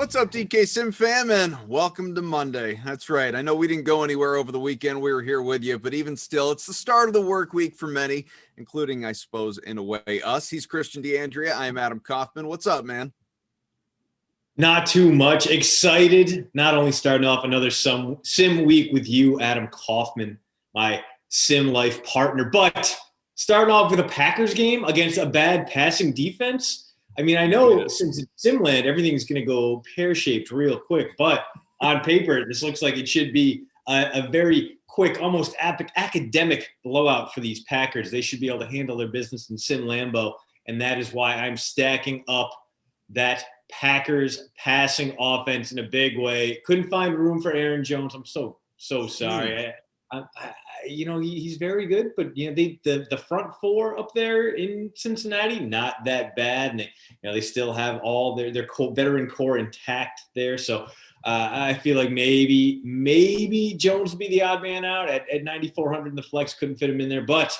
What's up, DK Sim fam, and welcome to Monday. That's right. I know we didn't go anywhere over the weekend. We were here with you, but even still, it's the start of the work week for many, including, I suppose, in a way, us. He's Christian DeAndrea. I am Adam Kaufman. What's up, man? Not too much. Excited. Not only starting off another sim week with you, Adam Kaufman, my sim life partner, but starting off with a Packers game against a bad passing defense. I mean, I know since it's Simland, everything's going to go pear-shaped real quick, but on paper, this looks like it should be a very quick, almost academic blowout for these Packers. They should be able to handle their business in Sim Lambeau, and that is why I'm stacking up that Packers passing offense in a big way. Couldn't find room for Aaron Jones. I'm so sorry. He's very good, but the front four up there in Cincinnati, not that bad, and they still have all their veteran core intact there. So I feel like maybe Jones will be the odd man out at 9,400 in the flex. Couldn't fit him in there, but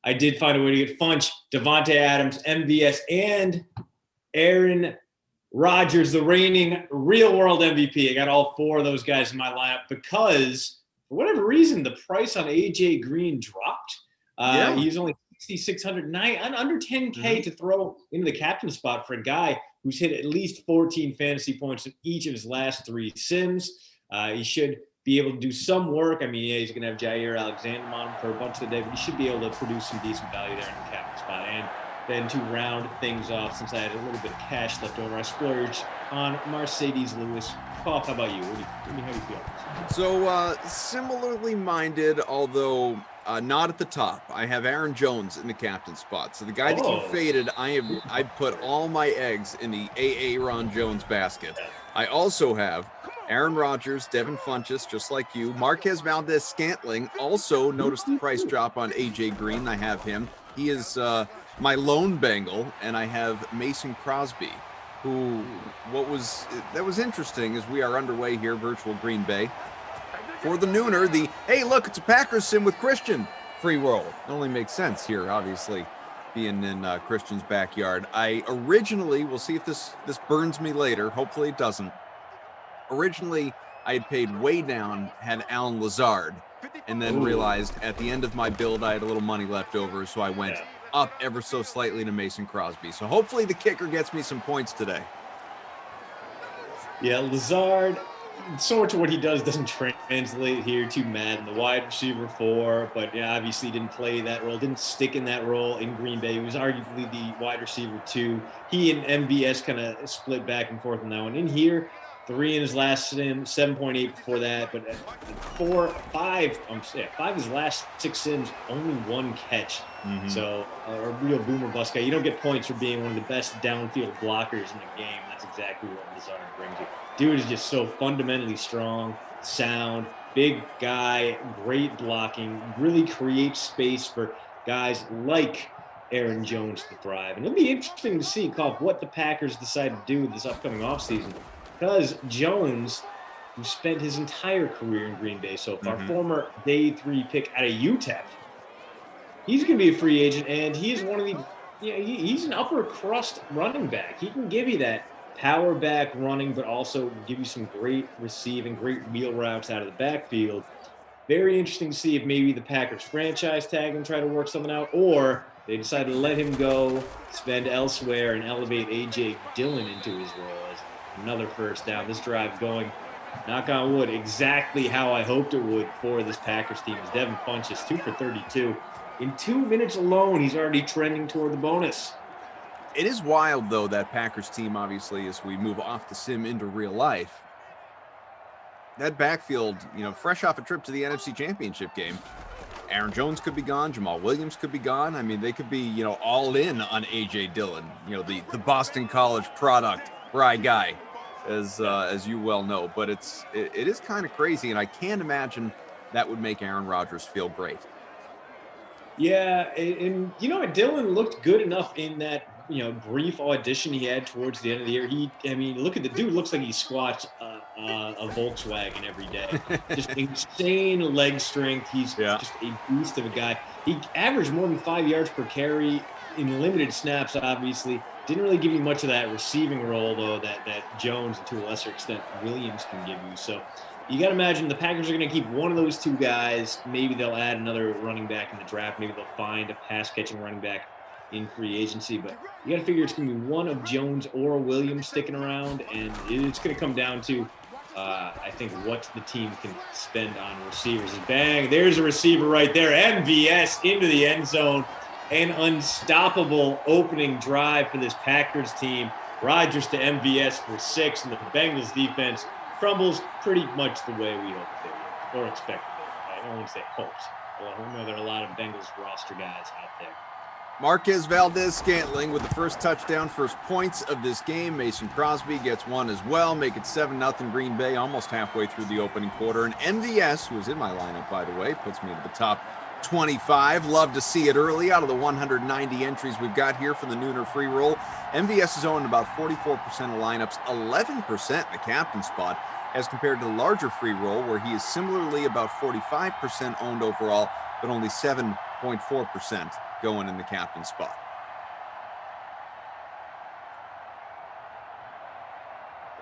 I did find a way to get Funch, Devontae Adams, MVS, and Aaron Rodgers, the reigning real-world MVP. I got all four of those guys in my lineup because, for whatever reason, the price on A.J. Green dropped. He's only 6,609, under 10K to throw into the captain spot for a guy who's hit at least 14 fantasy points in each of his last three sims. He should be able to do some work. I mean, he's going to have Jair Alexander on for a bunch of the day, but he should be able to produce some decent value there in the captain spot. And then to round things off, since I had a little bit of cash left over, I splurged on Mercedes Lewis. Paul, how about you? How do you feel? So similarly minded, although not at the top. I have Aaron Jones in the captain spot. So the guy that you faded, I put all my eggs in the Aaron Jones basket. I also have Aaron Rodgers, Devin Funchess, just like you. Marquez Valdez-Scantling, also noticed the price drop on A.J. Green. I have him. He is my lone Bengal, and I have Mason Crosby, who that was interesting as we are underway here, virtual Green Bay. For the nooner, hey, look, it's a Packers sim with Christian free roll. It only makes sense here, obviously, being in Christian's backyard. I originally, we'll see if this burns me later. Hopefully it doesn't. Originally, I had paid way down, had Alan Lazard, and then realized at the end of my build I had a little money left over, so I went up ever so slightly to Mason Crosby. So hopefully the kicker gets me some points today. Yeah, Lazard, so much of what he does doesn't translate here to Madden. The wide receiver 4, but obviously didn't play that role, didn't stick in that role in Green Bay. He was arguably the wide receiver 2. He and MVS kind of split back and forth on that one. In here, 3 in his last sim, 7.8 before that, but 5 of his last 6 sims, only 1 catch. So a real boomer bust guy. You don't get points for being one of the best downfield blockers in the game. That's exactly what Lazard brings you. Dude is just so fundamentally strong, sound, big guy, great blocking, really creates space for guys like Aaron Jones to thrive. And it'll be interesting to see, what the Packers decide to do this upcoming offseason. Because Jones, who spent his entire career in Green Bay so far, former day 3 pick out of UTEP, he's going to be a free agent, and he's one of the, he's an upper crust running back. He can give you that power back running, but also give you some great receiving, great wheel routes out of the backfield. Very interesting to see if maybe the Packers franchise tag and try to work something out, or they decide to let him go, spend elsewhere, and elevate A.J. Dillon into his role as another first down. This drive going, knock on wood, exactly how I hoped it would for this Packers team. As Devin Funchess, 2 for 32. In 2 minutes alone, he's already trending toward the bonus. It is wild, though, that Packers team, obviously, as we move off the sim into real life, that backfield, fresh off a trip to the NFC Championship game, Aaron Jones could be gone. Jamal Williams could be gone. I mean, they could be, all in on A.J. Dillon, the Boston College product, Bry guy, as you well know. But it is kind of crazy, and I can't imagine that would make Aaron Rodgers feel great. Yeah, and Dillon looked good enough in that brief audition he had towards the end of the year. Look at the dude. Looks like he squats a Volkswagen every day. Just insane leg strength. He's just a beast of a guy. He averaged more than 5 yards per carry in limited snaps, obviously. Didn't really give you much of that receiving role, though, that Jones and to a lesser extent Williams can give you. So you got to imagine the Packers are going to keep one of those two guys. Maybe they'll add another running back in the draft. Maybe they'll find a pass-catching running back in free agency. But you got to figure it's going to be one of Jones or Williams sticking around, and it's going to come down to, I think, what the team can spend on receivers. Bang, there's a receiver right there. MVS into the end zone. An unstoppable opening drive for this Packers team. Rodgers to MVS for 6, and the Bengals defense crumbles pretty much the way we hoped they would, or expected they would. I don't want to say hopes. Well, I know there are a lot of Bengals roster guys out there. Marquez Valdez-Scantling with the first touchdown, first points of this game. Mason Crosby gets one as well, make it 7-0 Green Bay, almost halfway through the opening quarter. And MVS, who is in my lineup, by the way, puts me at the top 25. Love to see it early out of the 190 entries we've got here for the Nooner free roll. MVS is owned about 44% of lineups, 11% in the captain spot, as compared to the larger free roll, where he is similarly about 45% owned overall, but only 7.4% going in the captain spot.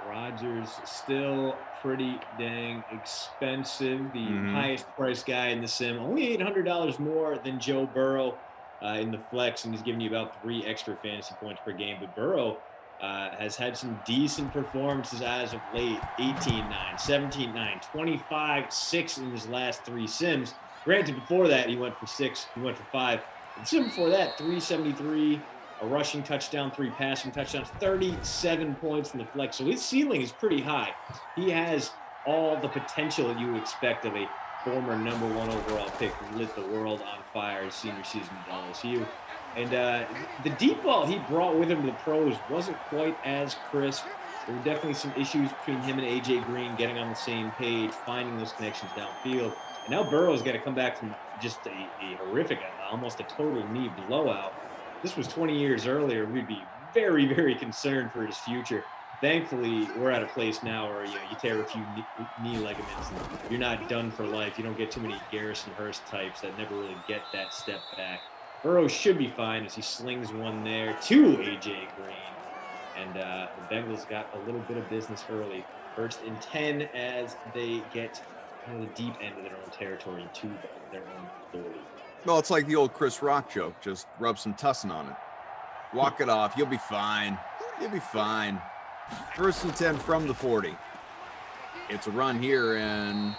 Rodgers still pretty dang expensive. The highest priced guy in the sim, only $800 more than Joe Burrow in the flex, and he's giving you about 3 extra fantasy points per game. But Burrow has had some decent performances as of late. 18-9, 17-9, 25-6 in his last 3 sims. Granted, before that, he went for 6, he went for 5. The sim before that, 373, a rushing touchdown, 3 passing touchdowns, 37 points in the flex. So his ceiling is pretty high. He has all the potential you would expect of a former number 1 overall pick who lit the world on fire his senior season at LSU. And the deep ball he brought with him to the pros wasn't quite as crisp. There were definitely some issues between him and A.J. Green getting on the same page, finding those connections downfield. And now Burrow's got to come back from just a horrific, almost a total knee blowout. This was 20 years earlier. We'd be very, very concerned for his future. Thankfully, we're at a place now where you tear a few knee ligaments and you're not done for life. You don't get too many Garrison Hurst types that never really get that step back. Burrow should be fine as he slings one there to A.J. Green. And the Bengals got a little bit of business early. First and 10 as they get kind of the deep end of their own territory to their own 40. Well, it's like the old Chris Rock joke. Just rub some tussin on it. Walk it off. You'll be fine. You'll be fine. First and 10 from the 40. It's a run here and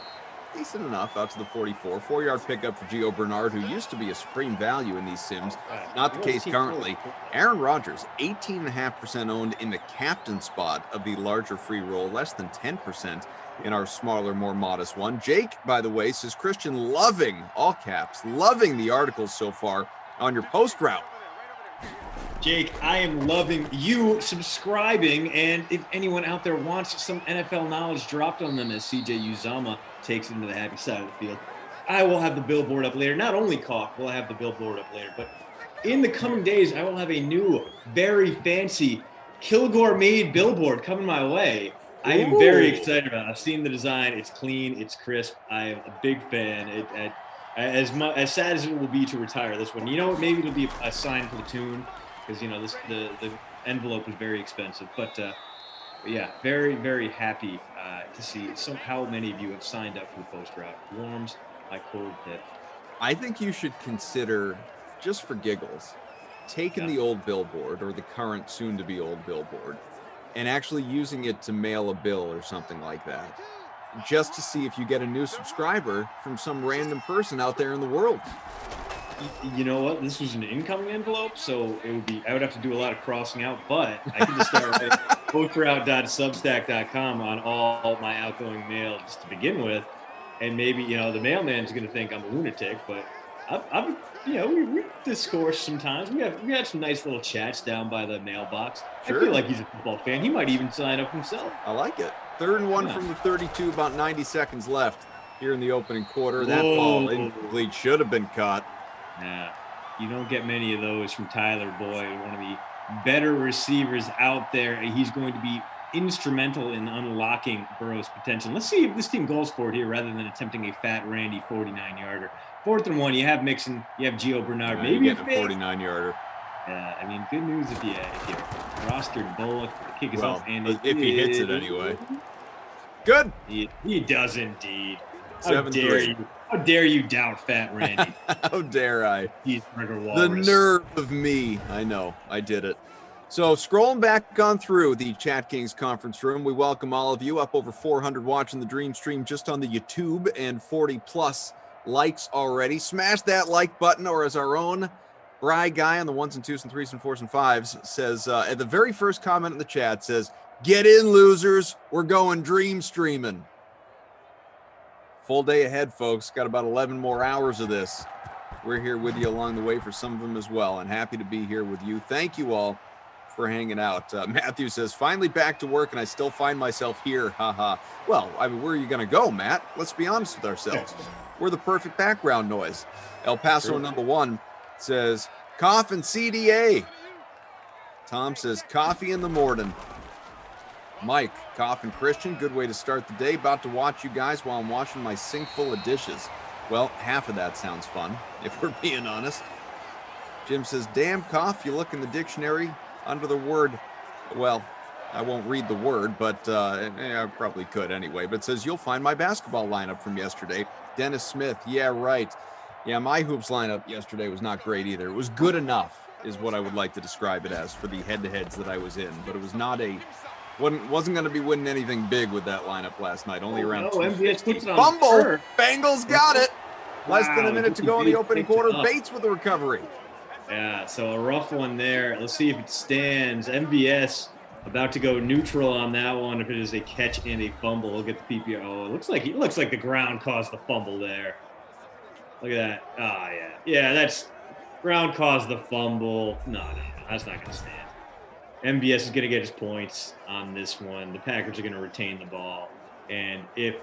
decent enough out to the 44. 4-yard pickup for Gio Bernard, who used to be a supreme value in these sims. Not the case currently. Aaron Rodgers, 18.5% owned in the captain spot of the larger free roll, less than 10% in our smaller, more modest one. Jake, by the way, says, Christian, loving, all caps, loving the articles so far on your post route. Jake, I am loving you subscribing, and if anyone out there wants some NFL knowledge dropped on them as CJ Uzama takes it into the happy side of the field, I will have the billboard up later. Not only Cough will I have the billboard up later, but in the coming days, I will have a new, very fancy Kilgore-made billboard coming my way. I am very excited about it. I've seen the design. It's clean. It's crisp. I am a big fan. As sad as it will be to retire this one, you know what? Maybe it'll be a sign for the tune because, the envelope was very expensive. But yeah, very, very happy to see how many of you have signed up for the post route. Warms my cold pit. I think you should consider, just for giggles, taking the old billboard or the current soon-to-be old billboard and actually using it to mail a bill or something like that, just to see if you get a new subscriber from some random person out there in the world. You know what? This was an incoming envelope, so I would have to do a lot of crossing out, but I can just start with postroute.substack.com on all my outgoing mail just to begin with. And maybe, the mailman's going to think I'm a lunatic, but we discourse sometimes. We had some nice little chats down by the mailbox. Sure. I feel like he's a football fan. He might even sign up himself. I like it. 3rd and 1 from the 32, about 90 seconds left here in the opening quarter. That ball incomplete, should have been caught. Yeah, you don't get many of those from Tyler Boyd, one of the better receivers out there. He's going to be instrumental in unlocking Burrow's potential. Let's see if this team goes for it here rather than attempting a fat Randy 49-yarder. 4th and 1, you have Mixon, you have Gio Bernard. Maybe a 49-yarder. Yeah, I mean, good news if you rostered Bullock to kick us off. And if he hits it anyway. Good. He does indeed. 7-3. How dare you doubt Fat Randy? How dare I? The nerve of me. I know. I did it. So scrolling back on through the Chat Kings conference room, we welcome all of you. Up over 400 watching the Dream Stream just on the YouTube and 40 plus likes already. Smash that like button, or as our own Bry guy on the 1s and 2s and 3s and 4s and 5s says, at the very first comment in the chat says, "Get in, losers. We're going Dream Streaming." Full day ahead, folks. Got about 11 more hours of this. We're here with you along the way for some of them as well, and happy to be here with you. Thank you all for hanging out. Matthew says, finally back to work, and I still find myself here. Haha. Well, I mean, where are you going to go, Matt? Let's be honest with ourselves. We're the perfect background noise. El Paso number 1 says, cough and CDA. Tom says, coffee in the morning. Mike, Cough and Christian, good way to start the day. About to watch you guys while I'm washing my sink full of dishes. Well, half of that sounds fun, if we're being honest. Jim says, damn, Cough, you look in the dictionary under the word, well, I won't read the word, but I probably could anyway. But it says, you'll find my basketball lineup from yesterday. Dennis Smith, yeah, right. Yeah, my hoops lineup yesterday was not great either. It was good enough, is what I would like to describe it as for the head-to-heads that I was in. But it was not wasn't going to be winning anything big with that lineup last night. Only around MVS puts it on fumble. Bengals got it. Less than a minute to go in the opening quarter. Bates with the recovery. Yeah, so a rough one there. Let's see if it stands. MVS about to go neutral on that one. If it is a catch and a fumble, he'll get the PPR. Oh, it looks like the ground caused the fumble there. Look at that. Oh, yeah. Yeah, that's ground caused the fumble. No, that's not going to stand. MVS is going to get his points on this one. The Packers are going to retain the ball. And if,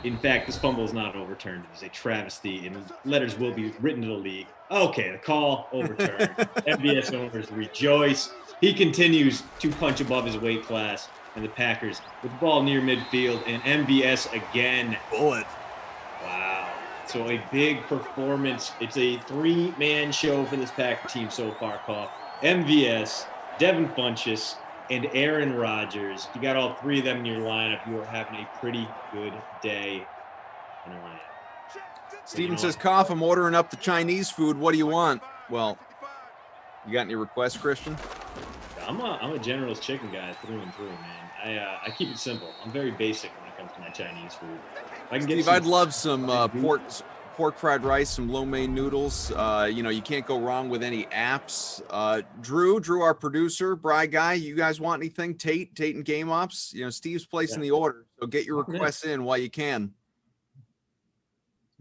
in fact, this fumble is not overturned, it is a travesty, and letters will be written to the league. Okay, the call overturned. MVS owners rejoice. He continues to punch above his weight class, and the Packers with the ball near midfield, and MVS again. Bullet. Wow. So a big performance. It's a 3-man show for this Packer team so far, Paul. MVS, Devin Funchess, and Aaron Rodgers. You got all 3 of them in your lineup. You are having a pretty good day in a lineup. Steven says, Cough, I'm ordering up the Chinese food. What do you want? Well, you got any requests, Christian? I'm a General's chicken guy through and through, man. I keep it simple. I'm very basic when it comes to my Chinese food. I can Steve, I'd love some pork fried rice, some lo mein noodles. You can't go wrong with any apps. Drew, our producer, Bry guy, you guys want anything? Tate and Game Ops. Steve's placing the order, so get your requests in while you can.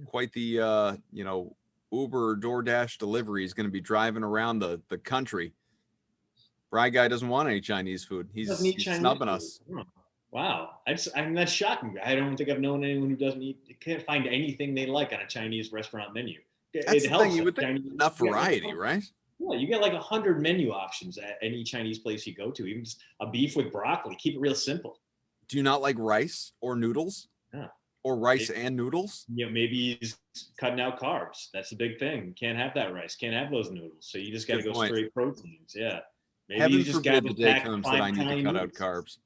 Quite the Uber or DoorDash delivery is going to be driving around the country. Bry guy doesn't want any Chinese food. He's snubbing us. Wow. That's shocking. I don't think I've known anyone who can't find anything they like on a Chinese restaurant menu. That's the thing. You would think enough variety, right? Yeah, you get like 100 menu options at any Chinese place you go to, even just a beef with broccoli. Keep it real simple. Do you not like rice or noodles? Yeah. Or rice and noodles? Maybe he's cutting out carbs. That's the big thing. You can't have that rice. Can't have those noodles. So you just got to go straight proteins. Yeah. Maybe Heaven forbid the day comes that I need to cut out carbs.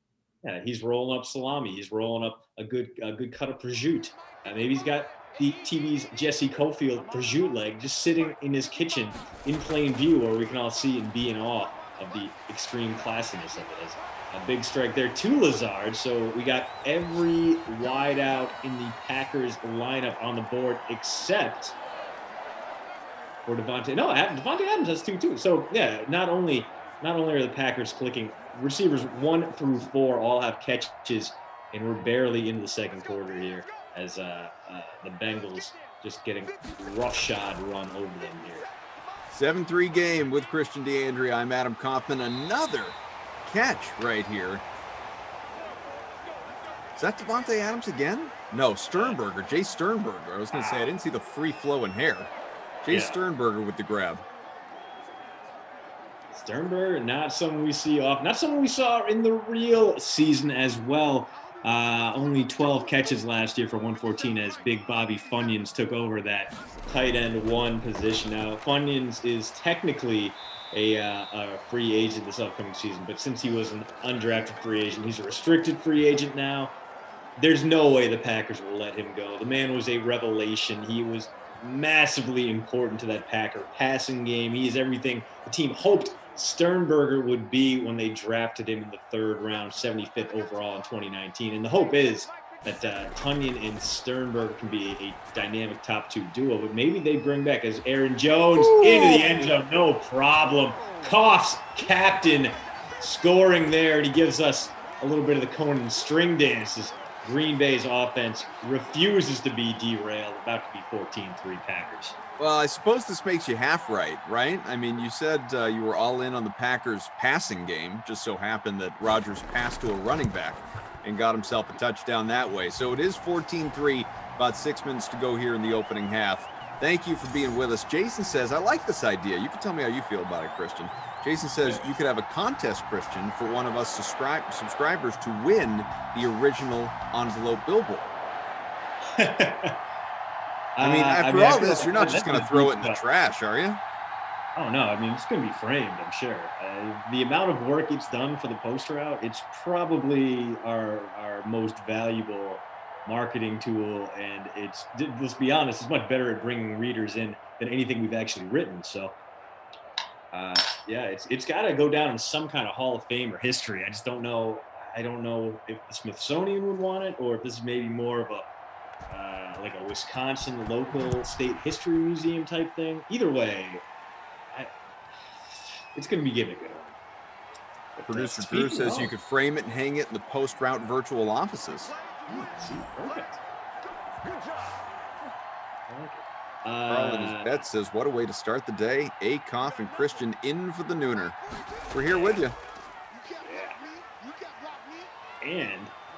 Yeah, he's rolling up salami. He's rolling up a good cut of prosciutto. Maybe he's got the TV's Jesse Cofield prosciutto leg just sitting in his kitchen in plain view, where we can all see and be in awe of the extreme classiness of it. A big strike there to Lazard. So we got every wideout in the Packers lineup on the board except for Devontae. No, Devontae Adams has 2 too. So yeah, not only are the Packers clicking, receivers 1 through 4 all have catches, and we're barely into the second quarter here as the Bengals just getting roughshod run over them here. 7-3 game with Christian DeAndrea. I'm Adam Kaufman. Another catch right here. Is that Devontae Adams again? No, Sternberger. Jay Sternberger. I was going to say, I didn't see the free flowing hair. Jay Sternberger with the grab. Sternberger, not someone we see off. Not someone we saw in the real season as well. Only 12 catches last year for 114 as Big Bobby Funyuns took over that tight end 1 position. Now, Funyuns is technically a free agent this upcoming season. But since he was an undrafted free agent, he's a restricted free agent now. There's no way the Packers will let him go. The man was a revelation. He was massively important to that Packer passing game. He is everything the team hoped Sternberger would be when they drafted him in the 3rd round, 75th overall in 2019. And the hope is that Tunyon and Sternberger can be a dynamic top 2 duo, but maybe they bring back as Aaron Jones into the end zone, no problem. Koff's captain scoring there, and he gives us a little bit of the Conan string dances. Green Bay's offense refuses to be derailed, about to be 14-3 Packers. Well, I suppose this makes you half right? I mean, you said you were all in on the Packers passing game. Just so happened that Rodgers passed to a running back and got himself a touchdown that way. So it is 14-3, about 6 minutes to go here in the opening half. Thank you for being with us. Jason says, I like this idea. You can tell me how you feel about it, Christian. Jason says you could have a contest, Christian, for one of us subscribers to win the original envelope billboard. I mean, after all this, you're not just going to throw it in the trash, are you? Oh, no. I mean, it's going to be framed, I'm sure. The amount of work it's done for the poster out, it's probably our most valuable marketing tool. And let's be honest, it's much better at bringing readers in than anything we've actually written. So, it's got to go down in some kind of Hall of Fame or history. I just don't know. I don't know if the Smithsonian would want it, or if this is maybe more of a like a Wisconsin local state history museum type thing. Either way, it's going to be giving it. Producer Drew says you could frame it and hang it in the post-route virtual offices. Perfect. Good job. I like it. Carl in his bet says, what a way to start the day. Koff and Christian in for the nooner. We're here with you.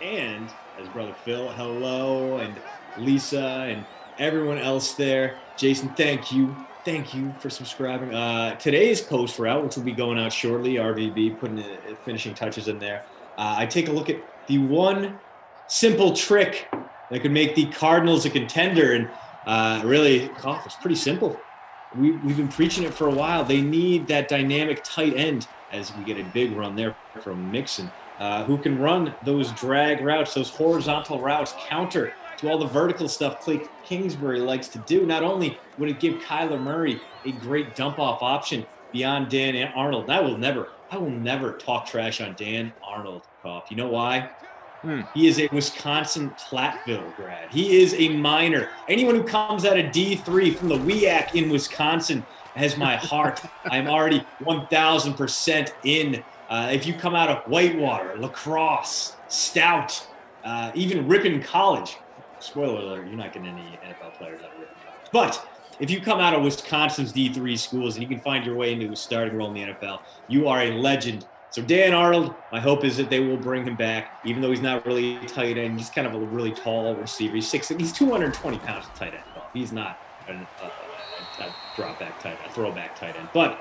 And as brother Phil, hello, and Lisa and everyone else there. Jason, thank you for subscribing. Today's post route, which will be going out shortly, RVB putting the finishing touches in there. I take a look at the one simple trick that could make the Cardinals a contender, and really, Koff, it's pretty simple. We've been preaching it for a while. They need that dynamic tight end, as we get a big run there from Mixon, who can run those drag routes, those horizontal routes, counter to all the vertical stuff Cliff Kingsbury likes to do. Not only would it give Kyler Murray a great dump-off option beyond Dan Arnold. I will never talk trash on Dan Arnold, Koff. You know why? He is a Wisconsin Platteville grad. He is a minor. Anyone who comes out of D3 from the WEAC in Wisconsin has my heart. I'm already 1,000% in. If you come out of Whitewater, La Crosse, Stout, even Ripon College, spoiler alert, you're not getting any NFL players out of Ripon College. But if you come out of Wisconsin's D3 schools and you can find your way into a starting role in the NFL, you are a legend. So Dan Arnold, my hope is that they will bring him back, even though he's not really a tight end. He's kind of a really tall receiver. He's 220 pounds of tight end. He's not a throwback tight end. But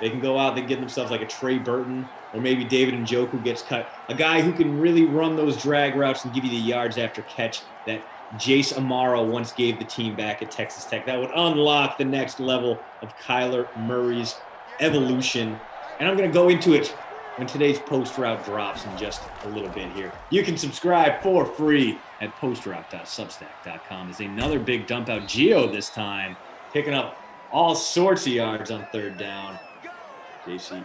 they can go out, they can get themselves like a Trey Burton, or maybe David Njoku gets cut. A guy who can really run those drag routes and give you the yards after catch that Jace Amaro once gave the team back at Texas Tech. That would unlock the next level of Kyler Murray's evolution. And I'm going to go into it when today's post route drops in just a little bit here. You can subscribe for free at postroute.substack.com. There's another big dump out. Gio this time, picking up all sorts of yards on third down. Gio.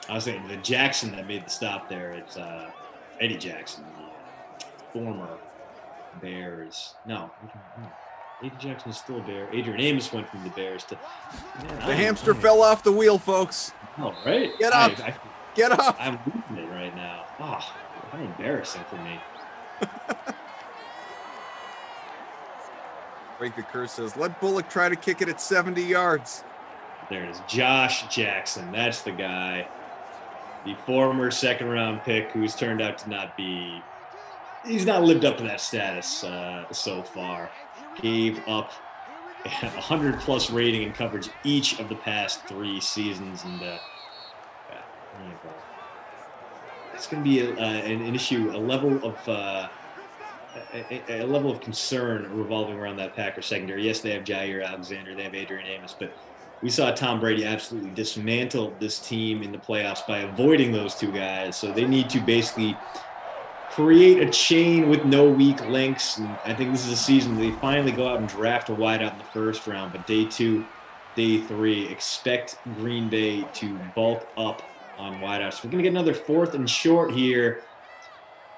I was thinking the Jackson that made the stop there. It's Eddie Jackson, the former Bears. No. Eddie Jackson is still a Bear. Adrian Amos went from the Bears to... the hamster fell off the wheel, folks. Oh, right. Get up. Get up. I'm losing it right now. Oh, how embarrassing for me. Break the Curse says, let Bullock try to kick it at 70 yards. There it is. Josh Jackson. That's the guy. The former second-round pick who's turned out to not be... He's not lived up to that status so far. Gave up 100-plus rating and coverage each of the past 3 seasons. And it's going to be an issue, a level of a level of concern revolving around that Packers secondary. Yes, they have Jair Alexander, they have Adrian Amos, but we saw Tom Brady absolutely dismantle this team in the playoffs by avoiding those two guys. So they need to basically create a chain with no weak links. And I think this is a season they finally go out and draft a wideout in the first round. But day 2, day 3, expect Green Bay to bulk up on wideouts. We're going to get another 4th and short here.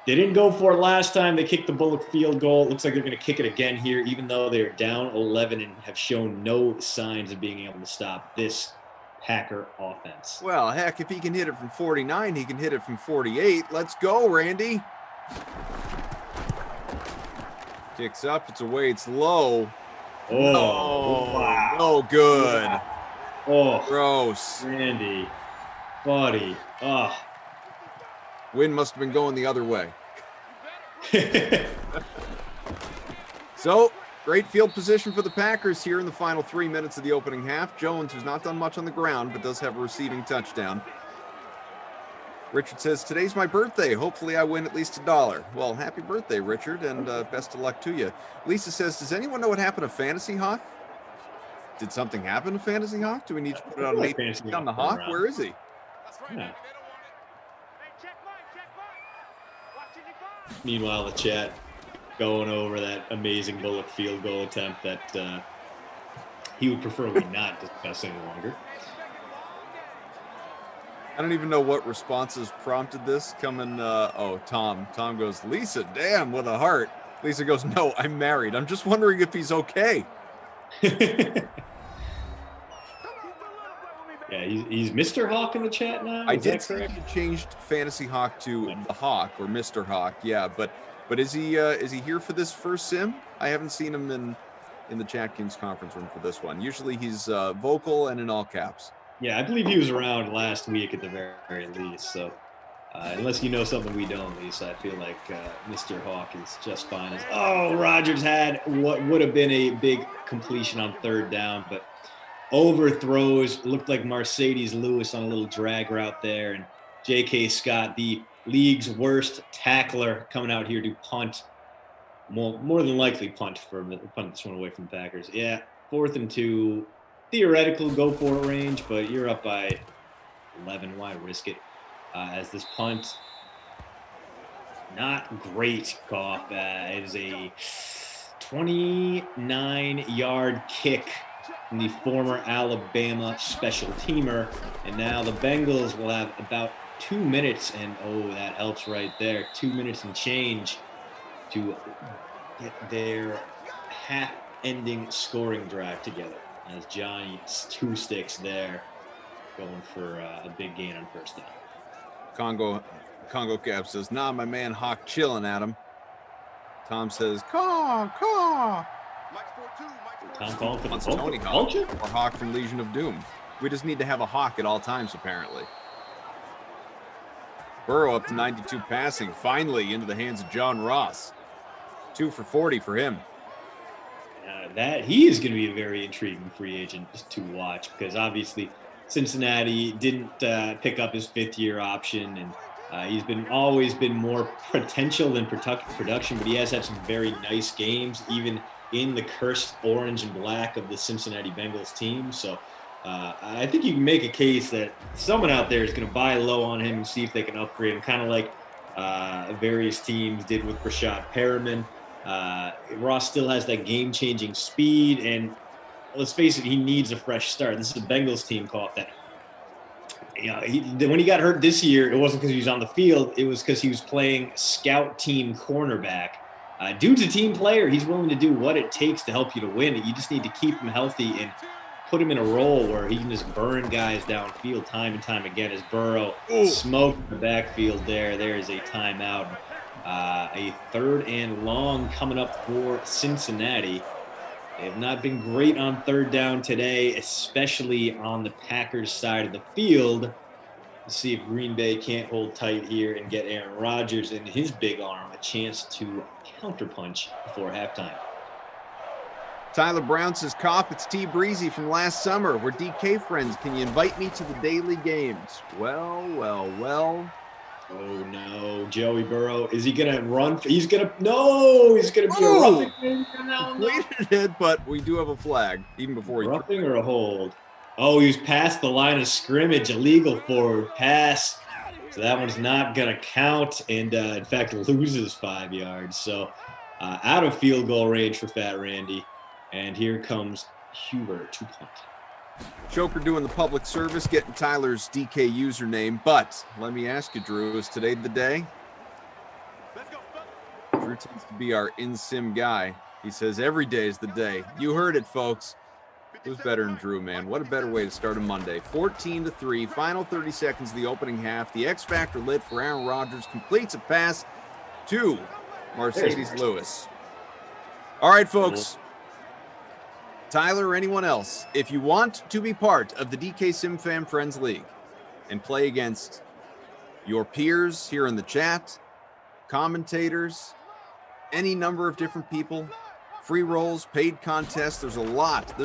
They didn't go for it last time. They kicked the Bullock field goal. It looks like they're going to kick it again here, even though they're down 11 and have shown no signs of being able to stop this Packer offense. Well, heck, if he can hit it from 49, he can hit it from 48. Let's go, Randy. Kicks up, it's away, it's low. Oh, wow. No good. Oh, gross. Randy, buddy. Oh. Wind must have been going the other way. So, great field position for the Packers here in the final 3 minutes of the opening half. Jones, who's not done much on the ground, but does have a receiving touchdown. Richard says, today's my birthday. Hopefully I win at least $1. Well, happy birthday, Richard, and best of luck to you. Lisa says, does anyone know what happened to Fantasy Hawk? Did something happen to Fantasy Hawk? Do we need to put it on on the Hawk? Where is he? Yeah. Meanwhile, the chat going over that amazing Bullock field goal attempt that he would prefer we not discuss any longer. I don't even know what responses prompted this coming. Tom. Tom goes, Lisa, damn, with a heart. Lisa goes, no, I'm married. I'm just wondering if he's okay. Yeah, he's Mr. Hawk in the chat now. I did see he changed Fantasy Hawk to the Hawk or Mr. Hawk. Yeah, but is he here for this first sim? I haven't seen him in the DraftKings conference room for this one. Usually he's vocal and in all caps. Yeah, I believe he was around last week at the very least. So unless you know something we don't, Lisa, I feel like Mr. Hawk is just fine. Oh, Rodgers had what would have been a big completion on 3rd down, but overthrows. Looked like Mercedes Lewis on a little drag route there. And J.K. Scott, the league's worst tackler, coming out here to punt. More than likely punt this one away from the Packers. Yeah, 4th and 2. Theoretical go-for-it range, but you're up by 11. Why risk it? As this punt, not great, Goff. It is a 29-yard kick from the former Alabama special teamer. And now the Bengals will have about 2 minutes, and that helps right there. 2 minutes and change to get their half-ending scoring drive together. As Johnny 2 sticks there, going for a big gain on 1st down. Congo Cap says, nah, my man Hawk chilling at him. Tom says, caw. Tom calling for the Tony Hawk or Hawk from Legion of Doom. We just need to have a Hawk at all times, apparently. Burrow up to 92 passing, finally into the hands of John Ross. 2 for 40 for him. That he is going to be a very intriguing free agent to watch, because obviously Cincinnati didn't pick up his 5th-year option, and he's always been more potential than production, but he has had some very nice games, even in the cursed orange and black of the Cincinnati Bengals team. So I think you can make a case that someone out there is going to buy low on him and see if they can upgrade him, kind of like various teams did with Rashad Perriman. Ross still has that game-changing speed, and let's face it, he needs a fresh start. This is a Bengals team caught that. When he got hurt this year, it wasn't because he was on the field. It was because he was playing scout team cornerback. Dude's a team player. He's willing to do what it takes to help you to win. You just need to keep him healthy and put him in a role where he can just burn guys downfield time and time again. As Burrow smoked the backfield there is a timeout. A 3rd and long coming up for Cincinnati. They have not been great on 3rd down today, especially on the Packers side of the field. Let's see if Green Bay can't hold tight here and get Aaron Rodgers and his big arm a chance to counterpunch before halftime. Tyler Brown says, Cough, it's T Breezy from last summer. We're DK friends. Can you invite me to the daily games? Well. Oh no, Joey Burrow. Is he gonna run? He's gonna be a roughing from now on. Completed it, but we do have a flag even before he roughing or a hold. Oh, he was past the line of scrimmage, illegal forward pass. So that one's not gonna count, and in fact loses 5 yards. So out of field goal range for Fat Randy, and here comes Huber to punt. Choker doing the public service, getting Tyler's DK username. But let me ask you, Drew, is today the day? Drew tends to be our in-sim guy. He says every day is the day. You heard it, folks. Who's better than Drew, man? What a better way to start a Monday. 14-3, final 30 seconds of the opening half. The X Factor lit for Aaron Rodgers, completes a pass to Mercedes Lewis. All right, folks. Tyler or anyone else, if you want to be part of the DK Sim Fam Friends League and play against your peers here in the chat, commentators, any number of different people, free rolls, paid contests, there's a lot.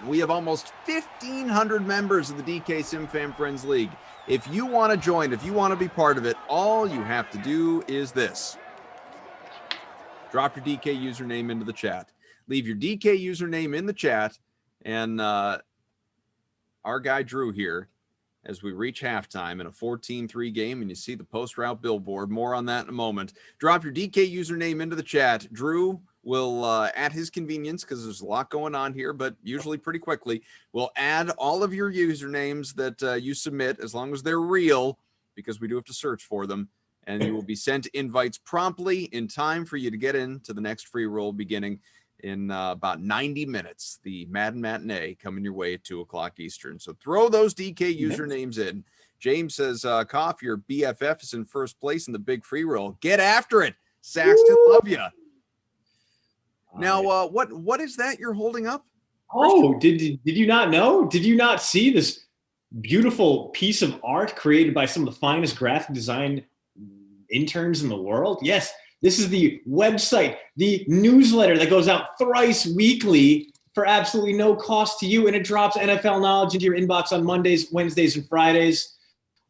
We have almost 1,500 members of the DK Sim Fam Friends League. If you want to join, if you want to be part of it, all you have to do is this. Drop your DK username into the chat. Leave your DK username in the chat, and our guy Drew here, as we reach halftime in a 14-3 game, and you see the post-route billboard. More on that in a moment. Drop your DK username into the chat. Drew will, at his convenience, because there's a lot going on here, but usually pretty quickly, will add all of your usernames that you submit, as long as they're real, because we do have to search for them, and you will be sent invites promptly in time for you to get into the next free roll beginning in about 90 minutes. The Madden Matinee coming your way at 2 o'clock Eastern. So throw those DK usernames in. James says, Koff, your BFF is in first place in the big free roll. Get after it. Saxton, love you. Now, what is that you're holding up? Oh, did you not know? Did you not see this beautiful piece of art created by some of the finest graphic design interns in the world? Yes. This is the website, the newsletter that goes out thrice weekly for absolutely no cost to you, and it drops NFL knowledge into your inbox on Mondays, Wednesdays, and Fridays.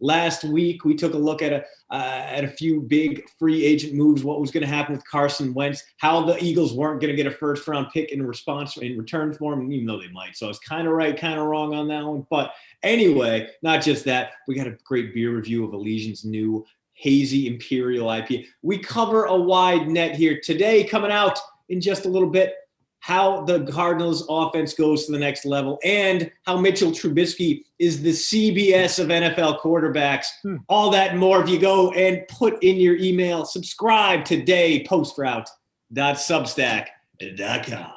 Last week, we took a look at a few big free agent moves, what was going to happen with Carson Wentz, how the Eagles weren't going to get a first-round pick in return for him, even though they might. So I was kind of right, kind of wrong on that one. But anyway, not just that, we got a great beer review of Elysian's new Hazy Imperial IPA. We cover a wide net here today. Coming out in just a little bit, how the Cardinals offense goes to the next level, and how Mitchell Trubisky is the CBS of NFL quarterbacks. All that and more. If you go and put in your email, subscribe today, postroute.substack.com.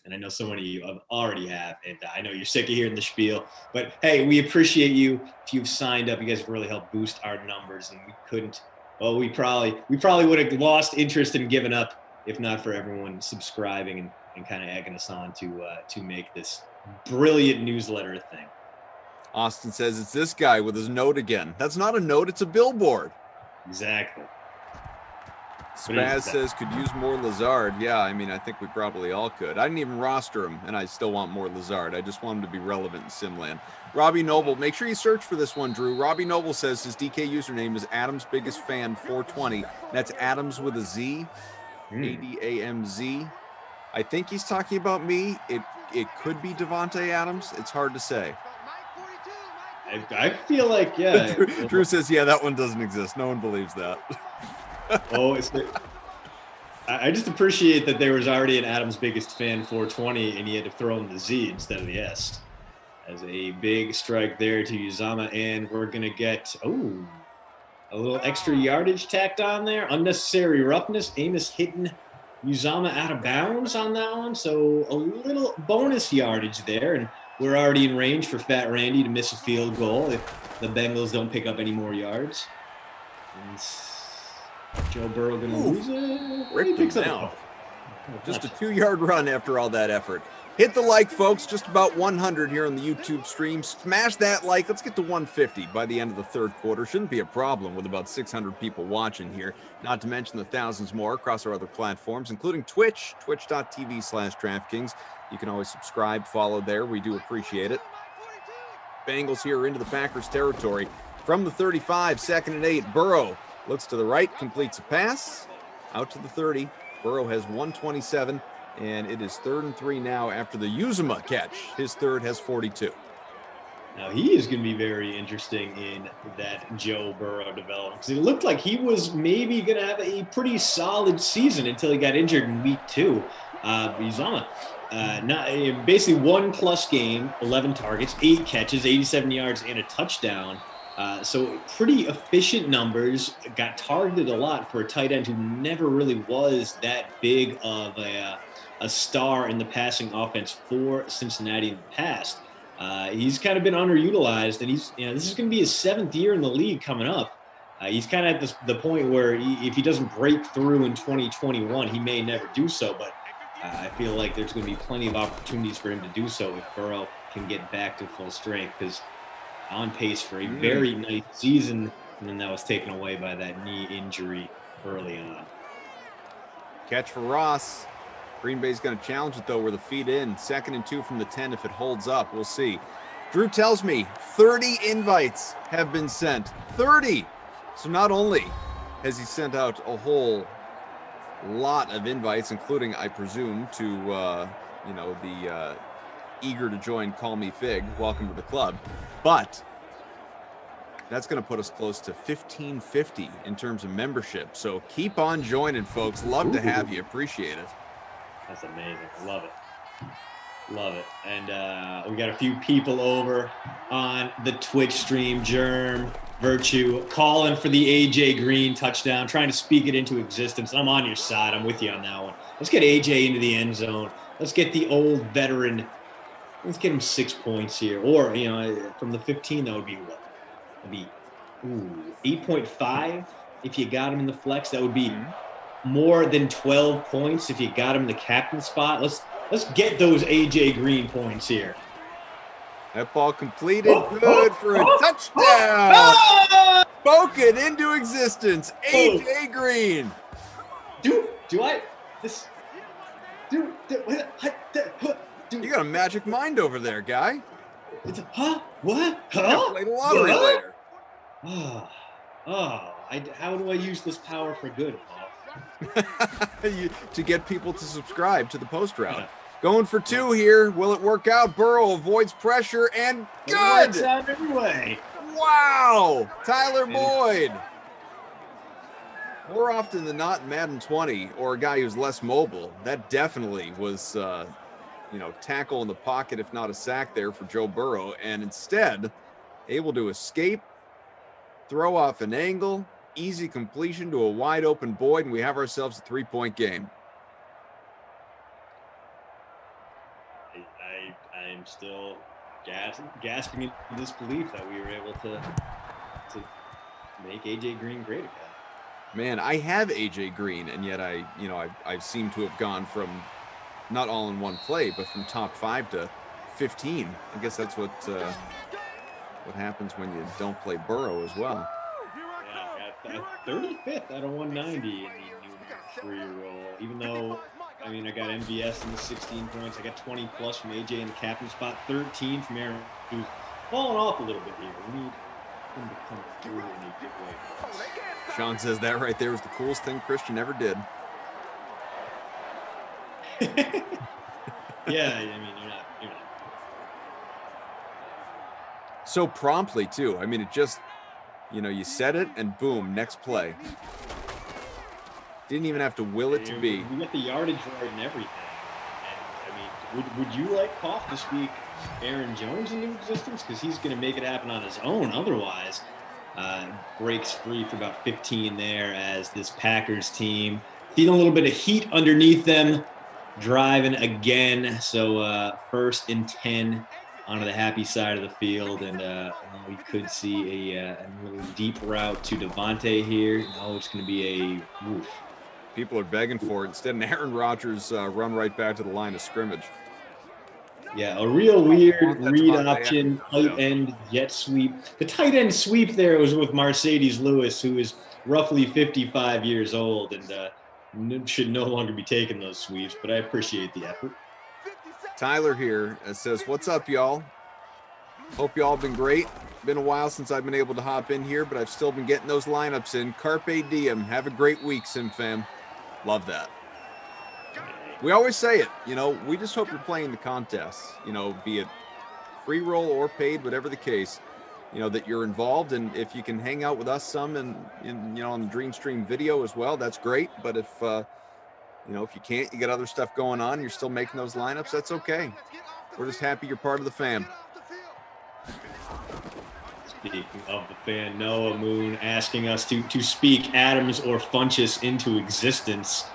And I know so many of you already have, and I know you're sick of hearing the spiel. But hey, we appreciate you. If you've signed up, you guys have really helped boost our numbers, and we couldn't. Well, we probably would have lost interest and given up if not for everyone subscribing and kind of egging us on to make this brilliant newsletter a thing. Austin says it's this guy with his note again. That's not a note; it's a billboard. Exactly. Spaz says could use more Lazard. Yeah, I mean, I think we probably all could. I didn't even roster him, and I still want more Lazard. I just want him to be relevant in Simland. Robbie Noble, make sure you search for this one, Drew. Robbie Noble says his DK username is Adam's Biggest Fan 420. That's Adams with a Z, ADAMZ. I think he's talking about me. It could be Devontae Adams. It's hard to say. I feel like, yeah. Drew says, yeah, that one doesn't exist. No one believes that. I just appreciate that there was already an Adam's Biggest Fan 420 and he had to throw in the Z instead of the S. As a big strike there to Uzama, and we're going to get, a little extra yardage tacked on there. Unnecessary roughness. Amos hitting Uzama out of bounds on that one. So a little bonus yardage there, and we're already in range for Fat Randy to miss a field goal if the Bengals don't pick up any more yards. And Joe Burrow going to lose it. He picks up just a 2-yard run after all that effort. Hit the like, folks. Just about 100 here on the YouTube stream. Smash that like. Let's get to 150 by the end of the third quarter. Shouldn't be a problem with about 600 people watching here. Not to mention the thousands more across our other platforms, including Twitch, twitch.tv/DraftKings. You can always subscribe, follow there. We do appreciate it. Bengals here into the Packers territory. From the 35, 2nd and 8, Burrow looks to the right, completes a pass, out to the 30. Burrow has 127, and it is 3rd and 3 now after the Uzomah catch. His third has 42. Now, he is going to be very interesting in that Joe Burrow development, because it looked like he was maybe going to have a pretty solid season until he got injured in week 2. He's on basically 1+ game, 11 targets, 8 catches, 87 yards, and a touchdown. So pretty efficient numbers. Got targeted a lot for a tight end who never really was that big of a star in the passing offense for Cincinnati in the past. He's kind of been underutilized, and this is going to be his 7th year in the league coming up. He's kind of at the point where if he doesn't break through in 2021, he may never do so. But I feel like there's going to be plenty of opportunities for him to do so if Burrow can get back to full strength, because on pace for a very nice season, and then that was taken away by that knee injury early on. Catch for Ross. Green Bay's going to challenge it, though, with a feed in. 2nd and 2 from the 10 if it holds up. We'll see. Drew tells me 30 invites have been sent. 30! So not only has he sent out a whole lot of invites, including, I presume, to, the eager to join Call Me Fig, welcome to the club, but that's going to put us close to 1,550 in terms of membership. So keep on joining, folks. Love to have you. Appreciate it. That's amazing. Love it. Love it. And we got a few people over on the Twitch stream. Germ, Virtue, calling for the AJ Green touchdown, trying to speak it into existence. I'm on your side. I'm with you on that one. Let's get AJ into the end zone. Let's get the old veteran. Let's get him 6 points here. Or, from the 15, that would be what? That'd be 8.5 if you got him in the flex. That would be more than 12 points if you got him in the captain spot. Let's get those AJ Green points here. That ball completed. Good for a touchdown. Spoke it into existence. AJ Green. You got a magic mind over there, guy. What? Played a lottery later. How do I use this power for good, Paul? To get people to subscribe to the post route. Going for 2 here. Will it work out? Burrow avoids pressure and good. It works out anyway. Wow. Tyler Boyd. More often than not, Madden 20 or a guy who's less mobile, that definitely was, tackle in the pocket, if not a sack there for Joe Burrow. And instead, able to escape, throw off an angle, easy completion to a wide open Boyd, and we have ourselves a 3-point game. I'm still gasping in disbelief that we were able to make AJ Green great again. Man, I have AJ Green, and yet I seem to have gone from not all in one play, but from top 5 to 15. I guess that's what happens when you don't play Burrow as well. Yeah, I got 35th out of 190 in the new 3-year-old. Even though, I got MVS in the 16 points. I got 20 plus from AJ in the captain spot, 13 from Aaron, who's falling off a little bit here. We need him to come through in a big way. Sean says that right there was the coolest thing Christian ever did. Yeah, you're not. So promptly too. It just, you said it and boom, next play. Didn't even have to will it to be. We got the yardage right and everything. And would you like Koff to speak Aaron Jones into existence? Because he's going to make it happen on his own. Otherwise, breaks free for about 15 there as this Packers team feeling a little bit of heat underneath them, driving again. So 1st and 10 onto the happy side of the field, and we could see a little deep route to Devontae here. No, it's going to be a woof. People are begging for it. Instead, an Aaron Rodgers run right back to the line of scrimmage. Yeah, a real weird read option, tight end jet sweep. The tight end sweep there was with Mercedes Lewis, who is roughly 55 years old and should no longer be taking those sweeps, but I appreciate the effort. Tyler here says, "What's up, y'all? Hope y'all been great. Been a while since I've been able to hop in here, but I've still been getting those lineups in. Carpe diem. Have a great week, Sim fam. Love that. We always say it, we just hope you're playing the contests, be it free roll or paid, whatever the case, that you're involved. And if you can hang out with us some and on the Dream Stream video as well, that's great. But if if you can't, you got other stuff going on, you're still making those lineups, that's okay. We're just happy you're part of the fam. Speaking of the fan, Noah Moon asking us to speak Adams or Funchess into existence.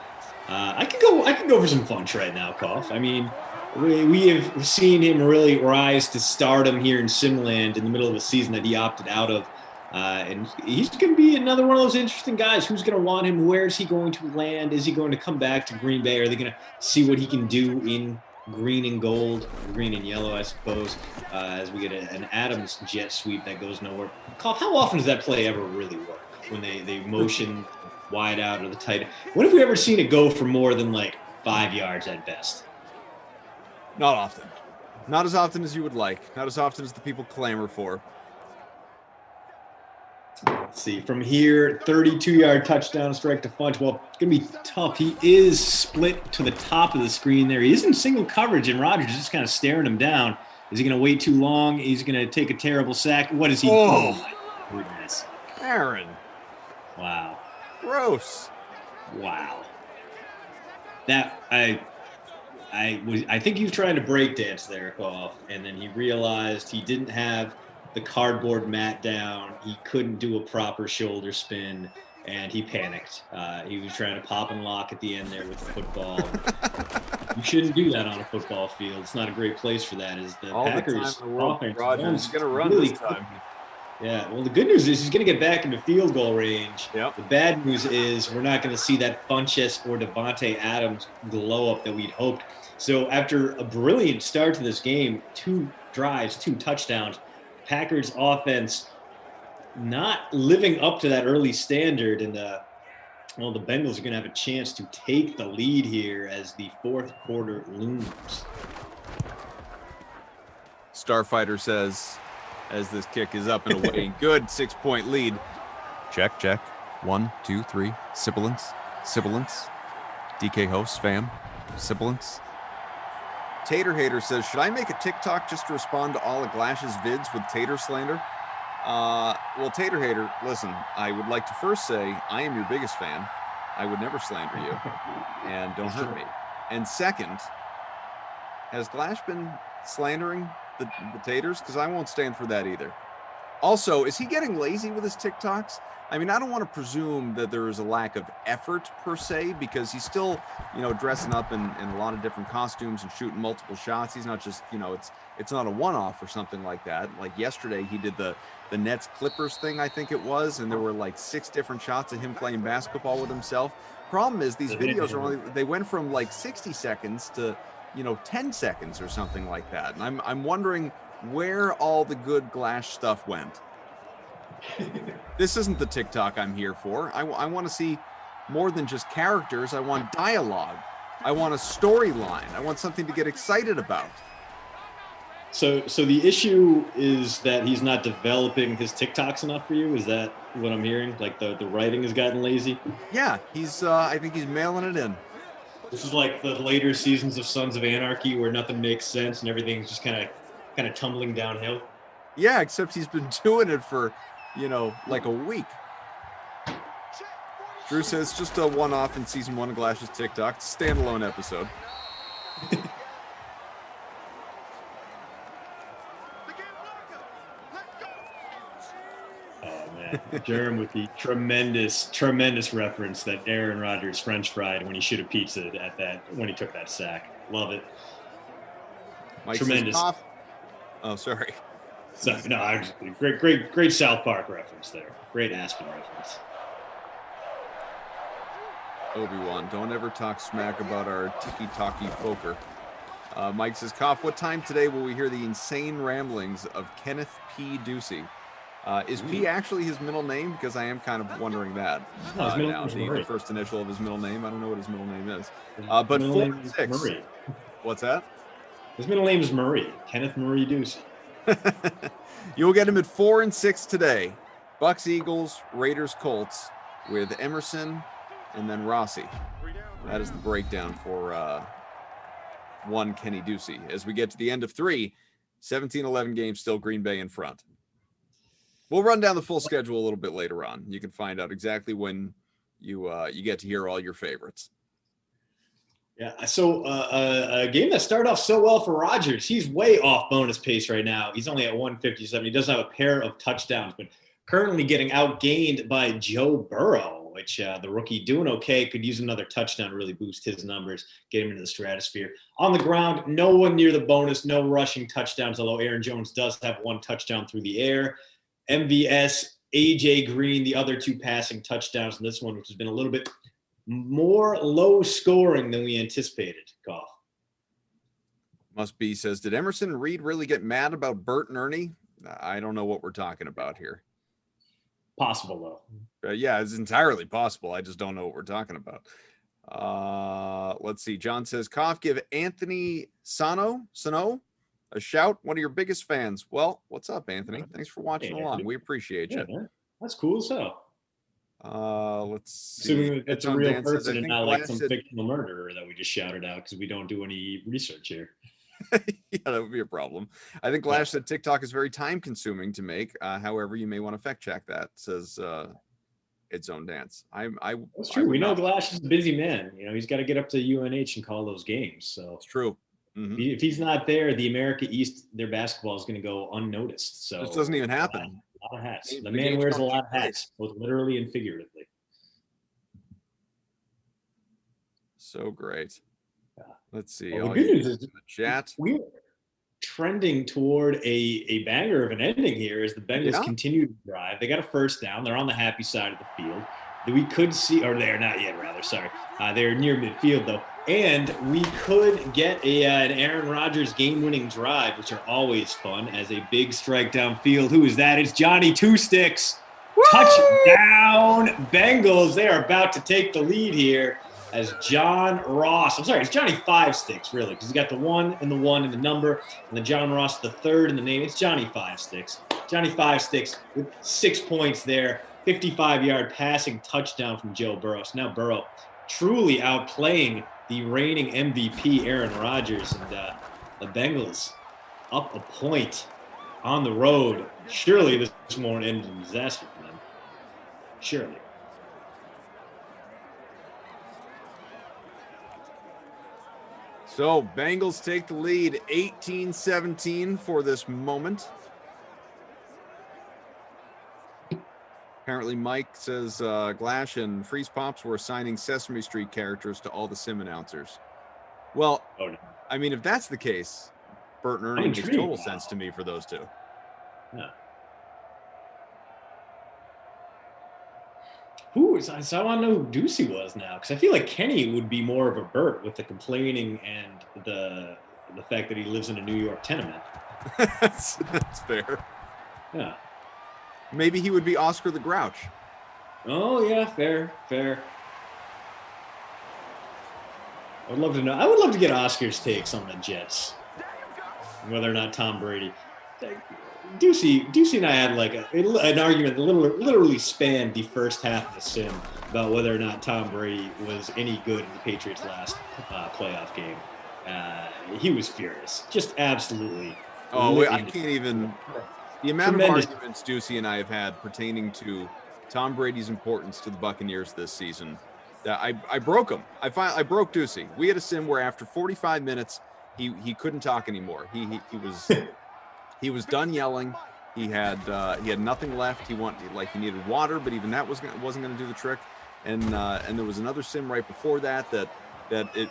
I could go for some Funch right now, Koff. I mean, we have seen him really rise to stardom here in Simland in the middle of a season that he opted out of. And he's going to be another one of those interesting guys. Who's going to want him? Where is he going to land? Is he going to come back to Green Bay? Are they going to see what he can do in green and gold, green and yellow, I suppose, as we get an Adams jet sweep that goes nowhere? Koff, how often does that play ever really work when they motion wide out or the tight? When have we ever seen it go for more than like 5 yards at best? Not often. Not as often as you would like. Not as often as the people clamor for. Let's see. From here, 32-yard touchdown strike to Funch. Well, it's going to be tough. He is split to the top of the screen there. He is in single coverage, and Rodgers is just kind of staring him down. Is he going to wait too long? He's going to take a terrible sack. What is he? Oh, my goodness. Aaron. Wow. Gross. Wow. That I think he was trying to break dance there, Koff, and then he realized he didn't have the cardboard mat down. He couldn't do a proper shoulder spin, and he panicked. He was trying to pop and lock at the end there with the football. You shouldn't do that on a football field. It's not a great place for that. Is the all Packers the time in the world, offense Rodgers is going to run really this time. Yeah, well, the good news is he's going to get back into field goal range. Yep. The bad news is we're not going to see that Funchess or Devontae Adams glow up that we'd hoped. So after a brilliant start to this game, 2 drives, 2 touchdowns, Packers offense not living up to that early standard, and the Bengals are going to have a chance to take the lead here as the fourth quarter looms. Starfighter says, as this kick is up and away, good 6-point lead. Check. 1, 2, 3. Sibilance. DK host, fam. Sibilance. Tater Hater says, should I make a TikTok just to respond to all of Glash's vids with Tater slander? Well, Tater Hater, listen, I would like to first say I am your biggest fan. I would never slander you. And don't hurt me. And second, has Glash been slandering the Taters? Because I won't stand for that either. Also, is he getting lazy with his TikToks? I mean, I don't want to presume that there is a lack of effort per se, because he's still, dressing up in a lot of different costumes and shooting multiple shots. He's not just, it's not a one-off or something like that. Like yesterday, he did the Nets Clippers thing, I think it was, and there were like 6 different shots of him playing basketball with himself. Problem is, these videos they went from like 60 seconds to 10 seconds or something like that. And I'm wondering where all the good Glash stuff went. This isn't the TikTok I'm here for. I want to see more than just characters. I want dialogue. I want a storyline. I want something to get excited about. So the issue is that he's not developing his TikToks enough for you? Is that what I'm hearing? Like the writing has gotten lazy? Yeah, I think he's mailing it in. This is like the later seasons of Sons of Anarchy where nothing makes sense and everything's just kind of tumbling downhill. Yeah, except he's been doing it for, like a week. Drew says it's just a one-off in season 1 of Glash's TikTok. It's a standalone episode. Oh, man. Jerem with the tremendous reference that Aaron Rodgers French fried when he should have pizza when he took that sack. Love it. Mike Tremendous. Says, oh, sorry. So, no, great South Park reference there. Great Aspen reference. Obi-Wan, don't ever talk smack about our tiki-talkie folker. Mike says, Koff, what time today will we hear the insane ramblings of Kenneth P. Ducey? Is P actually his middle name? Because I am kind of wondering that. No, his middle now, name's the Murray. first initial of his middle name. I don't know what his middle name is. But 4 and 6. Murray. What's that? His middle name is Murray. Kenneth Murray Ducey. You'll get him at 4 and 6 today. Bucks, Eagles, Raiders, Colts with Emerson and then Rossi. That is the breakdown for one Kenny Ducey. As we get to the end of 3, 17-11 games, still Green Bay in front. We'll run down the full schedule a little bit later on. You can find out exactly when you get to hear all your favorites. Yeah, so a game that started off so well for Rodgers, he's way off bonus pace right now. He's only at 157. He doesn't have a pair of touchdowns, but currently getting outgained by Joe Burrow, which the rookie doing okay, could use another touchdown to really boost his numbers, get him into the stratosphere. On the ground, no one near the bonus, no rushing touchdowns, although Aaron Jones does have 1 touchdown through the air. MVS, AJ Green, the other 2 passing touchdowns in this one, which has been a little bit more low scoring than we anticipated. Goff. Must be says, did Emerson and Reed really get mad about Bert and Ernie? I don't know what we're talking about here. Possible, though. Yeah, it's entirely possible. I just don't know what we're talking about. Let's see. John says, Koff, give Anthony Sano a shout. One of your biggest fans. Well, what's up, Anthony? Thanks for watching along. Anthony. We appreciate you. Man. That's cool as hell. Let's see. Assuming it's a real person and not like some fictional murderer that we just shouted out because we don't do any research here. Yeah, that would be a problem. I think Glash said TikTok is very time consuming to make. However, you may want to fact check that. Says its own dance. That's true. We know Glash is a busy man. You know, he's got to get up to UNH and call those games. So it's true. Mm-hmm. If he's not there, the America East, their basketball is going to go unnoticed. So this doesn't even happen. A lot of hats. The man wears a lot of hats, both literally and figuratively. So great. Yeah. Let's see. Well, the good news is the chat. We're trending toward a banger of an ending here as the Bengals continue to drive. They got a first down. They're on the happy side of the field. We could see, or they're not yet, rather. Sorry. They're near midfield, though. And we could get an Aaron Rodgers game-winning drive, which are always fun, as a big strike downfield. Who is that? It's Johnny Two Sticks. Woo! Touchdown, Bengals. They are about to take the lead here as John Ross. I'm sorry, it's Johnny Five Sticks, really, because he's got the 1 and the 1 in the number, and then John Ross, the 3rd in the name. It's Johnny Five Sticks. Johnny Five Sticks with 6 points there. 55-yard passing touchdown from Joe Burrow. So now Burrow truly outplaying the reigning MVP Aaron Rodgers, and the Bengals up a point on the road. Surely this won't end in disaster for them. Surely. So Bengals take the lead 18-17 for this moment. Apparently, Mike says Glash and Freeze Pops were assigning Sesame Street characters to all the sim announcers. Well, I mean, if that's the case, Bert and Ernie makes total sense to me for those two. Yeah. So I want to know who Ducey was now, because I feel like Kenny would be more of a Bert with the complaining and the fact that he lives in a New York tenement. That's fair. Yeah. Maybe he would be Oscar the Grouch. Oh, yeah, fair. I would love to know. I would love to get Oscar's takes on the Jets, whether or not Tom Brady. Ducey and I had like an argument that literally spanned the first half of the sim about whether or not Tom Brady was any good in the Patriots' last playoff game. He was furious, just absolutely. Oh, I can't even. The amount of arguments Ducey and I have had pertaining to Tom Brady's importance to the Buccaneers this season, that I broke him. I broke Ducey. We had a sim where after 45 minutes, he couldn't talk anymore. He was done yelling. He had nothing left. He needed water, but even that wasn't going to do the trick. And there was another sim right before that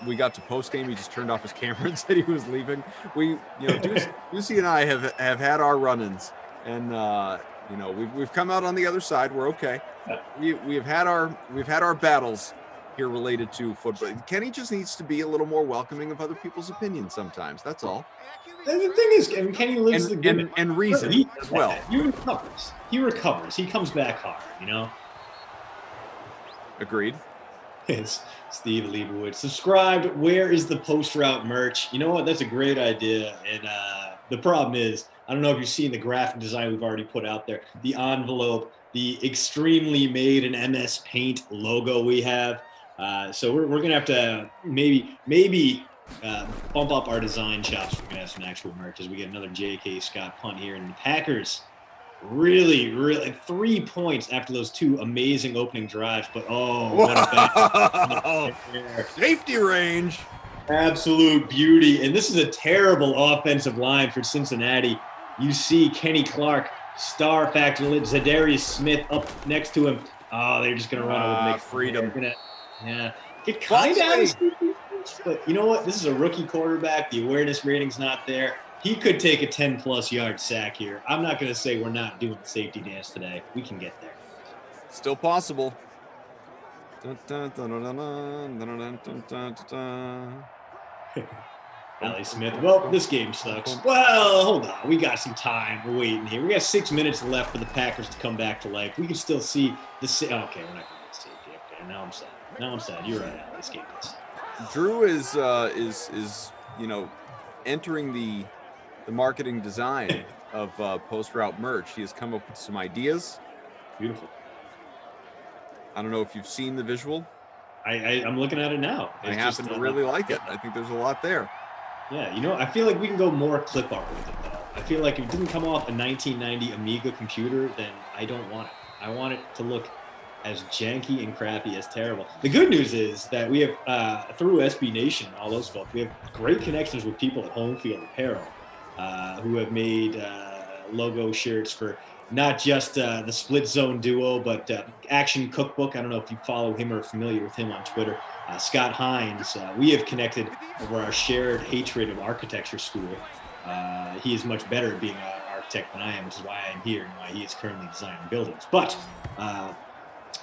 we got to post game. He just turned off his camera and said he was leaving. Ducey and I have had our run-ins, and we've come out on the other side. We're okay. We've had our battles here related to football. Kenny just needs to be a little more welcoming of other people's opinions sometimes. That's all. And the thing is, Kenny lives the gimmick and reason as well. He recovers. He comes back hard. Agreed. It's Steve Leibowitz. Subscribed. Where is the post route merch? You know what? That's a great idea. And the problem is I don't know if you've seen the graphic design we've already put out there, the envelope, the extremely made in MS Paint logo we have. So we're going to have to maybe bump up our design chops. We're going to have some actual merch as we get another J.K. Scott punt here. And the Packers really 3 points after those 2 amazing opening drives. But, what a bad safety range. Absolute beauty. And this is a terrible offensive line for Cincinnati. You see Kenny Clark, star factor, Zadarius Smith up next to him. Oh, they're just going to run over Nick. Freedom. Get kind of, but you know what? This is a rookie quarterback. The awareness rating's not there. He could take a 10-plus yard sack here. I'm not going to say we're not doing the safety dance today. We can get there. Still possible. Ali Smith. Well, this game sucks. Well, hold on. We got some time. We're waiting here. We got 6 minutes left for the Packers to come back to life. We can still see the okay, we're not going to get safety. Okay, now I'm sad. You're right, Ali. This game is. Drew is entering the marketing design of post route merch. He has come up with some ideas. Beautiful. I don't know if you've seen the visual. I'm looking at it now. I happen to really like it. I think there's a lot there. Yeah, I feel like we can go more clip art with it, though. I feel like if it didn't come off a 1990 Amiga computer, then I don't want it. I want it to look as janky and crappy as terrible. The good news is that we have, through SB Nation, all those folks, we have great connections with people at Home Field Apparel who have made logo shirts for not just the Split Zone duo, but Action Cookbook. I don't know if you follow him or are familiar with him on Twitter. Scott Hines, we have connected over our shared hatred of architecture school. He is much better at being an architect than I am, which is why I'm here and why he is currently designing buildings. But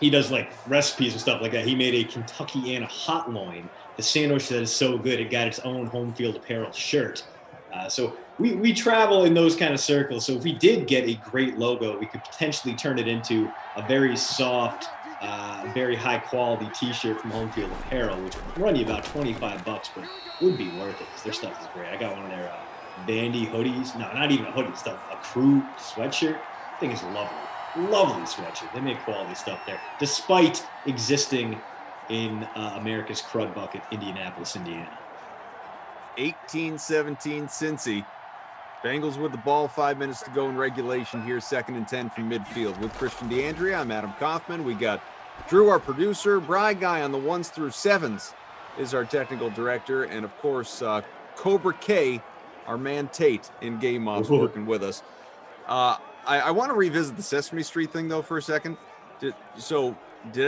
he does like recipes and stuff like that. He made a Kentucky Anna hot loin, the sandwich that is so good it got its own Home Field Apparel shirt. So we travel in those kind of circles. So if we did get a great logo, we could potentially turn it into a very soft, very high quality T-shirt from Home Field Apparel, which would run you about $25, but would be worth it because their stuff is great. I got one of their Vandy hoodies. No, not even a hoodie stuff. A crew sweatshirt. I think it's lovely. Lovely sweatshirt. They make quality stuff there, despite existing in America's crud bucket, Indianapolis, Indiana. 18-17 Cincy. Bengals with the ball, 5 minutes to go in regulation here, 2nd and 10 from midfield. With Christian DeAndrea, I'm Adam Kaufman. We got Drew, our producer. Bry Guy on the 1s through 7s is our technical director. And, of course, Cobra K, our man Tate, in game ops, working with us. I want to revisit the Sesame Street thing, though, for a second. Did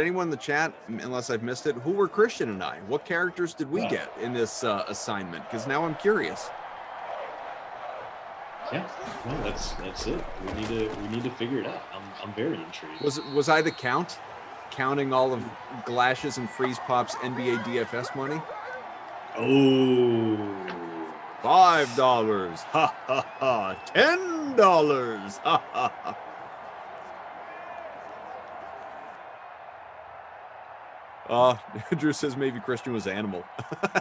anyone in the chat, unless I've missed it, who were Christian and I? What characters did we get in this assignment? Because now I'm curious. Yeah, no, that's it. We need to figure it out. I'm very intrigued. Was I the count, counting all of Glashes and Freeze Pop's NBA DFS money? Oh, $5, ha ha ha! $10, ha ha ha! Drew says maybe Christian was Animal.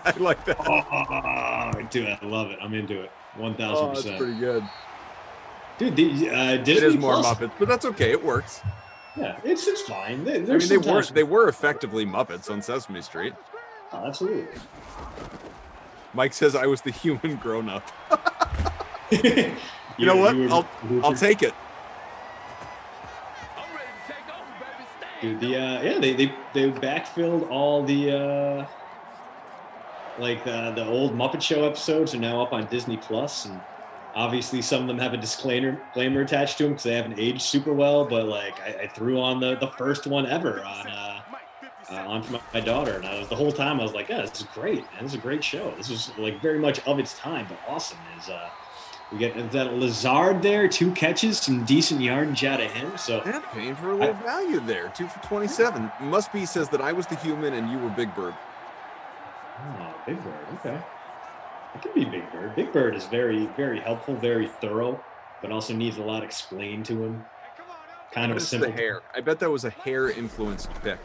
I like that. Dude, I love it. I'm into it. 1,000%. That's pretty good. Dude, Disney it is more Plus, Muppets, but that's okay. It works. Yeah, it's fine. They were effectively Muppets on Sesame Street. Oh, absolutely. Mike says I was the human grown-up. You know what? I'll take it. Dude, they backfilled all the the old Muppet Show episodes are now up on Disney Plus, and obviously some of them have a disclaimer attached to them because they haven't aged super well. But like I threw on the first one ever on for my daughter, and the whole time I was like, yeah, this is great, man. This is a great show. This is like very much of its time, but awesome. We get that Lazard there, 2 catches, some decent yardage out of him. So yeah, paying for a little value there. 2 for 27. Must be says that I was the human and you were Big Bird. Oh, Big Bird. Okay, it could be Big Bird. Big Bird is very, very helpful, very thorough, but also needs a lot explained to him. Kind of a simple hair. I bet that was a hair influenced pick.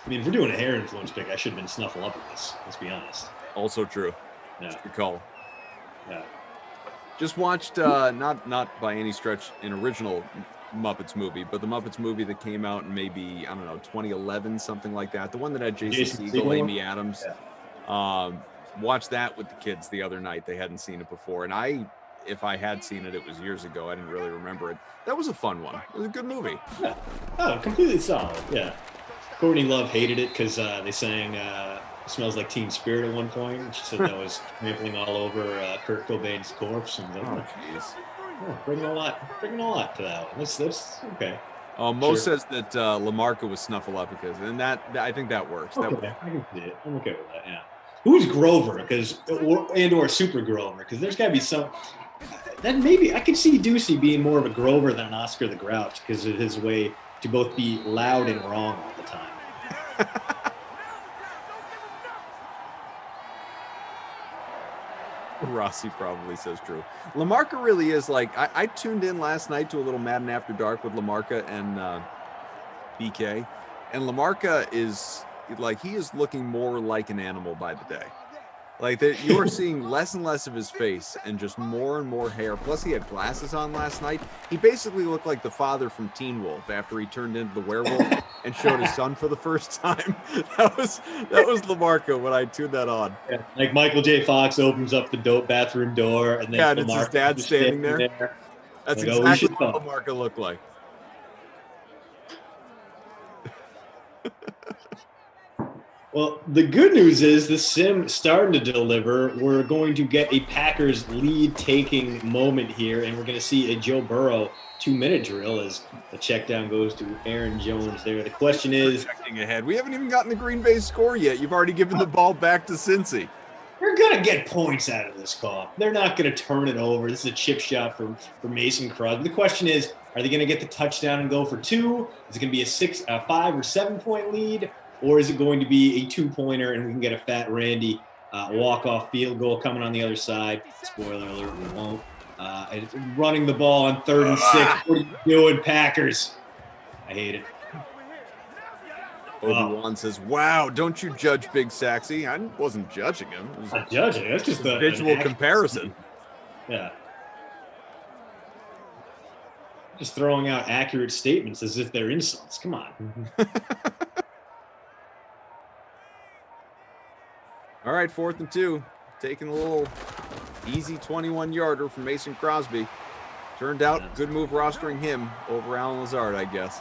I mean, if we're doing a hair influence pick, I should have been Snuffleupagus. Let's be honest. Also true. Yeah. Good call. Yeah. Just watched, not by any stretch an original Muppets movie, but the Muppets movie that came out in maybe, I don't know, 2011, something like that. The one that had Jason Segel, Amy Adams. Yeah. Watched that with the kids the other night. They hadn't seen it before. And if I had seen it, it was years ago. I didn't really remember it. That was a fun one. It was a good movie. Yeah. Oh, completely solid. Yeah. Courtney Love hated it because they sang "Smells Like Teen Spirit" at one point. And she said that was trampling all over Kurt Cobain's corpse. And jeez. Bringing a lot to that one. That's okay. Mo says that LaMarca was Snuffleupagus, and that I think that works. Okay, I can see it. I'm okay with that. Yeah. Who's Grover? Or Super Grover? Because there's got to be some. Then maybe I could see Ducey being more of a Grover than an Oscar the Grouch because of his way to both be loud and wrong all the time. Rossi probably says true. LaMarca really is like, I tuned in last night to a little Madden After Dark with LaMarca and BK, and LaMarca is like, he is looking more like an animal by the day. Like you're seeing less and less of his face and just more and more hair. Plus he had glasses on last night. He basically looked like the father from Teen Wolf after he turned into the werewolf and showed his son for the first time. That was LaMarca when I tuned that on. Yeah, like Michael J. Fox opens up the bathroom door and then it's his dad standing there. That's exactly what LaMarca looked like. Well, the good news is the sim starting to deliver. We're going to get a Packers lead-taking moment here, and we're going to see a Joe Burrow 2-minute drill as the check down goes to Aaron Jones there. The question is... Checking ahead. We haven't even gotten the Green Bay score yet. You've already given the ball back to Cincy. They're going to get points out of this call. They're not going to turn it over. This is a chip shot for Mason Crosby. The question is, are they going to get the touchdown and go for 2? Is it going to be a 5 or 7 point lead? Or is it going to be a 2-pointer and we can get a fat Randy walk-off field goal coming on the other side? Spoiler alert, we won't. And running the ball on 3rd and 6. What are you doing, Packers? I hate it. Obi-Wan says, wow, don't you judge Big Saxy. I wasn't judging him. It was not judging. That's just a visual comparison. Yeah. Just throwing out accurate statements as if they're insults. Come on. All right, 4th and 2. Taking a little easy 21-yarder from Mason Crosby. Turned out good move rostering him over Alan Lazard, I guess.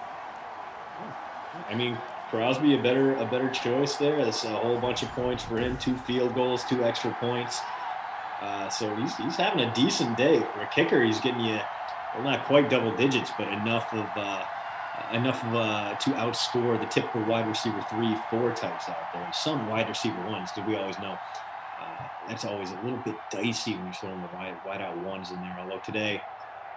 I mean, Crosby a better choice there. That's a whole bunch of points for him. 2 field goals, 2 extra points. So he's having a decent day. For a kicker, he's getting you, well, not quite double digits, but enough to outscore the typical wide receiver 3-4 types out there. Some wide receiver 1s, because we always know that's always a little bit dicey when you're throwing the wide out 1s in there. Although today,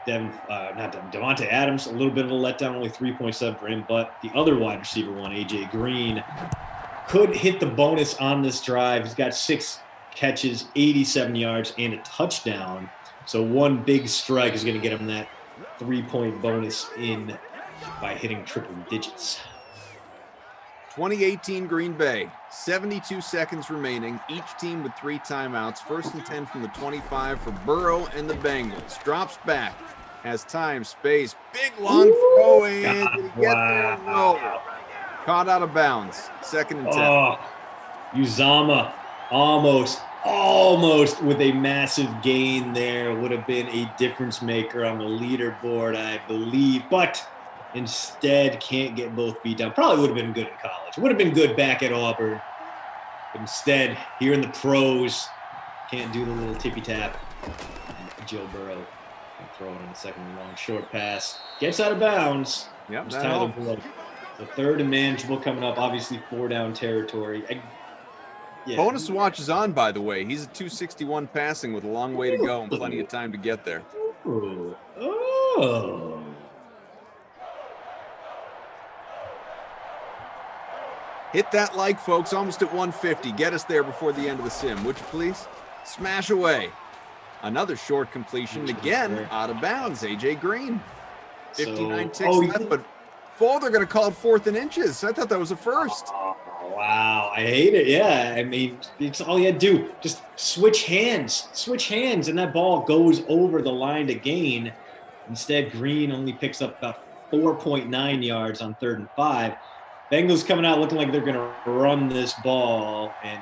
Devontae Adams, a little bit of a letdown, only 3.7 for him. But the other wide receiver 1, AJ Green, could hit the bonus on this drive. He's got 6 catches, 87 yards, and a touchdown. So one big strike is going to get him that 3-point bonus in by hitting triple digits. 2018 Green Bay, 72 seconds remaining. Each team with 3 timeouts. 1st and 10 from the 25 for Burrow and the Bengals. Drops back, has time, space, big long throw in. Did he get there? No. Caught out of bounds. 2nd and 10. Oh, Uzama almost with a massive gain there. Would have been a difference maker on the leaderboard, I believe. But instead, can't get both feet down. Probably would have been good in college. Would have been good back at Auburn. But instead, here in the pros, can't do the little tippy-tap. And Joe Burrow can throw it on the 2nd and long short pass. Gets out of bounds. Yep, Just Tyler Boyd. The 3rd and manageable coming up. Obviously, 4-down territory. Bonus watch is on, by the way. He's at 261 passing with a long way to go and plenty of time to get there. Oh. Hit that like, folks. Almost at 150. Get us there before the end of the sim, would you please? Smash away. Another short completion. Again, out of bounds. AJ Green. 59 ticks left, but they're going to call it 4th and inches. I thought that was a first. Oh, wow. I hate it. Yeah, I mean, it's all you had to do. Just switch hands, and that ball goes over the line to gain. Instead, Green only picks up about 4.9 yards on 3rd and 5. Bengals coming out looking like they're going to run this ball, and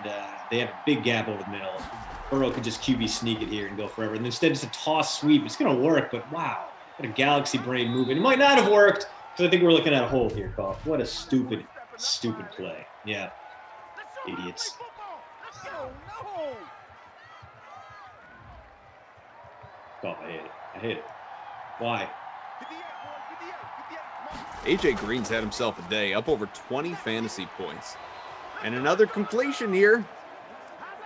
they have a big gap over the middle. Burrow could just QB sneak it here and go forever. And instead, it's a toss sweep. It's going to work, but wow, what a galaxy brain moving. It might not have worked, because I think we're looking at a hole here, Cough. What a stupid play. Yeah, idiots. Cough, I hate it. Why? AJ Green's had himself a day, up over 20 fantasy points. And another completion here.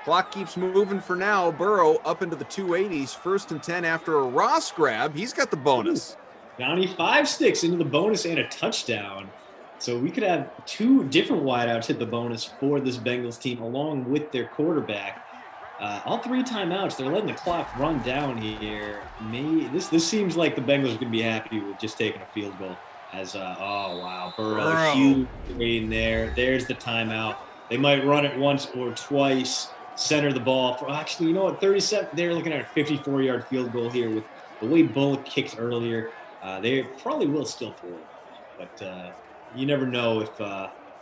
Clock keeps moving for now. Burrow up into the 280s, 1st and 10 after a Ross grab. He's got the bonus. Johnny 5 sticks into the bonus and a touchdown. So we could have 2 different wideouts hit the bonus for this Bengals team along with their quarterback. All 3 timeouts. They're letting the clock run down here. This seems like the Bengals are going to be happy with just taking a field goal. Oh wow, Burrow, huge gain there. There's the timeout. They might run it once or twice, center the ball. Actually, you know what, 37, they're looking at a 54-yard field goal here with the way Bullock kicked earlier. They probably will still throw it. But you never know if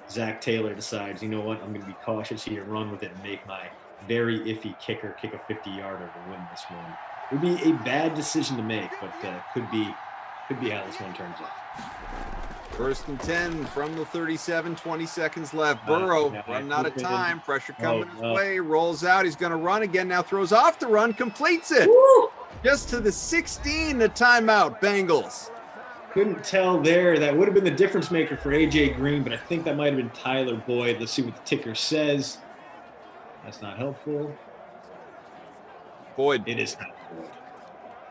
Zach Taylor decides, you know what, I'm going to be cautious here, run with it, and make my very iffy kicker kick a 50-yarder to win this one. It would be a bad decision to make, but could be how this one turns out. 1st and 10 from the 37, 20 seconds left. Burrow running out of time. Pressure coming his way. Rolls out. He's going to run again. Now throws off the run. Completes it. Woo! Just to the 16. The timeout. Bengals. Couldn't tell there. That would have been the difference maker for AJ Green, but I think that might have been Tyler Boyd. Let's see what the ticker says. That's not helpful. Boyd. It is not Boyd.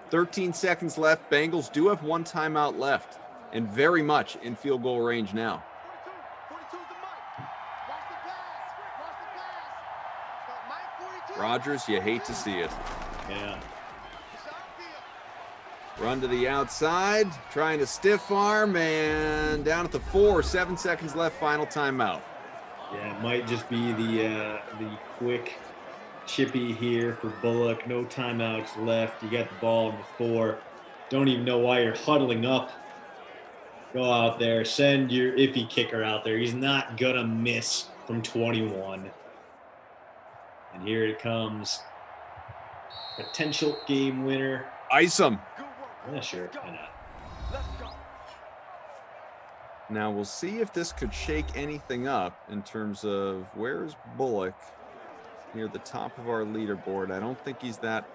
13 seconds left. Bengals do have 1 timeout left. And very much in field goal range now. Rodgers, you hate to see it. Yeah. Run to the outside, trying to stiff arm, and down at the 4, 7 seconds left, final timeout. Yeah, it might just be the quick chippy here for Bullock. No timeouts left. You got the ball in the 4. Don't even know why you're huddling up. Go out there, send your iffy kicker out there. He's not going to miss from 21. And here it comes. Potential game winner. Ice him. Yeah, sure. Why not? Now we'll see if this could shake anything up in terms of where's Bullock near the top of our leaderboard. I don't think he's that.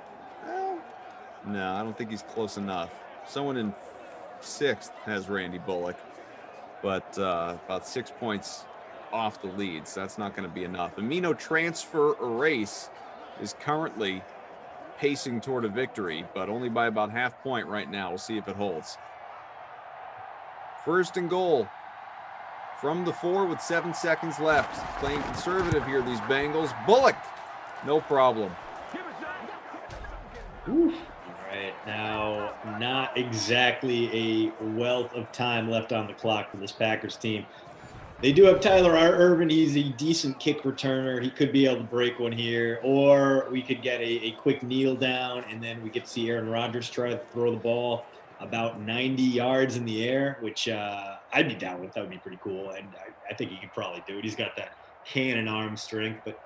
Well, no, I don't think he's close enough. Someone in 6th has Randy Bullock, but about 6 points off the lead, so that's not going to be enough. Amino transfer erase is currently pacing toward a victory, but only by about half point right now. We'll see if it holds. 1st and goal from the 4 with 7 seconds left. Playing conservative here, these Bengals. Bullock, no problem. Oof. Right now, not exactly a wealth of time left on the clock for this Packers team. They do have Tyler Ervin. He's a decent kick returner. He could be able to break one here, or we could get a quick kneel down, and then we get to see Aaron Rodgers try to throw the ball about 90 yards in the air, which I'd be down with. That would be pretty cool, and I think he could probably do it. He's got that cannon arm strength, but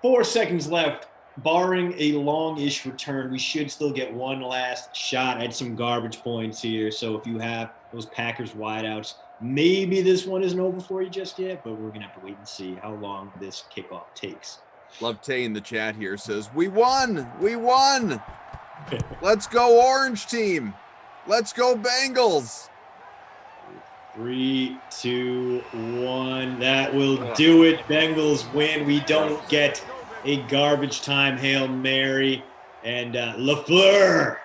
4 seconds left. Barring a long-ish return, we should still get one last shot at some garbage points here. So if you have those Packers wideouts, maybe this one isn't over for you just yet, but we're going to have to wait and see how long this kickoff takes. Love Tay in the chat here says, we won! We won! Let's go Orange team! Let's go Bengals! 3, 2, 1. That will do it. Bengals win. We don't get a garbage time Hail Mary. And LaFleur,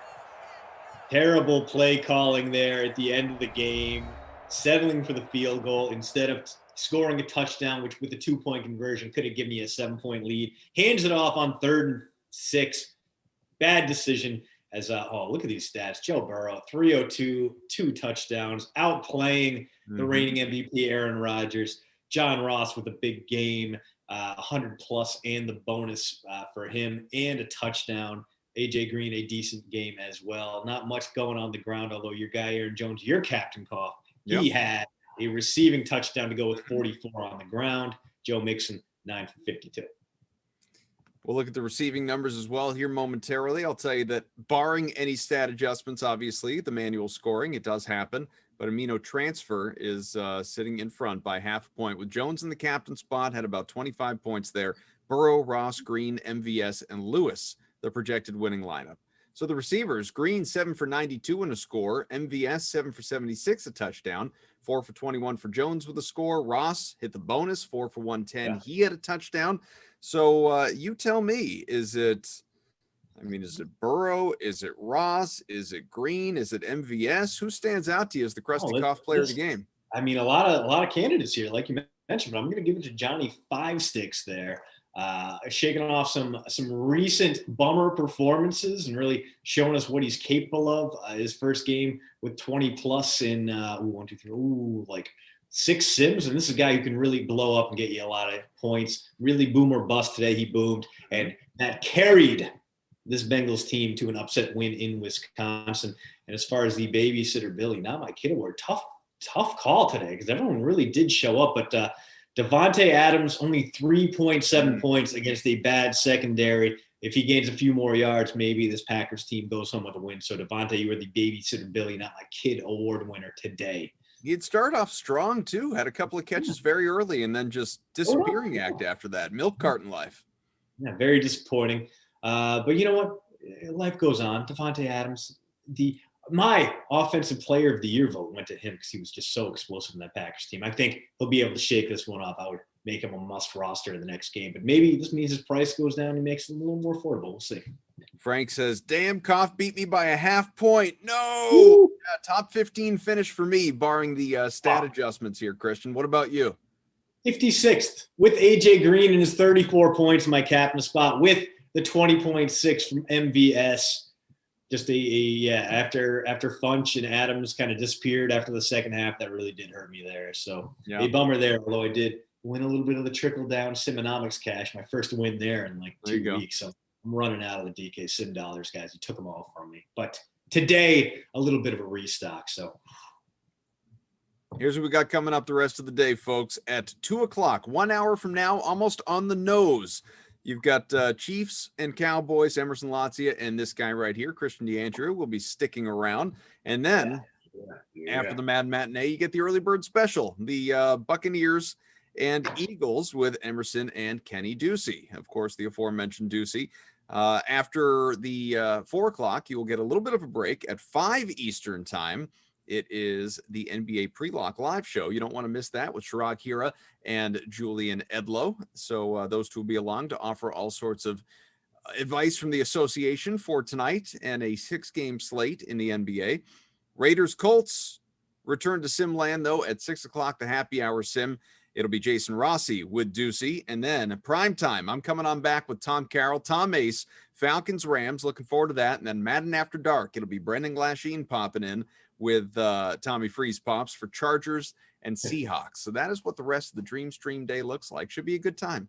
terrible play calling there at the end of the game, settling for the field goal instead of scoring a touchdown, which with the 2-point conversion could have given you a 7-point lead. Hands it off on 3rd and 6. Bad decision. As look at these stats. Joe Burrow, 302, 2 touchdowns, outplaying the reigning MVP Aaron Rodgers. John Ross with a big game, 100 plus and the bonus for him and a touchdown. AJ Green, a decent game as well. Not much going on the ground, although your guy Aaron Jones, your captain, Koff, he had a receiving touchdown to go with 44 on the ground. Joe Mixon, 9 for 52. We'll look at the receiving numbers as well here momentarily. I'll tell you that barring any stat adjustments, obviously, the manual scoring, it does happen. But Amino Transfer is sitting in front by half a point. With Jones in the captain spot, had about 25 points there. Burrow, Ross, Green, MVS, and Lewis, the projected winning lineup. So the receivers, Green 7 for 92 and a score, MVS 7 for 76, a touchdown, 4 for 21 for Jones with a score. Ross hit the bonus, 4 for 110. Yeah. He had a touchdown. So you tell me, is it Burrow? Is it Ross? Is it Green? Is it MVS? Who stands out to you as the Krusty Koff player of the game? I mean, a lot of candidates here, like you mentioned, but I'm going to give it to Johnny Five Sticks there. Shaking off some recent bummer performances and really showing us what he's capable of. His first game with 20 plus in 6 sims, and this is a guy who can really blow up and get you a lot of points. Really boom or bust today. He boomed, and that carried this Bengals team to an upset win in Wisconsin. And as far as the babysitter Billy, not my kid award, tough call today because everyone really did show up, but Devontae Adams, only 3.7 points against a bad secondary. If he gains a few more yards, maybe this Packers team goes home with a win. So, Devontae, you were the babysitter Billy, not my kid award winner today. He'd start off strong, too. Had a couple of catches very early and then just disappearing act after that. Milk carton life. Yeah, very disappointing. But you know what? Life goes on. Devontae Adams, my offensive player of the year vote went to him because he was just so explosive in that Packers team. I think he'll be able to shake this one off. I would make him a must roster in the next game, but maybe this means his price goes down and he makes it a little more affordable. We'll see. Frank says, damn, Koff beat me by a half point. No, top 15 finish for me, barring the stat adjustments here, Christian. What about you? 56th with AJ Green and his 34 points in my captain spot with the 20.6 from MVS. Just after Funch and Adams kind of disappeared after the second half, that really did hurt me there. So a bummer there, although I did win a little bit of the trickle down Simonomics cash, my first win there in like 2 weeks. So I'm running out of the DK Sim dollars, guys. You took them all from me. But today, a little bit of a restock. So here's what we got coming up the rest of the day, folks. At 2 o'clock, 1 hour from now, almost on the nose. You've got Chiefs and Cowboys, Emerson Latzia, and this guy right here, Christian DeAndrew, will be sticking around. And then after the Mad Matinee, you get the early bird special, the Buccaneers and Eagles with Emerson and Kenny Ducey. Of course, the aforementioned Ducey. After the 4 o'clock, you will get a little bit of a break at 5 Eastern time. It is the NBA Pre-Lock live show. You don't want to miss that with Sharad Hira and Julian Edlow. So those two will be along to offer all sorts of advice from the association for tonight and a 6-game slate in the NBA. Raiders Colts return to Simland, though, at 6 o'clock, the happy hour sim. It'll be Jason Rossi with Ducey. And then prime time, I'm coming on back with Tom Carroll, Tom Ace, Falcons, Rams. Looking forward to that. And then Madden After Dark, it'll be Brendan Glasheen popping in with Tommy Freeze Pops for Chargers and Seahawks. So that is what the rest of the Dream Stream day looks like. Should be a good time.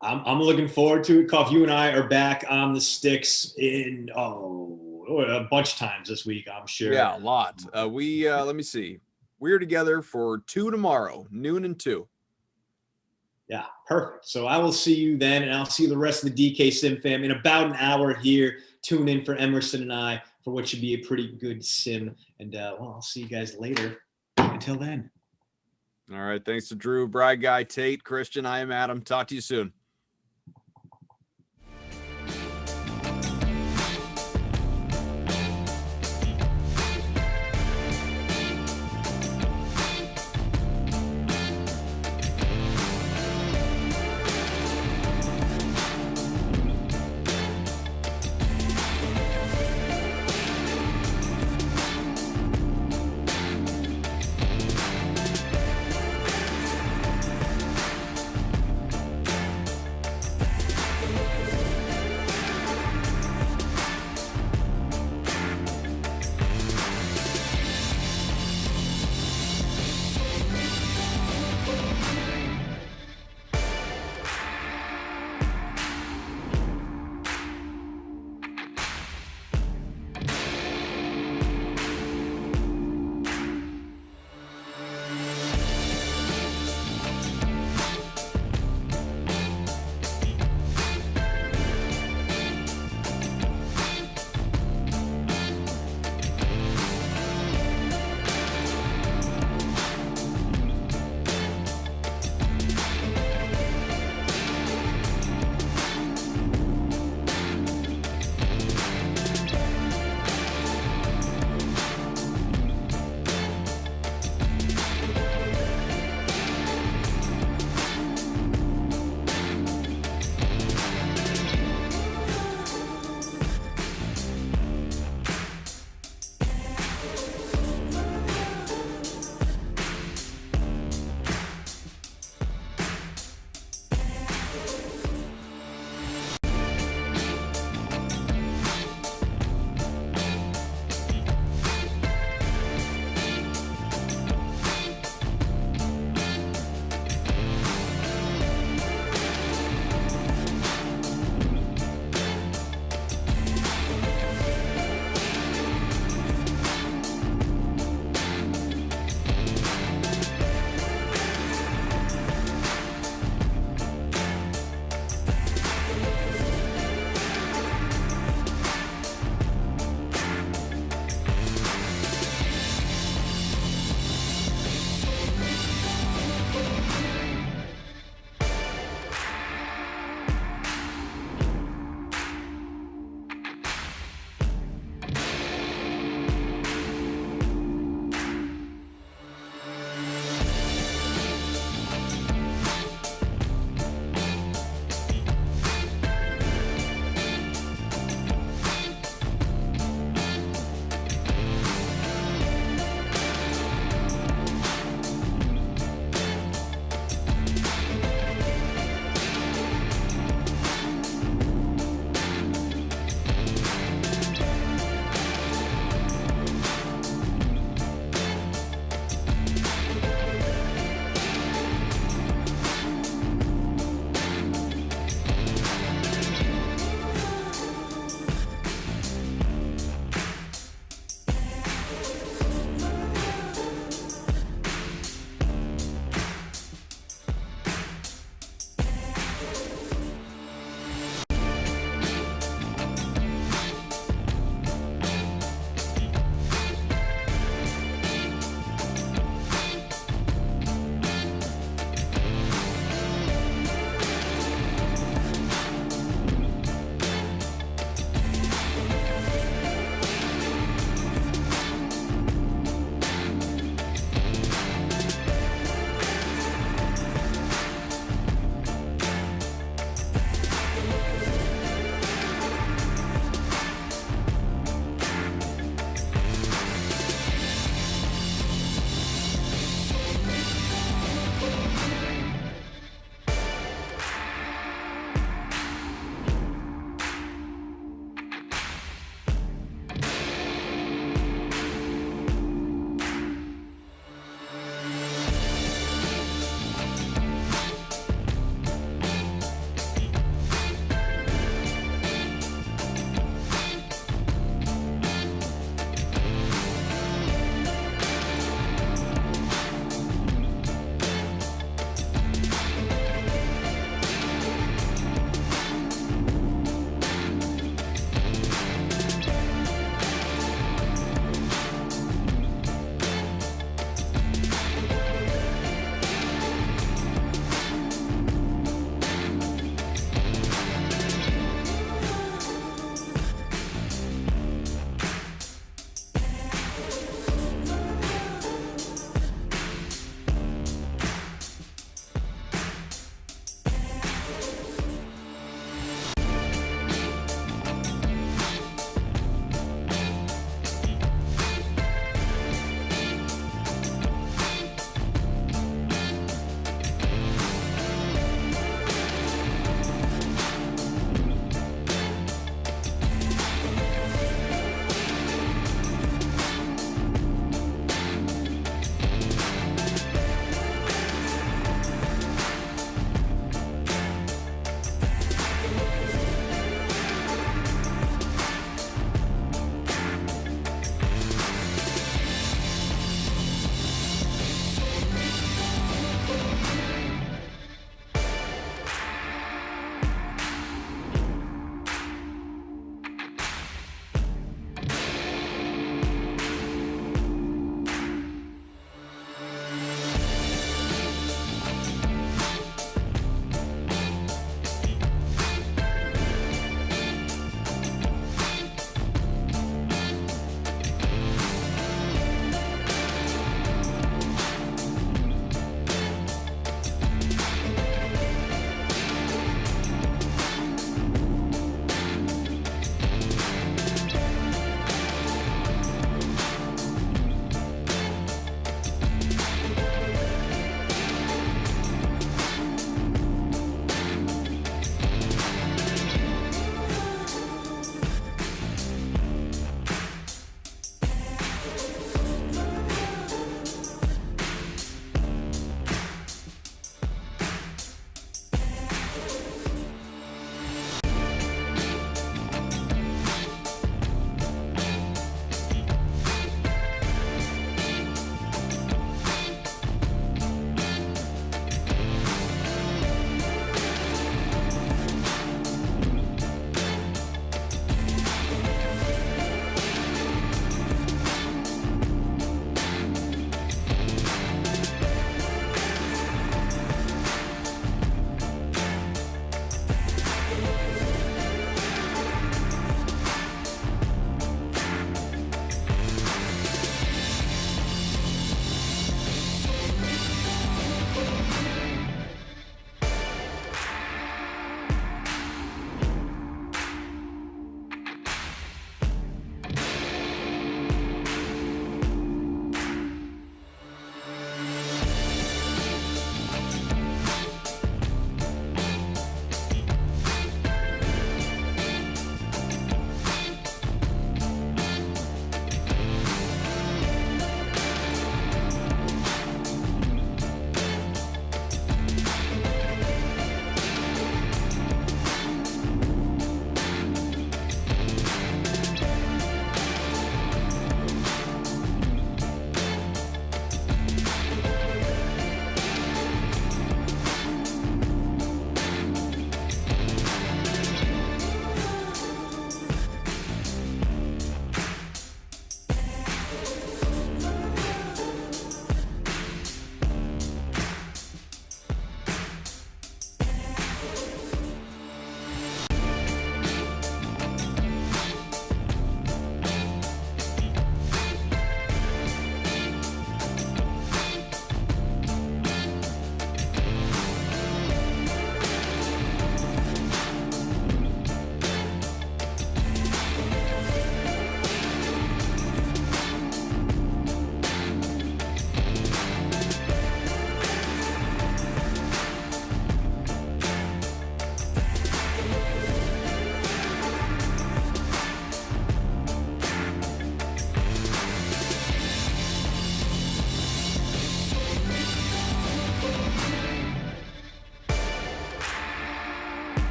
I'm looking forward to it. Koff, you and I are back on the sticks in a bunch of times this week, I'm sure. Yeah, a lot. Let me see. We're together for 2 tomorrow, noon and 2. Yeah, perfect. So I will see you then, and I'll see the rest of the DK Sim fam in about an hour here. Tune in for Emerson and I for what should be a pretty good sim. And, I'll see you guys later. Until then. All right. Thanks to Drew, Bride Guy, Tate, Christian. I am Adam. Talk to you soon.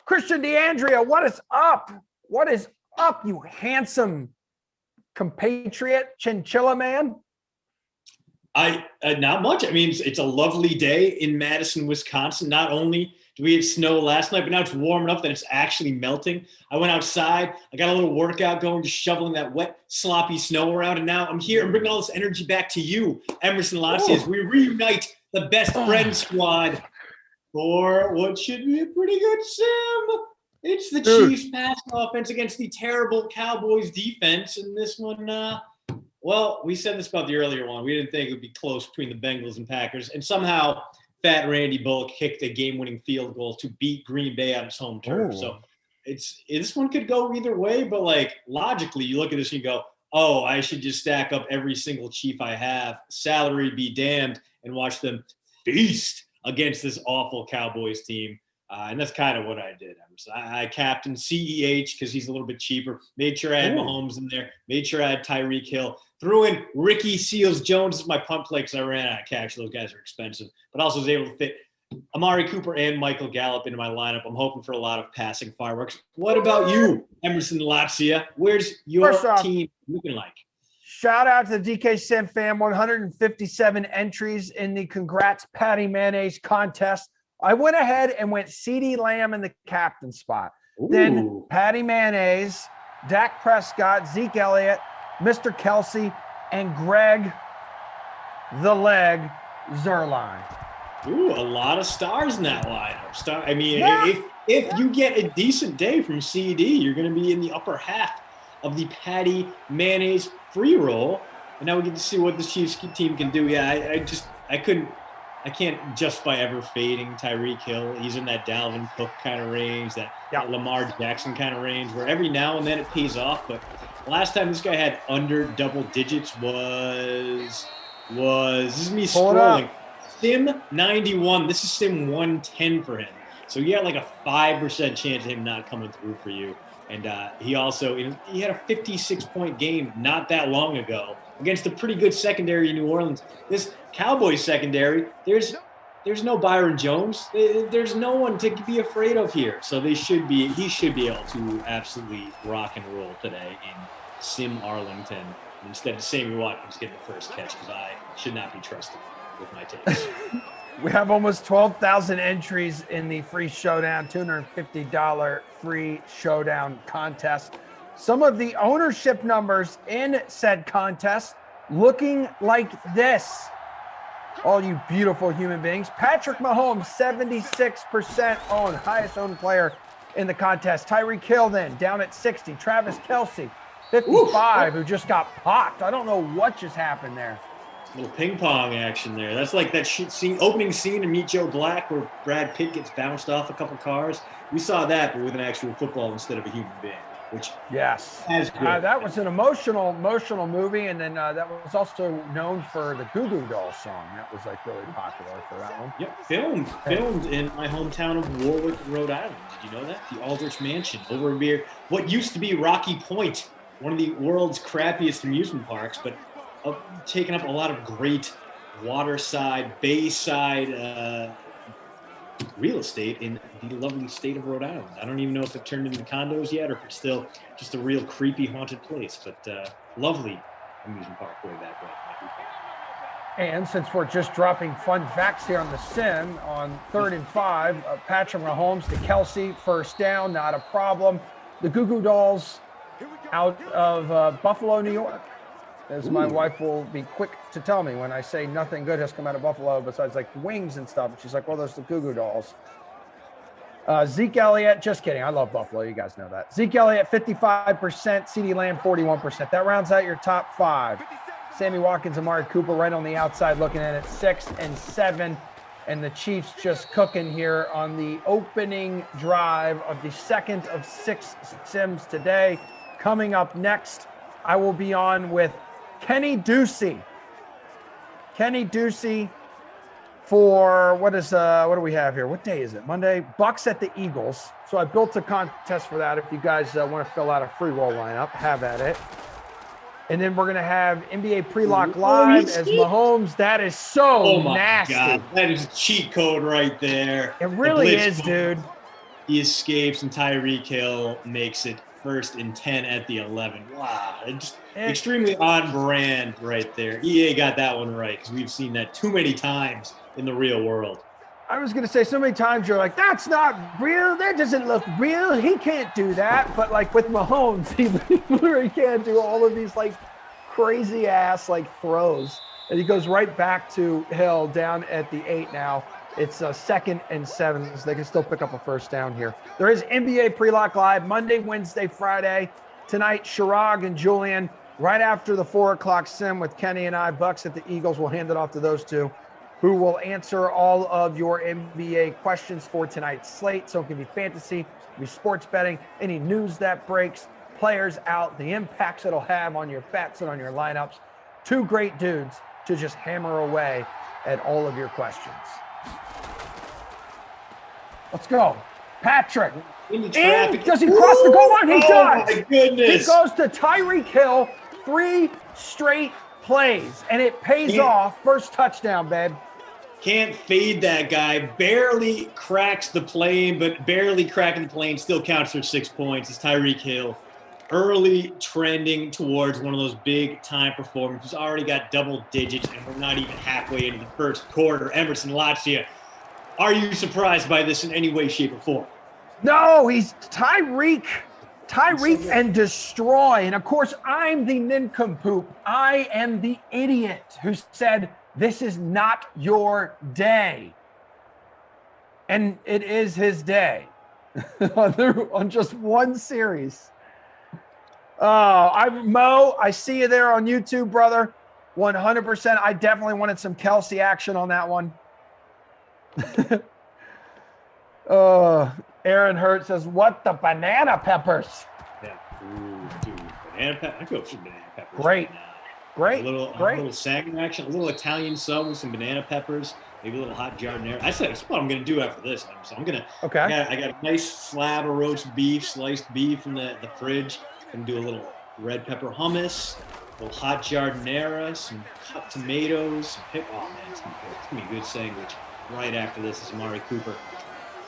Christian DeAndrea, what is up? What is up, you handsome compatriot chinchilla man? Not much. I mean, it's a lovely day in Madison, Wisconsin. Not only do we have snow last night, but now it's warm enough that it's actually melting. I went outside. I got a little workout going, just shoveling that wet, sloppy snow around. And now I'm here. I'm bringing all this energy back to you, Emerson Lotzi, as we reunite the best friend squad for what should be a pretty good sim. It's the Chiefs passing offense against the terrible Cowboys defense. And this one, well, we said this about the earlier one. We didn't think it would be close between the Bengals and Packers. And somehow Fat Randy Bullock kicked a game-winning field goal to beat Green Bay on his home turf. So this one could go either way. But, like, logically, you look at this and you go, oh, I should just stack up every single Chief I have, salary be damned, and watch them feast against this awful Cowboys team. And that's kind of what I did. I captained CEH because he's a little bit cheaper. Made sure I had Mahomes in there. Made sure I had Tyreek Hill. Threw in Ricky Seals-Jones as my punt play because I ran out of cash. Those guys are expensive. But also was able to fit Amari Cooper and Michael Gallup into my lineup. I'm hoping for a lot of passing fireworks. What about you, Emerson Lapsia? Where's your team looking like? Shout out to the DK Sim fam. 157 entries in the Congrats Patty Mayonnaise contest. I went ahead and went CeeDee Lamb in the captain spot. Ooh. Then Patty Mayonnaise, Dak Prescott, Zeke Elliott, Mr. Kelsey, and Greg the Leg Zerline. Ooh, a lot of stars in that lineup. If you get a decent day from CD, you're going to be in the upper half of the Patty Mayonnaise free roll. And now we get to see what the Chiefs team can do. Yeah, I can't justify ever fading Tyreek Hill. He's in that Dalvin Cook kind of range, that Lamar Jackson kind of range, where every now and then it pays off. But last time this guy had under double digits was this is me scrolling. Sim 91. This is Sim 110 for him. So you got like a 5% chance of him not coming through for you. And he had a 56-point game not that long ago against a pretty good secondary in New Orleans. This Cowboys secondary, there's no Byron Jones. There's no one to be afraid of here. So he should be able to absolutely rock and roll today in Sim Arlington. And instead of Sammy Watkins getting the first catch, because I should not be trusted with my takes. We have almost 12,000 entries in the free showdown, $250 free showdown contest. Some of the ownership numbers in said contest looking like this. All you beautiful human beings. Patrick Mahomes, 76% owned, highest owned player in the contest. Tyreek Hill then down at 60. Travis Kelce, 55, who just got popped. I don't know what just happened there. A little ping pong action there. That's like that opening scene in Meet Joe Black where Brad Pitt gets bounced off a couple cars. We saw that, but with an actual football instead of a human being. Which that was an emotional movie, and then that was also known for the Goo Goo Dolls song. That was like really popular for that one. Yep, filmed in my hometown of Warwick, Rhode Island. Did you know that? The Aldrich Mansion over near what used to be Rocky Point, one of the world's crappiest amusement parks, but taking up a lot of great waterside, bayside real estate in the lovely state of Rhode Island. I don't even know if it turned into condos yet or if it's still just a real creepy haunted place, but lovely amusement park way back when. And since we're just dropping fun facts here on the Sim on 3rd and 5, Patrick Mahomes to Kelsey, first down, not a problem. The Goo Goo Dolls out of Buffalo, New York. As my wife will be quick to tell me when I say nothing good has come out of Buffalo besides like wings and stuff. She's like, well, there's the Goo Goo Dolls. Zeke Elliott, just kidding. I love Buffalo. You guys know that. Zeke Elliott, 55%. CeeDee Lamb, 41%. That rounds out your top 5. Sammy Watkins, Amari Cooper right on the outside looking in at 6 and 7. And the Chiefs just cooking here on the opening drive of the second of 6 Sims today. Coming up next, I will be on with Kenny Ducey. Kenny Ducey for what do we have here? What day is it? Monday. Bucks at the Eagles. So I built a contest for that. If you guys want to fill out a free roll lineup, have at it. And then we're going to have NBA Pre-Lock Live as Mahomes. That is so nasty. God. That is a cheat code right there. It really is, dude. He escapes, and Tyreek Hill makes it 1st and 10 at the 11. Wow. It's extremely on brand right there. EA got that one right because we've seen that too many times in the real world. I was going to say, so many times you're like, that's not real. That doesn't look real. He can't do that. But like with Mahomes, he literally can't do all of these like crazy ass like throws. And he goes right back to Hill down at the 8 now. It's 2nd and 7, so they can still pick up a first down here. There is NBA Pre-Lock Live Monday, Wednesday, Friday. Tonight, Chirag and Julian right after the 4 o'clock sim with Kenny and I. Bucks at the Eagles. We'll hand it off to those two, who will answer all of your NBA questions for tonight's slate. So it can be fantasy, it can be sports betting, any news that breaks, players out, the impacts it'll have on your bets and on your lineups. Two great dudes to just hammer away at all of your questions. Let's go. Patrick. Does he cross the goal line? He does. My goodness. He goes to Tyreek Hill. 3 straight plays, and it pays off. First touchdown, babe. Can't fade that guy. Barely cracks the plane, but barely cracking the plane still counts for 6 points. It's Tyreek Hill. Early trending towards one of those big-time performers who's already got double digits, and we're not even halfway into the first quarter. Emerson Lacia, are you surprised by this in any way, shape, or form? No, he's Tyreek and destroy. And of course, I'm the nincompoop. I am the idiot who said, this is not your day. And it is his day on just one series. Mo, I see you there on YouTube, brother. 100%. I definitely wanted some Kelsey action on that one. Aaron Hurt says, what the banana peppers? Yeah. Ooh, dude. Banana peppers. I go for banana peppers. Great. Great. A little Saginaw action, a little Italian sub with some banana peppers, maybe a little hot giardiniera. That's what I'm going to do after this. So I'm going to, okay. I got a nice slab of roast beef, sliced beef from the fridge. I'm going to do a little red pepper hummus, a little hot giardiniera, some cut tomatoes, some oh man, it's going to be a good sandwich. Right after this is Amari Cooper.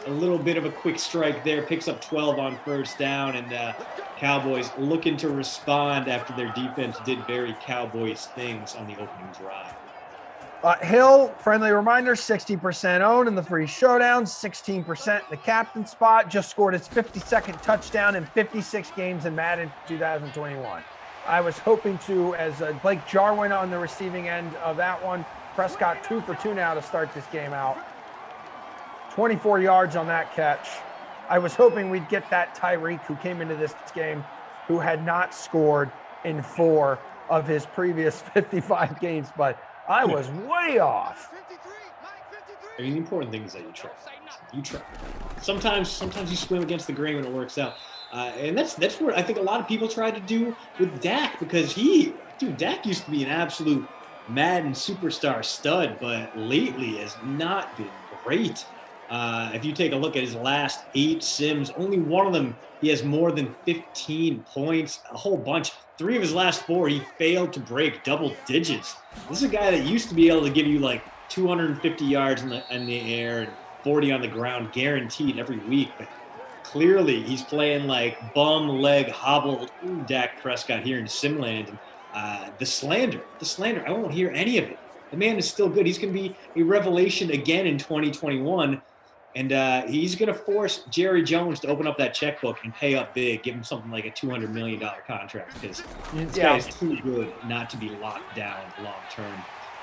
A little bit of a quick strike there, picks up 12 on first down, and Cowboys looking to respond after their defense did very Cowboys things on the opening drive. Hill, friendly reminder, 60% owned in the free showdown, 16% in the captain spot, just scored his 52nd touchdown in 56 games in Madden 2021. I was hoping to, as Blake Jarwin on the receiving end of that one. Prescott 2 for 2 now to start this game out. 24 yards on that catch. I was hoping we'd get that Tyreek who came into this game who had not scored in 4 of his previous 55 games, but I was way off. I mean, the important thing is that you try. You try. Sometimes you swim against the grain when it works out. And that's what I think a lot of people try to do with Dak, because Dak used to be an absolute Madden superstar stud, but lately has not been great. If you take a look at his last 8 sims, only one of them he has more than 15 points, a whole bunch. 3 of his last 4, he failed to break double digits. This is a guy that used to be able to give you like 250 yards in the air and 40 on the ground guaranteed every week, but clearly he's playing like bum leg hobbled Dak Prescott here in Simland. The slander, I won't hear any of it. The man is still good. He's going to be a revelation again in 2021. And he's going to force Jerry Jones to open up that checkbook and pay up big, give him something like a $200 million contract, because this guy is too good not to be locked down long term.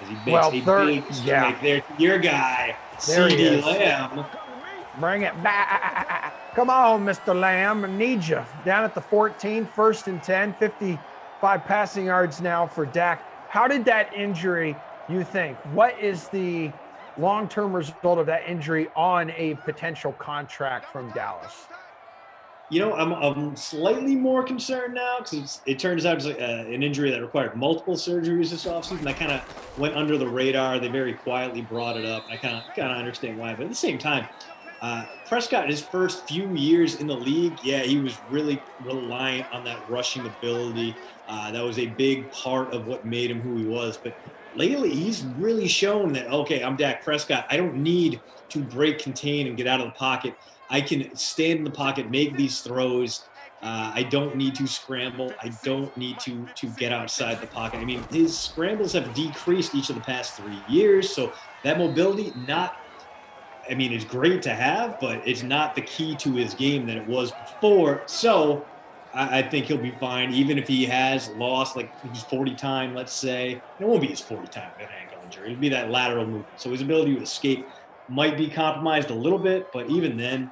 As he makes a big strike there. Your guy, CD Lamb. Bring it back. Come on, Mr. Lamb. I need you. Down at the 14, 1st and 10, 55 passing yards now for Dak. How did that injury, you think? What is the long-term result of that injury on a potential contract from Dallas? You know, I'm slightly more concerned now because it turns out it's an injury that required multiple surgeries this offseason. That kind of went under the radar. They very quietly brought it up. I kind of understand why, but at the same time, Prescott, his first few years in the league, he was really reliant on that rushing ability. That was a big part of what made him who he was. But lately, he's really shown that, okay, I'm Dak Prescott. I don't need to break, contain, and get out of the pocket. I can stand in the pocket, make these throws. I don't need to scramble. I don't need to get outside the pocket. I mean, his scrambles have decreased each of the past 3 years. So that mobility, it's great to have, but it's not the key to his game that it was before. So I think he'll be fine, even if he has lost like his 40 time, let's say. It won't be his 40 time with an ankle injury. It'll be that lateral movement. So his ability to escape might be compromised a little bit, but even then,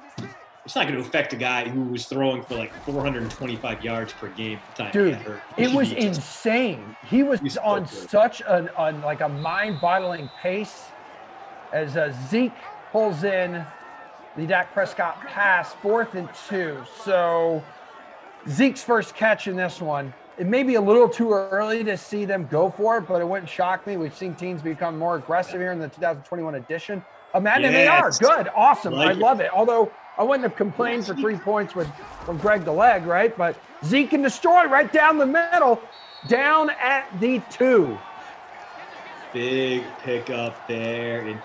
it's not going to affect a guy who was throwing for like 425 yards per game at the time. Dude, it was insane. He was on such a mind-boggling pace as Zeke pulls in the Dak Prescott pass, 4th and 2. So Zeke's first catch in this one. It may be a little too early to see them go for it, but it wouldn't shock me. We've seen teams become more aggressive here in the 2021 edition. Imagine they are. Good. Awesome. I love it. Although I wouldn't have complained for 3 points from Greg the Leg, right? But Zeke can destroy right down the middle, down at the 2. Big pickup there. And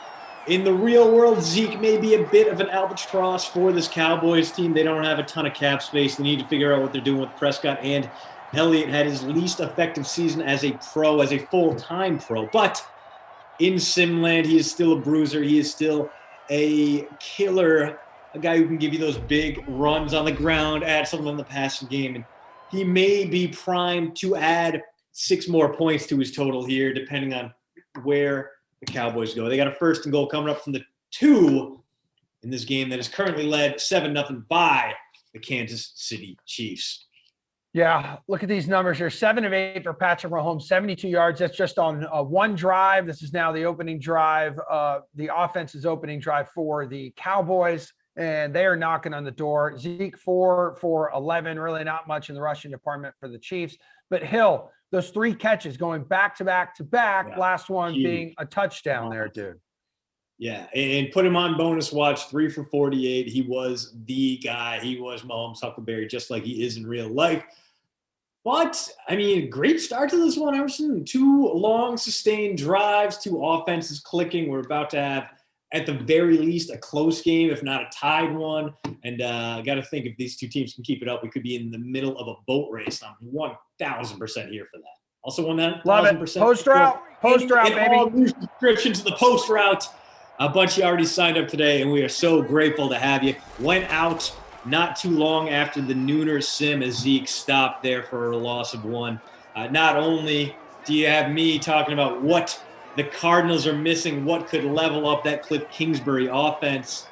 in the real world, Zeke may be a bit of an albatross for this Cowboys team. They don't have a ton of cap space. They need to figure out what they're doing with Prescott. And Elliott had his least effective season as a pro, as a full-time pro. But in Simland, he is still a bruiser. He is still a killer, a guy who can give you those big runs on the ground, add something in the passing game. And he may be primed to add 6 more points to his total here, depending on where the Cowboys go. They got a 1st and goal coming up from the 2 in this game that is currently led 7-0 by the Kansas City Chiefs. Yeah, look at these numbers here. 7 of 8 for Patrick Mahomes, 72 yards. That's just on one drive. This is now the opening drive, the offense's opening drive for the Cowboys, and they are knocking on the door. Zeke 4 for 11, really not much in the rushing department for the Chiefs. But Hill, those 3 catches going back to back to back, last one being a touchdown there, dude. Yeah, and put him on bonus watch, 3 for 48. He was the guy. He was Mahomes Huckleberry, just like he is in real life. But, great start to this one, Emerson. 2 long, sustained drives, 2 offenses clicking. We're about to have, at the very least, a close game, if not a tied one. And I got to think if these 2 teams can keep it up, we could be in the middle of a boat race. I'm 1,000% here for that. Also 1,000%. Love it. Post route, baby. All new subscriptions to the post route. A bunch you already signed up today, and we are so grateful to have you. Went out not too long after the nooner sim as Zeke stopped there for a loss of 1. Not only do you have me talking about what the Cardinals are missing, what could level up that Cliff Kingsbury offense,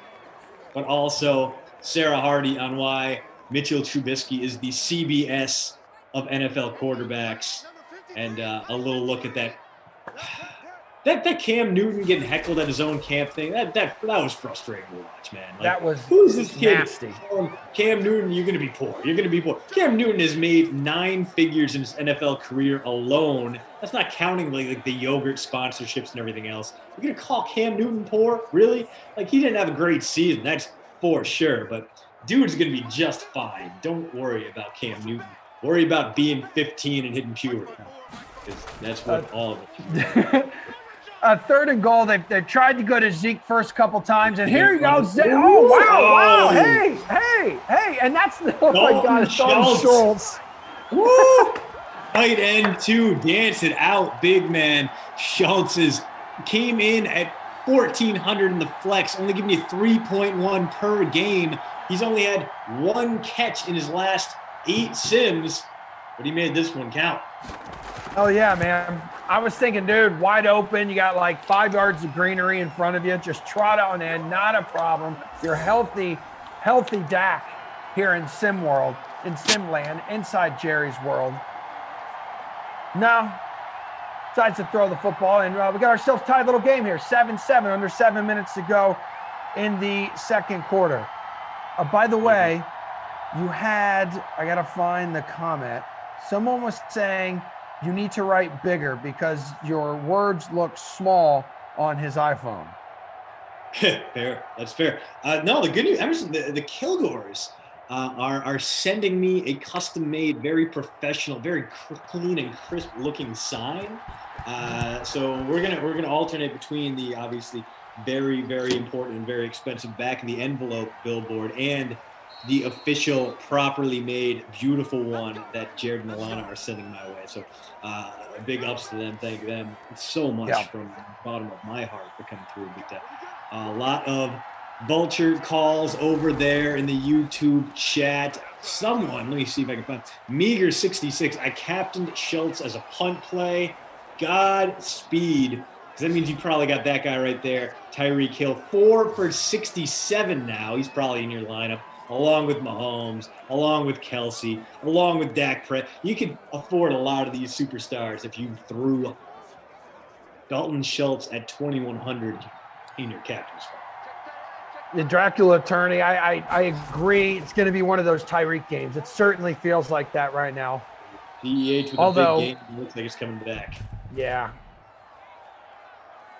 but also Sarah Hardy on why Mitchell Trubisky is the CBS of NFL quarterbacks, and a little look at that Cam Newton getting heckled at his own camp thing. That was frustrating to watch, man. Like, that was who's this kid? Nasty. Cam Newton, you're going to be poor. You're going to be poor. Cam Newton has made 9 figures in his NFL career alone. That's not counting like the yogurt sponsorships and everything else. You're going to call Cam Newton poor? Really? Like, he didn't have a great season. That's for sure. But dude's going to be just fine. Don't worry about Cam Newton. Worry about being 15 and hitting puberty. That's what all of it. 3rd and goal. They've tried to go to Zeke first couple times, and here he goes. Oh, wow. Hey. And that's oh my God, it's Dalton Schultz. Woo! Tight end, too. Dance it out, big man. Schultz came in at 1,400 in the flex, only giving you 3.1 per game. He's only had 1 catch in his last 8 sims, but he made this one count. Oh, yeah, man. I was thinking, dude, wide open. You got like 5 yards of greenery in front of you. Just trot on in. Not a problem. You're healthy Dak here in Sim World, in Simland, inside Jerry's world. No. Decides to throw the football, and we got ourselves a tied little game here. 7-7, under 7 minutes to go in the second quarter. By the way, I got to find the comment. Someone was saying, you need to write bigger because your words look small on his iPhone. Fair. That's fair. No, the good news, Emerson, the Kilgores are sending me a custom-made, very professional, very clean and crisp-looking sign. So we're gonna alternate between the obviously very, very important and very expensive back of the envelope billboard and the official, properly made, beautiful one that Jared and Alana are sending my way. So big ups to them. Thank them so much from the bottom of my heart for coming through. But a lot of vulture calls over there in the YouTube chat. Someone, let me see if I can find Meager66. I captained Schultz as a punt play. Godspeed. Because that means you probably got that guy right there. Tyreek Hill, 4 for 67 now. He's probably in your lineup, along with Mahomes, along with Kelsey, along with Dak Prescott. You could afford a lot of these superstars if you threw Dalton Schultz at 2,100 in your captain spot. The Dracula attorney, I agree. It's going to be one of those Tyreek games. It certainly feels like that right now. DEH with a big game. It looks like it's coming back. Yeah.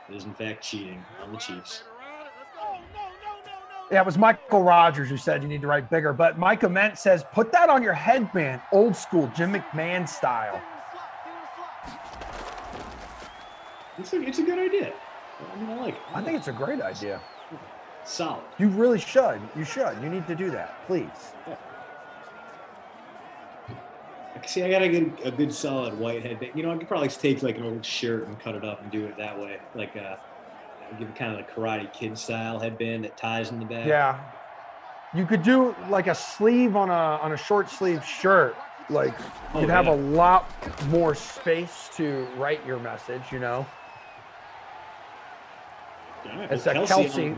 It is, in fact, cheating on the Chiefs. Yeah, it was Michael Rogers who said you need to write bigger. But Mike Ament says, put that on your headband, old school, Jim McMahon style. It's a good idea. I mean, I like it. I think it's a great idea. Solid. You really should. You should. You need to do that, please. Yeah. See, I got a good solid white headband. You know, I could probably take like an old shirt and cut it up and do it that way. Like give it kind of like Karate Kid style headband that ties in the back. Yeah. You could do like a sleeve on a short sleeve shirt. Like you'd have a lot more space to write your message, you know. Yeah, it's Kelsey.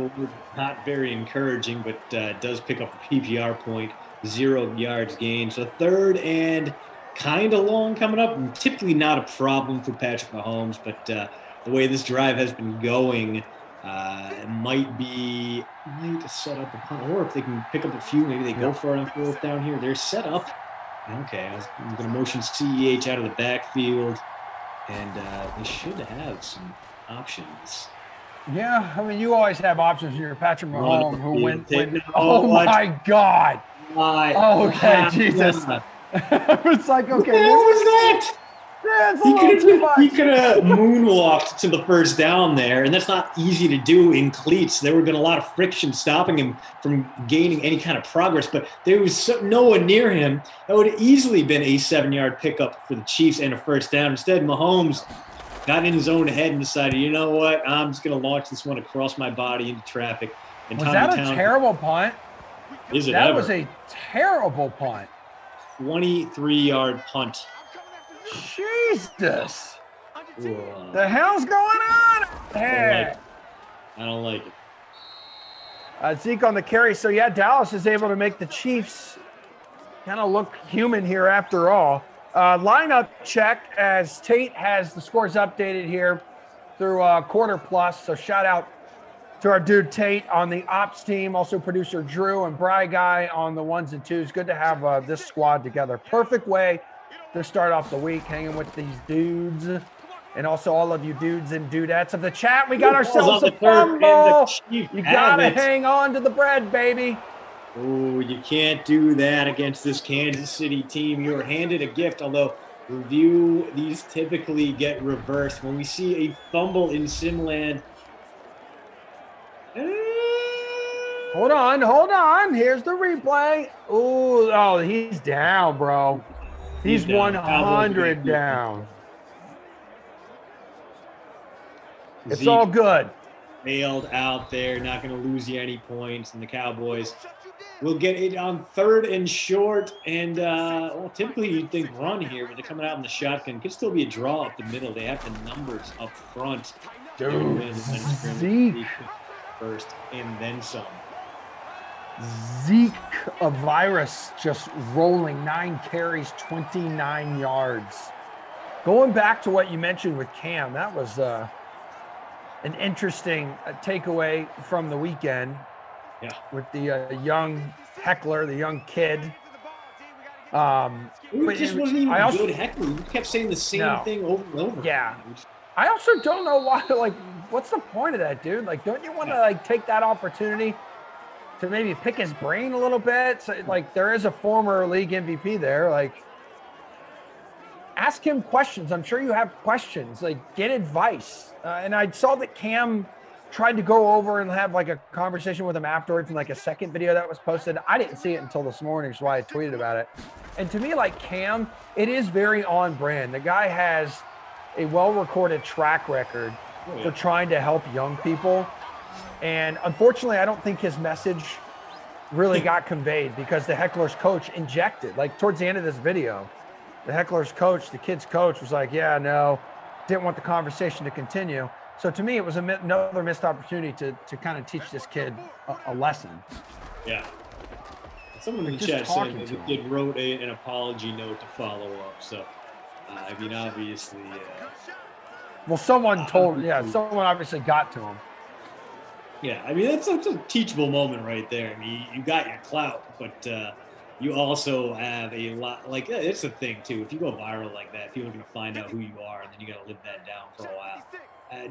Not very encouraging, but does pick up the PPR point, 0 yards gained. So 3rd and kind of long coming up. Typically not a problem for Patrick Mahomes, but the way this drive has been going, it might be need to set up a punt, or if they can pick up a few, maybe they go for it on 4th down here. They're set up. Okay, I'm going to motion CEH out of the backfield, and they should have some options. Yeah, I mean, you always have options when you're Patrick Mahomes, who went oh, my God. Oh, okay, Jesus. It's like, okay. What was that? Yeah, he could have moonwalked to the 1st down there, and that's not easy to do in cleats. There would have been a lot of friction stopping him from gaining any kind of progress, but there was no one near him. That would have easily been a 7-yard pickup for the Chiefs and a 1st down. Instead, Mahomes got in his own head and decided, you know what, I'm just going to launch this one across my body into traffic. And was that a terrible punt? Is it that ever? Was a terrible punt. 23-yard punt. Jesus. Whoa. The hell's going on? Hey. I don't like it. Zeke on the carry. So, yeah, Dallas is able to make the Chiefs kind of look human here after all. Lineup check as Tate has the scores updated here through quarter plus. So shout out to our dude Tate on the ops team, also producer Drew and Bry Guy on the 1s and 2s. Good to have this squad together. Perfect way to start off the week, hanging with these dudes. And also all of you dudes and dudettes of the chat. We got ourselves a fumble. You got to hang on to the bread, baby. Oh, you can't do that against this Kansas City team. You are handed a gift, although review, these typically get reversed. When we see a fumble in Simland. Hold on. Here's the replay. Ooh, oh, he's down, bro. He's 100 down. It's all good. Bailed out there, not going to lose you any points, and the Cowboys will get it on 3rd and short. And, well, typically you'd think run here, but they're coming out in the shotgun. Could still be a draw up the middle. They have the numbers up front. Dude, Zeke. First, and then some. Zeke, a virus, just rolling 9 carries, 29 yards. Going back to what you mentioned with Cam, that was an interesting takeaway from the weekend. Yeah, with the young heckler, the young kid. It just wasn't even good heckling. You kept saying the same thing over and over. Yeah. I also don't know why. Like, what's the point of that, dude? Like, don't you want to like take that opportunity to maybe pick his brain a little bit? So, like, there is a former league MVP there. Like, ask him questions. I'm sure you have questions. Like, get advice. And I saw that Cam tried to go over and have like a conversation with him afterwards in like a second video that was posted. I didn't see it until this morning, which is why I tweeted about it. And to me, like Cam, it is very on brand. The guy has a well-recorded track record for trying to help young people. And unfortunately, I don't think his message really got conveyed because the heckler's coach injected. Like towards the end of this video, the heckler's coach, the kid's coach was like, yeah, no, didn't want the conversation to continue. So to me, it was another missed opportunity to kind of teach this kid a lesson. Yeah. Someone in the chat said that the kid wrote an apology note to follow up. So, I mean, obviously. Well, someone obviously got to him. Yeah, I mean, that's a teachable moment right there. I mean, you got your clout, but you also have a lot. Like, it's a thing, too. If you go viral like that, people are going to find out who you are, and then you got to live that down for a while.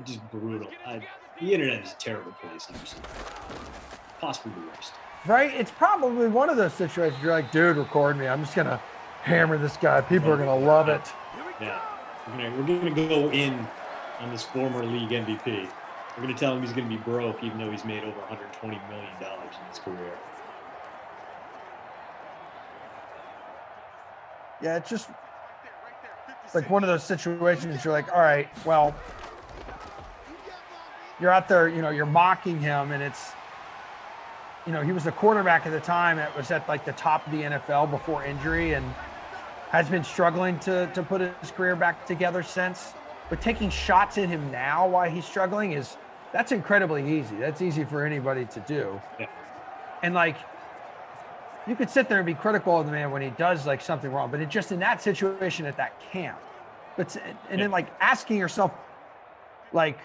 Just brutal. The internet is a terrible place, honestly. Possibly the worst. Right? It's probably one of those situations you're like, dude, record me. I'm just going to hammer this guy. People are going to love it. Yeah. We're going to go in on this former league MVP. We're going to tell him he's going to be broke, even though he's made over $120 million in his career. Yeah, it's just like one of those situations you're like, all right, well, you're out there, you're mocking him, and it's, he was a quarterback at the time that was at like the top of the NFL before injury and has been struggling to put his career back together since. But taking shots at him now while he's struggling that's incredibly easy. That's easy for anybody to do. Yeah. And like, you could sit there and be critical of the man when he does like something wrong, but just in that situation at that camp, then like asking yourself, like,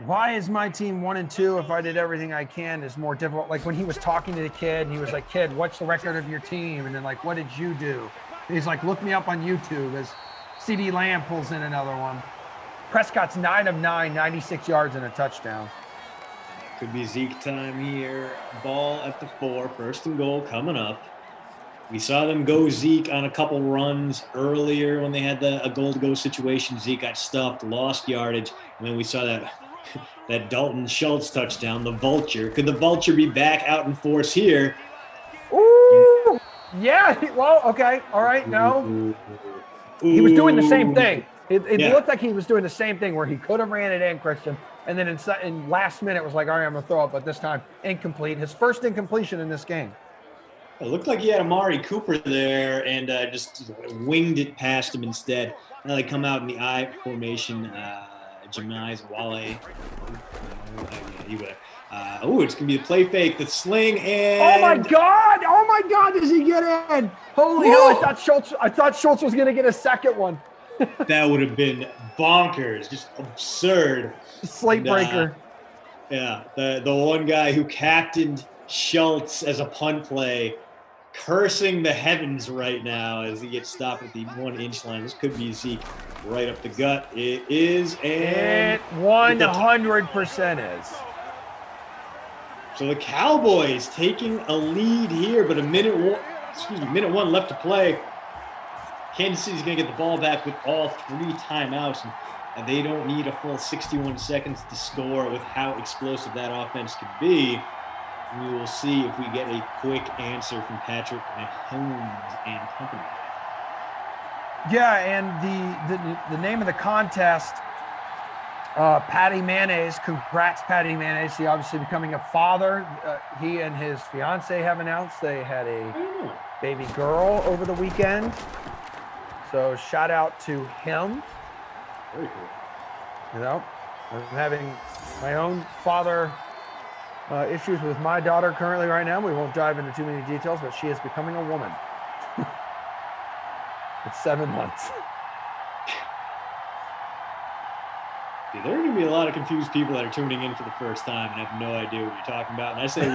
why is my team 1-2 if I did everything I can is more difficult? Like when he was talking to the kid and he was like, kid, what's the record of your team? And then like, what did you do? And he's like, look me up on YouTube as CeeDee Lamb pulls in another one. Prescott's 9 of 9, 96 yards and a touchdown. Could be Zeke time here. Ball at the 4, 1st and goal coming up. We saw them go Zeke on a couple runs earlier when they had a goal-to-go situation. Zeke got stuffed, lost yardage, and then we saw that Dalton Schultz touchdown, the vulture. Could the vulture be back out in force here? Ooh, yeah. Well, okay. All right. No. He was doing the same thing. It looked like he was doing the same thing where he could have ran it in, Christian, and then in last minute was like, all right, I'm going to throw it, but this time incomplete. His first incompletion in this game. It looked like he had Amari Cooper there and just winged it past him instead. Now they come out in the I formation. Jamize Wale. It's going to be the play fake, the sling, and... Oh, my God. Does he get in? Holy hell, I thought Schultz was going to get a second one. That would have been bonkers. Just absurd. Slate breaker. The one guy who captained Schultz as a punt play, cursing the heavens right now as he gets stopped at the 1-inch line. This could be Zeke right up the gut. It is, and it 100% is. So the Cowboys taking a lead here, but minute one left to play. Kansas City's going to get the ball back with all 3 timeouts, and they don't need a full 61 seconds to score with how explosive that offense could be. We will see if we get a quick answer from Patrick Mahomes and company. Yeah, and the name of the contest, Patty Mayonnaise. Congrats, Patty Mayonnaise. He obviously becoming a father. He and his fiance have announced they had a baby girl over the weekend. So shout out to him. Very cool. I'm having my own father issues with my daughter currently right now. We won't dive into too many details, but she is becoming a woman. It's 7 months. Dude, there are going to be a lot of confused people that are tuning in for the first time and have no idea what you're talking about. And I say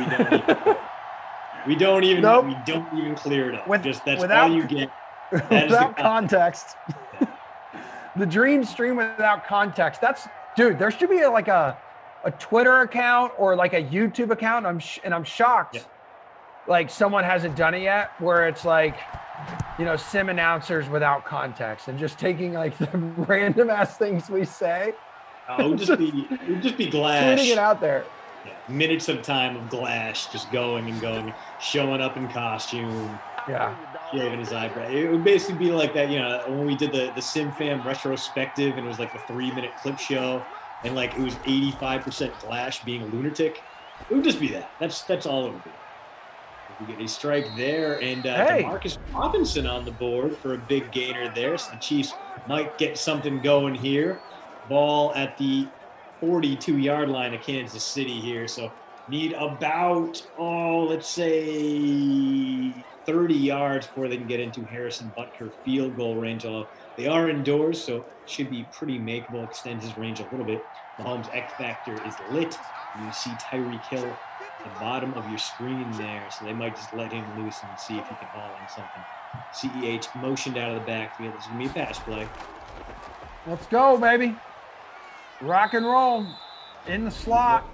we don't even clear it up. That's all you get. Without context. The dream stream without context. Dude, there should be like a Twitter account or like a YouTube account. I'm shocked. Yeah. Like someone hasn't done it yet, where it's like, sim announcers without context and just taking like the random ass things we say. It would just be Glash. Tweeting it out there. Yeah, minutes of time of Glash just going and going, showing up in costume. Yeah. Shaving his eyebrow. It would basically be like that, when we did the SimFam retrospective and it was like the 3-minute clip show and like it was 85% Glash being a lunatic. It would just be that. That's all it would be. We get a strike there, and Demarcus Robinson on the board for a big gainer there. So the Chiefs might get something going here. Ball at the 42-yard line of Kansas City here. So need about, let's say 30 yards before they can get into Harrison Butker field goal range. Although they are indoors, so it should be pretty makeable. Extends his range a little bit. Mahomes' X Factor is lit. You see Tyreek Hill at the bottom of your screen there, so they might just let him loose and see if he can haul in something. CEH motioned out of the backfield. This is going to be a pass play. Let's go, baby. Rock and roll in the slot.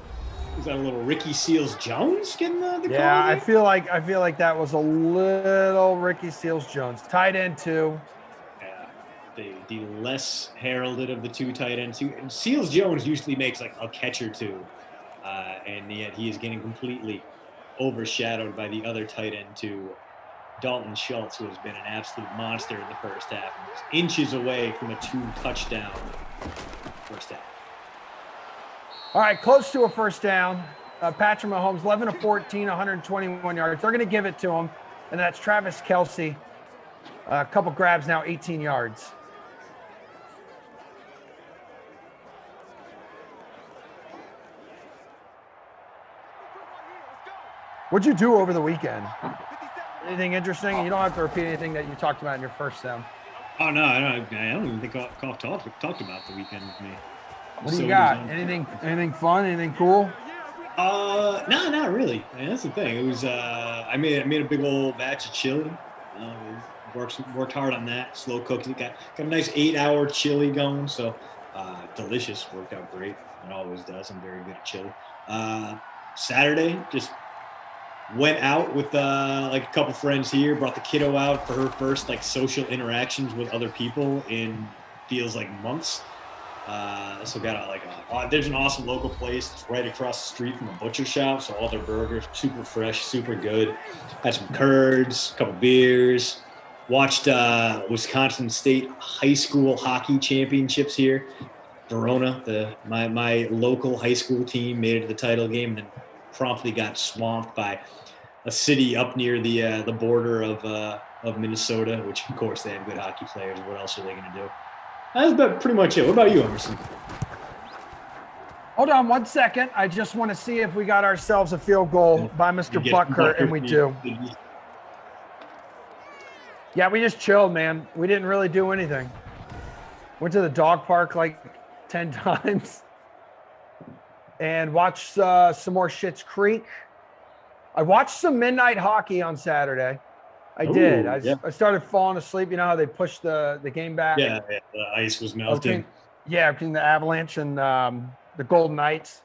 Is that a little Ricky Seals-Jones getting the call? Yeah, I feel like that was a little Ricky Seals-Jones. Tight end too. Yeah, the less heralded of the two tight ends. Seals-Jones usually makes like a catch or two, and yet he is getting completely overshadowed by the other tight end too, Dalton Schultz, who has been an absolute monster in the first half, and was inches away from a 2-touchdown first half. All right, close to a first down. Patrick Mahomes, 11 of 14, 121 yards. They're going to give it to him, and that's Travis Kelce. A couple grabs now, 18 yards. What'd you do over the weekend? Anything interesting? You don't have to repeat anything that you talked about in your first down. Oh, no, I don't even think Koff talked about the weekend with me. What do you got? Anything fun? Anything cool? No, not really. I mean, that's the thing. It was I made a big old batch of chili. Worked hard on that. Slow cooked it. Got a nice 8-hour chili going. So delicious. Worked out great. It always does. I'm very good at chili. Saturday, just went out with like a couple friends here. Brought the kiddo out for her first like social interactions with other people in feels like months. So got there's an awesome local place. It's right across the street from a butcher shop. So all their burgers, super fresh, super good. Had some curds, a couple beers. Watched Wisconsin State high school hockey championships here. Verona, my local high school team, made it to the title game, and then promptly got swamped by a city up near the border of Minnesota, which of course they have good hockey players. What else are they going to do? That's about pretty much it. What about you, Emerson? Hold on 1 second. I just want to see if we got ourselves a field goal by Mr. Butker, and we do. Yeah, we just chilled, man. We didn't really do anything. Went to the dog park like 10 times and watched some more Schitt's Creek. I watched some midnight hockey on Saturday. I did. I started falling asleep. You know how they pushed the game back? Yeah, the ice was melting. Between the Avalanche and the Golden Knights.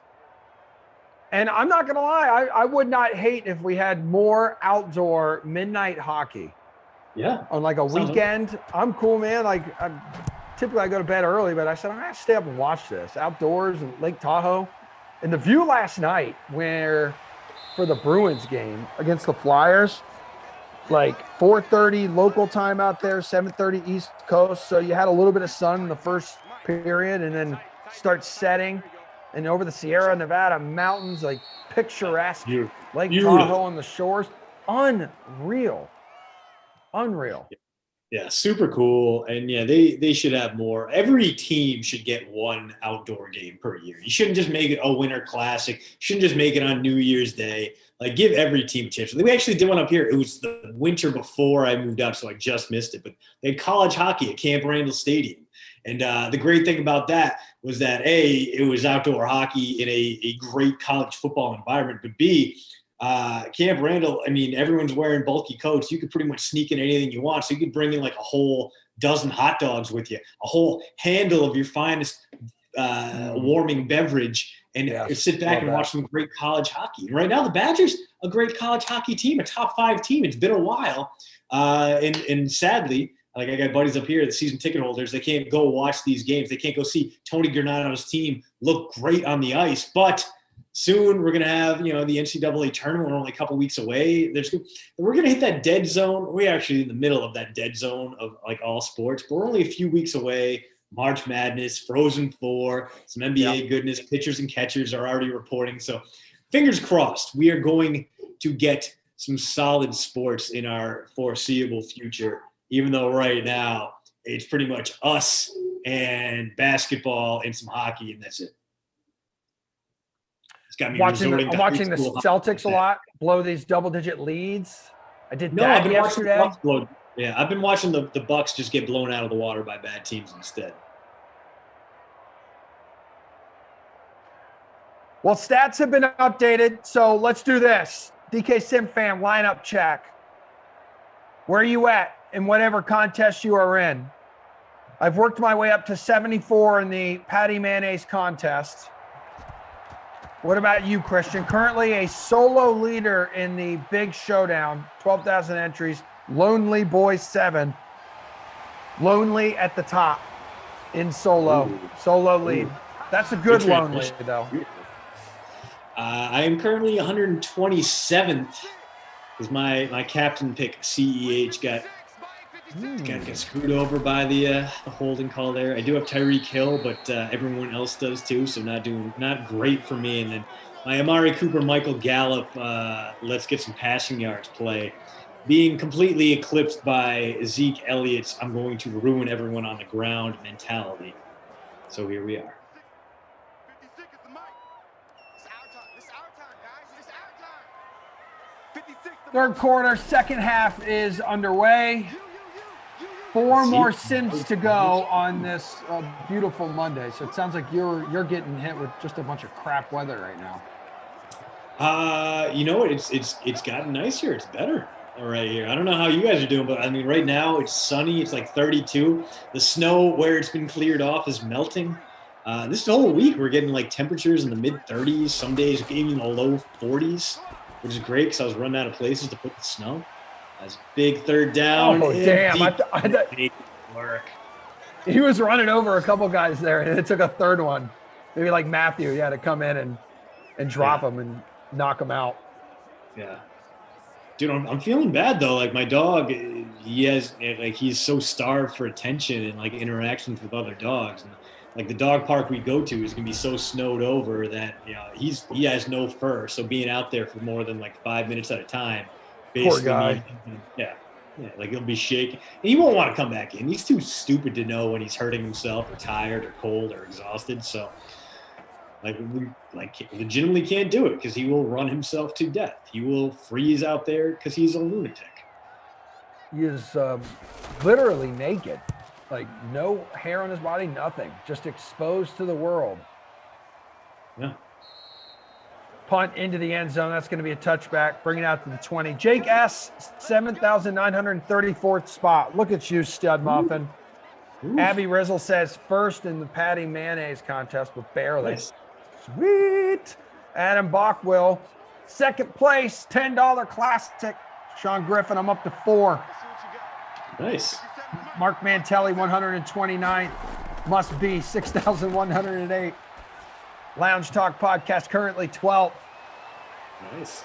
And I'm not going to lie, I would not hate if we had more outdoor midnight hockey. Yeah. On like a weekend. I'm cool, man. Like typically I go to bed early, but I said I'm going to stay up and watch this outdoors in Lake Tahoe. And the view last night for the Bruins game against the Flyers, like 4:30 local time out there, 7:30 East Coast. So you had a little bit of sun in the first period and then start setting. And over the Sierra Nevada mountains, like picturesque Lake Tahoe on the shores. Unreal. Yeah, super cool. And yeah, they should have more. Every team should get one outdoor game per year. You shouldn't just make it a winter classic. You shouldn't just make it on New Year's Day. Like, give every team a chance. We actually did one up here. It was the winter before I moved up, so I just missed it. But they had college hockey at Camp Randall Stadium. And the great thing about that was that, A, it was outdoor hockey in a great college football environment, but B, Camp Randall, I mean, everyone's wearing bulky coats. You could pretty much sneak in anything you want. So you could bring in like a whole dozen hot dogs with you, a whole handle of your finest warming beverage, and sit back and watch some great college hockey. And right now, the Badgers, a great college hockey team, a top 5 team. It's been a while. And sadly, like I got buddies up here, the season ticket holders, they can't go watch these games. They can't go see Tony Granato's team look great on the ice. But soon we're going to have, the NCAA tournament. We're only a couple weeks away. We're going to hit that dead zone. We're actually in the middle of that dead zone of like all sports, but we're only a few weeks away. March Madness, Frozen Four, some NBA goodness. Pitchers and catchers are already reporting. So fingers crossed, we are going to get some solid sports in our foreseeable future, even though right now it's pretty much us and basketball and some hockey, and that's it. It's got me watching the Celtics a lot, blow these double-digit leads. I've been yesterday. I've been watching the Bucks just get blown out of the water by bad teams instead. Well, stats have been updated, so let's do this. DK Sim fan lineup check. Where are you at in whatever contest you are in? I've worked my way up to 74 in the Patty Mayonnaise contest. What about you, Christian? Currently a solo leader in the big showdown, 12,000 entries. Lonely Boy 7. Lonely at the top in solo. Ooh. Solo lead. That's a good lonely, though. I am currently 127th because my captain pick, CEH, got screwed over by the holding call there. I do have Tyreek Hill, but everyone else does too, so not great for me. And then my Amari Cooper, Michael Gallup, let's get some passing yards play. Being completely eclipsed by Zeke Elliott's I'm going to ruin everyone on the ground mentality. So here we are. Third quarter, second half is underway. 4 more sims to go on this beautiful Monday. So it sounds like you're getting hit with just a bunch of crap weather right now. You know what? It's gotten nicer. It's better right here. I don't know how you guys are doing, but I mean, right now it's sunny. It's like 32. The snow where it's been cleared off is melting. This whole week we're getting like temperatures in the mid 30s. Some days even the low 40s, which is great because I was running out of places to put the snow. That's a big third down. Oh, damn. I thought work. He was running over a couple guys there, and it took a third one. Maybe like Matthew, to come in and drop him and knock him out. Yeah. Dude, I'm feeling bad, though. Like, my dog, he's so starved for attention and, like, interactions with other dogs. And, like, the dog park we go to is going to be so snowed over that, he has no fur. So being out there for more than, like, 5 minutes at a time, poor guy. Like he'll be shaking. And he won't want to come back in. He's too stupid to know when he's hurting himself or tired or cold or exhausted. So, we legitimately can't do it because he will run himself to death. He will freeze out there because he's a lunatic. He is literally naked, like no hair on his body, nothing, just exposed to the world. Yeah. Punt into the end zone. That's going to be a touchback. Bring it out to the 20. Jake S., 7,934th spot. Look at you, stud muffin. Ooh. Abby Rizzle says first in the Patty Mayonnaise contest, but barely. Nice. Sweet. Adam Bockwell, second place, $10 classic. Sean Griffin, I'm up to 4. Nice. Mark Mantelli, 129th. Must be 6,108. Lounge Talk Podcast, currently 12th. Nice.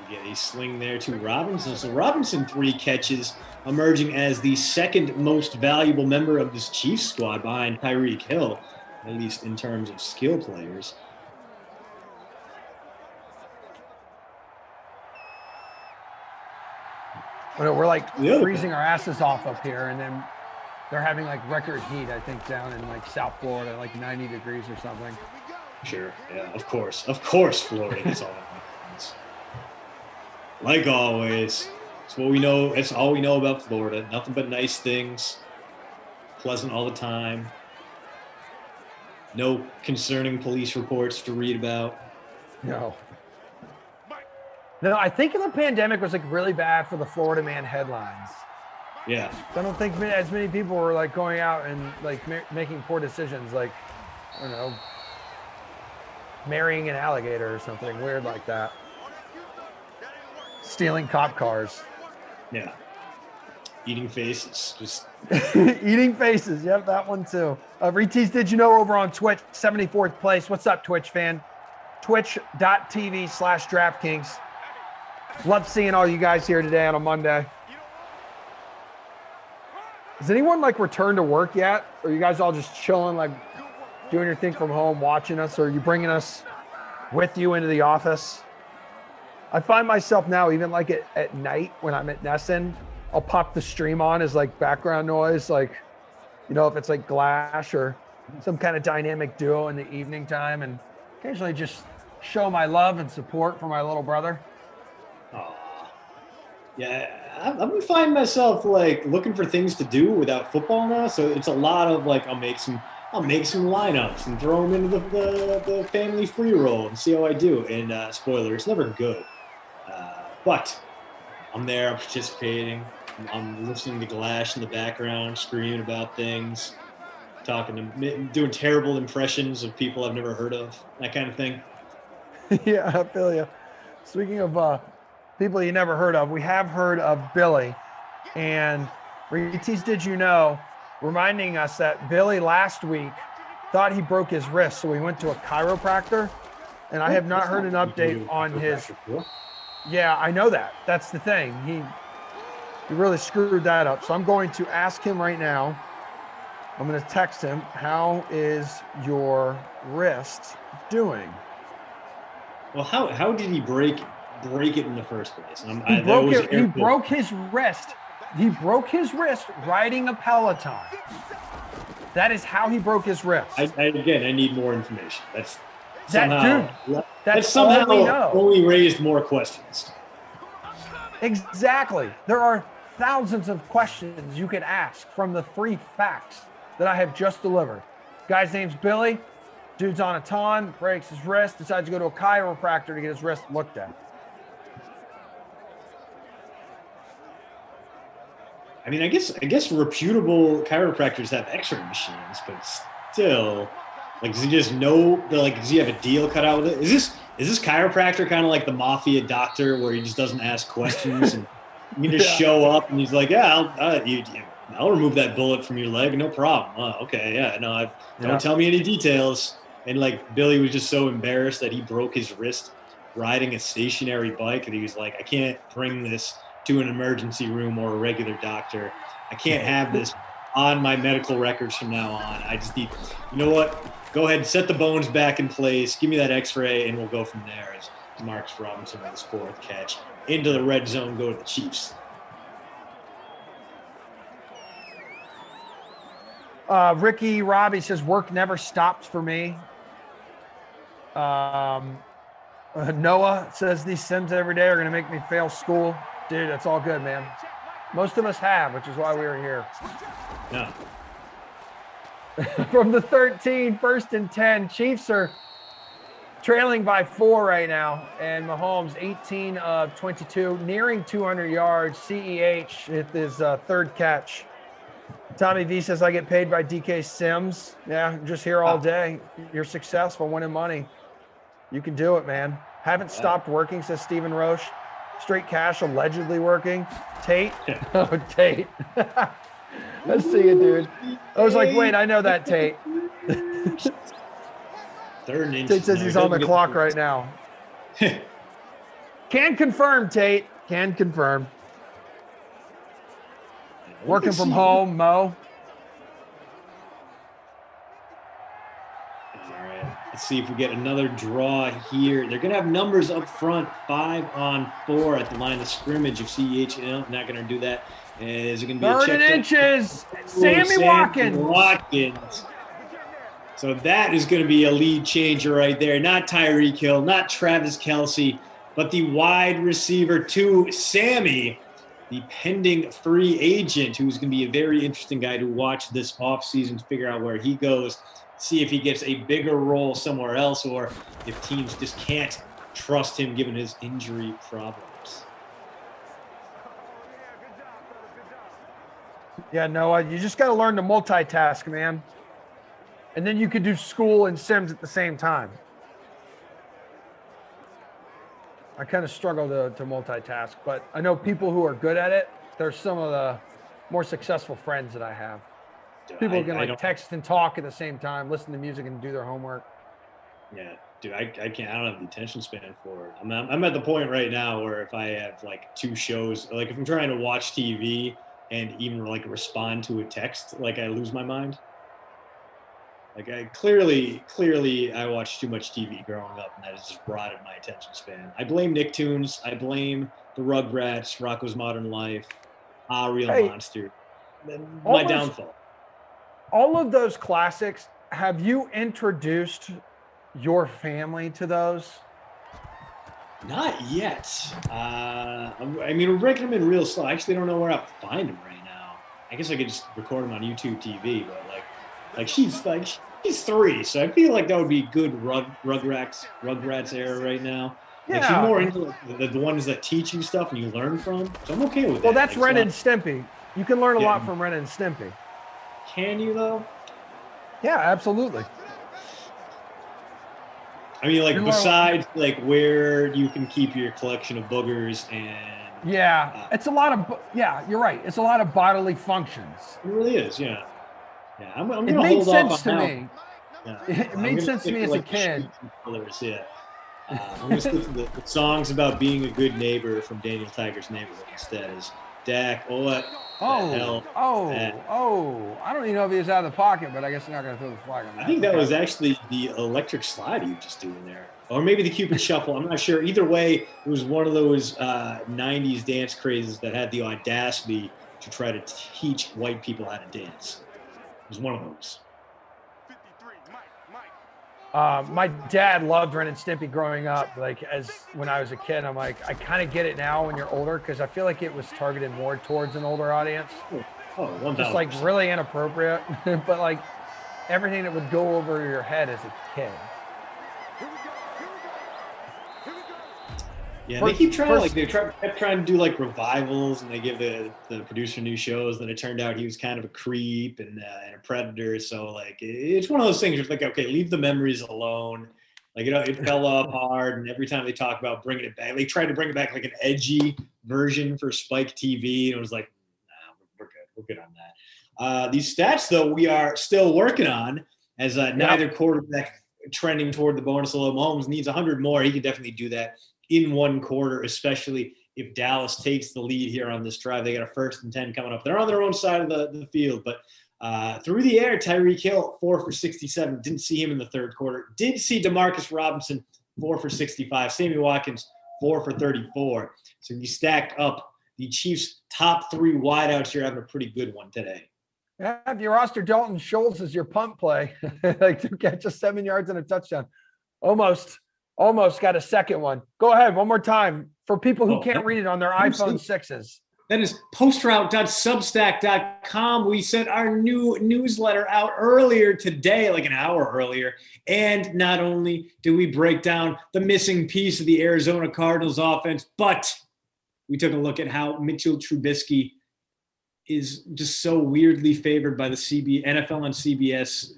We get a sling there to Robinson. So Robinson, 3 catches, emerging as the second most valuable member of this Chiefs squad behind Tyreek Hill, at least in terms of skill players. We're like freezing our asses off up here, and then they're having like record heat, I think, down in like South Florida, like 90 degrees or something. Sure. Yeah, of course, Florida is all that happens. Like always, it's what we know. It's all we know about Florida. Nothing but nice things. Pleasant all the time. No concerning police reports to read about. No, I think the pandemic was like really bad for the Florida Man headlines. Yeah. I don't think as many people were like going out and like making poor decisions, like, I don't know, marrying an alligator or something weird like that. Stealing cop cars. Yeah. Eating faces. Just eating faces. Yep, that one too. Retease, did you know, over on Twitch, 74th place. What's up, Twitch fan? Twitch.tv/DraftKings. Love seeing all you guys here today on a Monday. Has anyone like returned to work yet? Or are you guys all just chilling, like doing your thing from home, watching us? Or are you bringing us with you into the office? I find myself now, even like at night when I'm at Nesson, I'll pop the stream on as like background noise, like, you know, if it's like Glash or some kind of dynamic duo in the evening time, and occasionally just show my love and support for my little brother. Yeah, I've been finding myself like looking for things to do without football now. So it's a lot of like I'll make some lineups and throw them into the family free roll and see how I do. And spoiler, it's never good. But I'm there, I'm participating. I'm listening to Glash in the background, screaming about things, doing terrible impressions of people I've never heard of, that kind of thing. Yeah, I feel you. Speaking of people you never heard of, we have heard of Billy. And Reeties, did you know, reminding us that Billy last week thought he broke his wrist, so he went to a chiropractor. And I have not heard an update on his. Yeah, I know that. That's the thing. He really screwed that up. So I'm going to ask him right now. I'm going to text him. How is your wrist doing? Well, how did he break it in the first place? He broke his wrist. He broke his wrist riding a Peloton. That is how he broke his wrist. I need more information. That's all we know. Only raised more questions. Exactly. There are thousands of questions you could ask from the 3 facts that I have just delivered. Guy's name's Billy. Dude's on a ton, breaks his wrist, decides to go to a chiropractor to get his wrist looked at. I mean, I guess reputable chiropractors have X-ray machines, but still, like, does he just know? Like, does he have a deal cut out with it? Is this chiropractor kind of like the mafia doctor, where he just doesn't ask questions and you can just show up and he's like, yeah, I'll remove that bullet from your leg, no problem. Oh, okay, yeah, no, don't tell me any details. And like Billy was just so embarrassed that he broke his wrist riding a stationary bike, and he was like, I can't bring this to an emergency room or a regular doctor. I can't have this on my medical records from now on. I just need, you know what? Go ahead, set the bones back in place. Give me that X-ray, and we'll go from there. As Marcus Robinson with his 4th catch into the red zone, go to the Chiefs. Ricky Robbie says work never stopped for me. Noah says these Sims every day are going to make me fail school. Dude, that's all good, man. Most of us have, which is why we were here. Yeah. From the 13, 1st and 10, Chiefs are trailing by 4 right now, and Mahomes 18 of 22, nearing 200 yards. CEH with his 3rd catch. Tommy V says, I get paid by DK Sims. Yeah, I'm just here all day. You're successful, winning money. You can do it, man. Haven't stopped working, says Stephen Roche. Straight cash, allegedly working. Tate? Oh, Tate. Let's see it, dude. I was like, wait, I know that Tate. Tate says he's on the clock right now. Can confirm, Tate. Can confirm. Working from home, Mo. All right. Let's see if we get another draw here. They're going to have numbers up front, 5-on-4 at the line of scrimmage. If CEH not going to do that, is it going to be 3rd and inches? Sammy Watkins. So that is going to be a lead changer right there. Not Tyreek Hill, not Travis Kelce, but the wide receiver to Sammy, the pending free agent, who's going to be a very interesting guy to watch this offseason to figure out where he goes, see if he gets a bigger role somewhere else, or if teams just can't trust him given his injury problems. Yeah, Noah, you just got to learn to multitask, man. And then you could do school and Sims at the same time. I kind of struggle to multitask, but I know people who are good at it. They're some of the more successful friends that I have. People who can like text and talk at the same time, listen to music and do their homework. Yeah, dude, I can't. I don't have the attention span for it. I'm at the point right now where if I have like 2 shows, like if I'm trying to watch TV and even like respond to a text, like I lose my mind. Like I clearly I watched too much TV growing up, and that has just broadened my attention span. I blame Nicktoons. I blame the Rugrats, Rocko's Modern Life, Real Monster. My downfall. All of those classics. Have you introduced your family to those? Not yet. I mean, we're breaking them in real slow. I actually don't know where I'll find them right now. I guess I could just record them on YouTube TV, but she's 3, so I feel like that would be good Rugrats era right now. Yeah. Like she's more into the ones that teach you stuff and you learn from. So I'm okay with that. Well, that's Ren and Stimpy. You can learn a lot from Ren and Stimpy. Can you though? Yeah, absolutely. I mean, like besides like where you can keep your collection of boogers and it's a lot of you're right. It's a lot of bodily functions. It really is, yeah. Yeah, I'm it made sense to me. Yeah. It made sense to me as a kid. Colors, yeah. I'm going to stick to the songs about being a good neighbor from Daniel Tiger's Neighborhood instead. Is Dak, what the hell? I don't even know if he was out of the pocket, but I guess you're not going to throw the flag on that. I think that was actually the electric slide you were just doing there. Or maybe the Cupid Shuffle. I'm not sure. Either way, it was one of those 90s dance crazes that had the audacity to try to teach white people how to dance. It was one of those. My dad loved Ren and Stimpy growing up. Like when I was a kid, I'm like, I kind of get it now when you're older because I feel like it was targeted more towards an older audience. Just like really inappropriate, but like everything that would go over your head as a kid. Yeah, they keep trying kept trying to do like revivals, and they give the producer new shows. Then it turned out he was kind of a creep and a predator. So like it's one of those things. It's like, okay, leave the memories alone. Like it fell off hard, and every time they talk about bringing it back, they tried to bring it back like an edgy version for Spike TV, and it was like, nah, we're good on that. These stats though, we are still working on as neither quarterback trending toward the bonus. Although Mahomes needs 100 more, he can definitely do that in one quarter, especially if Dallas takes the lead here on this drive. They got a 1st and 10 coming up. They're on their own side of the field, but through the air, Tyreek Hill, 4 for 67. Didn't see him in the third quarter. Did see Demarcus Robinson, 4 for 65. Sammy Watkins, 4 for 34. So you stacked up the Chiefs' top 3 wideouts here, having a pretty good one today. Yeah, if you roster Dalton Schultz as your punt play, like 2 catches, 7 yards and a touchdown. Almost got a second one. Go ahead, one more time for people who can't read it on their iPhone 6s. That is postroute.substack.com. We sent our new newsletter out earlier today, like an hour earlier. And not only did we break down the missing piece of the Arizona Cardinals offense, but we took a look at how Mitchell Trubisky is just so weirdly favored by the NFL and CBS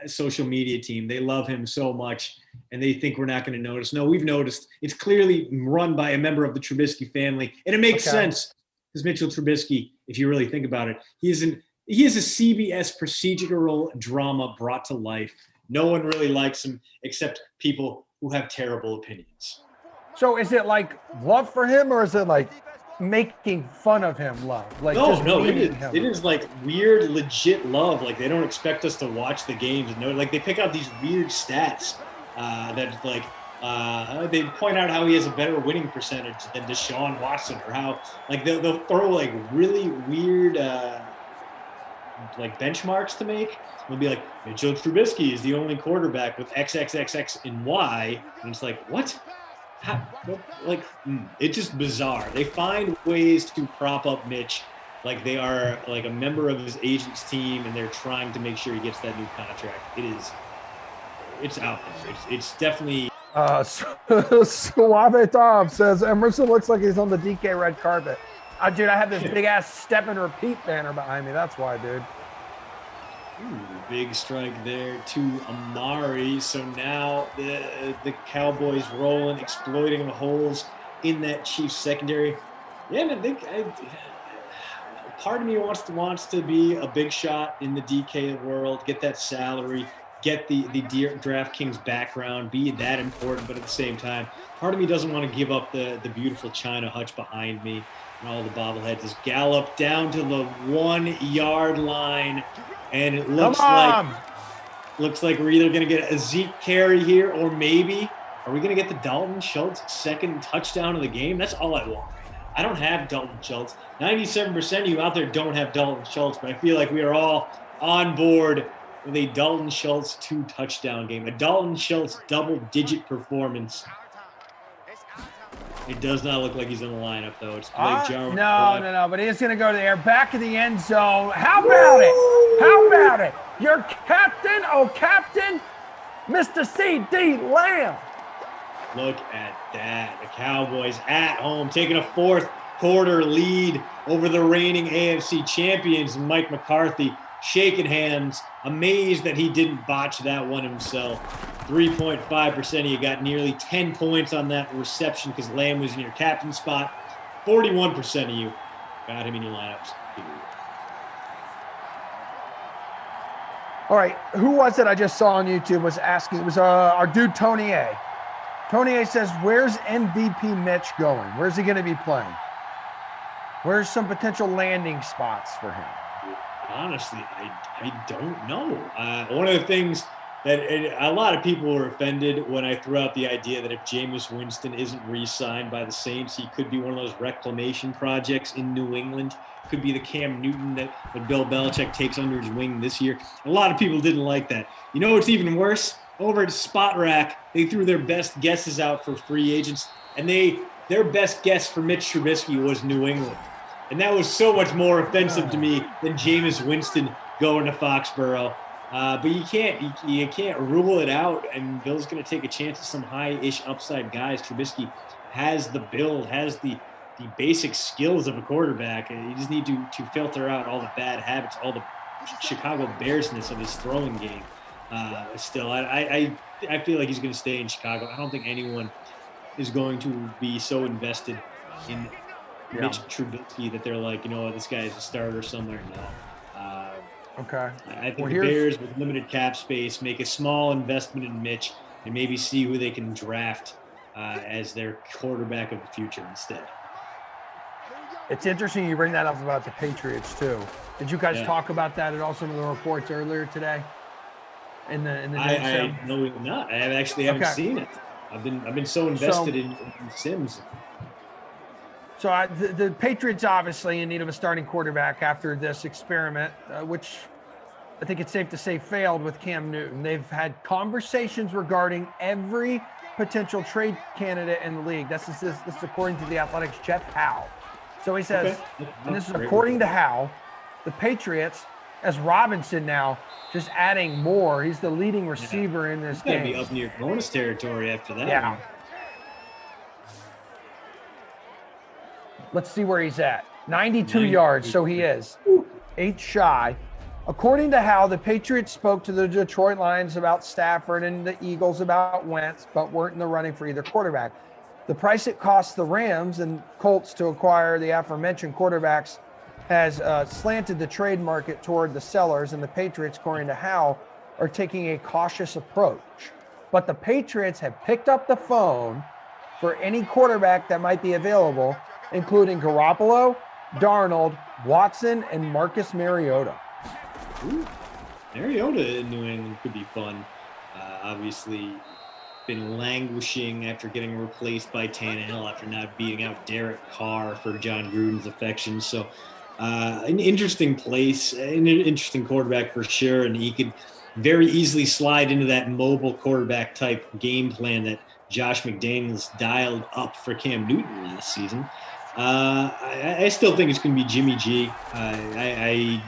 social media team. They love him so much, and they think we're not going to notice. No, we've noticed. It's clearly run by a member of the Trubisky family, and it makes sense because Mitchell Trubisky, if you really think about it, he is a CBS procedural drama brought to life. No one really likes him except people who have terrible opinions. So is it like love for him, or is it like making fun of him love? Like it is like weird, legit love. Like they don't expect us to watch the games. No, like they pick out these weird stats that like they point out how he has a better winning percentage than Deshaun Watson, or how like they'll throw like really weird like benchmarks to make. They'll be like, Mitchell Trubisky is the only quarterback with XXXX and Y, and it's like, what? It's just bizarre. They find ways to prop up Mitch like they are like a member of his agent's team, and they're trying to make sure he gets that new contract. It's out there. It's definitely. Suave Tom says Emerson looks like he's on the DK red carpet. Dude, I have this big-ass step and repeat banner behind me. That's why, dude. Ooh, big strike there to Amari. So now the Cowboys rolling, exploiting the holes in that Chiefs secondary. Yeah, man, part of me wants to be a big shot in the DK world, get that salary, get the DraftKings background, be that important, but at the same time, part of me doesn't want to give up the beautiful China hutch behind me and all the bobbleheads. Just gallop down to the 1 yard line, and it looks like we're either going to get a Zeke carry here, or maybe are we going to get the Dalton Schultz second touchdown of the game? That's all I want. I don't have Dalton Schultz. 97% of you out there don't have Dalton Schultz, but I feel like we are all on board with a Dalton Schultz 2-touchdown game, a Dalton Schultz double-digit performance. It does not look like he's in the lineup, though. It's Blake Jarwin. No, but he's going to go there, back of the end zone. How about it? How about it? Your captain, captain, Mr. C.D. Lamb. Look at that. The Cowboys at home taking a fourth-quarter lead over the reigning AFC champions, Mike McCarthy, shaking hands, amazed that he didn't botch that one himself. 3.5% of you got nearly 10 points on that reception because Lamb was in your captain spot. 41% of you got him in your lineups. All right, who was it I just saw on YouTube was asking? It was our dude Tony A. Tony A says, where's MVP Mitch going? Where's he going to be playing? Where's some potential landing spots for him? Honestly, I don't know. One of the things that a lot of people were offended when I threw out the idea that if Jameis Winston isn't re-signed by the Saints, he could be one of those reclamation projects in New England. Could be the Cam Newton that Bill Belichick takes under his wing this year. A lot of people didn't like that. You know what's even worse? Over at Spot Rack, they threw their best guesses out for free agents, and their best guess for Mitch Trubisky was New England. And that was so much more offensive to me than Jameis Winston going to Foxborough. But you can't rule it out, and Bill's going to take a chance at some high-ish upside guys. Trubisky has the build, has the basic skills of a quarterback. And you just need to filter out all the bad habits, all the Chicago Bears-ness of his throwing game. Still, I feel like he's going to stay in Chicago. I don't think anyone is going to be so invested in Mitch Trubisky that they're like, you know what, this guy is a starter somewhere now. Okay. I think the Bears, with limited cap space, make a small investment in Mitch and maybe see who they can draft as their quarterback of the future instead. It's interesting you bring that up about the Patriots too. Did you guys talk about that at all? Some of the reports earlier today. In the I no, not. I haven't seen it. I've been so invested in Sims. So the Patriots obviously in need of a starting quarterback after this experiment, which I think it's safe to say failed with Cam Newton. They've had conversations regarding every potential trade candidate in the league. This is according to the Athletics' Jeff Howe. So he says, and this is according to Howe, the Patriots, as Robinson now, just adding more. He's the leading receiver in this game. He's got to be up near bonus territory after that. Yeah. Let's see where he's at. 92 yards, so he is 8 shy. According to Howe, the Patriots spoke to the Detroit Lions about Stafford and the Eagles about Wentz, but weren't in the running for either quarterback. The price it costs the Rams and Colts to acquire the aforementioned quarterbacks has slanted the trade market toward the sellers, and the Patriots, according to Howe, are taking a cautious approach. But the Patriots have picked up the phone for any quarterback that might be available, including Garoppolo, Darnold, Watson, and Marcus Mariota. Ooh, Mariota in New England could be fun. Obviously, been languishing after getting replaced by Tannehill after not beating out Derek Carr for John Gruden's affections. So, an interesting place, an interesting quarterback for sure, and he could very easily slide into that mobile quarterback type game plan that Josh McDaniels dialed up for Cam Newton last season. I still think it's going to be Jimmy G. I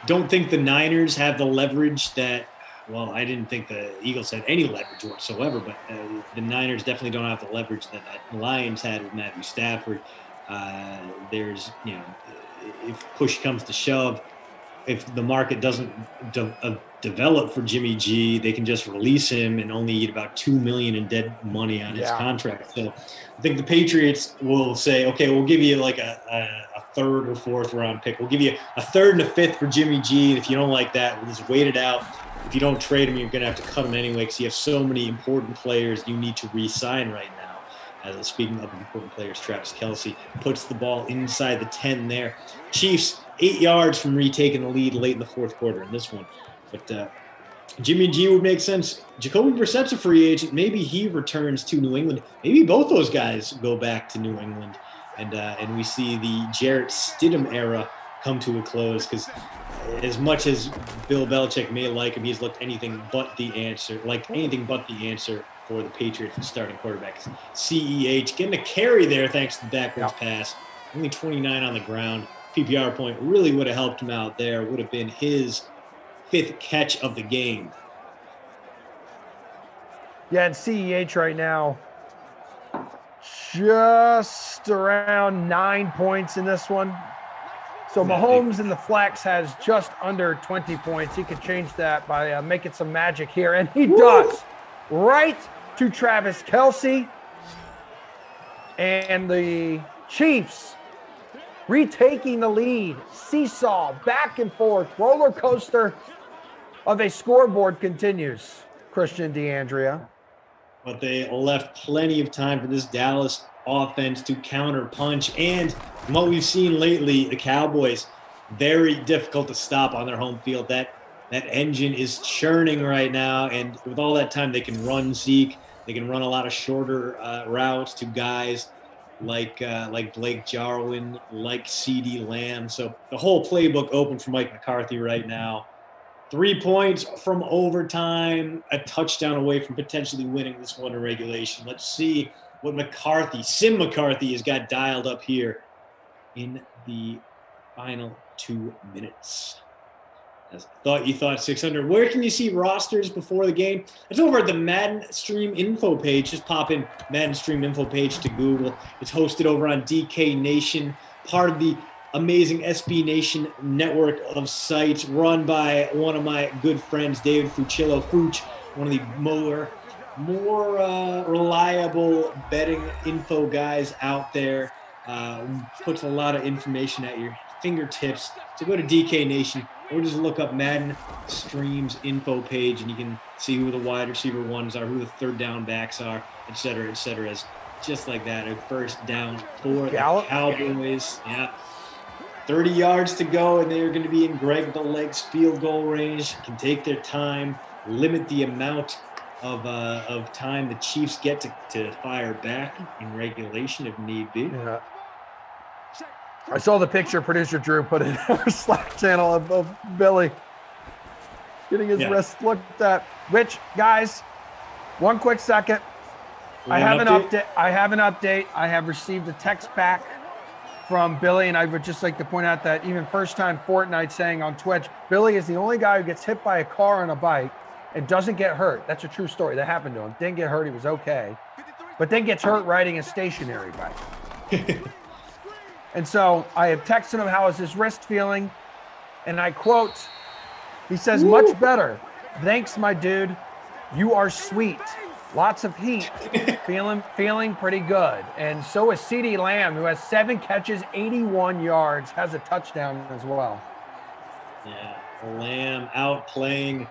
don't think the Niners have the leverage that, well, I didn't think the Eagles had any leverage whatsoever, but the Niners definitely don't have the leverage that the Lions had with Matthew Stafford. There's, if push comes to shove, if the market doesn't develop for Jimmy G, they can just release him and only eat about $2 million in dead money on his contract. So I think the Patriots will say, okay, we'll give you like a third or fourth round pick. We'll give you a third and a fifth for Jimmy G. If you don't like that, we'll just wait it out. If you don't trade him, you're going to have to cut him anyway because you have so many important players you need to re-sign right now. Speaking of important players, Travis Kelce puts the ball inside the 10 there. Chiefs 8 yards from retaking the lead late in the fourth quarter in this one. But Jimmy G would make sense. Jacoby Brissett's a free agent. Maybe he returns to New England. Maybe both those guys go back to New England. And we see the Jarrett Stidham era come to a close because as much as Bill Belichick may like him, he's looked anything but the answer for the Patriots' starting quarterback. CEH getting a carry there thanks to the backwards pass. Only 29 on the ground. PPR point really would have helped him out there. Would have been his 5th catch of the game. Yeah, and CEH right now, just around 9 points in this one. So Mahomes in the flex has just under 20 points. He could change that by making some magic here, and he does. Right to Travis Kelce, and the Chiefs retaking the lead. Seesaw, back and forth, roller coaster of a scoreboard continues. Christian DeAndrea. But they left plenty of time for this Dallas offense to counter punch. And from what we've seen lately, the Cowboys, very difficult to stop on their home field. That engine is churning right now, and with all that time, they can run Zeke. They can run a lot of shorter routes to guys like Blake Jarwin, like CeeDee Lamb. So the whole playbook open for Mike McCarthy right now. 3 points from overtime, a touchdown away from potentially winning this one in regulation. Let's see what Sim McCarthy has got dialed up here in the final 2 minutes. You thought 600. Where can you see rosters before the game? It's over at the Madden Stream info page. Just pop in Madden Stream info page to Google. It's hosted over on DK Nation, part of the amazing SB Nation network of sites run by one of my good friends, David Fucillo. Fuch, one of the more reliable betting info guys out there. Puts a lot of information at your fingertips. So go to DK Nation or just look up Madden Stream's info page and you can see who the wide receiver ones are, who the third down backs are, et cetera, just like that. A first down for the Cowboys. Yeah. 30 yards to go, and they're going to be in Greg the Leg's field goal range. Can take their time, limit the amount of time the Chiefs get to fire back in regulation if need be. Yeah. I saw the picture producer Drew put in our Slack channel of Billy getting his wrist looked at. Which, guys, one quick second. I have an update. I have received a text back from Billy, and I would just like to point out that even first-time Fortnite saying on Twitch, Billy is the only guy who gets hit by a car on a bike and doesn't get hurt. That's a true story. That happened to him. Didn't get hurt. He was okay. But then gets hurt riding a stationary bike. And so I have texted him, how is his wrist feeling? And I quote, he says, much better. Thanks, my dude. You are sweet. Lots of heat. feeling pretty good. And so is CeeDee Lamb, who has 7 catches, 81 yards, has a touchdown as well. Yeah, Lamb outplaying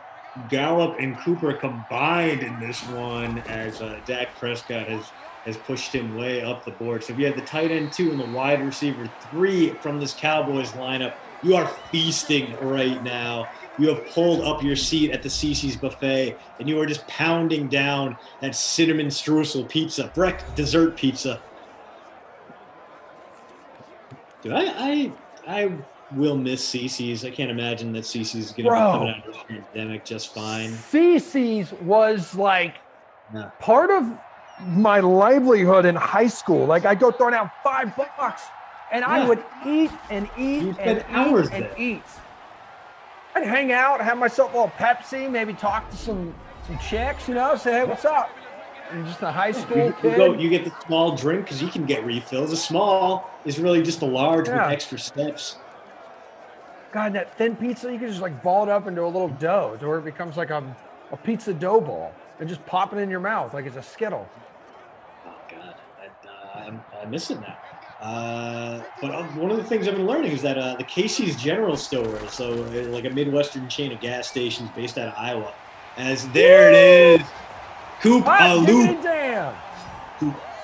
Gallup and Cooper combined in this one as Dak Prescott has pushed him way up the board. So if you have the tight end 2 and the wide receiver 3 from this Cowboys lineup, you are feasting right now. You have pulled up your seat at the Cece's buffet, and you are just pounding down that cinnamon streusel pizza, Breck dessert pizza. Dude, I will miss Cece's. I can't imagine that Cece's going to be coming out of the pandemic just fine. Cece's was like part of my livelihood in high school. Like I'd go throw down $5 and I would eat and eat and eat. I'd hang out, have myself a little Pepsi, maybe talk to some chicks, say, hey, what's up? I'm just a high school kid. You get the small drink because you can get refills. A small is really just a large with extra steps. God, that thin pizza, you can just like ball it up into a little dough to where it becomes like a pizza dough ball and just pop it in your mouth like it's a Skittle. Oh, God. I'm missing that. But one of the things I've been learning is that the Casey's General Store, so like a Midwestern chain of gas stations based out of Iowa, there it is. Coop-a-loop. Damn.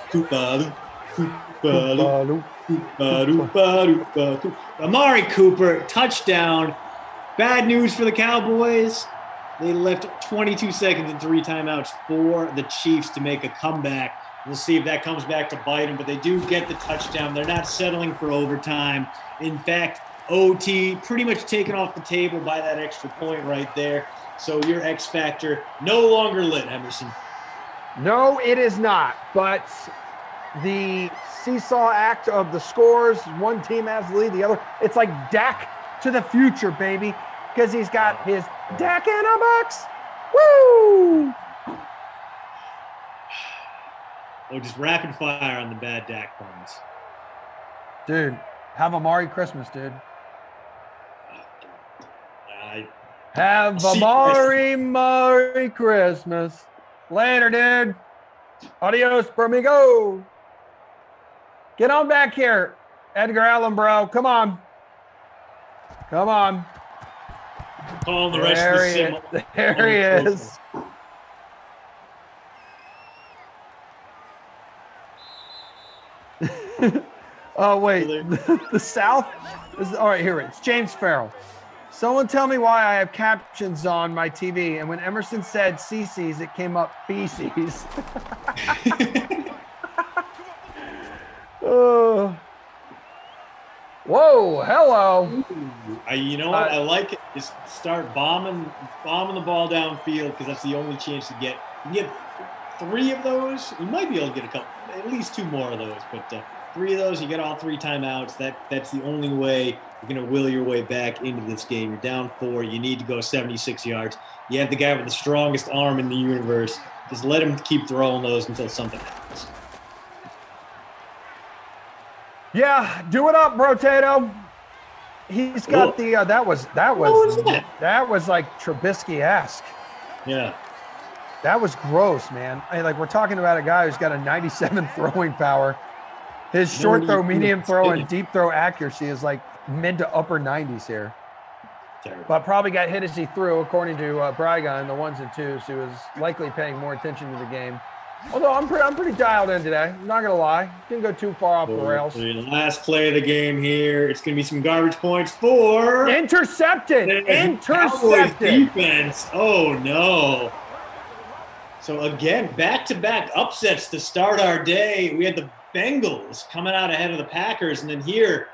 Coop-a-loop. Coop-a-loop. Coop-a-loop. Amari Cooper, touchdown. Bad news for the Cowboys. They left 22 seconds and 3 timeouts for the Chiefs to make a comeback. We'll see if that comes back to bite them, but they do get the touchdown. They're not settling for overtime. In fact, OT pretty much taken off the table by that extra point right there. So your X factor no longer lit, Emerson. No, it is not. But the seesaw act of the scores, one team has the lead, the other. It's like Dak to the future, baby, because he's got his Dak in a box. Woo! Oh, just rapid fire on the bad Dak puns. Dude, have a Merry Christmas, dude. Have a Merry Christmas. Later, dude. Adios, amigo. Get on back here, Edgar Allan, bro. Come on. Come on. Calling the rest of the sim. There he is. Oh, wait. The South? All right, here it is. James Farrell. Someone tell me why I have captions on my TV, and when Emerson said CC's, it came up feces. Whoa, hello. You know what? I like it. Just start bombing the ball downfield because that's the only chance to get. You get 3 of those. You might be able to get a couple, at least 2 more of those. But 3 of those, you get all 3 timeouts. That's the only way you're going to will your way back into this game. You're down 4. You need to go 76 yards. You have the guy with the strongest arm in the universe. Just let him keep throwing those until something happens. Yeah, do it up, bro, Tato. He's got the that was like Trubisky-esque. Yeah. That was gross, man. Like, we're talking about a guy who's got a 97 throwing power. His short throw, medium throw, and deep throw accuracy is like mid to upper 90s here. Terrible. But probably got hit as he threw, according to Bryga in the 1s and 2s, who was likely paying more attention to the game. Although I'm pretty dialed in today. I'm not going to lie. Didn't go too far off the rails. The last play of the game here. It's going to be some garbage points for... Intercepted! Cowboys defense. Oh, no. So, again, back-to-back upsets to start our day. We had the Bengals coming out ahead of the Packers, and then here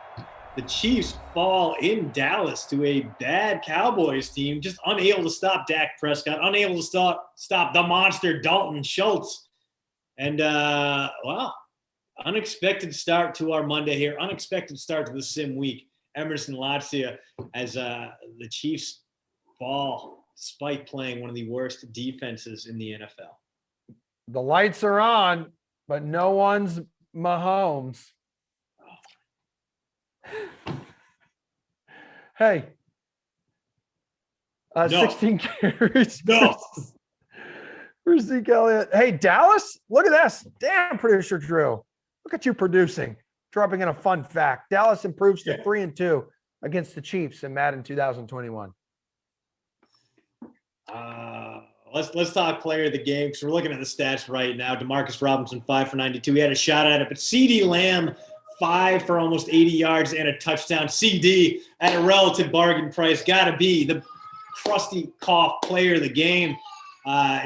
the Chiefs fall in Dallas to a bad Cowboys team, just unable to stop Dak Prescott, unable to stop the monster Dalton Schultz. And, unexpected start to our Monday here, unexpected start to the sim week. Emerson Latzia as the Chiefs fall despite playing one of the worst defenses in the NFL. The lights are on, but no one's Mahomes. Hey, 16 carries. No. For Zeke Elliott. Hey, Dallas, look at this. Damn, producer Drew. Look at you producing. Dropping in a fun fact. Dallas improves to 3-2 against the Chiefs in Madden 2021. Let's talk player of the game because we're looking at the stats right now. Demarcus Robinson, 5 for 92. He had a shot at it, but CeeDee Lamb, 5 for almost 80 yards and a touchdown. CD at a relative bargain price. Got to be the crusty cough player of the game.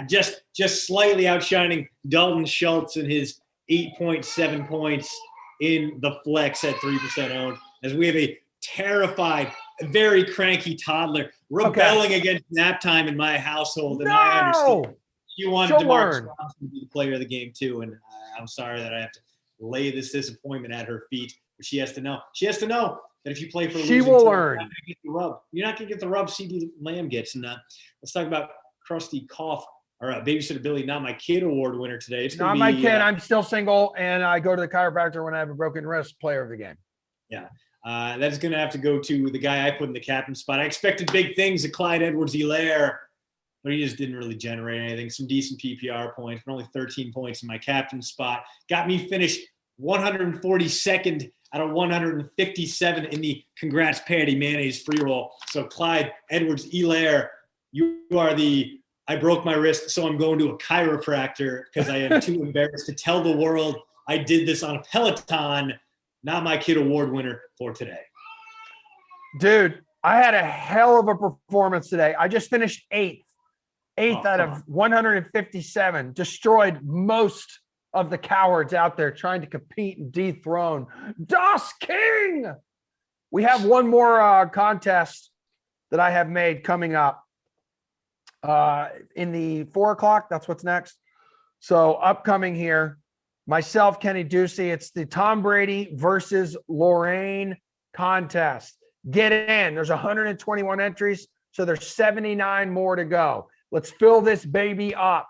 Just slightly outshining Dalton Schultz and his 8.7 points in the flex at 3% owned. As we have a terrified, very cranky toddler rebelling against nap time in my household. And I understand. She wanted Demarcus Robinson to be the player of the game too. And I'm sorry that I have to lay this disappointment at her feet. But she has to know. She has to know that if you play for a losing team, you're not going to get the rub. You're not going to get the rub CD Lamb gets. And let's talk about crusty cough our Babysitter Billy, Not My Kid award winner today. It's not my kid. I'm still single, and I go to the chiropractor when I have a broken wrist. Player of the game. Yeah. That's going to have to go to the guy I put in the captain spot. I expected big things at Clyde Edwards-Helaire, but he just didn't really generate anything. Some decent PPR points, but only 13 points in my captain spot. Got me finished 142nd out of 157 in the Congrats Patty Mayonnaise free roll. So Clyde Edwards-Helaire, you are the I broke my wrist, so I'm going to a chiropractor because I am too embarrassed to tell the world I did this on a Peloton. Not My Kid award winner for today. Dude, I had a hell of a performance today. I just finished eighth out of 157. Destroyed most of the cowards out there trying to compete and dethrone Das King. We have one more contest that I have made coming up in the 4 o'clock. That's what's next. So upcoming here. Myself, Kenny Ducey. It's the Tom Brady versus Lorraine contest. Get in. There's 121 entries, so there's 79 more to go. Let's fill this baby up.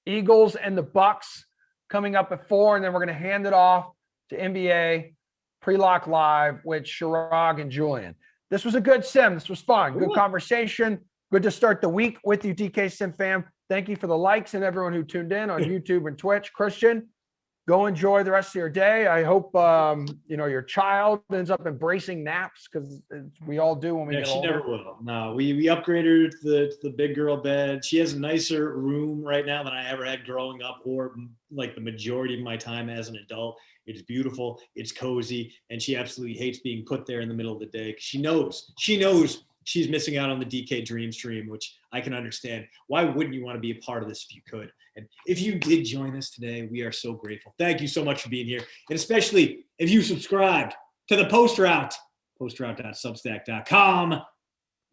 Eagles and the Bucks coming up at 4, and then we're going to hand it off to NBA Pre-Lock Live with Chirag and Julian. This was a good sim. This was fun. Good conversation. Good to start the week with you, DK Sim fam. Thank you for the likes and everyone who tuned in on YouTube and Twitch. Christian, go enjoy the rest of your day. I hope your child ends up embracing naps because we all do when we get older. She never will. No, we upgraded her to the big girl bed. She has a nicer room right now than I ever had growing up, or like the majority of my time as an adult. It's beautiful. It's cozy, and she absolutely hates being put there in the middle of the day because she knows she's missing out on the DK Dream Stream, which I can understand. Why wouldn't you want to be a part of this if you could? And if you did join us today, we are so grateful. Thank you so much for being here. And especially if you subscribed to the Post Route, postroute.substack.com.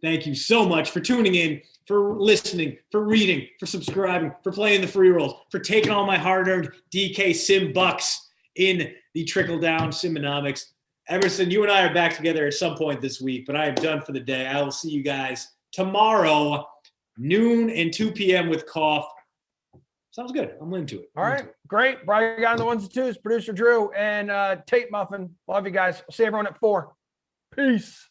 Thank you so much for tuning in, for listening, for reading, for subscribing, for playing the free rolls, for taking all my hard-earned DK Sim bucks in the trickle-down Simonomics. Everson, you and I are back together at some point this week, but I am done for the day. I will see you guys tomorrow, noon and 2 p.m. with Cough. Sounds good. I'm into it. All right. Great. Brian guy on the ones and twos, producer Drew and Tate Muffin. Love you guys. I'll see everyone at 4. Peace.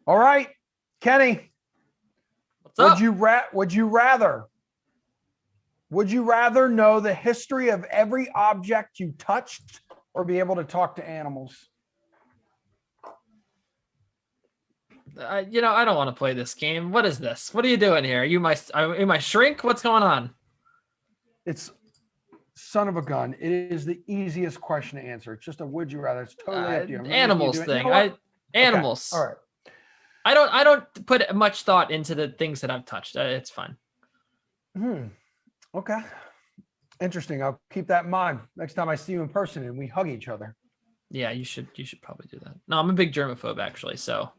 All right, Kenny. What's up? Would you rather know the history of every object you touched or be able to talk to animals? I don't want to play this game. What is this? What are you doing here? Are you my shrink? What's going on? It's son of a gun. It is the easiest question to answer. It's just a would you rather. It's totally up to you. Animals thing. Animals. Okay. All right. I don't put much thought into the things that I've touched. It's fine. Okay. Interesting. I'll keep that in mind next time I see you in person and we hug each other. Yeah, you should probably do that. No, I'm a big germaphobe actually. So.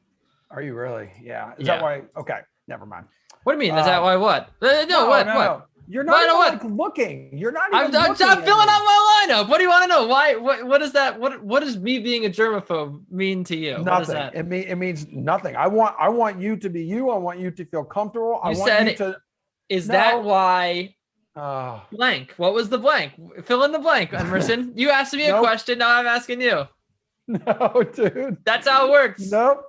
Are you really? Yeah. Is that why? Okay. Never mind. What do you mean? Is that why? What? What? You're not even like looking. You're not even. I'm filling out my lineup. What do you want to know? Why? What is that? What does me being a germaphobe mean to you? Nothing. It means nothing. I want you to be you. I want you to feel comfortable. Is that why? Blank. What was the blank? Fill in the blank, Emerson. You asked me a question. Now I'm asking you. No, dude. That's how it works. Nope.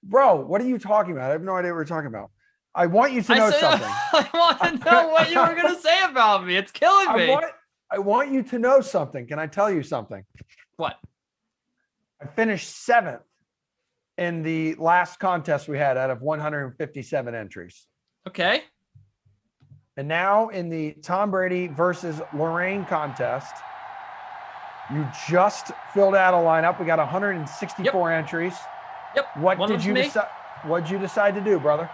Bro, what are you talking about? I have no idea what you're talking about. I want you to know something. I want to know what you were going to say about me. It's killing me. I want you to know something. Can I tell you something? What? I finished 7th in the last contest we had out of 157 entries. Okay. And now in the Tom Brady versus Lorraine contest, you just filled out a lineup. We got 164 entries. Yep. What did you decide? What'd you decide to do, brother?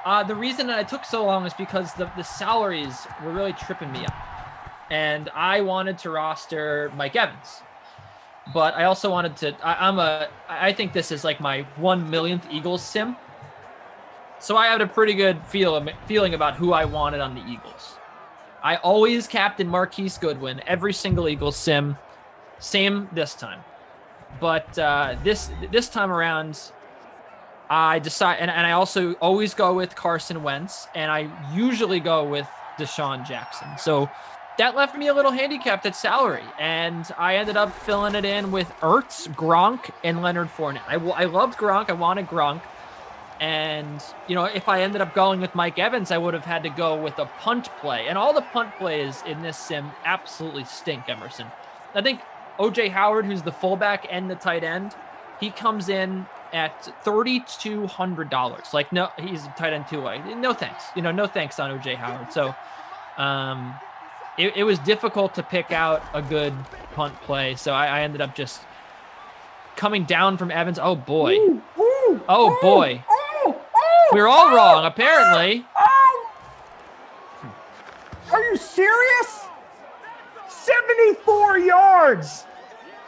The reason that it took so long is because the salaries were really tripping me up. And I wanted to roster Mike Evans. But I also wanted to, I think this is like my 1 millionth Eagles sim. So I had a pretty good feeling about who I wanted on the Eagles. I always captain Marquise Goodwin, every single Eagles sim. Same this time. But this time around, I decide, and I also always go with Carson Wentz, and I usually go with Deshaun Jackson. So that left me a little handicapped at salary, and I ended up filling it in with Ertz, Gronk, and Leonard Fournette. I loved Gronk. I wanted Gronk. And, if I ended up going with Mike Evans, I would have had to go with a punt play. And all the punt plays in this sim absolutely stink, Emerson. I think O.J. Howard, who's the fullback and the tight end, he comes in at $3,200. Like, no, he's a tight end two-way. No thanks. No thanks on O.J. Howard. So it was difficult to pick out a good punt play. So I ended up just coming down from Evans. Oh, boy. Boy. We're all wrong, apparently. Are you serious? 74 yards.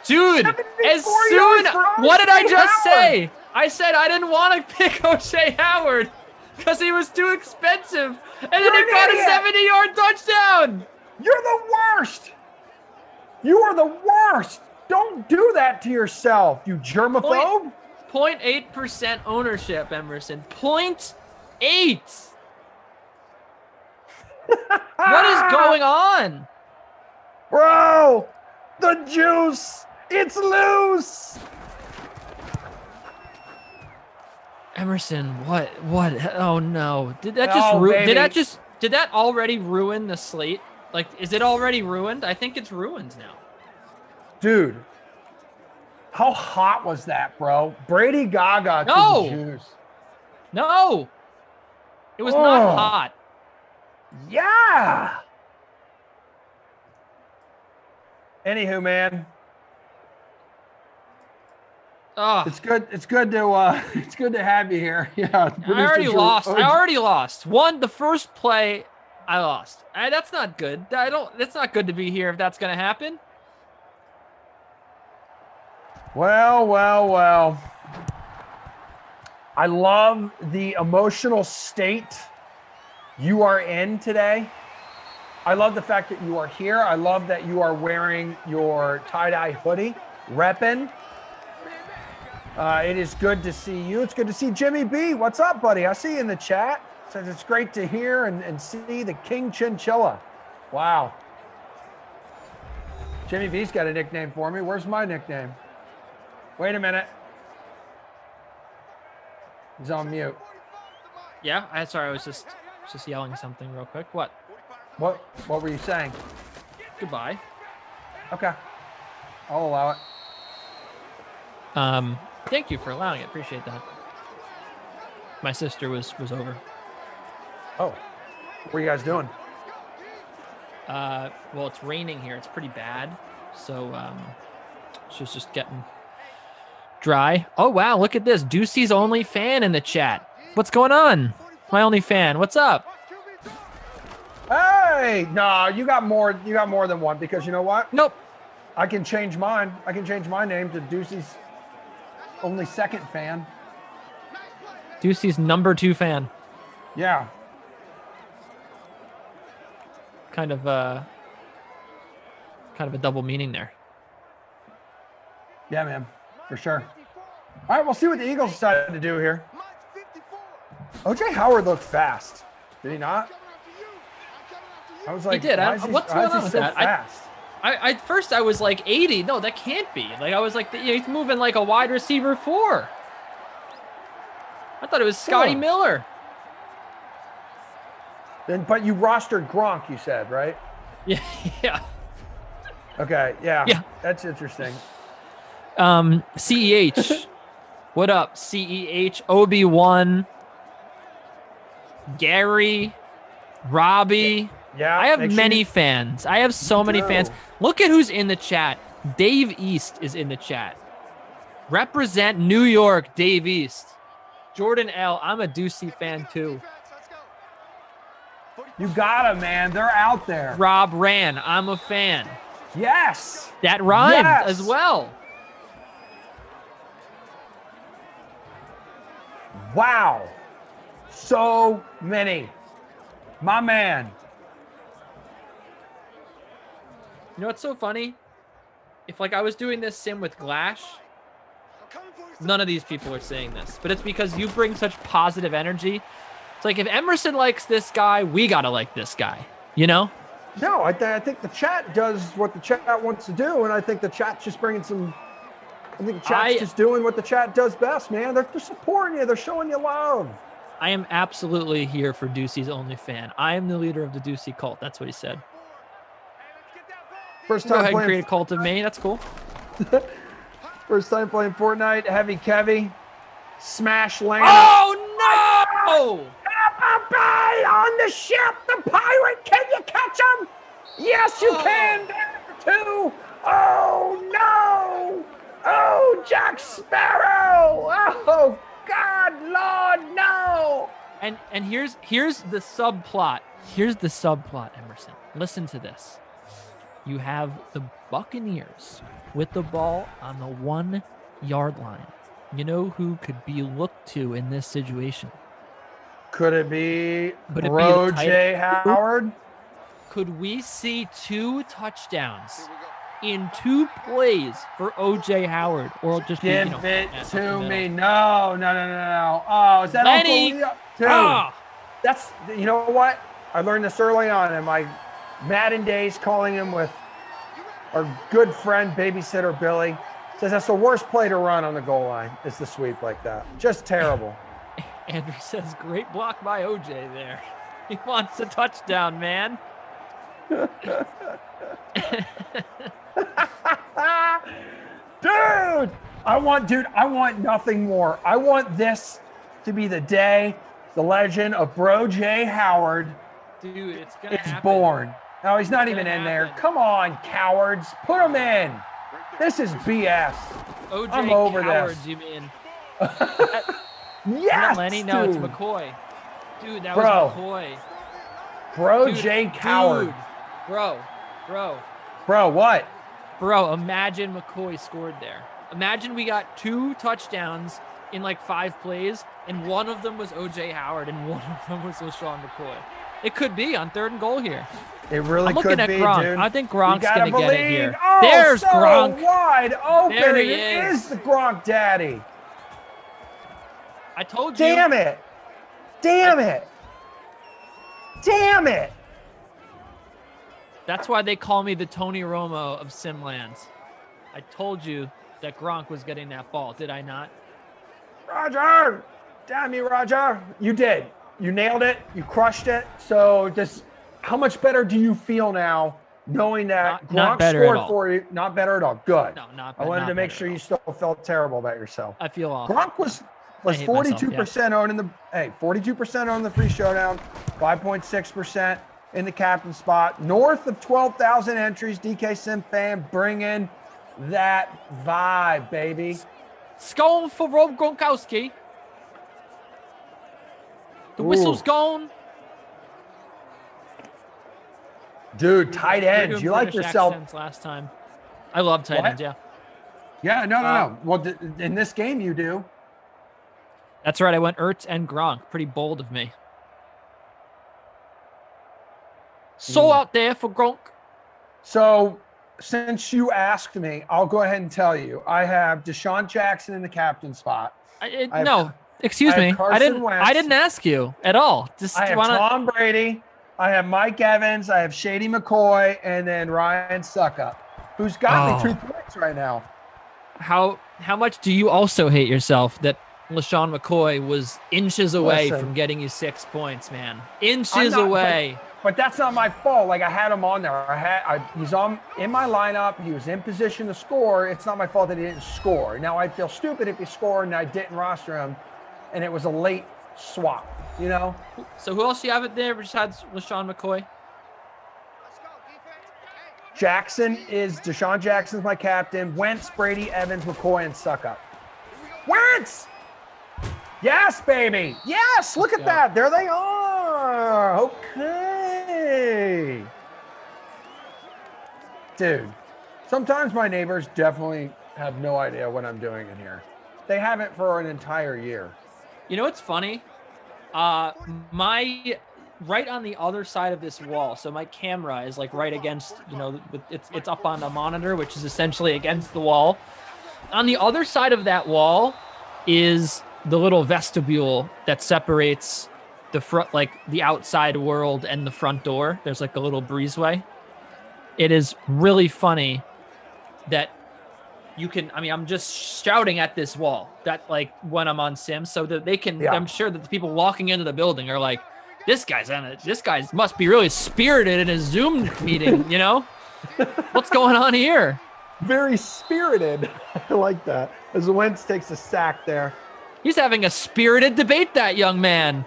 Dude, what did I just say? I said I didn't want to pick O'Shea Howard because he was too expensive. And then he got a 70-yard touchdown. You're the worst. You are the worst. Don't do that to yourself, you germaphobe. 0.8% ownership, Emerson. 0.8. What is going on? Bro, the juice. It's loose. Emerson, what? Oh no. Did that already ruin the slate? Like, is it already ruined? I think it's ruined now. Dude, how hot was that, bro? Brady Gaga to the juice. No. It was not hot. Yeah. Anywho, man. It's good to have you here. Yeah. I already lost. The first play I lost. That's not good. That's not good to be here if that's going to happen. Well. I love the emotional state you are in today. I love the fact that you are here. I love that you are wearing your tie-dye hoodie, repping. It is good to see you. It's good to see Jimmy B. What's up, buddy? I see you in the chat. Says it's great to hear and see the King Chinchilla. Wow. Jimmy B's got a nickname for me. Where's my nickname? Wait a minute. He's on mute. Yeah, I was just yelling something real quick. What? What were you saying? Goodbye. Okay. I'll allow it. Thank you for allowing it. Appreciate that. My sister was over. Oh. What are you guys doing? Well, it's raining here. It's pretty bad. So she's just getting dry. Oh, wow. Look at this. Ducey's only fan in the chat. What's going on? My only fan. What's up? Hey, no, you got more than one because you know what? Nope. I can change mine. I can change my name to Ducey's only second fan. Ducey's number 2 fan. Yeah. Kind of a double meaning there. Yeah, man, for sure. All right, we'll see what the Eagles decided to do here. OJ Howard looked fast, did he not? I was like, he did. What's going on with that? Fast? I first I was like 80. No, that can't be. Like I was like, he's moving like a wide receiver 4. I thought it was Scotty Miller. Then, but you rostered Gronk, you said, right? Yeah. Okay. Yeah. Yeah. That's interesting. CEH. What up, CEH? Obi-Wan. Gary. Robbie. Yeah. I have many fans. I have so many fans. Look at who's in the chat. Dave East is in the chat. Represent New York, Dave East. Jordan L. I'm a Ducey fan too. You got 'em, man. They're out there. Rob Ran. I'm a fan. Yes. That rhymed as well. Wow. So many. My man. You know what's so funny? If like I was doing this sim with Glash, none of these people are saying this, but it's because you bring such positive energy. It's like if Emerson likes this guy, we gotta like this guy, you know? No, I think the chat does what the chat wants to do, and I think the chat's just bringing some. I think the chat's just doing what the chat does best, man. They're supporting you. They're showing you love. I am absolutely here for Ducey's only fan. I am the leader of the Ducey cult. That's what he said. First Go time ahead and playing. create a cult of me. That's cool. First time playing Fortnite. Heavy Kevy. Smash land. Oh no! On the ship, the pirate. Can you catch him? Yes, you can. Two. Oh no! Oh, Jack Sparrow! Oh God, Lord, no! And here's the subplot. Here's the subplot, Emerson. Listen to this. You have the Buccaneers with the ball on the 1 yard line. You know who could be looked to in this situation? Could it be Bro J. Howard? Could we see 2 touchdowns in 2 plays for OJ Howard, or just give it to me? No. Oh, is that Lenny? Uncle Leo? Dude, that's, you know what? I learned this early on in my Madden days, calling him with our good friend babysitter Billy. Says that's the worst play to run on the goal line. It's the sweep like that. Just terrible. Andrew says, great block by OJ there. He wants a touchdown, man. Dude, I want nothing more. I want this to be the day the legend of Bro J. Howard is born. No, he's not even in there. Come on, cowards. Put him in. This is BS. OJ I'm over cowards, this. you mean? Yes, Lenny? No, dude. it's McCoy. Dude, that Bro. was McCoy. Bro Dude, J. Coward. Dude. Bro. Bro, what? Bro, imagine McCoy scored there. Imagine we got 2 touchdowns in like 5 plays, and one of them was OJ Howard, and one of them was LaShawn McCoy. It could be on 3rd and goal here. It really I'm looking could at be, Gronk. dude. I think Gronk's going to get it here. Oh, There's so Gronk. Wide open. There he It is. is the Gronk daddy. I told you. Damn it. That's why they call me the Tony Romo of Simlands. I told you that Gronk was getting that ball, did I not? Roger. Damn you, Roger. You did. You nailed it. You crushed it. So just how much better do you feel now knowing that not Gronk scored all. for you? Not better at all. Good. No, not I wanted to make sure you still felt terrible about yourself. I feel awful. Gronk was 42% owned in the 42% on the free showdown, 5.6% in the captain spot. North of 12,000 entries. DK Sim fan bringing that vibe, baby. Skull for Rob Gronkowski. The whistle's gone. Dude, tight ends. You like yourself. Last time. I love tight ends, yeah. Yeah, no. Well, in this game, you do. That's right. I went Ertz and Gronk. Pretty bold of me. So out there for Gronk. So, since you asked me, I'll go ahead and tell you. I have Deshaun Jackson in the captain spot. No. Excuse me. I didn't ask you at all. I have Tom Brady. I have Mike Evans. I have Shady McCoy, and then Ryan Suckup, who's got me 2 points right now. How much do you also hate yourself that LaShawn McCoy was inches away from getting you 6 points, man? Inches away. But that's not my fault. Like I had him on there. He's in my lineup. He was in position to score. It's not my fault that he didn't score. Now I'd feel stupid if he scored and I didn't roster him. And it was a late swap, you know? So who else do you have it there besides LaShawn McCoy? Deshaun Jackson's my captain. Wentz, Brady, Evans, McCoy, and Suckup. Wentz! Yes, baby. Yes, look at that. There they are. Okay. Dude, sometimes my neighbors definitely have no idea what I'm doing in here. They haven't for an entire year. You know what's funny? My right on the other side of this wall. So my camera is like right against, it's up on the monitor, which is essentially against the wall. On the other side of that wall is the little vestibule that separates the front, like the outside world and the front door. There's like a little breezeway. It is really funny that I'm just shouting at this wall that like when I'm on Sim so that they can, I'm sure that the people walking into the building are like, this guy must be really spirited in his Zoom meeting, What's going on here? Very spirited. I like that. As Wentz takes a sack there. He's having a spirited debate, that young man.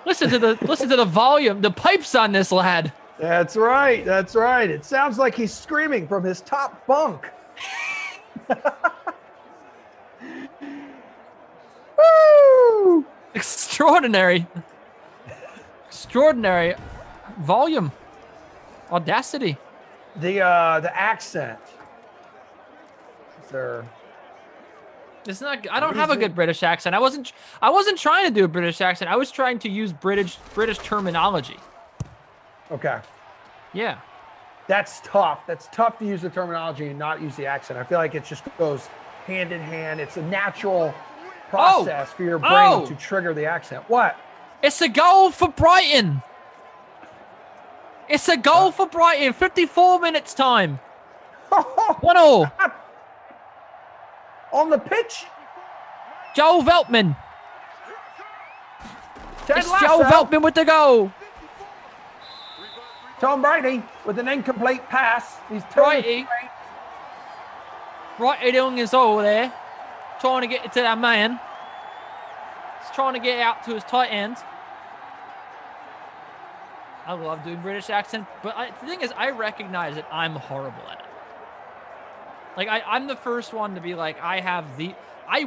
Listen to the volume, the pipes on this lad. That's right. It sounds like he's screaming from his top bunk. Woo! Extraordinary volume, audacity. The accent. It's not. I don't have a good British accent. I wasn't trying to do a British accent. I was trying to use British terminology. Okay. Yeah. That's tough. That's tough to use the terminology and not use the accent. I feel like it just goes hand in hand. It's a natural process for your brain to trigger the accent. What? It's a goal for Brighton. 54 minutes time. 1-0. On the pitch. Joe Veltman. Joe Veltman with the goal. Tom Brady with an incomplete pass. He's Brighty doing his all there. Trying to get it to that man. He's trying to get out to his tight end. I love doing British accent, but the thing is, I recognize that I'm horrible at it. Like, I'm the first one to be like, I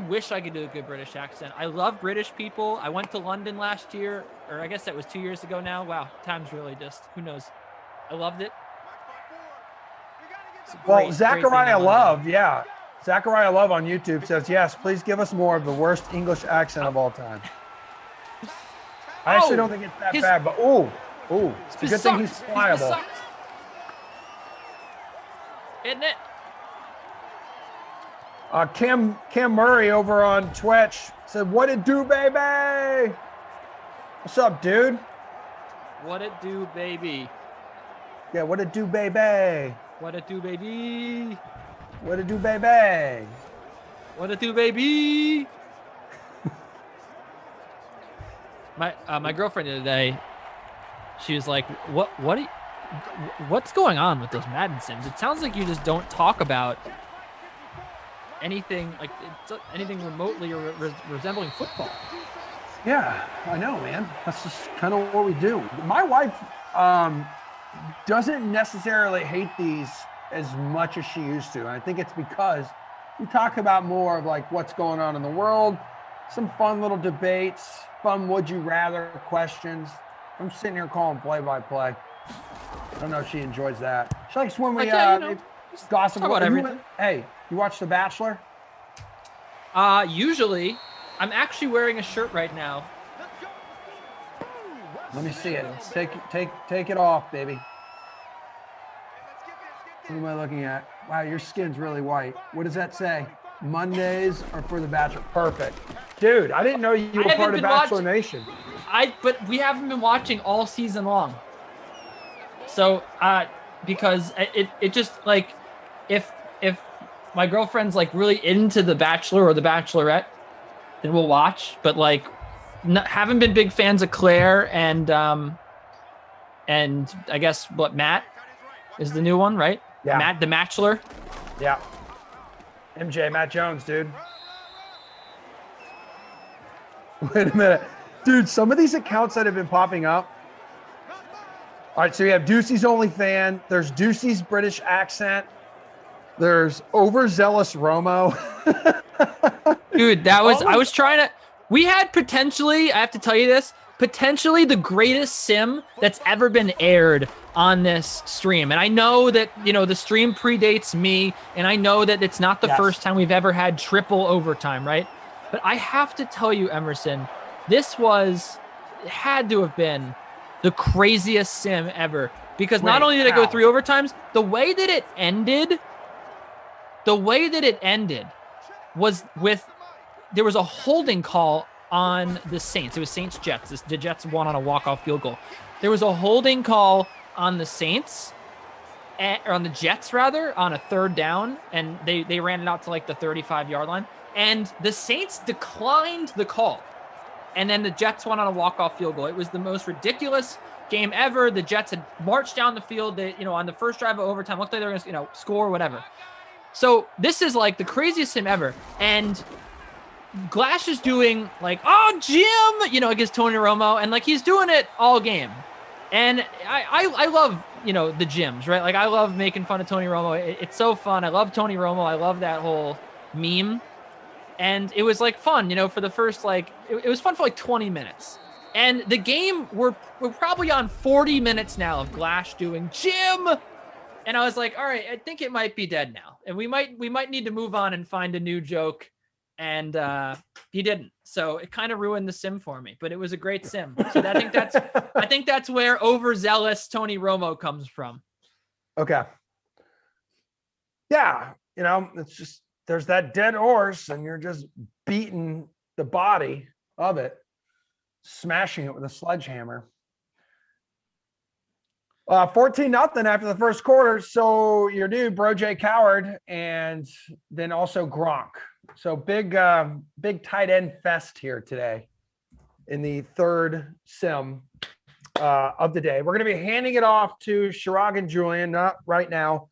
wish I could do a good British accent. I love British people. I went to London last year, or I guess that was 2 years ago now. Wow, time's really just, who knows? I loved it. Well, Zachariah Love on YouTube says, yes, please give us more of the worst English accent of all time. I actually don't think it's that bad, but it's a good thing he's pliable. Isn't it? Cam Murray over on Twitch said, what it do, baby? What's up, dude? What it do, baby? Yeah, what it do, baby? What it do, baby? What it do, baby? What it do, baby? My girlfriend the other day, she was like, what's going on with those Madden Sims? It sounds like you just don't talk about anything like anything remotely or resembling football. Yeah, I know, man. That's just kind of what we do. My wife doesn't necessarily hate these as much as she used to. And I think it's because we talk about more of like what's going on in the world, some fun little debates, fun would you rather questions. I'm sitting here calling play-by-play. I don't know if she enjoys that. She likes when we gossip about everything. Hey, you watch The Bachelor? Usually. I'm actually wearing a shirt right now. Let me see it. Take it off, baby. What am I looking at? Wow, your skin's really white. What does that say? Mondays are for The Bachelor. Perfect. Dude, I didn't know you were part of Bachelor Nation. But we haven't been watching all season long. So, because it just like, if my girlfriend's like really into The Bachelor or The Bachelorette, then we'll watch. But like, haven't been big fans of Claire and I guess what Matt is the new one, right? Yeah. Matt the Bachelor. Yeah. MJ, Matt Jones, dude. Wait a minute. Dude, some of these accounts that have been popping up. All right, so you have Ducey's Only Fan. There's Ducey's British accent. There's Overzealous Romo. Dude, I was trying to, we had potentially, I have to tell you this, potentially the greatest sim that's ever been aired on this stream. And I know that, the stream predates me, and I know that it's not the first time we've ever had triple overtime, right? But I have to tell you, Emerson, this had to have been the craziest sim ever. Because not only did it go 3 overtimes, the way that it ended was there was a holding call on the Saints. It was Saints-Jets. The Jets won on a walk-off field goal. There was a holding call on the Saints, or on the Jets rather, on a 3rd down, and they ran it out to like the 35-yard line. And the Saints declined the call. And then the Jets won on a walk-off field goal. It was the most ridiculous game ever. The Jets had marched down the field. They, on the first drive of overtime, looked like they were going to, score, whatever. So this is like the craziest sim ever. And Glash is doing like, oh, Jim, against Tony Romo. And like, he's doing it all game. And I love, the gyms, right? Like, I love making fun of Tony Romo. It's so fun. I love Tony Romo. I love that whole meme. And it was like fun, for the first, like, it was fun for like 20 minutes. And the game, we're probably on 40 minutes now of Glash doing Jim. And I was like, all right, I think it might be dead now. And we might need to move on and find a new joke. And he didn't. So it kind of ruined the sim for me, but it was a great sim. So I think that's where overzealous Tony Romo comes from. Okay. Yeah. It's just, there's that dead horse and you're just beating the body of it, smashing it with a sledgehammer. 14-0 after the first quarter. So your dude, Bro J Coward, and then also Gronk. So big tight end fest here today in the 3rd sim of the day. We're going to be handing it off to Chirag and Julian, not right now.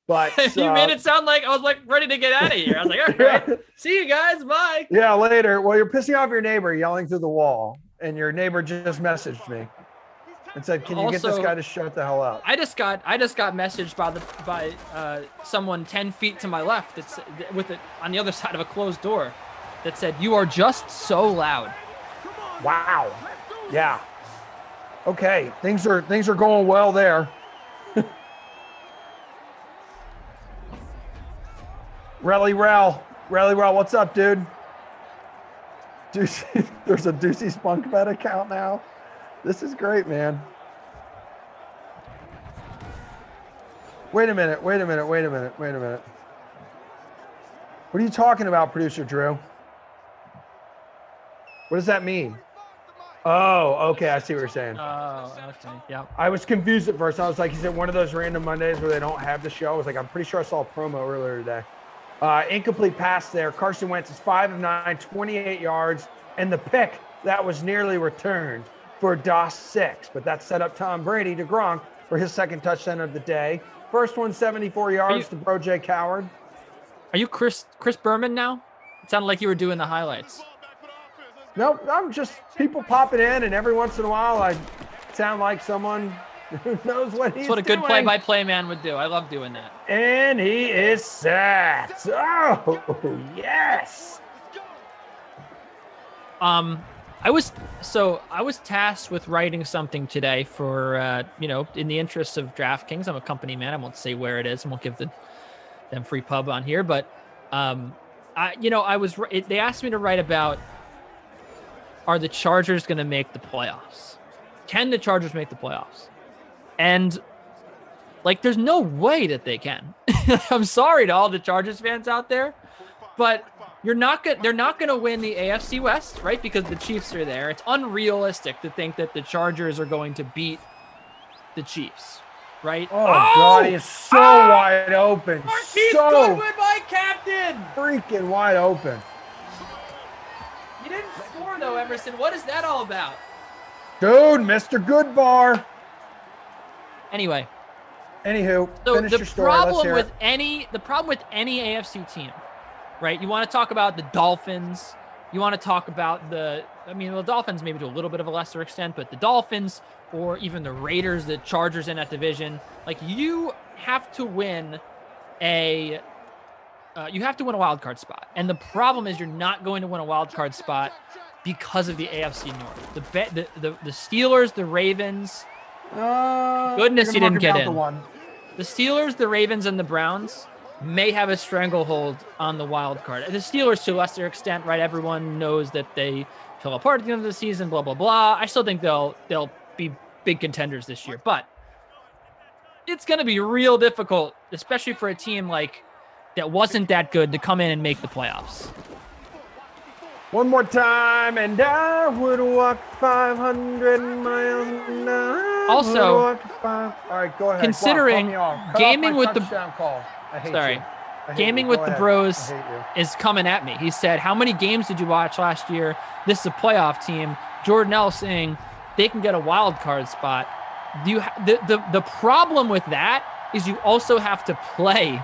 But you made it sound like I was like ready to get out of here. I was like, all right, see you guys, bye. Yeah, later. Well, you're pissing off your neighbor yelling through the wall, and your neighbor just messaged me and said, "Can you get this guy to shut the hell up?" I just got messaged by someone 10 feet to my left that's with it on the other side of a closed door that said, "You are just so loud." Wow. Yeah. Okay, things are going well there. Rally Rel, what's up, dude? Ducey, there's a Ducey Spunk Bet account now. This is great, man. Wait a minute. What are you talking about, producer Drew? What does that mean? Oh, okay. I see what you're saying. Oh, okay. Yeah. I was confused at first. I was like, is it one of those random Mondays where they don't have the show? I was like, I'm pretty sure I saw a promo earlier today. Incomplete pass there. Carson Wentz is 5 of 9, 28 yards, and the pick that was nearly returned for DOS 6. But that set up Tom Brady to Gronk for his second touchdown of the day. First one, 74 yards to Bro J. Coward. Are you Chris Berman now? It sounded like you were doing the highlights. Nope, I'm just people popping in, and every once in a while I sound like someone who knows what he's doing. That's what a good play-by-play man would do. I love doing that. And he is sacked. Oh, yes. I was tasked with writing something today for in the interest of DraftKings. I'm a company man. I won't say where it is, and won't give them free pub on here. But they asked me to write about, are the Chargers going to make the playoffs? Can the Chargers make the playoffs? And there's no way that they can. I'm sorry to all the Chargers fans out there, but they're not going to win the AFC West, right? Because the Chiefs are there. It's unrealistic to think that the Chargers are going to beat the Chiefs, right? Oh God, he is so wide open. Marquise so Goodwin, my captain! Freaking wide open. You didn't score though, Emerson. What is that all about? Dude, Mr. Goodbar. Anyway. Anywho, so finish your story. The problem with any AFC team, right? You want to talk about the Dolphins. You want to talk about the Dolphins maybe to a little bit of a lesser extent, but the Dolphins or even the Raiders, the Chargers in that division, you have to win a wild card spot. And the problem is you're not going to win a wild card spot because of the AFC North. The Steelers, the Ravens. Goodness, you didn't get in. The Steelers, the Ravens, and the Browns may have a stranglehold on the wild card. The Steelers, to a lesser extent, right? Everyone knows that they fell apart at the end of the season, blah, blah, blah. I still think they'll be big contenders this year, but it's going to be real difficult, especially for a team that wasn't that good, to come in and make the playoffs. One more time, and I would walk 500 miles an hour. Also, all right, go ahead. Considering gaming with the bros is coming at me. He said, "How many games did you watch last year? This is a playoff team." Jordan L saying they can get a wild card spot. The problem with that is you also have to play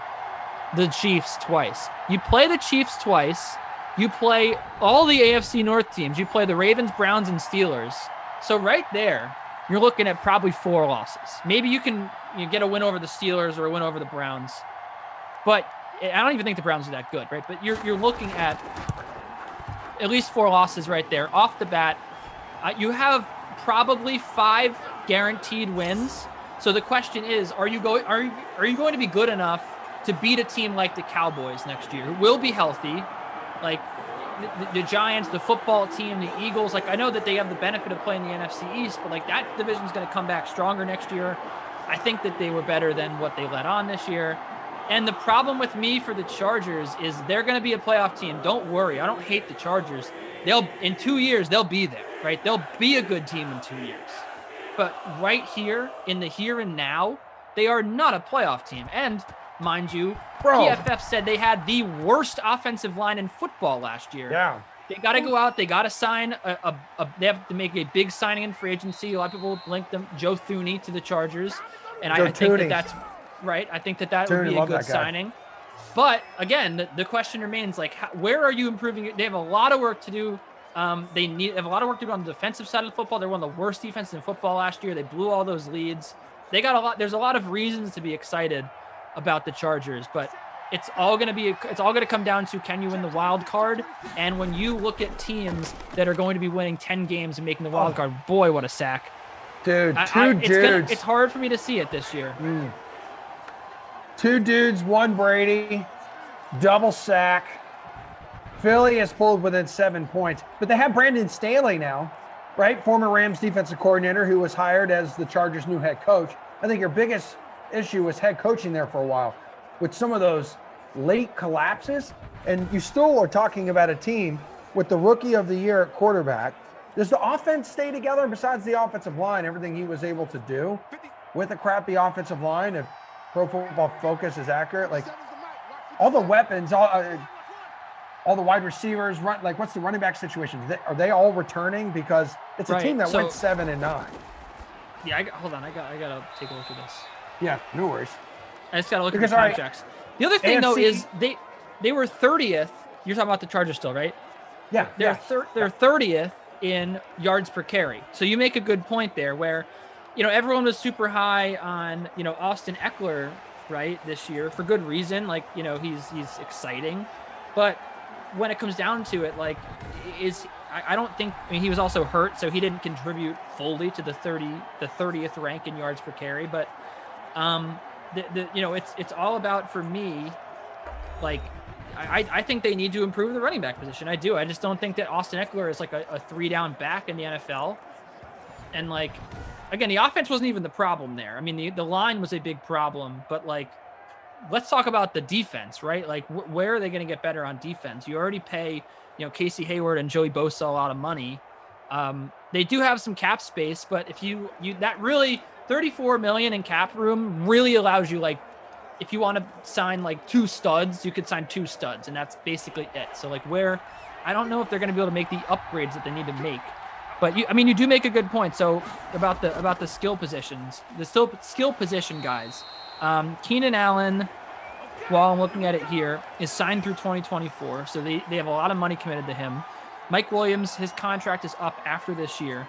the Chiefs twice. You play the Chiefs twice. You play all the AFC North teams. You play the Ravens, Browns, and Steelers. So right there, you're looking at probably 4 losses. Maybe you get a win over the Steelers or a win over the Browns. But I don't even think the Browns are that good, right? But you're looking at least 4 losses right there. Off the bat, you have probably 5 guaranteed wins. So the question is, are you going to be good enough to beat a team like the Cowboys next year, who will be healthy? The Giants, the football team, the Eagles. I know that they have the benefit of playing the NFC East, but that division's going to come back stronger next year. I think that they were better than what they let on this year. And the problem with me for the Chargers is they're going to be a playoff team. Don't worry. I don't hate the Chargers. In 2 years, they'll be there, right? They'll be a good team in 2 years. But right here, in the here and now, they are not a playoff team. And mind you, PFF said they had the worst offensive line in football last year. Yeah. They got to go out. They got to sign they have to make a big signing in free agency. A lot of people link them, Joe Thuney, to the Chargers. And I think that's right. I think that would be a good signing. But again, the question remains, where are you improving? They have a lot of work to do. They have a lot of work to do on the defensive side of the football. They're one of the worst defenses in football last year. They blew all those leads. There's a lot of reasons to be excited about the Chargers, but it's all going to come down to, can you win the wild card? And when you look at teams that are going to be winning 10 games and making the wild card, boy, what a sack. Dude, dudes. It's hard for me to see it this year. 2 dudes, 1 Brady, double sack. Philly has pulled within 7 points, but they have Brandon Staley now, right? Former Rams defensive coordinator who was hired as the Chargers' new head coach. I think your biggest issue was head coaching there for a while with some of those late collapses, and you still are talking about a team with the rookie of the year at quarterback. Does the offense stay together besides the offensive line, everything he was able to do with a crappy offensive line, if Pro Football Focus is accurate? all the weapons, all the wide receivers, what's the running back situation? Are they all returning? Because it's a team that went 7-9. Yeah, hold on. I gotta take a look at this. Yeah, no worries. I just gotta look at the contracts. The other thing though is they were 30th. You're talking about the Chargers still, right? Yeah. They're 30th in yards per carry. So you make a good point there where, everyone was super high on, Austin Eckler, right, this year for good reason. Like, he's exciting. But when it comes down to it, like, I don't think, he was also hurt, so he didn't contribute fully to the 30th rank in yards per carry. But, it's all about, for me, like, I think they need to improve the running back position. I do. I just don't think that Austin Eckler is like a 3-down back in the NFL. And like, again, the offense wasn't even the problem there. I mean, the line was a big problem, but like, let's talk about the defense, right? Like, where are they going to get better on defense? You already pay, Casey Hayward and Joey Bosa a lot of money. They do have some cap space, but if you that really $34 million in cap room really allows you, like, if you want to sign like 2 studs, you could sign 2 studs, and that's basically it. So like, I don't know if they're going to be able to make the upgrades that they need to make. But you do make a good point. So about the skill positions, the skill position guys. Keenan Allen, while I'm looking at it here, is signed through 2024. So they have a lot of money committed to him. Mike Williams, his contract is up after this year.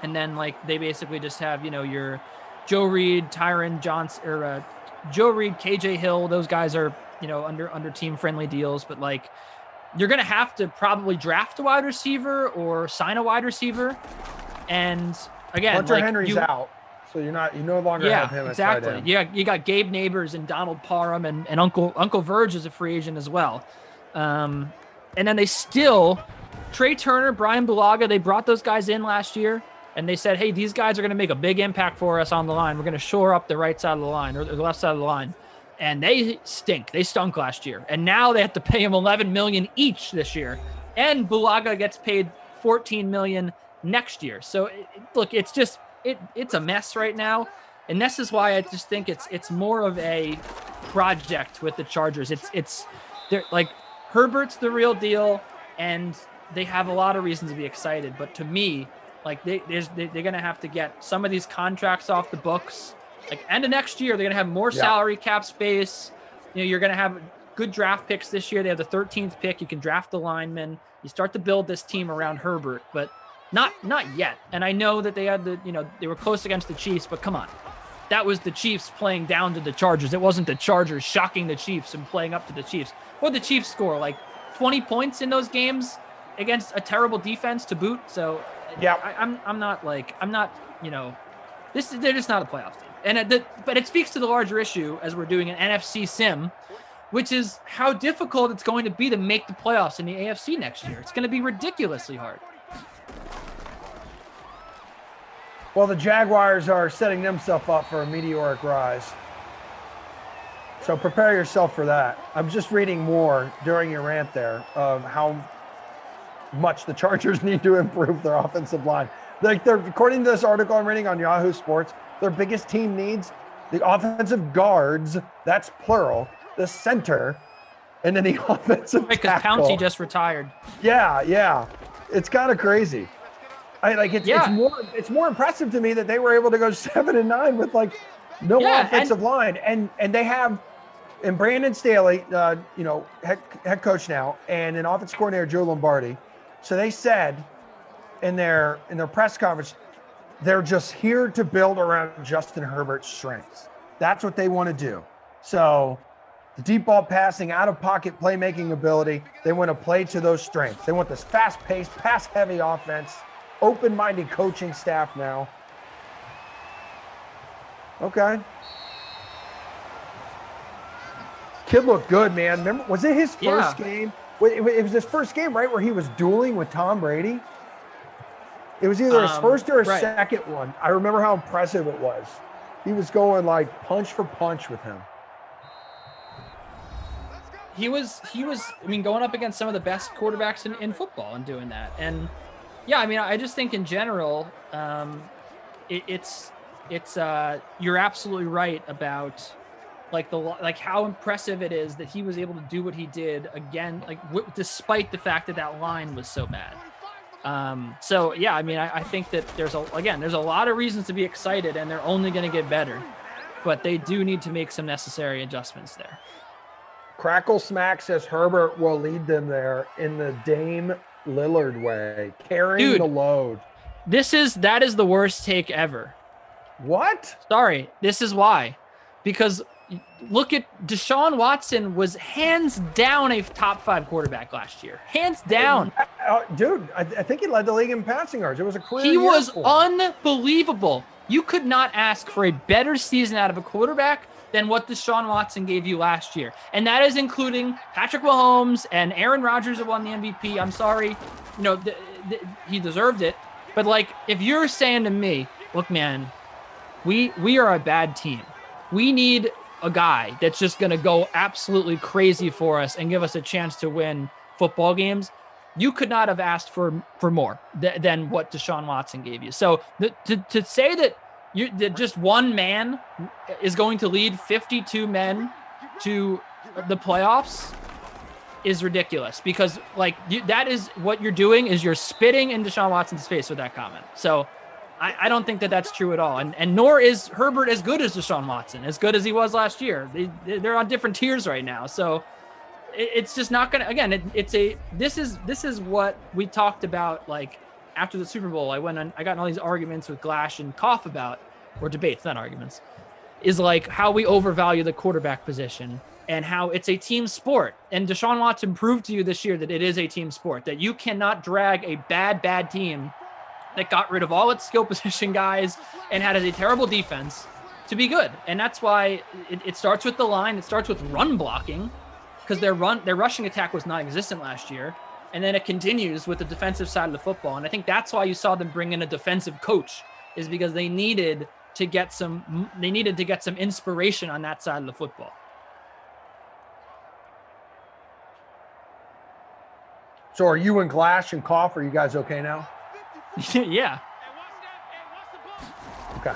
And then like they basically just have, your Joe Reed, Tyron Johnson, or Joe Reed, KJ Hill. Those guys are, under team friendly deals, but like, you're going to have to probably draft a wide receiver or sign a wide receiver. And again, Hunter Henry's out. So you no longer have him as tight end. Yeah, you got Gabe Neighbors and Donald Parham and Uncle Verge is a free agent as well. And then they still, Trey Turner, Brian Bulaga, they brought those guys in last year, and they said, hey, these guys are going to make a big impact for us on the line. We're going to shore up the right side of the line or the left side of the line. And they stink. They stunk last year. And now they have to pay him $11 million each this year. And Bulaga gets paid $14 million next year. So look, it's just, it's a mess right now. And this is why I just think it's more of a project with the Chargers. They're like, Herbert's the real deal, and they have a lot of reasons to be excited. But to me, like they're going to have to get some of these contracts off the books. Like end of next year, they're going to have more salary cap space. You're going to have good draft picks this year. They have the 13th pick. You can draft the linemen. You start to build this team around Herbert, but not yet. And I know that they had they were close against the Chiefs, but come on. That was the Chiefs playing down to the Chargers. It wasn't the Chargers shocking the Chiefs and playing up to the Chiefs. What did the Chiefs score? Like 20 points in those games against a terrible defense to boot. So yeah, I'm not, they're just not a playoff team. But it speaks to the larger issue as we're doing an NFC sim, which is how difficult it's going to be to make the playoffs in the AFC next year. It's going to be ridiculously hard. Well, the Jaguars are setting themselves up for a meteoric rise. So prepare yourself for that. I'm just reading more during your rant there of how much the Chargers need to improve their offensive line. Like according to this article I'm reading on Yahoo Sports, their biggest team needs the offensive guards, that's plural, the center, and then the offensive because Pouncey just retired. Yeah. It's kind of crazy. It's more impressive to me that they were able to go 7-9 with like no offensive line. And they have and Brandon Staley, head coach now, and an offensive coordinator, Joe Lombardi. So they said in their press conference, they're just here to build around Justin Herbert's strengths. That's what they want to do. So the deep ball passing, out-of-pocket playmaking ability, they want to play to those strengths. They want this fast-paced, pass-heavy offense, open-minded coaching staff now. Okay. Kid looked good, man. Remember, was it his first game? It was his first game, right, where he was dueling with Tom Brady? It was either his first or his second one. I remember how impressive it was. He was going like punch for punch with him. He was, going up against some of the best quarterbacks in football and doing that. And yeah, I just think in general, you're absolutely right about like how impressive it is that he was able to do what he did again, like despite the fact that that line was so bad. So yeah, I mean, I think that there's a lot of reasons to be excited, and they're only going to get better, but they do need to make some necessary adjustments there. Crackle Smack says Herbert will lead them there in the Dame Lillard way, carrying the load. That is the worst take ever. What? Sorry, this is why. Because look at Deshaun Watson was hands down a top 5 quarterback last year. Hands down. Dude, I think he led the league in passing yards. It was a clear He was unbelievable. You could not ask for a better season out of a quarterback than what Deshaun Watson gave you last year. And that is including Patrick Mahomes and Aaron Rodgers that won the MVP. I'm sorry. He deserved it. But, like, if you're saying to me, look, man, we are a bad team. We need a guy that's just going to go absolutely crazy for us and give us a chance to win football games. You could not have asked for more than what Deshaun Watson gave you. So to say that that just one man is going to lead 52 men to the playoffs is ridiculous, because that is what you're doing, is you're spitting in Deshaun Watson's face with that comment. So I don't think that that's true at all. And nor is Herbert as good as Deshaun Watson, as good as he was last year. They're on different tiers right now. So it's just not going to, again, this is what we talked about, like, after the Super Bowl. I got in all these arguments with Glash and Koff about, or debates, not arguments, is like how we overvalue the quarterback position and how it's a team sport. And Deshaun Watson proved to you this year that it is a team sport, that you cannot drag a bad team that got rid of all its skill position guys and had a terrible defense to be good. And that's why it starts with the line. It starts with run blocking, because their rushing attack was non-existent last year. And then it continues with the defensive side of the football. And I think that's why you saw them bring in a defensive coach, is because they needed to get some inspiration on that side of the football. So are you and Glash and Koff, are you guys okay now? Yeah. Okay.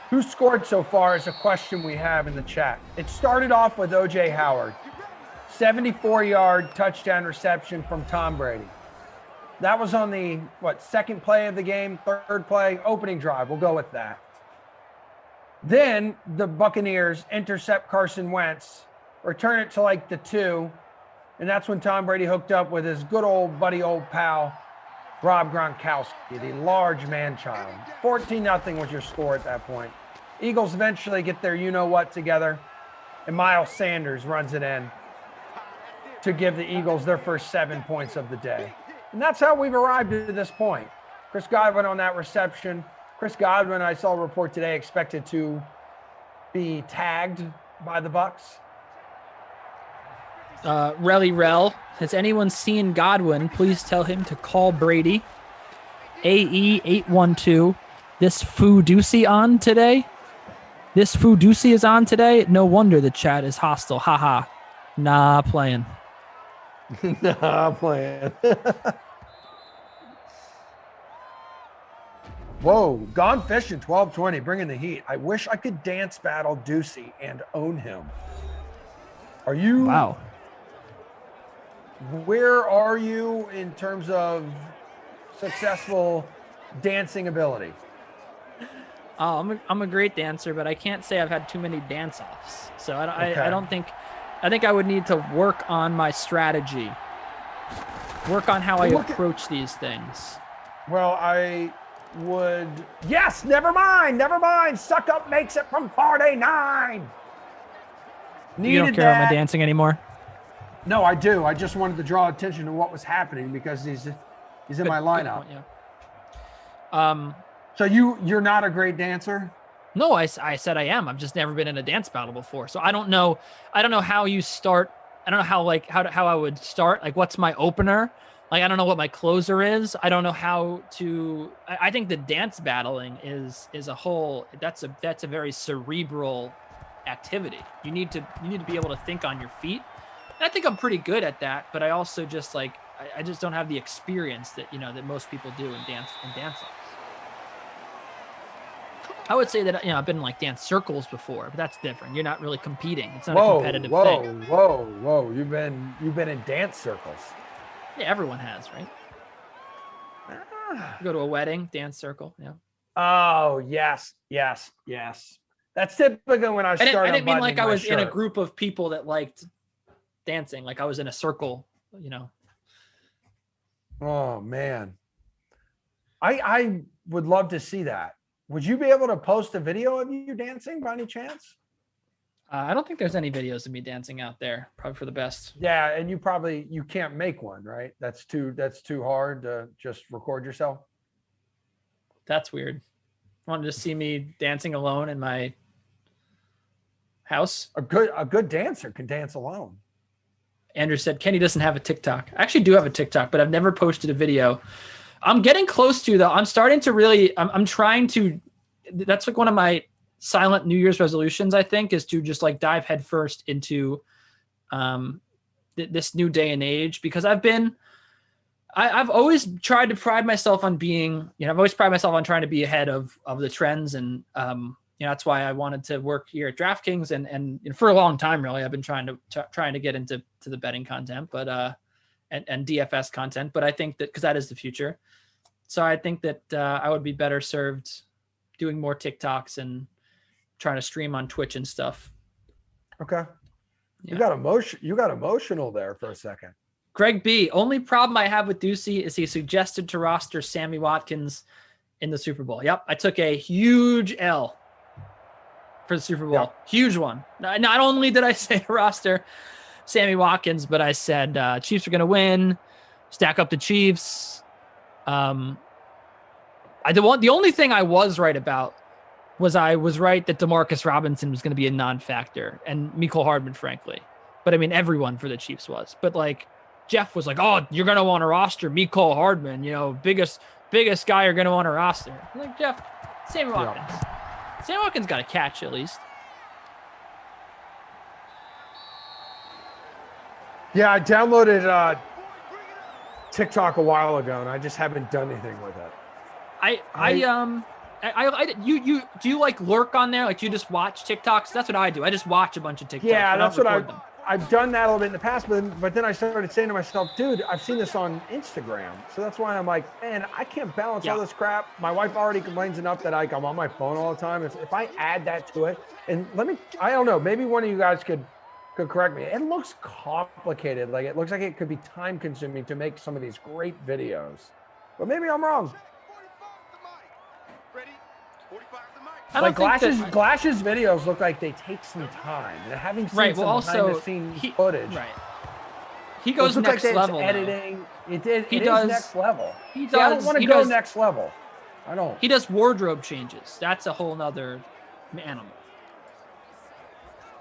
Who scored so far is a question we have in the chat. It started off with O.J. Howard. 74-yard touchdown reception from Tom Brady. That was on the, second play of the game, third play, opening drive. We'll go with that. Then the Buccaneers intercept Carson Wentz, return it to like the 2, and that's when Tom Brady hooked up with his good old buddy, old pal, Rob Gronkowski, the large man-child. 14-0 was your score at that point. Eagles eventually get their you-know-what together, and Miles Sanders runs it in to give the Eagles their first 7 points of the day. And that's how we've arrived at this point. Chris Godwin on that reception. Chris Godwin, I saw a report today, expected to be tagged by the Bucs. Rel, has anyone seen Godwin? Please tell him to call Brady. AE812. This Fudusi on today? This Fudusi is on today? No wonder the chat is hostile. Haha. Nah, playing. Nah, playing. Whoa, Gone Fishing 1220, bringing the heat. I wish I could dance battle Ducey and own him. Are you? Wow. Where are you in terms of successful dancing ability? Oh, I'm a great dancer, but I can't say I've had too many dance-offs. So I don't think. I think I would need to work on my strategy. Work on how I approach these things. Well, I would. Yes, never mind. Suck Up makes it from 49. You don't care about my dancing anymore? No, I do. I just wanted to draw attention to what was happening because he's in my lineup. Good point, yeah. So you're not a great dancer? No, I said I am. I've just never been in a dance battle before. So I don't know how you start. I don't know how I would start. Like, what's my opener? Like, I don't know what my closer is. I don't know how to. I think the dance battling is a whole. That's a very cerebral activity. You need to be able to think on your feet. And I think I'm pretty good at that. But I also just I just don't have the experience that that most people do in dance. I would say that, I've been in like dance circles before, but that's different. You're not really competing. It's not a competitive thing. Whoa. You've been in dance circles. Yeah, everyone has, right? You go to a wedding, dance circle. Yeah. Oh, yes. That's typical when I started. I didn't mean like I was in a group of people that liked dancing. Like I was in a circle, Oh, man. I would love to see that. Would you be able to post a video of you dancing by any chance? I don't think there's any videos of me dancing out there. Probably for the best. Yeah, and you can't make one, right? That's too hard to just record yourself. That's weird. Wanted to see me dancing alone in my house? A good dancer can dance alone. Andrew said Kenny doesn't have a TikTok. I actually do have a TikTok, but I've never posted a video. I'm getting close to, though. I'm starting to really, I'm trying to, that's like one of my silent New Year's resolutions, I think, is to just like dive headfirst into this new day and age, because I've always tried to pride myself on being, I've always prided myself on trying to be ahead of the trends. And, that's why I wanted to work here at DraftKings. And for a long time, really, I've been trying to get into the betting content, but, and DFS content. But I think that, because that is the future. So I think that I would be better served doing more TikToks and trying to stream on Twitch and stuff. Okay. Yeah. You got emotional there for a second. Greg B, only problem I have with Ducey is he suggested to roster Sammy Watkins in the Super Bowl. Yep. I took a huge L for the Super Bowl. Yep. Huge one. Not only did I say roster Sammy Watkins, but I said Chiefs are going to win, stack up the Chiefs. The only thing I was right about was I was right that Demarcus Robinson was going to be a non-factor, and Mecole Hardman, frankly. But I mean, everyone for the Chiefs was. But like Jeff was like, "Oh, you're going to want to roster Mecole Hardman, biggest guy you're going to want to roster." I'm like, Jeff, Sammy Watkins. Yeah. Sammy Watkins got a catch at least. Yeah, I downloaded TikTok a while ago, and I just haven't done anything with it. You do you like lurk on there? Like, do you just watch TikToks? That's what I do. I just watch a bunch of TikToks. Yeah, that's what I've done that a little bit in the past, but then I started saying to myself, dude, I've seen this on Instagram. So that's why I'm like, man, I can't balance all this crap. My wife already complains enough that I'm on my phone all the time. If I add that to it, and I don't know, maybe one of you guys could correct me. It looks complicated. Like, it looks like it could be time consuming to make some of these great videos, but maybe I'm wrong. Like Glash's videos look like they take some time, and having seen some behind-the-scenes footage, right? He goes next level. Editing, it is next level. I don't want to go next level. I don't. He does wardrobe changes. That's a whole nother animal.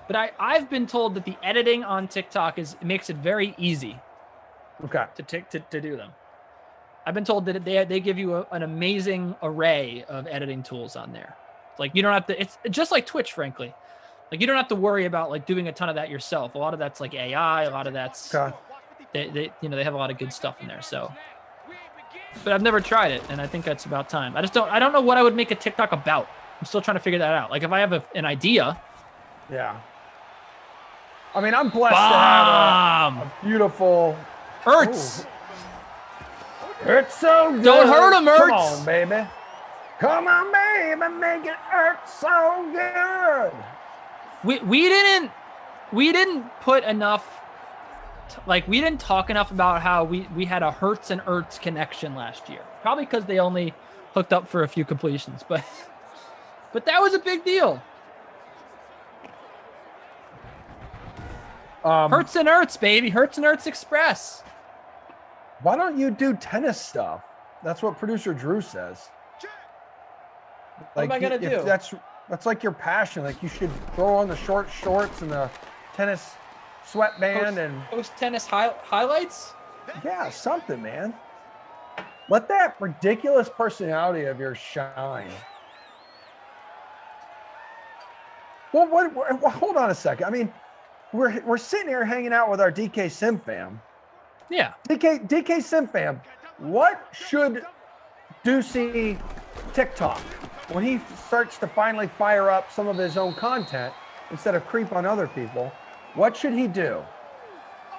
But I've been told that the editing on TikTok makes it very easy. Okay. To do them. I've been told that they give you an amazing array of editing tools on there. Like, you don't have to, it's just like Twitch, frankly. Like, you don't have to worry about like doing a ton of that yourself. A lot of that's like AI, a lot of that's, they have a lot of good stuff in there. So, but I've never tried it, and I think that's about time. I don't know what I would make a TikTok about. I'm still trying to figure that out. Like, if I have an idea. Yeah. I mean, I'm blessed to have a beautiful Ertz. Hurts so good. Don't hurt him, Ertz. Come on, baby. Come on, baby, make it hurt so good. We didn't put enough, we didn't talk enough about how we had a Hurts and Ertz connection last year. Probably because they only hooked up for a few completions, but that was a big deal. Hurts and Ertz, baby. Hurts and Ertz Express. Why don't you do tennis stuff? That's what producer Drew says. What am I gonna do? That's like your passion. Like, you should throw on the short shorts and the tennis sweatband and post tennis highlights. Yeah, something, man. Let that ridiculous personality of yours shine. Well, hold on a second. I mean, we're sitting here hanging out with our DK Sim fam. Yeah. DK Sim fam, what should Ducey TikTok? when he starts to finally fire up some of his own content instead of creep on other people, what should he do?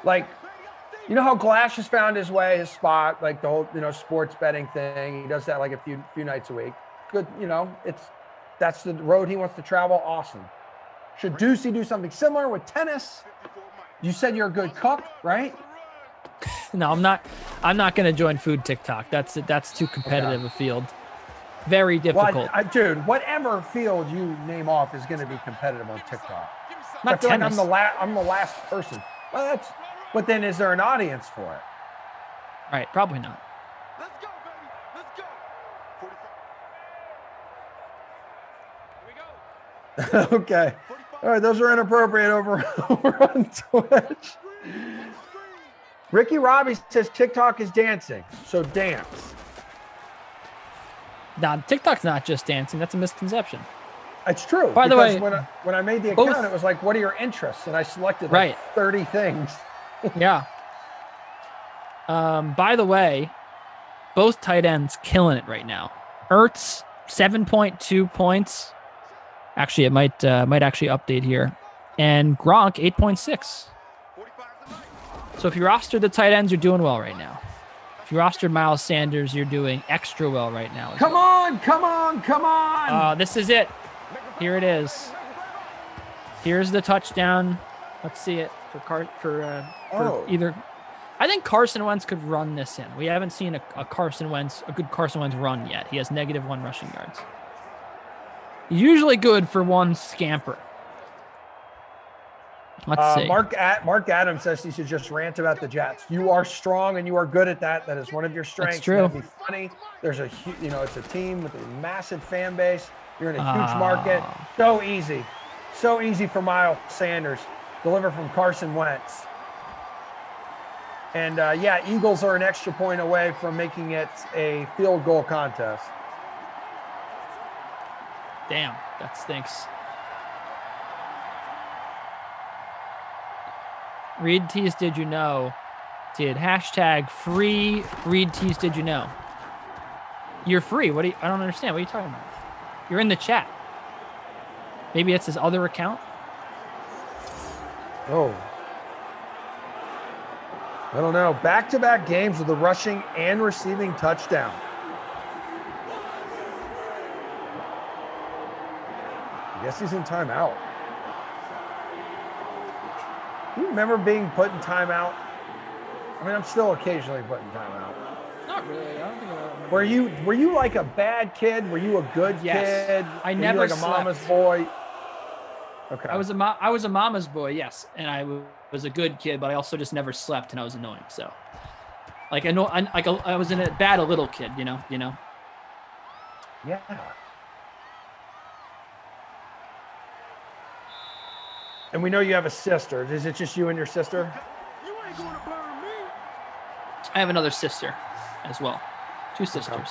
Like, you know how Glash has found his way, his spot, like the whole, sports betting thing. He does that like a few nights a week. Good, that's the road he wants to travel. Awesome. Should Ducey do something similar with tennis? You said you're a good cook, right? No, I'm not. I'm not going to join food TikTok. That's too competitive a field. Very difficult. Well, dude, whatever field you name off is going to be competitive on TikTok. Not I feel tennis. like I'm the last person. Well, but then is there an audience for it? Right, probably not. Let's go, baby. Let's go. 45. Here we go. Okay. All right, those are inappropriate over on Twitch. Ricky Robbie says TikTok is dancing, so dance. Nah, TikTok's not just dancing. That's a misconception. It's true. By the way, when I made the account, it was like, what are your interests? And I selected like 30 things. Yeah. By the way, both tight ends killing it right now. Ertz, 7.2 points. Actually, it might actually update here. And Gronk, 8.6. So if you rostered the tight ends, you're doing well right now. If you rostered Miles Sanders, you're doing extra well right now. Come on. This is it. Here it is. Here's the touchdown. Let's see it for either. I think Carson Wentz could run this in. We haven't seen a good Carson Wentz run yet. He has -1 rushing yards. Usually good for one scamper. Let's see. Mark Adams says he should just rant about the Jets. You are strong and you are good at that. That is one of your strengths. That's true. That'd be funny. There's it's a team with a massive fan base. You're in a huge market. So easy for Miles Sanders. Deliver from Carson Wentz. And Eagles are an extra point away from making it a field goal contest. Damn, that stinks. Reed Tease, did you know? Did #free Reed Tease, did you know? You're free. I don't understand. What are you talking about? You're in the chat. Maybe it's his other account. Oh. I don't know. Back-to-back games with a rushing and receiving touchdown. I guess he's in timeout. Do you remember being put in timeout? I mean, I'm still occasionally put in timeout. Not really. I don't think I remember. Were you like a bad kid? Were you a good kid? I Were never you like a mama's boy. Okay. I was a mama's boy, yes, and I was a good kid, but I also just never slept, and I was annoying. So, I was in a bad little kid, you know. Yeah. And we know you have a sister. Is it just you and your sister? You ain't gonna burn me. I have another sister as well. 2 sisters. Okay.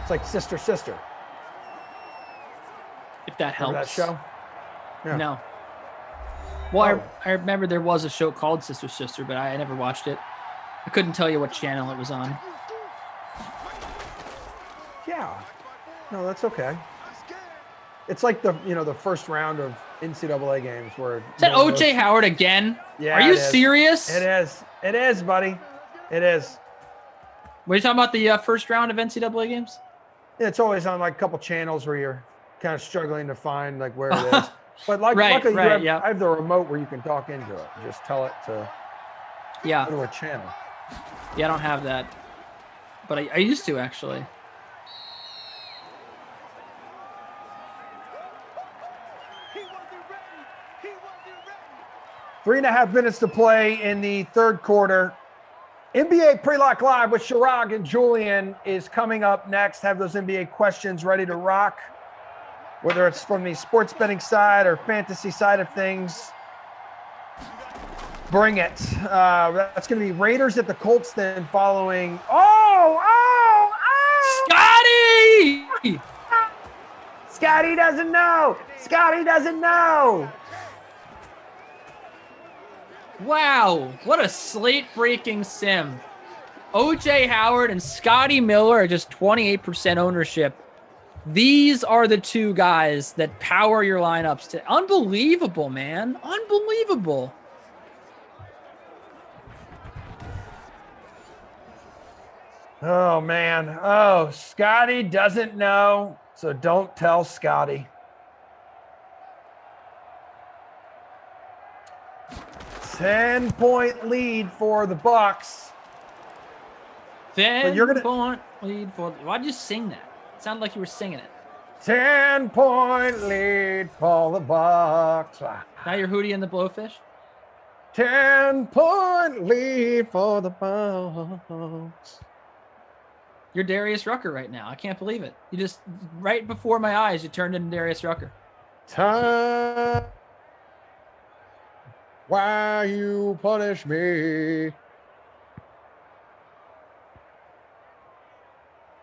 It's like sister. If that helps. Remember that show? Yeah. No. Well, I remember there was a show called Sister, but I never watched it. I couldn't tell you what channel it was on. Yeah. No, that's okay. It's like the first round of NCAA games where. Is that OJ Howard again? Yeah. Are you serious? It is. It is, buddy. It is. Were you talking about the first round of NCAA games? It's always on like a couple channels where you're kind of struggling to find like where it is. But luckily I have the remote where you can talk into it. Just tell it to go to a channel. Yeah, I don't have that. But I used to, actually. He wasn't ready. 3.5 minutes to play in the third quarter. NBA Pre-Lock Live with Chirag and Julian is coming up next. Have those NBA questions ready to rock, whether it's from the sports betting side or fantasy side of things. Bring it. That's going to be Raiders at the Colts then following. Scotty! Scotty doesn't know. Scotty doesn't know. Wow, what a slate-breaking sim. OJ Howard and Scotty Miller are just 28% ownership These are the two guys that power your lineups to unbelievable, man. Unbelievable. Oh, man. Oh, Scotty doesn't know, so don't tell Scotty. 10-point lead for the Bucks. 10-point lead for. Why'd you sing that? It sounded like you were singing it. 10-point lead for the Bucks. Now you're Hootie and the Blowfish? 10-point lead for the Bucks. You're Darius Rucker right now. I can't believe it. You just, right before my eyes, you turned into Darius Rucker. Time. Why you punish me?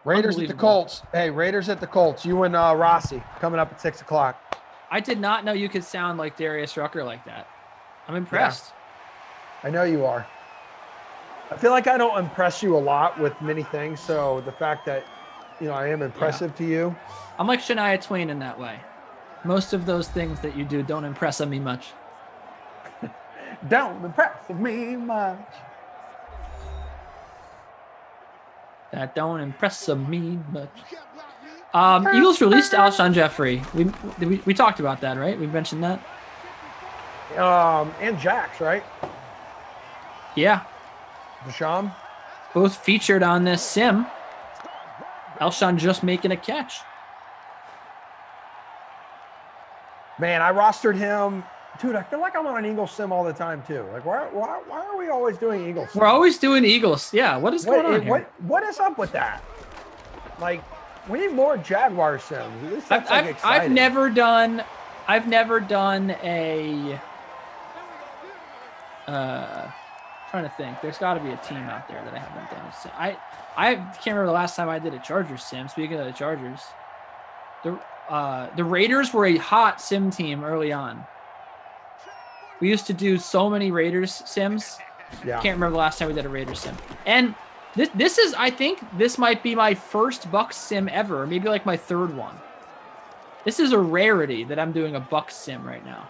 Raiders at the Colts. Hey, Raiders at the Colts. You and Rossi coming up at 6 o'clock. I did not know you could sound like Darius Rucker like that. I'm impressed. Yeah, I know you are. I feel like I don't impress you a lot with many things, so the fact that, I am impressive to you. I'm like Shania Twain in that way. Most of those things that you do don't impress me much. Don't impress me much. That don't impress me much. Eagles released Alshon Jeffrey. We talked about that, right? We mentioned that. And Jax, right? Yeah. Deshaun. Both featured on this sim. Alshon just making a catch. Man, I rostered him. Dude, I feel like I'm on an Eagles sim all the time too. Like, why are we always doing Eagles? We're always doing Eagles. Yeah, what is going on here? What is up with that? Like, we need more Jaguar sims. I've never done a. Trying to think. There's got to be a team out there that I haven't done. So I can't remember the last time I did a Chargers sim. Speaking of the Chargers, the Raiders were a hot sim team early on. We used to do so many Raiders sims. Yeah. Can't remember the last time we did a Raiders sim. And this is, I think this might be my first Bucks sim ever, or maybe like my third one. This is a rarity that I'm doing a Bucks sim right now.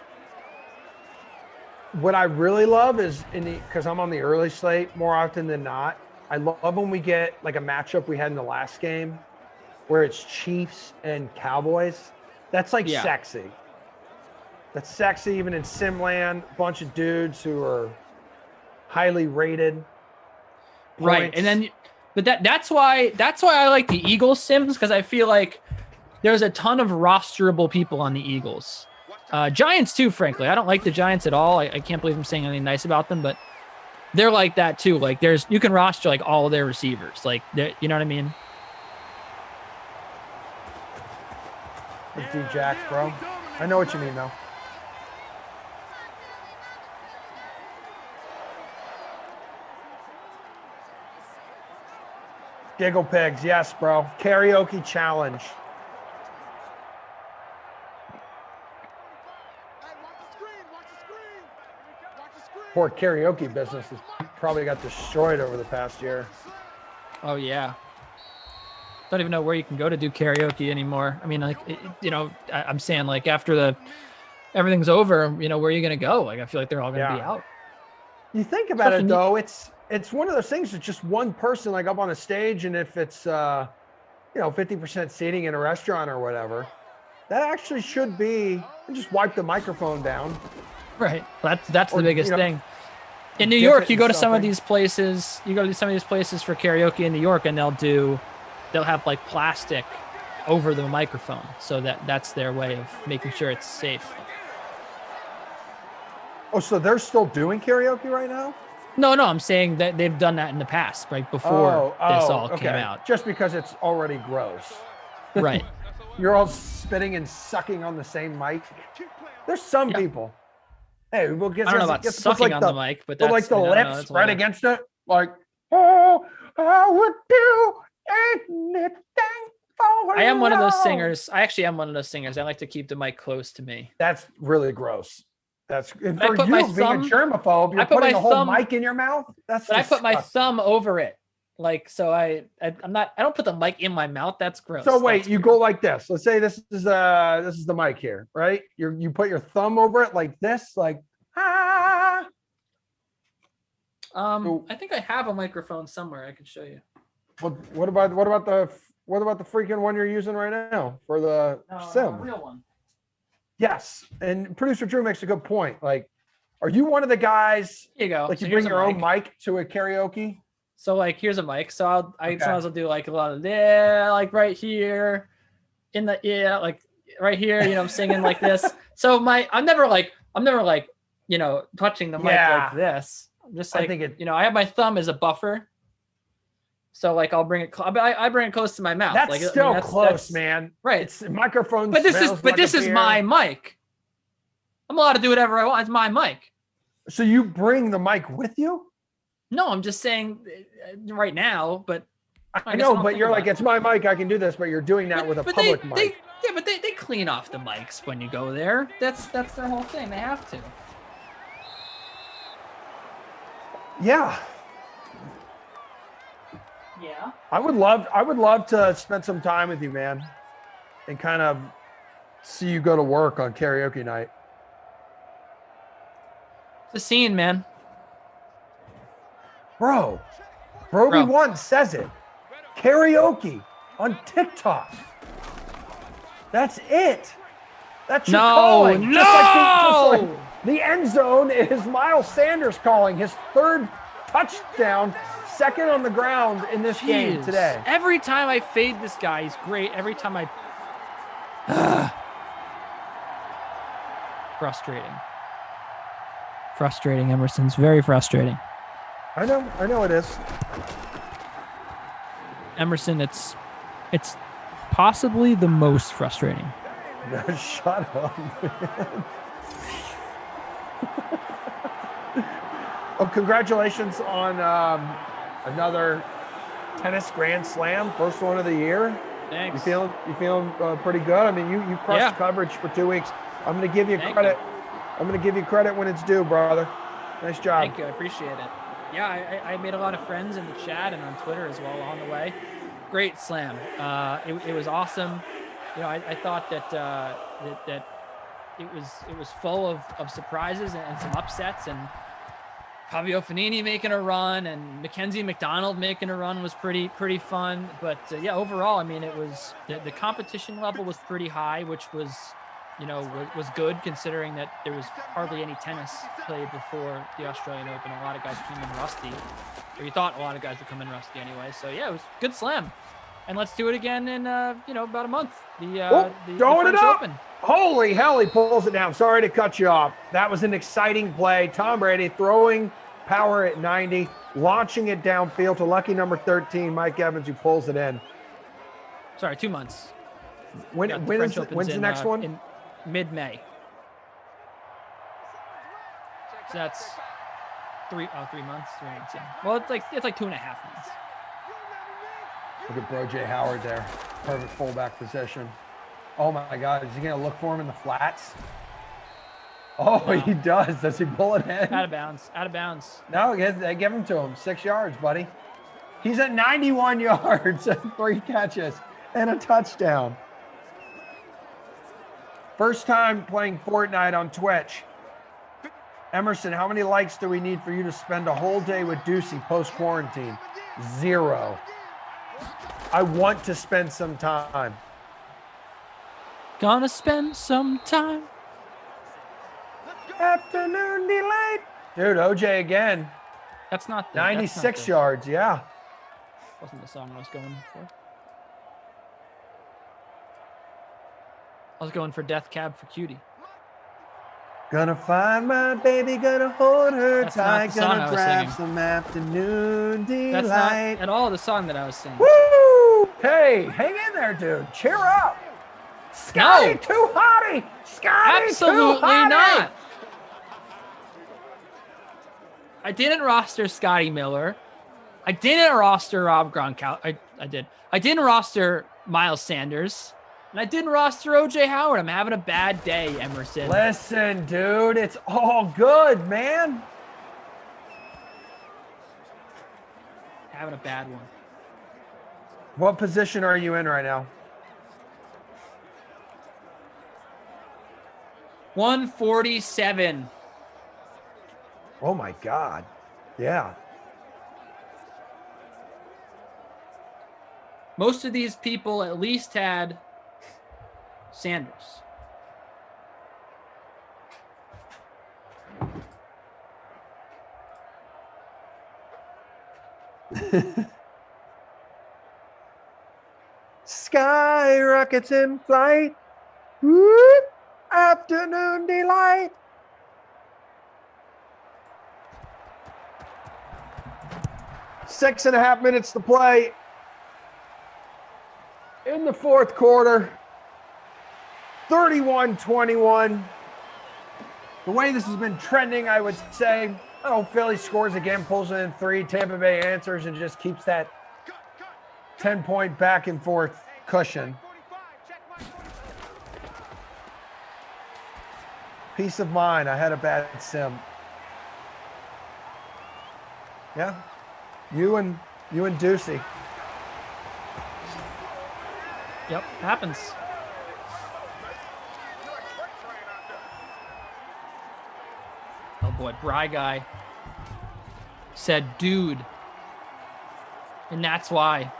What I really love is because I'm on the early slate more often than not. I love when we get like a matchup we had in the last game where it's Chiefs and Cowboys. That's like sexy. That's sexy even in Simland. A bunch of dudes who are highly rated. Right. And then, but that's why I like the Eagles sims, because I feel like there's a ton of rosterable people on the Eagles. Giants too, frankly. I don't like the Giants at all. I can't believe I'm saying anything nice about them, but they're like that too. Like you can roster like all of their receivers. Like, you know what I mean? It's D-Jax, bro. I know what you mean, though. Giggle Pigs, yes, bro. Karaoke challenge. Poor karaoke business has probably got destroyed over the past year. Oh yeah. Don't even know where you can go to do karaoke anymore. I mean, like, I'm saying like after everything's over, where are you going to go? Like, I feel like they're all going to be out. You think about it though, it's one of those things that's just one person like up on a stage. And if it's, 50% seating in a restaurant or whatever, that actually should be, and just wipe the microphone down. Right. That's the biggest thing. In New York, you go to some of these places, for karaoke in New York, and they'll have like plastic over the microphone. So that's their way of making sure it's safe. Oh, so they're still doing karaoke right now? No, I'm saying that they've done that in the past, right? Before this all came out. Just because it's already gross. Right. You're all spitting and sucking on the same mic. There's some people. Hey, we'll get. I don't know about sucking on the mic, but that's like the lips right against it, like, oh, I would do anything for I am one of those singers. I actually am one of those singers. I like to keep the mic close to me. That's really gross. That's for you being a germaphobe. You're putting a whole mic in your mouth. I put my thumb over it, Like, so I'm not. I don't put the mic in my mouth. That's gross. So wait, That's you weird. go like this. Let's say this is the mic here, right? You put your thumb over it like this, like ah. I think I have a microphone somewhere. I can show you. What about the freaking one you're using right now for the sim? Real one. Yes, and producer Drew makes a good point. Like, are you one of the guys? Here you go. Like So you here's bring a your own mic. mic to a karaoke? So like, here's a mic. So Okay. sometimes I'll do like a lot of like right here, in the like right here. You know, I'm singing like this. So I'm never like touching the mic like this. I'm just like, I have my thumb as a buffer. So like I'll bring it. I bring it close to my mouth. That's like, still close, that's, man. Right. It's microphone. But this is my mic. I'm allowed to do whatever I want. It's my mic. So you bring the mic with you? No, I'm just saying right now. But I know, but you're like, it's my mic. I can do this. But you're doing that with a public mic. But they clean off the mics when you go there. That's their whole thing. They have to. Yeah. Yeah. I would love to spend some time with you, man, and kind of see you go to work on karaoke night. It's a scene, man. Bro, Broby One says it. Karaoke on TikTok. That's it. That's your calling. Just like the end zone is Miles Sanders calling his third touchdown, second on the ground in this game today. Every time I fade this guy, he's great. Every time Frustrating, Emerson's very frustrating. I know it is. Emerson, it's possibly the most frustrating. No, shut up, man. Oh, congratulations on another tennis Grand Slam, first one of the year. Thanks. You feeling pretty good? I mean, you crushed coverage for 2 weeks. I'm going to give you credit. I'm going to give you credit when it's due, brother. Nice job. Thank you. I appreciate it. Yeah, I made a lot of friends in the chat and on Twitter as well along the way. Great slam. It was awesome. You know, I thought that it was full of surprises and some upsets, and Fabio Fanini making a run and Mackenzie McDonald making a run was pretty fun. But yeah, overall, I mean, it was the competition level was pretty high, which was good considering that there was hardly any tennis played before the Australian Open. A lot of guys came in rusty, or you thought a lot of guys would come in rusty anyway. So yeah, it was a good slam. And let's do it again in about a month. The French Open. Holy hell, he pulls it down. Sorry to cut you off. That was an exciting play. Tom Brady throwing power at 90, launching it downfield to lucky number 13, Mike Evans, who pulls it in. Sorry, 2 months. When's the next one? In mid-May. So that's 3 months. 3 months, yeah. Well, it's like 2.5 months. Look at Bro J. Howard there. Perfect fullback position. Oh my God, is he going to look for him in the flats? Oh, wow. He does. Does he pull it in? Out of bounds. No, they give him to him. 6 yards, buddy. He's at 91 yards, 3 catches, and a touchdown. First time playing Fortnite on Twitch. Emerson, how many likes do we need for you to spend a whole day with Ducey post-quarantine? 0. I want to spend some time. Gonna spend some time. Afternoon delight. Dude, OJ again. That's not 96 yards, yeah. Wasn't the song I was going for. I was going for Death Cab for Cutie. Gonna find my baby, gonna hold her That's tight, gonna grab singing. some afternoon delight. That's not at all the song that I was singing. Woo! Hey, hang in there, dude. Cheer up. Scotty too hotty. Scotty Absolutely too hotty. not. I didn't roster Scotty Miller. I didn't roster Rob Gronkowski. I did. I didn't roster Miles Sanders. And I didn't roster OJ Howard. I'm having a bad day, Emerson. Listen, dude, it's all good, man. having a bad one. What position are you in right now? 147. Oh my God. Yeah. Most of these people at least had Sanders. Sky rockets in flight. Whoop. Afternoon delight. Six and a half minutes to play in the fourth quarter. 31-21. The way this has been trending, I would say, oh, Philly scores again, pulls it in 3. Tampa Bay answers and just keeps that 10-point back and forth cushion. Peace of mind. I had a bad sim. Yeah. You and Ducey. Yep, happens. Oh boy, Bry guy said, dude. And that's why.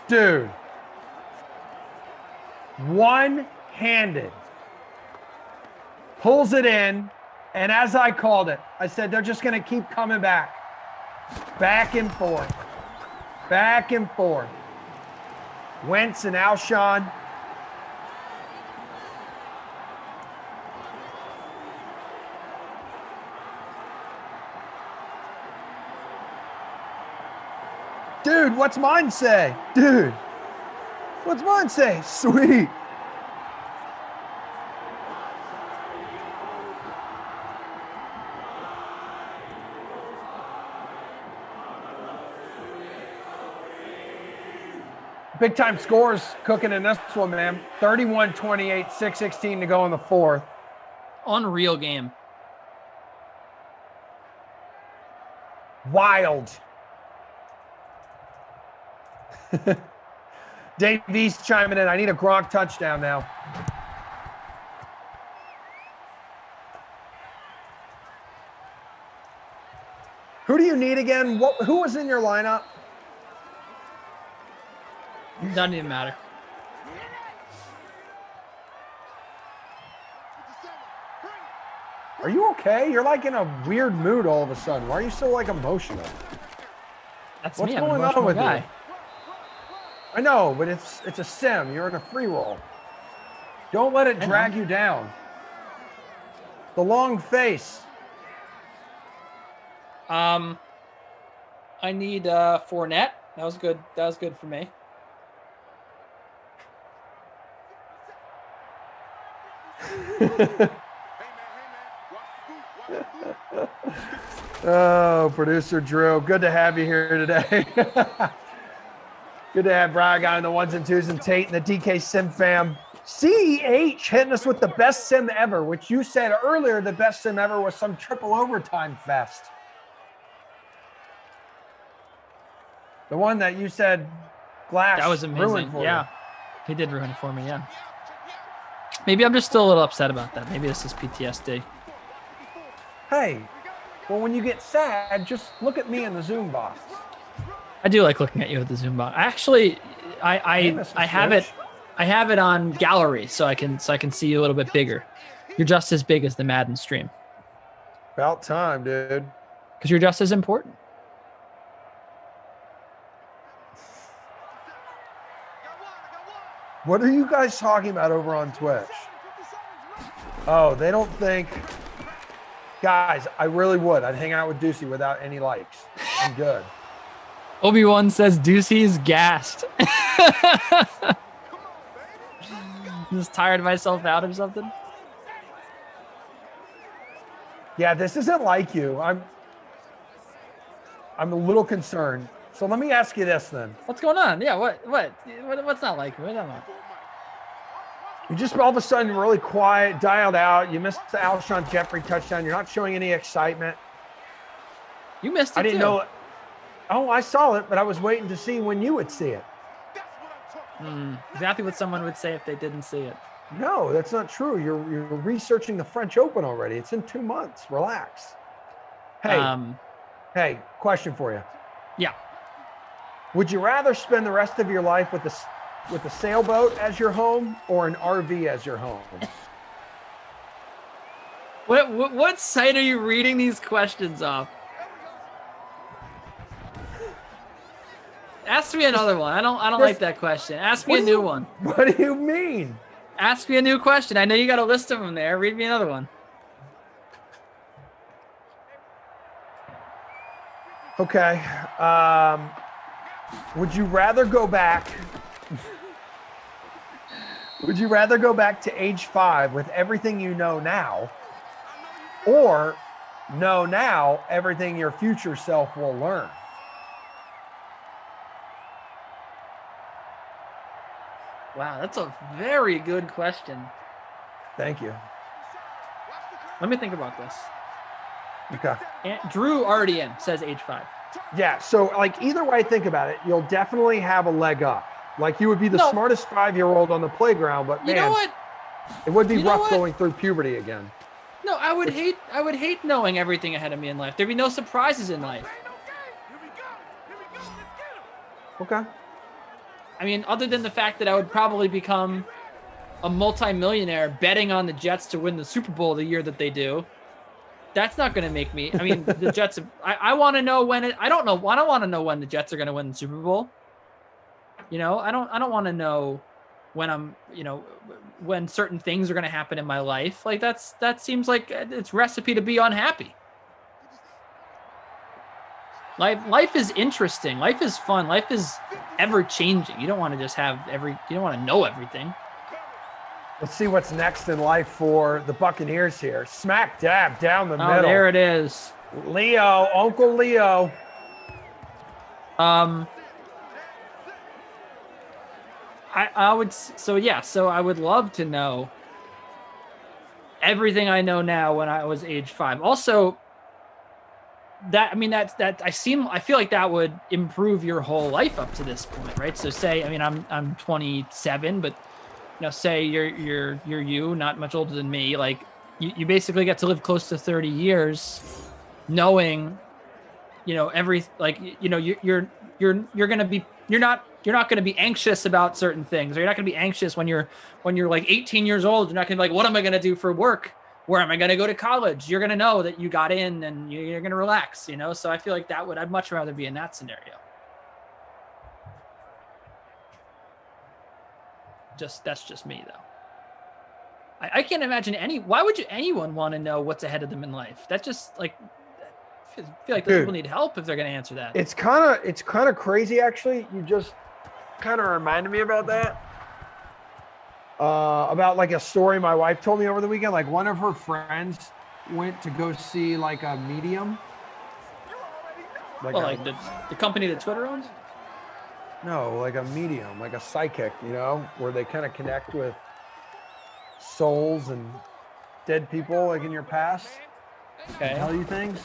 Dude. One-handed. Pulls it in. And as I called it, I said, they're just going to keep coming back. Back and forth. Back and forth. Wentz and Alshon. Dude, what's mine say? Dude, what's mine say? Sweet. Big time scores cooking in this one, man. 31-28, 6:16 to go in the fourth. Unreal game. Wild. Dave East chiming in. I need a Gronk touchdown now. Who do you need again? Who was in your lineup? Doesn't even matter. Are you okay? You're like in a weird mood all of a sudden. Why are you so like emotional? That's What's me. I'm an going on emotional with guy. you? I know, but it's a sim. You're in a free roll. Don't let it drag you down. The long face. I need Fournette. That was good. That was good for me. Oh, producer Drew, good to have you here today. Good to have Brian Guy on the ones and twos and Tate and the DK Sim fam. CEH hitting us with the best sim ever, which you said earlier the best sim ever was some triple overtime fest. The one that you said Glass That was amazing. ruined for Yeah, he did ruin it for me. Yeah. Maybe I'm just still a little upset about that. Maybe this is PTSD. you. Hey, well, when you get sad, just look at me in the Zoom box. I do like looking at you at the Zoom box. Actually, I have it. I have it on gallery so I can see you a little bit bigger. You're just as big as the Madden stream About time, dude. because you're just as important. What are you guys talking about over on Twitch? Oh, they don't think. Guys, I really would. I'd hang out with Ducey without any likes. I'm good. Obi-Wan says Ducey's gassed. Just tired myself out or something. Yeah, this isn't like you. I'm a little concerned. So let me ask you this then. What's going on? Yeah, what's not like? What am I? You just all of a sudden really quiet, dialed out. You missed the Alshon Jeffrey touchdown. You're not showing any excitement. You missed it I didn't too. know. Oh, I saw it, but I was waiting to see when you would see it. That's what I'm talking about. Exactly what someone would say if they didn't see it. No, that's not true. You're researching the French Open already. It's in 2 months. Relax. Hey, hey, question for you. Yeah. Would you rather spend the rest of your life with a sailboat as your home or an RV as your home? What site are you reading these questions off? Ask me another one. I don't like that question. Ask me a new one. What do you mean? Ask me a new question. I know you got a list of them there. Read me another one. Okay. Would you rather go back? Would you rather go back to age 5 with everything you know now, or know now everything your future self will learn? Wow, that's a very good question. Thank you. Let me think about this. Okay. And Drew already says age 5. Yeah. So, like, either way, think about it. You'll definitely have a leg up. Like, you would be the smartest 5-year-old on the playground, but man, you know what? It would be rough going through puberty again. No, I would hate knowing everything ahead of me in life. There'd be no surprises in life. Okay. I mean, other than the fact that I would probably become a multimillionaire betting on the Jets to win the Super Bowl the year that they do. That's not going to make me. I mean, the Jets. I want to know when it. I don't know. I don't want to know when the Jets are going to win the Super Bowl. You know, I don't want to know when I'm. You know, when certain things are going to happen in my life. Like that seems like it's recipe to be unhappy. Life is interesting. Life is fun. Life is ever changing. You don't want to just have you don't want to know everything. Let's see what's next in life for the Buccaneers here. Smack dab down the middle. Oh, there it is. Leo, Uncle Leo. I would, so I would love to know everything I know now when I was age 5. Also, I feel like that would improve your whole life up to this point, right? So say, I mean, I'm 27, but you know, say you're you, not much older than me. Like you basically get to live close to 30 years, knowing, you know, you're not going to be anxious about certain things, or you're not going to be anxious when you're like 18 years old. You're not going to be like, what am I going to do for work? Where am I going to go to college? You're going to know that you got in and you're going to relax, you know? So I feel like I'd much rather be in that scenario. That's just me though. I can't imagine why would anyone want to know what's ahead of them in life? That's just like, I feel like people need help if they're going to answer that. It's kind of crazy, actually. You just kind of reminded me about that. About like a story my wife told me over the weekend. Like one of her friends went to go see like a medium. Like the company that Twitter owns? No, like a medium, like a psychic, you know, where they kind of connect with souls and dead people like in your past. Okay. Tell you things.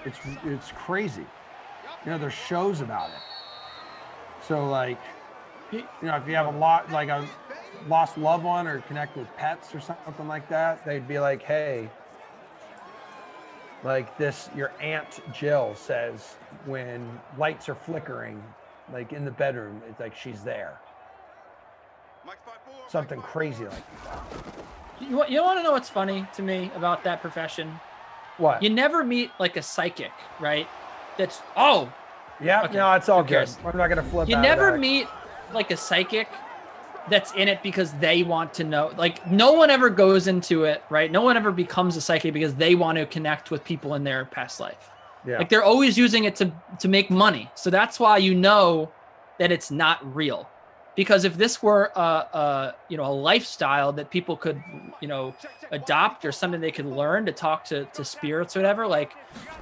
It's crazy. You know, there's shows about it. So like, you know, if you have a lost loved one or connect with pets or something like that, they'd be like, hey, like this, your Aunt Jill says when lights are flickering, like in the bedroom, it's like she's there. Something crazy like that. You want to know what's funny to me about that profession? What? You never meet like a psychic, right? That's yeah. Okay. No, it's all Who good. cares? I'm not gonna flip. You never meet like a psychic that's in it because they want to know. Like no one ever goes into it, right? No one ever becomes a psychic because they want to connect with people in their past life. Yeah. Like they're always using it to make money. So that's why you know that it's not real. Because if this were a lifestyle that people could, you know, adopt or something they could learn to talk to spirits or whatever, like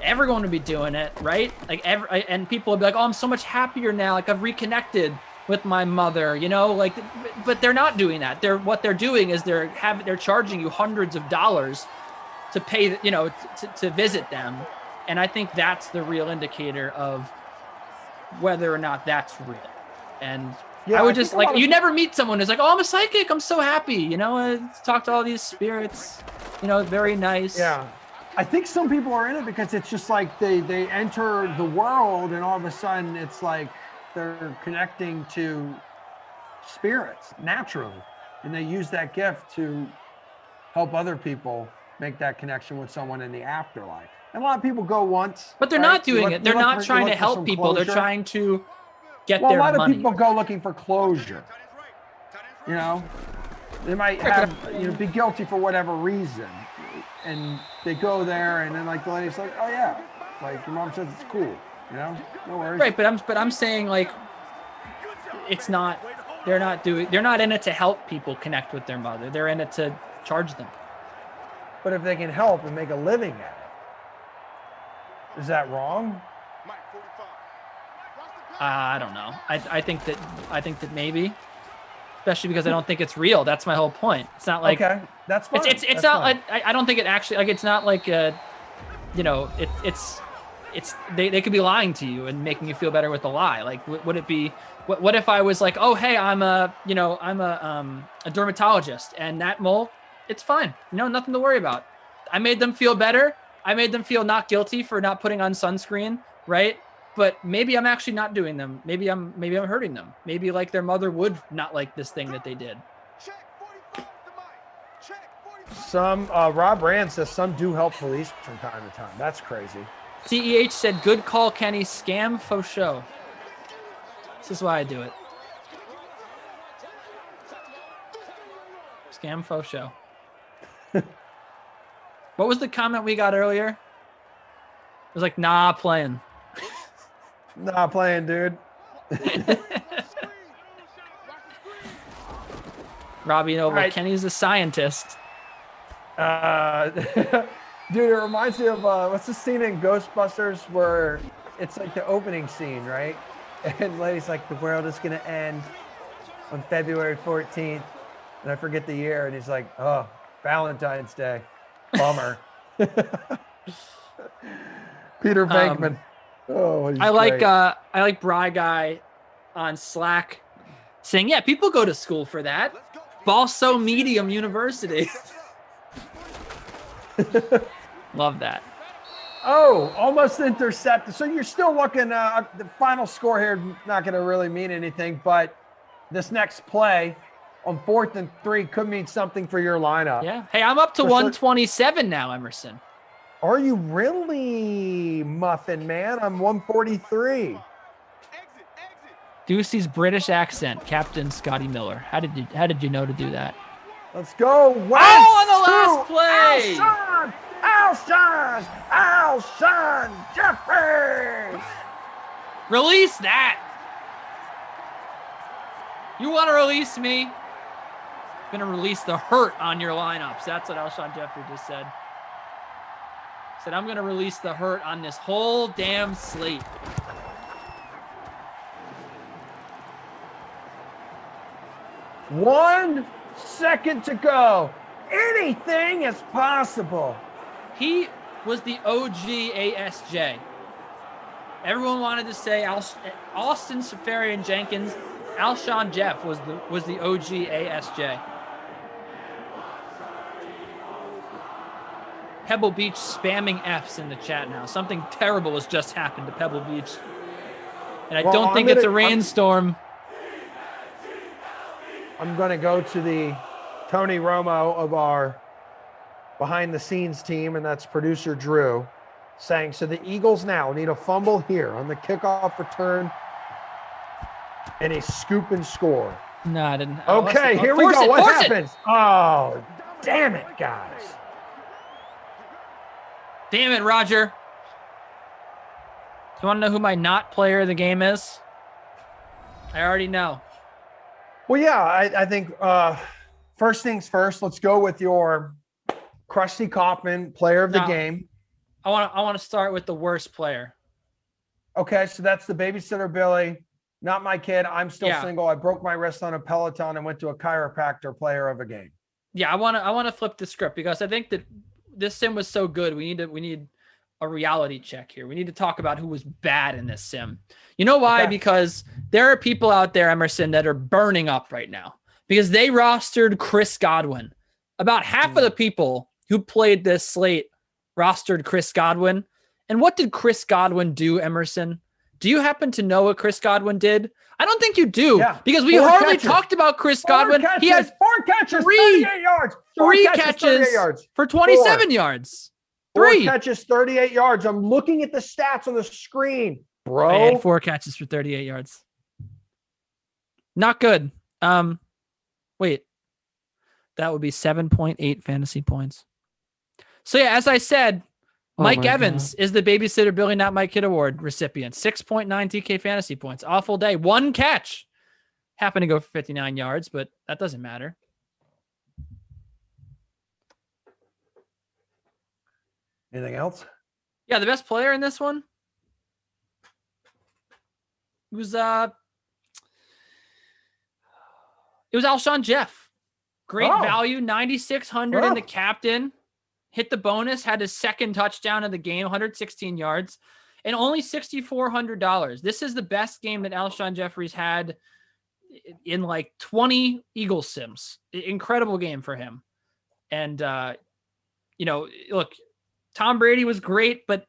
everyone would be doing it, right? Like and people would be like, oh, I'm so much happier now. Like I've reconnected with my mother, you know, like, but they're not doing that. What they're doing is they're charging you hundreds of dollars to pay, you know, to visit them. And I think that's the real indicator of whether or not that's real. And Yeah, I would I just think a lot like, of you never meet someone who's like, oh, I'm a psychic. I'm so happy. You know, I talk to all these spirits, you know, very nice. Yeah. I think some people are in it because it's just like they enter the world and all of a sudden it's like they're connecting to spirits naturally. And they use that gift to help other people make that connection with someone in the afterlife. And a lot of people go once. But they're right? not doing You it. They're look not for- you trying look to for help some people. They're closure. trying to get Well, a their lot money. of people go looking for closure. You know, they might have, be guilty for whatever reason. And they go there and then like the lady's like, oh yeah, like your mom says it's cool, you know, no worries. Right, but I'm saying like it's not. They're not in it to help people connect with their mother. They're in it to charge them. But if they can help and make a living at it, is that wrong? I don't know. I think that maybe, especially because I don't think it's real. That's my whole point. It's not like Okay, that's fine. it's That's not fine. like I don't think it actually like it's not like it's they could be lying to you and making you feel better with a lie. Like would it be what if I was like, oh hey, I'm a dermatologist and that mole, it's fine, nothing to worry about. I made them feel better. I made them feel not guilty for not putting on sunscreen, right? But maybe I'm actually not doing them. Maybe I'm hurting them. Maybe like their mother would not like this thing that they did. Some Rob Rand says some do help police from time to time. That's crazy. CEH said, good call, Kenny. Scam faux show. This is why I do it. Scam faux show. What was the comment we got earlier? It was like, nah, playing. Not playing, dude. Robbie Noble, Right. Kenny's a scientist. Dude, it reminds me of what's the scene in Ghostbusters where it's like the opening scene, right? And lady's like, the world is gonna end on February 14th, and I forget the year, and he's like, oh, Valentine's Day, bummer. Peter Venkman. Oh, I like Bry Guy on Slack saying, yeah, people go to school for that. Balso Medium University. Love that. Oh, almost intercepted. So you're still looking, the final score here, not going to really mean anything, but this next play on 4th and 3 could mean something for your lineup. Yeah. Hey, I'm up to For sure. 127 now, Emerson. Are you really, Muffin Man? I'm 143. Ducey's British accent, Captain Scotty Miller. How did you know to do that? Let's go. West on the last play! Alshon Jeffries. Release that. You want to release me? Gonna release the hurt on your lineups. That's what Alshon Jeffrey just said. Said, I'm gonna release the hurt on this whole damn slate. One second to go. Anything is possible. He was the OG ASJ. Everyone wanted to say Austin Safarian Jenkins. Alshon Jeff was the OG ASJ. Pebble Beach spamming Fs in the chat now. Something terrible has just happened to Pebble Beach. And I don't think it's a rainstorm. I'm going to go to the Tony Romo of our behind the scenes team, and that's producer Drew, saying, so the Eagles now need a fumble here on the kickoff return and a scoop and score. No, I didn't. Okay, here we go. What happens? Oh, damn it, guys. Damn it, Roger. Do you want to know who my not player of the game is? I already know. Well, yeah, I think first things first, let's go with your Krusty Kaufman player of the game. I want to start with the worst player. Okay, so that's the babysitter Billy. Not my kid. I'm still single. I broke my wrist on a Peloton and went to a chiropractor player of a game. Yeah, I want to flip the script because I think that this sim was so good. We need a reality check here. We need to talk about who was bad in this sim. You know why? Okay. Because there are people out there, Emerson, that are burning up right now because they rostered Chris Godwin. About half of the people who played this slate rostered Chris Godwin. And what did Chris Godwin do, Emerson? Do you happen to know what Chris Godwin did? I don't think you do, because we hardly talked about Chris Godwin. Catches, he has 4 catches, 38 yards. 3 catches yards. for 27 yards. 4 catches, 38 yards. I'm looking at the stats on the screen, bro. I had 4 catches for 38 yards. Not good. Wait. That would be 7.8 fantasy points. So yeah, as I said, Mike Evans is the Babysitter Billy Not My Kid Award recipient. 6.9 DK fantasy points. Awful day. 1 catch. Happened to go for 59 yards, but that doesn't matter. Anything else? Yeah, the best player in this one was it was Alshon Jeff. Great value, 9,600 in the captain. Hit the bonus, had his second touchdown of the game, 116 yards, and only $6,400. This is the best game that Alshon Jeffrey's had in like 20 Eagles sims. Incredible game for him. And, look, Tom Brady was great, but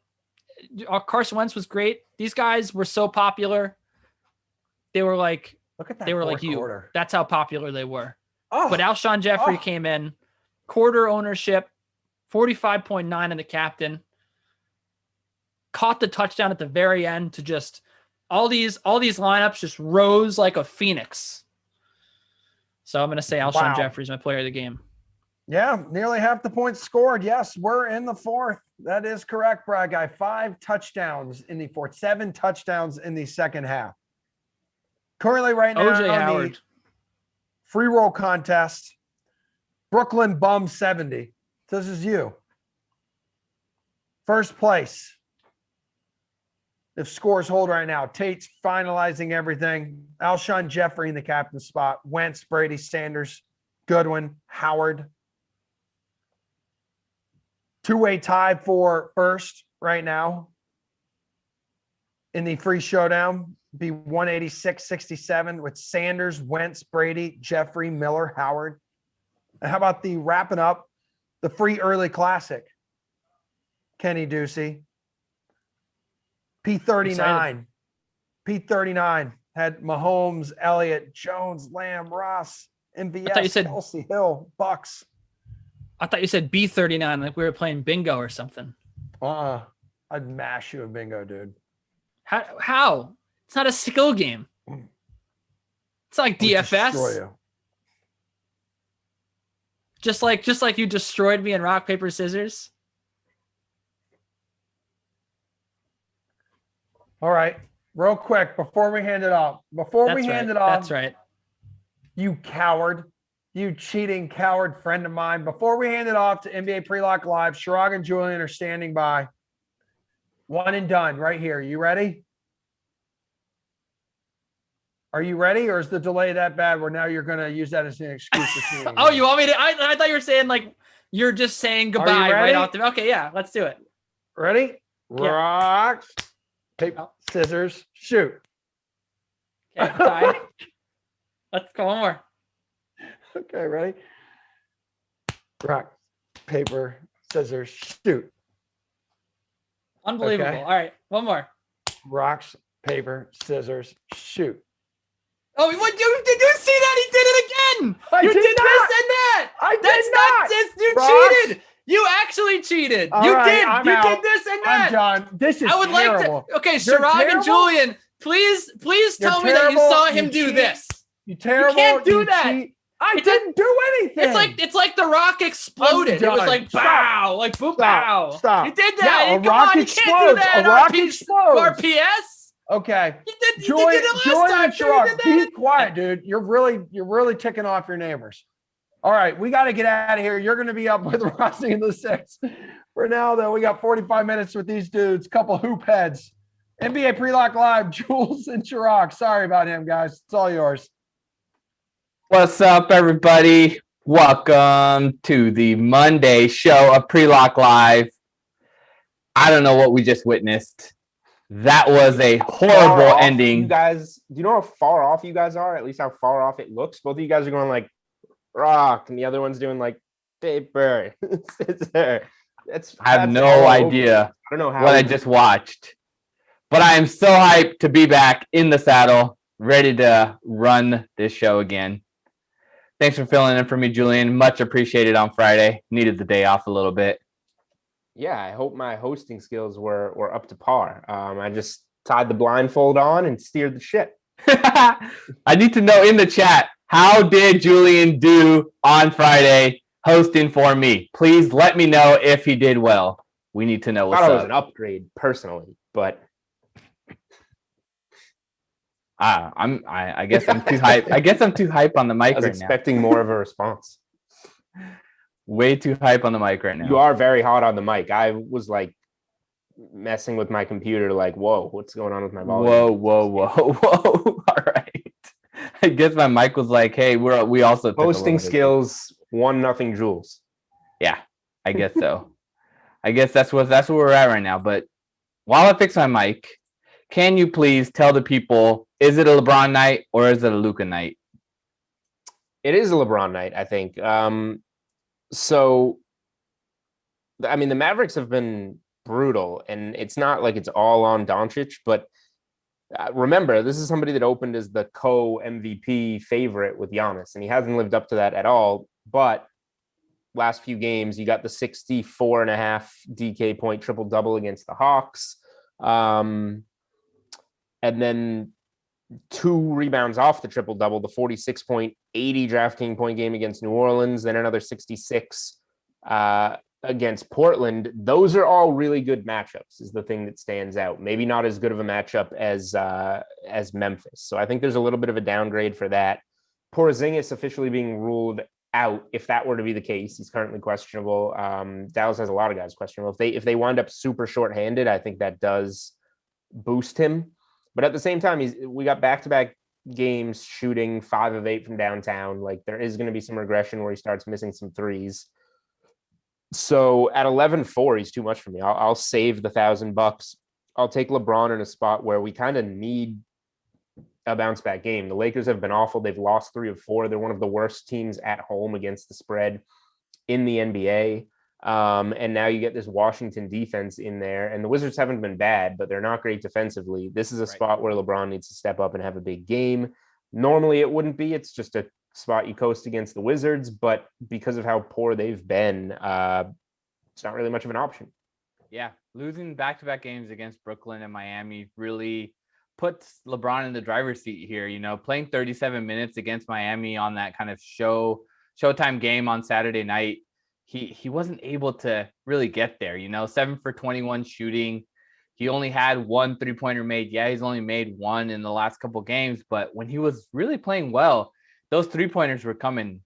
Carson Wentz was great. These guys were so popular. They were like, they were like you. Quarter. That's how popular they were. But Alshon Jeffrey came in, quarter ownership, 45.9 in the captain, caught the touchdown at the very end to just all these lineups just rose like a phoenix. So I'm going to say Alshon Jeffrey's my player of the game. Yeah, nearly half the points scored. Yes, we're in the fourth. That is correct, Brad Guy. 5 touchdowns in the fourth, 7 touchdowns in the second half. Currently right now, OJ Howard. Free roll contest, Brooklyn Bum 70. This is you. First place. If scores hold right now, Tate's finalizing everything. Alshon Jeffrey in the captain spot. Wentz, Brady, Sanders, Goodwin, Howard. 2-way tie for first right now. In the free showdown, be 186-67 with Sanders, Wentz, Brady, Jeffrey, Miller, Howard. And how about the wrapping up the free early classic? Kenny Ducey. P39. P39 had Mahomes, Elliott, Jones, Lamb, Ross, MVS, I thought you said Kelsey, Hill, Bucks. I thought you said B39 like we were playing bingo or something. I'd mash you in bingo, dude. How? It's not a skill game. It's not like DFS. You. Just like you destroyed me in rock, paper, scissors. All right. Real quick, before we hand it off. That's right. You coward. You cheating coward friend of mine. Before we hand it off to NBA Pre-Lock Live, Chirag and Julian are standing by. One and done right here. You ready? Are you ready, or is the delay that bad where now you're going to use that as an excuse? Oh, you want me to? I thought you were saying like you're just saying goodbye right off the. Okay, yeah, let's do it. Ready? Yeah. Rocks, paper, scissors, shoot. Okay, bye. Let's go one more. Okay, ready? Rock, paper, scissors, shoot. Unbelievable. Okay. All right, one more. Rocks, paper, scissors, shoot. Oh, what? Did you see that? He did it again. You did this and that. That's not this. You cheated. You actually cheated. You did this and that. I'm done. This is terrible. Like to. Okay, Chirag and Julian, please tell me that you saw him do this. You terrible. You can't do that. Cheat. I didn't do anything. It's like the rock exploded. It was like bow, like boop bow. Stop. You did that. Yeah, Come on, you can't do that. A rock explodes. RPS. Okay. You did it last time. Be quiet, dude. You're really ticking off your neighbors. All right, we got to get out of here. You're going to be up with Rossi in the 6. For now, though, we got 45 minutes with these dudes. Couple hoop heads. NBA Pre-Lock Live, Jules and Chirag. Sorry about him, guys. It's all yours. What's up, everybody? Welcome to the Monday show of Pre-Lock Live. I don't know what we just witnessed. That was a horrible ending. You guys, do you know how far off you guys are? At least how far off it looks. Both of you guys are going like rock, and the other one's doing like paper. I have no idea I don't know how what I just watched, but I am so hyped to be back in the saddle, ready to run this show again. Thanks for filling in for me, Julian. Much appreciated on Friday. Needed the day off a little bit. Yeah, I hope my hosting skills were up to par. I just tied the blindfold on and steered the ship. I need to know in the chat, how did Julian do on Friday hosting for me? Please let me know if he did well. We need to know what's I thought up. it was an upgrade personally, but I guess I'm too hype. I guess I'm too hype on the mic I was right expecting more of a response. Way too hype on the mic right now. You are very hot on the mic. I was like messing with my computer, like, whoa, what's going on with my volume? Whoa. All right. I guess my mic was like, hey, we also Hosting skills, 1-0 Jules. Yeah, I guess so. I guess that's where we're at right now. But while I fix my mic, can you please tell the people, is it a LeBron night or is it a Luka night? It is a LeBron night, I think. So, I mean, the Mavericks have been brutal, and it's not like it's all on Doncic, but remember, this is somebody that opened as the co-MVP favorite with Giannis, and he hasn't lived up to that at all. But last few games, you got the 64.5 DK point triple-double against the Hawks. And then 2 rebounds off the triple-double, the 46.80 DraftKings point game against New Orleans, then another 66 against Portland. Those are all really good matchups, is the thing that stands out. Maybe not as good of a matchup as Memphis. So I think there's a little bit of a downgrade for that. Porzingis officially being ruled out, if that were to be the case. He's currently questionable. Dallas has a lot of guys questionable. If they wind up super shorthanded, I think that does boost him. But at the same time, we got back-to-back games shooting 5 of 8 from downtown. Like, there is going to be some regression where he starts missing some threes. So at 11-4, he's too much for me. I'll save the $1,000. I'll take LeBron in a spot where we kind of need a bounce-back game. The Lakers have been awful. They've lost 3 of 4. They're one of the worst teams at home against the spread in the NBA. And now you get this Washington defense in there, and the Wizards haven't been bad, but they're not great defensively. This is a spot where LeBron needs to step up and have a big game. Normally it wouldn't be. It's just a spot you coast against the Wizards, but because of how poor they've been, it's not really much of an option. Yeah, losing back-to-back games against Brooklyn and Miami really puts LeBron in the driver's seat here. You know, playing 37 minutes against Miami on that kind of showtime game on Saturday night, he wasn't able to really get there, 7 for 21 shooting. He only had 1 3-pointer made. Yeah, he's only made 1 in the last couple games, but when he was really playing well, those 3-pointers were coming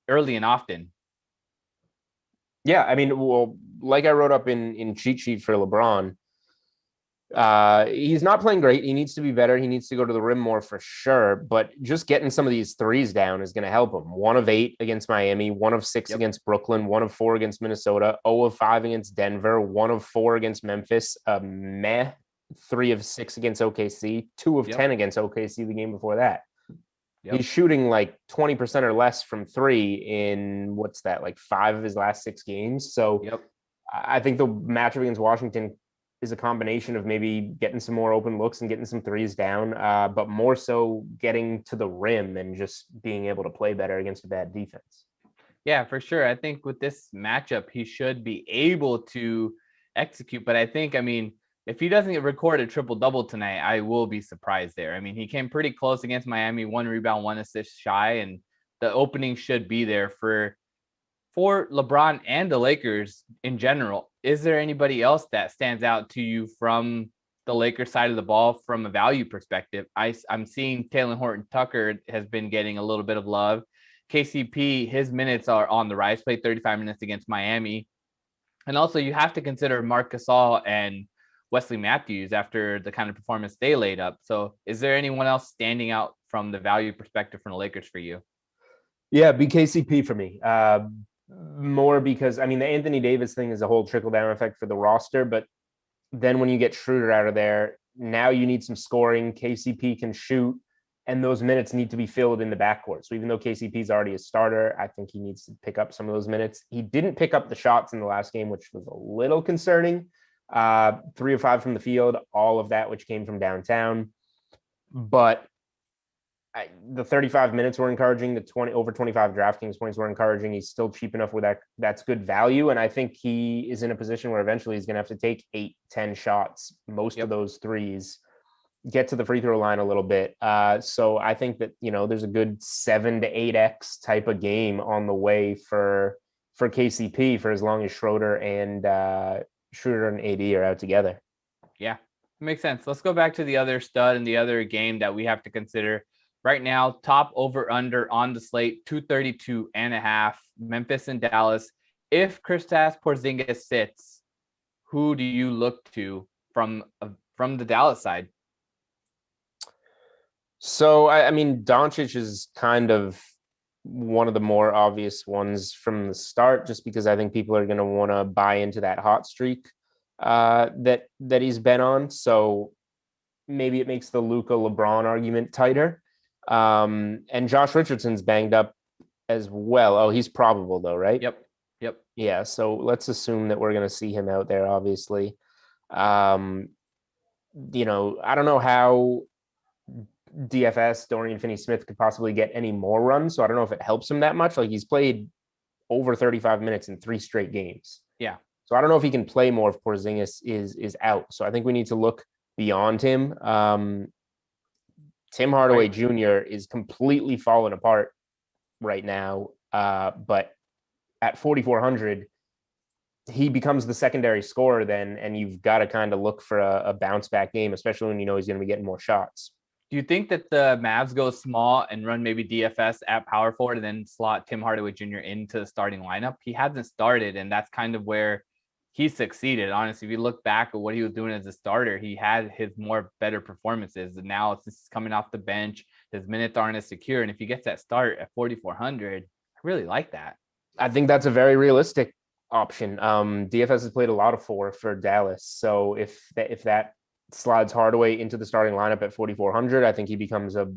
early and often. Yeah, I mean, well, like I wrote up in cheat sheet for LeBron, he's not playing great. He needs to be better. He needs to go to the rim more for sure. But just getting some of these threes down is going to help him. 1 of 8 against Miami, 1 of 6 against Brooklyn, 1 of 4 against Minnesota, 0 of 5 against Denver, 1 of 4 against Memphis, 3 of 6 against OKC, 2 of 10 against OKC the game before that. He's shooting like 20% or less from 3 in like 5 of his last 6 games. So I think the matchup against Washington is a combination of maybe getting some more open looks and getting some threes down, but more so getting to the rim and just being able to play better against a bad defense. Yeah, for sure. I think with this matchup, he should be able to execute. But I think, if he doesn't record a triple-double tonight, I will be surprised there. He came pretty close against Miami, 1 rebound, 1 assist shy, and the opening should be there for LeBron and the Lakers in general. Is there anybody else that stands out to you from the Lakers side of the ball from a value perspective? I'm seeing Talen Horton-Tucker has been getting a little bit of love. KCP, his minutes are on the rise, played 35 minutes against Miami. And also you have to consider Marc Gasol and Wesley Matthews after the kind of performance they laid up. So is there anyone else standing out from the value perspective from the Lakers for you? Yeah, BKCP for me. More because, the Anthony Davis thing is a whole trickle-down effect for the roster, but Then when you get Schroeder out of there, now you need some scoring. KCP can shoot, and those minutes need to be filled in the backcourt. So even though KCP is already a starter, I think he needs to pick up some of those minutes. He didn't pick up the shots in the last game, which was a little concerning. 3 of 5 from the field, all of that which came from downtown. But the 35 minutes were encouraging. The over 25 DraftKings points were encouraging. He's still cheap enough where that's good value. And I think he is in a position where eventually he's going to have to take 8-10 shots, most of those threes, get to the free throw line a little bit. So I think that, there's a good 7 to 8x type of game on the way for KCP for as long as Schroeder and AD are out together. Yeah, makes sense. Let's go back to the other stud and the other game that we have to consider. Right now, top over under on the slate, 232.5, Memphis and Dallas. If Kristaps Porzingis sits, who do you look to from the Dallas side? So, I mean, Doncic is kind of one of the more obvious ones from the start, just because I think people are going to want to buy into that hot streak that he's been on. So maybe it makes the Luka LeBron argument tighter. And Josh Richardson's banged up as well. Oh, he's probable though, right? Yep. Yeah. So let's assume that we're going to see him out there, obviously. I don't know how DFS Dorian Finney-Smith could possibly get any more runs. So I don't know if it helps him that much. Like, he's played over 35 minutes in 3 straight games. Yeah. So I don't know if he can play more if Porzingis is out. So I think we need to look beyond him. Tim Hardaway Jr. is completely falling apart right now. But at 4,400, he becomes the secondary scorer then, and you've got to kind of look for a bounce back game, especially when he's going to be getting more shots. Do you think that the Mavs go small and run maybe DFS at power forward and then slot Tim Hardaway Jr. into the starting lineup? He hasn't started, and that's kind of where he succeeded. Honestly, if you look back at what he was doing as a starter, he had his better performances. And now it's coming off the bench. His minutes aren't as secure. And if he gets that start at 4,400, I really like that. I think that's a very realistic option. DFS has played a lot of 4 for Dallas. So if that slides Hardaway into the starting lineup at 4,400, I think he becomes a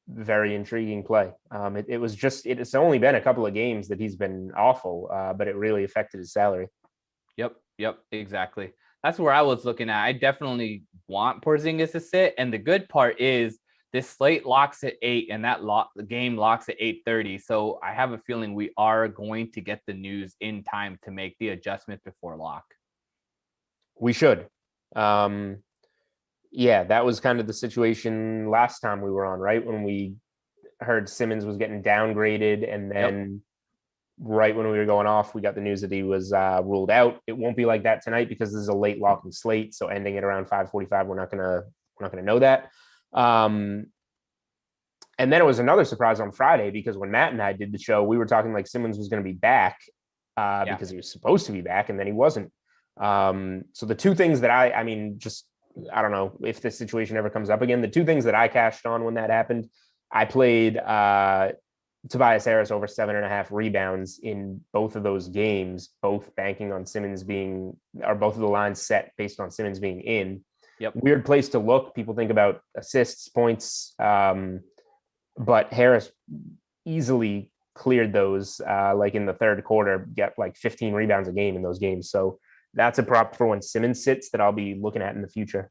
very intriguing play. It's only been a couple of games that he's been awful, but it really affected his salary. Yep, exactly. That's where I was looking at. I definitely want Porzingis to sit. And the good part is this slate locks at 8 and the game locks at 8:30. So I have a feeling we are going to get the news in time to make the adjustment before lock. We should. Yeah, that was kind of the situation last time we were on, right? When we heard Simmons was getting downgraded, and then right when we were going off, we got the news that he was ruled out. It won't be like that tonight because this is a late locking slate. So ending at around 5:45, we're not gonna know that. And then it was another surprise on Friday, because when Matt and I did the show, we were talking like Simmons was going to be back because he was supposed to be back, and then he wasn't. So the two things that I don't know if this situation ever comes up again. The two things that I cashed on when that happened, I played Tobias Harris over 7.5 rebounds in both of those games, both banking on Simmons both of the lines set based on Simmons being in. Yep. Weird place to look. People think about assists, points, but Harris easily cleared those like in the third quarter, get like 15 rebounds a game in those games. So that's a prop for when Simmons sits that I'll be looking at in the future.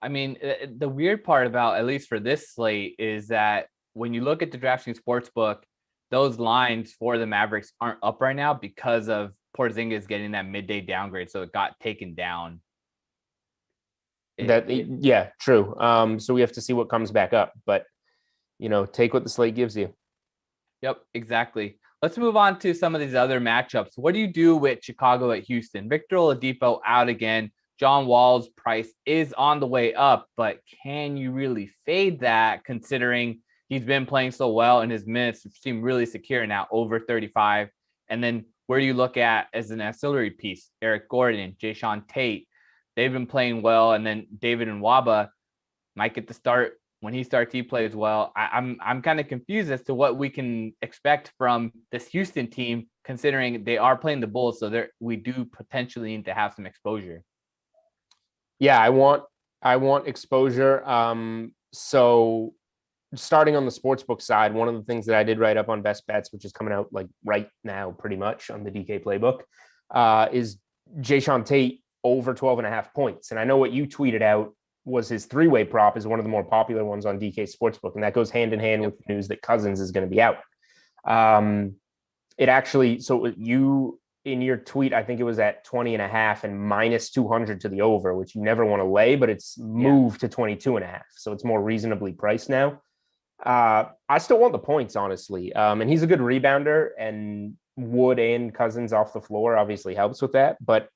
I mean, the weird part about, at least for this slate, is that when you look at the DraftKings Sportsbook, those lines for the Mavericks aren't up right now because of Porzingis getting that midday downgrade. So it got taken down. Yeah, true. So we have to see what comes back up, but take what the slate gives you. Yep, exactly. Let's move on to some of these other matchups. What do you do with Chicago at Houston? Victor Oladipo out again. John Wall's price is on the way up, but can you really fade that considering he's been playing so well and his minutes seem really secure now, over 35? And then where do you look at as an ancillary piece? Eric Gordon, Jayshawn Tate, they've been playing well. And then David Nwaba might get the start. When he starts, he plays well. I'm kind of confused as to what we can expect from this Houston team, considering they are playing the Bulls. So we do potentially need to have some exposure. Yeah, I want exposure. So starting on the sportsbook side, one of the things that I did write up on Best Bets, which is coming out like right now, pretty much on the DK playbook, is Jayshawn Tate over 12.5 points. And I know what you tweeted out was his three-way prop is one of the more popular ones on DK Sportsbook. And that goes hand in hand with the news that Cousins is going to be out. It actually, so you, in your tweet, I think it was at 20.5 and minus 200 to the over, which you never want to lay, but it's moved to 22.5. So it's more reasonably priced now. I still want the points, honestly. And he's a good rebounder, and Wood and Cousins off the floor obviously helps with that. But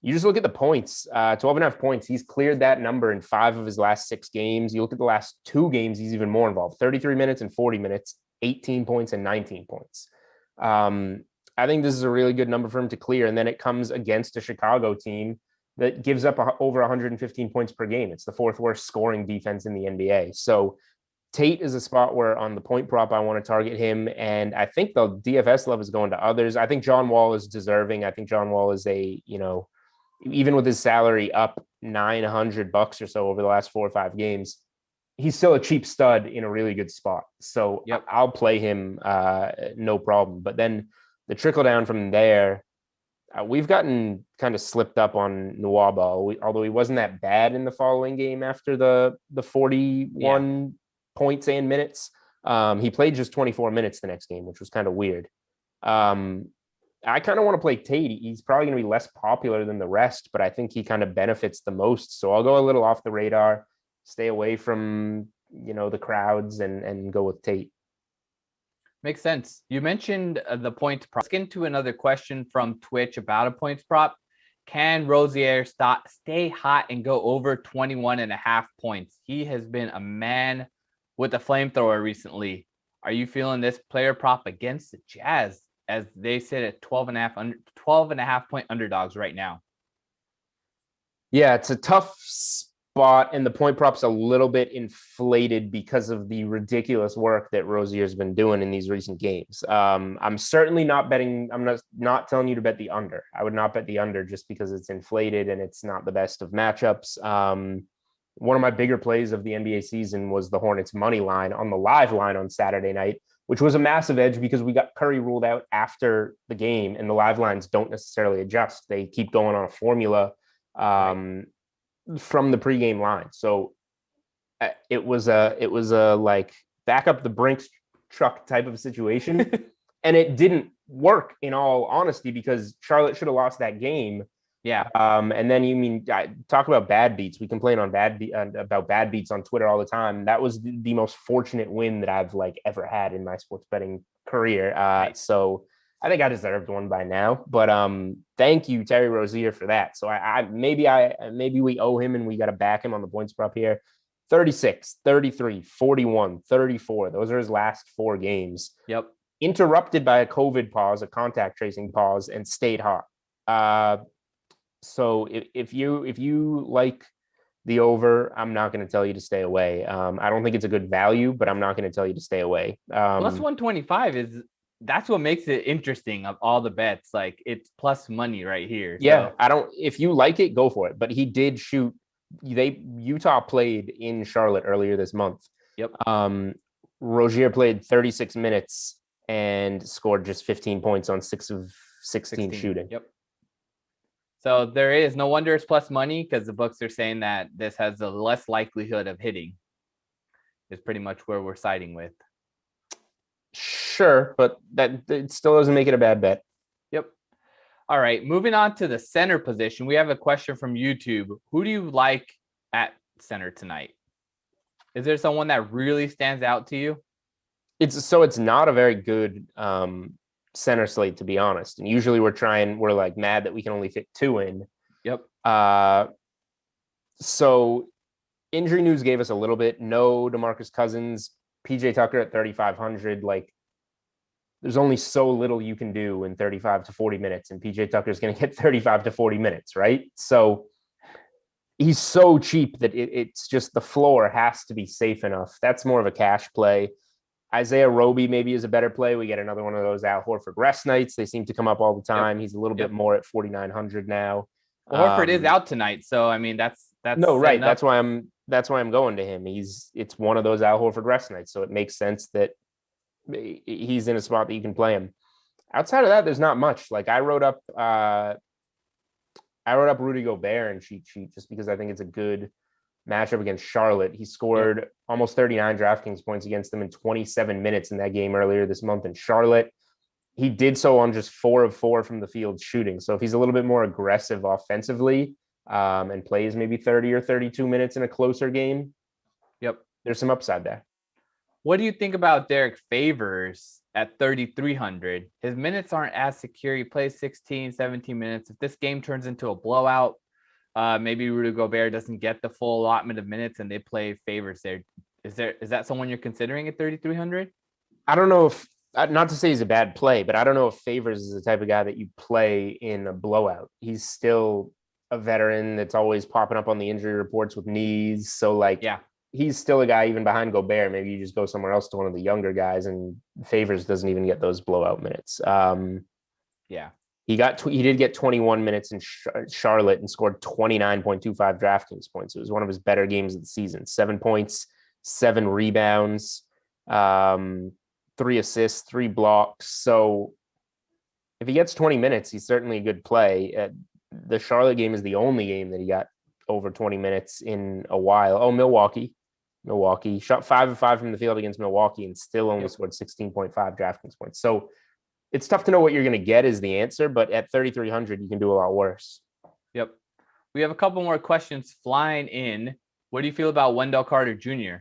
you just look at the points, 12.5 points. He's cleared that number in 5 of his last 6 games. You look at the last 2 games, he's even more involved, 33 minutes and 40 minutes, 18 points and 19 points. I think this is a really good number for him to clear. And then it comes against a Chicago team that gives up over 115 points per game. It's the 4th worst scoring defense in the NBA. So Tate is a spot where on the point prop, I want to target him. And I think the DFS love is going to others. I think John Wall is deserving. I think John Wall is even with his salary up $900 or so over the last 4 or 5 games, he's still a cheap stud in a really good spot. So I'll play him no problem. But then the trickle down from there, we've gotten kind of slipped up on Nwaba, although he wasn't that bad in the following game after the 41 points and minutes. He played just 24 minutes the next game, which was kind of weird. I kind of want to play Tate. He's probably going to be less popular than the rest, but I think he kind of benefits the most. So I'll go a little off the radar, stay away from, the crowds and go with Tate. Makes sense. You mentioned the points prop. Let's get into another question from Twitch about a points prop. Can Rozier stay hot and go over 21.5 points? He has been a man with a flamethrower recently. Are you feeling this player prop against the Jazz as they sit at 12.5 point underdogs right now? Yeah, it's a tough spot, and the point prop's a little bit inflated because of the ridiculous work that Rozier's been doing in these recent games. I'm certainly not betting. I'm not telling you to bet the under. I would not bet the under just because it's inflated and it's not the best of matchups. One of my bigger plays of the NBA season was the Hornets money line on the live line on Saturday night, which was a massive edge because we got Curry ruled out after the game, and the live lines don't necessarily adjust. They keep going on a formula from the pregame line. So it was a like back up the Brinks truck type of situation. And it didn't work, in all honesty, because Charlotte should have lost that game. Yeah. And then talk about bad beats. We complain on about bad beats on Twitter all the time. That was the most fortunate win that I've ever had in my sports betting career. So I think I deserved one by now. But thank you, Terry Rozier, for that. So maybe we owe him and we got to back him on the points prop here. 36, 33, 41, 34. Those are his last 4 games. Yep. Interrupted by a COVID pause, a contact tracing pause, and stayed hot. So if you like the over, I'm not going to tell you to stay away. I don't think it's a good value, but I'm not going to tell you to stay away. Plus 125 that's what makes it interesting of all the bets. It's plus money right here. Yeah, if you like it, go for it. But he did shoot. Utah played in Charlotte earlier this month. Yep. Rozier played 36 minutes and scored just 15 points on 6 of 16 shooting. Yep. So there is no wonder it's plus money, because the books are saying that this has a less likelihood of hitting. Is pretty much where we're siding with. Sure, but that it still doesn't make it a bad bet. Yep. All right, moving on to the center position. We have a question from YouTube. Who do you like at center tonight? Is there someone that really stands out to you? It's not a very good center slate, to be honest. And usually we're mad that we can only fit 2 in. Yep. So injury news gave us a little bit. No DeMarcus Cousins, PJ Tucker at 3,500. There's only so little you can do in 35 to 40 minutes, and PJ Tucker is going to get 35 to 40 minutes, right? So he's so cheap that it's just the floor has to be safe enough. That's more of a cash play. Isaiah Roby maybe is a better play. We get another one of those Al Horford rest nights. They seem to come up all the time. Yep. He's a little bit more at 4,900 now. Well, Horford is out tonight, so that's That's No, right. setting up. That's why I'm going to him. It's one of those Al Horford rest nights, so it makes sense that he's in a spot that you can play him. Outside of that, there's not much. Like I wrote up Rudy Gobert and cheat sheet just because I think it's a good matchup against Charlotte. He scored almost 39 DraftKings points against them in 27 minutes in that game earlier this month in Charlotte. He did so on just 4 of 4 from the field shooting. So if he's a little bit more aggressive offensively and plays maybe 30 or 32 minutes in a closer game, there's some upside there. What do you think about Derek Favors at 3,300? His minutes aren't as secure. He plays 16, 17 minutes. If this game turns into a blowout, maybe Rudy Gobert doesn't get the full allotment of minutes and they play Favors there. Is that someone you're considering at 3,300? I don't know if, not to say he's a bad play, but I don't know if Favors is the type of guy that you play in a blowout. He's still a veteran that's always popping up on the injury reports with knees. So he's still a guy even behind Gobert. Maybe you just go somewhere else to one of the younger guys, and Favors doesn't even get those blowout minutes. He did get 21 minutes in Charlotte and scored 29.25 DraftKings points. It was one of his better games of the season. 7 points, 7 rebounds, 3 assists, 3 blocks. So if he gets 20 minutes, he's certainly a good play. The Charlotte game is the only game that he got over 20 minutes in a while. Oh, Milwaukee shot 5 of 5 from the field against Milwaukee and still only scored 16.5 DraftKings points. So it's tough to know what you're going to get is the answer, but at 3,300, you can do a lot worse. Yep. We have a couple more questions flying in. What do you feel about Wendell Carter Jr.?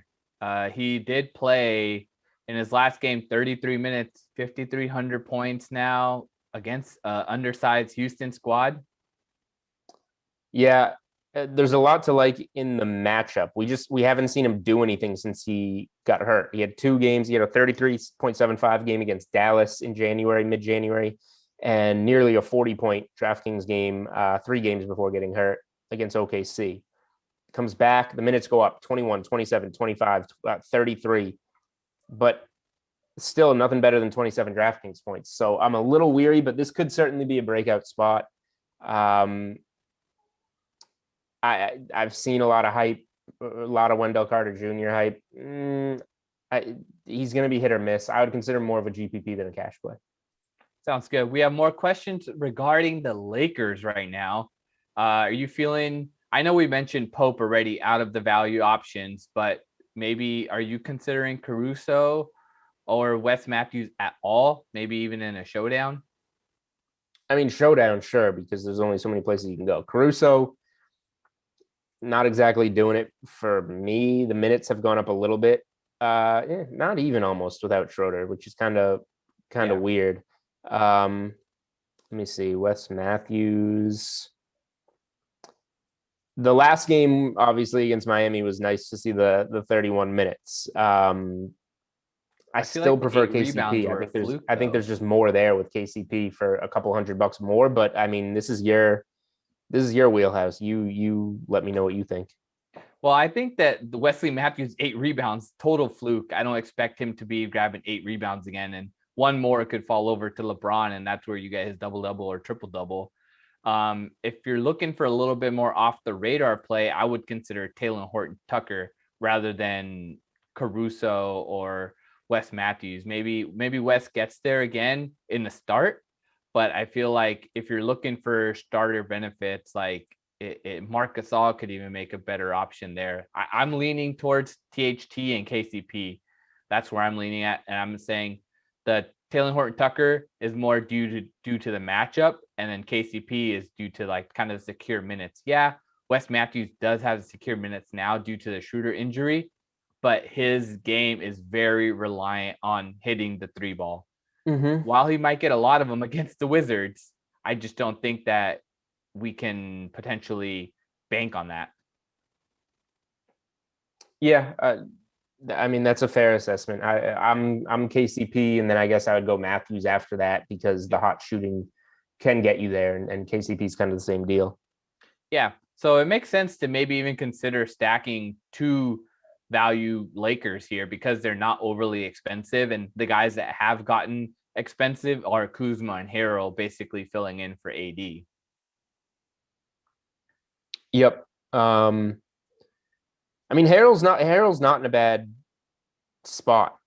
He did play in his last game, 33 minutes, 5,300 points now against undersized Houston squad. Yeah, there's a lot to like in the matchup. We haven't seen him do anything since he got hurt. He had 2 games. He had a 33.75 game against Dallas in mid-January, and nearly a 40-point DraftKings game 3 games before getting hurt against OKC. Comes back, the minutes go up 21, 27, 25, 33, but still nothing better than 27 DraftKings points. So I'm a little weary, but this could certainly be a breakout spot. I've seen a lot of hype, a lot of Wendell Carter Jr. hype. He's going to be hit or miss. I would consider more of a GPP than a cash play. Sounds good. We have more questions regarding the Lakers right now. Are you feeling, I know we mentioned Pope already out of the value options, but maybe are you considering Caruso or Wes Matthews at all? Maybe even in a showdown? I mean, showdown, sure, because there's only so many places you can go. Caruso, not exactly doing it for me. The minutes have gone up a little bit. Not even almost without Schroeder, which is kind of weird. Let me see. Wes Matthews. The last game, obviously, against Miami was nice to see the 31 minutes. I still prefer KCP. I think there's just more there with KCP for a couple $100 more. But I mean, this is your wheelhouse. You let me know what you think. Well, I think that the Wesley Matthews 8 rebounds, total fluke. I don't expect him to be grabbing 8 rebounds again, and one more could fall over to LeBron, and that's where you get his double-double or triple-double. If you're looking for a little bit more off the radar play, I would consider Taylor Horton Tucker rather than Caruso or Wes Matthews. Maybe Wes gets there again in the start, but I feel like if you're looking for starter benefits, like Marc Gasol could even make a better option there. I'm leaning towards THT and KCP. That's where I'm leaning at, and I'm saying that Taylor Horton Tucker is more due to the matchup, and then KCP is due to like kind of secure minutes. Yeah, Wes Matthews does have secure minutes now due to the Schroeder injury, but his game is very reliant on hitting the 3 ball. Mm-hmm. While he might get a lot of them against the Wizards, I just don't think that we can potentially bank on that. Yeah, I mean, that's a fair assessment. I'm KCP, and then I guess I would go Matthews after that because the hot shooting can get you there, and KCP is kind of the same deal. Yeah, so it makes sense to maybe even consider stacking 2 value Lakers here because they're not overly expensive, and the guys that have gotten expensive are Kuzma and Harrell, basically filling in for AD. Yep. I mean, Harrell's not in a bad spot.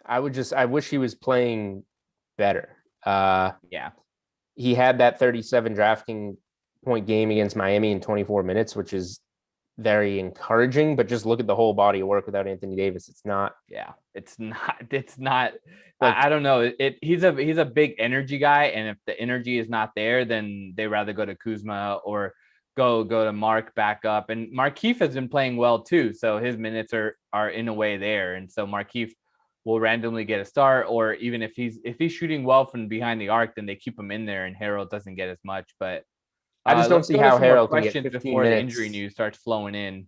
I wish he was playing better. Yeah. He had that 37 DraftKings point game against Miami in 24 minutes, which is very encouraging, but just look at the whole body of work without Anthony Davis. It's not. Like, I don't know. He's a big energy guy, and if the energy is not there, then they rather go to Kuzma or go to Mark back up. And Markieff has been playing well too, so his minutes are in a way there, and so Markieff will randomly get a start, or even if he's shooting well from behind the arc, then they keep him in there, and Harrell doesn't get as much. But I just don't see how Harrell can get 15 before minutes. the injury news starts flowing in.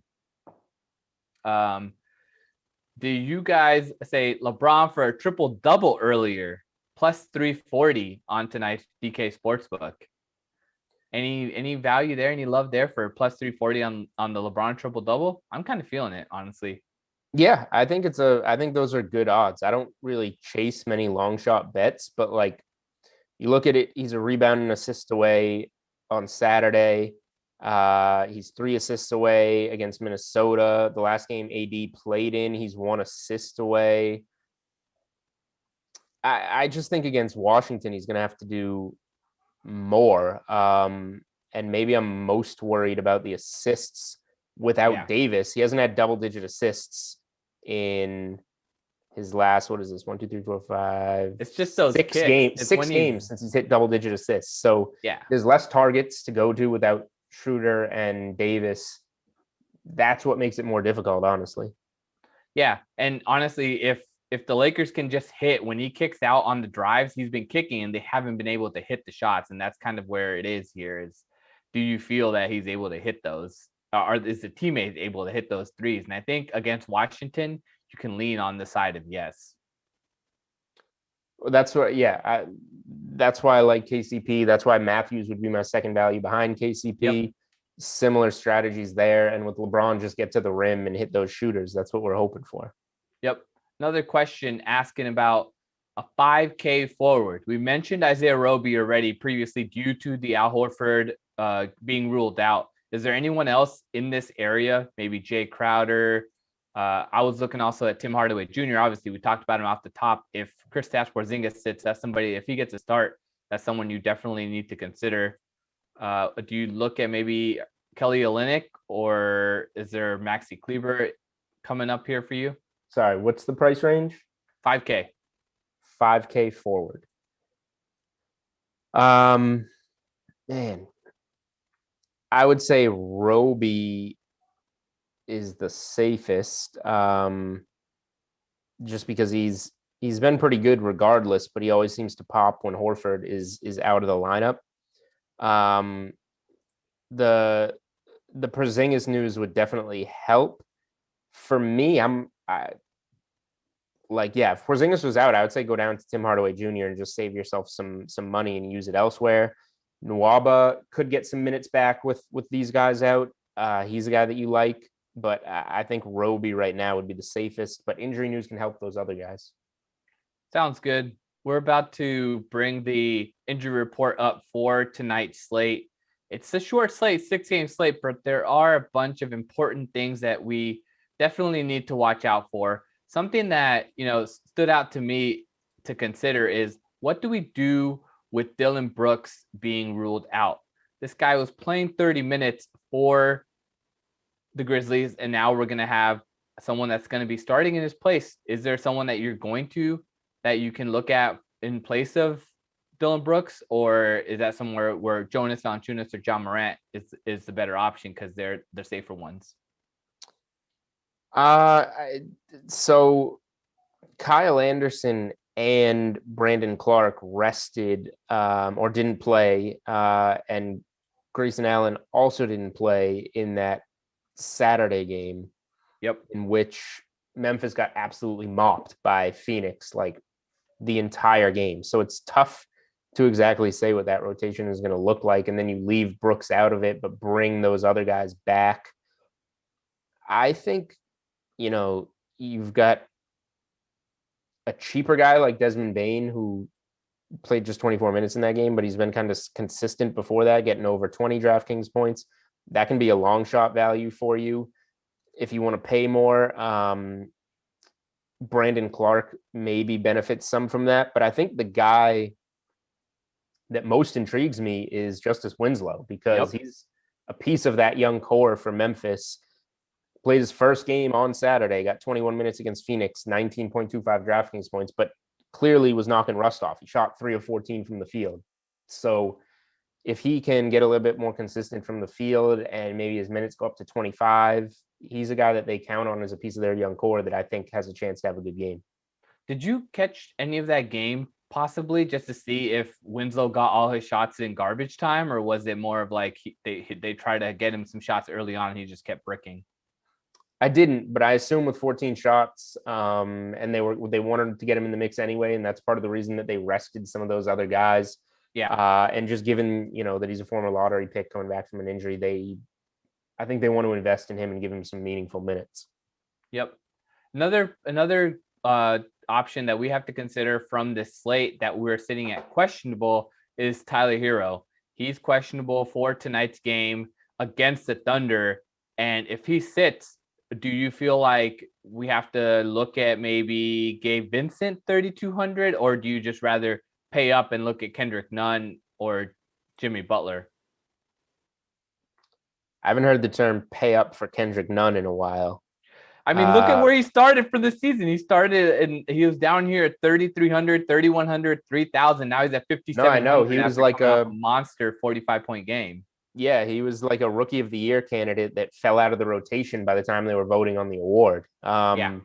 Do you guys say LeBron for a triple double earlier, plus 340 on tonight's DK Sportsbook? Any value there? Any love there for plus 340 on the LeBron triple double? I'm kind of feeling it, honestly. Yeah, I think those are good odds. I don't really chase many long shot bets, but like you look at it, he's a rebound and assist away on Saturday. He's 3 assists away against Minnesota. The last game AD played in, he's 1 assist away. I just think against Washington, he's going to have to do more. And maybe I'm most worried about the assists without Davis. He hasn't had double-digit assists in his last, what is this? 1, 2, 3, 4, 5. It's just those 6 games. 6 games since he's hit double-digit assists. So there's less targets to go to without Schroeder and Davis. That's what makes it more difficult, honestly. Yeah, and honestly, if the Lakers can just hit when he kicks out on the drives he's been kicking, and they haven't been able to hit the shots, and that's kind of where it is here. Is do you feel that he's able to hit those? Or is the teammate able to hit those threes? And I think against Washington, you can lean on the side of yes. That's what, that's why I like KCP. That's why Matthews would be my second value behind KCP. Yep. Similar strategies there. And with LeBron, just get to the rim and hit those shooters. That's what we're hoping for. Yep. Another question asking about a 5K forward. We mentioned Isaiah Roby already previously due to the Al Horford being ruled out. Is there anyone else in this area? Maybe Jay Crowder. I was looking also at Tim Hardaway Jr. Obviously, we talked about him off the top. If Kristaps Porzingis sits, that's somebody. If he gets a start, that's someone you definitely need to consider. Do you look at maybe Kelly Olynyk, or is there Maxi Kleber coming up here for you? Sorry, what's the price range? 5K. 5K forward. Man, I would say Roby is the safest, just because he's been pretty good regardless, but he always seems to pop when Horford is out of the lineup. The Porzingis news would definitely help. For me, if Porzingis was out, I would say go down to Tim Hardaway Jr. and just save yourself some money and use it elsewhere. Nwaba could get some minutes back with these guys out. He's a guy that you like, but I think Roby right now would be the safest, but injury news can help those other guys. Sounds good. We're about to bring the injury report up for tonight's slate. It's a short slate, 6-game slate, but there are a bunch of important things that we definitely need to watch out for. Something that, stood out to me to consider is, what do we do with Dylan Brooks being ruled out? This guy was playing 30 minutes for the Grizzlies, and now we're going to have someone that's going to be starting in his place. Is there someone that you can look at in place of Dylan Brooks, or is that somewhere where Jonas Valanciunas or John Morant is the better option because they're the safer ones? So Kyle Anderson and Brandon Clark rested or didn't play, and Grayson Allen also didn't play in that Saturday game. Yep. In which Memphis got absolutely mopped by Phoenix like the entire game. So it's tough to exactly say what that rotation is going to look like. And then you leave Brooks out of it, but bring those other guys back. I think, you've got a cheaper guy like Desmond Bane who played just 24 minutes in that game, but he's been kind of consistent before that, getting over 20 DraftKings points. That can be a long shot value for you if you want to pay more. Brandon Clark maybe benefits some from that, but I think the guy that most intrigues me is Justice Winslow, because he's a piece of that young core for Memphis. Played his first game on Saturday, got 21 minutes against Phoenix, 19.25 DraftKings points, but clearly was knocking rust off. He shot 3 of 14 from the field. So if he can get a little bit more consistent from the field and maybe his minutes go up to 25, he's a guy that they count on as a piece of their young core that I think has a chance to have a good game. Did you catch any of that game possibly just to see if Winslow got all his shots in garbage time, or was it more of like they tried to get him some shots early on and he just kept bricking? I didn't, but I assume with 14 shots, and they wanted to get him in the mix anyway, and that's part of the reason that they rested some of those other guys. Yeah. And just given, that he's a former lottery pick coming back from an injury, I think they want to invest in him and give him some meaningful minutes. Yep. Another option that we have to consider from this slate that we're sitting at questionable is Tyler Hero. He's questionable for tonight's game against the Thunder. And if he sits, do you feel like we have to look at maybe Gabe Vincent 3,200, or do you just rather pay up and look at Kendrick Nunn or Jimmy Butler? I haven't heard the term pay up for Kendrick Nunn in a while. I mean, look at where he started for the season. He started and he was down here at 3,300, 3,100, 3,000. Now he's at 57. No, I know. He was like a monster 45-point game. Yeah, he was like a rookie of the year candidate that fell out of the rotation by the time they were voting on the award. I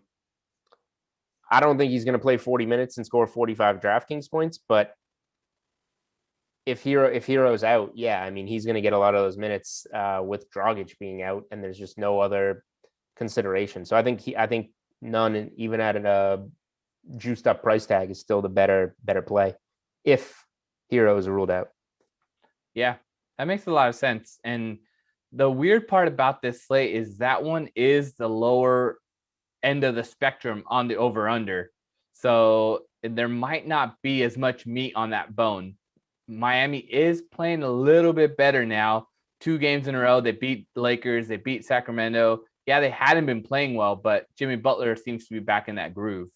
don't think he's going to play 40 minutes and score 45 DraftKings points, but if Hero's out, I mean, he's going to get a lot of those minutes with Dragic being out, and there's just no other consideration. So I think Nunn, even at a juiced up price tag, is still the better play if Hero is ruled out. Yeah, that makes a lot of sense. And the weird part about this slate is that one is the lower end of the spectrum on the over-under. So there might not be as much meat on that bone. Miami is playing a little bit better now. 2 games in a row. They beat the Lakers. They beat Sacramento. Yeah, they hadn't been playing well, but Jimmy Butler seems to be back in that groove.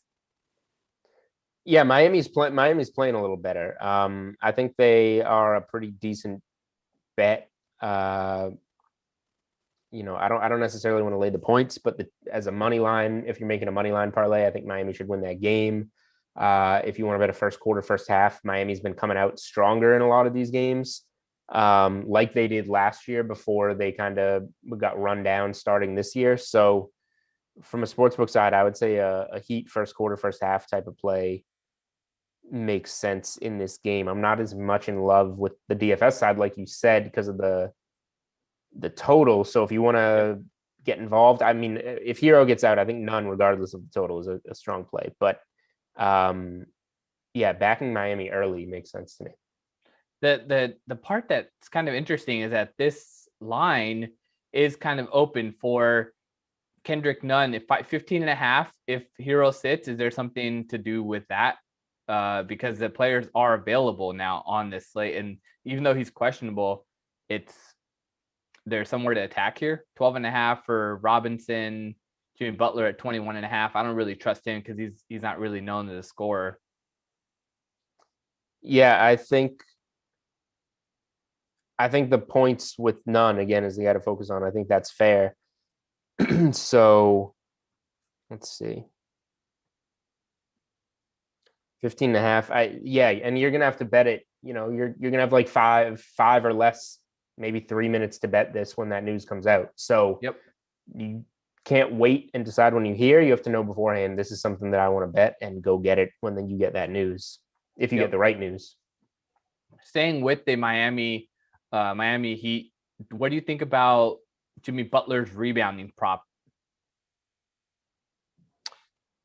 Yeah, Miami's playing a little better. I think they are a pretty decent bet. I don't necessarily want to lay the points, but as a money line, if you're making a money line parlay, I think Miami should win that game. If you want to bet a first quarter, first half, Miami's been coming out stronger in a lot of these games, like they did last year before they kind of got run down starting this year. So from a sportsbook side, I would say a Heat first quarter, first half type of play makes sense in this game. I'm not as much in love with the DFS side, like you said, because of the total. So if you want to get involved, I mean, if Hero gets out, I think Nunn, regardless of the total, is a strong play. But backing Miami early makes sense to me. The part that's kind of interesting is that this line is kind of open for Kendrick Nunn. If 15.5, if Hero sits, is there something to do with that? Because the players are available now on this slate, and even though he's questionable, there's somewhere to attack here. 12.5 for Robinson, Jimmy Butler at 21.5. I don't really trust him because he's not really known as a scorer. Yeah, I think the points with Nunn, again, is the guy to focus on. I think that's fair. So let's see. 15.5. And you're gonna have to bet it. You're gonna have like five or less, maybe 3 minutes to bet this when that news comes out. So you can't wait and decide when you hear. You have to know beforehand, this is something that I want to bet, and go get it when then you get that news, if you get the right news. Staying with the Miami Heat, what do you think about Jimmy Butler's rebounding prop?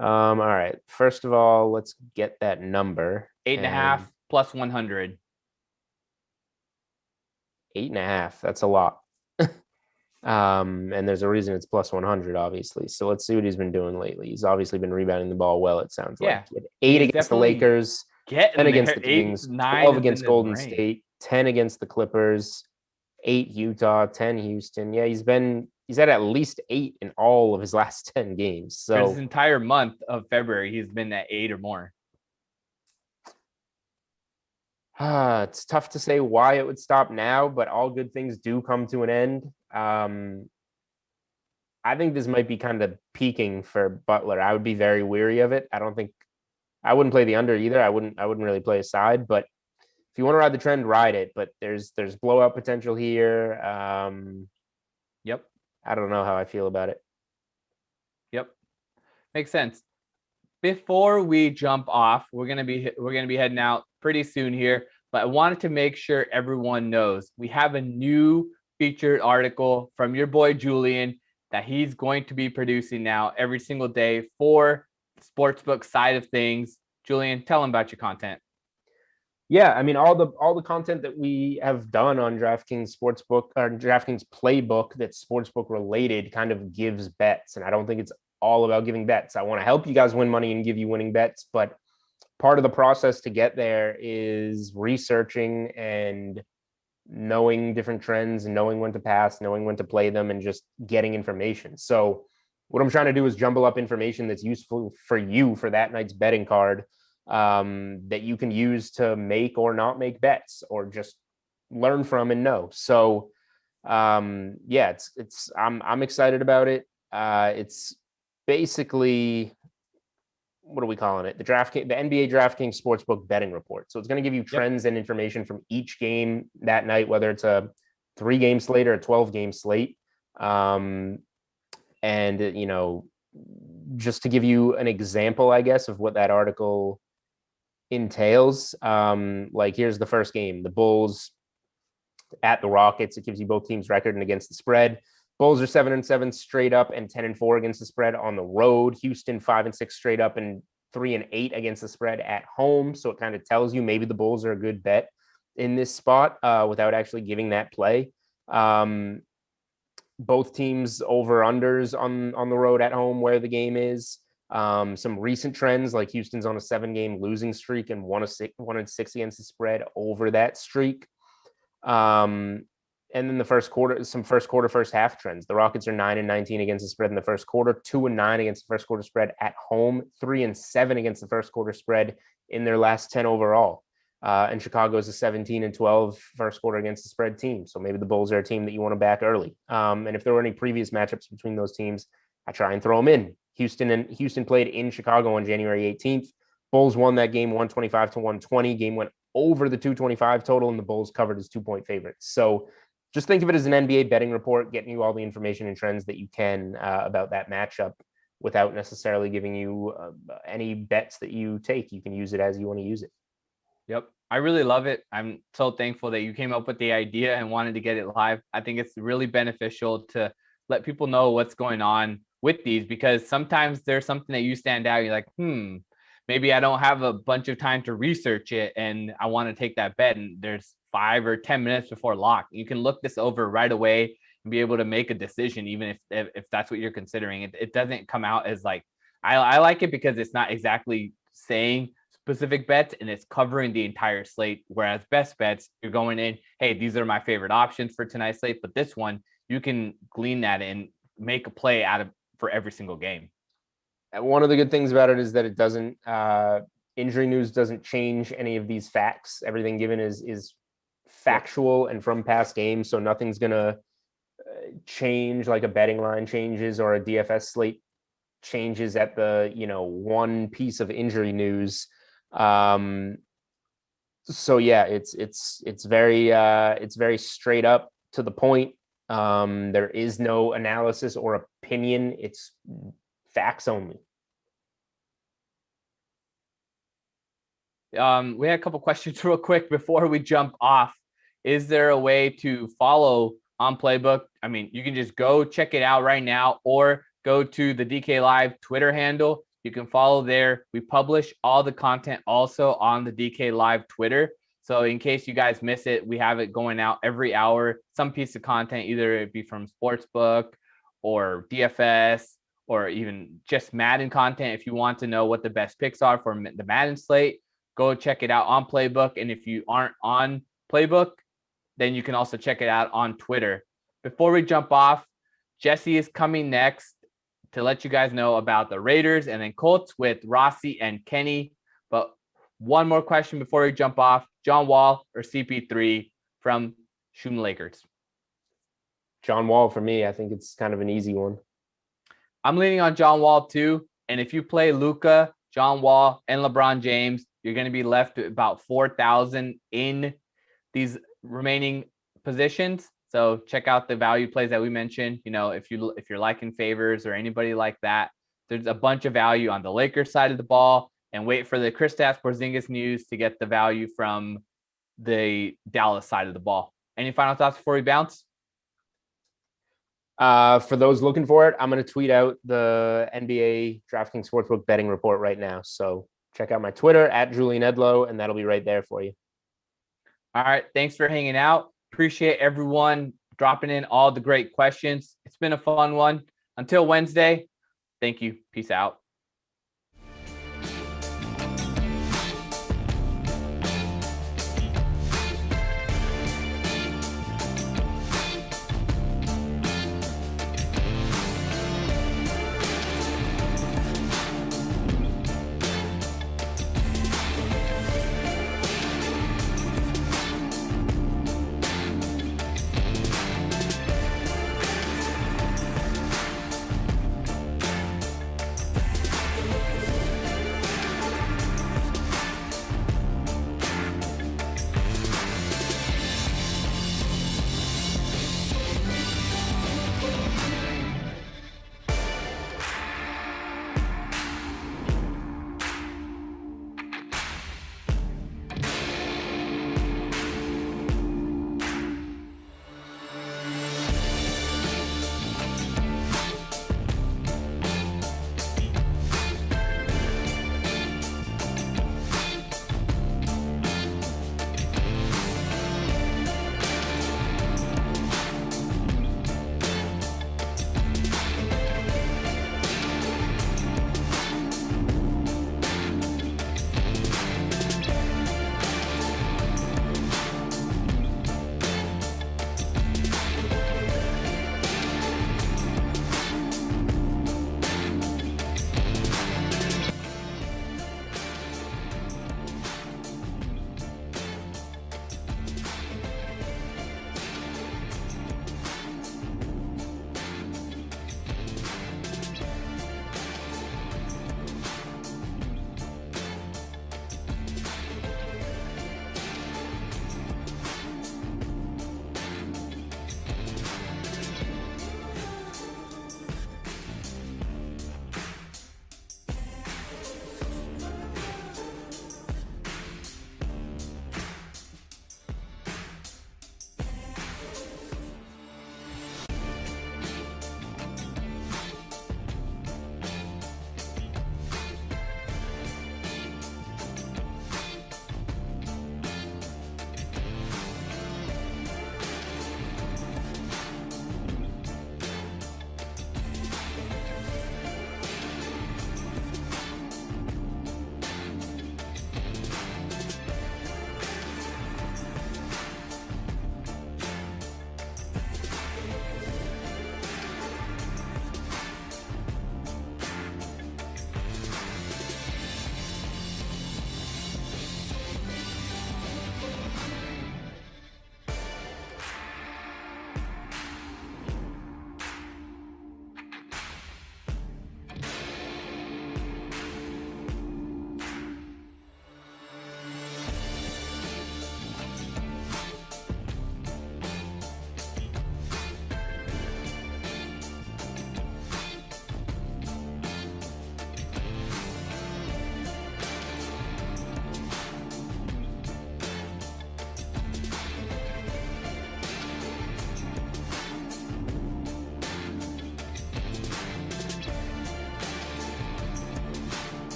All right. First of all, let's get that number. 8.5 plus 100. 8.5. That's a lot. And there's a reason it's plus 100, obviously. So let's see what he's been doing lately. He's obviously been rebounding the ball well, it sounds like. He had 8 against the Lakers, getting 10 against there. the Kings, 8, 9 12 is against in the Golden range. State, 10 against the Clippers, 8 Utah, 10 Houston. Yeah, he's had at least 8 in all of his last 10 games. For So this entire month of February, he's been at 8 or more. it's tough to say why it would stop now, but all good things do come to an end. I think this might be kind of peaking for Butler. I would be very weary of it. I wouldn't play the under either. I wouldn't really play a side, but if you want to ride the trend, ride it. But there's blowout potential here. Yep. I don't know how I feel about it. Yep. Makes sense. Before we jump off, we're gonna be heading out pretty soon here, but I wanted to make sure everyone knows we have a new featured article from your boy Julian that he's going to be producing now every single day for the sportsbook side of things. Julian, tell him about your content. Yeah, I mean all the content that we have done on DraftKings Sportsbook or DraftKings Playbook that's sportsbook related kind of gives bets, and I don't think it's all about giving bets. I want to help you guys win money and give you winning bets, but part of the process to get there is researching and knowing different trends and knowing when to pass, knowing when to play them, and just getting information. So what I'm trying to do is jumble up information that's useful for you for that night's betting card, that you can use to make or not make bets or just learn from and know. So yeah, I'm excited about it. It's basically, what are we calling it? The NBA DraftKings Sportsbook betting report. So it's going to give you trends and information from each game that night, whether it's a 3-game slate or a 12-game slate. And just to give you an example, I guess, of what that article entails. Like here's the first game, the Bulls at the Rockets. It gives you both teams' record and against the spread. Bulls are 7-7 straight up and 10-4 against the spread on the road. Houston 5-6 straight up and 3-8 against the spread at home. So it kind of tells you maybe the Bulls are a good bet in this spot without actually giving that play. Both teams over unders on the road at home where the game is. Some recent trends, like Houston's on a 7-game losing streak and 1-6 against the spread over that streak. And then the first quarter, first half trends. The Rockets are 9-19 against the spread in the first quarter, 2-9 against the first quarter spread at home, 3-7 against the first quarter spread in their last 10 overall. And Chicago is a 17-12 first quarter against the spread team. So maybe the Bulls are a team that you want to back early. And if there were any previous matchups between those teams, I try and throw them in. Houston played in Chicago on January 18th. Bulls won that game 125-120. Game went over the 225 total, and the Bulls covered as 2-point favorites. So just think of it as an NBA betting report, getting you all the information and trends that you can about that matchup without necessarily giving you any bets that you take. You can use it as you want to use it. Yep. I really love it. I'm so thankful that you came up with the idea and wanted to get it live. I think it's really beneficial to let people know what's going on with these, because sometimes there's something that you stand out. You're like, maybe I don't have a bunch of time to research it and I want to take that bet. And there's 5 or 10 minutes before lock. You can look this over right away and be able to make a decision, even if that's what you're considering. It doesn't come out as like, I like it because it's not exactly saying specific bets and it's covering the entire slate. Whereas best bets, you're going in, hey, these are my favorite options for tonight's slate. But this one, you can glean that and make a play out of for every single game. And one of the good things about it is that it doesn't, injury news doesn't change any of these facts. Everything given is factual and from past games. So nothing's going to change, like a betting line changes or a DFS slate changes at the, one piece of injury news. So yeah, it's very straight up to the point. There is no analysis or opinion. It's facts only. We had a couple questions real quick before we jump off. Is there a way to follow on Playbook? I mean, you can just go check it out right now or go to the DK Live Twitter handle. You can follow there. We publish all the content also on the DK Live Twitter. So in case you guys miss it, we have it going out every hour, some piece of content, either it be from Sportsbook or DFS or even just Madden content. If you want to know what the best picks are for the Madden slate, go check it out on Playbook. And if you aren't on Playbook, then you can also check it out on Twitter. Before we jump off, Jesse is coming next to let you guys know about the Raiders and then Colts with Rossi and Kenny. But one more question before we jump off. John Wall or CP3 from Shooting Lakers? John Wall for me. I think it's kind of an easy one. I'm leaning on John Wall too. And if you play Luka, John Wall, and LeBron James, you're going to be left with about 4,000 in these remaining positions. So check out the value plays that we mentioned. You know, if you're liking Favors or anybody like that, there's a bunch of value on the Lakers side of the ball. And wait for the Kristaps Porzingis news to get the value from the Dallas side of the ball. Any final thoughts before we bounce? For those looking for it, I'm going to tweet out the NBA DraftKings Sportsbook betting report right now. So check out my Twitter at Julian Edlow, and that'll be right there for you. All right. Thanks for hanging out. Appreciate everyone dropping in all the great questions. It's been a fun one. Until Wednesday, thank you. Peace out.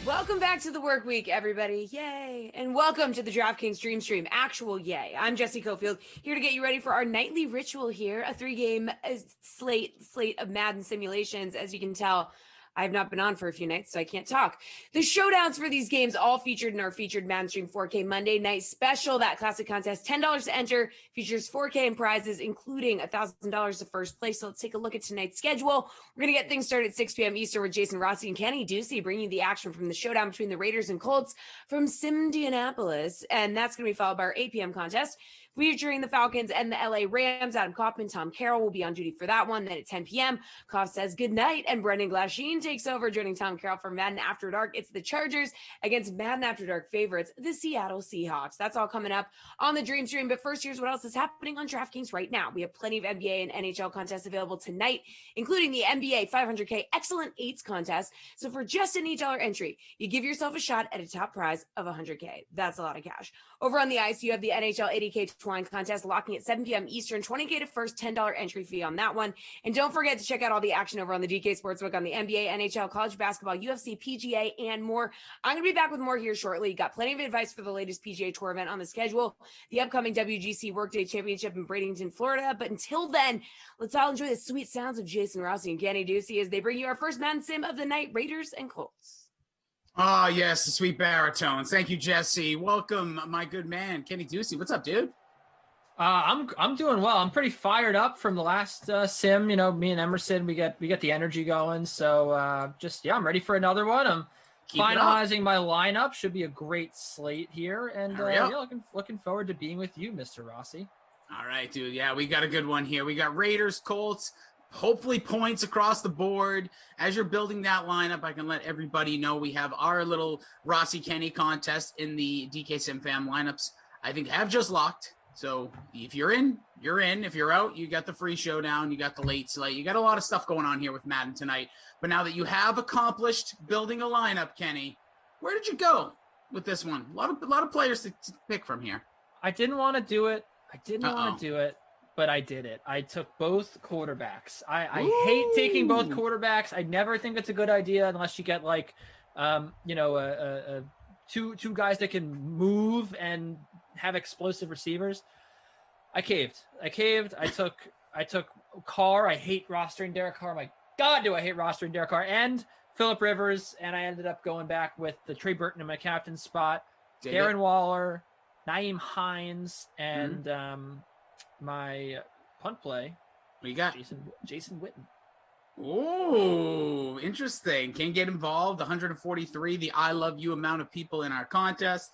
Welcome back to the work week, everybody. Yay. And welcome to the DraftKings Dream Stream. Actual yay. I'm Jesse Cofield, here to get you ready for our nightly ritual here, a 3-game slate of Madden simulations. As you can tell, I have not been on for a few nights, so I can't talk. The showdowns for these games all featured in our featured Madden Stream 4K Monday night special. That classic contest, $10 to enter, features 4K and prizes, including $1,000 to first place. So let's take a look at tonight's schedule. We're going to get things started at 6 p.m. Eastern with Jason Rossi and Kenny Ducey bringing the action from the showdown between the Raiders and Colts from Indianapolis. And that's going to be followed by our 8 p.m. contest featuring the Falcons and the LA Rams. Adam Kaufman, Tom Carroll will be on duty for that one. Then at 10 p.m., Koff says goodnight, and Brendan Glasheen takes over, joining Tom Carroll for Madden After Dark. It's the Chargers against Madden After Dark favorites, the Seattle Seahawks. That's all coming up on the Dream Stream. But first, here's what else is happening on DraftKings right now. We have plenty of NBA and NHL contests available tonight, including the NBA 500K Excellent Eights contest. So for just an $8 entry, you give yourself a shot at a top prize of $100K. That's a lot of cash. Over on the ice, you have the NHL 80K Twine contest locking at 7 p.m. Eastern, $20K to first, $10 entry fee on that one. And don't forget to check out all the action over on the DK Sportsbook on the NBA, NHL, college basketball, UFC, PGA, and more. I'm going to be back with more here shortly. Got plenty of advice for the latest PGA Tour event on the schedule, the upcoming WGC Workday Championship in Bradenton, Florida. But until then, let's all enjoy the sweet sounds of Jason Rossi and Kenny Ducey as they bring you our first Madden Sim of the night, Raiders and Colts. Oh, yes, the sweet baritones. Thank you, Jesse. Welcome, my good man, Kenny Ducey. What's up, dude? I'm doing well. I'm pretty fired up from the last sim. You know, me and Emerson, we get the energy going. So I'm ready for another one. I'm finalizing my lineup. Should be a great slate here, and looking forward to being with you, Mr. Rossi. All right, dude. Yeah, we got a good one here. We got Raiders, Colts. Hopefully points across the board. As you're building that lineup, I can let everybody know we have our little Rossi Kenny contest in the DK Sim Fam lineups. I think have just locked. So if you're in, you're in. If you're out, you got the free showdown. You got the late slate. You got a lot of stuff going on here with Madden tonight. But now that you have accomplished building a lineup, Kenny, where did you go with this one? A lot of players to pick from here. I didn't want to do it. But I did it. I took both quarterbacks. I hate taking both quarterbacks. I never think it's a good idea unless you get like, two guys that can move and have explosive receivers. I caved. I took Carr. I hate rostering Derek Carr. My God, do I hate rostering Derek Carr and Phillip Rivers. And I ended up going back with the Trey Burton in my captain spot, Darren Waller, Nyheim Hines, and my punt play. What you got? Jason Witten. Oh, interesting. Can get involved. 143, the I love you amount of people in our contest.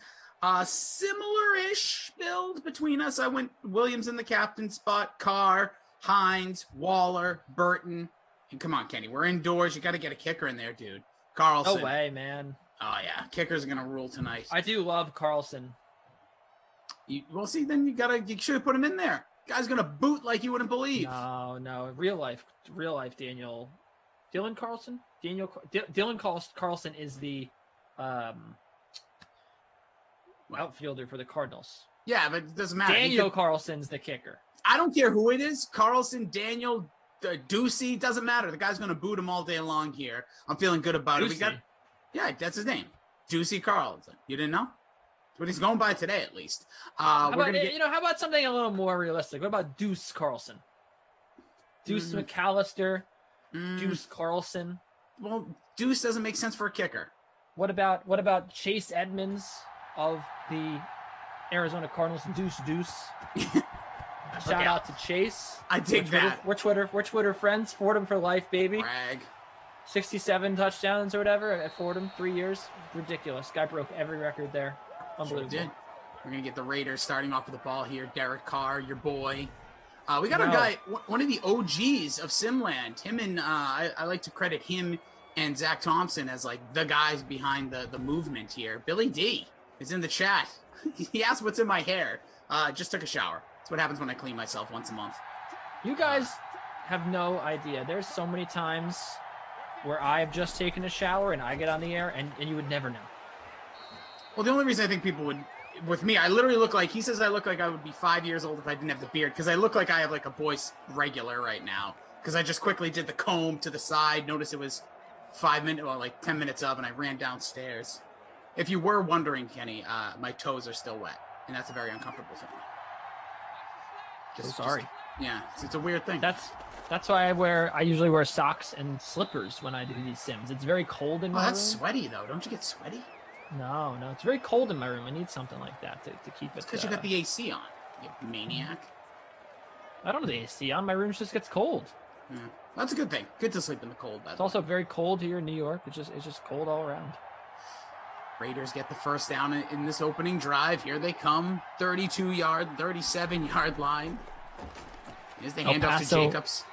Similar-ish build between us. I went Williams in the captain spot, Carr, Hines, Waller, Burton. And come on, Kenny, we're indoors. You got to get a kicker in there, dude. Carlson. No way, man. Oh, yeah. Kickers are going to rule tonight. I do love Carlson. Well, see, then you should have put him in there. Guy's gonna boot like you wouldn't believe. No, real life, Dylan Carlson. Carlson is the outfielder for the Cardinals. Yeah, but it doesn't matter. Daniel Carlson's the kicker. I don't care who it is. Carlson, Daniel, Ducey, doesn't matter. The guy's gonna boot him all day long here. I'm feeling good about it. That's his name, Ducey Carlson. You didn't know? What he's going by today, at least. How about something a little more realistic? What about Deuce Carlson? Deuce McAllister, Deuce Carlson. Well, Deuce doesn't make sense for a kicker. What about Chase Edmonds of the Arizona Cardinals? Deuce. Shout out to Chase. I dig that. We're Twitter friends. Fordham for life, baby. Brag. 67 touchdowns or whatever at Fordham, 3 years. Ridiculous. Guy broke every record there. Unbelievable. Sure did. We're going to get the Raiders starting off with the ball here. Derek Carr, your boy. We got our guy, one of the OGs of Simland. Him and I like to credit him and Zach Thompson as like the guys behind the movement here. Billy D is in the chat. He asked what's in my hair. Just took a shower. That's what happens when I clean myself once a month. You guys have no idea. There's so many times where I've just taken a shower and I get on the air and you would never know. Well, the only reason I think people would, with me, I literally look like, he says I look like I would be 5 years old if I didn't have the beard, because I look like I have like a boy's regular right now, because I just quickly did the comb to the side, notice it was 5 minutes, well, like 10 minutes of, and I ran downstairs. If you were wondering, Kenny, my toes are still wet, and that's a very uncomfortable thing. Sorry. Yeah, it's a weird thing. That's why I usually wear socks and slippers when I do these sims. It's very cold in my room. That's sweaty though. Don't you get sweaty? No, it's very cold in my room. I need something like that to keep it. Because you got the AC on, you maniac. I don't have the AC on. My room just gets cold. Yeah, that's a good thing. Good to sleep in the cold. It's also very cold here in New York. It's just cold all around. Raiders get the first down in this opening drive. Here they come. 37-yard line. Here's the handoff to Jacobs.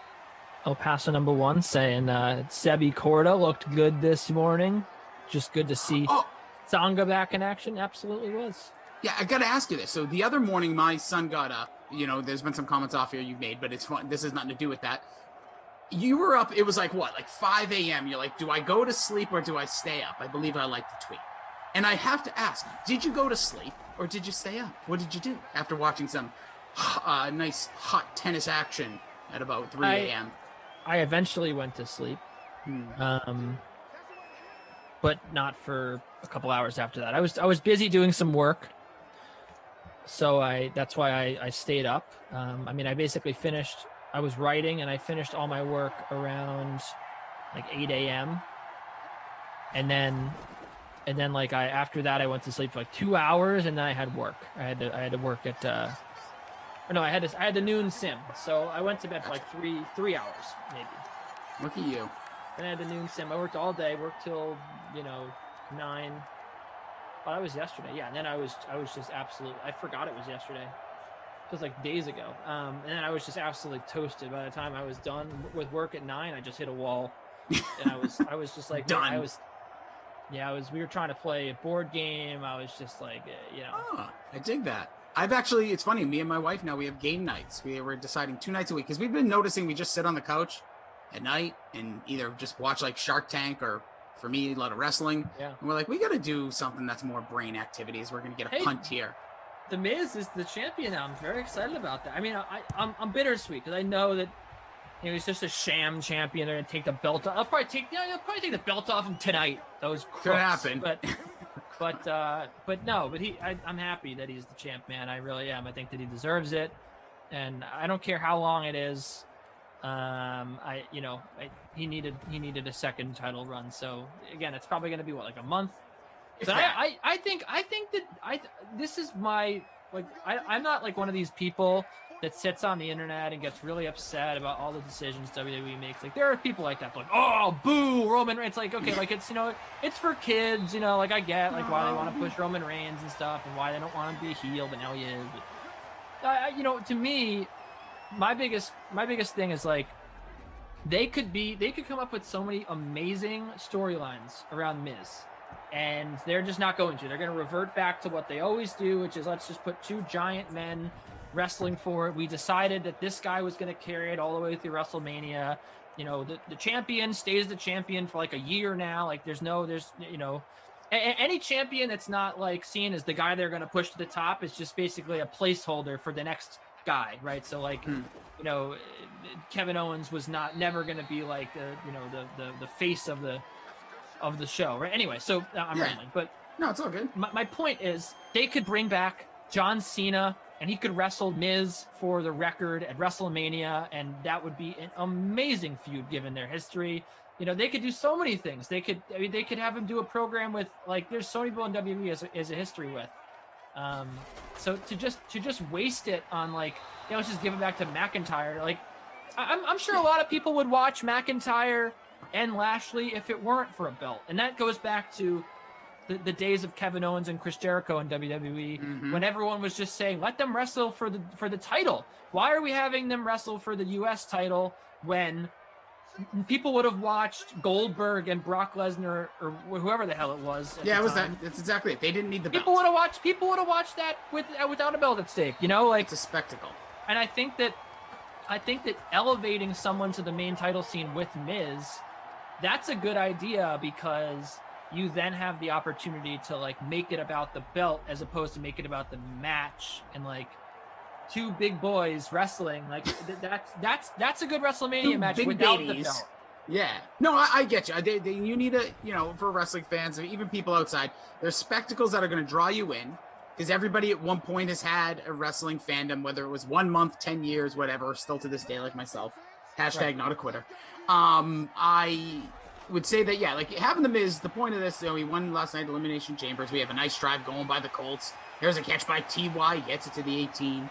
El Paso number 1 saying Sebi Corda looked good this morning. Just good to see Tsonga back in action. Absolutely was. Yeah, I got to ask you this. So the other morning, my son got up. You know, there's been some comments off here you've made, but it's fun. This has nothing to do with that. You were up. It was like what, like 5 a.m. You're like, do I go to sleep or do I stay up? I believe I like the tweet. And I have to ask, did you go to sleep or did you stay up? What did you do after watching some nice hot tennis action at about 3 a.m.? I eventually went to sleep, but not for a couple hours after that. I was busy doing some work, so that's why I stayed up. I mean, I basically finished. I was writing, and I finished all my work around like 8 a.m. And then like after that I went to sleep for like 2 hours, and then I had work. I had to work at I had the noon sim, so I went to bed for like three hours maybe. Look at you. Then I had the noon sim. I worked all day, worked till 9. Oh, that was yesterday. Yeah, and then I was just absolutely. I forgot it was yesterday. It was like days ago. And then I was just absolutely toasted. By the time I was done with work at 9, I just hit a wall, and I was just like done. We were trying to play a board game. I was just like, Oh, I dig that. It's funny, me and my wife now, we have game nights. We're deciding 2 nights a week because we've been noticing we just sit on the couch at night and either just watch like Shark Tank or, for me, a lot of wrestling. Yeah. And we're like, we got to do something that's more brain activities. We're going to get a punt here. The Miz is the champion now. I'm very excited about that. I mean, I'm bittersweet because I know that he's just a sham champion. They're going to take the belt off. He'll probably take the belt off him tonight. Those could happen. But I'm happy that he's the champ, man. I really am. I think that he deserves it, and I don't care how long it is. He needed a second title run. So again, it's probably going to be like a month. But I think that this is my I'm not like one of these people that sits on the internet and gets really upset about all the decisions WWE makes. Like, there are people like that, like, oh, boo, Roman Reigns. It's like, okay, like, it's, it's for kids, like, I get, like, why they want to push Roman Reigns and stuff and why they don't want him to be a heel, but now he is. But, to me, my biggest thing is, like, they could come up with so many amazing storylines around Miz. And they're just not going to. They're going to revert back to what they always do, which is let's just put 2 giant men wrestling for it. We decided that this guy was going to carry it all the way through WrestleMania. The champion stays the champion for like a year now. Like any champion that's not like seen as the guy they're going to push to the top is just basically a placeholder for the next guy, right? So like, Kevin Owens was never going to be like the face of the show, right? Anyway, so I'm rambling, but no, it's all good. My point is they could bring back John Cena and he could wrestle Miz for the record at WrestleMania, and that would be an amazing feud given their history. They could do so many things. They could have him do a program with, like, there's so many people in WWE as a history with. So to just waste it on, like, let's just give it back to McIntyre. Like, I'm sure a lot of people would watch McIntyre and Lashley if it weren't for a belt, and that goes back to the days of Kevin Owens and Chris Jericho in WWE, when everyone was just saying, let them wrestle for the title. Why are we having them wrestle for the U.S. title when people would have watched Goldberg and Brock Lesnar or whoever the hell it was? Yeah, it was that. That's exactly it. They didn't need the belt. People would have watched that without a belt at stake. Like, it's a spectacle. And I think that elevating someone to the main title scene with Miz, that's a good idea, because you then have the opportunity to, like, make it about the belt as opposed to make it about the match and, like, 2 big boys wrestling. Like, that's a good WrestleMania match without the belt. Yeah. No, I get you. You need for wrestling fans, even people outside, there's spectacles that are going to draw you in, because everybody at one point has had a wrestling fandom, whether it was 1 month, 10 years, whatever, still to this day, like myself. Hashtag not a quitter. I would say that, yeah, like having the Miz, the point of this, he won last night, Elimination Chambers. We have a nice drive going by the Colts. There's a catch by T.Y., gets it to the 18.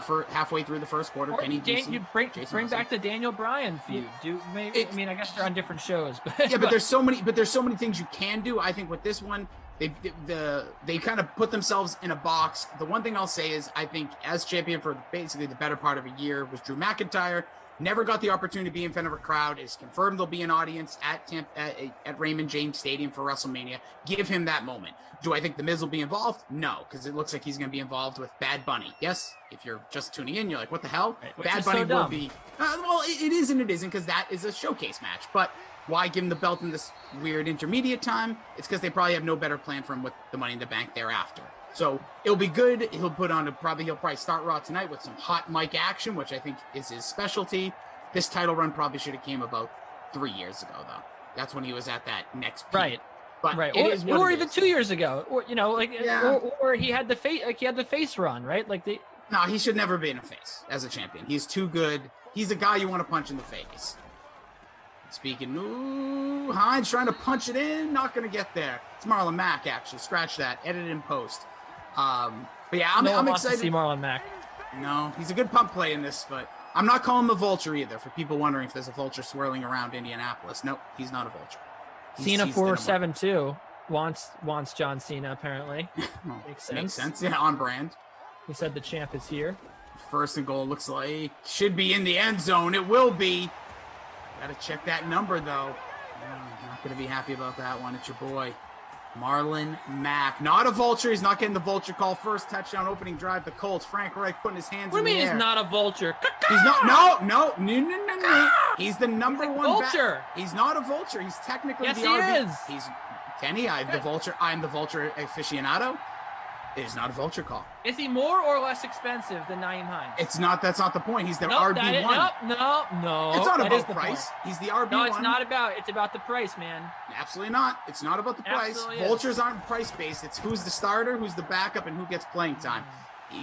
For halfway through the first quarter, or Kenny you bring back the Daniel Bryan feud. I guess they're on different shows, but yeah, but there's so many things you can do. I think with this one, they kind of put themselves in a box. The one thing I'll say is I think as champion for basically the better part of a year was Drew McIntyre. Never got the opportunity to be in front of a crowd. It's confirmed there'll be an audience at Raymond James Stadium for WrestleMania. Give him that moment. Do I think The Miz will be involved? No, because it looks like he's going to be involved with Bad Bunny. Yes, if you're just tuning in, you're like, what the hell? Bad Bunny will be... well, it is and it isn't, because that is a showcase match. But why give him the belt in this weird intermediate time? It's because they probably have no better plan for him with the Money in the Bank thereafter. So it'll be good. He'll probably start Raw tonight with some hot mic action, which I think is his specialty. This title run probably should have came about 3 years ago, though. That's when he was at that next peak. Right. But right, or even 2 years ago, or or he had the face run, right? No, he should never be in a face as a champion. He's too good. He's the guy you want to punch in the face. Speaking, Hines trying to punch it in, not going to get there. It's Marlon Mack, actually. Scratch that. Edit in post. But yeah, I'm excited to see Marlon Mack. No, he's a good pump play in this, but I'm not calling him a vulture either. For people wondering if there's a vulture swirling around Indianapolis, nope, he's not a vulture. Cena 472 wants John Cena apparently. Makes sense. Yeah, on brand. He said the champ is here. First and goal looks like should be in the end zone. It will be. Got to check that number though. Not going to be happy about that one. It's your boy Marlon Mack. Not a vulture. He's not getting the vulture call. First touchdown opening drive. The Colts. Frank Reich putting his hands what in the air. What do you mean he's not a vulture? He's not. No. He's the number one vulture. He's not a vulture. He's technically the RB. He is. He's Kenny. I'm the vulture. I'm the vulture aficionado. It is not a vulture call. Is he more or less expensive than Nyheim Hines? It's not. That's not the point. He's the RB1. No. It's not about price. He's the RB1. No, it's not about. It's about the price, man. Absolutely not. It's not about the price. Vultures aren't price based. It's who's the starter, who's the backup, and who gets playing time.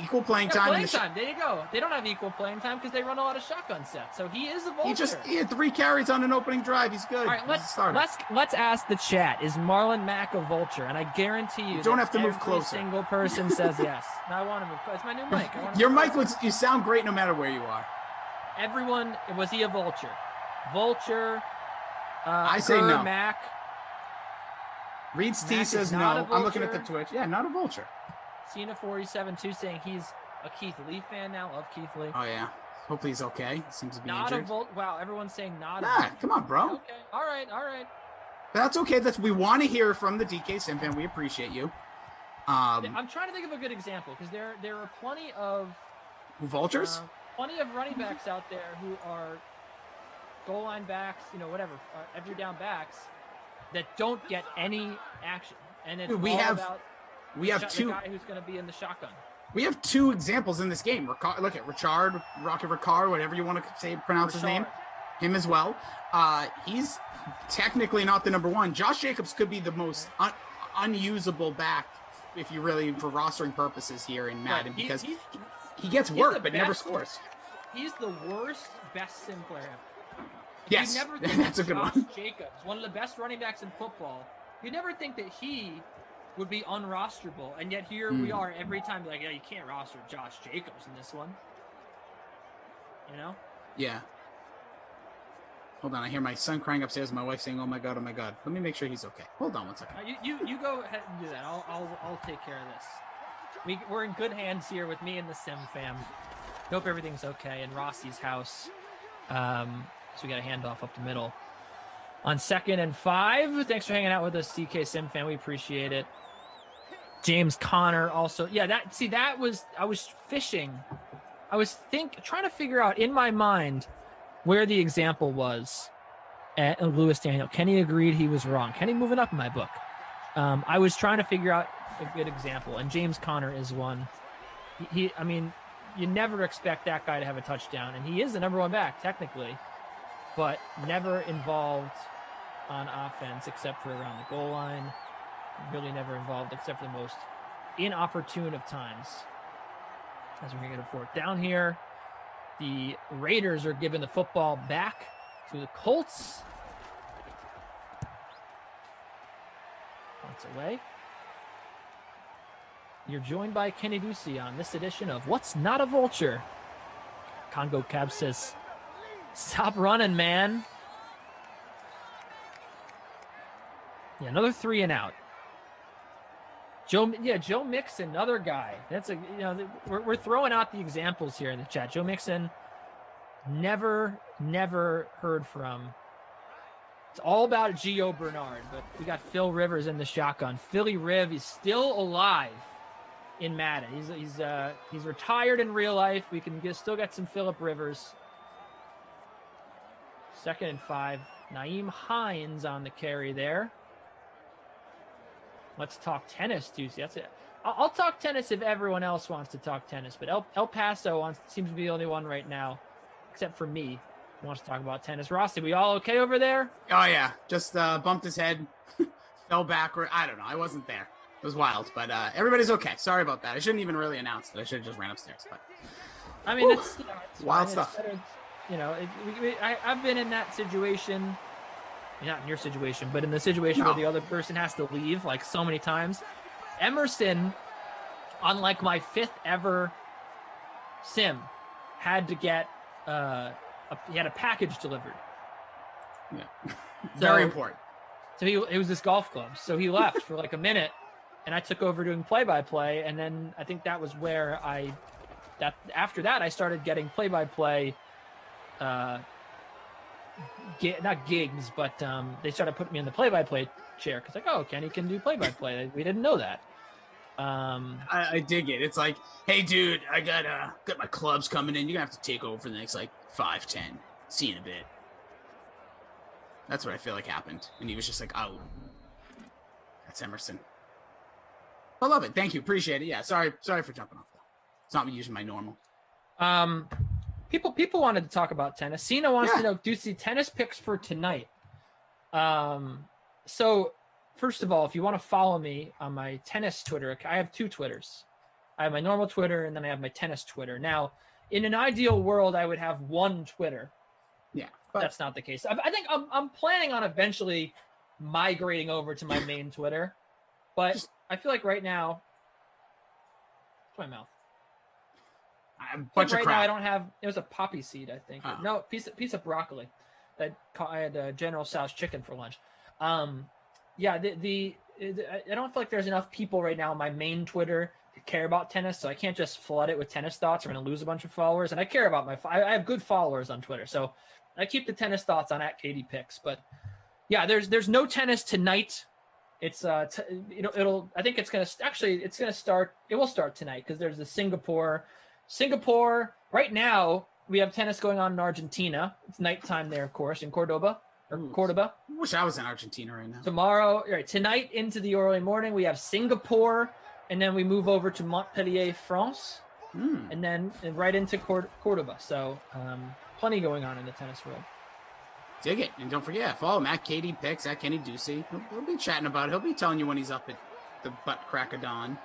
Equal playing time. There you go. They don't have equal playing time because they run a lot of shotgun sets. So he is a vulture. He had 3 carries on an opening drive. He's good. All right, let's ask the chat. Is Marlon Mack a vulture? And I guarantee you don't have to move closer. Every single person says yes. No, I want to move closer. It's my new mic. Your mic looks. You sound great no matter where you are. Everyone, was he a vulture? Vulture. I say no. Mack. Reed's T says no. I'm looking at the Twitch. Yeah, not a vulture. Cena 47-2 saying he's a Keith Lee fan now. Love Keith Lee. Oh yeah. Hopefully he's okay. He seems to be not injured. Wow, everyone's saying not a vulture. Come on, bro. Okay. All right. That's okay. We want to hear from the DK Sim fan. We appreciate you. I'm trying to think of a good example because there are plenty of vultures. Plenty of running backs out there who are goal line backs, whatever, every down backs that don't get any action, and it's we have two. The guy who's going to be in the shotgun. We have 2 examples in this game. Look at Richard, Rocky Ricard, whatever you want to say, pronounce his name. Him as well. He's technically not the number 1. Josh Jacobs could be the most unusable back if you really, for rostering purposes here in Madden, because he gets work but never scores. He's the worst best sim player ever. Yes, that's a good one. Jacobs, one of the best running backs in football. You never think that he would be unrosterable, and yet here we are every time. Like, yeah, you can't roster Josh Jacobs in this one. Yeah. Hold on, I hear my son crying upstairs. My wife saying, "Oh my god, oh my god." Let me make sure he's okay. Hold on one second. You go ahead and do that. I'll take care of this. We're in good hands here with me and the Sim fam. Hope everything's okay in Rossi's house. So we got a handoff up the middle. On 2nd and 5. Thanks for hanging out with us, DK Sim fan. We appreciate it. James Conner also. Yeah, I was fishing. I was trying to figure out in my mind where the example was at Lewis Daniel. Kenny agreed he was wrong. Kenny moving up in my book. I was trying to figure out a good example, and James Conner is one. You never expect that guy to have a touchdown, and he is the number 1 back, technically. but never involved on offense except for around the goal line. Really never involved except for the most inopportune of times. As we're going to get a fourth down here, the Raiders are giving the football back to the Colts. Once away. You're joined by Kenny Ducey on this edition of What's Not a Vulture. Congo Cab says, stop running, man. Yeah, another 3 and out. Joe Mixon, another guy. That's we're throwing out the examples here in the chat. Joe Mixon, never heard from. It's all about Gio Bernard, but we got Phil Rivers in the shotgun. Philly Riv, he's still alive in Madden. He's retired in real life. We can still get some Phillip Rivers. 2nd and 5. Naeem Hines on the carry there. Let's talk tennis, Ducey. That's it. I'll talk tennis if everyone else wants to talk tennis, but El Paso seems to be the only one right now, except for me, who wants to talk about tennis. Rossi, we all okay over there? Oh, yeah. Just bumped his head, fell backward. I don't know. I wasn't there. It was wild, but everybody's okay. Sorry about that. I shouldn't even really announce it. I should have just ran upstairs. But I mean, it's wild stuff. I've been in that situation. Not in your situation, but in the situation where the other person has to leave like so many times. Emerson, on like my 5th ever sim, had to get he had a package delivered. Yeah, very important. So it was this golf club. So he left for like a minute, and I took over doing play-by-play, and then I think that was where after that I started getting play-by-play. Not gigs, but they started putting me in the play-by-play chair because like, oh, Kenny can do play-by-play. We didn't know that. I dig it. It's like, hey, dude, I got my clubs coming in. You're gonna have to take over for the next like 5-10. See you in a bit. That's what I feel like happened, and he was just like, oh, that's Emerson. I love it. Thank you, appreciate it. Yeah, sorry for jumping off though. It's not usually my normal. People wanted to talk about tennis. Cena wants to know, do you see tennis picks for tonight? So first of all, if you want to follow me on my tennis Twitter, I have 2 Twitters. I have my normal Twitter and then I have my tennis Twitter. Now, in an ideal world, I would have 1 Twitter. Yeah, but that's not the case. I think I'm planning on eventually migrating over to my main Twitter, but I feel like right now, my mouth. Bunch of right crap. now I don't have. It was a poppy seed, I think. Oh. No, piece of broccoli. I had General Tso's chicken for lunch. Yeah, I don't feel like there's enough people right now on my main Twitter to care about tennis, so I can't just flood it with tennis thoughts. I'm going to lose a bunch of followers, and I care about I have good followers on Twitter, so I keep the tennis thoughts on @KDPicks. But yeah, there's no tennis tonight. It's I think it's going to start. It will start tonight because there's the Singapore, right now, we have tennis going on in Argentina. It's nighttime there, of course, in Cordoba. I wish I was in Argentina right now. Tonight into the early morning, we have Singapore, and then we move over to Montpellier, France, and then right into Cordoba. So plenty going on in the tennis world. Dig it. And don't forget, follow him @KDPicks, @Kenny Ducey. He'll be chatting about it. He'll be telling you when he's up at the butt crack of dawn.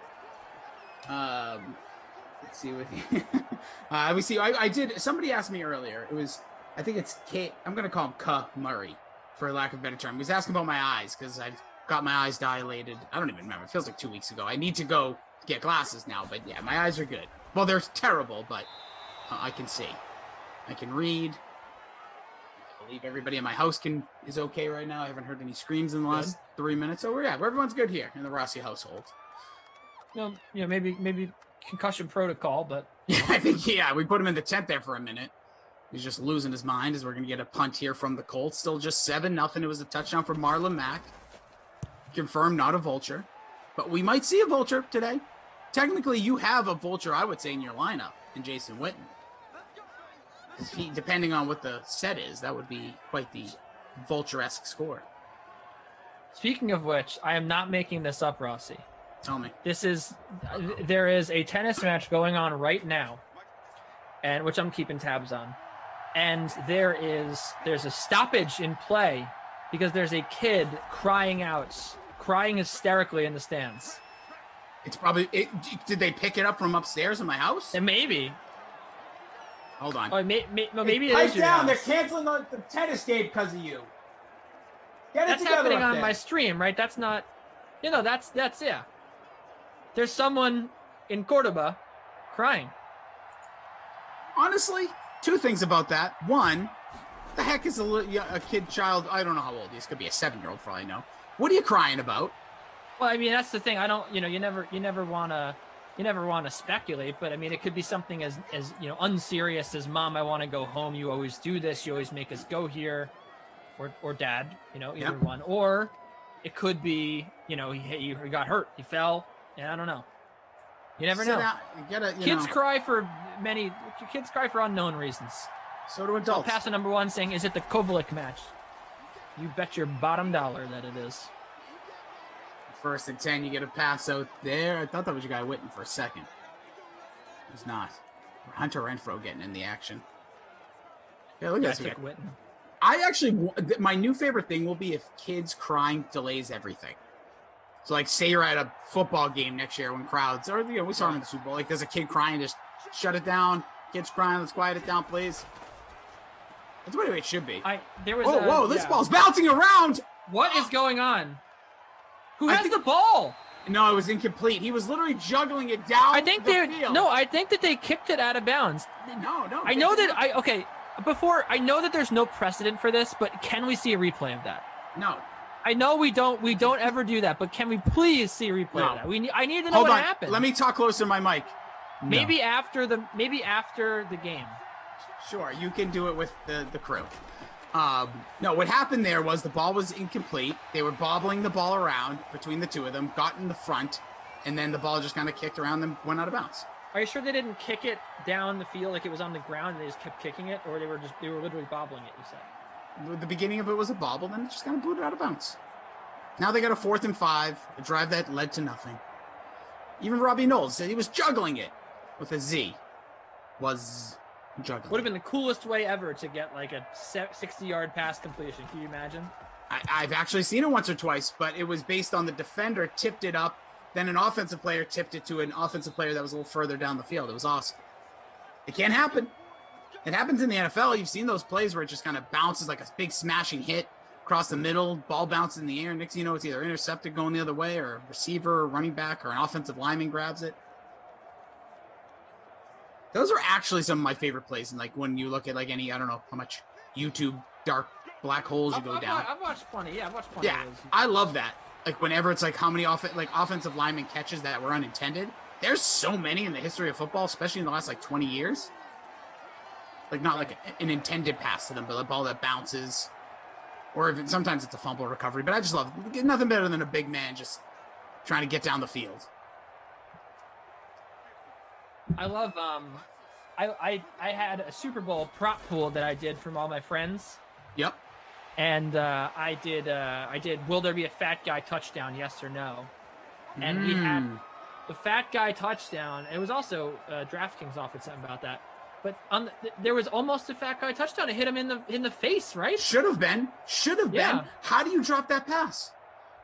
Let's see with you. We see. I did. Somebody asked me earlier. It was. I think it's K. I'm gonna call him K Murray, for lack of a better term. He was asking about my eyes because I've got my eyes dilated. I don't even remember. It feels like 2 weeks ago. I need to go get glasses now. But yeah, my eyes are good. Well, they're terrible, but I can see. I can read. I believe everybody in my house is okay right now. I haven't heard any screams in the last 3 minutes. So everyone's good here in the Rossi household. Maybe concussion protocol, but yeah, I think we put him in the tent there for a minute. He's just losing his mind as we're gonna get a punt here from the Colts. Still just 7-0. It was a touchdown for Marlon Mack. Confirmed, not a vulture, but we might see a vulture today. Technically, you have a vulture, I would say, in your lineup in Jason Witten. Depending on what the set is, that would be quite the vulture-esque score. Speaking of which, I am not making this up, Rossi. Tell me. There is a tennis match going on right now, and which I'm keeping tabs on. and there's a stoppage in play because there's a kid crying hysterically in the stands. It's probably did they pick it up from upstairs in my house? And maybe. Hold on. Oh, maybe it Pipe is your down. house. They're canceling the tennis game because of you. Get it That's together happening up on there. my stream, right? That's not, that's yeah. There's someone in Cordoba crying. Honestly, two things about that. One, the heck is a child? I don't know how old he is. Could be a 7-year-old for all I know. What are you crying about? Well, I mean, that's the thing. I don't, you never want to speculate, but I mean, it could be something as unserious as, Mom, I want to go home. You always do this. You always make us go here, or Dad, either one. Or it could be, he got hurt. He fell. And I don't know. You never know. Kids cry for unknown reasons. So do adults. So pass to number 1 saying, is it the Kovalik match? You bet your bottom dollar that it is. 1st and 10, you get a pass out there. I thought that was your guy Witten for a second. He's not. Hunter Renfro getting in the action. Yeah, look at this. Witten. I actually, my new favorite thing will be if kids crying delays everything. So, like, say you're at a football game next year when crowds, or we saw him in the Super Bowl. Like, there's a kid crying, just shut it down. Kids crying, let's quiet it down, please. That's what it should be. Whoa! This ball's bouncing around. What is going on? Who has the ball? No, it was incomplete. He was literally juggling it down. I think I think that they kicked it out of bounds. No. I know that I know that there's no precedent for this, but can we see a replay of that? No. I know we don't ever do that, but can we please see a replay of that? I need to know Hold what on. happened. Let me talk closer to my mic. Maybe after the game. Sure, you can do it with the crew. No, what happened there was the ball was incomplete. They were bobbling the ball around between the two of them, got in the front, and then the ball just kind of kicked around and went out of bounds. Are you sure they didn't kick it down the field like it was on the ground and they just kept kicking it, or they were literally bobbling it, you said? The beginning of it was a bobble, then it just kind of booted out of bounds. Now they got a 4th and 5, a drive that led to nothing. Even Robbie Knowles said he was juggling it with a Z. Was juggling. Would have been the coolest way ever to get like a 60-yard pass completion. Can you imagine? I've actually seen it once or twice, but it was based on the defender tipped it up, then an offensive player tipped it to an offensive player that was a little further down the field. It was awesome. It can't happen. It happens in the NFL. You've seen those plays where it just kind of bounces like a big smashing hit across the middle, ball bounces in the air. Next thing you know, it's either intercepted going the other way, or a receiver or running back or an offensive lineman grabs it. Those are actually some of my favorite plays. And like when you look at like any, I don't know how much YouTube dark black holes you go down. I've watched plenty. Yeah, I've watched plenty. Yeah, of those. I love that. Like whenever it's like how many offensive lineman catches that were unintended. There's so many in the history of football, especially in the last like 20 years. Like not like an intended pass to them, but a ball that bounces, or sometimes it's a fumble recovery. But I just love it. Nothing better than a big man just trying to get down the field. I love I had a Super Bowl prop pool that I did from all my friends. Yep. And I did will there be a fat guy touchdown, yes or no? And we had the fat guy touchdown. It was also DraftKings offered something about that. But there was almost a fat guy touchdown. It hit him in the face, right? Should have been. Yeah. Been. How do you drop that pass?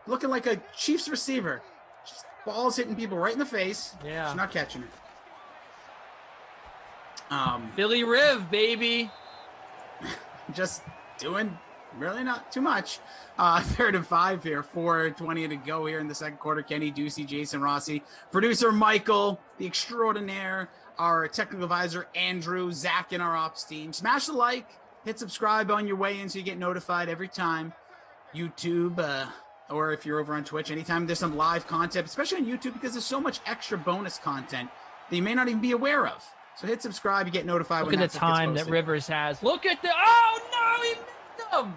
Looking like a Chiefs receiver. Just balls hitting people right in the face. Yeah. Just not catching it. Philly Riv, baby. Just doing really not too much. 3rd and 5 here. 4:20 to go here in the second quarter. Kenny, Ducey, Jason Rossi, producer Michael, the extraordinaire, our technical advisor Andrew, Zach, and our ops team. Smash the like, hit subscribe on your way in so you get notified every time. YouTube, or if you're over on Twitch, anytime there's some live content, especially on YouTube, because there's so much extra bonus content that you may not even be aware of. So hit subscribe, you get notified. Look when at the time that Rivers has. Look at oh no, he missed him.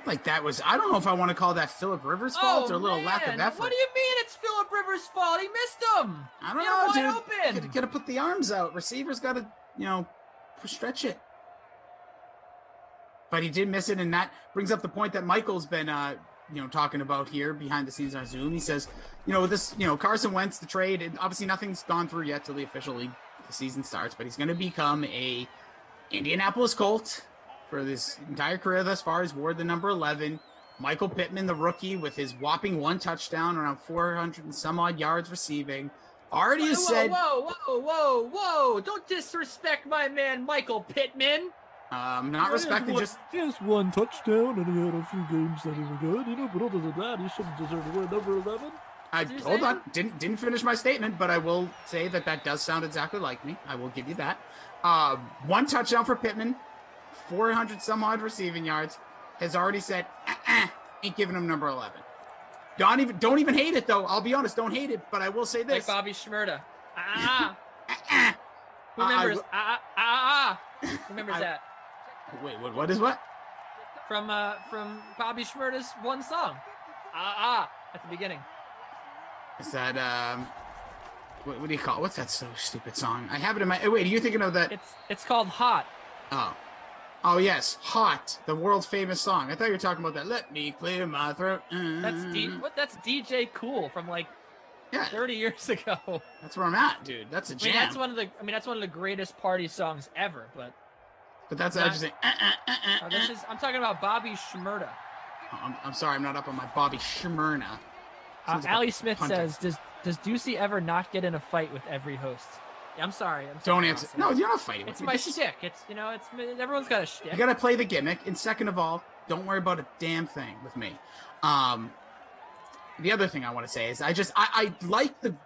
Like that was, I don't know if I want to call that Phillip Rivers' fault or a little lack of effort. What do you mean it's Phillip Rivers' fault? He missed him. I don't know, wide dude. Open. Gotta put the arms out. Receivers gotta, stretch it. But he did miss it, and that brings up the point that Michael's been, talking about here behind the scenes on Zoom. He says, with this, Carson Wentz, the trade, and obviously nothing's gone through yet till the season starts, but he's going to become a Indianapolis Colts, for this entire career thus far, has wore the number 11. Michael Pittman, the rookie, with his whopping 1 touchdown, around 400 and some odd yards receiving, already has said... Whoa. Don't disrespect my man, Michael Pittman. Not respecting just... He has 1 touchdown, and he had a few games that he was good, but other than that, he shouldn't deserve to wear number 11. Hold on. Didn't finish my statement, but I will say that does sound exactly like me. I will give you that. 1 touchdown for Pittman, 400 some odd receiving yards, has already said, ain't giving him number 11. Don't even hate it, though. I'll be honest, don't hate it, but I will say this. Like Bobby Shmurda. Who remembers? Who remembers that? Wait, what is what? From Bobby Shmurda's one song. At the beginning. Is that, what do you call it? What's that so stupid song? I have it in my, wait, are you thinking of that? It's called Hot. Oh, yes, Hot, the world famous song. I thought you were talking about that. Let me clear my throat. That's DJ Cool from 30 years ago. That's where I'm at, dude. That's a jam. That's one of the greatest party songs ever. But that's interesting. I'm talking about Bobby Shmurda. I'm sorry, I'm not up on my Bobby Shmurda. Ali Smith says, "Does Ducey ever not get in a fight with every host?" I'm sorry. Don't answer. No, you're not fighting. It's my shtick. It's everyone's got a shtick. You got to play the gimmick. And second of all, don't worry about a damn thing with me. The other thing I want to say is I like the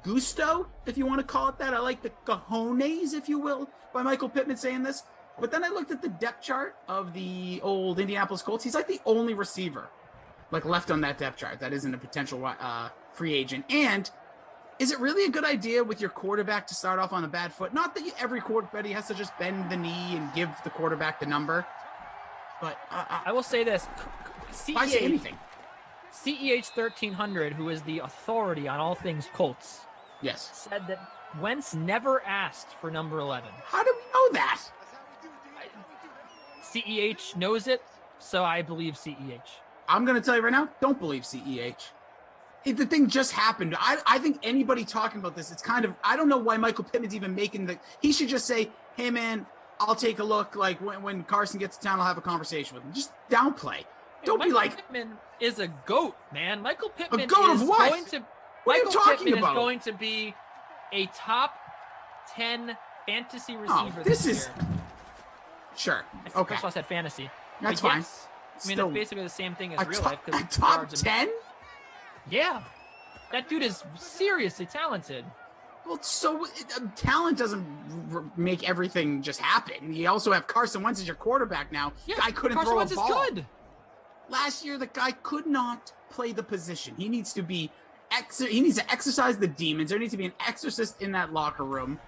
gusto, if you want to call it that. I like the cojones, if you will, by Michael Pittman saying this. But then I looked at the depth chart of the old Indianapolis Colts. He's like the only receiver left on that depth chart that isn't a potential free agent. And is it really a good idea with your quarterback to start off on a bad foot? Not that every quarterback has to just bend the knee and give the quarterback the number. But I will say this. If I say anything. CEH 1300, who is the authority on all things Colts, yes, said that Wentz never asked for number 11. How do we know that? CEH knows it, so I believe CEH. I'm going to tell you right now, don't believe CEH. The thing just happened. I think anybody talking about this, it's kind of, I don't know why Michael Pittman's even making he should just say, hey man, I'll take a look. When Carson gets to town, I'll have a conversation with him. Just downplay. Don't Michael be like. Pittman is a GOAT, man. Michael Pittman a GOAT is of what? going to. What Michael are you talking Pittman about? is going to be a top 10 fantasy receiver. This year. is. Sure. Okay. First of all, I said fantasy. That's but fine. Yes, I mean, it's basically the same thing as real life. A top 10? Yeah. That dude is seriously talented. Well, so talent doesn't make everything just happen. You also have Carson Wentz as your quarterback now. Yeah, guy couldn't Carson throw Wentz a ball. Is good. Last year, the guy could not play the position. He needs to be. He needs to exercise the demons. There needs to be an exorcist in that locker room.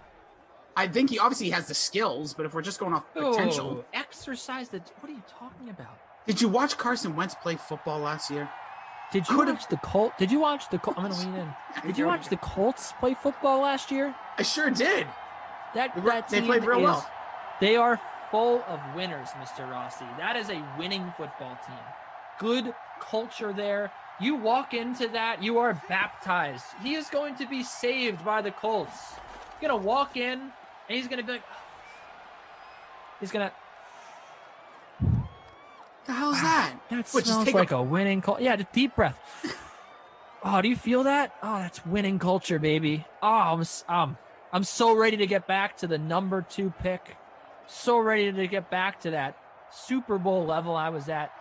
I think he obviously has the skills, but if we're just going off potential, exercise the. What are you talking about? Did you watch Carson Wentz play football last year? Did you watch the Colts? Did you watch the Colts? I'm gonna lean in. Did you watch the Colts play football last year? I sure did. That they team played real well. They are full of winners, Mr. Rossi. That is a winning football team. Good culture there. You walk into that, you are baptized. He is going to be saved by the Colts. He's gonna walk in and he's gonna be like, he's gonna. The hell's that? That smells like a winning culture. Yeah, just deep breath. Oh, do you feel that? Oh, that's winning culture, baby. Oh, I'm so ready to get back to the number 2 pick. So ready to get back to that Super Bowl level I was at.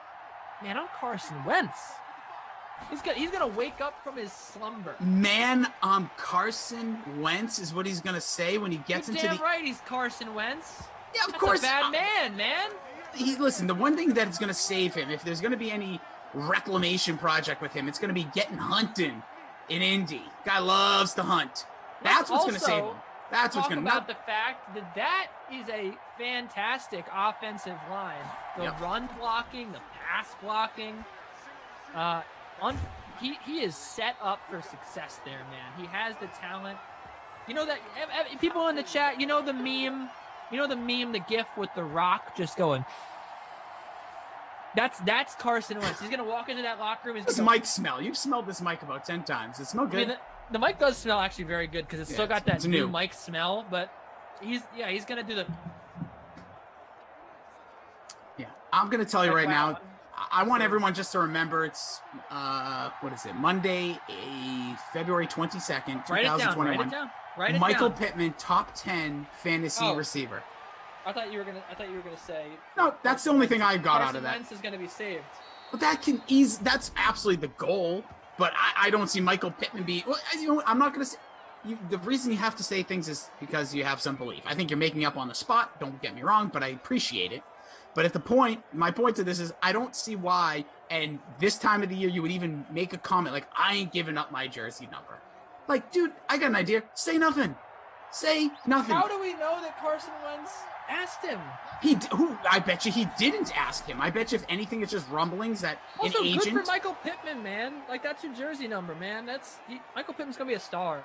Man, I'm Carson Wentz. He's gonna wake up from his slumber. Man, I'm Carson Wentz is what he's gonna say when he gets You're into damn right, he's Carson Wentz. Yeah, of That's course. A bad man. Listen, the one thing that's going to save him, if there's going to be any reclamation project with him, it's going to be getting hunting in Indy. Guy loves to hunt. That's what's going to save him. That's what's going to. Talk about the fact that is a fantastic offensive line. The run blocking, the pass blocking. He is set up for success there, man. He has the talent. You know that people in the chat. You know the meme. You know the meme, the GIF with The Rock just going. That's Carson Wentz. He's gonna walk into that locker room. This mic smell. You've smelled this mic about 10 times. It smells good. I mean, the mic does smell actually very good because it's still got that new mic smell. But he's gonna do the. I'm going to tell you right now, Wow. I want everyone just to remember it's, what is it, Monday, February 22nd, 2021. Write it down. Write it down. Write it Michael down. Pittman, top 10 fantasy Oh. receiver. I thought you were gonna say. No, that's the only thing I got out of that. Carson Wentz is gonna be saved. But that's absolutely the goal. But I don't see Michael Pittman be. Well, I'm not going to say. The reason you have to say things is because you have some belief. I think you're making up on the spot. Don't get me wrong, but I appreciate it. But my point to this is I don't see why, and this time of the year, you would even make a comment like, I ain't giving up my jersey number. Like, dude, I got an idea. Say nothing. Say nothing. How do we know that Carson Wentz asked him? I bet you he didn't ask him. I bet you if anything, it's just rumblings that Also, an agent. good for Michael Pittman, man. Like, that's your jersey number, man. Michael Pittman's gonna be a star.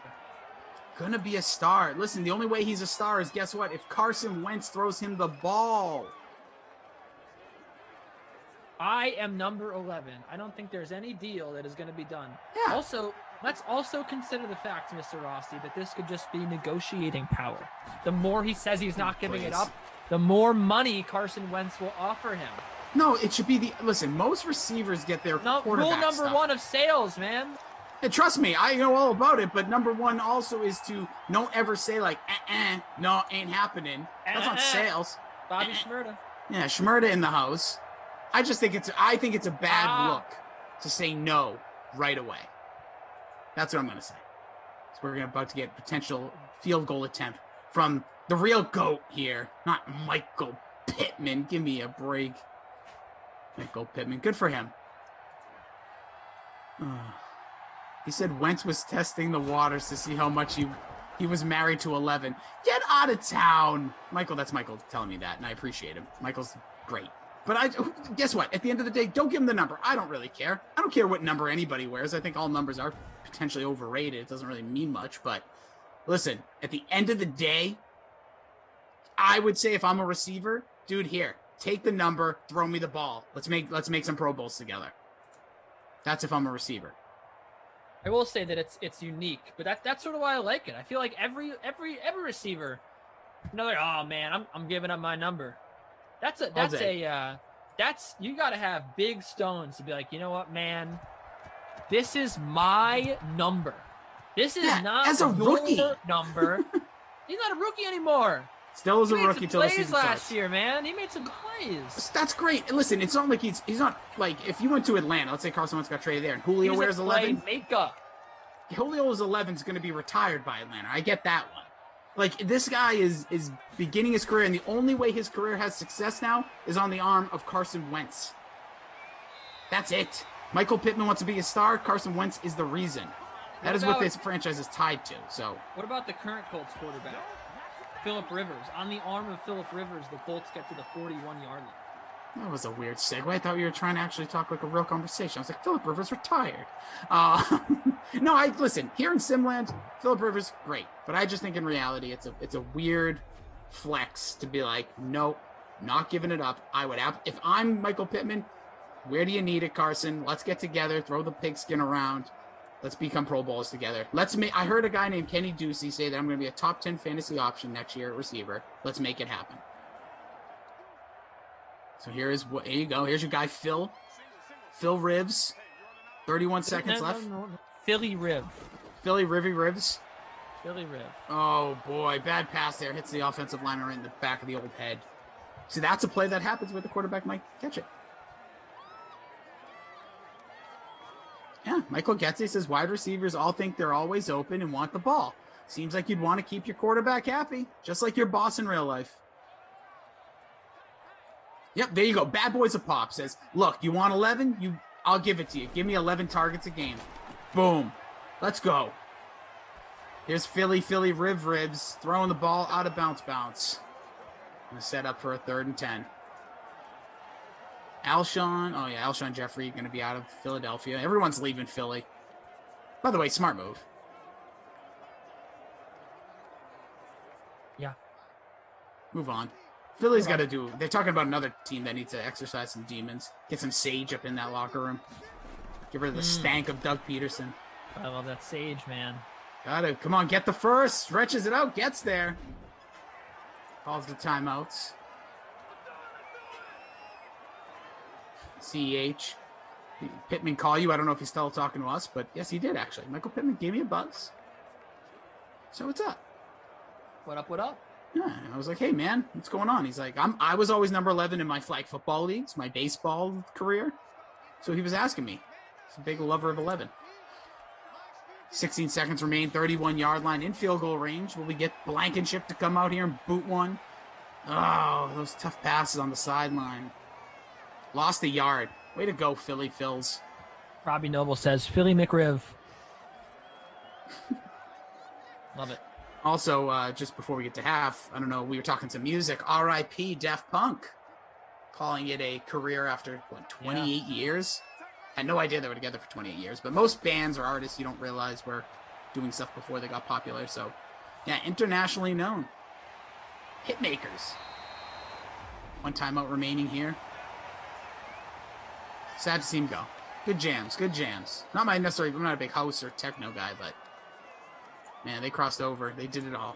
Gonna be a star. Listen, the only way he's a star is, guess what? If Carson Wentz throws him the ball. I am number 11. I don't think there's any deal that is going to be done. Yeah. Also, let's also consider the fact, Mr. Rossi, that this could just be negotiating power. The more he says he's not giving it up, the more money Carson Wentz will offer him. No, it should be listen, most receivers get their quarterback rule number stuff. 1 of sales, man. And trust me, I know all about it, but number 1 also is to don't ever say like, no, ain't happening. That's not sales. Bobby Shmurda. Yeah, Shmurda in the house. I think it's a bad look to say no right away. That's what I'm going to say. So we're about to get potential field goal attempt from the real GOAT here, not Michael Pittman. Give me a break. Michael Pittman, good for him. He said Wentz was testing the waters to see how much he was married to 11. Get out of town. Michael, that's Michael telling me that, and I appreciate him. Michael's great. But guess what? At the end of the day, don't give him the number. I don't really care. I don't care what number anybody wears. I think all numbers are potentially overrated. It doesn't really mean much. But listen, at the end of the day, I would say if I'm a receiver, dude, here, take the number, throw me the ball. Let's make some Pro Bowls together. That's if I'm a receiver. I will say that it's unique, but that's sort of why I like it. I feel like every receiver, like, oh man, I'm giving up my number. That's you got to have big stones to be like, you know what, man, this is my number. This is not as a rookie number. He's not a rookie anymore. Still as a He made rookie some till the plays season last starts. year, man. He made some plays. That's great. And listen, it's not like he's not like if you went to Atlanta, let's say Carson Wentz got traded there, and Julio wears 11. Julio's 11 is going to be retired by Atlanta. I get that one. Like, this guy is beginning his career, and the only way his career has success now is on the arm of Carson Wentz. That's it. Michael Pittman wants to be a star. Carson Wentz is the reason. That is what this franchise is tied to. So, what about the current Colts quarterback, Phillip Rivers? On the arm of Phillip Rivers, the Colts get to the 41-yard line. That was a weird segue. I thought you were trying to actually talk like a real conversation. I was like, Phillip Rivers retired. No, listen, here in Simland, Phillip Rivers, great. But I just think in reality, it's a weird flex to be like, nope, not giving it up. If I'm Michael Pittman, where do you need it, Carson? Let's get together, throw the pigskin around. Let's become Pro Bowlers together. I heard a guy named Kenny Ducey say that I'm going to be a top 10 fantasy option next year at receiver. Let's make it happen. So here you go. Here's your guy, Phil Rivs. 31 seconds left. No. Philly Riv. Philly Rivs. Philly Riv. Oh, boy. Bad pass there. Hits the offensive lineman right in the back of the old head. See, that's a play that happens where the quarterback might catch it. Yeah, Michael Getze says wide receivers all think they're always open and want the ball. Seems like you'd want to keep your quarterback happy, just like your boss in real life. Yep, there you go. Bad Boys of Pop says, look, you want 11? I'll give it to you. Give me 11 targets a game. Boom. Let's go. Here's Philly Rivs throwing the ball out of bounce. Going to set up for a 3rd and 10. Alshon Jeffrey going to be out of Philadelphia. Everyone's leaving Philly. By the way, smart move. Yeah. Move on. Philly's got to do. They're talking about another team that needs to exercise some demons. Get some sage up in that locker room. Get rid of the stank of Doug Peterson. I love that sage, man. Gotta, come on, get the first. Stretches it out, gets there. Calls the timeouts. CEH. Pittman call you. I don't know if he's still talking to us, but yes, he did actually. Michael Pittman gave me a buzz. So what's up? What up? What up? Yeah, I was like, hey man, what's going on? He's like, I was always number 11 in my flag football leagues, my baseball career. So he was asking me. He's a big lover of 11. 16 seconds remain, 31-yard line in field goal range. Will we get Blankenship to come out here and boot one? Oh, those tough passes on the sideline. Lost a yard. Way to go, Philly Phils. Robbie Noble says, Philly McRiv. Love it. Also, just before we get to half, I don't know, we were talking some music. R.I.P. Daft Punk. Calling it a career after, 28 years? Had no idea they were together for 28 years. But most bands or artists you don't realize were doing stuff before they got popular. So, yeah, internationally known. Hitmakers. One timeout remaining here. Sad to see him go. Good jams, good jams. I'm not a big house or techno guy, but man, they crossed over. They did it all.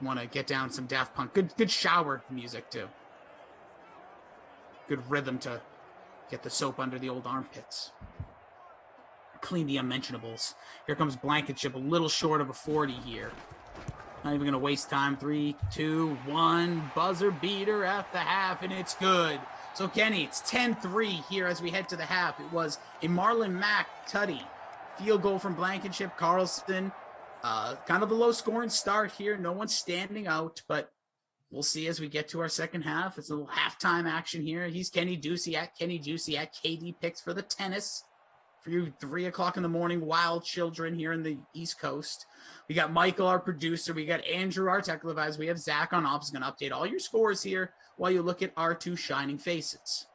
Want to get down some Daft Punk. Good shower music too. Good rhythm to get the soap under the old armpits. Clean the unmentionables. Here comes Blankenship, a little short of a 40 here. Not even going to waste time. 3, 2, 1. Buzzer beater at the half, and it's good. So, Kenny, it's 10-3 here as we head to the half. It was a Marlon Mack tutty. Field goal from Blankenship. Carlson, kind of a low-scoring start here. No one's standing out, but we'll see as we get to our second half. It's a little halftime action here. He's Kenny Ducey at KD Picks for the tennis. For you 3 o'clock in the morning wild children here in the East Coast. We got Michael, our producer. We got Andrew, our tech advisor. We have Zach on ops. Going to update all your scores here while you look at our two shining faces.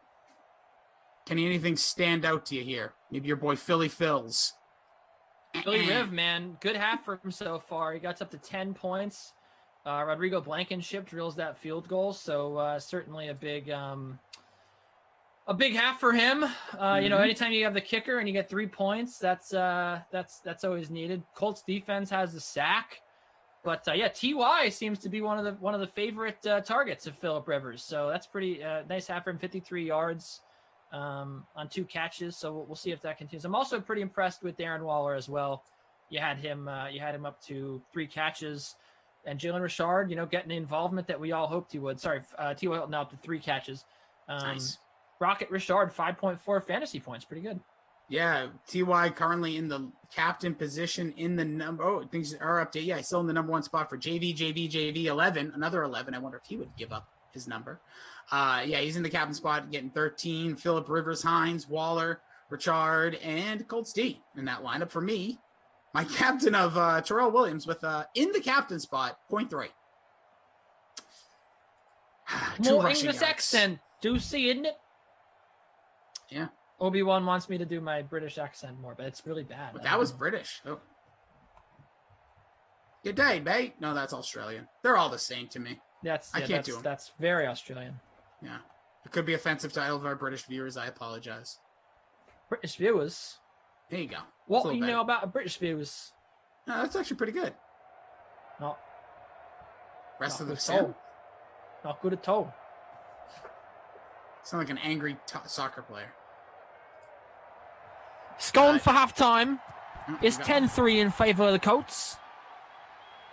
Can anything stand out to you here? Maybe your boy Philly Phils. Philly Riv, man. Good half for him so far. He got up to 10 points. Rodrigo Blankenship drills that field goal. So certainly a big half for him. You know, anytime you have the kicker and you get 3 points, that's always needed. Colts defense has the sack, but yeah, Ty seems to be one of the favorite targets of Phillip Rivers. So that's pretty nice half for him. 53 yards on 2 catches. So we'll see if that continues. I'm also pretty impressed with Darren Waller as well. You had him up to 3 catches, and Jalen Richard, you know, getting the involvement that we all hoped he would. Sorry, T.Y. Hilton now up to 3 catches. Nice. Rocket Richard, 5.4 fantasy points. Pretty good. Yeah, T.Y. currently in the captain position in the number. Oh, things are updated. Yeah, he's still in the number 1 spot for JV 11. Another 11. I wonder if he would give up his number. Yeah, he's in the captain spot, getting 13. Phillip Rivers, Hines, Waller, Richard, and Colts D in that lineup. For me, my captain of Terrell Williams with in the captain spot, 0.3. More English accent. Juicy, isn't it? Yeah. Obi-Wan wants me to do my British accent more, but it's really bad. But that was British. Oh. Good day, mate. No, that's Australian. They're all the same to me. I can't do them. That's very Australian. Yeah. It could be offensive to all of our British viewers. I apologize. British viewers? There you go. What do you know about British viewers? No, that's actually pretty good. Not. Rest not of the good sim. Not good at all. Sound like an angry soccer player. It's gone for half-time. It's 10-3 in favour of the Colts.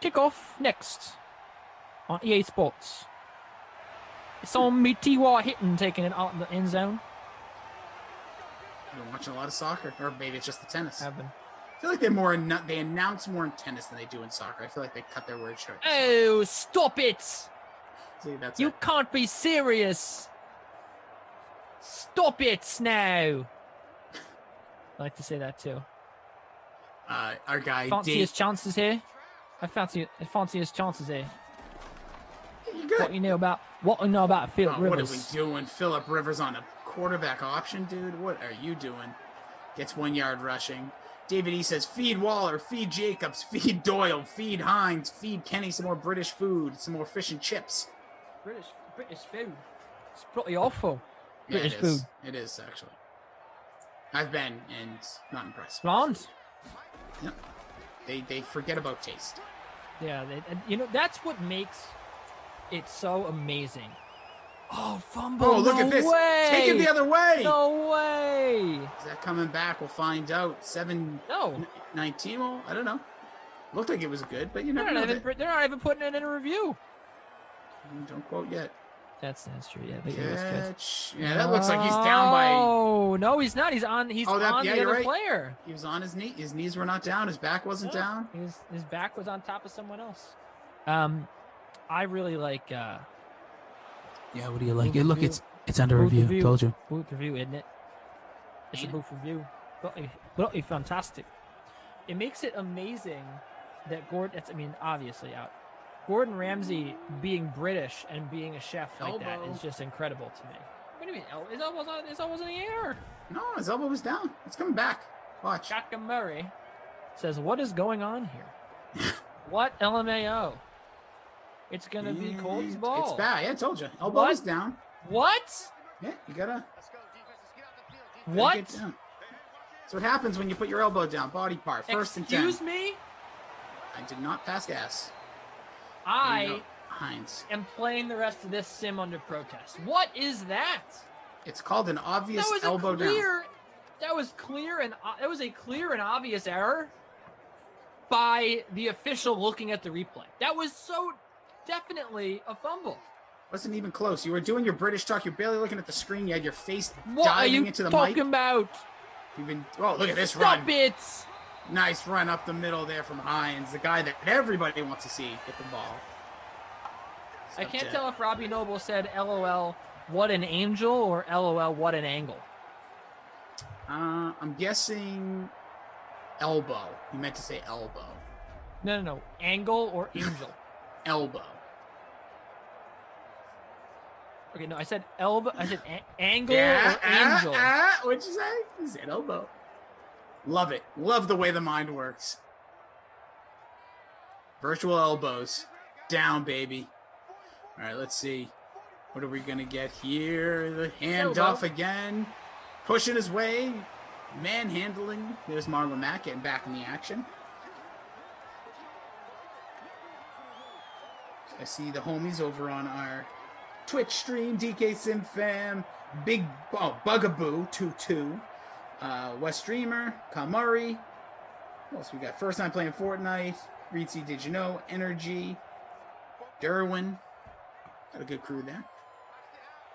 Kick-off next on EA Sports. It's on me, T.Y. Hitton taking it out in the end zone. I've been watching a lot of soccer, or maybe it's just the tennis. Have been. I feel like they announce more in tennis than they do in soccer. I feel like they cut their words short. Oh, stop it! See, that's you it. Can't be serious. Stop it now. I like to say that too. Our guy fancy his chances here. I fancy his chances here. You're good. What you know about Phillip Rivers? What are we doing? Phillip Rivers on a quarterback option, dude. What are you doing? Gets 1 yard rushing. David E says, feed Waller, feed Jacobs, feed Doyle, feed Hines, feed Kenny some more British food, some more fish and chips. British food. It's pretty awful. Yeah, British food. It is, actually. I've been, and not impressed. Blonde. Yep. They forget about taste. Yeah, you know, that's what makes it so amazing. Oh, fumble. Oh, look no at this. Way. Take it the other way. No way. Is that coming back? We'll find out. 7-19. Well, I don't know. Looked like it was good, but you never know. They're not even putting it in a review. Don't quote yet. That's true. Yeah, I think it was good. Yeah, that looks like he's down by. Oh no, he's not. He's on the other player. He was on his knee. His knees were not down. His back wasn't down. His back was on top of someone else. I really like. Yeah, what do you like? Look, it's under review. Told you. Booth review, isn't it? It's a booth review. But fantastic. It makes it amazing that Gordon. Obviously out. Gordon Ramsay being British and being a chef like that is just incredible to me. What do you mean? His elbow was in the air. No, his elbow was down. It's coming back. Watch. Shaka Murray says, "What is going on here? What LMAO? It's gonna be Colton's ball. It's bad. Yeah, I told you. Elbow is down. What? Yeah, you gotta. What? That's what happens when you put your elbow down. Body part. First and 10. Excuse me? I did not pass gas. I Heinz. am playing the rest of this sim under protest. What is that? It's called an obvious elbow down. That was clear and that was a clear and obvious error by the official looking at the replay. That was so definitely a fumble. Wasn't even close. You were doing your British talk. You're barely looking at the screen. You had your face what diving into the mic. What are you talking about? You've been. Oh, look at this Stop run. it. Nice run up the middle there from Hines, the guy that everybody wants to see get the ball. I can't tell if Robbie Noble said LOL, what an angel, or LOL, what an angle. I'm guessing elbow. He meant to say elbow. No. Angle or angel? Elbow. Okay, no, I said elbow. I said angle or angel. What'd you say? He said elbow. Love it. Love the way the mind works. Virtual elbows. Down, baby. All right, let's see. What are we going to get here? The handoff again. Pushing his way. Manhandling. There's Marlon Mack getting back in the action. I see the homies over on our Twitch stream. DK Sim Fam. Bugaboo 22. West Streamer, Kamari. What else we got? First time playing Fortnite. Reetsy, did you know? Energy. Derwin. Got a good crew there.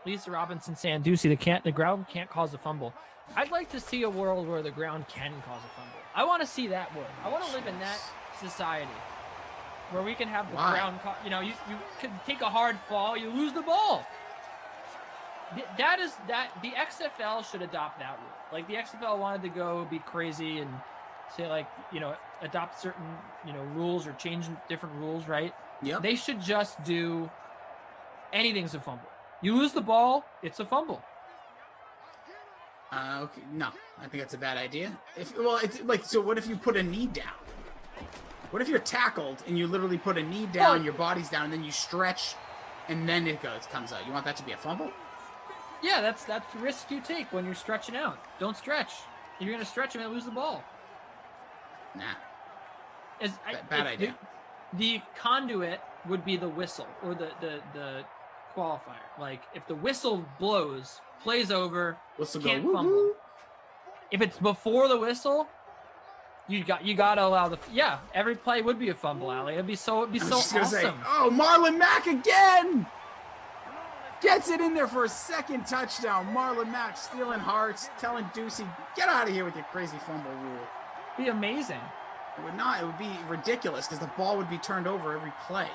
Lisa Robinson Sanducci, the ground can't cause a fumble. I'd like to see a world where the ground can cause a fumble. I want to see that world. I want to live in that society where we can have the ground. You could take a hard fall, you lose the ball. The XFL should adopt that rule. Like the XFL wanted to go be crazy and say adopt certain rules or change different rules, right? Yeah. They should just do anything's a fumble. You lose the ball, it's a fumble. Okay, no, I think that's a bad idea. So what if you put a knee down? What if you're tackled and you literally put a knee down, your body's down, and then you stretch, and then it comes out? You want that to be a fumble? Yeah, that's the risk you take when you're stretching out. Don't stretch. If you're gonna stretch, you're gonna lose the ball. Nah. Bad idea. The conduit would be the whistle or the qualifier. Like if the whistle blows, plays over, can't fumble. If it's before the whistle, you gotta allow every play would be a fumble, Allie. It'd be so awesome. Say, Marlon Mack again! Gets it in there for a second touchdown. Marlon Mack stealing hearts, telling Ducey, get out of here with your crazy fumble rule. Be amazing. It would not. It would be ridiculous because the ball would be turned over every play.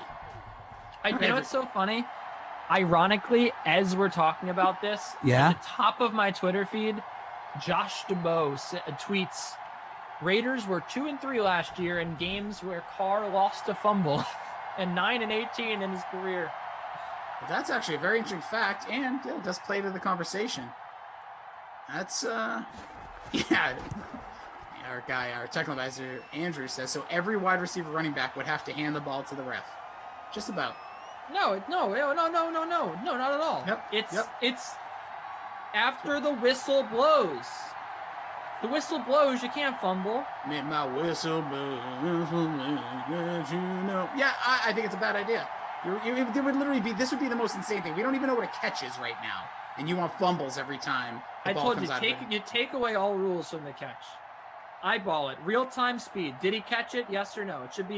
You know what's so funny? Ironically, as we're talking about this, at the top of my Twitter feed, Josh DeBow tweets, Raiders were 2-3 last year in games where Carr lost a fumble and 9-18 in his career. Well, that's actually a very interesting fact, and it does play to the conversation. That's, Our technical advisor, Andrew, says, so every wide receiver running back would have to hand the ball to the ref. Just about. No, not at all. It's after the whistle blows. The whistle blows, you can't fumble. My whistle blows, you know. Yeah, I think it's a bad idea. There would literally be, this would be the most insane thing. We don't even know what a catch is right now. And you want fumbles every time the ball comes out. You take away all rules from the catch. Eyeball it. Real-time speed. Did he catch it? Yes or no? It should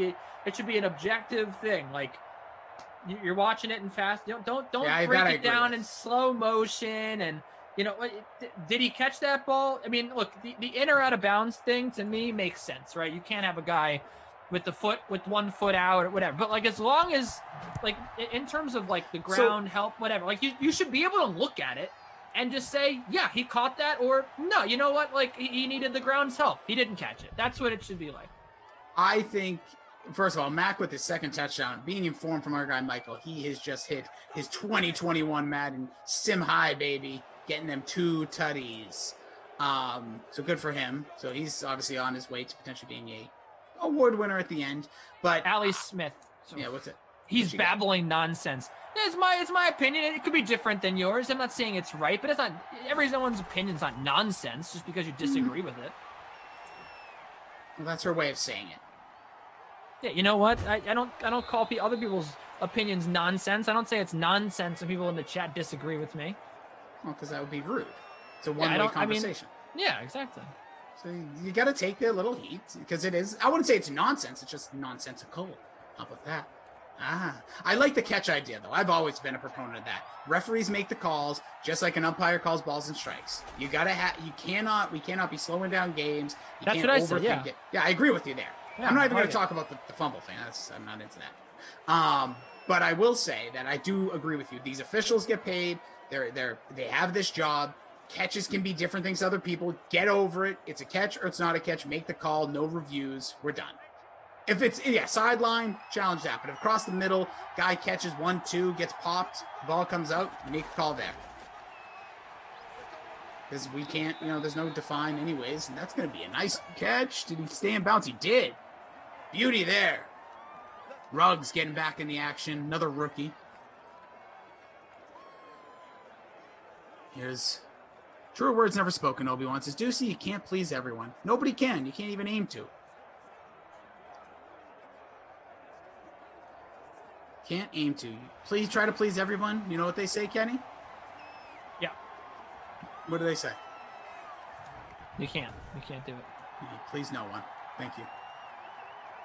be an objective thing. Like, you're watching it in fast. Don't break it down in slow motion. And, did he catch that ball? I mean, look, the in or out of bounds thing to me makes sense, right? You can't have a guy with 1 foot out or whatever. But, like, as long as, like, in terms of, like, the ground help, whatever, like, you should be able to look at it and just say, yeah, he caught that, or no, you know what? Like, he needed the ground's help. He didn't catch it. That's what it should be like. I think, first of all, Mac with his second touchdown, being informed from our guy Michael, he has just hit his 2021 Madden sim high, baby, getting them 2 tutties. So good for him. So he's obviously on his way to potentially being a award winner at the end. But Ali Smith. Yeah, what's it? He's babbling nonsense. It's my opinion. It could be different than yours. I'm not saying it's right, but it's not. Everyone's opinion's not nonsense just because you disagree with it. Well, that's her way of saying it. Yeah, you know what? I don't call other people's opinions nonsense. I don't say it's nonsense when people in the chat disagree with me. Well, because that would be rude. It's a one-way conversation. Yeah, exactly. So you got to take their little heat because it is. I wouldn't say it's nonsense. It's just nonsensical. How about that? I like the catch idea though. I've always been a proponent of that. Referees make the calls just like an umpire calls balls and strikes. You gotta we cannot be slowing down games. That's what I said. Yeah. Yeah, I agree with you there. Yeah, I'm not even going to talk about the fumble thing. I'm not into that. But I will say that I do agree with you. These officials get paid. They have this job. Catches can be different things to other people. Get over it. It's a catch or it's not a catch. Make the call. No reviews. We're done. If it's, sideline, challenge that. But if across the middle, guy catches 1-2, gets popped, ball comes out, make a call there. Because we can't, there's no define anyways. And that's going to be a nice catch. Did he stay in bounds? He did. Beauty there. Ruggs getting back in the action. Another rookie. Here's truer words never spoken, Obi-Wan says, Deucey, you can't please everyone. Nobody can. You can't even aim to. Can't aim to. Please try to please everyone. You know what they say, Kenny? Yeah. What do they say? You can't. You can't do it. Please no one. Thank you.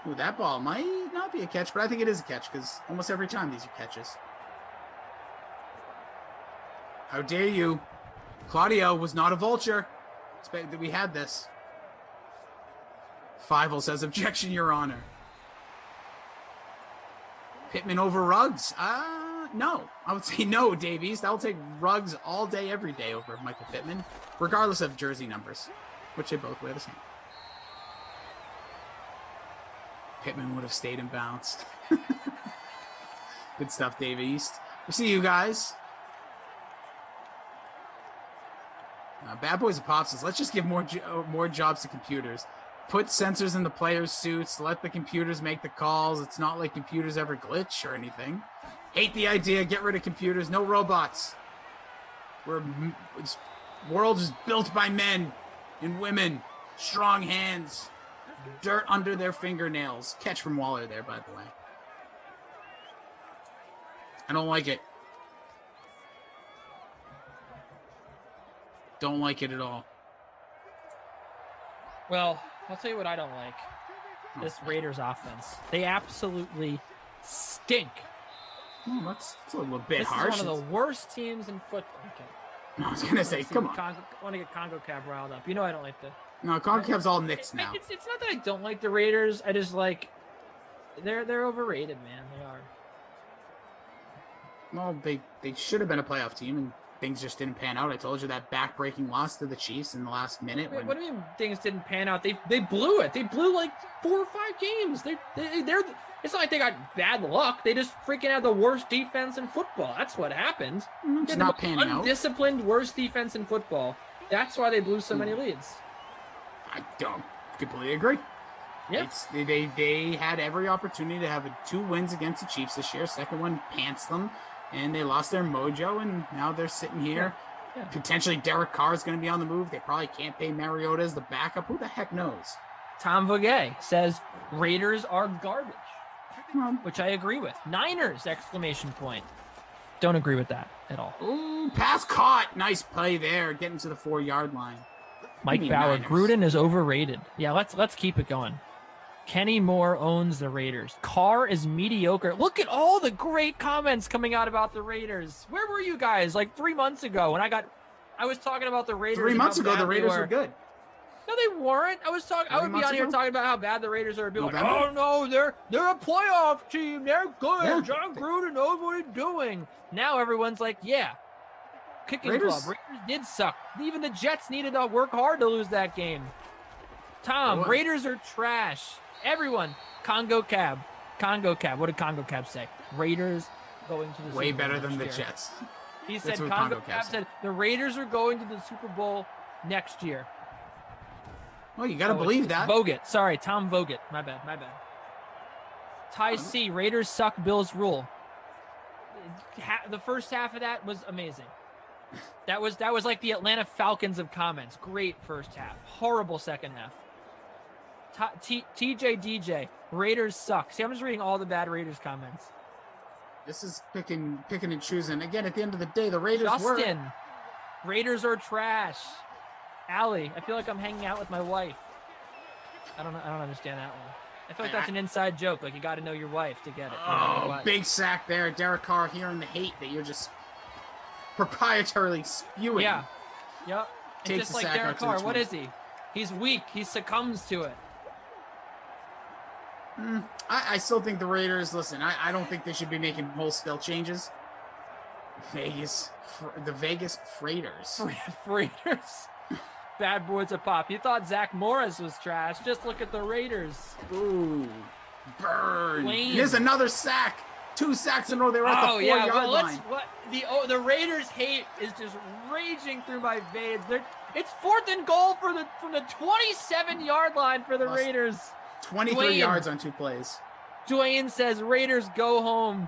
Ooh, that ball might not be a catch, but I think it is a catch because almost every time these are catches. How dare you? Claudio was not a vulture. Expect that we had this. Fievel says, objection, Your Honor. Pittman over Ruggs? No. I would say no, Davies. I'll take Ruggs all day, every day over Michael Pittman, regardless of jersey numbers, which they both wear the same. Pittman would have stayed in bounds. Good stuff, Davies. We'll see you guys. Bad Boys of Pops says, let's just give more jobs to computers. Put sensors in the players' suits. Let the computers make the calls. It's not like computers ever glitch or anything. Hate the idea. Get rid of computers. No robots. World is built by men and women. Strong hands. Dirt under their fingernails. Catch from Waller there, by the way. I don't like it. Don't like it at all. Well, I'll tell you what I don't like. This Raiders offense. They absolutely stink. Oh, that's a little bit harsh. This is one of the worst teams in football. Okay. I was going to say, come on. I want to get CONCACAF riled up. You know I don't like the... No, CONCACAF's all Knicks now. It's not that I don't like the Raiders. I just like... They're overrated, man. They are. Well, they should have been a playoff team, and things just didn't pan out. I told you that back-breaking loss to the Chiefs in the last minute. Wait, what do you mean things didn't pan out? They blew it. They blew like 4 or 5 games. They're it's not like they got bad luck. They just freaking had the worst defense in football. That's what happened. It's not panning out. Undisciplined, worst defense in football. That's why they blew so many leads. I don't completely agree. Yeah. They had every opportunity to have 2 wins against the Chiefs this year. Second one pants them. And they lost their mojo, and now they're sitting here. Yeah. Potentially Derek Carr is going to be on the move. They probably can't pay Mariota as the backup. Who the heck knows? Tom Vogay says Raiders are garbage. which I agree with. Niners, exclamation point. Don't agree with that at all. Ooh, pass caught. Nice play there, getting to the 4-yard line. Mike Bauer, Gruden is overrated. Yeah, let's keep it going. Kenny Moore owns the Raiders. Carr is mediocre. Look at all the great comments coming out about the Raiders. Where were you guys like 3 months ago when I was talking about the Raiders? 3 months ago, the Raiders were good. No, they weren't. I would be on here talking about how bad the Raiders are. Be like, oh no, they're a playoff team. They're good. Yeah. John Gruden knows what he's doing. Now everyone's like, yeah, kicking club. Raiders did suck. Even the Jets needed to work hard to lose that game. Tom, Raiders are trash. Everyone, Congo Cab. What did Congo Cab say? Raiders going to the Super Bowl. Way better than the Jets. He said Congo Cab said the Raiders are going to the Super Bowl next year. Well, you got to believe that. Vogt. Sorry, Tom Vogt. My bad. Ty C. Raiders suck, Bills rule. The first half of that was amazing. That was like the Atlanta Falcons of comments. Great first half. Horrible second half. TJ DJ. Raiders suck. See, I'm just reading all the bad Raiders comments. This is picking and choosing. Again, at the end of the day, the Raiders Justin. Raiders are trash. Allie, I feel like I'm hanging out with my wife. I don't understand that one. I feel like that's an inside joke. Like you got to know your wife to get it. Oh, big sack there. Derek Carr hearing the hate that you're just proprietarily spewing. Yeah. Yep. And just like Derek Carr, what is he? He's weak. He succumbs to it. I still think the Raiders, listen, I don't think they should be making wholesale changes. The Vegas Freighters. Freighters. Bad boys a pop. You thought Zach Morris was trash. Just look at the Raiders. Ooh. Burn. Here's another sack. 2 sacks in a row. They were at the 4-yard line. The Raiders hate is just raging through my veins. It's 4th and goal from the 27-yard line for the Raiders. 23 yards on 2 plays. Dwayne says, Raiders go home.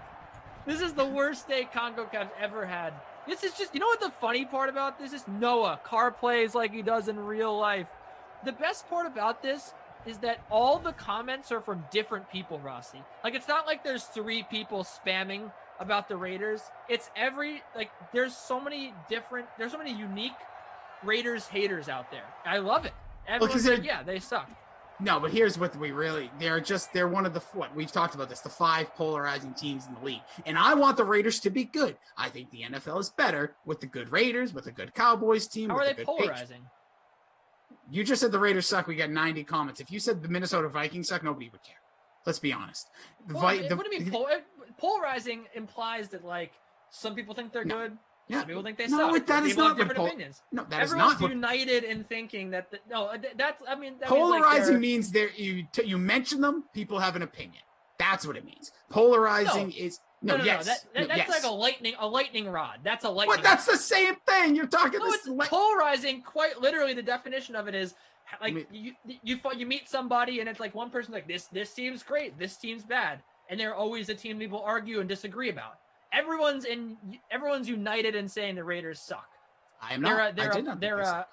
This is the worst day Congo Cav's ever had. This is just, you know what the funny part about this is? Noah. Carr plays like he does in real life. The best part about this is that all the comments are from different people, Rossi. Like, it's not like there's 3 people spamming about the Raiders. It's there's so many unique Raiders haters out there. I love it. Everyone's like, yeah, they suck. No, but here's what they're one of the, we've talked about this, the 5 polarizing teams in the league. And I want the Raiders to be good. I think the NFL is better with the good Raiders, with a good Cowboys team. How are they polarizing? You just said the Raiders suck. We got 90 comments. If you said the Minnesota Vikings suck, nobody would care. Let's be honest. What do you mean? Polarizing implies that, like, some people think they're good. Yeah. Some people think they suck. That is not different opinions. No, that Everyone's is not united in thinking that. Polarizing means you mention them. People have an opinion. That's what it means. Polarizing is no. That's like a lightning rod. That's a lightning. But that's the same thing. You're talking. No, it's polarizing. Quite literally, the definition of it is like you meet somebody and it's like one person's like this team's great, this team's bad, and they're always a team people argue and disagree about. Everyone's united in saying the Raiders suck. I am not. They're a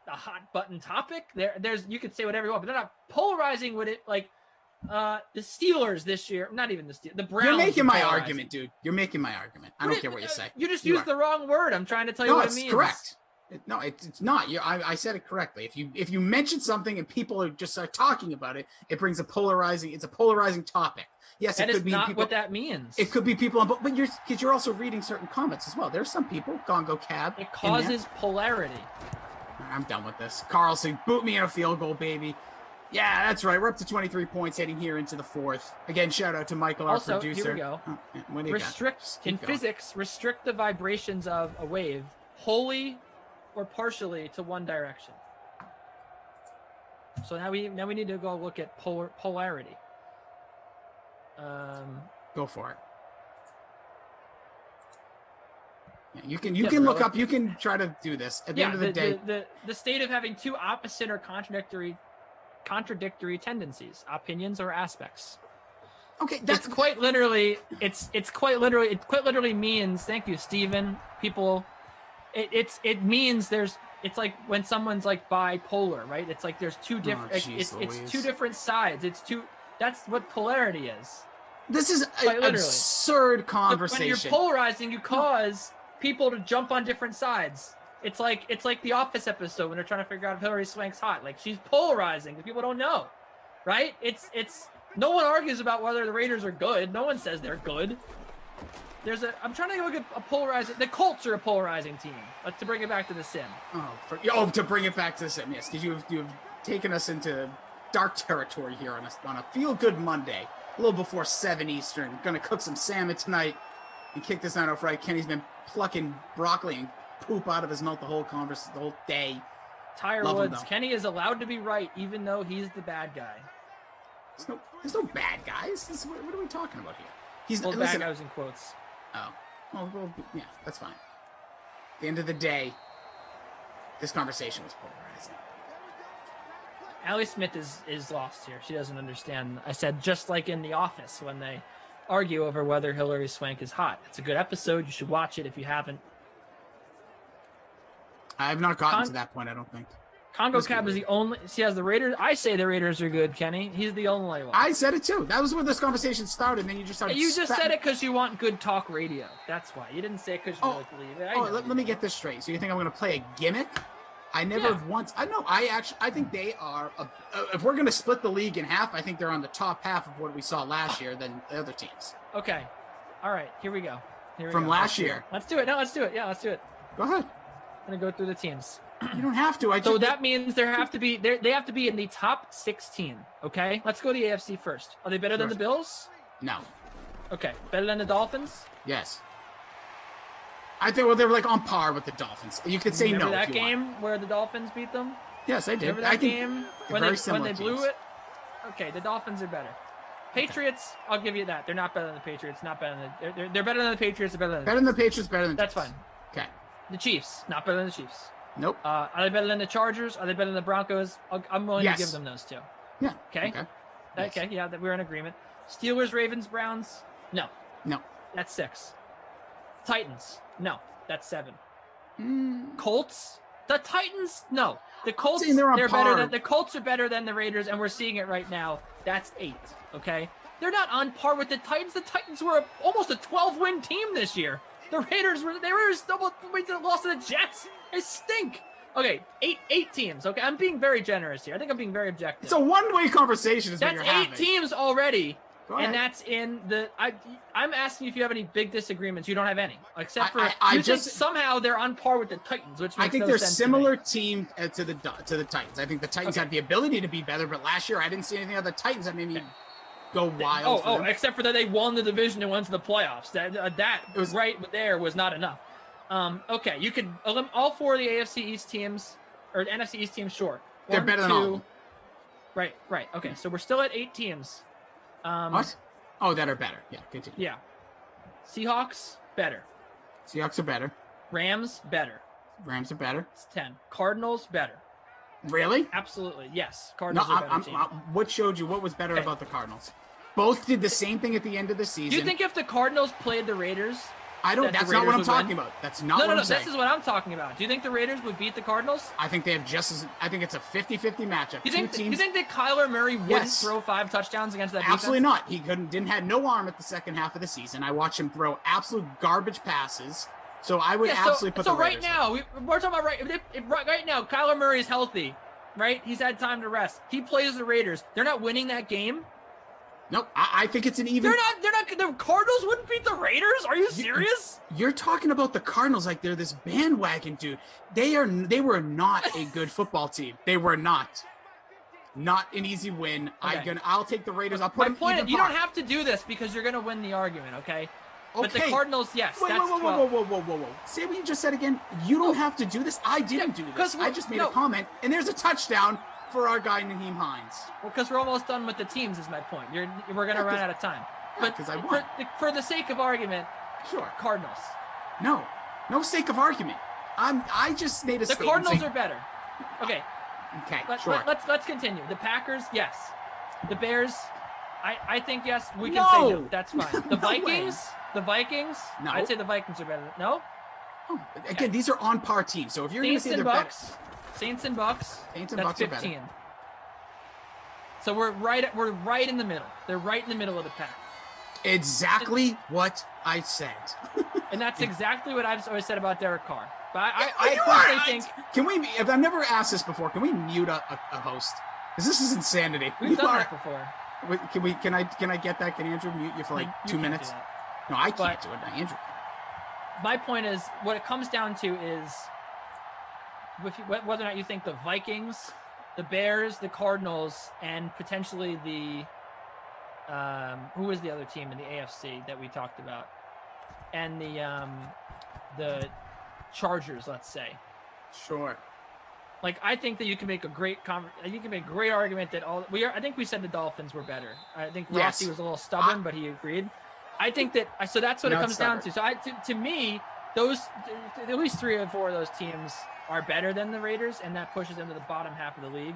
hot button topic. There's you could say whatever you want, but they're not polarizing with it like the Steelers this year. Not even the Steelers. The Browns. You're making my argument, dude. You're making my argument. I don't care what you say. You just used the wrong word. I'm trying to tell you what it means. No, it's correct. No, it's not. I said it correctly. If you mention something and people are just start talking about it, it brings a polarizing. It's a polarizing topic. Yes, that it could is be not people, what that means. It could be people on, but you're also reading certain comments as well. There's some people, Congo Cab. It causes polarity. I'm done with this. Carlson, boot me in a field goal, baby. Yeah, that's right. We're up to 23 points heading here into the 4th. Again, shout out to Michael, our producer. Here we go. Restrict the vibrations of a wave wholly or partially to one direction. So now we need to go look at polarity. Go for it. Yeah, you can look up. You can try to do this. At the end of the day, the state of having 2 opposite or contradictory tendencies, opinions, or aspects. Okay, that's quite literally. It quite literally means. Thank you, Stephen. People, it means there's. It's like when someone's like bipolar, right? It's like there's 2 different. It's 2 different sides. That's what polarity is. This is Quite an literally. absurd conversation. When you're polarizing, you cause people to jump on different sides. It's like the Office episode when they're trying to figure out if Hillary Swank's hot. Like, she's polarizing because people don't know, right? It's no one argues about whether the Raiders are good. No one says they're good. I'm trying to look at a polarizing. The Colts are a polarizing team. To bring it back to the sim. To bring it back to the sim, yes, because you've taken us into dark territory here on a feel good Monday, a little before 7 Eastern. Gonna cook some salmon tonight and kick this night off right. Kenny's been plucking broccoli and poop out of his mouth the whole day. Tyre Woods. Kenny is allowed to be right, even though he's the bad guy. There's no bad guys. What are we talking about here? Bad guys in quotes. Oh, well, yeah, that's fine. At the end of the day, this conversation was polarizing. Allie Smith is lost here. She doesn't understand. I said, just like in The Office when they argue over whether Hillary Swank is hot. It's a good episode. You should watch it if you haven't. I have not gotten to that point, I don't think. Congo Cab is the only. She has the Raiders. I say the Raiders are good, Kenny. He's the only one. I said it too. That was where this conversation started, and then you just started. You just said it because you want good talk radio. That's why. You didn't say it because you really believe it. Let me get this straight. So you think I'm going to play a gimmick? I never once. I know. I think they are. If we're going to split the league in half, I think they're on the top half of what we saw last year than the other teams. Okay. All right. Here we go. From last year. Let's do it. No, let's do it. Yeah, let's do it. Go ahead. I'm going to go through the teams. You don't have to. So that means they have to be in the top 16. Okay, let's go to the AFC first. Are they better than the Bills? No. Okay, better than the Dolphins? Yes. I think they were like on par with the Dolphins. You could say Remember no. that game where the Dolphins beat them? Yes, I did. Remember that game when they blew teams. it? Okay, the Dolphins are better. Patriots, I'll give you that. They're not better than the Patriots. Not better than they're better than the Patriots. They're better than the Patriots. Better than that's fine. Okay. The Chiefs, not better than the Chiefs. Nope. Are they better than the Chargers? Are they better than the Broncos? I'm willing to give them those two. Yeah. Okay. Okay. Yeah, we're in agreement. Steelers, Ravens, Browns. No. That's 6. Titans. No. That's 7. Colts. The Titans. No. The Colts. They're better than the Colts are better than the Raiders, and we're seeing it right now. That's 8. Okay. They're not on par with the Titans. The Titans were almost a 12-win team this year. The Raiders lost to the Jets. They stink. Okay, eight teams. Okay, I'm being very generous here. I think I'm being very objective. It's a one-way conversation. That's 8 teams already, and that's in the. I'm asking you if you have any big disagreements. You don't have any, except for think somehow they're on par with the Titans, which makes I think no they're sense similar team to the Titans. I think the Titans have the ability to be better, but last year I didn't see anything of the Titans that made me go wild. Except for that they won the division and went to the playoffs. That was right there was not enough. Okay, you could all 4 of the AFC East teams or the NFC East teams. Sure, they're better than all. Right. Okay, so we're still at 8 teams. What? Oh, that are better. Yeah, continue. Yeah. Seahawks better. Seahawks are better. Rams better. Rams are better. It's 10. Cardinals better. Really? Absolutely. Yes. Cardinals are better team. What showed you? What was better about the Cardinals? Both did the same thing at the end of the season. Do you think if the Cardinals played the Raiders? That's not what I'm talking about. That's not what I'm saying. This is what I'm talking about. Do you think the Raiders would beat the Cardinals? I think they have I think it's a 50-50 matchup. You think that Kyler Murray wouldn't throw 5 touchdowns against that defense? Absolutely not. He had no arm at the second half of the season. I watched him throw absolute garbage passes. So I would absolutely put the Raiders. So right now, we're talking about right now, Kyler Murray is healthy, right? He's had time to rest. He plays the Raiders. They're not winning that game. Nope, I think it's an even. They're not. The Cardinals wouldn't beat the Raiders. Are you serious? You're talking about the Cardinals like they're this bandwagon, dude. They were not a good football team. They were not an easy win. Okay. I'll take the Raiders. I'll put them even. You don't have to do this because you're gonna win the argument, okay? But the Cardinals, yes. Whoa. Say what you just said again. You don't have to do this. I didn't do this. I just made a comment, and there's a touchdown for our guy Naheem Hines. Well, because we're almost done with the teams is my point. We're going to run out of time. But for the sake of argument, sure. Cardinals. No sake of argument. I just made a statement. The Cardinals are better. Okay. Sure. Let's continue. The Packers, yes. The Bears, I think yes. We can say no. That's fine. The Vikings. No. I'd say the Vikings are better. No. Oh, again, these are on par teams. So if you're going to say they're better. Saints and Bucks. Saints and that's Bucks 15. are better. So we're right in the middle. They're right in the middle of the pack. Exactly what I said. And that's exactly what I've always said about Derek Carr. But I personally think. Can we? If I've never asked this before, can we mute a host? Because this is insanity. We've done that before. Can we? Can I get that? Can Andrew mute you for like 2 minutes? No, I can't do it. No, Andrew. My point is, what it comes down to is whether or not you think the Vikings, the Bears, the Cardinals, and potentially the who was the other team in the AFC that we talked about, and the Chargers, let's say. Sure. Like, I think that you can make a great argument that I think we said the Dolphins were better. I think Rossi was a little stubborn, but he agreed. I think that so that's what it comes down to. So to me, those at least 3 or 4 of those teams are better than the Raiders, and that pushes them to the bottom half of the league.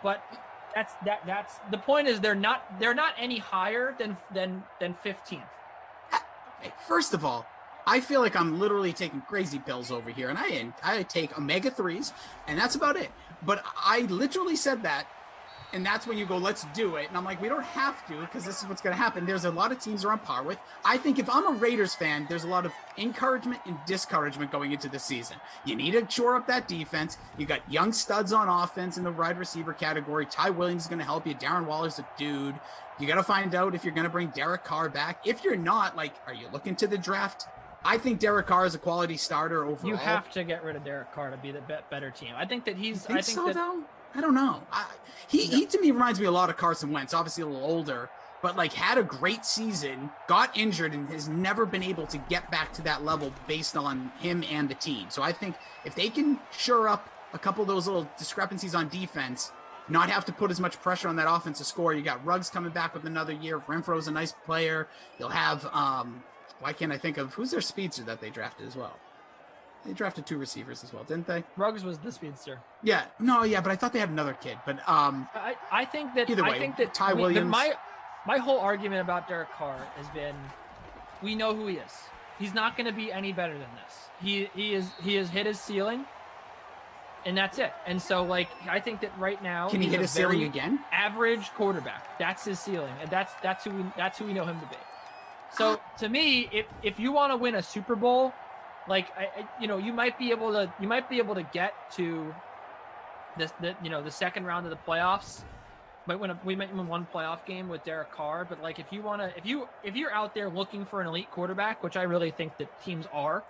But that's the point is they're not any higher than 15th. Okay, first of all, I feel like I'm literally taking crazy pills over here, and I take omega-3s, and that's about it. But I literally said that, and that's when you go, let's do it. And I'm like, we don't have to, because this is what's going to happen. There's a lot of teams we're on par with. I think if I'm a Raiders fan, there's a lot of encouragement and discouragement going into the season. You need to shore up that defense. You got young studs on offense in the wide receiver category. Ty Williams is going to help you. Darren Waller's a dude. You got to find out if you're going to bring Derek Carr back. If you're not, like, are you looking to the draft? I think Derek Carr is a quality starter overall. You have to get rid of Derek Carr to be the better team. I think that he's. I think though? I don't know. He to me reminds me a lot of Carson Wentz. Obviously a little older, but like had a great season, got injured, and has never been able to get back to that level based on him and the team. So I think if they can shore up a couple of those little discrepancies on defense, not have to put as much pressure on that offense to score. You got Ruggs coming back with another year. Renfro's a nice player. You'll have why can't I think of who's their speedster that they drafted as well? They drafted 2 receivers as well, didn't they? Ruggs was the speedster. Yeah, but I thought they had another kid. But I think that either way, I think that Ty Williams. My whole argument about Derek Carr has been, we know who he is. He's not going to be any better than this. He has hit his ceiling, and that's it. And so, like, I think that right now, can he hit his ceiling again? Average quarterback. That's his ceiling, and that's who we know him to be. So to me, if you want to win a Super Bowl, like you might be able to get to the second round of the playoffs. We might win one playoff game with Derek Carr, but like if you're out there looking for an elite quarterback, which I really think that teams are,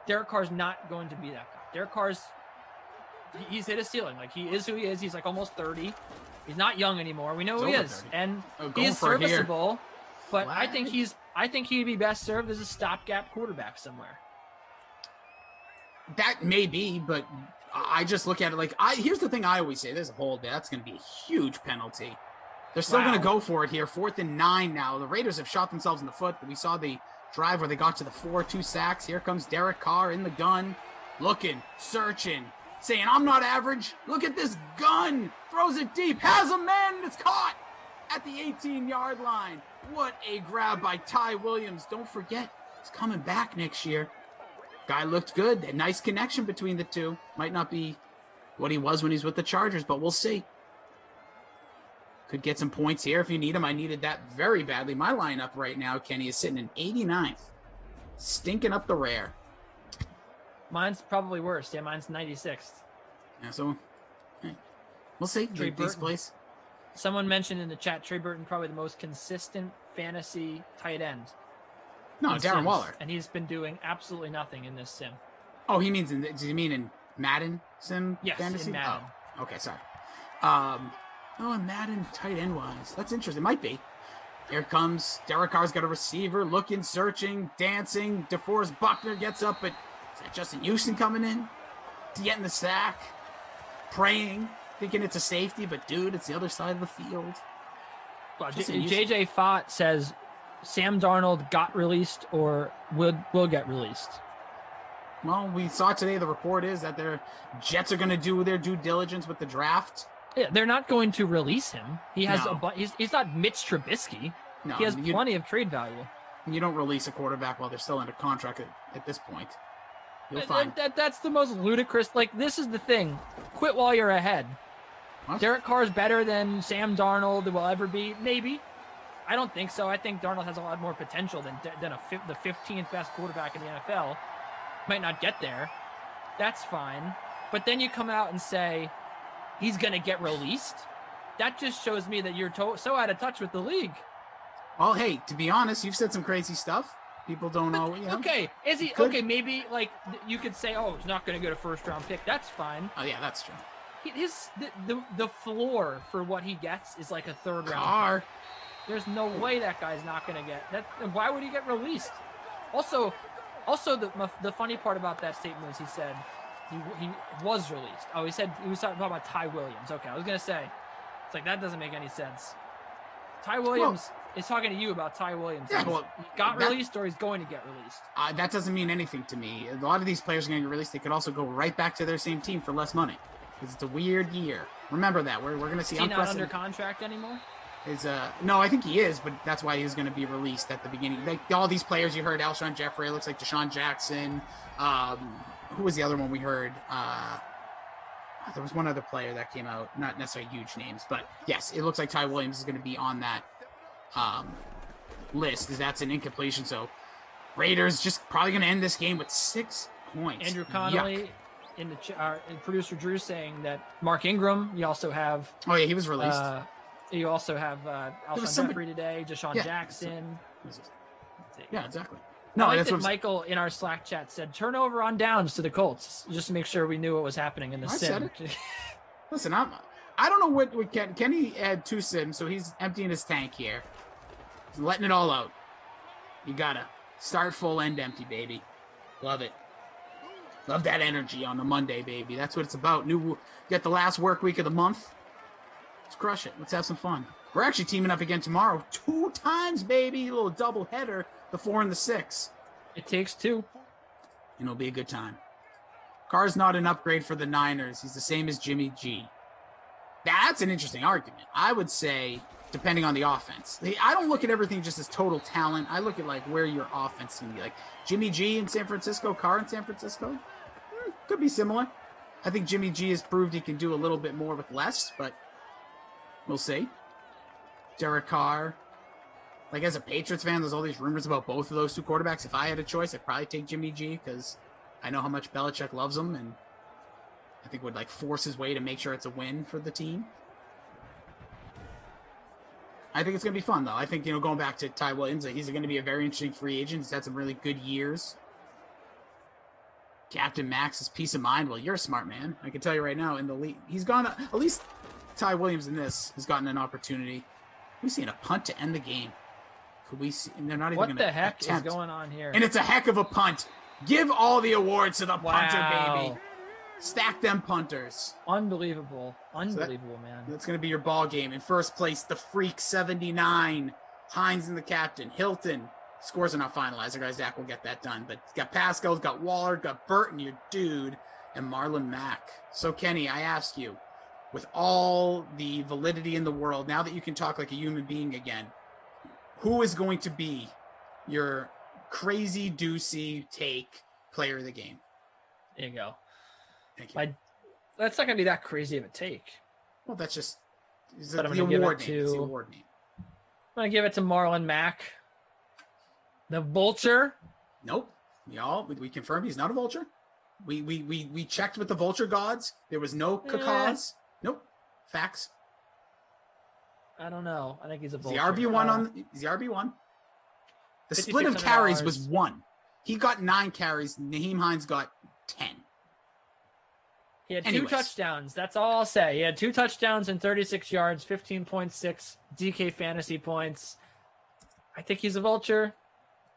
Derek Carr's not going to be that guy. Derek Carr's he's hit a ceiling. Like, he is who he is. He's like almost 30. He's not young anymore. We know who he is, 30. And he is serviceable. But I think he'd be best served as a stopgap quarterback somewhere. That may be, but I just look at it like here's the thing I always say: there's a hold there. That's going to be a huge penalty. They're still going to go for it here. 4th and 9 now. The Raiders have shot themselves in the foot. We saw the drive where they got to the 4-2 sacks. Here comes Derek Carr in the gun, looking, searching, saying, "I'm not average. Look at this gun." Throws it deep, has a man, and it's caught at the 18-yard line. What a grab by Ty Williams. Don't forget, he's coming back next year. Guy looked good. A nice connection between the two. Might not be what he was when he's with the Chargers, but we'll see. Could get some points here if you need them. I needed that very badly. My lineup right now, Kenny, is sitting in 89th. Stinking up the rear. Mine's probably worse. Yeah, mine's 96th. Yeah, so we'll see. Trey This place. Someone mentioned in the chat, Trey Burton probably the most consistent fantasy tight end. No, Darren Sims, Waller. And he's been doing absolutely nothing in this sim. Oh, he means does he mean in Madden sim yes, fantasy? In Madden. Oh, okay, sorry. In Madden tight end wise. That's interesting. It might be. Here comes Derek Carr's got a receiver, looking, searching, dancing. DeForest Buckner gets up, but is that Justin Houston coming in to get in the sack? Praying, thinking it's a safety, but dude, it's the other side of the field. Well, JJ Fott says Sam Darnold got released or will get released. Well, we saw today the report is that their Jets are going to do their due diligence with the draft. Yeah, they're not going to release him. He has he's not Mitch Trubisky. No, he has plenty of trade value. You don't release a quarterback while they're still under contract at this point. You'll find that's the most ludicrous. Like, this is the thing. Quit while you're ahead. Derek Carr is better than Sam Darnold will ever be? Maybe. I don't think so. I think Darnold has a lot more potential than the 15th best quarterback in the NFL. Might not get there. That's fine. But then you come out and say he's going to get released. That just shows me that you're so out of touch with the league. Well, hey, to be honest, you've said some crazy stuff. People don't know. You know. Okay, is he okay? Maybe like you could say, oh, he's not going to get a first-round pick. That's fine. Oh yeah, that's true. The floor for what he gets is like a third-round Carr. pick. There's no way that guy's not going to get that. Why would he get released? Also, the funny part about that statement was he said he was released. Oh, he said he was talking about Ty Williams. Okay, I was going to say, it's like that doesn't make any sense. Ty Williams is talking to you about Ty Williams. Yeah, he got released or he's going to get released. That doesn't mean anything to me. A lot of these players are going to get released. They could also go right back to their same team for less money because it's a weird year. Remember that. We're going to see. Is he not under contract anymore? No, I think he is, but that's why he's going to be released at the beginning. Like all these players you heard, Alshon Jeffrey, it looks like Deshaun Jackson. Who was the other one we heard? There was one other player that came out, not necessarily huge names, but yes, it looks like Ty Williams is going to be on that list, as that's an incompletion. So Raiders just probably going to end this game with 6 points. Andrew Connolly in the producer Drew saying that Mark Ingram. You also have. Oh yeah, he was released. You also have Alshon Jeffrey today, Deshaun Jackson. Yeah, exactly. No, I like that Michael in our Slack chat said turnover on downs to the Colts, just to make sure we knew what was happening in the sim. Listen, I don't know what Kenny had 2 sims, so he's emptying his tank here. He's letting it all out. You gotta start full end empty, baby. Love it. Love that energy on the Monday, baby. That's what it's about. Get the last work week of the month. Let's crush it. Let's have some fun. We're actually teaming up again tomorrow. 2 times, baby. A little double header. The 4 and the 6. It takes 2. And it'll be a good time. Carr's not an upgrade for the Niners. He's the same as Jimmy G. That's an interesting argument. I would say, depending on the offense. I don't look at everything just as total talent. I look at like where your offense can be. Like Jimmy G in San Francisco, Carr in San Francisco. Could be similar. I think Jimmy G has proved he can do a little bit more with less, but we'll see. Derek Carr. Like, as a Patriots fan, there's all these rumors about both of those 2 quarterbacks. If I had a choice, I'd probably take Jimmy G because I know how much Belichick loves him and I think would, like, force his way to make sure it's a win for the team. I think it's going to be fun, though. I think, going back to Ty Williams, he's going to be a very interesting free agent. He's had some really good years. Captain Max's peace of mind. Well, you're a smart man. I can tell you right now, in the league, he's gone, at least Ty Williams in this has gotten an opportunity. We've seen a punt to end the game. Could we see? And they're not even going to What the heck attempt. is going on here? And it's a heck of a punt. Give all the awards to the punter, baby. Stack them punters. Unbelievable. Unbelievable, man. That's going to be your ball game. In first place, the Freak 79. Hines and the captain. Hilton. Scores are not finalized. Our guy Zach will get that done. But got Pascal, got Waller, got Burton, your dude, and Marlon Mack. So, Kenny, I ask you, with all the validity in the world, now that you can talk like a human being again, who is going to be your crazy, deucey take player of the game? There you go. Thank you. That's not going to be that crazy of a take. Well, that's just the award name. It's the award name. I'm going to give it to Marlon Mack. The Vulture. Nope. We confirmed he's not a vulture. We checked with the vulture gods. There was no cacaws. Nope. Facts. I don't know. I think he's a vulture. He's the RB1 he's the RB1. The split of carries was 1. He got 9 carries. Naheem Hines got 10. He had 2 touchdowns. That's all I'll say. He had 2 touchdowns and 36 yards, 15.6 DK fantasy points. I think he's a vulture.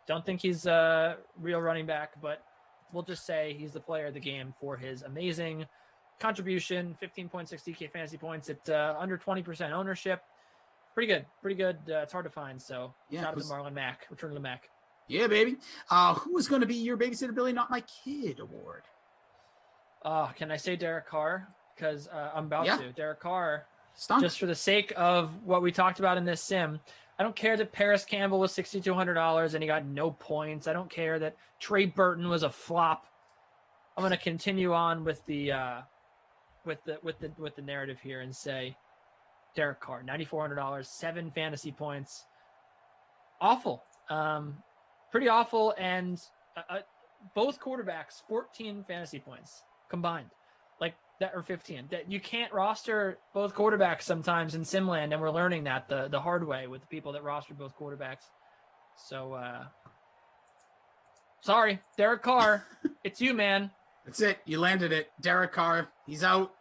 Don't think he's a real running back, but we'll just say he's the player of the game for his amazing contribution. 15.6 DK fantasy points at under 20% ownership. Pretty good. It's hard to find. So shout out to Marlon Mack. Return to the Mac. Yeah, baby. Who is going to be your Babysitter Billy Not My Kid award? Can I say Derek Carr? Because I'm about to. Derek Carr. Stunk. Just for the sake of what we talked about in this sim. I don't care that Paris Campbell was $6,200 and he got no points. I don't care that Trey Burton was a flop. I'm going to continue on with the with the narrative here and say, Derek Carr, $9,400, 7 fantasy points, awful, pretty awful, and both quarterbacks 14 fantasy points combined, like that, or 15. That you can't roster both quarterbacks sometimes in Simland, and we're learning that the hard way with the people that roster both quarterbacks. So sorry, Derek Carr, it's you, man. That's it. You landed it. Derek Carr, he's out.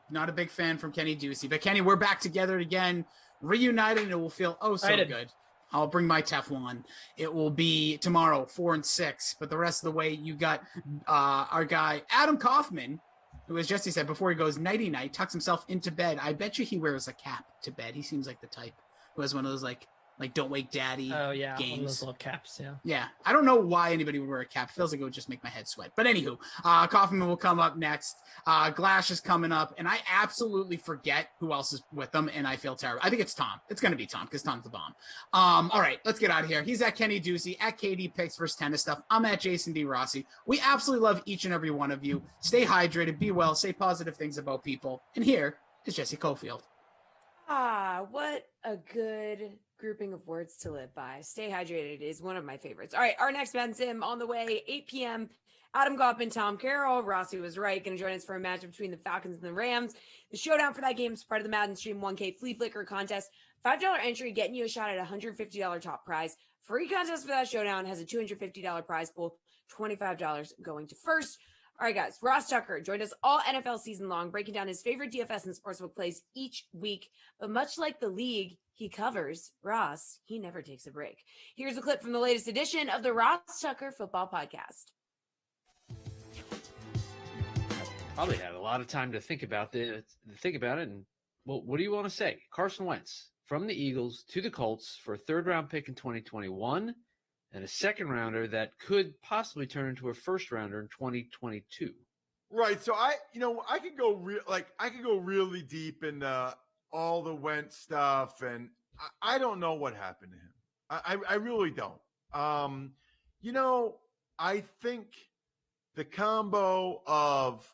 Not a big fan from Kenny Ducey. But Kenny, we're back together again, reunited, and it will feel so Excited. good. I'll bring my Teflon. It will be tomorrow, 4 and 6. But the rest of the way, you got our guy, Adam Kaufman, who, as Jesse said, before he goes nighty-night, tucks himself into bed. I bet you he wears a cap to bed. He seems like the type who has one of those, like Don't Wake Daddy Oh yeah, games. one of those little caps. Yeah. Yeah, I don't know why anybody would wear a cap. It feels like it would just make my head sweat. But anywho, Kaufman will come up next. Glash is coming up, and I absolutely forget who else is with them, and I feel terrible. I think it's Tom. It's going to be Tom because Tom's the bomb. All right, let's get out of here. He's at Kenny Ducey, at KD Picks vs. Tennis Stuff. I'm at Jason D. Rossi. We absolutely love each and every one of you. Stay hydrated, be well, say positive things about people. And here is Jesse Cofield. What a good grouping of words to live by. Stay hydrated is one of my favorites. All right, our next Madden Sim on the way, 8 p.m. Adam Goffman, Tom Carroll. Rossi was right. Going to join us for a matchup between the Falcons and the Rams. The showdown for that game is part of the Madden Stream 1K Flea Flicker contest. $5 entry, getting you a shot at $150 top prize. Free contest for that showdown has a $250 prize pool, $25 going to first. All right, guys. Ross Tucker joined us all NFL season long, breaking down his favorite DFS and sportsbook plays each week. But much like the league he covers, Ross, he never takes a break. Here's a clip from the latest edition of the Ross Tucker Football Podcast. Probably had a lot of time to think about it. And, well, what do you want to say? Carson Wentz from the Eagles to the Colts for a third-round pick in 2021 and a second-rounder that could possibly turn into a first-rounder in 2022. Right. So I could go really deep into all the Wentz stuff, and I don't know what happened to him. I really don't. I think the combo of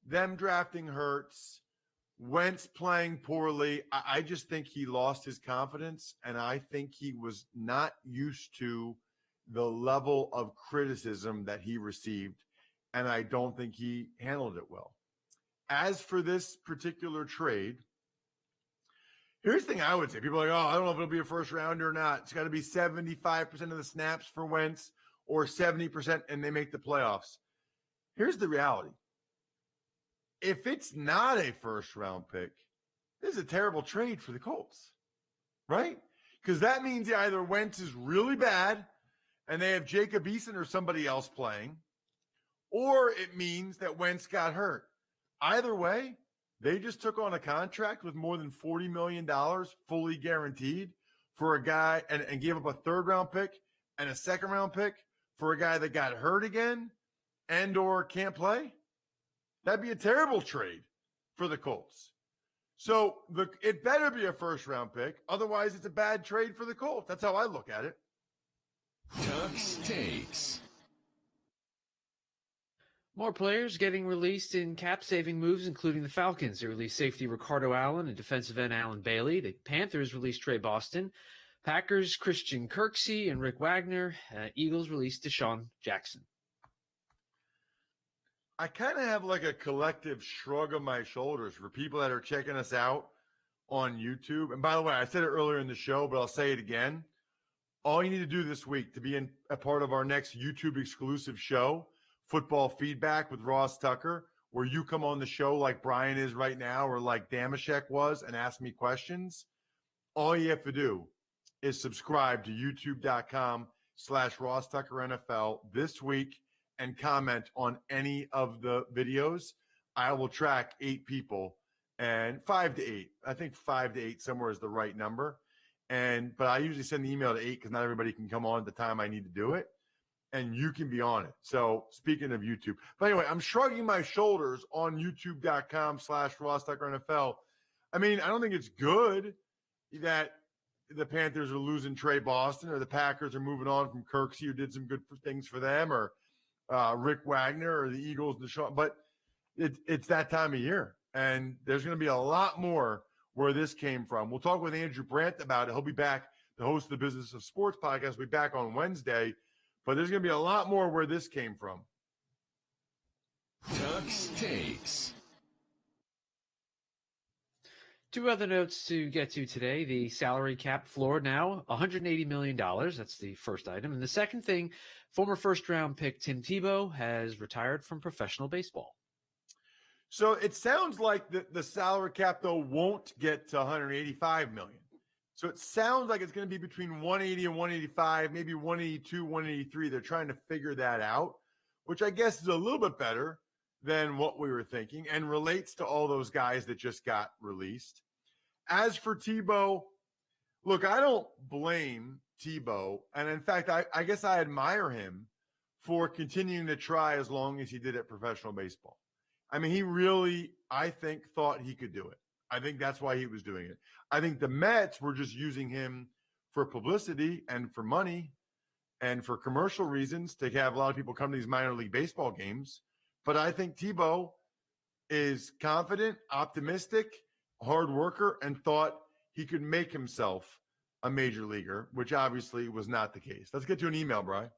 them drafting Hurts, Wentz playing poorly, I just think he lost his confidence, and I think he was not used to the level of criticism that he received, and I don't think he handled it well. As for this particular trade, here's the thing I would say. People are like, I don't know if it'll be a first rounder or not. It's got to be 75% of the snaps for Wentz or 70% and they make the playoffs. Here's the reality. If it's not a first round pick, this is a terrible trade for the Colts, right? Because that means either Wentz is really bad and they have Jacob Eason or somebody else playing, or it means that Wentz got hurt. Either way, they just took on a contract with more than $40 million fully guaranteed for a guy and gave up a third-round pick and a second-round pick for a guy that got hurt again and or can't play. That'd be a terrible trade for the Colts. So it better be a first-round pick. Otherwise, it's a bad trade for the Colts. That's how I look at it. Tuck's Takes. More players getting released in cap-saving moves, including the Falcons. They released safety Ricardo Allen and defensive end Alan Bailey. The Panthers released Trey Boston. Packers, Christian Kirksey and Rick Wagner. Eagles released Deshaun Jackson. I kind of have like a collective shrug of my shoulders for people that are checking us out on YouTube. And by the way, I said it earlier in the show, but I'll say it again. All you need to do this week to be a part of our next YouTube exclusive show, Football Feedback with Ross Tucker, where you come on the show like Brian is right now or like Damashek was and ask me questions. All you have to do is subscribe to youtube.com/Ross Tucker NFL this week and comment on any of the videos. I will track 8 people and 5 to 8. I think 5 to 8 somewhere is the right number. But I usually send the email to 8 because not everybody can come on at the time I need to do it. And you can be on it. So speaking of YouTube. But anyway, I'm shrugging my shoulders on youtube.com/Ross Tucker NFL. I mean, I don't think it's good that the Panthers are losing Trey Boston or the Packers are moving on from Kirksey, who did some good things for them, or Rick Wagner or the Eagles. But it's that time of year. And there's going to be a lot more where this came from. We'll talk with Andrew Brandt about it. He'll be back, the host of the Business of Sports podcast. We'll be back on Wednesday. But there's going to be a lot more where this came from. Tux Takes. Two other notes to get to today. The salary cap floor now, $180 million. That's the first item. And the second thing, former first-round pick Tim Tebow has retired from professional baseball. So it sounds like the salary cap, though, won't get to $185 million. So it sounds like it's going to be between 180 and 185, maybe 182, 183. They're trying to figure that out, which I guess is a little bit better than what we were thinking and relates to all those guys that just got released. As for Tebow, look, I don't blame Tebow. And in fact, I guess I admire him for continuing to try as long as he did at professional baseball. I mean, he really, I think, thought he could do it. I think that's why he was doing it. I think the Mets were just using him for publicity and for money and for commercial reasons to have a lot of people come to these minor league baseball games. But I think Tebow is confident, optimistic, hard worker, and thought he could make himself a major leaguer, which obviously was not the case. Let's get to an email, Brian.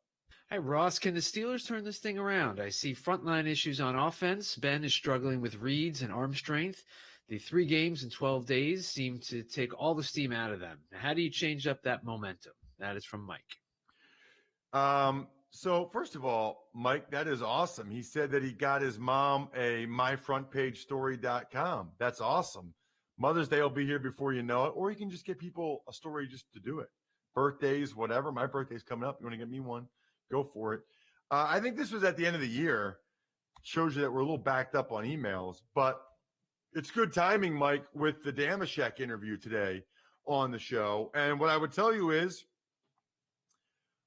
Hey, Ross, can the Steelers turn this thing around? I see frontline issues on offense. Ben is struggling with reads and arm strength. The 3 games in 12 days seem to take all the steam out of them. How do you change up that momentum? That is from Mike. So first of all, Mike, that is awesome. He said that he got his mom a myfrontpagestory.com. That's awesome. Mother's Day will be here before you know it, or you can just get people a story just to do it. Birthdays, whatever. My birthday's coming up. You want to get me one? Go for it. I think this was at the end of the year. Shows you that we're a little backed up on emails, but it's good timing, Mike, with the Damashek interview today on the show. And what I would tell you is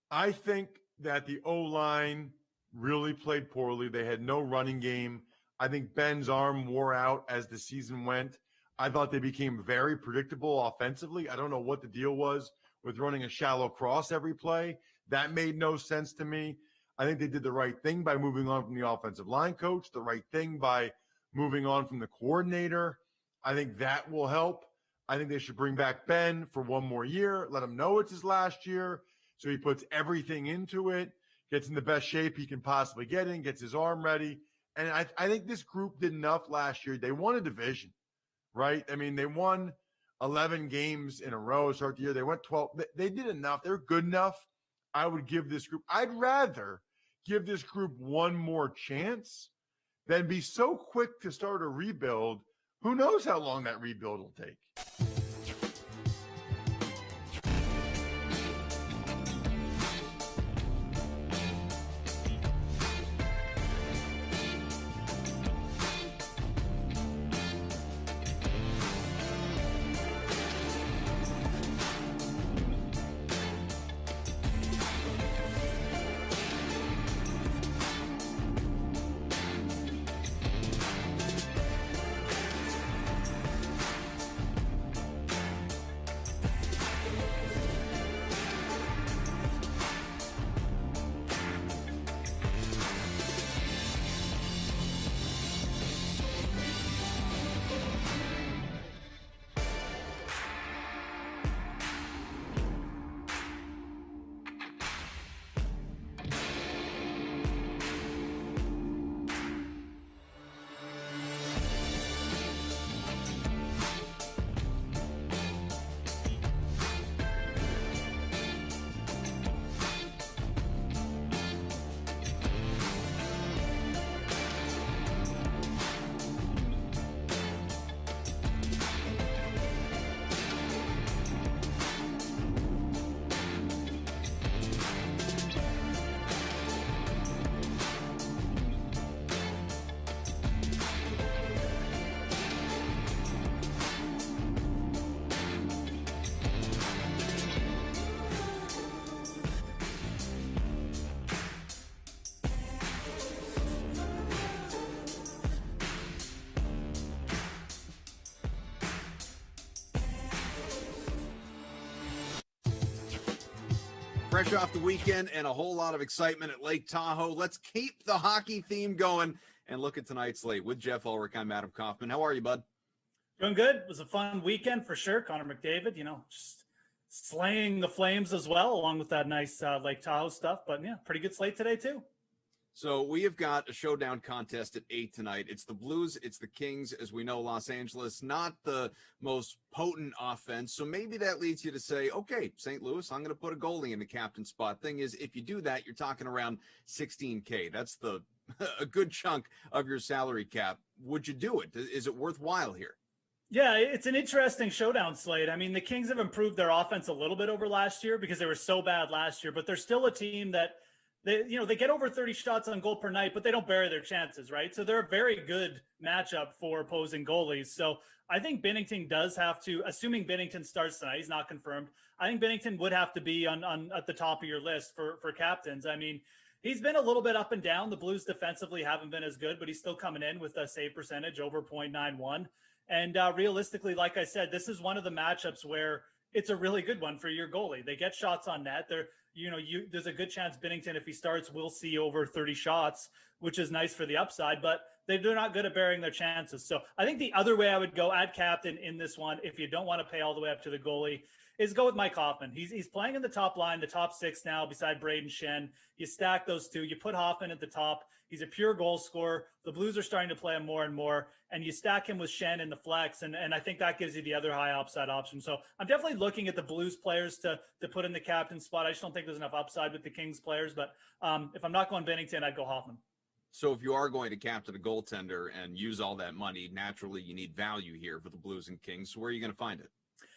I think that the O-line really played poorly. They had no running game. I think Ben's arm wore out as the season went. I thought they became very predictable offensively. I don't know what the deal was with running a shallow cross every play. That made no sense to me. I think they did the right thing by moving on from the offensive line coach, the right thing by moving on from the coordinator. I think that will help. I think they should bring back Ben for one more year, let him know it's his last year, so he puts everything into it, gets in the best shape he can possibly get in, gets his arm ready. And I think this group did enough last year. They won a division, right? I mean, they won 11 games in a row to start the year. They went 12. They did enough. They're good enough. I would give this group – I'd rather give this group one more chance than be so quick to start a rebuild. Who knows how long that rebuild will take? Fresh off the weekend and a whole lot of excitement at Lake Tahoe. Let's keep the hockey theme going and look at tonight's slate with Jeff Ulrich. I'm Adam Kaufman. How are you, bud? Doing good. It was a fun weekend for sure. Connor McDavid, just slaying the Flames as well, along with that nice Lake Tahoe stuff. But yeah, pretty good slate today too. So we have got a showdown contest at 8 tonight. It's the Blues, it's the Kings. As we know, Los Angeles, not the most potent offense. So maybe that leads you to say, okay, St. Louis, I'm going to put a goalie in the captain spot. Thing is, if you do that, you're talking around $16K. That's a good chunk of your salary cap. Would you do it? Is it worthwhile here? Yeah, it's an interesting showdown slate. I mean, the Kings have improved their offense a little bit over last year because they were so bad last year, but they're still a team that they get over 30 shots on goal per night, but they don't bury their chances, right? So they're a very good matchup for opposing goalies. So I think Binnington does have to, assuming Binnington starts tonight, he's not confirmed. I think Binnington would have to be on at the top of your list for captains. I mean, he's been a little bit up and down. The Blues defensively haven't been as good, but he's still coming in with a save percentage over .91. And realistically, like I said, this is one of the matchups where it's a really good one for your goalie. They get shots on net. There's a good chance Binnington, if he starts, will see over 30 shots, which is nice for the upside, but they're not good at burying their chances. So I think the other way I would go at captain in this one, if you don't want to pay all the way up to the goalie, is go with Mike Hoffman. He's playing in the top line, the top six now beside Braden Shen. You stack those two. You put Hoffman at the top. He's a pure goal scorer. The Blues are starting to play him more and more, and you stack him with Shen in the flex, and I think that gives you the other high upside option. So I'm definitely looking at the Blues players to put in the captain spot. I just don't think there's enough upside with the Kings players, but if I'm not going Binnington, I'd go Hoffman. So if you are going to captain a goaltender and use all that money, naturally you need value here for the Blues and Kings. So where are you going to find it?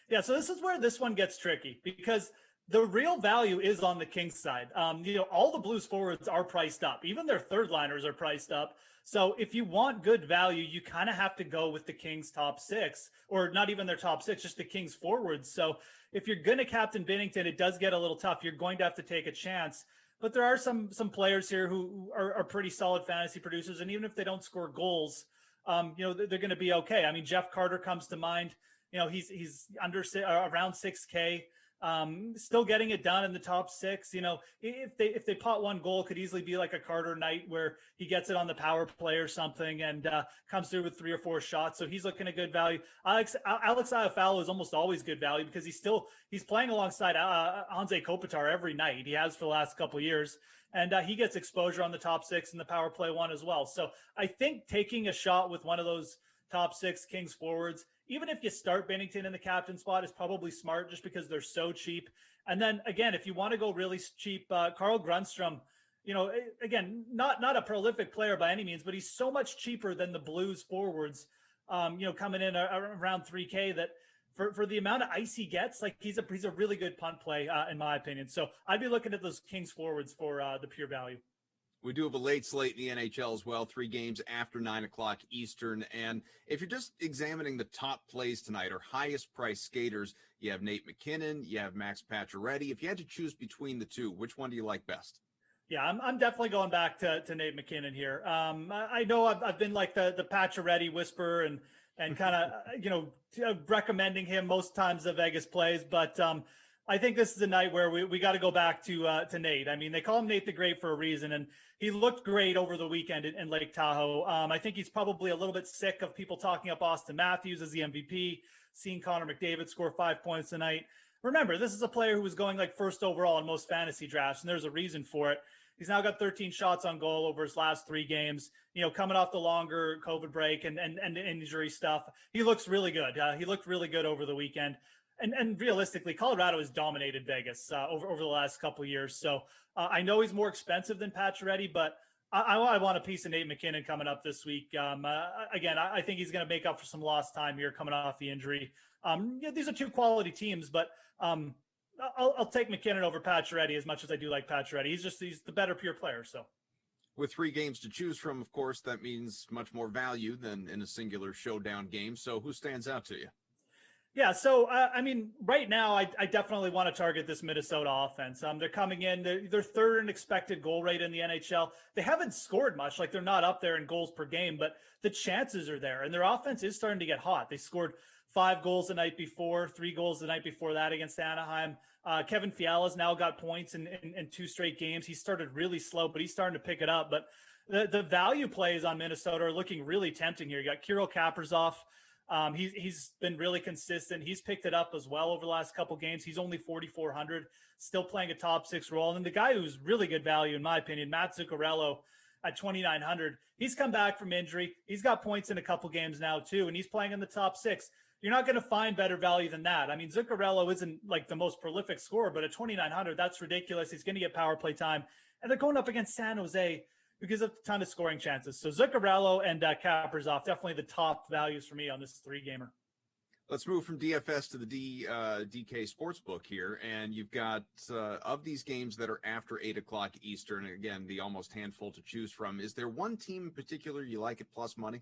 Yeah, so this is where this one gets tricky because the real value is on the Kings side. All the Blues forwards are priced up. Even their third liners are priced up. So if you want good value, you kind of have to go with the Kings top six, or not even their top six, just the Kings forwards. So if you're going to captain Binnington, it does get a little tough. You're going to have to take a chance. But there are some players here who are pretty solid fantasy producers. And even if they don't score goals, they're going to be okay. I mean, Jeff Carter comes to mind. He's under around 6K, still getting it done in the top six. If they pot one goal, could easily be like a Carter night where he gets it on the power play or something and comes through with 3 or 4 shots. So he's looking at good value. Alex Iafallo is almost always good value because he's playing alongside Anze Kopitar every night. He has for the last couple of years. And he gets exposure on the top six and the power play one as well. So I think taking a shot with one of those top six Kings forwards, even if you start Binnington in the captain spot, is probably smart just because they're so cheap. And then again, if you want to go really cheap, Carl Grundstrom, again, not a prolific player by any means, but he's so much cheaper than the Blues forwards, coming in around 3K that for the amount of ice he gets, like he's a really good punt play in my opinion. So I'd be looking at those Kings forwards for the pure value. We do have a late slate in the NHL as well, 3 games after 9 o'clock Eastern. And if you're just examining the top plays tonight or highest price skaters, you have Nate McKinnon, you have Max Pacioretty. If you had to choose between the two, which one do you like best? Yeah, I'm definitely going back to Nate McKinnon here. I know I've been like the Pacioretty whisperer and kind of, recommending him most times the Vegas plays, but I think this is a night where we got to go back to Nate. I mean, they call him Nate the Great for a reason, and he looked great over the weekend in Lake Tahoe. I think he's probably a little bit sick of people talking up Austin Matthews as the MVP, seeing Connor McDavid score 5 points tonight. Remember, this is a player who was going like first overall in most fantasy drafts, and there's a reason for it. He's now got 13 shots on goal over his last 3 games, coming off the longer COVID break and injury stuff. He looks really good. He looked really good over the weekend. And realistically, Colorado has dominated Vegas over the last couple of years. So I know he's more expensive than Pacioretty, but I want a piece of Nate McKinnon coming up this week. Again, I think he's going to make up for some lost time here coming off the injury. These are 2 quality teams, but I'll take McKinnon over Pacioretty as much as I do like Pacioretty. He's the better pure player. So with 3 games to choose from, of course, that means much more value than in a singular showdown game. So who stands out to you? Yeah, so, right now, I definitely want to target this Minnesota offense. They're coming in, they're third in expected goal rate in the NHL. They haven't scored much, like they're not up there in goals per game, but the chances are there, and their offense is starting to get hot. They scored 5 goals the night before, 3 goals the night before that against Anaheim. Kevin Fiala's now got points in 2 straight games. He started really slow, but he's starting to pick it up. But the value plays on Minnesota are looking really tempting here. You got Kirill Kaprizov. He's been really consistent. He's picked it up as well over the last couple games. He's only 4,400, still playing a top 6 role. And then the guy who's really good value, in my opinion, Matt Zuccarello at 2,900. He's come back from injury. He's got points in a couple games now too, and he's playing in the top 6. You're not going to find better value than that. I mean, Zuccarello isn't like the most prolific scorer, but at 2,900, that's ridiculous. He's going to get power play time, and they're going up against San Jose, who gives up a ton of scoring chances. So Zuccarello and Kaprizov, definitely the top values for me on this 3-gamer. Let's move from DFS to the DK Sportsbook here. And you've got, of these games that are after 8 o'clock Eastern, again, the almost handful to choose from, is there one team in particular you like at plus money?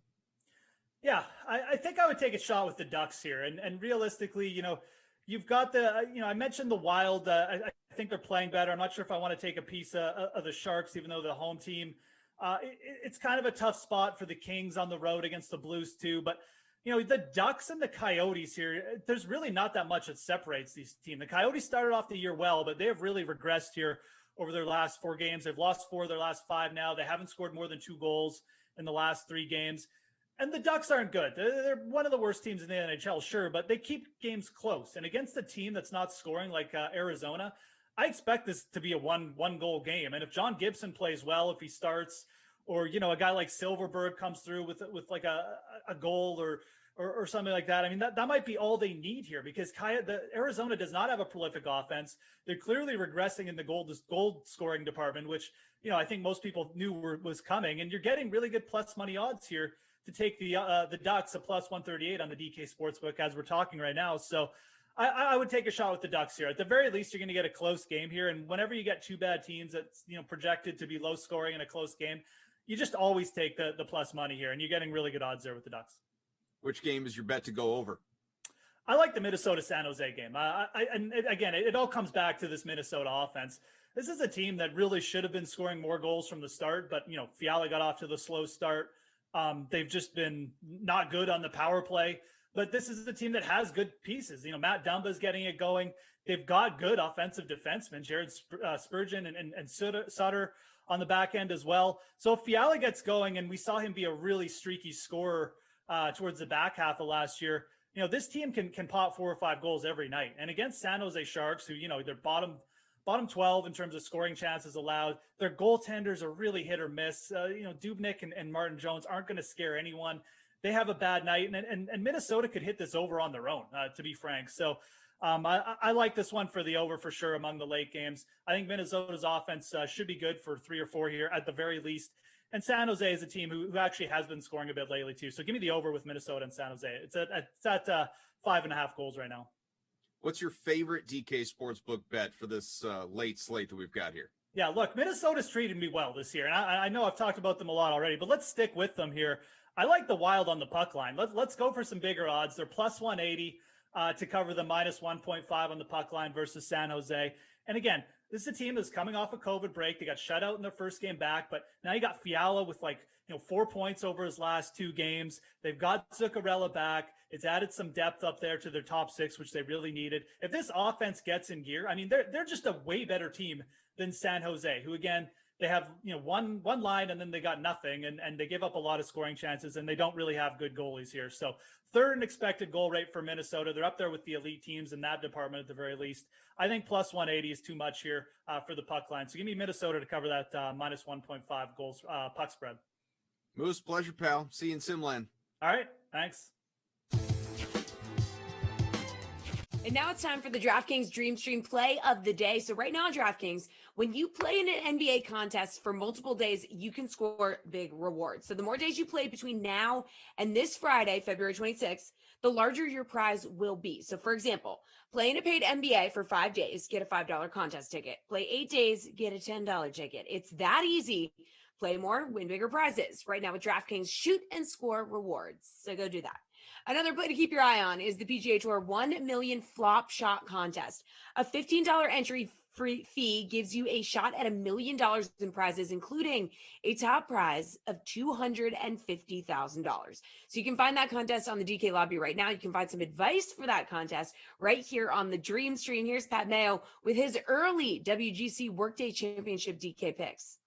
Yeah, I think I would take a shot with the Ducks here. And realistically, you've got I mentioned the Wild. I think they're playing better. I'm not sure if I want to take a piece of the Sharks, even though the home team. It's kind of a tough spot for the Kings on the road against the Blues too. But, the Ducks and the Coyotes here, there's really not that much that separates these teams. The Coyotes started off the year well, but they have really regressed here over their last 4 games. They've lost 4 of their last 5 now. They haven't scored more than 2 goals in the last 3 games. And the Ducks aren't good. They're one of the worst teams in the NHL, sure, but they keep games close. And against a team that's not scoring like Arizona, I expect this to be a one-goal game. And if John Gibson plays well, if he starts, or a guy like Silverberg comes through with like a goal or something like that, I mean that might be all they need here, because Arizona does not have a prolific offense. They're clearly regressing in the goal scoring department, which I think most people knew was coming. And you're getting really good plus money odds here to take the Ducks at plus 138 on the DK Sportsbook as we're talking right now. So I would take a shot with the Ducks here. At the very least, you're going to get a close game here. And whenever you get 2 bad teams that's projected to be low scoring in a close game, you just always take the plus money here, and you're getting really good odds there with the Ducks. Which game is your bet to go over? I like the Minnesota San Jose game. It all comes back to this Minnesota offense. This is a team that really should have been scoring more goals from the start, but Fiala got off to the slow start. They've just been not good on the power play, but this is a team that has good pieces. Matt Dumba's getting it going. They've got good offensive defensemen, Jared Spurgeon and Sutter on the back end as well. So if Fiala gets going, and we saw him be a really streaky scorer towards the back half of last year, this team can pop 4 or 5 goals every night. And against San Jose Sharks, who, they're bottom 12 in terms of scoring chances allowed. Their goaltenders are really hit or miss. Dubnyk and Martin Jones aren't going to scare anyone. They have a bad night, and Minnesota could hit this over on their own, to be frank. So I like this one for the over for sure among the late games. I think Minnesota's offense should be good for 3 or 4 here at the very least. And San Jose is a team who actually has been scoring a bit lately too. So give me the over with Minnesota and San Jose. It's at 5.5 goals right now. What's your favorite DK Sportsbook bet for this late slate that we've got here? Yeah, look, Minnesota's treated me well this year. And I know I've talked about them a lot already, but let's stick with them here. I like the Wild on the puck line. Let's go for some bigger odds. They're plus 180 to cover the minus 1.5 on the puck line versus San Jose. And again, this is a team that's coming off a COVID break. They got shut out in their first game back, but now you got Fiala with 4 points over his last 2 games. They've got Zuccarello back. It's added some depth up there to their top 6, which they really needed. If this offense gets in gear, I mean, they're just a way better team than San Jose, who again, they have one line and then they got nothing, and they give up a lot of scoring chances, and they don't really have good goalies here. So 3rd in expected goal rate for Minnesota. They're up there with the elite teams in that department at the very least. I think plus 180 is too much here for the puck line. So give me Minnesota to cover that minus 1.5 goals puck spread. Moose, pleasure, pal. See you in Simland. All right, thanks. And now it's time for the DraftKings Dream Stream play of the day. So right now on DraftKings, when you play in an NBA contest for multiple days, you can score big rewards. So the more days you play between now and this Friday, February 26th, the larger your prize will be. So for example, play in a paid NBA for 5 days, get a $5 contest ticket. Play 8 days, get a $10 ticket. It's that easy. Play more, win bigger prizes. Right now with DraftKings, shoot and score rewards. So go do that. Another play to keep your eye on is the PGA Tour 1 million flop shot contest. A $15 entry fee gives you a shot at $1 million in prizes, including a top prize of $250,000. So you can find that contest on the DK lobby right now. You can find some advice for that contest right here on the Dream Stream. Here's Pat Mayo with his early WGC Workday Championship DK picks.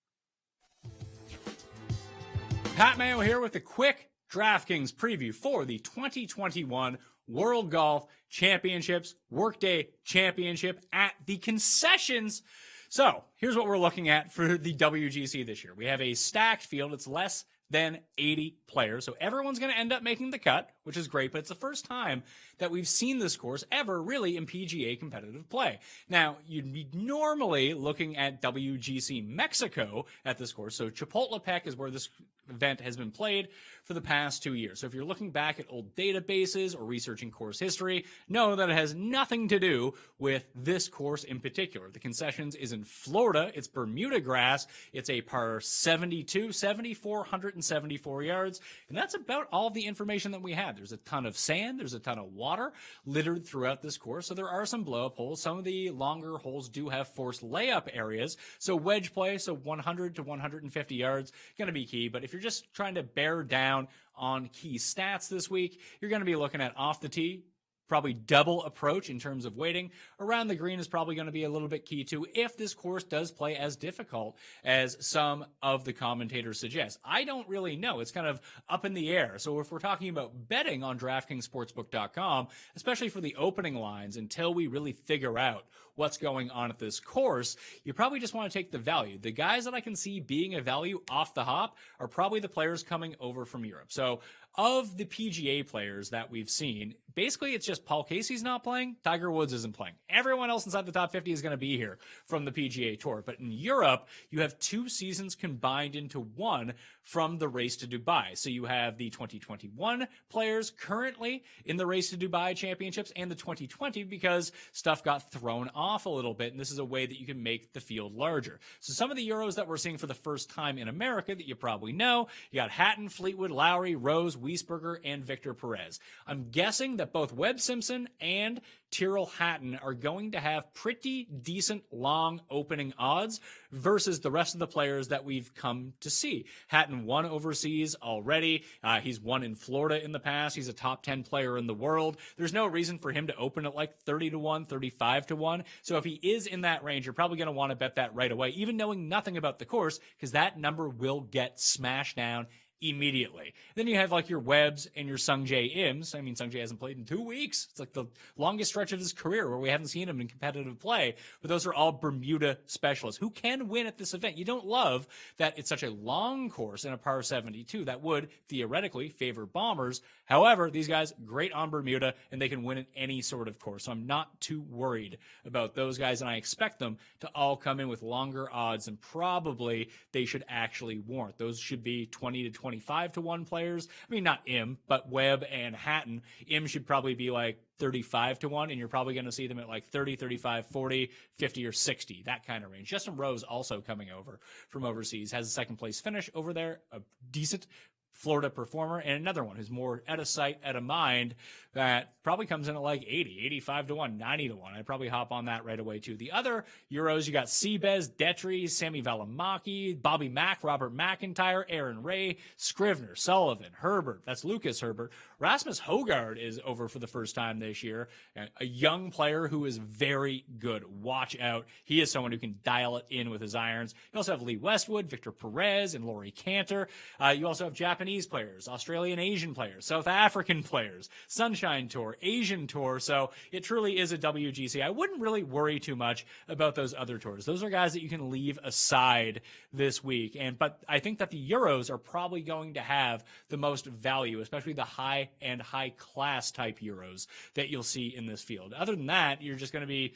Pat Mayo here with a quick DraftKings preview for the 2021 World Golf Championships Workday Championship at the Concessions. So here's what we're looking at for the WGC this year. We have a stacked field. It's less than 80 players. So everyone's going to end up making the cut, which is great, but it's the first time that we've seen this course ever really in PGA competitive play. Now, you'd be normally looking at WGC Mexico at this course. So Chapultepec is where this event has been played for the past 2 years. So if you're looking back at old databases or researching course history, know that it has nothing to do with this course in particular. The Concessions is in Florida. It's Bermuda grass. It's a par 72, 7,474 yards. And that's about all the information that we have. There's a ton of sand. There's a ton of water littered throughout this course. So there are some blow-up holes. Some of the longer holes do have forced layup areas. So wedge play, so 100 to 150 yards, going to be key. But if you're just trying to bear down on key stats this week, you're going to be looking at off the tee, probably double approach in terms of weighting. Around the green is probably going to be a little bit key too if this course does play as difficult as some of the commentators suggest. I don't really know. It's kind of up in the air. So if we're talking about betting on DraftKingsSportsbook.com, especially for the opening lines, until we really figure out what's going on at this course, you probably just want to take the value. The guys that I can see being a value off the hop are probably the players coming over from Europe. So of the PGA players that we've seen, basically it's just Paul Casey's not playing, Tiger Woods isn't playing. Everyone else inside the top 50 is going to be here from the PGA Tour. But in Europe, you have 2 seasons combined into one from the Race to Dubai. So you have the 2021 players currently in the Race to Dubai Championships and the 2020 because stuff got thrown off a little bit, and this is a way that you can make the field larger. So some of the Euros that we're seeing for the first time in America that you probably know, you got Hatton, Fleetwood, Lowry, Rose, Wiesberger, and Victor Perez. I'm guessing that both Webb Simpson and Tyrrell Hatton are going to have pretty decent long opening odds versus the rest of the players that we've come to see. Hatton won overseas already. He's won in Florida in the past. He's a top 10 player in the world. There's no reason for him to open at like 30 to 1, 35 to 1. So if he is in that range, you're probably going to want to bet that right away, even knowing nothing about the course, because that number will get smashed down immediately. Then you have like your Webbs and your Sungjae Ims. I mean, Sungjae hasn't played in 2 weeks. It's like the longest stretch of his career where we haven't seen him in competitive play. But those are all Bermuda specialists who can win at this event. You don't love that it's such a long course in a par 72. That would theoretically favor bombers. However, these guys great on Bermuda and they can win at any sort of course. So I'm not too worried about those guys, and I expect them to all come in with longer odds, and probably they should actually warrant. Those should be 20 to 25 to 1 players. I mean, not Im, but Webb and Hatton. Im should probably be like 35 to 1, and you're probably going to see them at like 30, 35, 40, 50, or 60, that kind of range. Justin Rose also coming over from overseas, has a second place finish over there, a decent Florida performer, and another one who's more out of sight, out of mind, that probably comes in at like 80, 85 to 1, 90 to 1. I'd probably hop on that right away too. The other Euros, you got Seabez, Detry, Sammy Valimaki, Bobby Mack, Robert McIntyre, Aaron Ray, Scrivener, Sullivan, Herbert. That's Lucas Herbert. Rasmus Højgaard is over for the first time this year. A young player who is very good. Watch out. He is someone who can dial it in with his irons. You also have Lee Westwood, Victor Perez, and Laurie Cantor. You also have Japanese players, Australian Asian players, South African players, Sunshine Tour, Asian Tour. So it truly is a WGC. I wouldn't really worry too much about those other tours. Those are guys that you can leave aside this week. But I think that the Euros are probably going to have the most value, especially the high and high class type Euros that you'll see in this field. Other than that, you're just going to be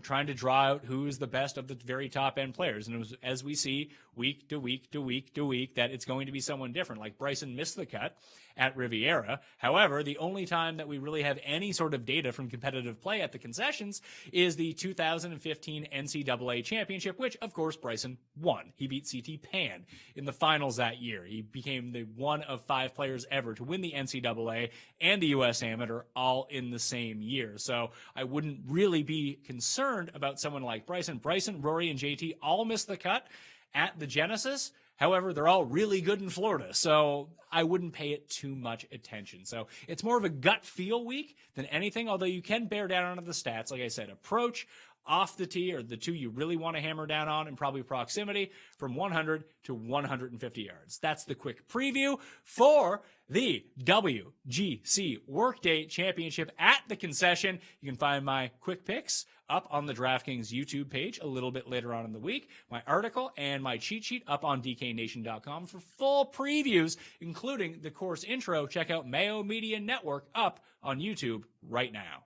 trying to draw out who is the best of the very top end players. And it was, as we see week to week to week to week, that it's going to be someone different. Like Bryson missed the cut at Riviera. However, the only time that we really have any sort of data from competitive play at the Concessions is the 2015 NCAA Championship, which of course Bryson won. He beat CT Pan in the finals that year. He became the one of 5 players ever to win the NCAA and the US Amateur all in the same year. So I wouldn't really be concerned about someone like Bryson. Bryson, Rory, and JT all missed the cut at the Genesis. However, they're all really good in Florida, so I wouldn't pay it too much attention. So it's more of a gut feel week than anything, although you can bear down on the stats. Like I said, approach, off the tee are the two you really want to hammer down on, and probably proximity from 100 to 150 yards. That's the quick preview for the WGC Workday Championship at the concession. You can find my quick picks up on the DraftKings YouTube page a little bit later on in the week. My article and my cheat sheet up on DKNation.com for full previews, including the course intro. Check out Mayo Media Network up on YouTube right now.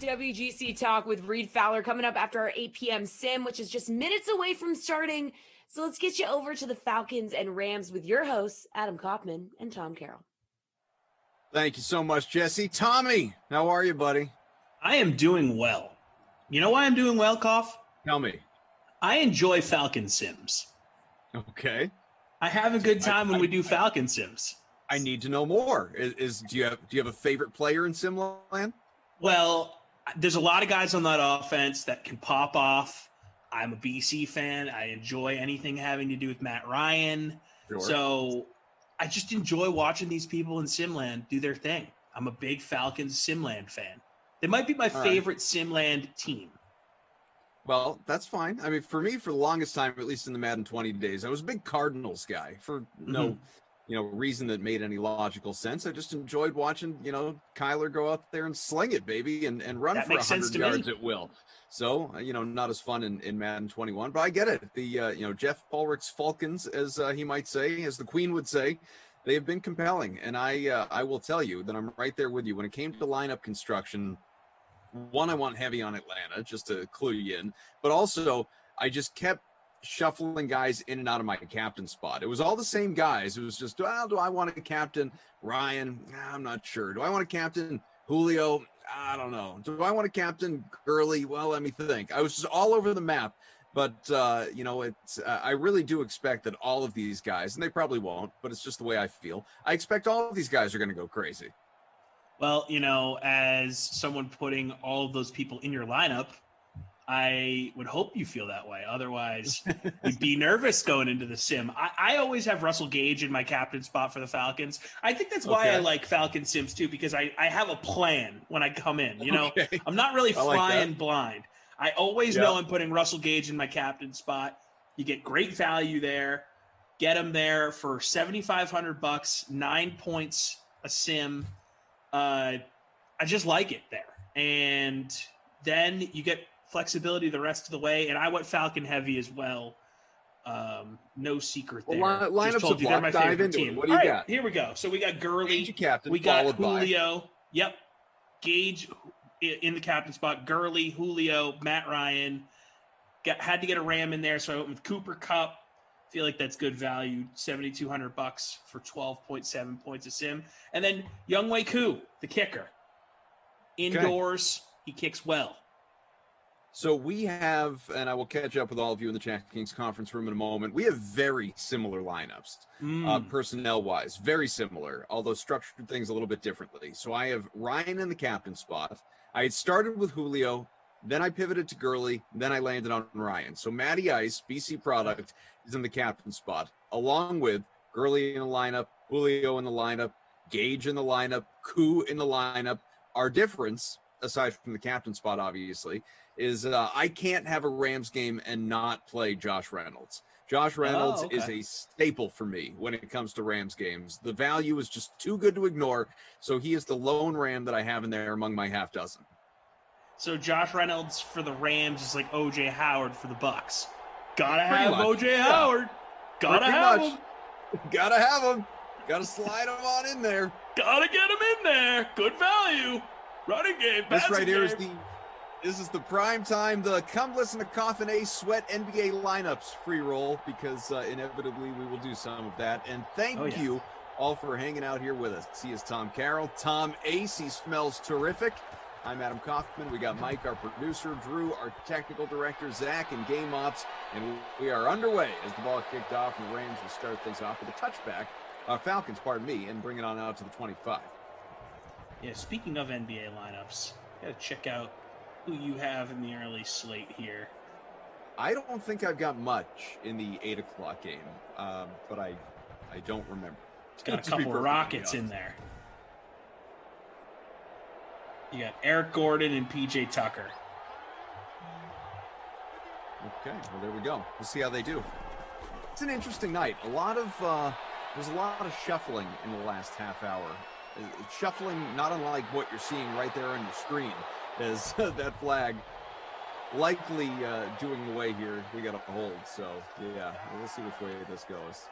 WGC Talk with Reed Fowler coming up after our 8 p.m. sim, which is just minutes away from starting. So let's get you over to the Falcons and Rams with your hosts, Adam Kaufman and Tom Carroll. Thank you so much, Jesse. Tommy, how are you, buddy? I am doing well. You know why I'm doing well, Koff? Tell me. I enjoy Falcon Sims. Okay. I have a good time when we do Falcon Sims. I need to know more. Do you have a favorite player in Simland? Well, there's a lot of guys on that offense that can pop off. I'm a BC fan. I enjoy anything having to do with Matt Ryan. Sure. So I just enjoy watching these people in Simland do their thing. I'm a big Falcons Simland fan. They might be my favorite Simland team. Well, that's fine. I mean, for me, for the longest time, at least in the Madden 20 days, I was a big Cardinals guy for no reason that made any logical sense. I just enjoyed watching, Kyler go out there and sling it, baby, and run That for makes sense 100 to yards me. at will. So, not as fun in Madden 21, but I get it. The, Jeff Ulrich's Falcons, as he might say, as the Queen would say, they have been compelling. And I will tell you that I'm right there with you. When it came to lineup construction, one, I want heavy on Atlanta, just to clue you in. But also, I just kept shuffling guys in and out of my captain spot. It was all the same guys. It was just, well, do I want to captain Ryan? I'm not sure. Do I want to captain Julio? I don't know. Do I want to captain Gurley? Well, let me think. I was just all over the map. But, I really do expect that all of these guys, and they probably won't, but it's just the way I feel. I expect all of these guys are going to go crazy. Well, as someone putting all of those people in your lineup, I would hope you feel that way. Otherwise, you'd be nervous going into the sim. I always have Russell Gage in my captain spot for the Falcons. I think that's why I like Falcon Sims too, because I have a plan when I come in. I'm not really flying blind. I always know I'm putting Russell Gage in my captain spot. You get great value there. Get him there for $7,500, 9 points a sim. I just like it there. And then you get flexibility the rest of the way. And I went Falcon heavy as well. No secret there. Well, lineups of block, dive into it. What do you got? Here we go. So we got Gurley. Captain, we got Julio. Yep. Gage in the captain spot. Gurley, Julio, Matt Ryan. Had to get a Ram in there. So I went with Cooper Kupp. Feel like that's good value, $7,200 for 12.7 points a sim. And then Younghoe Koo, the kicker. Indoors, he kicks well. So we have, and I will catch up with all of you in the DraftKings conference room in a moment. We have very similar lineups, personnel-wise, very similar, although structured things a little bit differently. So I have Ryan in the captain spot. I had started with Julio, then I pivoted to Gurley, then I landed on Ryan. So Matty Ice, BC product, is in the captain spot, along with Gurley in the lineup, Julio in the lineup, Gage in the lineup, Koo in the lineup. Our difference, aside from the captain spot, obviously, is I can't have a Rams game and not play Josh Reynolds. Josh Reynolds is a staple for me when it comes to Rams games. The value is just too good to ignore, so he is the lone Ram that I have in there among my half dozen. So Josh Reynolds for the Rams is like O.J. Howard for the Bucks. Gotta have O.J. Howard. Gotta have him. Gotta have him. Gotta slide him on in there. Gotta get him in there. Good value. Running game. This right here is the prime time, the come listen to Coffin A Sweat NBA lineups free roll, because inevitably we will do some of that. And thank you all for hanging out here with us. He is Tom Carroll. Tom Ace, he smells terrific. I'm Adam Kaufman. We got Mike, our producer, Drew, our technical director, Zach, and Game Ops. And we are underway as the ball kicked off, and the Rams will start things off with a touchback. Falcons, pardon me, and bring it on out to the 25. Yeah, speaking of NBA lineups, got to check out who you have in the early slate here. I don't think I've got much in the 8 o'clock game, but I don't remember. It's got a couple of Rockets in there. You got Eric Gordon and PJ Tucker. Okay, well, there we go. We'll see how they do. It's an interesting night. There's a lot of shuffling in the last half hour. Shuffling not unlike what you're seeing right there on your screen, as that flag likely doing away here. We got a hold, so yeah, we'll see which way this goes.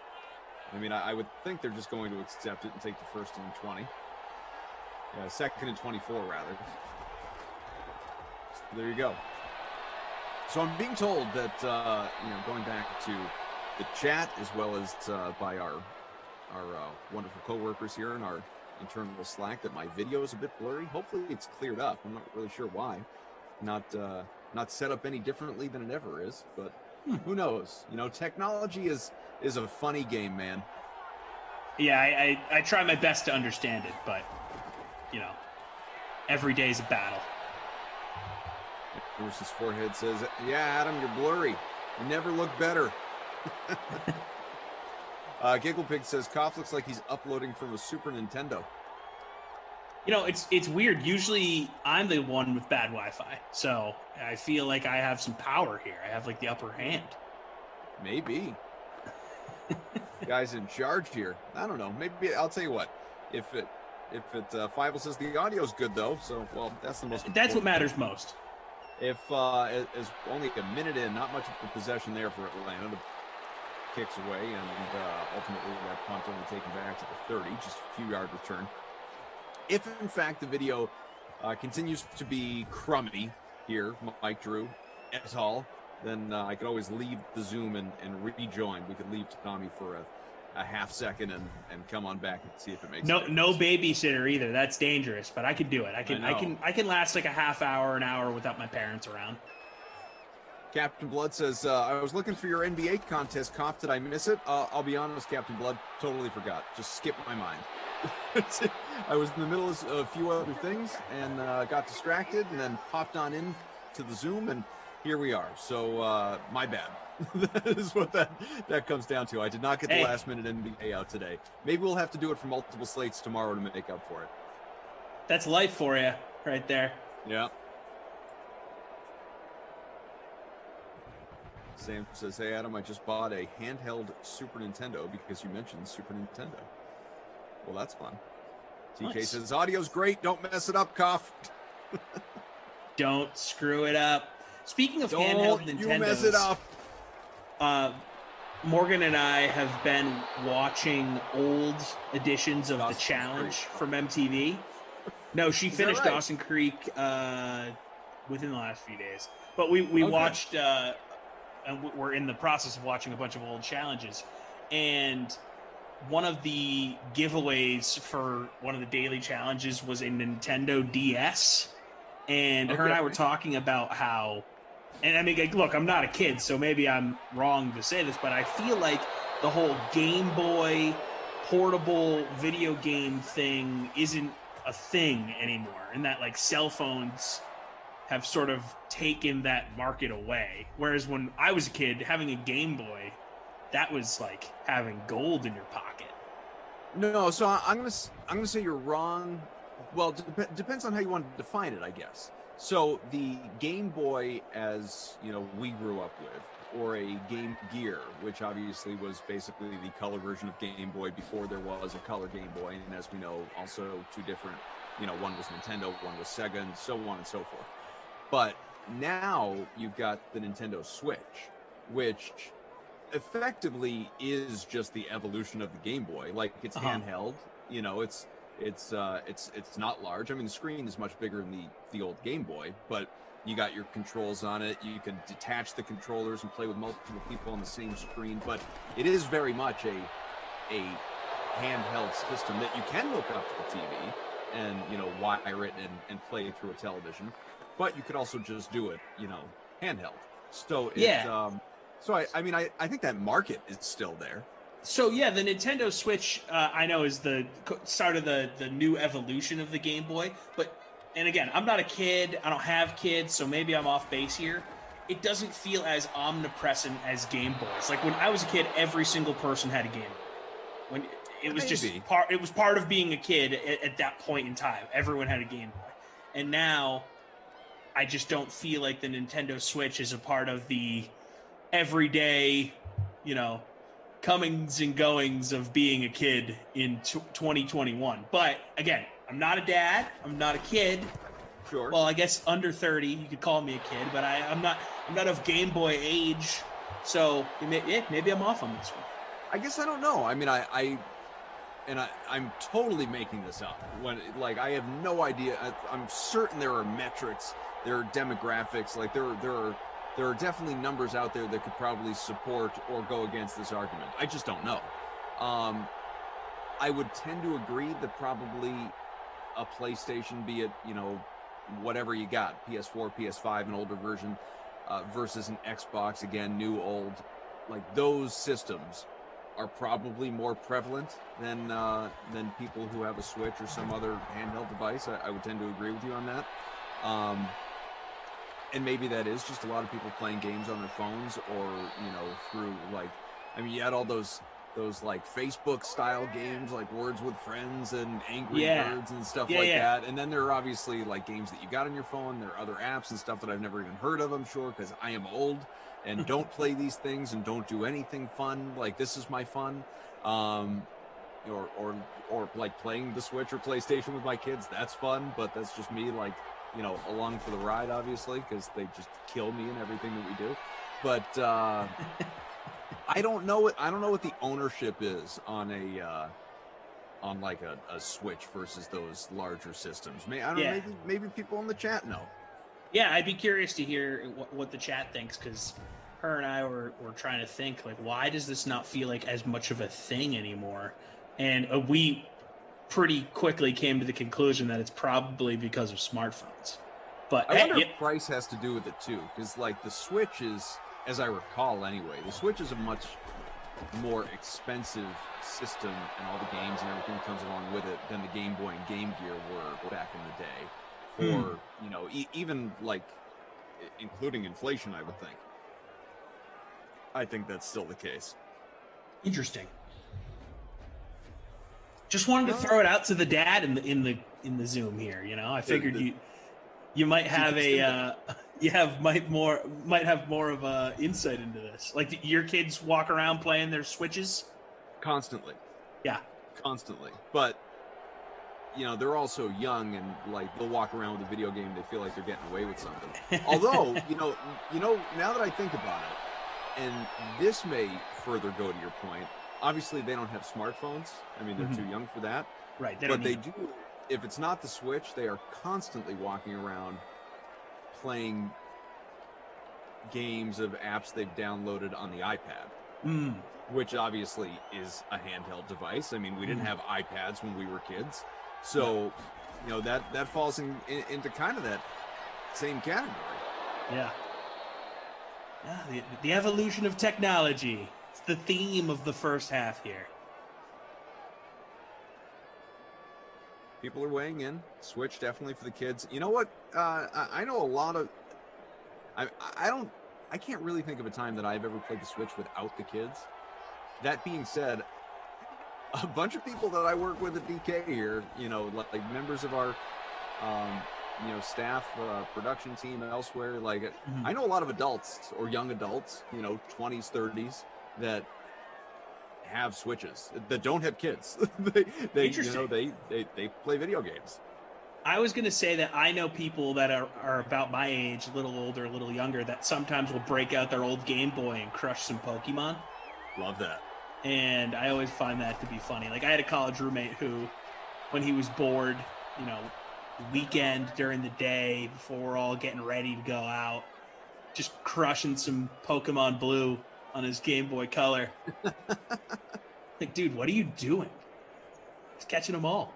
I mean, I would think they're just going to accept it and take the 1st and 20. 2nd and 24, rather. there you go. So I'm being told that, going back to the chat as well as by our wonderful coworkers here in our internal Slack, that my video is a bit blurry. Hopefully it's cleared up. I'm not really sure why. Not set up any differently than it ever is, but who knows? Technology is a funny game, man. Yeah, I try my best to understand it, but every day is a battle. Bruce's forehead says, "Yeah, Adam, you're blurry. You never look better." Gigglepig says, "Koff looks like he's uploading from a Super Nintendo." It's weird. Usually I'm the one with bad Wi-Fi, so I feel like I have some power here. I have like the upper hand. Maybe. Guy's in charge here. I don't know. Maybe I'll tell you what. If Fievel says the audio's good though, so that's the most. That's what matters most. If is only a minute in, not much of a possession there for Atlanta. The kicks away, and ultimately that punt only taken back to the 30, just a few yard return. If in fact the video continues to be crummy here, Mike Drew et al., then I could always leave the Zoom and rejoin. We could leave Tommy for a half second and come on back and see if it makes no babysitter either. That's dangerous, but I could do it. I can last like a half hour, an hour without my parents around. Captain Blood says, I was looking for your NBA contest, Koff. Did I miss it? I'll be honest, Captain Blood, totally forgot. Just skipped my mind. I was in the middle of a few other things and got distracted and then popped on in to the Zoom, and here we are. So my bad. That is what that comes down to. I did not get the last minute NBA out today. Maybe we'll have to do it for multiple slates tomorrow to make up for it. That's life for you right there. Yeah. Sam says, "Hey Adam, I just bought a handheld Super Nintendo because you mentioned Super Nintendo." Well, that's fun. TK Nice. says, "Audio's great. Don't mess it up, Koff." Don't screw it up. Speaking of handheld Nintendos, you mess it up. Morgan and I have been watching old editions of The Challenge from MTV. No, she finished right? Dawson Creek within the last few days. But we watched, and we're in the process of watching a bunch of old challenges. And one of the giveaways for one of the daily challenges was a Nintendo DS. And her and I were talking about how, and I mean, like, look, I'm not a kid, so maybe I'm wrong to say this, but I feel like the whole Game Boy portable video game thing isn't a thing anymore, and that like cell phones have sort of taken that market away. Whereas when I was a kid, having a Game Boy, that was like having gold in your pocket. No, so I'm gonna say you're wrong. Well, depends on how you want to define it, I guess. So the Game Boy, as we grew up with, or a Game Gear, which obviously was basically the color version of Game Boy before there was a color Game Boy, and as we know, also two different, one was Nintendo, one was Sega, and so on and so forth. But now you've got the Nintendo Switch, which effectively is just the evolution of the Game Boy. Like, it's handheld, it's not large. I mean, the screen is much bigger than the old Game Boy, but you got your controls on it. You can detach the controllers and play with multiple people on the same screen, but it is very much a handheld system that you can hook up to the TV and, wire it and play through a television, but you could also just do it, handheld. So so I think that market is still there. So yeah, the Nintendo Switch, I know, is the start of the new evolution of the Game Boy. And again, I'm not a kid. I don't have kids, so maybe I'm off base here. It doesn't feel as omnipresent as Game Boys. Like when I was a kid, every single person had a Game Boy. When it was just it was part of being a kid at that point in time. Everyone had a Game Boy, and now I just don't feel like the Nintendo Switch is a part of the everyday, comings and goings of being a kid in 2021. But again, I'm not a dad. I'm not a kid. Sure. Well, I guess under 30, you could call me a kid, but I'm not of Game Boy age. So maybe I'm off on this one. I guess I don't know. I mean, and I'm totally making this up. When like I have no idea. I'm certain there are metrics, there are demographics, like there are definitely numbers out there that could probably support or go against this argument. I just don't know. I would tend to agree that probably a PlayStation, be it, you know, whatever you got, PS4, PS5, an older version, versus an Xbox, again, new, old, like those systems are probably more prevalent than people who have a Switch or some other handheld device. I would tend to agree with you on that. And maybe that is just a lot of people playing games on their phones, or, you know, through like, I mean, you had all those like Facebook style games like Words with Friends and Angry Birds and stuff that. And then there are obviously like games that you got on your phone. There are other apps and stuff that I've never even heard of, I'm sure, because I am old and don't play these things and don't do anything fun. Like, this is my fun. Or like playing the Switch or PlayStation with my kids. That's fun, but that's just me, like, you know, along for the ride, obviously, because they just kill me in everything that we do. But I don't know what the ownership is on like a Switch versus those larger systems. Maybe people in the chat know. Yeah, I'd be curious to hear what the chat thinks, because her and I were trying to think, like, why does this not feel like as much of a thing anymore? And we pretty quickly came to the conclusion that it's probably because of smartphones. But I wonder if price has to do with it too, because like the Switch is, as I recall anyway, the Switch is a much more expensive system, and all the games and everything that comes along with it, than the Game Boy and Game Gear were back in the day. For you know, even like including inflation, I would think. I think that's still the case. Interesting. Just wanted to throw it out to the dad in the Zoom here. You know, I figured you might have might have more of a insight into this. Like, your kids walk around playing their Switches constantly. Yeah, constantly. But you know, they're also young, and like they'll walk around with a video game, they feel like they're getting away with something. Although, you know, now that I think about it, and this may further go to your point, obviously they don't have smartphones. I mean, they're too young for that. Right. But they do, if it's not the Switch, they are constantly walking around playing games of apps they've downloaded on the iPad, which obviously is a handheld device. I mean, we didn't have iPads when we were kids. So, you know, that falls into kind of that same category. Yeah. Yeah, the evolution of technology. It's the theme of the first half here. People are weighing in. Switch definitely for the kids. You know what? I know a lot of. I can't really think of a time that I've ever played the Switch without the kids. That being said, a bunch of people that I work with at DK here, you know, like members of our, you know, staff, production team elsewhere, like I know a lot of adults or young adults, you know, 20s, 30s, that have Switches, that don't have kids. they you know, they play video games. I was going to say that I know people that are about my age, a little older, a little younger, that sometimes will break out their old Game Boy and crush some Pokemon. Love that. And I always find that to be funny. Like, I had a college roommate who, when he was bored, you know, weekend during the day before we're all getting ready to go out, just crushing some Pokemon Blue on his Game Boy Color. Like, dude, what are you doing? He's catching them all.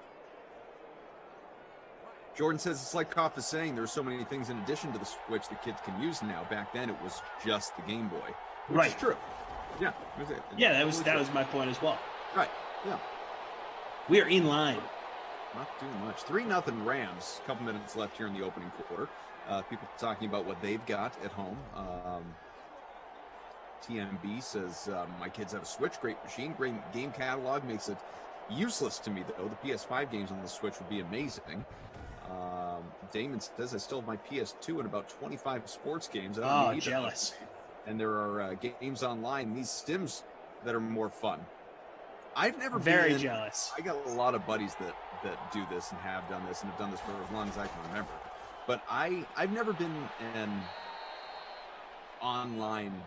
Jordan says it's like Koff is saying, there's so many things in addition to the Switch that kids can use now. Back then, it was just the Game Boy, which is true. Yeah. Yeah, that was my point as well. Right. Yeah. We are in line. Not doing much. 3-0 Rams. A couple minutes left here in the opening quarter. People talking about what they've got at home. TMB says, my kids have a Switch. Great machine. Great game catalog. Makes it useless to me, though. The PS5 games on the Switch would be amazing. Damon says, I still have my PS2 and about 25 sports games. I don't need jealous. And there are games online, these stims that are more fun. I've never been jealous. I got a lot of buddies that do this and have done this and have done this for as long as I can remember. But I've never been an online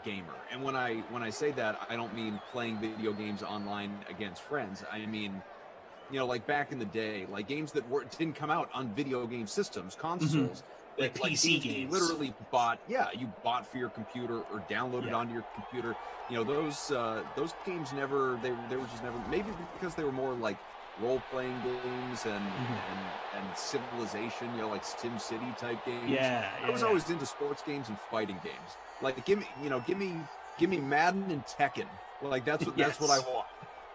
gamer. And when I say that, I don't mean playing video games online against friends. I mean, you know, like back in the day, like games that didn't come out on video game systems, consoles. Like PC games. You literally bought, you bought for your computer or downloaded onto your computer. You know, those games never, they were just never, maybe because they were more like role-playing games and Civilization, you know, like Sim City type games. I was always into sports games and fighting games. Like, give me Madden and Tekken. Like that's what I want.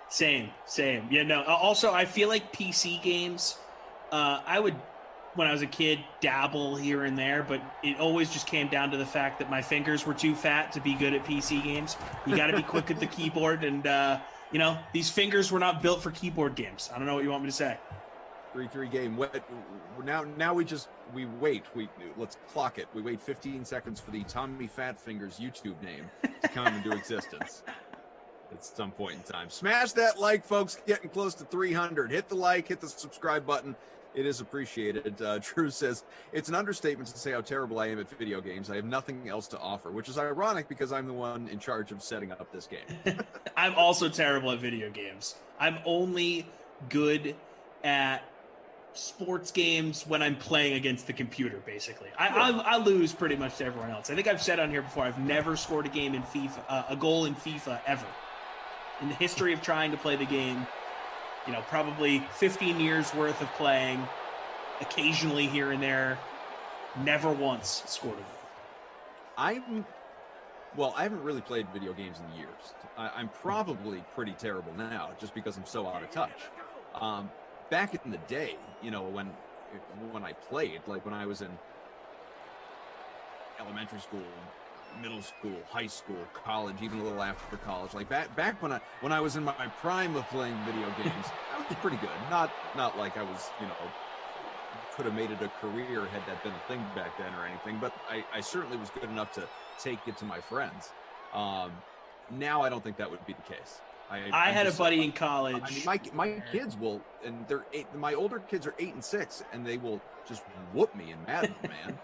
Same. Yeah, no. Also, I feel like PC games, I would, when I was a kid, dabble here and there, but it always just came down to the fact that my fingers were too fat to be good at PC games. You got to be quick at the keyboard, and you know, these fingers were not built for keyboard games. I don't know what you want me to say. 3-3 game. Now we wait. Let's clock it. We wait 15 seconds for the Tommy Fat Fingers YouTube name to come into existence at some point in time. Smash that like, folks. Getting close to 300. Hit the like, hit the subscribe button. It is appreciated. Drew says, it's an understatement to say how terrible I am at video games. I have nothing else to offer, which is ironic because I'm the one in charge of setting up this game. I'm also terrible at video games. I'm only good at sports games when I'm playing against the computer, basically. I lose pretty much to everyone else. I think I've said on here before, I've never scored a game in FIFA, a goal in FIFA ever. In the history of trying to play the game, you know, probably 15 years worth of playing, occasionally here and there, never once scored a goal. I haven't really played video games in years. I'm probably pretty terrible now just because I'm so out of touch. Back in the day, you know, when I played, like when I was in elementary school, middle school, high school, college, even a little after college, like back when I was in my prime of playing video games, I was pretty good. Not like I was, you know, could have made it a career had that been a thing back then or anything, but I certainly was good enough to take it to my friends. Now I don't think that would be the case. I had a buddy in college. I mean, my kids will, and they're 8. My older kids are 8 and 6, and they will just whoop me in Madden, man.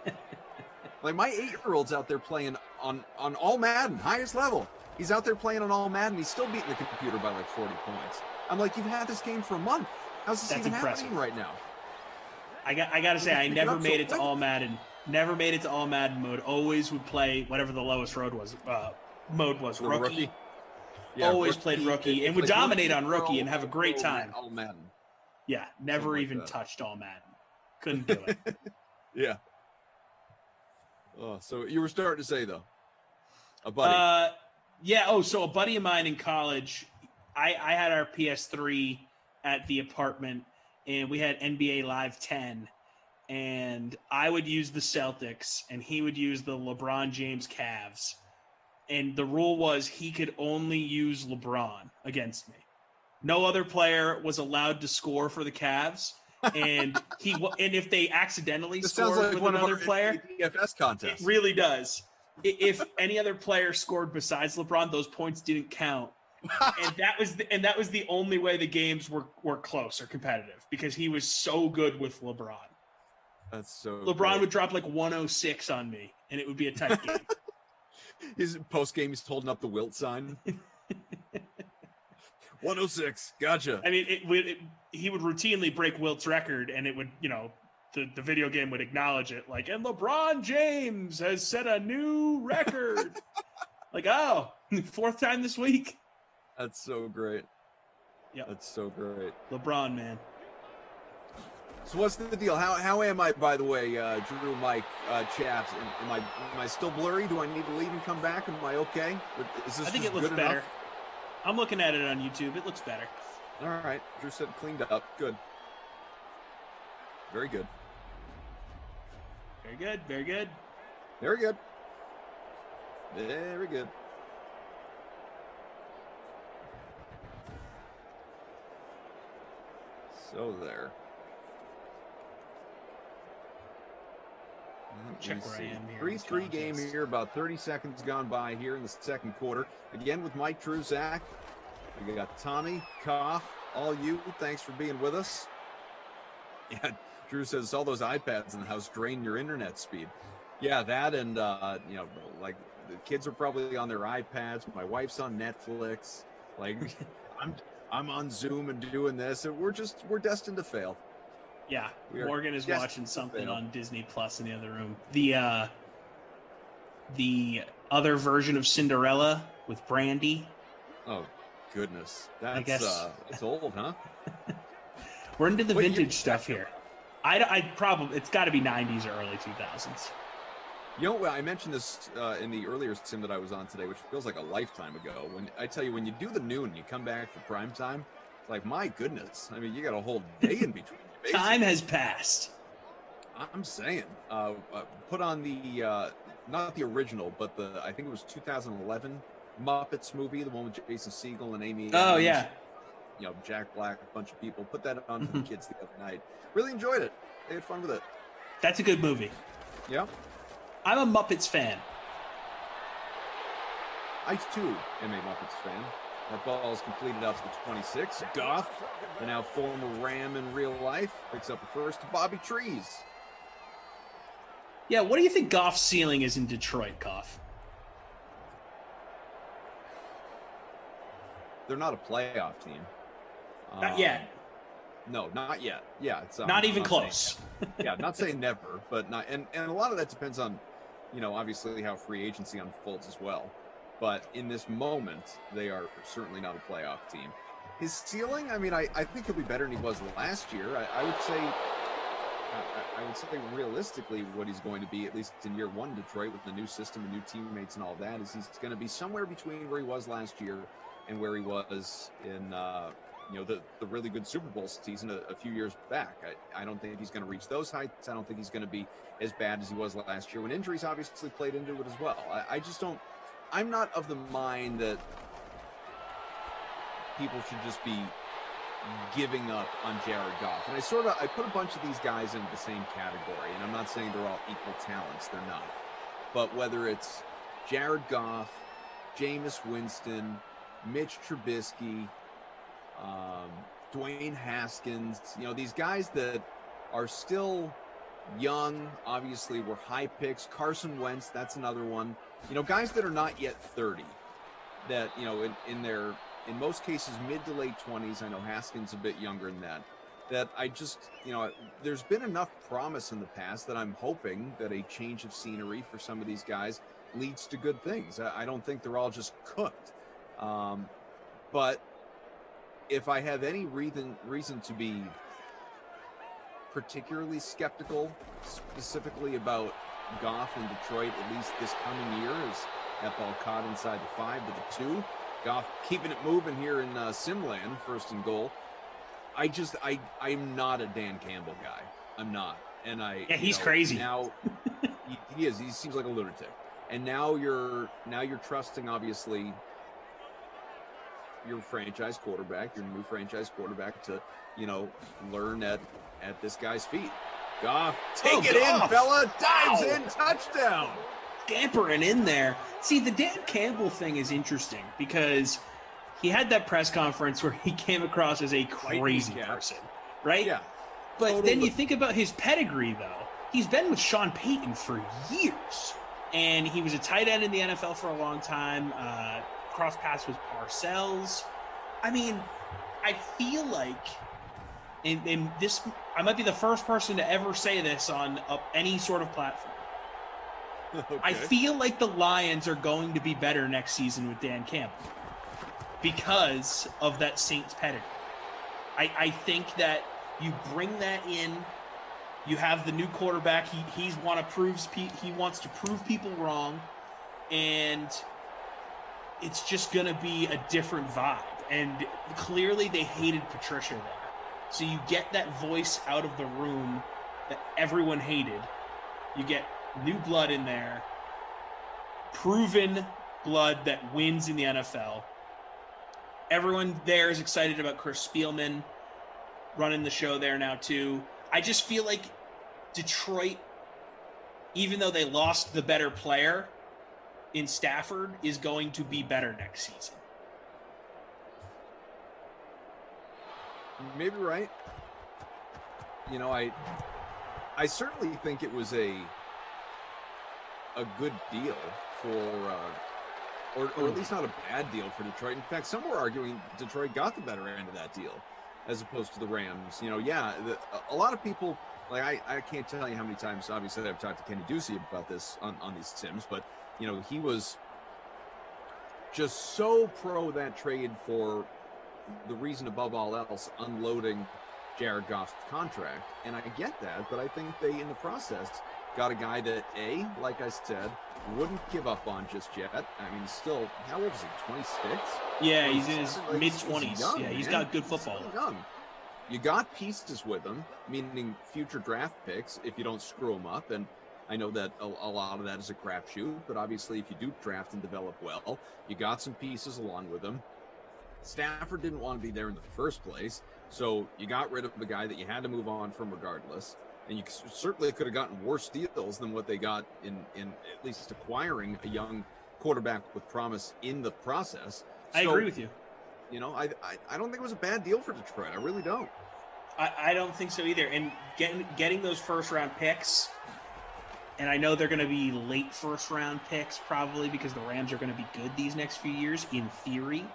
Like my 8-year-old's out there playing on all Madden, highest level. He's out there playing on all Madden. He's still beating the computer by like 40 points. I'm like, you've had this game for a month. How's this even happening right now? I got to say, I never made it to all Madden. Never made it to all Madden mode. Always would play whatever the lowest mode was. Rookie. Yeah, always played rookie and would dominate on rookie and have a great time. All Madden. Yeah, never even touched all Madden. Couldn't do it. Yeah. Oh, so you were starting to say though, a buddy. Yeah. Oh, so a buddy of mine in college, I had our PS3 at the apartment, and we had NBA Live 10, and I would use the Celtics, and he would use the LeBron James Cavs. And the rule was he could only use LeBron against me. No other player was allowed to score for the Cavs. And if they accidentally scored like with one another of our player, DFS contests. it really does. If any other player scored besides LeBron, those points didn't count. And that was the only way the games were close or competitive, because he was so good with LeBron. That's so LeBron great. would drop like 106 on me, and it would be a tight game. His post game, he's holding up the Wilt sign. 106, gotcha. I mean, he would routinely break Wilt's record, and it would, you know, the video game would acknowledge it, like, and LeBron James has set a new record. Like, oh, 4th time this week. That's so great. Yeah, that's so great. LeBron, man. So what's the deal? How am I, by the way, Drew, Mike, chat? Am I still blurry? Do I need to leave and come back? Am I okay? Is this I think just it looks good better. enough? I'm looking at it on YouTube. It looks better. All right. Drew said cleaned up. Good. Very good. Very good. Very good. Very good. Very good. So there. Check where I am here. 3-3 game here, about 30 seconds gone by here in the second quarter. Again with Mike, Drew, Zach. We got Tommy, Koff, all you. Thanks for being with us. Yeah, Drew says all those iPads in the house drain your internet speed. Yeah, that and you know, like the kids are probably on their iPads. My wife's on Netflix. Like, I'm on Zoom and doing this, and we're destined to fail. Yeah, We are Morgan is destined watching to something fail. on Disney Plus in the other room. The other version of Cinderella with Brandy. Oh goodness, that's I guess it's old, huh? we're into the vintage stuff here. I probably it's got to be 90s or early 2000s. You know, I mentioned this in the earlier sim that I was on today, which feels like a lifetime ago. When I tell you, when you do the noon, you come back for prime time. It's like, my goodness. I mean, you got a whole day in between. Time has passed. I'm saying, put on the not the original, but I think it was 2011 Muppets movie, the one with Jason Segel and Amy. Oh Adams, yeah. You know, Jack Black, a bunch of people. Put that on for the kids the other night. Really enjoyed it. They had fun with it. That's a good movie. Yeah. I'm a Muppets fan. I too am a Muppets fan. Our ball is completed out to the 26. Goff, the now former Ram in real life, picks up the first to Bobby Trees. Yeah, what do you think Goff's ceiling is in Detroit, Goff? They're not a playoff team. Not yet. No, not yet. Yeah, it's Not even close. Yeah, not saying never, but not. And a lot of that depends on, you know, obviously how free agency unfolds as well. But in this moment, they are certainly not a playoff team. His ceiling, I mean, I think he'll be better than he was last year. I would say realistically what he's going to be, at least in year one in Detroit with the new system and new teammates and all that, is he's going to be somewhere between where he was last year and where he was in you know, the really good Super Bowl season a few years back. I don't think he's going to reach those heights. I don't think he's going to be as bad as he was last year when injuries obviously played into it as well. I just don't. I'm not of the mind that people should just be giving up on Jared Goff. And I put a bunch of these guys into the same category, and I'm not saying they're all equal talents. They're not. But whether it's Jared Goff, Jameis Winston, Mitch Trubisky, Dwayne Haskins, you know, these guys that are still young, obviously were high picks. Carson Wentz, that's another one. You know, guys that are not yet 30, that, you know, in most cases, mid to late 20s. I know Haskins a bit younger than that I just, you know, there's been enough promise in the past that I'm hoping that a change of scenery for some of these guys leads to good things. I don't think they're all just cooked. But if I have any reason to be particularly skeptical, specifically about Goff in Detroit, at least this coming year, is that ball caught inside the 5 to the 2. Goff keeping it moving here in Simland, first and goal. I'm not a Dan Campbell guy. I'm not. And he's crazy. Now he is. He seems like a lunatic. And now you're trusting, obviously, your franchise quarterback, your new franchise quarterback, to, you know, learn at this guy's feet. Goff, take it in, fella. Dives in, touchdown. Scampering in there. See, the Dan Campbell thing is interesting because he had that press conference where he came across as a crazy person, right? Yeah. But totally. then you think about his pedigree, though. He's been with Sean Payton for years. And he was a tight end in the NFL for a long time. Cross paths with Parcells. I mean, I feel like in this, I might be the first person to ever say this on any sort of platform. Okay. I feel like the Lions are going to be better next season with Dan Campbell because of that Saints pedigree. I think that you bring that in. You have the new quarterback. He wants to prove people wrong, and it's just going to be a different vibe. And clearly, they hated Patricia there. So you get that voice out of the room that everyone hated. You get new blood in there, proven blood that wins in the NFL. Everyone there is excited about Chris Spielman running the show there now too. I just feel like Detroit, even though they lost the better player in Stafford, is going to be better next season. Maybe right. You know, I certainly think it was a good deal or at least not a bad deal for Detroit. In fact, some were arguing Detroit got the better end of that deal as opposed to the Rams. You know, a lot of people, like I can't tell you how many times, obviously, I've talked to Kenny Ducey about this on these Sims, but, you know, he was just so pro that trade for the reason above all else, unloading Jared Goff's contract. And I get that, but I think they, in the process, got a guy that, like I said, wouldn't give up on just yet. I mean, still, how old is he, 26? Yeah, he's in his mid-20s. Yeah, he's got good football. Young. You got pieces with him, meaning future draft picks, if you don't screw them up. And I know that a lot of that is a crapshoot, but obviously if you do draft and develop well, you got some pieces along with them. Stafford didn't want to be there in the first place, so you got rid of the guy that you had to move on from regardless. And you certainly could have gotten worse deals than what they got in at least acquiring a young quarterback with promise in the process. I agree with you. You know, I don't think it was a bad deal for Detroit. I really don't. I don't think so either. And getting those first-round picks, and I know they're going to be late first-round picks probably because the Rams are going to be good these next few years, in theory.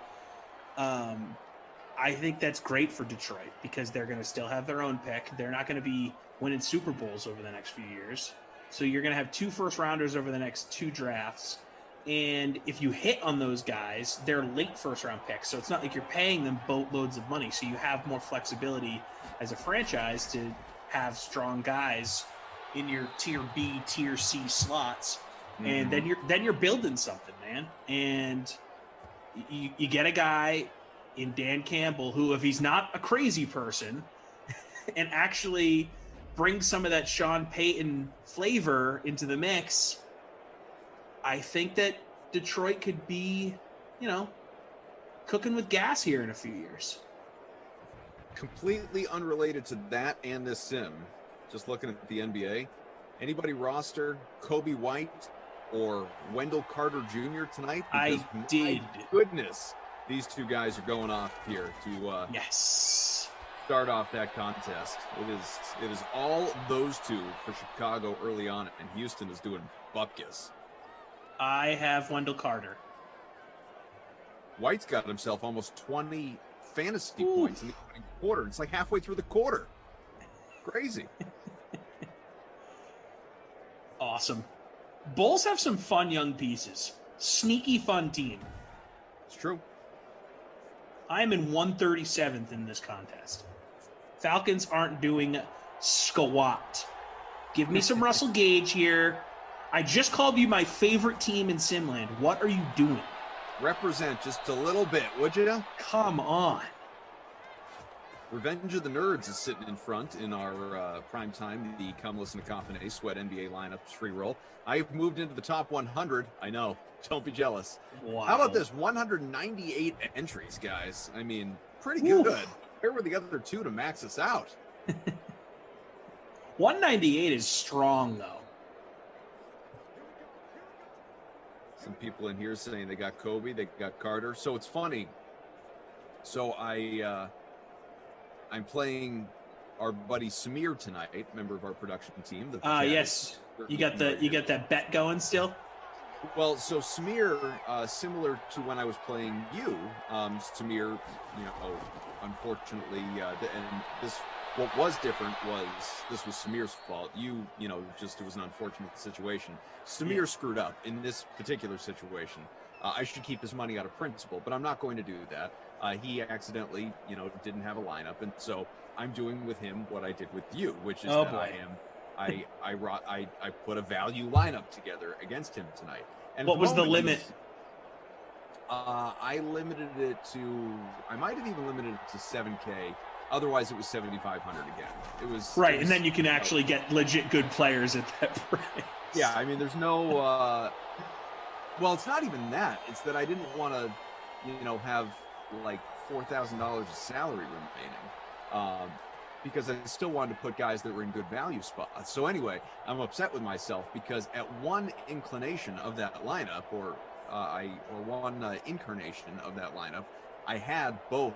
I think that's great for Detroit because they're going to still have their own pick. They're not going to be winning Super Bowls over the next few years. So you're going to have 2 first-rounders over the next 2 drafts. And if you hit on those guys, they're late first-round picks. So it's not like you're paying them boatloads of money. So you have more flexibility as a franchise to have strong guys in your tier B, tier C slots. And then you're building something, man. And you get a guy in Dan Campbell who, if he's not a crazy person and actually brings some of that Sean Payton flavor into the mix, I think that Detroit could be, you know, cooking with gas here in a few years. Completely unrelated to that and this sim, just looking at the NBA, anybody roster Kobe White or Wendell Carter Jr. tonight? I did. Goodness, these 2 guys are going off here to start off that contest. It is all those 2 for Chicago early on, and Houston is doing bupkis. I have Wendell Carter. White's got himself almost 20 fantasy points in the opening quarter. It's like halfway through the quarter. Crazy. Awesome. Bulls have some fun young pieces. Sneaky fun team. It's true. I am in 137th in this contest. Falcons aren't doing squat. Give me some Russell Gage here. I just called you my favorite team in Simland. What are you doing? Represent just a little bit, would you? Come on. Revenge of the Nerds is sitting in front in our prime time, the Come Listen to Coffin Sweat NBA lineups free roll. I've moved into the top 100. I know. Don't be jealous. Wow. How about this? 198 entries, guys. I mean, pretty good. Oof. Where were the other 2 to max us out? 198 is strong, though. Some people in here saying they got Kobe, they got Carter. So it's funny. So I'm playing our buddy Samir tonight, member of our production team. Yes. You got that bet going still? Well, so Samir, similar to when I was playing you, Samir, you know, unfortunately, and this, what was different was this was Samir's fault. You know, just it was an unfortunate situation. Samir screwed up in this particular situation. I should keep his money out of principle, but I'm not going to do that. He accidentally, you know, didn't have a lineup, and so I'm doing with him what I did with you, which is I put a value lineup together against him tonight. And what was the limit? I limited it to, I might have even limited it to 7K. Otherwise, it was 7,500 again. It was right, and then you can actually get legit good players at that price. Yeah, I mean, there's no. Well, it's not even that. It's that I didn't want to, you know, have like $4,000 of salary remaining, because I still wanted to put guys that were in good value spots. So anyway, I'm upset with myself because at one inclination of that lineup, or one incarnation of that lineup, I had both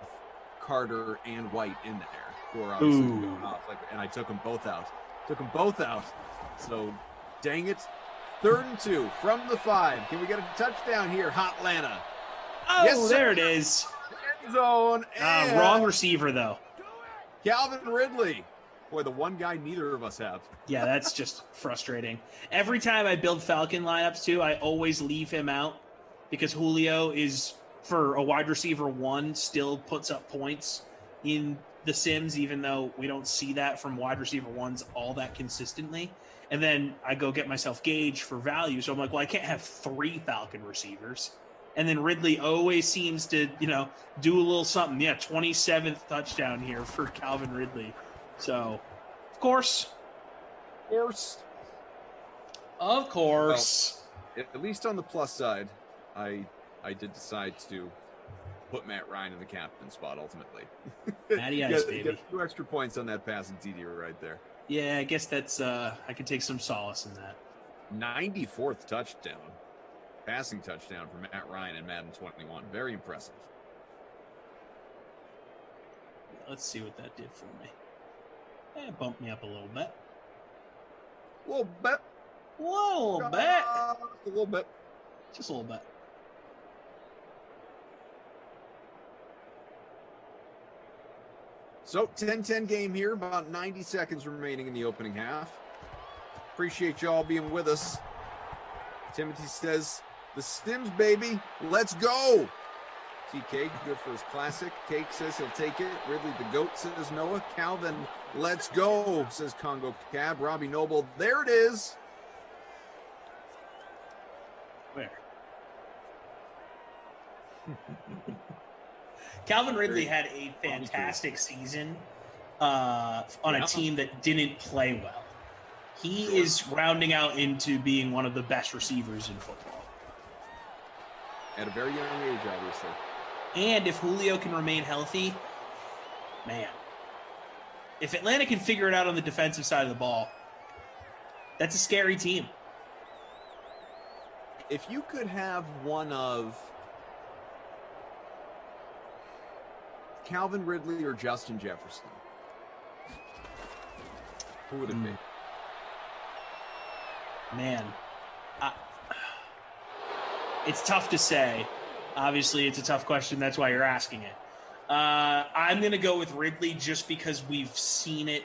Carter and White in there, who are obviously going off, and I took them both out. So, dang it, 3rd and 2 from the 5. Can we get a touchdown here, Hot Lana? Oh, Yes, sir. there it is. End zone. And Wrong receiver, though. Calvin Ridley. Boy, the one guy neither of us have. Yeah, that's just frustrating. Every time I build Falcon lineups, too, I always leave him out because Julio is, for a wide receiver 1, still puts up points in the Sims, even though we don't see that from wide receiver 1s all that consistently. And then I go get myself Gage for value. So I'm like, well, I can't have 3 Falcon receivers. And then Ridley always seems to, do a little something. Yeah, 27th touchdown here for Calvin Ridley. So, of course. Of course. Well, at least on the plus side, I did decide to put Matt Ryan in the captain spot ultimately. Matty Ice, baby. Get 2 extra points on that passing TD right there. Yeah, I guess that's I can take some solace in that. 94th touchdown. Passing touchdown for Matt Ryan in Madden 21. Very impressive. Let's see what that did for me. Bumped me up a little bit. A little bit. A little bit. Just a little bit. So 10-10 game here, about 90 seconds remaining in the opening half. Appreciate you all being with us. Timothy says, the Stims, baby, let's go. TK, good for his classic. Cake says he'll take it. Ridley the GOAT, says Noah. Calvin, let's go, says Congo Cab. Robbie Noble, there it is. Where? Calvin Ridley had a fantastic season on a team that didn't play well. He is rounding out into being one of the best receivers in football. At a very young age, obviously. And if Julio can remain healthy, man. If Atlanta can figure it out on the defensive side of the ball, that's a scary team. If you could have one of Calvin Ridley or Justin Jefferson, who would it be? Man, it's tough to say. Obviously, it's a tough question. That's why you're asking it. I'm going to go with Ridley just because we've seen it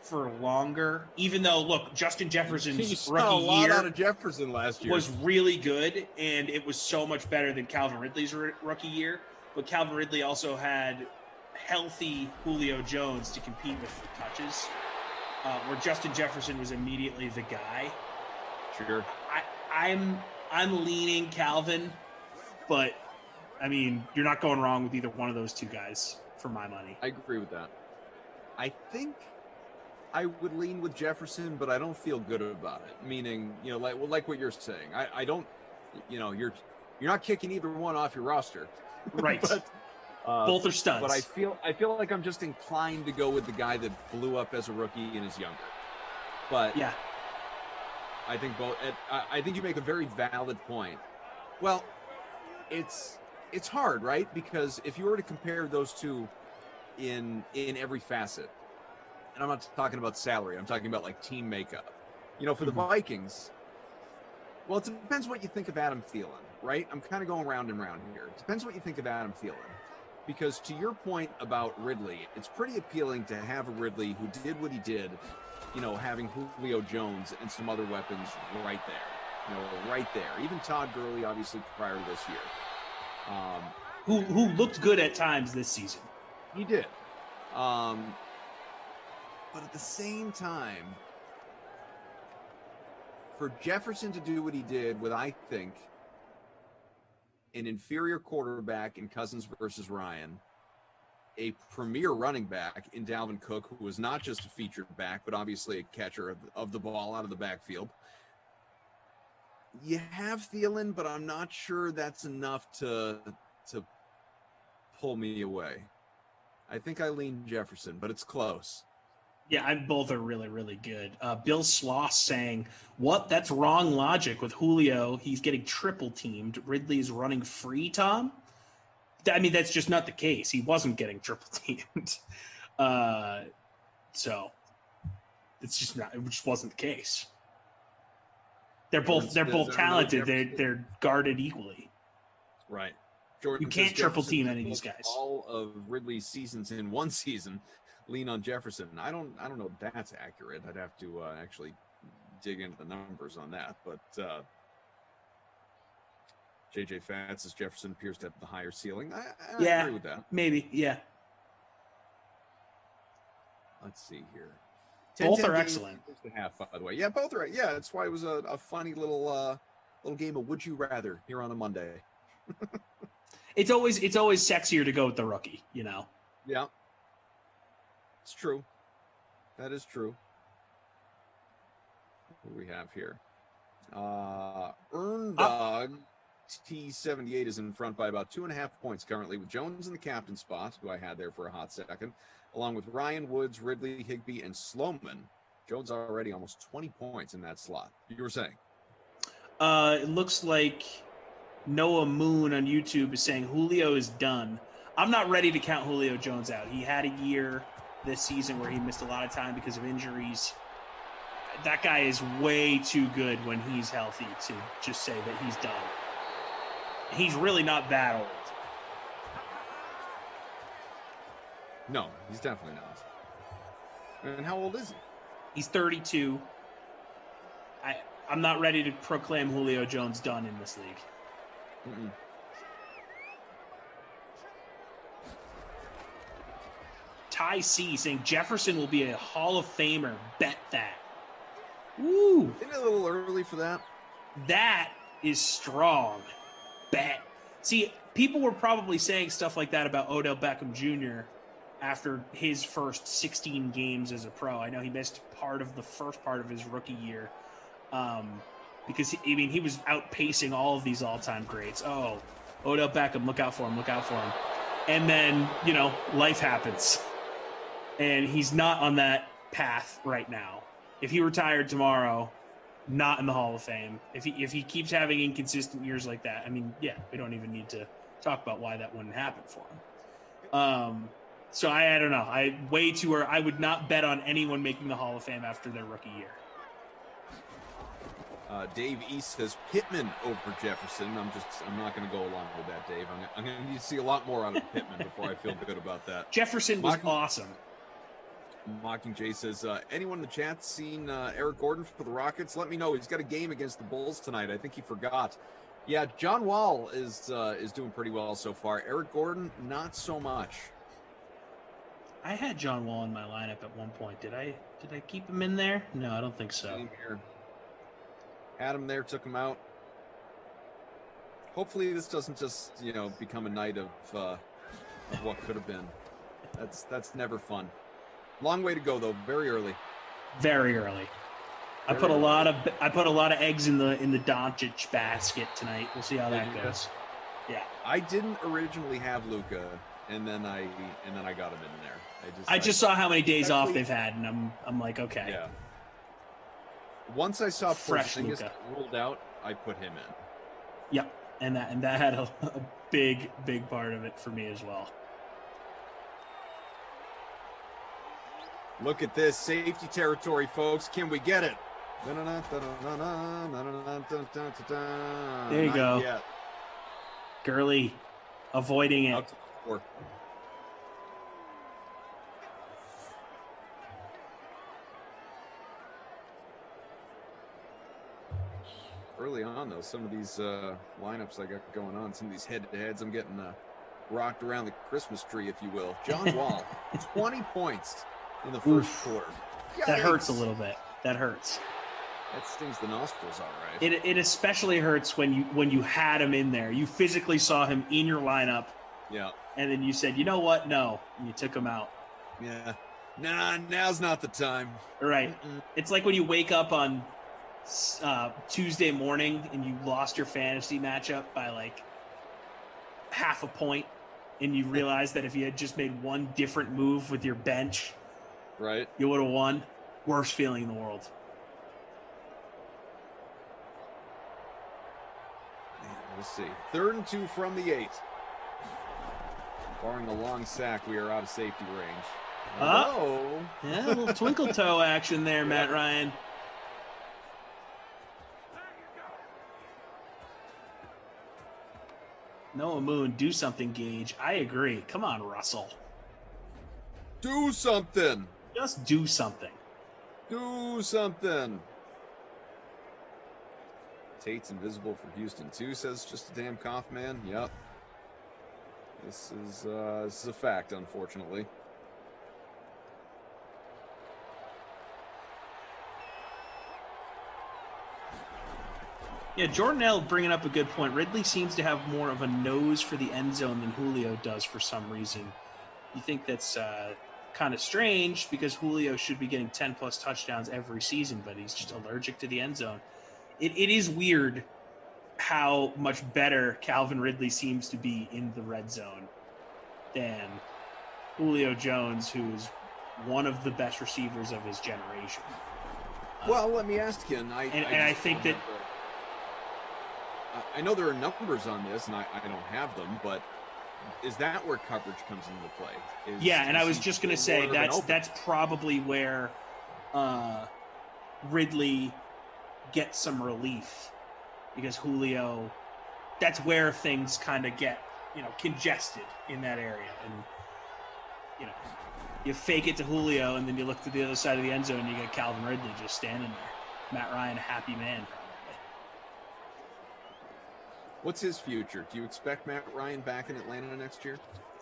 for longer. Even though, look, Justin Jefferson's rookie year out of Jefferson last year was really good, and it was so much better than Calvin Ridley's rookie year. But Calvin Ridley also had healthy Julio Jones to compete with for touches, where Justin Jefferson was immediately the guy. Sure. I'm leaning Calvin, but I mean, you're not going wrong with either one of those two guys for my money. I agree with that. I think I would lean with Jefferson, but I don't feel good about it. Meaning, like what you're saying. I don't, you're not kicking either one off your roster. Right. But, both are studs. But I feel like I'm just inclined to go with the guy that blew up as a rookie and is younger. But yeah, I think both. I think you make a very valid point. Well, it's hard, right? Because if you were to compare those two in every facet, and I'm not talking about salary, I'm talking about like team makeup. For the Vikings, well, it depends what you think of Adam Thielen, right? I'm kind of going round and round here. It depends what you think of Adam Thielen. Because to your point about Ridley, it's pretty appealing to have a Ridley who did what he did, having Julio Jones and some other weapons right there. Right there. Even Todd Gurley, obviously, prior to this year. Who looked good at times this season. He did. But at the same time, for Jefferson to do what he did with, I think, an inferior quarterback in Cousins versus Ryan, a premier running back in Dalvin Cook, who was not just a featured back, but obviously a catcher of the ball out of the backfield. You have Thielen, but I'm not sure that's enough to pull me away. I think I lean Jefferson, but it's close. Yeah, both are really, really good. Bill Sloss saying, what? That's wrong logic with Julio. He's getting triple teamed. Ridley's running free, Tom? I mean, that's just not the case. He wasn't getting triple teamed. So it's just not, it just wasn't the case. They're both talented. They're guarded equally. Right. Jordan You can't says triple Jefferson team any of took these guys. All of Ridley's seasons in one season lean on Jefferson. I don't know if that's accurate. I'd have to actually dig into the numbers on that. But JJ Fats says Jefferson appears to have the higher ceiling. I agree with that. Maybe. Yeah. Let's see here. Both are excellent. The half, by the way. Yeah, both are. Yeah, that's why it was a funny little game of Would You Rather here on a Monday. It's always sexier to go with the rookie, you know. Yeah, it's true. That is true. What do we have here? Dog T78 is in front by about 2.5 points currently, with Jones in the captain spot, who I had there for a hot second, along with Ryan Woods, Ridley, Higbee, and Sloman. Jones already almost 20 points in that slot. You were saying? It looks like Noah Moon on YouTube is saying Julio is done. I'm not ready to count Julio Jones out. He had a year this season where he missed a lot of time because of injuries. That guy is way too good when he's healthy to just say that he's done. He's really not that old. No, he's definitely not. And how old is he? He's 32. I'm not ready to proclaim Julio Jones done in this league. Mm-mm. Ty C saying Jefferson will be a Hall of Famer. Bet that. Woo! Isn't it a little early for that? That is strong. Bet. See, people were probably saying stuff like that about Odell Beckham Jr. after his first 16 games as a pro. I know he missed the first part of his rookie year. Because he was outpacing all of these all-time greats. Oh, Odell Beckham, look out for him. And then, life happens. And he's not on that path right now. If he retired tomorrow, not in the Hall of Fame. If he keeps having inconsistent years like that, we don't even need to talk about why that wouldn't happen for him. So I don't know. I would not bet on anyone making the Hall of Fame after their rookie year. Dave East says Pittman over Jefferson. I'm not going to go along with that, Dave. I'm going to need to see a lot more out of Pittman before I feel good about that. Jefferson was awesome. Mockingjay says, anyone in the chat seen Eric Gordon for the Rockets? Let me know. He's got a game against the Bulls tonight. I think he forgot. Yeah, John Wall is doing pretty well so far. Eric Gordon, not so much. I had John Wall in my lineup at one point. Did I keep him in there? No, I don't think so. Same here. Had him there, took him out. Hopefully this doesn't just, become a night of what could have been. That's never fun. Long way to go though, very early. Very early. I put a lot of eggs in the Doncic basket tonight. We'll see how that goes. Yeah. I didn't originally have Luka, and then I got him in there. I just saw how many days off they've had, and I'm like, okay. Yeah. Once I saw Fresh Porzingis Luka ruled out, I put him in. Yep, and that had a big part of it for me as well. Look at this safety territory, folks. Can we get it? There you go. Gurley avoiding it. Early on, though, some of these lineups I got going on, some of these head-to-heads, I'm getting rocked around the Christmas tree, if you will. John Wall, 20 points in the first quarter. That hurts a little bit. That hurts. That stings the nostrils, all right. It especially hurts when you had him in there. You physically saw him in your lineup. Yeah. And then you said, you know what? No. And you took him out. Yeah. Nah, now's not the time. Right. It's like when you wake up on Tuesday morning and you lost your fantasy matchup by like half a point, and you realize that if you had just made one different move with your bench, right, you would have won. Worst feeling in the world. We'll see. 3rd and 2 from the 8. Barring a long sack, we are out of safety range. Oh, yeah, a little twinkle toe action there, Matt Ryan. Noah Moon, do something, Gage. I agree. Come on, Russell. Do something. Just do something. Do something. Tate's invisible for Houston too, says just a damn cough man. Yep. This is a fact, unfortunately. Yeah, Jordan L bringing up a good point. Ridley seems to have more of a nose for the end zone than Julio does for some reason. You think that's kind of strange because Julio should be getting 10-plus touchdowns every season, but he's just allergic to the end zone. It is weird how much better Calvin Ridley seems to be in the red zone than Julio Jones, who is one of the best receivers of his generation. Well, let me ask you, I think that I know there are numbers on this, and I don't have them, but is that where coverage comes into play? And I was just going to say that's probably where Ridley gets some relief because Julio, that's where things kind of get, congested in that area. And, you fake it to Julio and then you look to the other side of the end zone and you get Calvin Ridley just standing there. Matt Ryan, a happy man, probably. What's his future? Do you expect Matt Ryan back in Atlanta next year?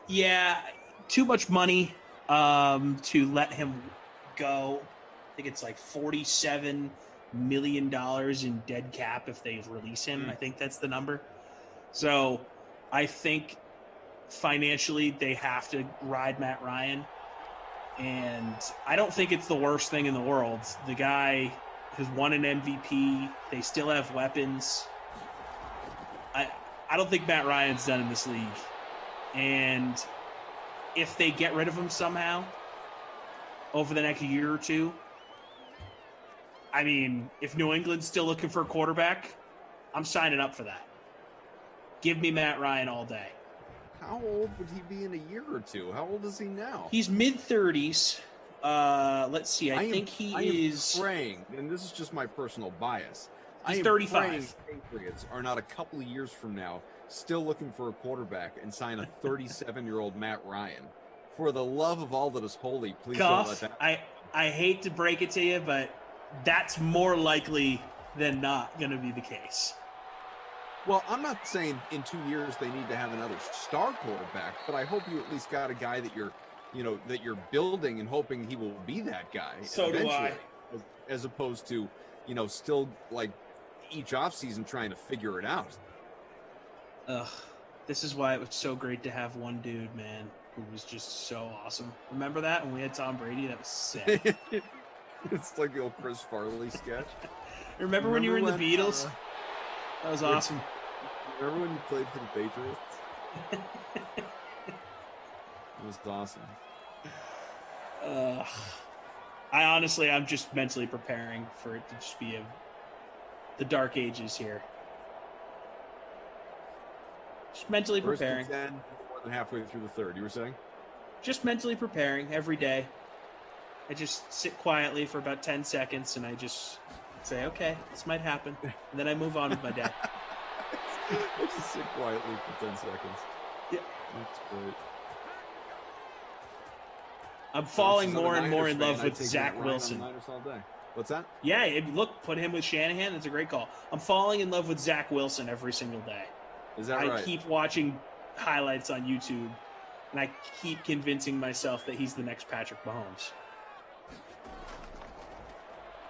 Yeah, too much money to let him go. I think it's like $47 million in dead cap if they release him. I think that's the number. So I think financially they have to ride Matt Ryan. And I don't think it's the worst thing in the world. The guy has won an MVP. They still have weapons. I don't think Matt Ryan's done in this league. And if they get rid of him somehow over the next year or two, I mean, if New England's still looking for a quarterback, I'm signing up for that. Give me Matt Ryan all day. How old would he be in a year or two? How old is he now? He's mid-30s. Let's see. I think he is praying, and this is just my personal bias. He's I am 35. praying Patriots are not a couple of years from now still looking for a quarterback and sign a 37-year-old Matt Ryan. For the love of all that is holy, please don't let that. I hate to break it to you, but that's more likely than not going to be the case. Well, I'm not saying in 2 years they need to have another star quarterback, but I hope you at least got a guy that you're building and hoping he will be that guy. So do I. As opposed to, still like each offseason trying to figure it out. This is why it was so great to have one dude, man, who was just so awesome. Remember that when we had Tom Brady? That was sick. It's like the old Chris Farley sketch. Remember when you were in the Beatles? That was awesome. Remember when you played for the Patriots? It was awesome. I'm just mentally preparing for it to just be the dark ages here. Just mentally preparing. First and 10, more than halfway through the third, you were saying? Just mentally preparing every day. I just sit quietly for about 10 seconds and I just say, okay, this might happen. And then I move on with my day. I just sit quietly for 10 seconds. Yeah. That's great. I'm falling more and more in love with Zach Wilson. All day. What's that? Yeah, look, put him with Shanahan. That's a great call. I'm falling in love with Zach Wilson every single day. Is that right? I keep watching highlights on YouTube, and I keep convincing myself that he's the next Patrick Mahomes.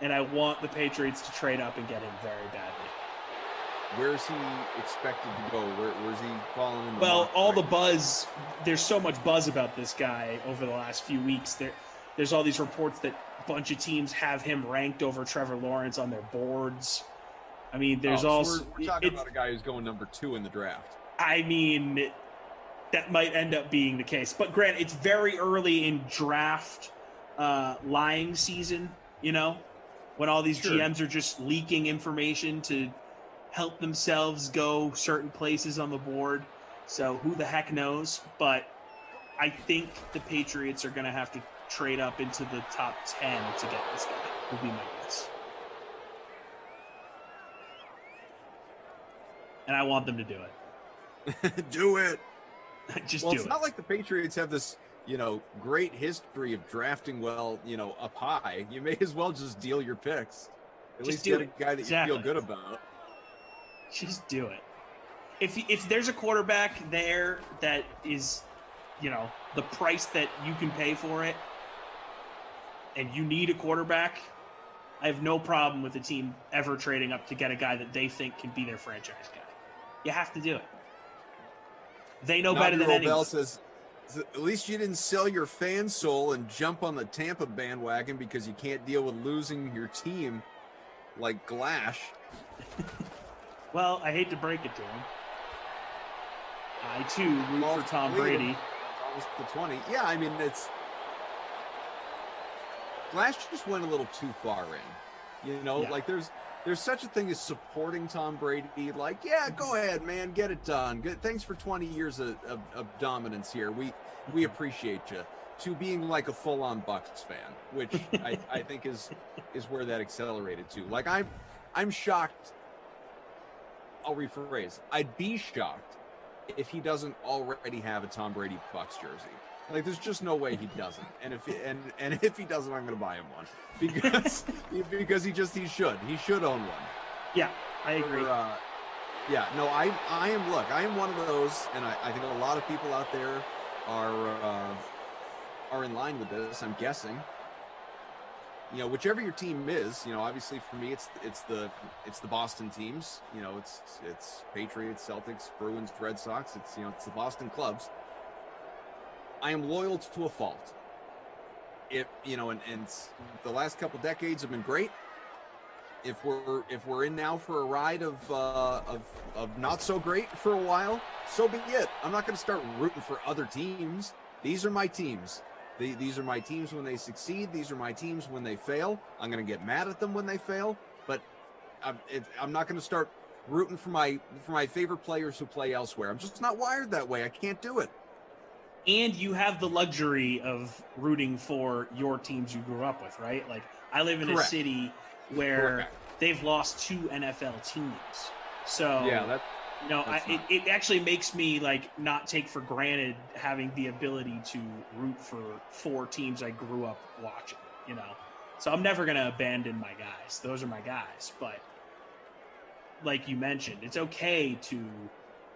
And I want the Patriots to trade up and get him very badly. Where is he expected to go? Where's he falling in the Well, mock all right the buzz, there's so much buzz about this guy over the last few weeks. There's all these reports that a bunch of teams have him ranked over Trevor Lawrence on their boards. I mean, there's also... So we're talking about a guy who's going number 2 in the draft. I mean, that might end up being the case. But Grant, it's very early in draft lying season, when all these GMs are just leaking information to help themselves go certain places on the board. So who the heck knows? But I think the Patriots are going to have to trade up into the top 10 to get this guy, would be my guess. And I want them to do it. Do it. Just well, do it's it. not like the Patriots have this, great history of drafting well, up high. You may as well just deal your picks. At least get a guy that you feel good about. Just do it. If there's a quarterback there that is, the price that you can pay for it, and you need a quarterback, I have no problem with the team ever trading up to get a guy that they think can be their franchise guy. You have to do it. They know better than anyone. Says, at least you didn't sell your fan soul and jump on the Tampa bandwagon because you can't deal with losing your team like Glash. Well, I hate to break it to him. I, too, root for Tom Brady. Almost the 20. Yeah, I mean, Glash just went a little too far in. Like there's such a thing as supporting Tom Brady. Like, yeah, go ahead, man, get it done. Good. Thanks for 20 years of dominance here. We appreciate you. To being like a full-on Bucs fan, which I think is where that accelerated to. Like I'm shocked. I'll rephrase. I'd be shocked if he doesn't already have a Tom Brady Bucs jersey. Like, there's just no way he doesn't. And if he doesn't, I'm going to buy him one because he should own one. Yeah, I agree. I am one of those, and I think a lot of people out there are in line with this. I'm guessing. Whichever your team is, obviously for me, it's the Boston teams. It's Patriots, Celtics, Bruins, Red Sox. It's the Boston clubs. I am loyal to a fault. And the last couple decades have been great. If we're in now for a ride of not so great for a while, so be it. I'm not going to start rooting for other teams. These are my teams. These are my teams when they succeed. These are my teams when they fail. I'm going to get mad at them when they fail, but I'm not going to start rooting for my favorite players who play elsewhere. I'm just not wired that way. I can't do it. And you have the luxury of rooting for your teams you grew up with, right? Like, I live in a city where they've lost 2 NFL teams. So, yeah, it actually makes me not take for granted having the ability to root for 4 teams I grew up watching, So I'm never going to abandon my guys. Those are my guys. But like you mentioned, it's okay to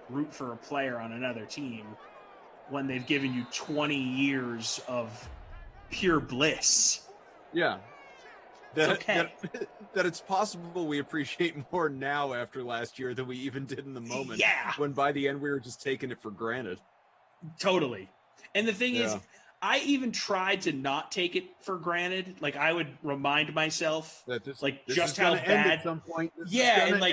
root for a player on another team when they've given you 20 years of pure bliss. Yeah. That it's possible we appreciate more now after last year than we even did in the moment. Yeah. When by the end we were just taking it for granted. Totally. And the thing is, I even tried to not take it for granted. Like, I would remind myself that this just how bad. At some point. And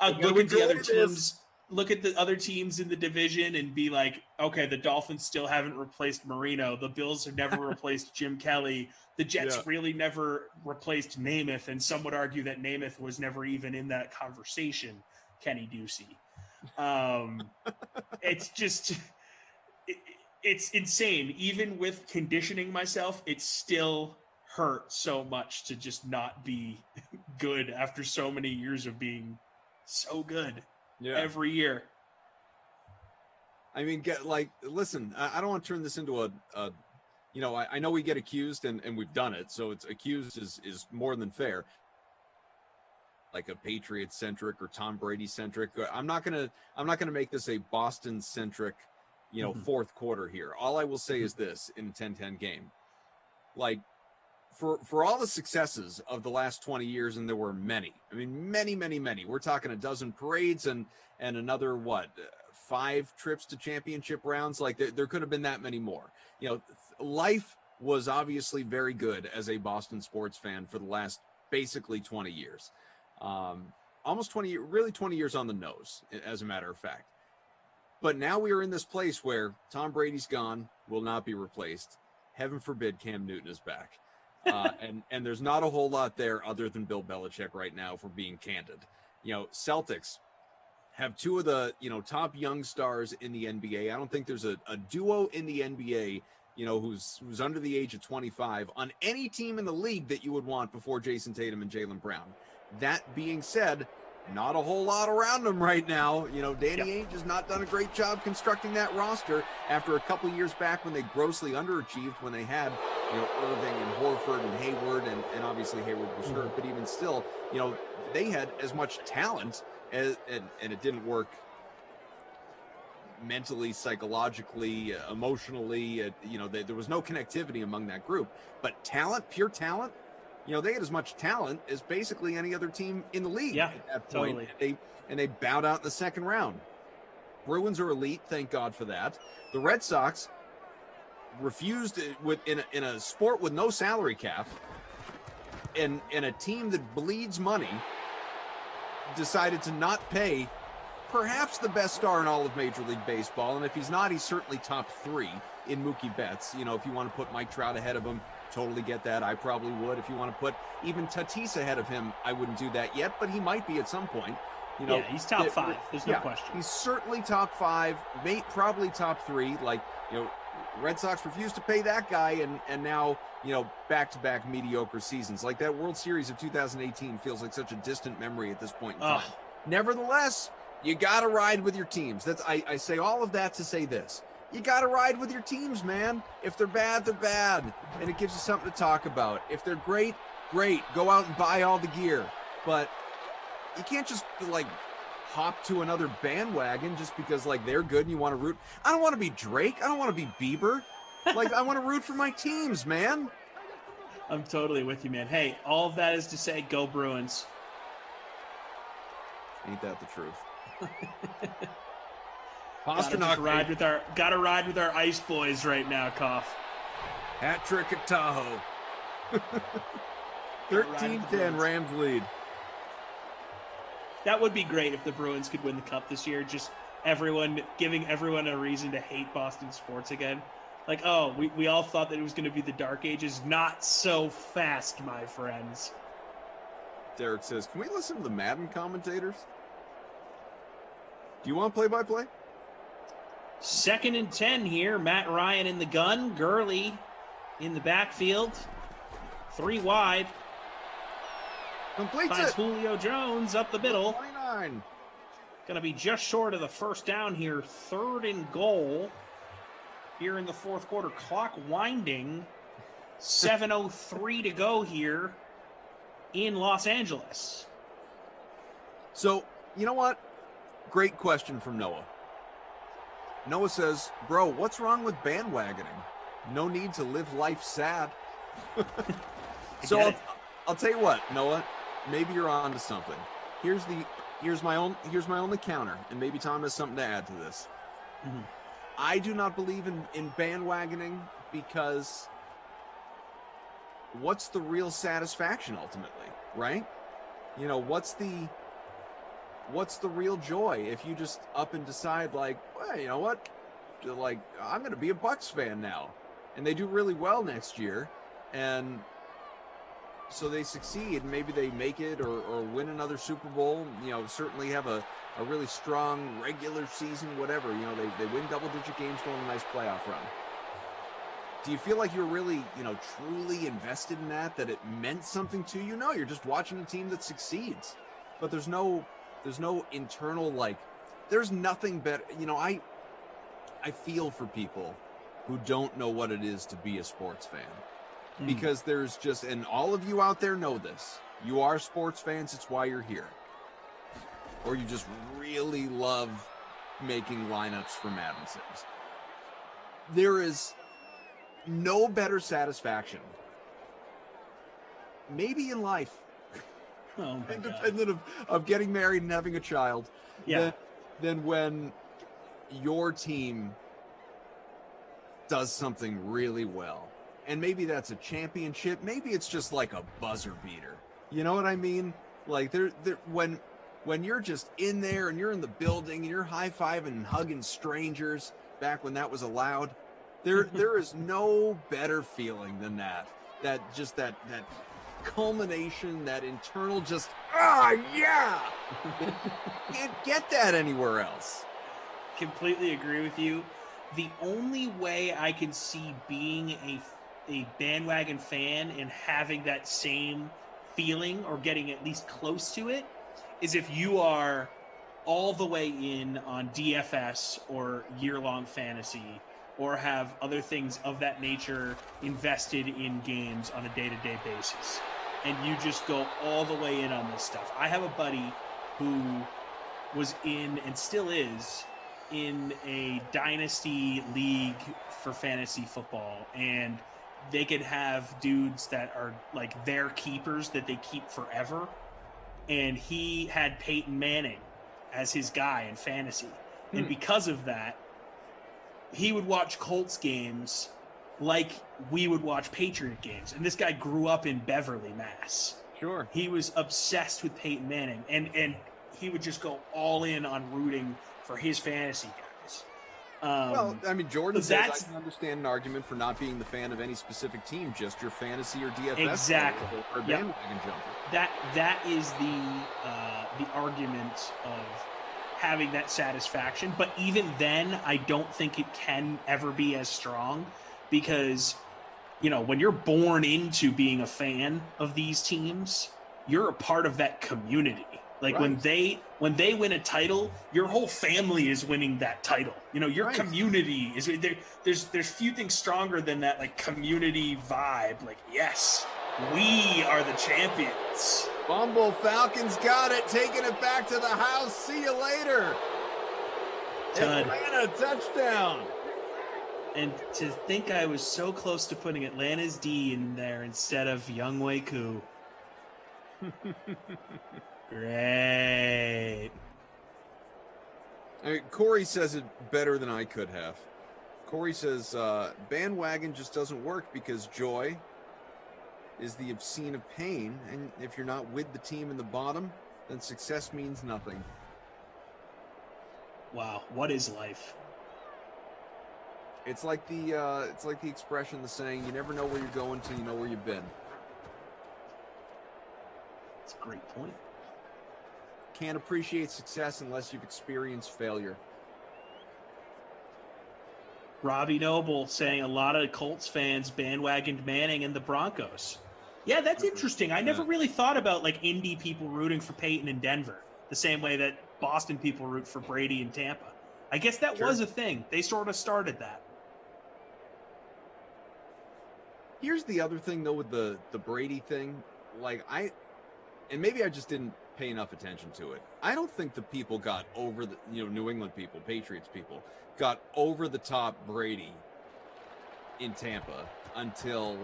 I'd look at the other teams. Look at the other teams in the division and be like, okay, the Dolphins still haven't replaced Marino. The Bills have never replaced Jim Kelly. The Jets really never replaced Namath. And some would argue that Namath was never even in that conversation, Kenny Ducey. It's just, it's insane. Even with conditioning myself, it still hurt so much to just not be good after so many years of being so good. Yeah. Every year. I mean, listen, I don't want to turn this into I know we get accused and we've done it. So it's accused is more than fair. Like a Patriot centric or Tom Brady centric. I'm not going to make this a Boston centric, fourth quarter here. All I will say is this in a 10-10 game, for all the successes of the last 20 years, and there were many, I mean, many, we're talking a dozen parades and another, 5 trips to championship rounds. Like there could have been that many more. Life was obviously very good as a Boston sports fan for the last basically 20 years. Almost 20, really 20 years on the nose, as a matter of fact. But now we are in this place where Tom Brady's gone, will not be replaced. Heaven forbid Cam Newton is back. And there's not a whole lot there other than Bill Belichick right now, for being candid. Celtics have 2 of the, top young stars in the NBA. I don't think there's a duo in the NBA, who's under the age of 25 on any team in the league that you would want before Jason Tatum and Jaylen Brown. That being said, not a whole lot around him right now. You know, Danny Ainge has not done a great job constructing that roster after a couple years back when they grossly underachieved when they had, you know, Irving and Horford and Hayward, and obviously Hayward was hurt, but even still, you know, they had as much talent as, and it didn't work mentally, psychologically, emotionally, you know, there was no connectivity among that group, but talent, pure talent, you know, they had as much talent as basically any other team in the league at that point. Totally. And they bowed out in the second round. Bruins are elite, thank God for that. The Red Sox refused in a sport with no salary cap, and a team that bleeds money, decided to not pay perhaps the best star in all of Major League Baseball, and if he's not, he's certainly top 3 in Mookie Betts. You know, if you want to put Mike Trout ahead of him, totally get that. I probably would. If you want to put even Tatis ahead of him, I wouldn't do that yet, but he might be at some point. You know, he's top 5. There's no question. He's certainly top 5, probably top 3. Like, you know, Red Sox refused to pay that guy, and now, you know, back-to-back mediocre seasons. Like that World Series of 2018 feels like such a distant memory at this point in time. Nevertheless, you got to ride with your teams. I say all of that to say this. You got to ride with your teams, man. If they're bad, they're bad. And it gives you something to talk about. If they're great, great. Go out and buy all the gear. But you can't just, like, hop to another bandwagon just because, like, they're good and you want to root. I don't want to be Drake. I don't want to be Bieber. Like, I want to root for my teams, man. I'm totally with you, man. Hey, all of that is to say, go Bruins. Ain't that the truth? Gotta ride with our Ice Boys right now, Koff. Hat trick at Tahoe. 13-10 Rams lead. That would be great if the Bruins could win the Cup this year. Just giving everyone a reason to hate Boston sports again. Like, oh, we all thought that it was going to be the Dark Ages. Not so fast, my friends. Derek says, can we listen to the Madden commentators? Do you want play-by-play? 2nd and 10 here. Matt Ryan in the gun. Gurley in the backfield. 3 wide. Completes Finds it. Julio Jones up the middle. 29. Going to be just short of the first down here. 3rd and goal here in the 4th quarter. Clock winding. 7:03 to go here in Los Angeles. So, you know what? Great question from Noah. Noah says, bro, what's wrong with bandwagoning? No need to live life sad. So I'll tell you what, Noah, maybe you're on to something. Here's my only counter, and maybe Tom has something to add to this. Mm-hmm. I do not believe in bandwagoning because what's the real satisfaction ultimately, right? You know, what's the real joy if you just up and decide, like, well, you know what, like, I'm going to be a Bucks fan now, and they do really well next year, and so they succeed, maybe they make it or win another Super Bowl, you know, certainly have a really strong regular season, whatever, you know, they win double-digit games, go on a nice playoff run. Do you feel like you're really, you know, truly invested in that it meant something to you? No, you're just watching a team that succeeds, but there's no internal, like, there's nothing better. You know, I feel for people who don't know what it is to be a sports fan, because there's just, and all of you out there know this, you are sports fans, it's why you're here, or you just really love making lineups for Madden Sims. There is no better satisfaction, maybe in life, independent of getting married and having a child, than when your team does something really well. And maybe that's a championship, maybe it's just like a buzzer beater. You know what I mean? Like when you're just in there and you're in the building and you're high-fiving and hugging strangers back when that was allowed, there is no better feeling than that culmination, that internal just, yeah. Can't get that anywhere else. Completely agree with you. The only way I can see being a bandwagon fan and having that same feeling or getting at least close to it is if you are all the way in on DFS or year-long fantasy or have other things of that nature invested in games on a day-to-day basis, and you just go all the way in on this stuff. I have a buddy who was in and still is in a dynasty league for fantasy football, and they could have dudes that are like their keepers that they keep forever. And he had Peyton Manning as his guy in fantasy. And because of that, he would watch Colts games like we would watch Patriot games. And this guy grew up in Beverly, Mass. Sure. He was obsessed with Peyton Manning. And he would just go all in on rooting for his fantasy guys. Well, I mean, Jordan says I can understand an argument for not being the fan of any specific team, just your fantasy or DFS exactly or bandwagon jumper. That is the argument of having that satisfaction. But even then, I don't think it can ever be as strong because, you know, when you're born into being a fan of these teams, you're a part of that community. Like when they win a title, your whole family is winning that title. You know, your community is there. There's few things stronger than that, like community vibe. Like, yes, we are the champions. Bumble Falcons got it, taking it back to the house. See you later. Atlanta touchdown. And to think I was so close to putting Atlanta's D in there instead of Younghoe Koo. Great. I mean, Corey says it better than I could have. Corey says, bandwagon just doesn't work because joy is the obscene of pain, and if you're not with the team in the bottom, then success means nothing. Wow, what is life? It's like the expression, the saying, you never know where you're going till you know where you've been. That's a great point. Can't appreciate success unless you've experienced failure. Robbie Noble saying a lot of Colts fans bandwagoned Manning and the Broncos. Yeah, that's interesting. I never really thought about like Indy people rooting for Peyton in Denver the same way that Boston people root for Brady in Tampa. I guess that was a thing. They sort of started that. Here's the other thing though with the Brady thing. Like and maybe I just didn't pay enough attention to it. I don't think the people got over the, New England people, Patriots people, got over the top Brady in Tampa until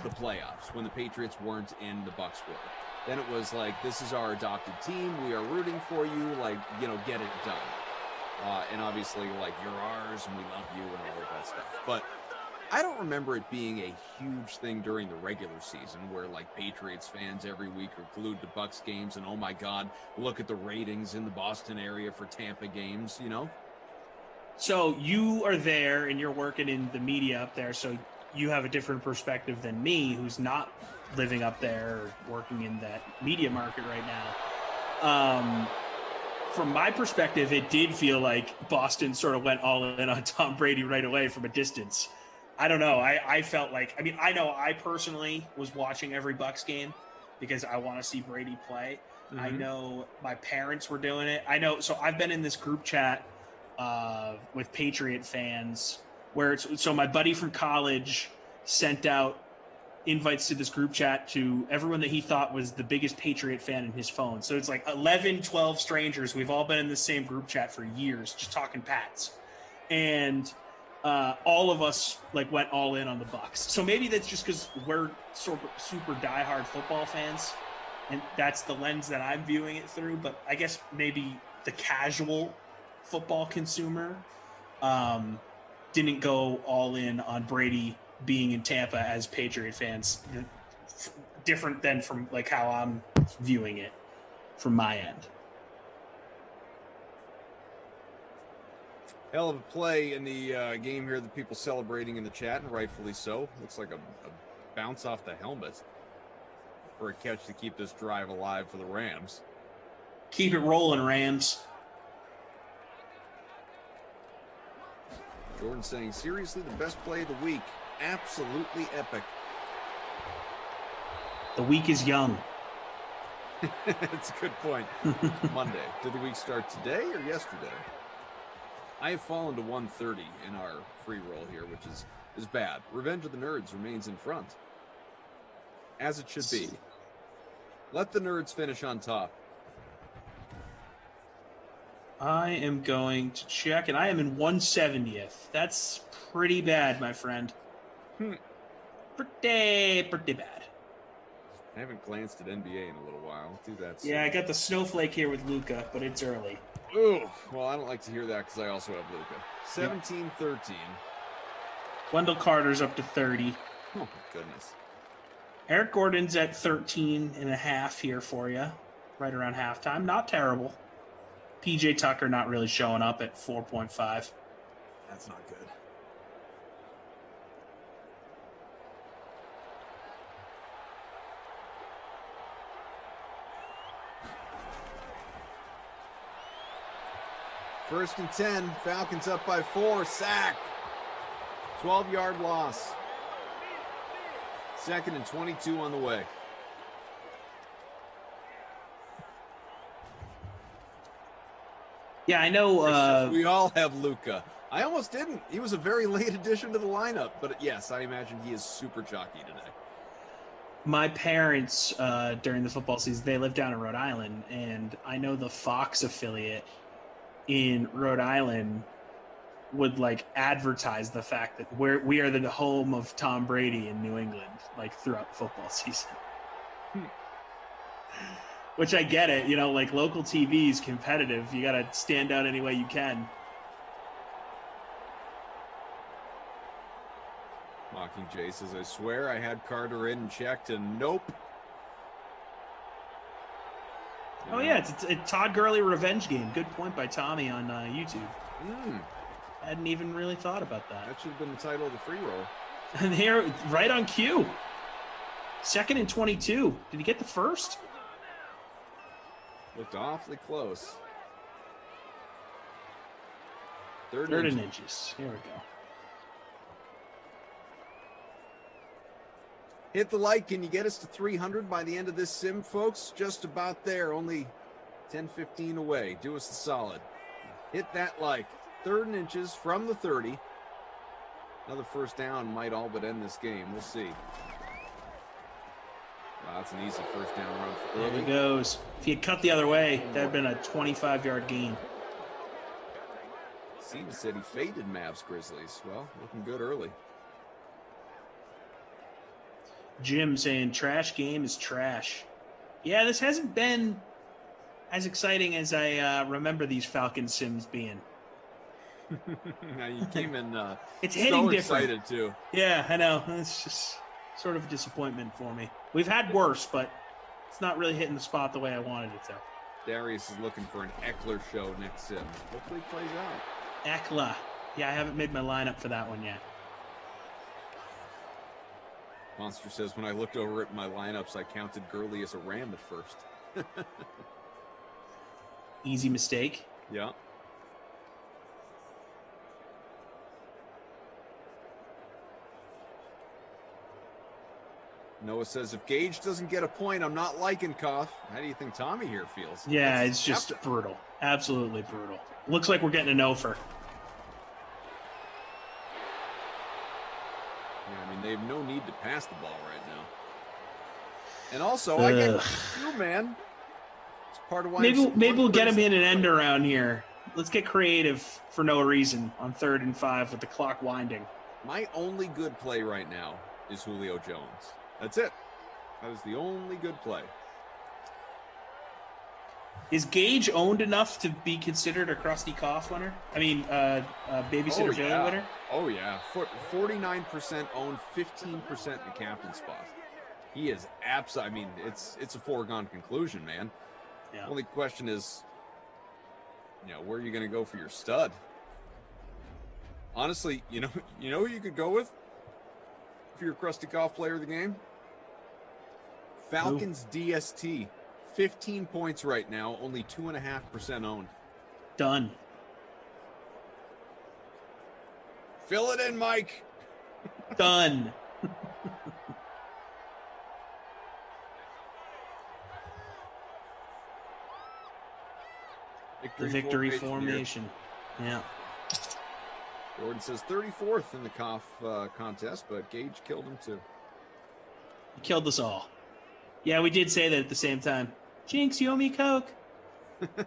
the playoffs when the Patriots weren't in the Bucs were. Then it was like, this is our adopted team. We are rooting for you. Like, get it done. And obviously, like, you're ours and we love you and all of that stuff. But I don't remember it being a huge thing during the regular season where like Patriots fans every week are glued to Bucs games and oh my God, look at the ratings in the Boston area for Tampa games, So you are there and you're working in the media up there. So you have a different perspective than me, who's not living up there or working in that media market right now. From my perspective, it did feel like Boston sort of went all in on Tom Brady right away from a distance. I don't know. I felt like, I know I personally was watching every Bucs game because I want to see Brady play. Mm-hmm. I know my parents were doing it. So I've been in this group chat with Patriot fans where so my buddy from college sent out invites to this group chat to everyone that he thought was the biggest Patriot fan in his phone. So it's like 11, 12 strangers. We've all been in the same group chat for years, just talking Pats. And all of us like went all in on the Bucs. So maybe that's just because we're super diehard football fans, and that's the lens that I'm viewing it through. But I guess maybe the casual football consumer didn't go all in on Brady being in Tampa as Patriot fans. Different than from like how I'm viewing it from my end. Hell of a play in the game here. The people celebrating in the chat, and rightfully so. Looks like a bounce off the helmet for a catch to keep this drive alive for the Rams. Keep it rolling, Rams. Jordan saying, seriously, the best play of the week. Absolutely epic. The week is young. That's a good point. Monday. Did the week start today or yesterday? I have fallen to 130 in our free roll here, which is bad. Revenge of the Nerds remains in front, as it should be. Let the Nerds finish on top. I am going to check, and I am in 170th. That's pretty bad, my friend. Pretty bad. I haven't glanced at NBA in a little while. I'll do that soon. Yeah, I got the snowflake here with Luca, but it's early. Ooh, well, I don't like to hear that because I also have Luca. 17-13. Wendell Carter's up to 30. Oh, my goodness. Eric Gordon's at 13 and a half here for you, right around halftime. Not terrible. PJ Tucker not really showing up at 4.5. That's not good. First and 10, Falcons up by 4, sack. 12-yard loss. Second and 22 on the way. Yeah, I know. We all have Luca. I almost didn't. He was a very late addition to the lineup, but yes, I imagine he is super chalky today. My parents, during the football season, they live down in Rhode Island, and I know the Fox affiliate in Rhode Island would like advertise the fact that we are the home of Tom Brady in New England, like throughout the football season. Which I get it, like local TV is competitive. You got to stand out any way you can. Mockingjay says, I swear I had Carter in and checked, and nope. Oh, yeah, it's a Todd Gurley revenge game. Good point by Tommy on YouTube. Hadn't even really thought about that. That should have been the title of the free roll. And here, right on cue. Second and 22. Did he get the first? Looked awfully close. Third and inches. Here we go. Hit the like. Can you get us to 300 by the end of this sim, folks? Just about there. Only 10-15 away. Do us the solid. Hit that like. Third and inches from the 30. Another first down might all but end this game. We'll see. Wow, that's an easy first down run for Gurley. There he goes. If he had cut the other way, that had been a 25-yard gain. Seems said he faded Mavs Grizzlies. Well, looking good early. Jim saying trash game is trash. Yeah, this hasn't been as exciting as I remember these Falcon sims being. Now you came in it's hitting so different. excited too. Yeah, I know. It's just sort of a disappointment for me. We've had worse, but it's not really hitting the spot the way I wanted it to. Darius is looking for an Eckler show next sim. Hopefully it plays out. Eckler. Yeah, I haven't made my lineup for that one yet. Monster says, when I looked over at my lineups, I counted Gurley as a Ram at first. Easy mistake. Yeah. Noah says, if Gage doesn't get a point, I'm not liking Koff. How do you think Tommy here feels? Yeah, it's just brutal. Absolutely brutal. Looks like we're getting an offer. Yeah, I mean, they have no need to pass the ball right now. And also, I get you, man. It's part of why maybe we'll get him in an end around here. Let's get creative for no reason on 3rd and 5 with the clock winding. My only good play right now is Julio Jones. That's it. That is the only good play. Is Gage owned enough to be considered a Krusty Koff winner? I mean, babysitter failure winner? Oh, yeah. 49% owned, 15% in the captain spot. He is absolutely, I mean, it's a foregone conclusion, man. Yeah. Only question is, where are you going to go for your stud? Honestly, you know who you could go with for your Krusty Koff player of the game? Falcons DST. 15 points right now, only 2.5% owned. Done. Fill it in, Mike. Done. The victory formation. Yeah. Jordan says 34th in the cough contest, but Gage killed him too. He killed us all. Yeah, we did say that at the same time. Jinx, you owe me Coke. Can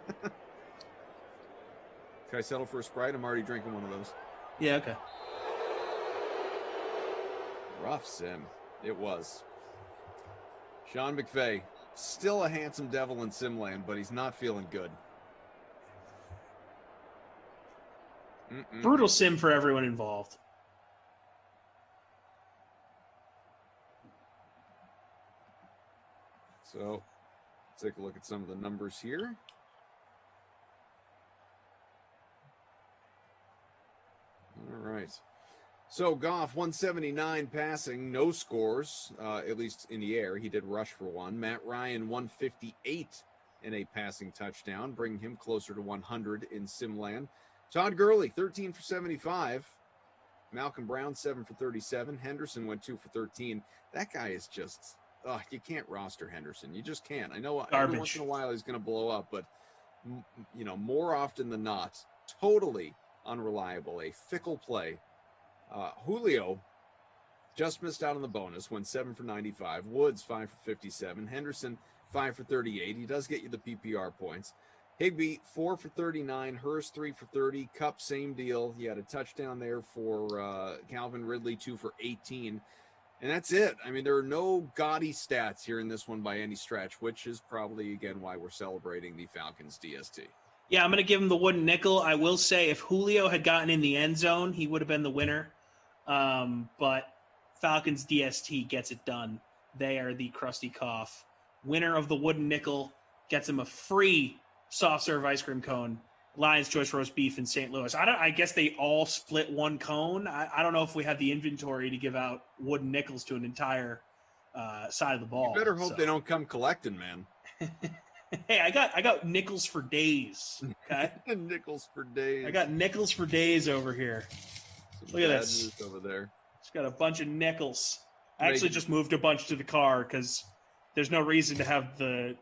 I settle for a Sprite? I'm already drinking one of those. Yeah, okay. Rough sim. It was. Sean McVay, still a handsome devil in Simland, but he's not feeling good. Brutal sim for everyone involved. So, let's take a look at some of the numbers here. All right. So, Goff, 179 passing, no scores, at least in the air. He did rush for one. Matt Ryan, 158 in a passing touchdown, bringing him closer to 100 in Simland. Todd Gurley, 13 for 75. Malcolm Brown, 7 for 37. Henderson went 2 for 13. That guy is just, you can't roster Henderson. You just can't. I know every once in a while he's going to blow up, but, more often than not, totally unreliable, a fickle play. Julio just missed out on the bonus, went 7 for 95. Woods, 5 for 57. Henderson, 5 for 38. He does get you the PPR points. Higbee, 4 for 39. Hurst, 3 for 30. Kupp, same deal. He had a touchdown there for Calvin Ridley, 2 for 18. And that's it. I mean, there are no gaudy stats here in this one by any stretch, which is probably, again, why we're celebrating the Falcons DST. Yeah, I'm going to give him the wooden nickel. I will say if Julio had gotten in the end zone, he would have been the winner. But Falcons DST gets it done. They are the crusty cough. Winner of the wooden nickel gets him a free soft serve ice cream cone. Lions Choice roast beef in St. Louis. I guess they all split one cone. I don't know if we have the inventory to give out wooden nickels to an entire side of the ball. You better hope they don't come collecting, man. Hey, I got nickels for days. Okay, nickels for days. I got nickels for days over here. Look at this over there. Just got a bunch of nickels. I actually just moved a bunch to the car because there's no reason to have the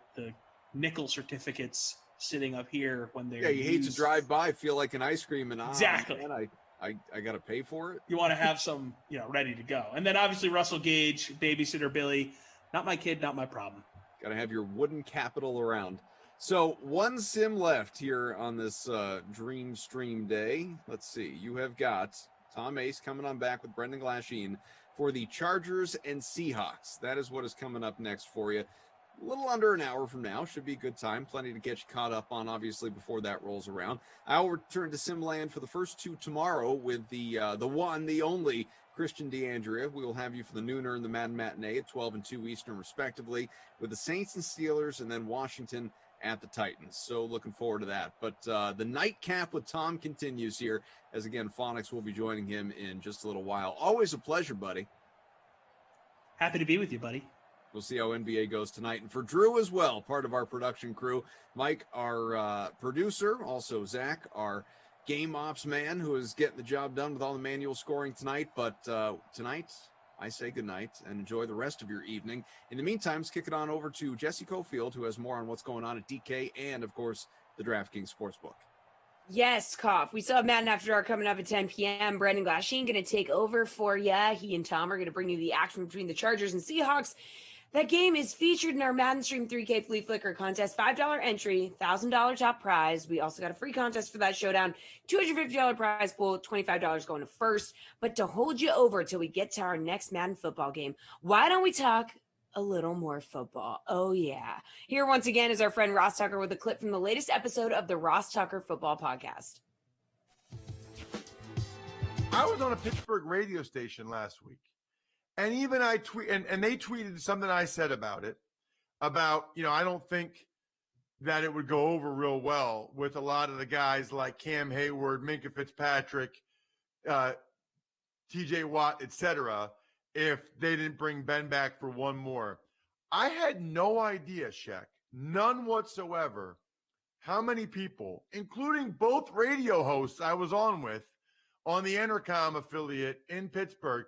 nickel certificates sitting up here when they're hate to drive by, feel like an ice cream, and exactly. Man, I got to pay for it. You want to have some, ready to go, and then obviously Russell Gage, babysitter Billy, not my kid, not my problem. Got to have your wooden capital around. So one sim left here on this Dream Stream day. Let's see. You have got Tom Ace coming on back with Brendan Glasheen for the Chargers and Seahawks. That is what is coming up next for you. A little under an hour from now. Should be a good time. Plenty to get you caught up on, obviously, before that rolls around. I will return to Simland for the first two tomorrow with the one, the only Christian DeAndrea. We will have you for the nooner and the Madden Matinee at 12 and 2 Eastern, respectively, with the Saints and Steelers, and then Washington at the Titans. So looking forward to that. But the nightcap with Tom continues here, as again, Phonics will be joining him in just a little while. Always a pleasure, buddy. Happy to be with you, buddy. We'll see how NBA goes tonight. And for Drew as well, part of our production crew, Mike, our producer, also Zach, our game ops man, who is getting the job done with all the manual scoring tonight. But tonight, I say goodnight and enjoy the rest of your evening. In the meantime, let's kick it on over to Jesse Cofield, who has more on what's going on at DK and, of course, the DraftKings Sportsbook. Yes, Cough. We still have Madden After Dark coming up at 10 p.m. Brendan Glasheen going to take over for you. He and Tom are going to bring you the action between the Chargers and Seahawks. That game is featured in our Madden Stream 3K Flea Flicker contest. $5 entry, $1,000 top prize. We also got a free contest for that showdown. $250 prize pool, $25 going to first. But to hold you over till we get to our next Madden football game, why don't we talk a little more football? Oh, yeah. Here once again is our friend Ross Tucker with a clip from the latest episode of the Ross Tucker Football Podcast. I was on a Pittsburgh radio station last week. And even I tweet, and they tweeted something I said about it, about, I don't think that it would go over real well with a lot of the guys like Cam Hayward, Minkah Fitzpatrick, TJ Watt, etc., if they didn't bring Ben back for one more. I had no idea, Shaq, none whatsoever, how many people, including both radio hosts I was on with on the Entercom affiliate in Pittsburgh,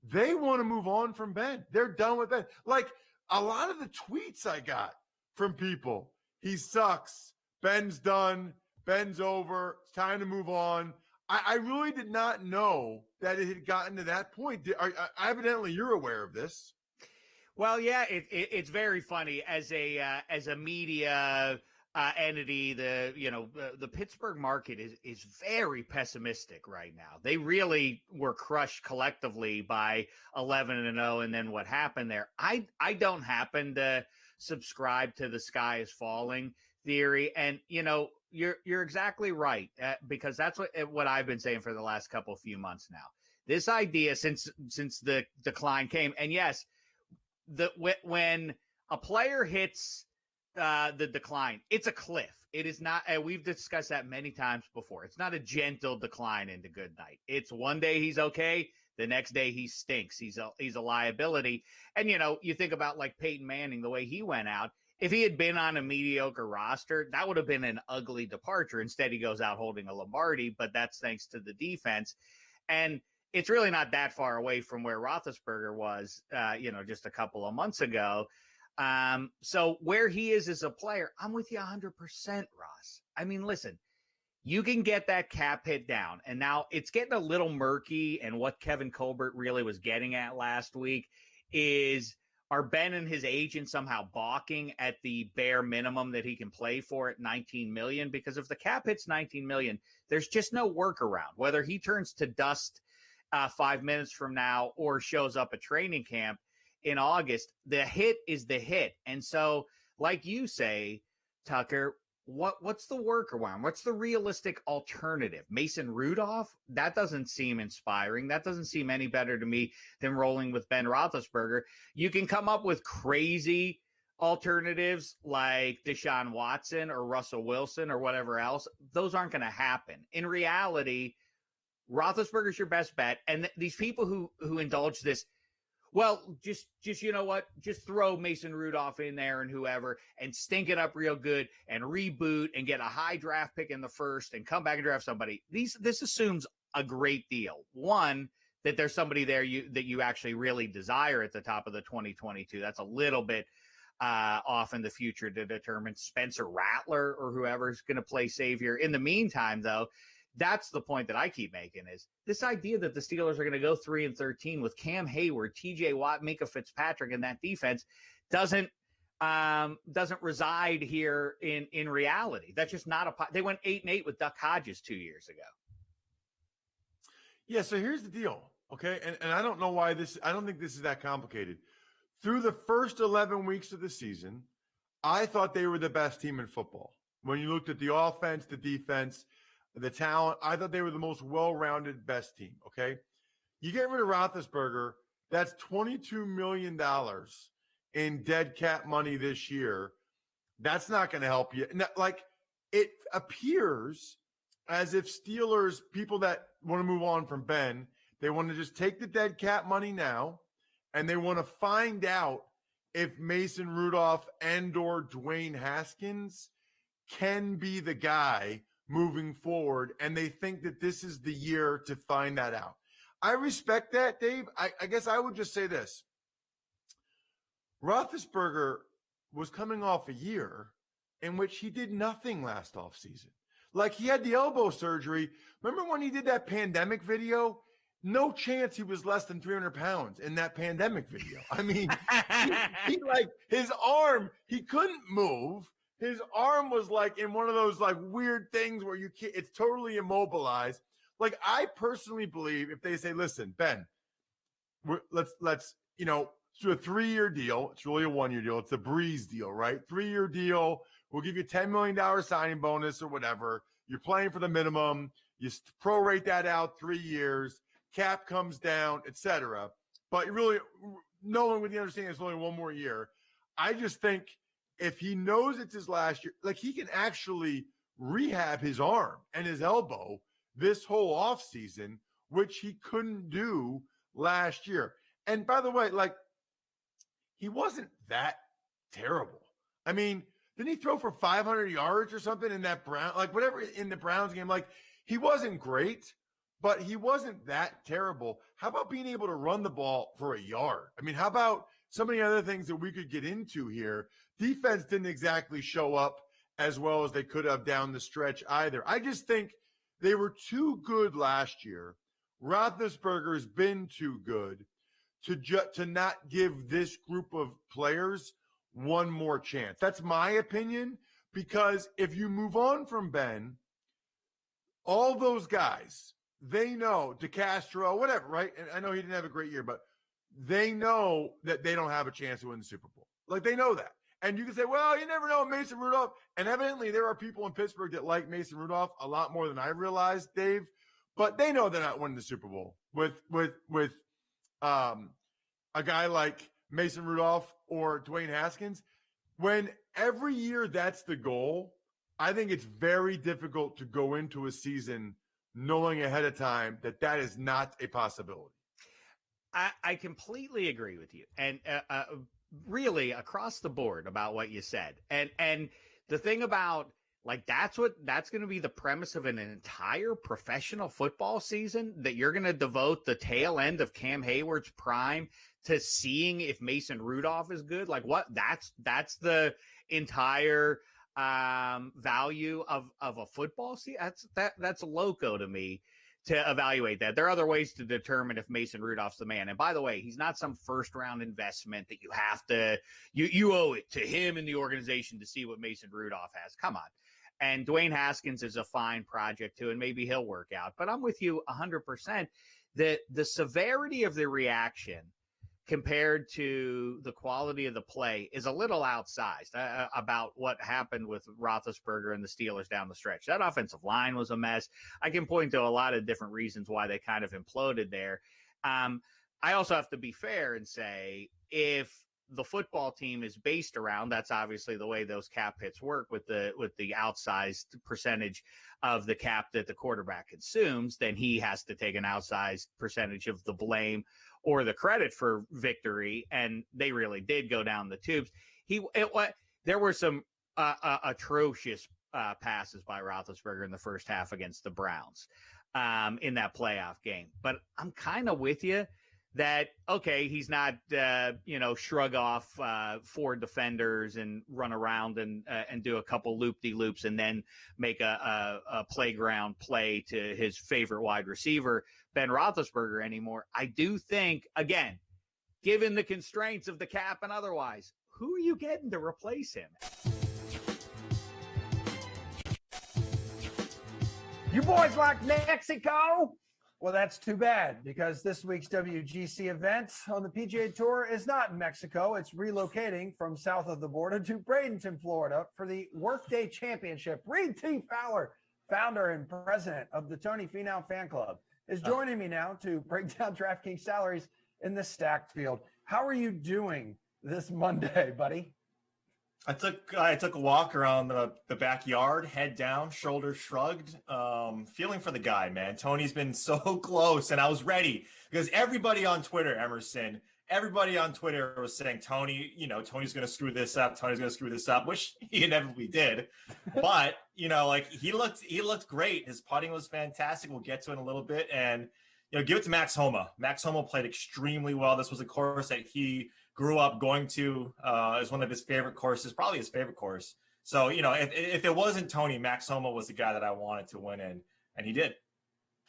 they want to move on from Ben. They're done with Ben. Like a lot of the tweets I got from people, he sucks. Ben's done. Ben's over. It's time to move on. I really did not know that it had gotten to that point. Evidently, you're aware of this. Well, yeah, it's very funny as a media entity. The Pittsburgh market is very pessimistic right now. They really were crushed collectively by 11-0, and then what happened there. I don't happen to subscribe to the sky is falling theory, and you're exactly right, because that's what I've been saying for the last few months now. This idea since the decline came, and yes, when a player hits the decline, it's a cliff. It is not. We've discussed that many times before. It's not a gentle decline into good night. It's one day he's okay, the next day he stinks. He's a liability. And you think about like Peyton Manning, the way he went out. If he had been on a mediocre roster, that would have been an ugly departure. Instead, he goes out holding a Lombardi, but that's thanks to the defense. And it's really not that far away from where Roethlisberger was, just a couple of months ago. So where he is as a player, I'm with you 100%, Ross. I mean, listen, you can get that cap hit down. And now it's getting a little murky. And what Kevin Colbert really was getting at last week is, are Ben and his agent somehow balking at the bare minimum that he can play for at $19 million? Because if the cap hits $19 million, there's just no workaround. Whether he turns to dust 5 minutes from now or shows up at training camp in August, the hit is the hit. And so, like you say, Tucker, what's the workaround? What's the realistic alternative? Mason Rudolph? That doesn't seem inspiring. That doesn't seem any better to me than rolling with Ben Roethlisberger. You can come up with crazy alternatives like Deshaun Watson or Russell Wilson or whatever else. Those aren't going to happen. In reality, Roethlisberger's your best bet. And these people who indulge this, well, just you know what? Just throw Mason Rudolph in there and whoever and stink it up real good and reboot and get a high draft pick in the first and come back and draft somebody. This assumes a great deal. One, that there's somebody there that you actually really desire at the top of the 2022. That's a little bit off in the future to determine. Spencer Rattler or whoever's going to play savior. In the meantime, though, that's the point that I keep making, is this idea that the Steelers are going to go 3-13 with Cam Hayward, TJ Watt, Minka Fitzpatrick, and that defense doesn't reside here in reality. That's just not they went 8-8 with Duck Hodges 2 years ago. Yeah. So here's the deal. Okay. And I don't know why I don't think this is that complicated. Through the first 11 weeks of the season, I thought they were the best team in football. When you looked at the offense, the defense, the talent, I thought they were the most well-rounded, best team, okay? You get rid of Roethlisberger, that's $22 million in dead cap money this year. That's not going to help you. Like, it appears as if Steelers, people that want to move on from Ben, they want to just take the dead cap money now, and they want to find out if Mason Rudolph and or Dwayne Haskins can be the guy moving forward, and they think that this is the year to find that out. I respect that, Dave. I guess I would just say this. Roethlisberger was coming off a year in which he did nothing last offseason. Like, he had the elbow surgery. Remember when he did that pandemic video? No chance he was less than 300 pounds in that pandemic video. I mean, he like, his arm, he couldn't move. His arm was like in one of those like weird things where you can't, it's totally immobilized. Like, I personally believe if they say, listen, Ben, let's do a 3-year deal. It's really a 1-year deal. It's a Breeze deal, right? 3-year deal. We'll give you $10 million signing bonus or whatever. You're playing for the minimum. You prorate that out 3 years. Cap comes down, etc. But really, knowing with the understanding it's only 1 more year, I just think if he knows it's his last year, like, he can actually rehab his arm and his elbow this whole offseason, which he couldn't do last year. And by the way, like, he wasn't that terrible. I mean, didn't he throw for 500 yards or something in that in the Browns game? Like, he wasn't great, but he wasn't that terrible. How about being able to run the ball for a yard? I mean, how about so many other things that we could get into here? Defense didn't exactly show up as well as they could have down the stretch either. I just think they were too good last year. Roethlisberger's been too good to not give this group of players one more chance. That's my opinion, because if you move on from Ben, all those guys, they know, DeCastro, whatever, right? And I know he didn't have a great year, but they know that they don't have a chance to win the Super Bowl. Like, they know that. And you can say, well, you never know Mason Rudolph. And evidently there are people in Pittsburgh that like Mason Rudolph a lot more than I realized, Dave. But they know they're not winning the Super Bowl with a guy like Mason Rudolph or Dwayne Haskins. When every year that's the goal, I think it's very difficult to go into a season knowing ahead of time that that is not a possibility. I completely agree with you. And really across the board about what you said. And the thing about, like, that's going to be the premise of an entire professional football season, that you're going to devote the tail end of Cam Hayward's prime to seeing if Mason Rudolph is good. Like, what? That's the entire value of a football season. That's loco to me to evaluate that. There are other ways to determine if Mason Rudolph's the man. And by the way, he's not some first round investment that you have to, you owe it to him and the organization to see what Mason Rudolph has. Come on. And Dwayne Haskins is a fine project too, and maybe he'll work out. But I'm with you 100% that the severity of the reaction compared to the quality of the play is a little outsized about what happened with Roethlisberger and the Steelers down the stretch. That offensive line was a mess. I can point to a lot of different reasons why they kind of imploded there. I also have to be fair and say, if the football team is based around, that's obviously the way those cap hits work with the outsized percentage of the cap that the quarterback consumes, then he has to take an outsized percentage of the blame or the credit for victory. And they really did go down the tubes. There were some atrocious passes by Roethlisberger in the first half against the Browns in that playoff game. But I'm kind of with you that, okay, he's not, shrug off 4 defenders and run around and do a couple loop-de-loops and then make a playground play to his favorite wide receiver, Ben Roethlisberger, anymore. I do think, again, given the constraints of the cap and otherwise, who are you getting to replace him? You boys like Mexico? Well, that's too bad, because this week's WGC event on the PGA Tour is not in Mexico. It's relocating from south of the border to Bradenton, Florida for the Workday Championship. Reed T. Fowler, founder and president of the Tony Finau Fan Club, is joining me now to break down DraftKings salaries in the stacked field. How are you doing this Monday, buddy? I took a walk around the backyard, head down, shoulders shrugged, feeling for the guy, man. Tony's been so close, and I was ready because everybody on Twitter, Emerson, everybody on Twitter was saying, Tony's going to screw this up. Tony's going to screw this up, which he inevitably did. But, he looked great. His putting was fantastic. We'll get to it in a little bit. And, give it to Max Homa. Max Homa played extremely well. This was a course that he grew up going to as one of his favorite courses, probably his favorite course. So, if it wasn't Tony, Max Homa was the guy that I wanted to win in, and he did.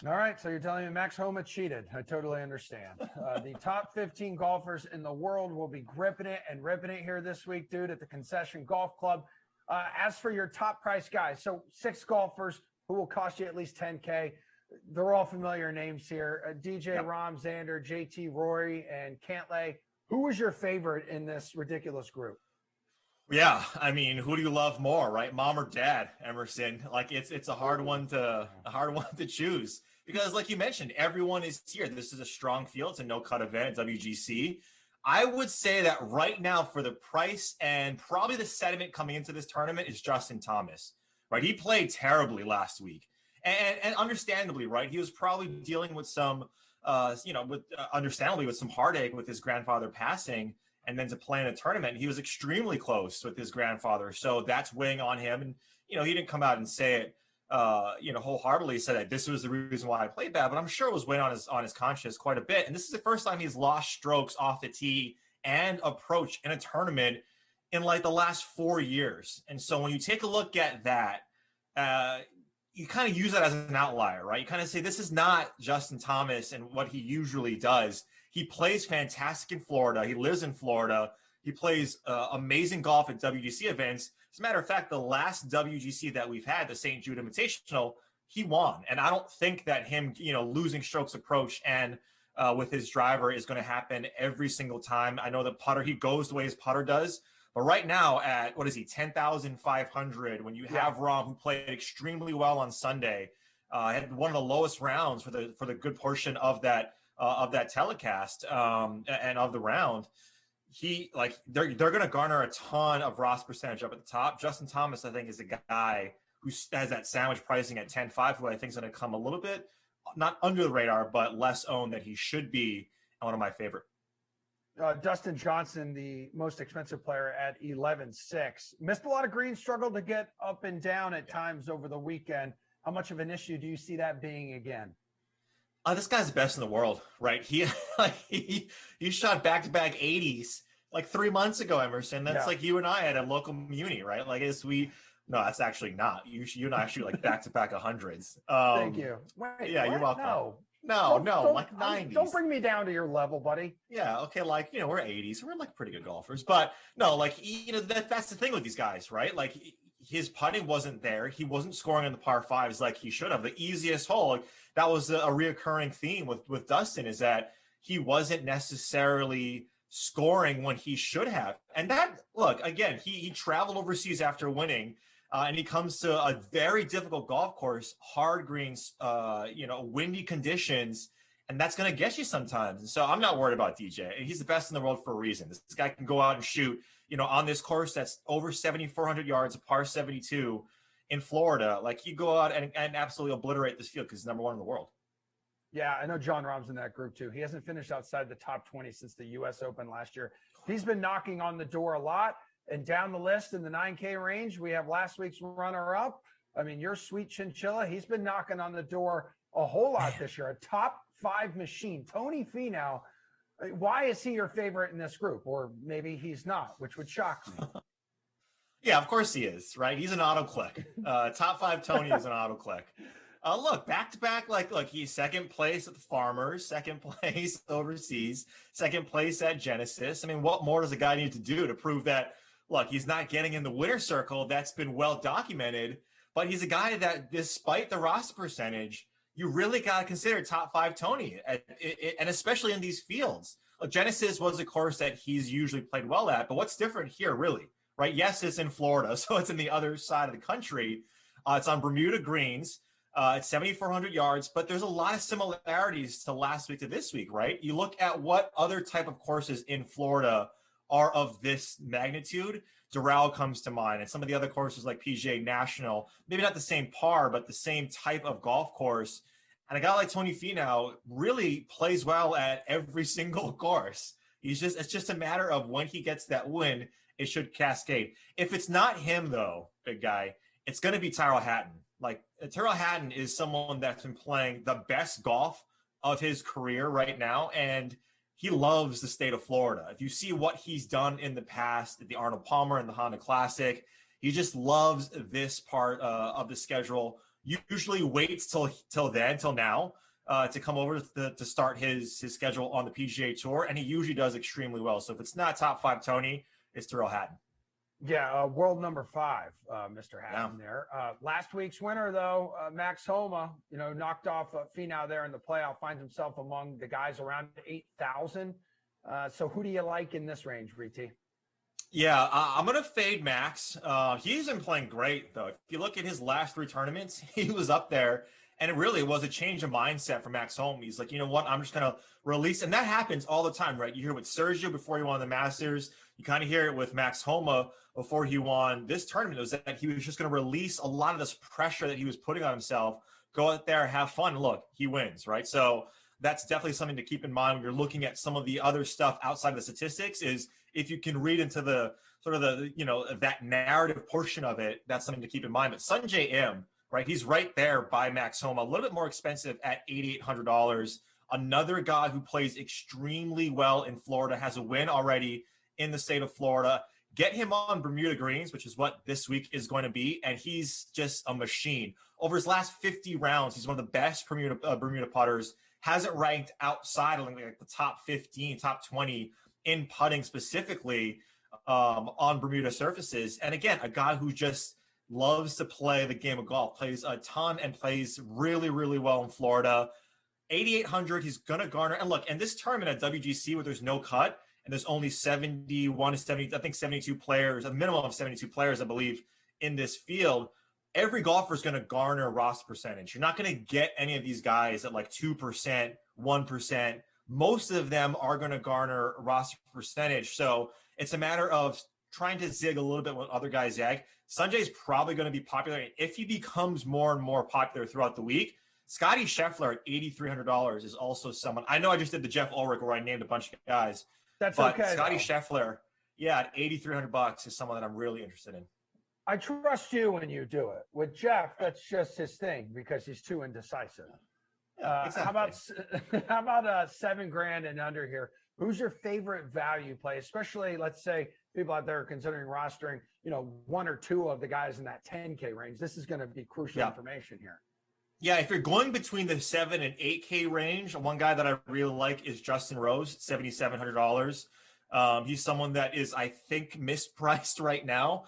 All right, so you're telling me Max Homa cheated. I totally understand. The top 15 golfers in the world will be gripping it and ripping it here this week, dude, at the Concession Golf Club. As for your top price guys, so 6 golfers who will cost you at least $10K. They're all familiar names here. DJ, Rahm, Xander, JT, Rory, and Cantlay. Who was your favorite in this ridiculous group? Yeah, I mean, who do you love more, right? Mom or dad, Emerson? Like it's a hard one to choose because, like you mentioned, everyone is here. This is a strong field. It's a no-cut event at WGC. I would say that right now, for the price and probably the sentiment coming into this tournament, is Justin Thomas. Right, he played terribly last week, and understandably, right, he was probably dealing with some. Understandably with some heartache with his grandfather passing, and then to play in a tournament, he was extremely close with his grandfather. So that's weighing on him. And, he didn't come out and say it, wholeheartedly, said that this was the reason why I played bad, but I'm sure it was weighing on his conscience quite a bit. And this is the first time he's lost strokes off the tee and approach in a tournament in like the last 4 years. And so when you take a look at that, you kind of use that as an outlier, right? You kind of say, this is not Justin Thomas and what he usually does. He plays fantastic in Florida. He lives in Florida. He plays amazing golf at WGC events. As a matter of fact, the last WGC that we've had, the St. Jude Invitational, he won. And I don't think that him, losing strokes approach and with his driver is going to happen every single time. I know the putter, he goes the way his putter does. But right now at, 10,500, when you have Rahm, who played extremely well on Sunday, had one of the lowest rounds for the good portion of that telecast and of the round, they're going to garner a ton of roster percentage up at the top. Justin Thomas, I think, is a guy who has that sandwich pricing at 10.5, who I think is going to come a little bit, not under the radar, but less owned than he should be, and one of my favorite. Dustin Johnson, the most expensive player at 11.6. Missed a lot of greens, struggled to get up and down at times over the weekend. How much of an issue do you see that being again? This guy's the best in the world, right? He shot back-to-back 80s like 3 months ago, Emerson. That's like you and I at a local muni, right? No, that's actually not. You and I shoot like back-to-back 100s. Thank you. Wait, yeah, what? you're welcome. No, like 90s. Don't bring me down to your level, buddy. Yeah, okay, we're 80s. We're like pretty good golfers. But no, that's the thing with these guys, right? Like his putting wasn't there. He wasn't scoring on the par fives like he should have. The easiest hole, that was a reoccurring theme with Dustin, is that he wasn't necessarily scoring when he should have. And that, look, again, he traveled overseas after winning. And he comes to a very difficult golf course, hard greens, windy conditions, and that's going to get you sometimes. And so I'm not worried about DJ. He's the best in the world for a reason. This guy can go out and shoot, on this course that's over 7,400 yards, a par 72 in Florida. Like, he go out and absolutely obliterate this field because he's number one in the world. Yeah, I know John Rahm's in that group too. He hasn't finished outside the top 20 since the U.S. Open last year. He's been knocking on the door a lot. And down the list in the 9K range, we have last week's runner-up. I mean, your sweet chinchilla, he's been knocking on the door a whole lot this year. A top 5 machine. Tony Finau, why is he your favorite in this group? Or maybe he's not, which would shock me. Yeah, of course he is, right? He's an auto-click. Top 5 Tony is an auto-click. Look, back-to-back, he's second place at the Farmers, second place overseas, second place at Genesis. I mean, what more does a guy need to do to prove that, look, he's not getting in the winner's circle? That's been well documented, but he's a guy that, despite the roster percentage, you really got to consider top 5 Tony, and especially in these fields. Genesis was a course that he's usually played well at, but what's different here, really, right? Yes, it's in Florida, so it's in the other side of the country. It's on Bermuda greens. It's 7,400 yards, but there's a lot of similarities to last week to this week, right? You look at what other type of courses in Florida are of this magnitude. Doral comes to mind, and some of the other courses like PGA National, maybe not the same par, but the same type of golf course. And a guy like Tony Finau really plays well at every single course. It's just a matter of when he gets that win, it should cascade. If it's not him, though, big guy, it's going to be Tyrrell Hatton. Like, Tyrrell Hatton is someone that's been playing the best golf of his career right now, and he loves the state of Florida. If you see what he's done in the past at the Arnold Palmer and the Honda Classic, he just loves this part of the schedule. Usually waits till now to come over to start his schedule on the PGA Tour, and he usually does extremely well. So if it's not top 5 Tony, it's Tyrrell Hatton. Yeah, world number 5, Mr. Hatton there. Last week's winner, though, Max Homa, knocked off Finau there in the playoff, finds himself among the guys around 8,000. So who do you like in this range, Riti? Yeah, I'm going to fade Max. He's been playing great, though. If you look at his last 3 tournaments, he was up there, and it really was a change of mindset for Max Homa. He's like, you know what, I'm just going to release. And that happens all the time, right? You hear with Sergio before he won the Masters. You kind of hear it with Max Homa before he won this tournament. It was that he was just going to release a lot of this pressure that he was putting on himself, go out there, have fun. Look, he wins, right? So that's definitely something to keep in mind when you're looking at some of the other stuff outside of the statistics, is if you can read into the sort of the, that narrative portion of it, that's something to keep in mind. But Sungjae Im, right? He's right there by Max Homa, a little bit more expensive at $8,800. Another guy who plays extremely well in Florida, has a win already in the state of Florida, Get him on Bermuda greens, which is what this week is going to be, and he's just a machine. Over his last 50 rounds, he's one of the best Bermuda putters. Hasn't ranked outside of like the top 15, top 20 in putting specifically on Bermuda surfaces. And again, a guy who just loves to play the game of golf, plays a ton and plays really, really well in Florida. 8,800, he's going to garner. And look, and this tournament at WGC where there's no cut, and there's only 71 to 70, I think 72 players, a minimum of 72 players, I believe, in this field. Every golfer is going to garner roster percentage. You're not going to get any of these guys at like 2%, 1%. Most of them are going to garner roster percentage. So it's a matter of trying to zig a little bit when other guys zag. Sanjay's probably going to be popular. And if he becomes more and more popular throughout the week, Scotty Scheffler at $8,300 is also someone. I know I just did the Jeff Ulrich where I named a bunch of guys. That's but okay. Scotty Scheffler, yeah, at $8,300 is someone that I'm really interested in. I trust you when you do it. With Jeff, that's just his thing because he's too indecisive. Yeah, exactly. How about $7,000 and under here? Who's your favorite value play? Especially, let's say people out there are considering rostering, one or two of the guys in that 10K range. This is going to be crucial information here. Yeah, if you're going between the 7 and 8K range, one guy that I really like is Justin Rose, $7,700. He's someone that is, I think, mispriced right now,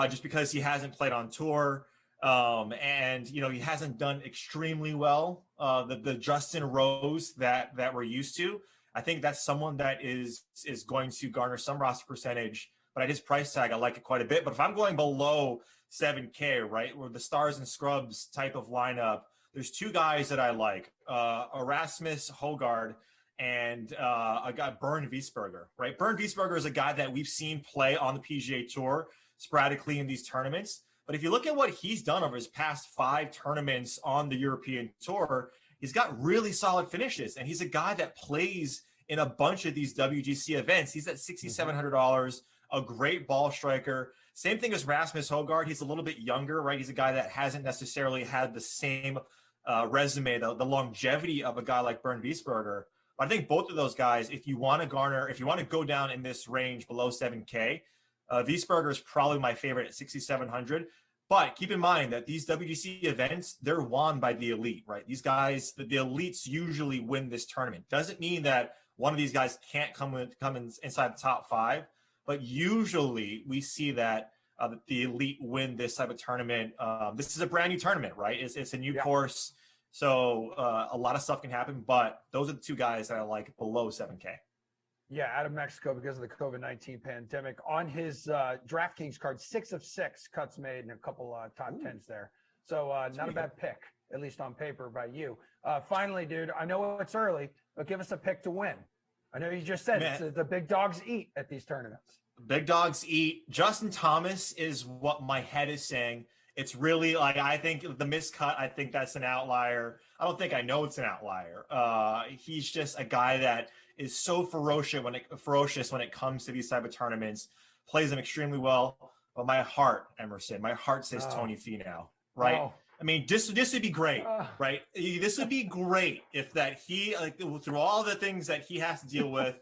just because he hasn't played on tour, and he hasn't done extremely well. The Justin Rose that we're used to, I think that's someone that is going to garner some roster percentage. But at his price tag, I like it quite a bit. But if I'm going below 7K, right, where the stars and scrubs type of lineup, there's two guys that I like, Erasmus Hogard and a guy, Bernd Wiesberger, right? Bernd Wiesberger is a guy that we've seen play on the PGA Tour sporadically in these tournaments. But if you look at what he's done over his past 5 tournaments on the European Tour, he's got really solid finishes. And he's a guy that plays in a bunch of these WGC events. He's at $6,700, a great ball striker. Same thing as Rasmus Hogard. He's a little bit younger, right? He's a guy that hasn't necessarily had the same resume, the longevity of a guy like Bernd Wiesberger. But I think both of those guys, if you want to go down in this range below 7K, Wiesberger is probably my favorite at 6,700. But keep in mind that these WGC events, they're won by the elite, right? These guys, the elites usually win this tournament. Doesn't mean that one of these guys can't come inside the top 5, but usually we see that the elite win this type of tournament. This is a brand new tournament, right? It's a new course. So a lot of stuff can happen, but those are the two guys that I like below 7K. Yeah, out of Mexico because of the COVID-19 pandemic. On his DraftKings card, 6 of 6 cuts made and a couple top 10s there. So not a bad pick, at least on paper by you. Finally, dude, I know it's early, but give us a pick to win. I know you just said it's the big dogs eat at these tournaments. Big dogs eat. Justin Thomas is what my head is saying. It's really like, I think the miscut, I think that's an outlier. I don't think I know it's an outlier. He's just a guy that is so ferocious when it comes to these type of tournaments, plays them extremely well. But my heart, Emerson, my heart says Tony Finau, right? Oh. I mean, this would be great, right? This would be great if that he, like, through all the things that he has to deal with,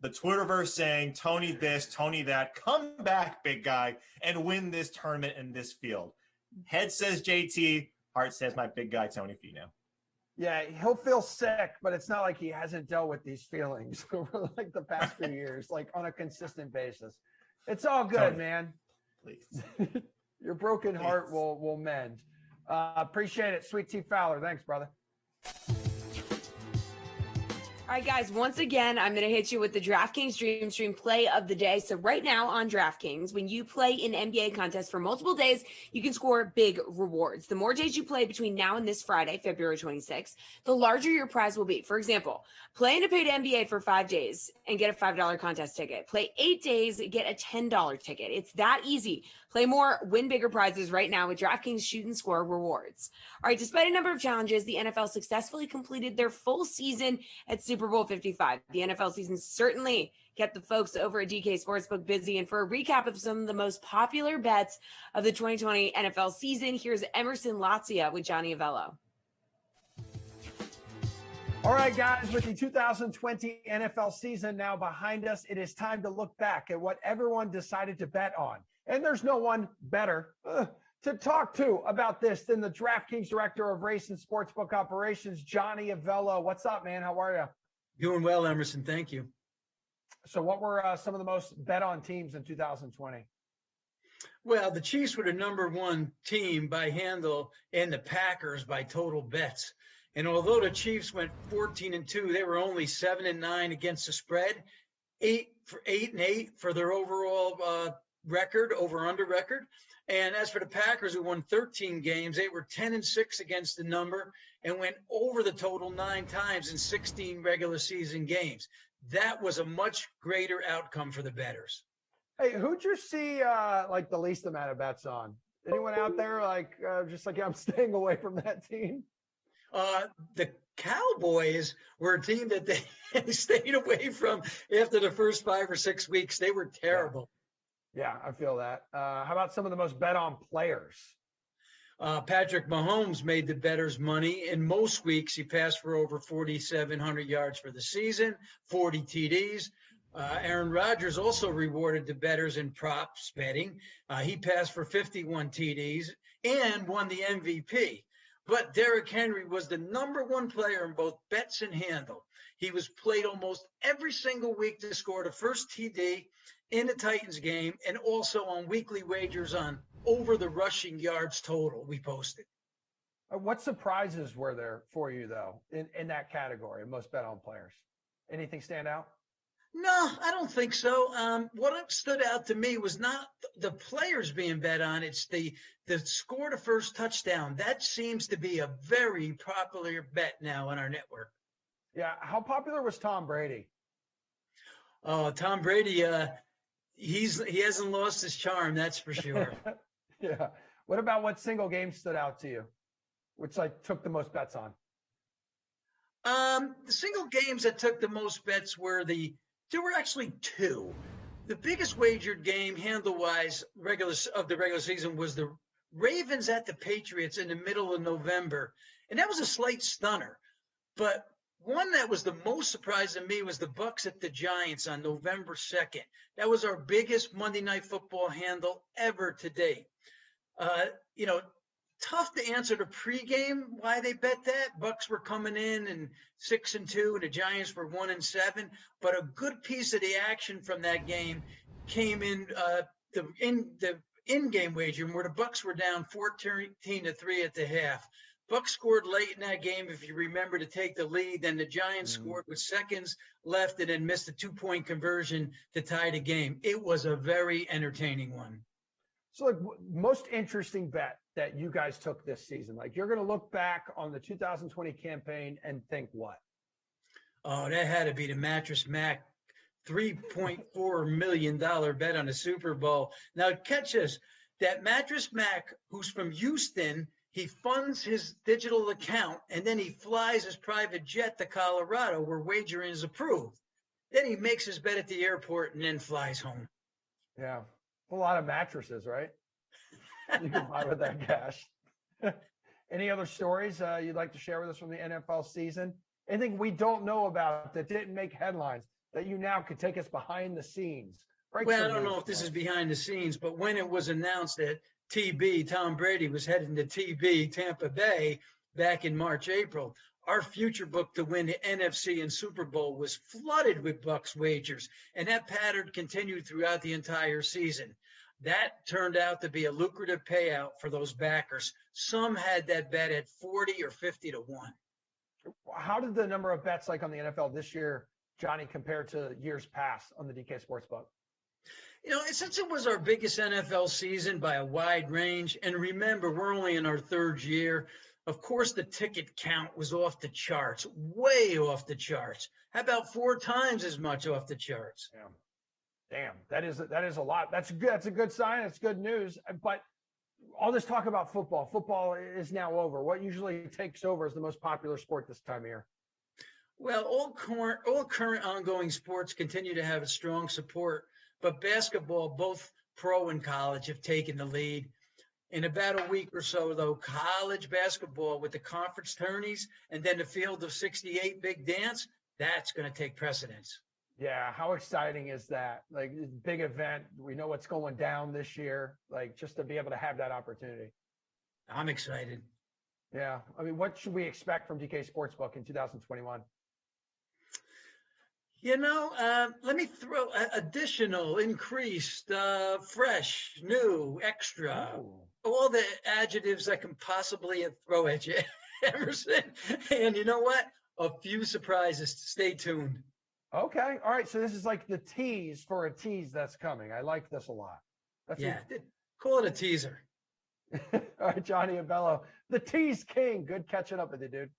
the Twitterverse saying, Tony this, Tony that, come back, big guy, and win this tournament in this field. Head says JT, heart says my big guy, Tony Finau. Yeah, he'll feel sick, but it's not like he hasn't dealt with these feelings over like the past few years, like on a consistent basis. It's all good, Tony, man. Please. Your broken heart will mend. Appreciate it. Sweet Tea Fowler. Thanks, brother. All right, guys, once again, I'm going to hit you with the DraftKings Dream Stream play of the day. So right now on DraftKings, when you play in NBA contests for multiple days, you can score big rewards. The more days you play between now and this Friday, February 26th, the larger your prize will be. For example, play in a paid NBA for 5 days and get a $5 contest ticket. Play 8 days, get a $10 ticket. It's that easy. Play more, win bigger prizes right now with DraftKings Shoot and Score rewards. All right, despite a number of challenges, the NFL successfully completed their full season at Super Bowl 55. The NFL season certainly kept the folks over at DK Sportsbook busy. And for a recap of some of the most popular bets of the 2020 NFL season, here's Emerson Latzia with Johnny Avello. All right, guys, with the 2020 NFL season now behind us, it is time to look back at what everyone decided to bet on. And there's no one better to talk to about this than the DraftKings Director of Race and Sportsbook Operations, Johnny Avello. What's up, man? How are you? Doing well, Emerson. Thank you. So what were some of the most bet on teams in 2020? Well, the Chiefs were the number one team by handle and the Packers by total bets. And although the Chiefs went 14-2, they were only 7-9 against the spread, 8-8 for their overall record, over-under record. And as for the Packers, who won 13 games, they were 10-6 against the number and went over the total 9 times in 16 regular season games. That was a much greater outcome for the bettors. Hey, who'd you see like the least amount of bets on? Anyone out there just like I'm staying away from that team? The Cowboys were a team that they stayed away from after the first 5 or 6 weeks. They were terrible. Yeah, I feel that. How about some of the most bet on players? Patrick Mahomes made the bettors money. In most weeks, he passed for over 4,700 yards for the season, 40 TDs. Aaron Rodgers also rewarded the bettors in props betting. He passed for 51 TDs and won the MVP. But Derrick Henry was the number one player in both bets and handle. He was played almost every single week to score the first TD in the Titans game and also on weekly wagers on over the rushing yards total we posted. What surprises were there for you, though, in that category, most bet on players? Anything stand out? No, I don't think so. What stood out to me was not the players being bet on. It's the score to first touchdown. That seems to be a very popular bet now on our network. Yeah. How popular was Tom Brady? Oh, Tom Brady, he hasn't lost his charm, that's for sure. Yeah. What about what single game stood out to you, which took the most bets on? The single games that took the most bets were there were actually 2. The biggest wagered game, handle-wise, of the regular season was the Ravens at the Patriots in the middle of November, and that was a slight stunner. But one that was the most surprising to me was the Bucs at the Giants on November 2nd. That was our biggest Monday Night Football handle ever to date. Tough to answer the pregame why they bet that. Bucs were coming in and 6-2, and the Giants were 1-7. But a good piece of the action from that game came in the in-game wagering, where the Bucs were down 14-3 at the half. Bucs scored late in that game, if you remember, to take the lead. Then the Giants scored with seconds left and then missed a 2-point conversion to tie the game. It was a very entertaining one. So, most interesting bet that you guys took this season? You're going to look back on the 2020 campaign and think what? Oh, that had to be the Mattress Mac $3.4 million bet on the Super Bowl. Now, catch this. That Mattress Mac, who's from Houston, he funds his digital account, and then he flies his private jet to Colorado, where wagering is approved. Then he makes his bet at the airport and then flies home. Yeah. A lot of mattresses, right? You can buy with that cash. Any other stories you'd like to share with us from the NFL season? Anything we don't know about that didn't make headlines that you now could take us behind the scenes? I don't know if this is behind the scenes, but when it was announced that Tom Brady was heading to TB, Tampa Bay, back in March, April, our future book to win the NFC and Super Bowl was flooded with Bucs wagers, and that pattern continued throughout the entire season. That turned out to be a lucrative payout for those backers. Some had that bet at 40 or 50 to 1. How did the number of bets on the NFL this year, Johnny, compare to years past on the DK Sportsbook? Since it was our biggest NFL season by a wide range, and remember, we're only in our 3rd year, of course, the ticket count was off the charts, way off the charts. How about 4 times as much off the charts? Yeah. Damn, that is a lot. That's good. That's a good sign. It's good news. But all this talk about football is now over. What usually takes over as the most popular sport this time of year? Well, all current ongoing sports continue to have a strong support, but basketball, both pro and college, have taken the lead. In about a week or so, though, college basketball with the conference tourneys and then the field of 68 big dance, that's going to take precedence. Yeah, how exciting is that? Like, this big event. We know what's going down this year. Like, just to be able to have that opportunity. I'm excited. Yeah. I mean, what should we expect from DK Sportsbook in 2021? Let me throw additional, increased, fresh, new, extra, all the adjectives I can possibly throw at you, Emerson. And you know what? A few surprises. Stay tuned. Okay. All right. So this is like the tease for a tease that's coming. I like this a lot. Call it a teaser. All right, Johnny and Bello, the tease king. Good catching up with you, dude.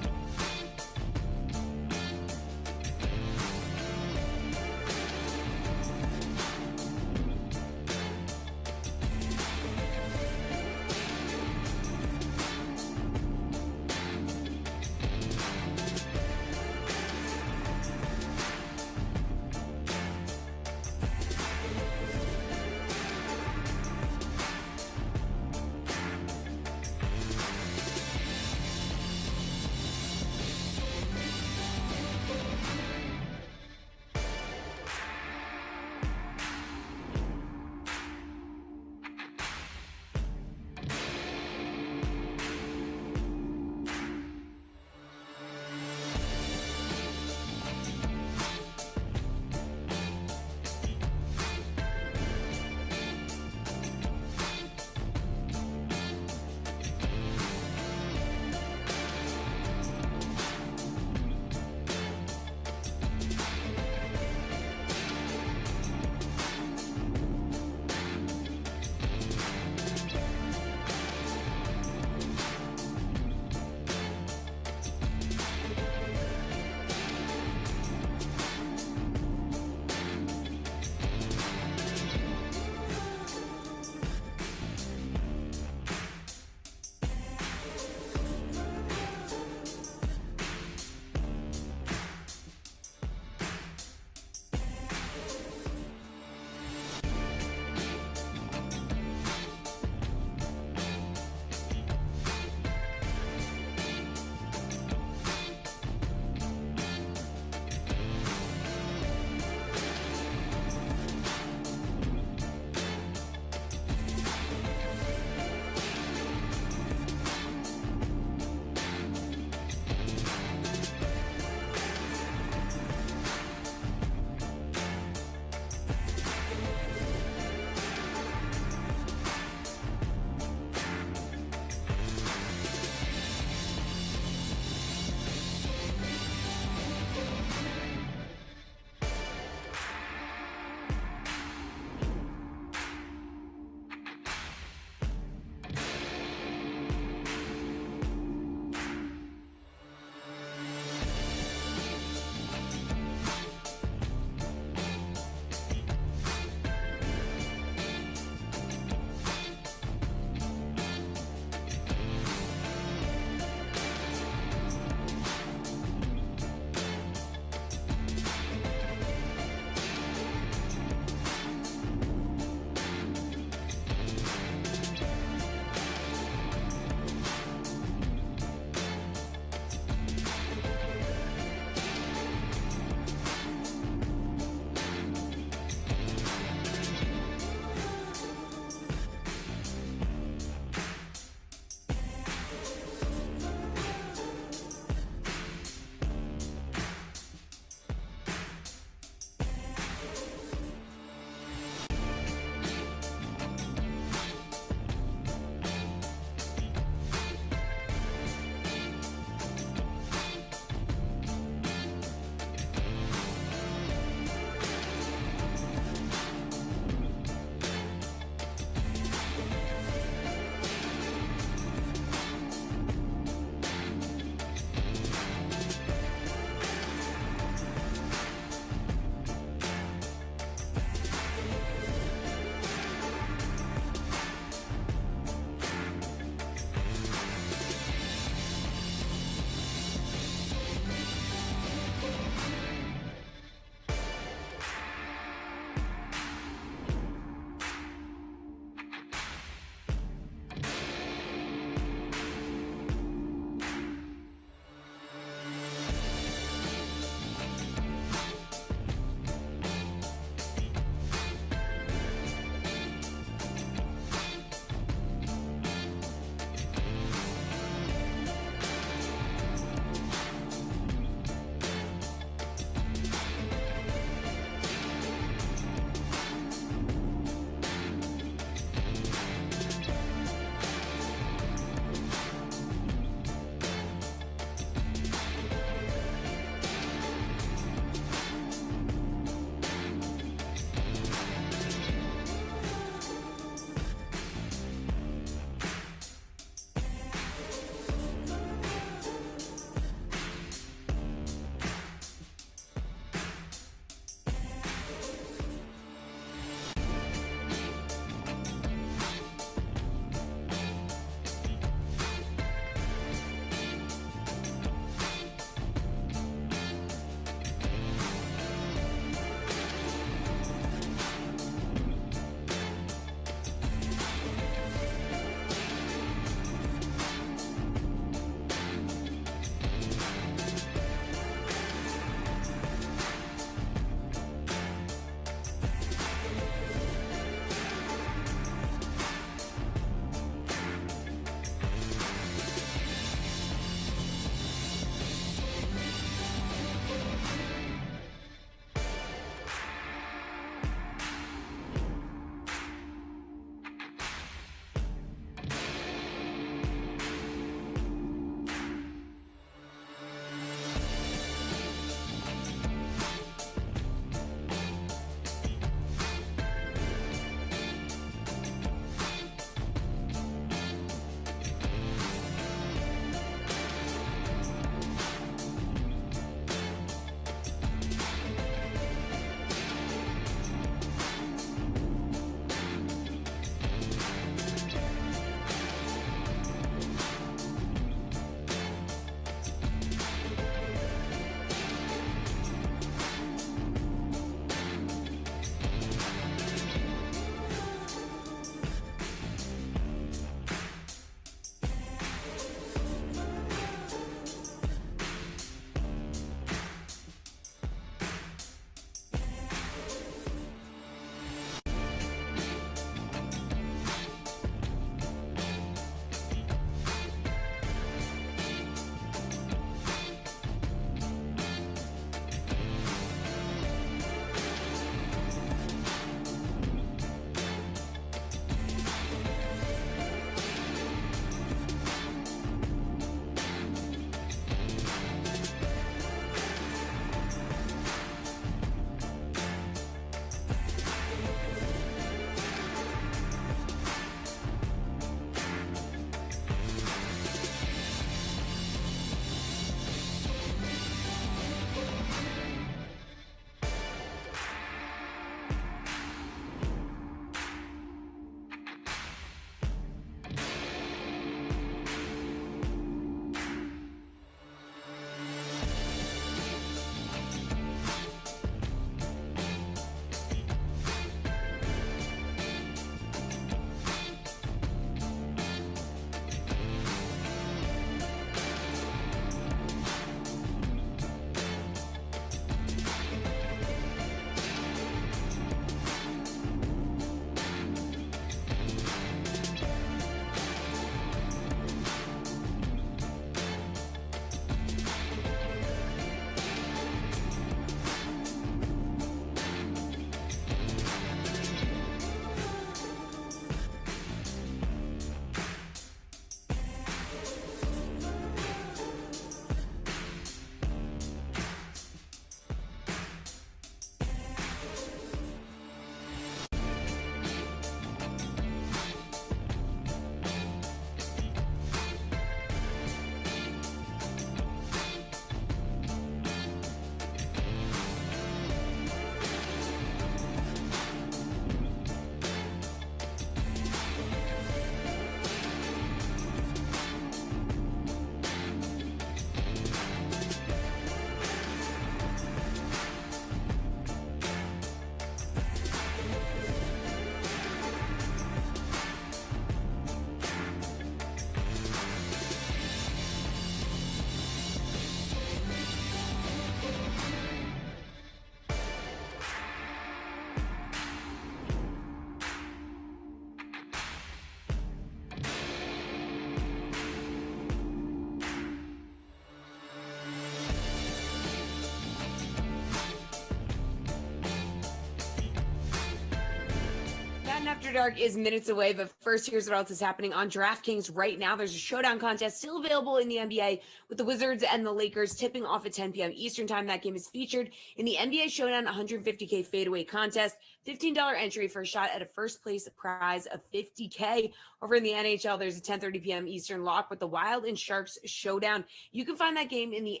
Madden After Dark is minutes away, but first, here's what else is happening on DraftKings right now. There's a showdown contest still available in the NBA with the Wizards and the Lakers tipping off at 10 p.m. Eastern time. That game is featured in the NBA Showdown 150K fadeaway contest. $15 entry for a shot at a first place prize of $50K. Over in the NHL, there's a 10:30 p.m. Eastern lock with the Wild and Sharks Showdown. You can find that game in the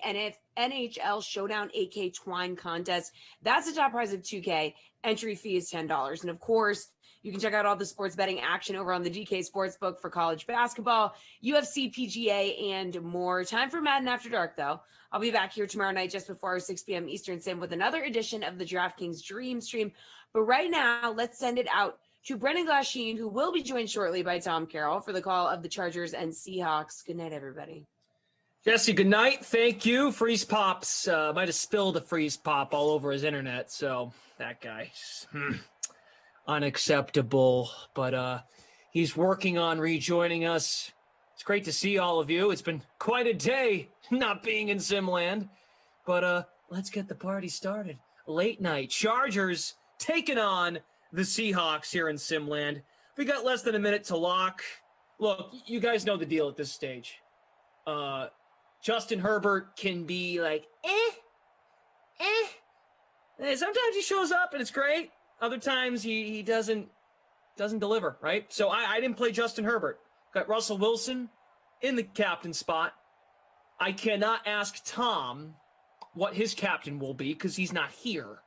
NHL Showdown 8K Twine contest. That's a top prize of $2K. Entry fee is $10. And of course, you can check out all the sports betting action over on the DK Sportsbook for college basketball, UFC, PGA, and more. Time for Madden After Dark, though. I'll be back here tomorrow night just before 6 p.m. Eastern Sim with another edition of the DraftKings Dream Stream. But right now, let's send it out to Brendan Glasheen, who will be joined shortly by Tom Carroll for the call of the Chargers and Seahawks. Good night, everybody. Jesse, good night. Thank you. Freeze Pops might have spilled a Freeze Pop all over his internet, so that guy. Unacceptable, but he's working on rejoining us. It's great to see all of you. It's been quite a day not being in Simland, but let's get the party started. Late night Chargers taking on the Seahawks here in Simland. We got less than a minute to lock. Look, you guys know the deal at this stage. Justin Herbert can be like, sometimes he shows up and it's great. Other times he doesn't deliver, right? So I didn't play Justin Herbert. Got Russell Wilson in the captain spot. I cannot ask Tom what his captain will be because he's not here.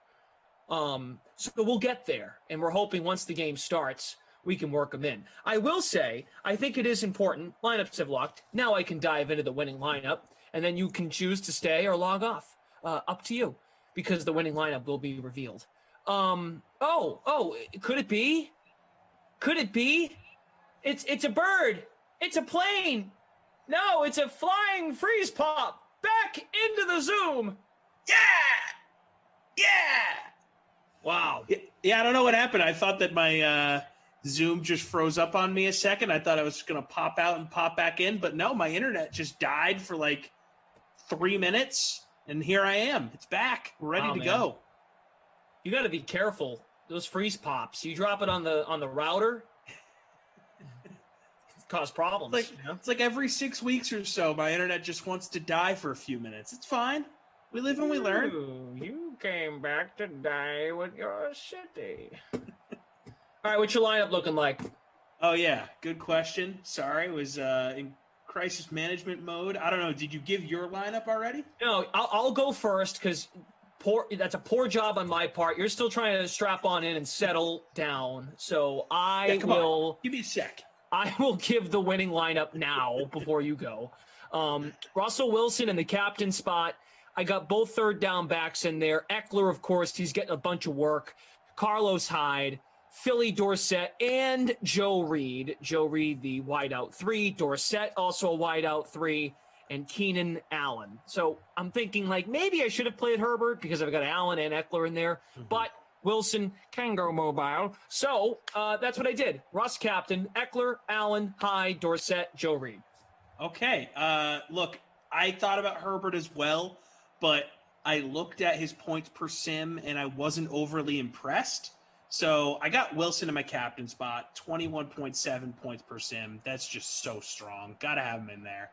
So we'll get there, and we're hoping once the game starts, we can work them in. I will say, I think it is important. Lineups have locked. Now I can dive into the winning lineup, and then you can choose to stay or log off. Up to you, because the winning lineup will be revealed. Could it be? Could it be? It's a bird. It's a plane. No, it's a flying freeze pop. Back into the Zoom. Yeah. Wow. Yeah, I don't know what happened. I thought that my Zoom just froze up on me a second. I thought I was going to pop out and pop back in, but no, my internet just died for like 3 minutes, and here I am. It's back. We're ready to go. You got to be careful. Those freeze pops. You drop it on the router, cause problems. It's like every 6 weeks or so, my internet just wants to die for a few minutes. It's fine. We live and we learn. You came back to die with your city. All right, what's your lineup looking like? Oh, yeah. Good question. Sorry, was in crisis management mode. I don't know. Did you give your lineup already? No, I'll go first because that's a poor job on my part. You're still trying to strap on in and settle down. So Come on. Give me a sec. I will give the winning lineup now before you go. Russell Wilson in the captain spot. I got both third down backs in there. Eckler, of course, he's getting a bunch of work. Carlos Hyde, Philly Dorsett, and Joe Reed. Joe Reed, the wideout 3. Dorsett, also a wideout 3. And Keenan Allen. So I'm thinking like maybe I should have played Herbert because I've got Allen and Eckler in there. But Wilson can go mobile. So that's what I did. Russ captain, Eckler, Allen, Hyde, Dorsett, Joe Reed. Okay. Look, I thought about Herbert as well, but I looked at his points per sim and I wasn't overly impressed. So I got Wilson in my captain spot, 21.7 points per sim. That's just so strong. Got to have him in there.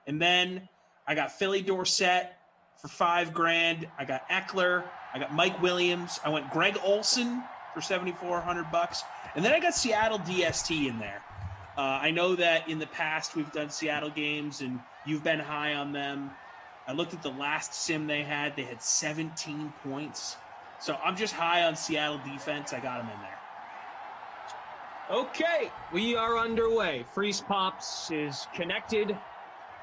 And then I got Philly Dorsett for $5,000. I got Eckler. I got Mike Williams. I went Greg Olsen for $7,400. And then I got Seattle DST in there. I know that in the past we've done Seattle games and you've been high on them. I looked at the last sim they had. They had 17 points. So I'm just high on Seattle defense. I got them in there. Okay, we are underway. Freeze Pops is connected.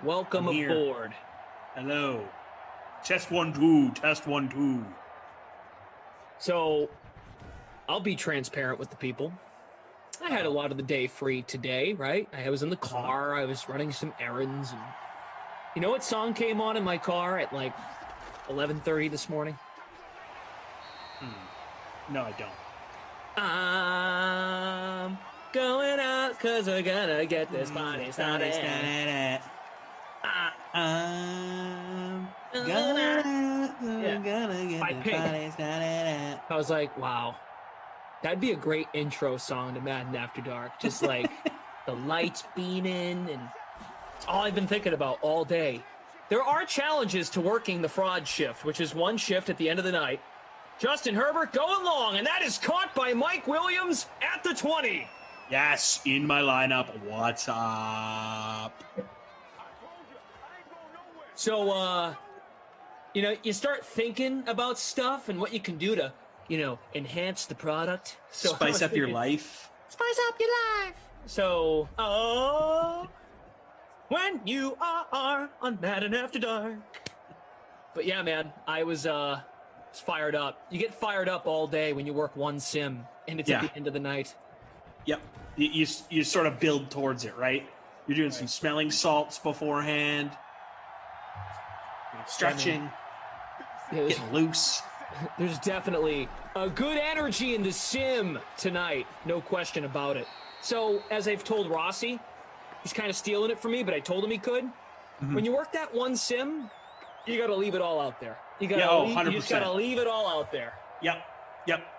Welcome aboard. Hello. Test 1 2. Test 1 2. So I'll be transparent with the people. I had a lot of the day free today, right? I was in the car. I was running some errands. And you know what song came on in my car at like 11:30 this morning? No, I don't. I'm going out because we're gonna get this party started. I'm gonna get this party started. I was like, wow, That'd be a great intro song to Madden After Dark. Just like the lights beaming, and it's all I've been thinking about all day. There are challenges to working the fraud shift, which is one shift at the end of the night. Justin Herbert going long, and that is caught by Mike Williams at the 20. Yes, in my lineup. What's up? So, you start thinking about stuff and what you can do to, enhance the product. So Spice up your life. Spice up your life. So, when you are on Madden After Dark. But yeah, man, I was fired up. You get fired up all day when you work one sim, and it's at the end of the night. Yep. You sort of build towards it, right? You're doing some smelling salts beforehand, stretching, getting loose. There's definitely a good energy in the sim tonight. No question about it. So, as I've told Rossi, he's kind of stealing it from me, but I told him he could. Mm-hmm. When you work that one sim, you got to leave it all out there. You got 100%. You just got to leave it all out there. Yep.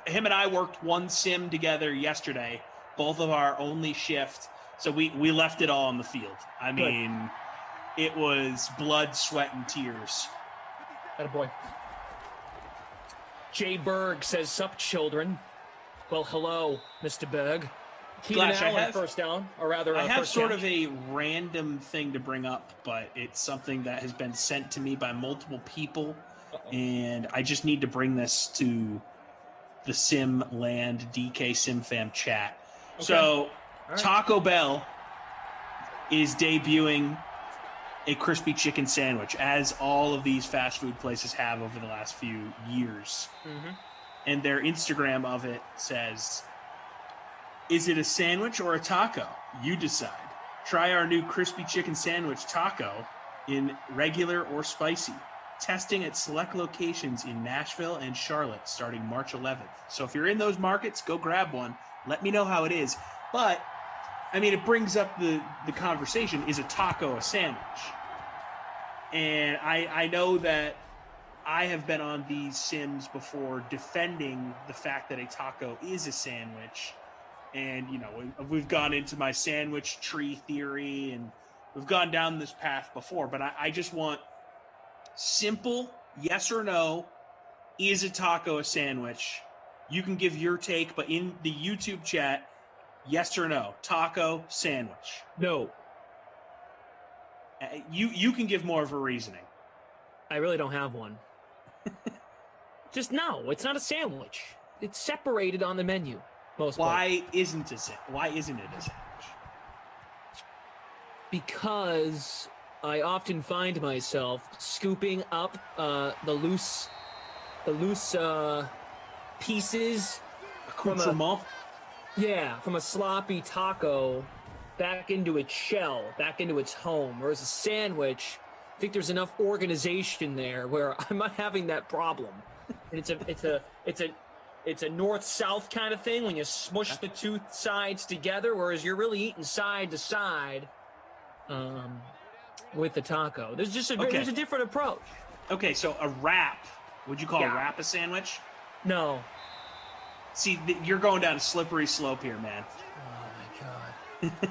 Him and I worked one sim together yesterday, both of our only shift. So we left it all on the field. I mean, it was blood, sweat, and tears. Attaboy. Jay Berg says, "Sup, children." Well, hello, Mr. Berg. Glash, I have first down, or rather, I have first sort catch. of a random thing to bring up, but it's something that has been sent to me by multiple people, and I just need to bring this to the Sim Land DK Sim Fam chat. Okay. So, Taco Bell is debuting a crispy chicken sandwich, as all of these fast food places have over the last few years. Mm-hmm. And their Instagram of it says, "Is it a sandwich or a taco? You decide. Try our new crispy chicken sandwich taco in regular or spicy. Testing at select locations in Nashville and Charlotte starting March 11th. So if you're in those markets, go grab one. Let me know how it is." But, I mean, it brings up the conversation, is a taco a sandwich? And I know that I have been on these sims before defending the fact that a taco is a sandwich. And, we've gone into my sandwich tree theory, and we've gone down this path before. But I just want simple yes or no, is a taco a sandwich? You can give your take, but in the YouTube chat, yes or no, taco, sandwich. No. You can give more of a reasoning. I really don't have one. Just no, it's not a sandwich. It's separated on the menu. Why isn't it a sandwich? Because I often find myself scooping up the loose pieces from a sloppy taco back into its shell, back into its home. Whereas a sandwich, I think there's enough organization there where I'm not having that problem. And it's a north-south kind of thing when you smush the two sides together, whereas you're really eating side to side with the taco. There's just there's a different approach. Okay, so a wrap. Would you call a wrap a sandwich? No. See, you're going down a slippery slope here, man. Oh, my God.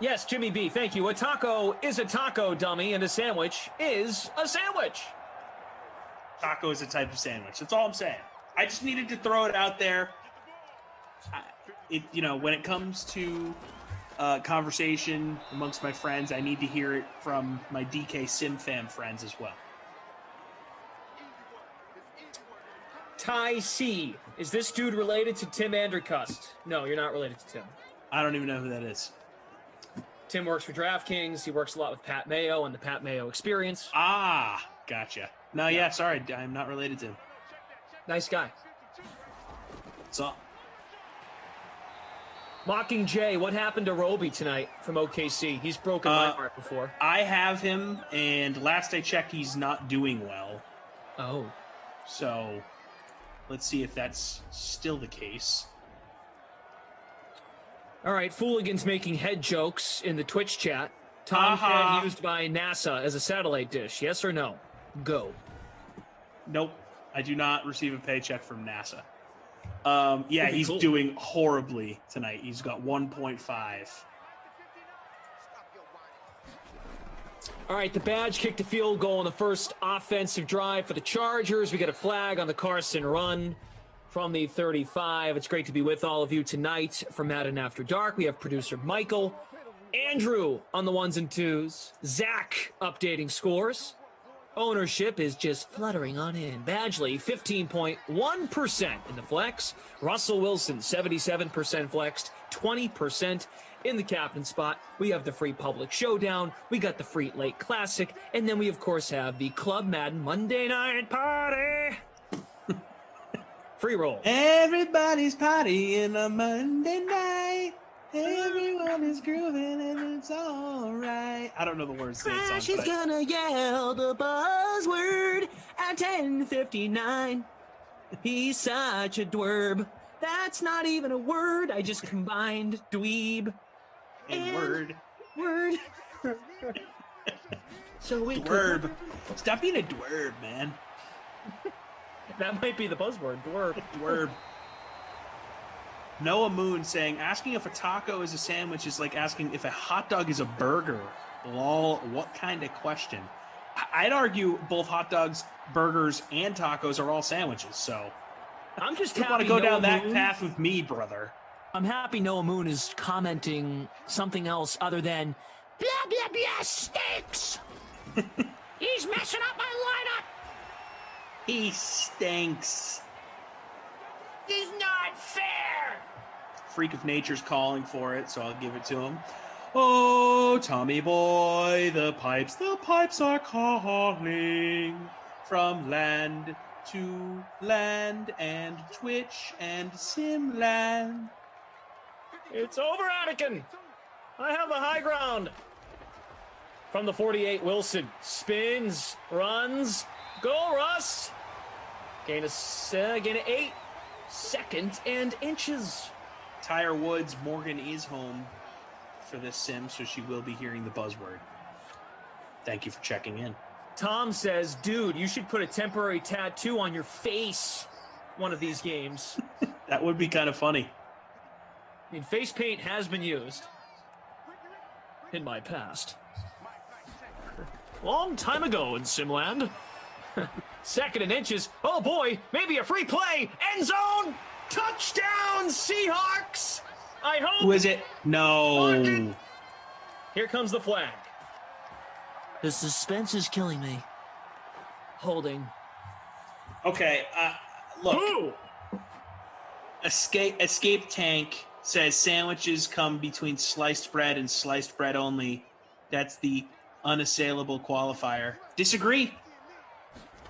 Yes, Jimmy B, thank you. A taco is a taco, dummy, and a sandwich is a sandwich. Taco is a type of sandwich. That's all I'm saying. I just needed to throw it out there. When it comes to conversation amongst my friends, I need to hear it from my DK Sim Fam friends as well. Ty C, is this dude related to Tim Andercust? No, you're not related to Tim. I don't even know who that is. Tim works for DraftKings. He works a lot with Pat Mayo and the Pat Mayo Experience. Ah, gotcha. No, yeah, sorry. I'm not related to him. Nice guy. What's up? Mocking Jay, what happened to Roby tonight from OKC? He's broken my heart before. I have him, and last I checked, he's not doing well. Oh. So, let's see if that's still the case. All right, Fooligans making head jokes in the Twitch chat. Tom head used by NASA as a satellite dish. Yes or no? Go. Nope. I do not receive a paycheck from NASA. Yeah, That'd be he's cool. doing horribly tonight. He's got 1.5. All right, the Badge kicked a field goal on the first offensive drive for the Chargers. We got a flag on the Carson run from the 35. It's great to be with all of you tonight for Madden After Dark. We have producer Michael, Andrew on the ones and twos, Zach updating scores. Ownership is just fluttering on in. Badgley, 15.1% in the flex. Russell Wilson, 77% flexed, 20% in the captain spot. We have the free public showdown. We got the free late classic. And then we, of course, have the Club Madden Monday Night Party. Free roll. Everybody's partying on Monday night. Everyone is grooving and it's all right. I don't know the words to that song. Crash is gonna yell the buzzword at 10:59. He's such a dwerb. That's not even a word. I just combined dweeb and word. Word. So we dwerb. Stop being a dwerb, man. That might be the buzzword. Dwerb. Dwerb. Noah Moon saying, asking if a taco is a sandwich is like asking if a hot dog is a burger. Lol, what kind of question? I'd argue both hot dogs, burgers, and tacos are all sandwiches, so... I'm just you want to go down that path with me, brother. I'm happy Noah Moon is commenting something else other than, blah, blah, blah, stinks! He's messing up my lineup! He stinks. He's not fair! Freak of Nature's calling for it, so I'll give it to him. Oh, Tommy boy, the pipes are calling from land to land and Twitch and Simland. It's over, Anakin! I have the high ground! From the 48, Wilson spins, runs, go Russ! Gain a 8, second and inches. Tyre Woods, Morgan is home for this sim, so she will be hearing the buzzword. Thank you for checking in. Tom says, dude, you should put a temporary tattoo on your face one of these games. That would be kind of funny. I mean, face paint has been used in my past. Long time ago in Simland. Second and inches. Oh boy, maybe a free play. End zone. Touchdown, Seahawks. I hope. Who is it? No. Here comes the flag. The suspense is killing me. Holding. Okay, look. Ooh. Escape Tank says sandwiches come between sliced bread and sliced bread only. That's the unassailable qualifier. Disagree.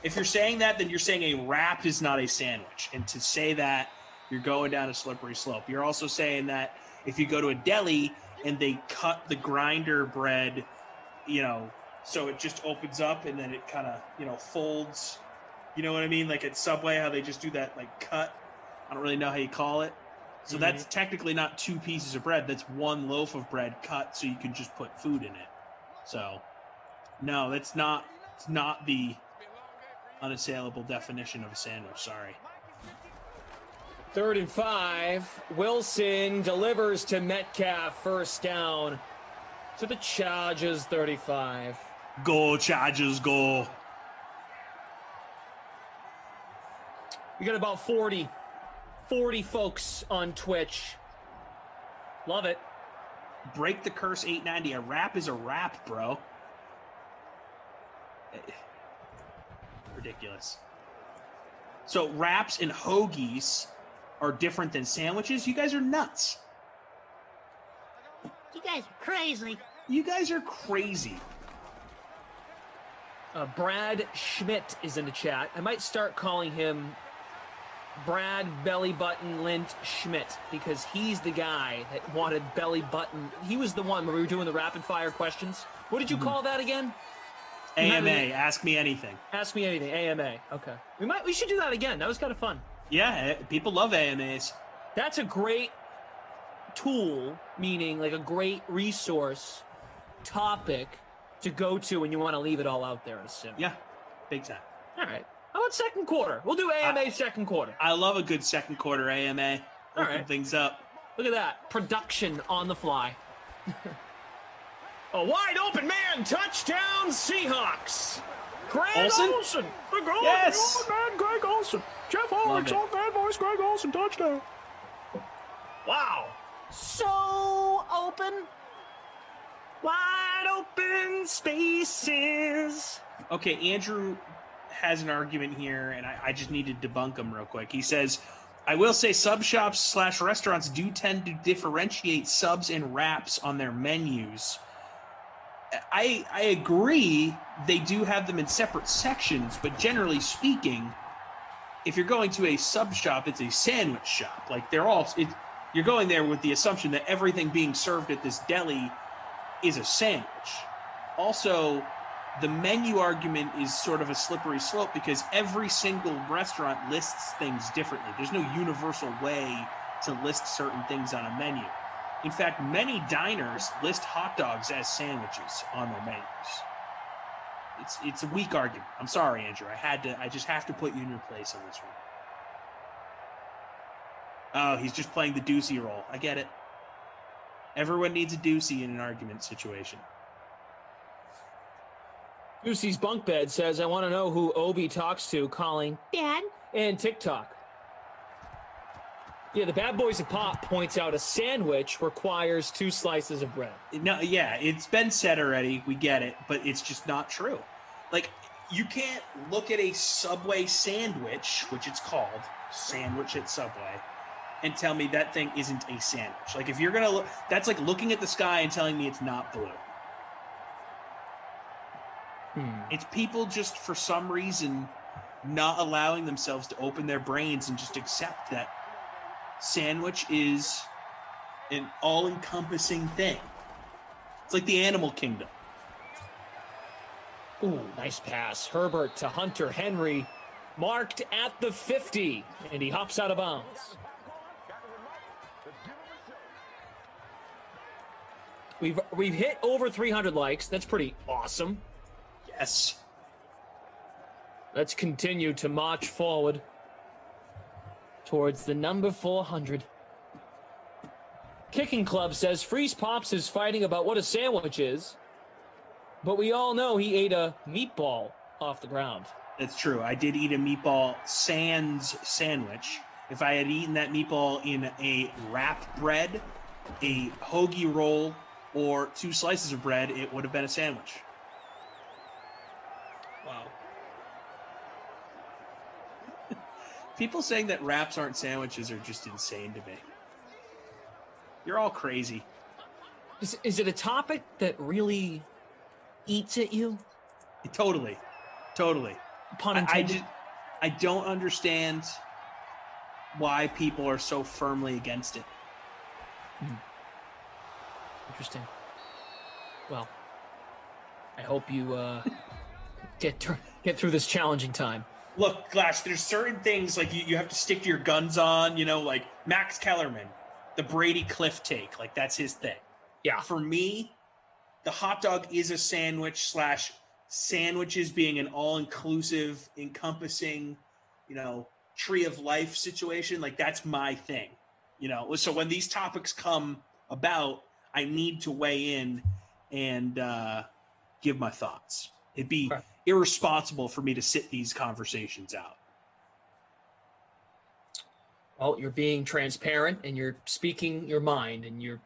If you're saying that, then you're saying a wrap is not a sandwich. And to say that, you're going down a slippery slope. You're also saying that if you go to a deli and they cut the grinder bread, so it just opens up and then it kind of, folds. You know what I mean? Like at Subway, how they just do that, like cut. I don't really know how you call it. So that's technically not two pieces of bread. That's one loaf of bread cut so you can just put food in it. So, no, it's not the unassailable definition of a sandwich. Sorry. 3rd and 5. Wilson delivers to Metcalf. First down to the Chargers 35. Go, Chargers, go. We got about 40 folks on Twitch. Love it. Break the curse 890. A wrap is a wrap, bro. Ridiculous. So wraps and hoagies are different than sandwiches? You guys are nuts. You guys are crazy. You guys are crazy. Brad Schmidt is in the chat. I might start calling him Brad Belly Button Lint Schmidt because he's the guy that wanted belly button. He was the one where we were doing the rapid fire questions. What did you call that again? AMA, ask me anything. Ask me anything. AMA. Okay. We should do that again. That was kind of fun. Yeah, people love AMAs. That's a great tool, meaning like a great resource topic to go to when you want to leave it all out there in a sim. Yeah, big time. All right. How about second quarter? We'll do AMA second quarter. I love a good second quarter AMA. All Open right. things up. Look at that. Production on the fly. A wide open man. Touchdown, Seahawks. Greg Olsen. The goal. Yes. The open man, Greg Olsen. Jeff Horwitz off that voice. Greg Olsen, touchdown. Wow. So open. Wide open spaces. Okay, Andrew has an argument here, and I just need to debunk him real quick. He says, I will say sub shops / restaurants do tend to differentiate subs and wraps on their menus. I agree they do have them in separate sections, but generally speaking, if you're going to a sub shop, it's a sandwich shop. Like you're going there with the assumption that everything being served at this deli is a sandwich. Also, the menu argument is sort of a slippery slope because every single restaurant lists things differently. There's no universal way to list certain things on a menu. In fact, many diners list hot dogs as sandwiches on their menus. It's a weak argument. I'm sorry, Andrew. I just have to put you in your place on this one. Oh, he's just playing the doozy role. I get it. Everyone needs a doozy in an argument situation. Goosey's bunk bed says, I want to know who Obi talks to, calling Dad and TikTok. Yeah, the Bad Boys of Pop points out a sandwich requires 2 slices of bread. No, yeah, it's been said already. We get it, but it's just not true. Like, you can't look at a Subway sandwich, which it's called, sandwich at Subway, and tell me that thing isn't a sandwich. Like, if you're going to look, that's like looking at the sky and telling me it's not blue. It's people just, for some reason, not allowing themselves to open their brains and just accept that sandwich is an all-encompassing thing. It's like the animal kingdom. Ooh, nice pass. Herbert to Hunter Henry, marked at the 50, and he hops out of bounds. We've hit over 300 likes. That's pretty awesome. Yes. Let's continue to march forward towards the number 400. Kicking Club says Freeze Pops is fighting about what a sandwich is, but we all know he ate a meatball off the ground. That's true. I did eat a meatball sans sandwich. If I had eaten that meatball in a wrapped bread, a hoagie roll, or 2 slices of bread, it would have been a sandwich. Wow. People saying that wraps aren't sandwiches are just insane to me. You're all crazy. Is it a topic that really eats at you? Totally. Pun intended. I don't understand why people are so firmly against it. Interesting. Well, I hope you get through this challenging time. Look, Glash, there's certain things like you have to stick to your guns on, like Max Kellerman, the Brady Cliff take, like that's his thing. Yeah. For me, the hot dog is a sandwich / sandwiches being an all-inclusive, encompassing, tree of life situation. Like that's my thing, So when these topics come about, I need to weigh in and give my thoughts. It'd be irresponsible for me to sit these conversations out. Well, you're being transparent and you're speaking your mind and you're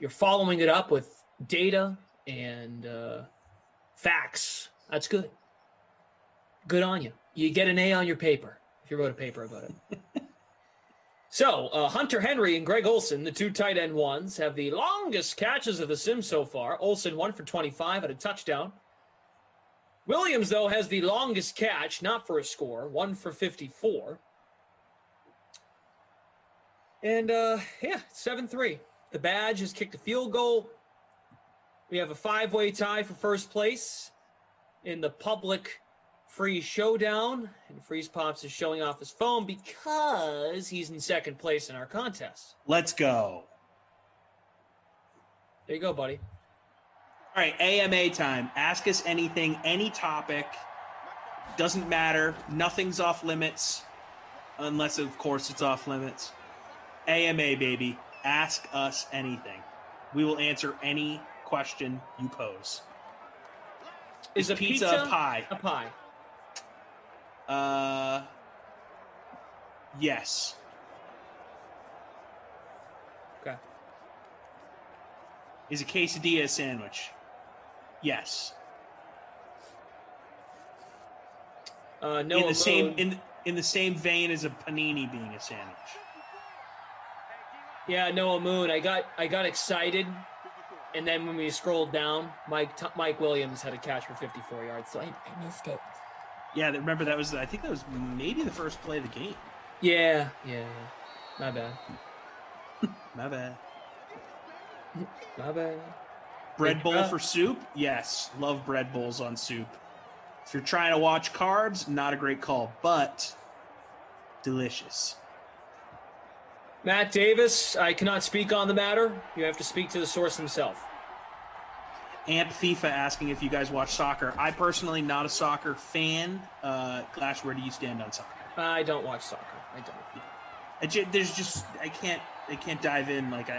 following it up with data and facts. That's good. Good on you. You get an A on your paper if you wrote a paper about it. So, Hunter Henry and Greg Olsen, the 2 tight end ones, have the longest catches of the sim so far. Olsen 1 for 25 at a touchdown. Williams, though, has the longest catch, not for a score, 1 for 54. And, 7-3. The Badge has kicked a field goal. We have a 5-way tie for first place in the public Freeze Showdown. And Freeze Pops is showing off his phone because he's in second place in our contest. Let's go. There you go, buddy. All right, AMA time. Ask us anything, any topic. Doesn't matter. Nothing's off limits, unless, of course, it's off limits. AMA, baby. Ask us anything. We will answer any question you pose. Is a pizza a pie? A pie. Yes. Okay. Is a quesadilla a sandwich? Yes. No. In the same in the same vein as a panini being a sandwich. Yeah, Noah Moon. I got excited, and then when we scrolled down, Mike Williams had a catch for 54 yards, so I missed it. Yeah, remember I think that was maybe the first play of the game. Yeah. My bad. My bad. My bad. Bread bowl for soup? Yes. Love bread bowls on soup. If you're trying to watch carbs, not a great call, but delicious. Matt Davis, I cannot speak on the matter. You have to speak to the source himself. Amp FIFA asking if you guys watch soccer. I personally not a soccer fan. Clash, where do you stand on soccer? I don't watch soccer. I don't. I can't dive in. Like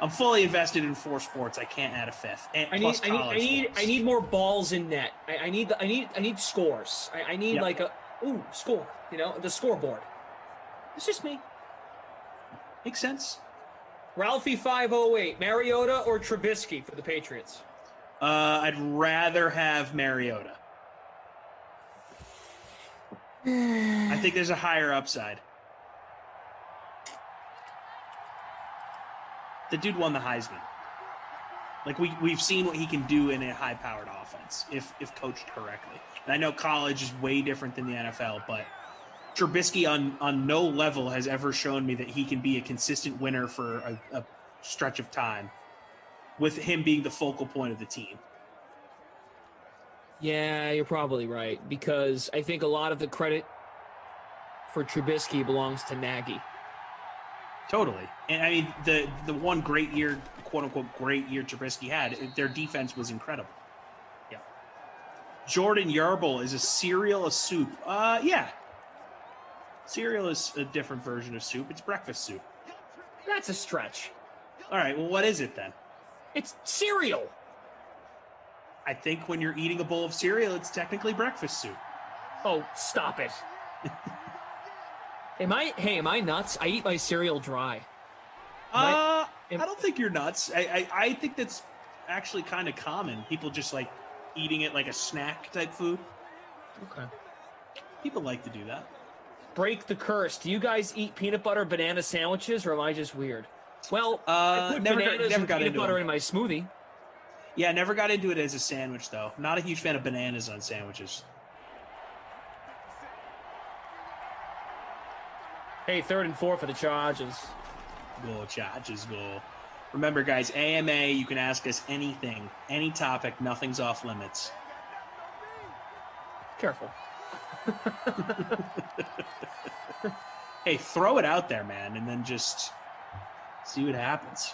I'm fully invested in 4 sports. I can't add a 5th. I need more balls in net. I need scores. I need like a score. The scoreboard. It's just me. Makes sense. Ralphie 508, Mariota or Trubisky for the Patriots? I'd rather have Mariota. I think there's a higher upside. The dude won the Heisman. Like we've seen what he can do in a high-powered offense if coached correctly. And I know college is way different than the NFL, but Trubisky on no level has ever shown me that he can be a consistent winner for a stretch of time, with him being the focal point of the team. Yeah, you're probably right, because I think a lot of the credit for Trubisky belongs to Nagy. Totally. And I mean, the one great year, quote-unquote great year Trubisky had, their defense was incredible. Yeah. Jordan Yarble, is a cereal a soup? Yeah. Cereal is a different version of soup. It's breakfast soup. That's a stretch. All right, well, what is it then? It's cereal. I think when you're eating a bowl of cereal, it's technically breakfast soup. Oh, stop it. Am I nuts? I eat my cereal dry. I don't think you're nuts. I think that's actually kind of common. People just like eating it like a snack type food. Okay. People like to do that. Break the curse. Do you guys eat peanut butter banana sandwiches, or am I just weird? Well, I put bananas and peanut butter in my smoothie. Yeah, never got into it as a sandwich, though. Not a huge fan of bananas on sandwiches. Hey, 3rd and 4 for the Chargers. Go Chargers, go. Remember, guys, AMA, you can ask us anything, any topic. Nothing's off limits. Careful. Hey, throw it out there, man, and then just see what happens.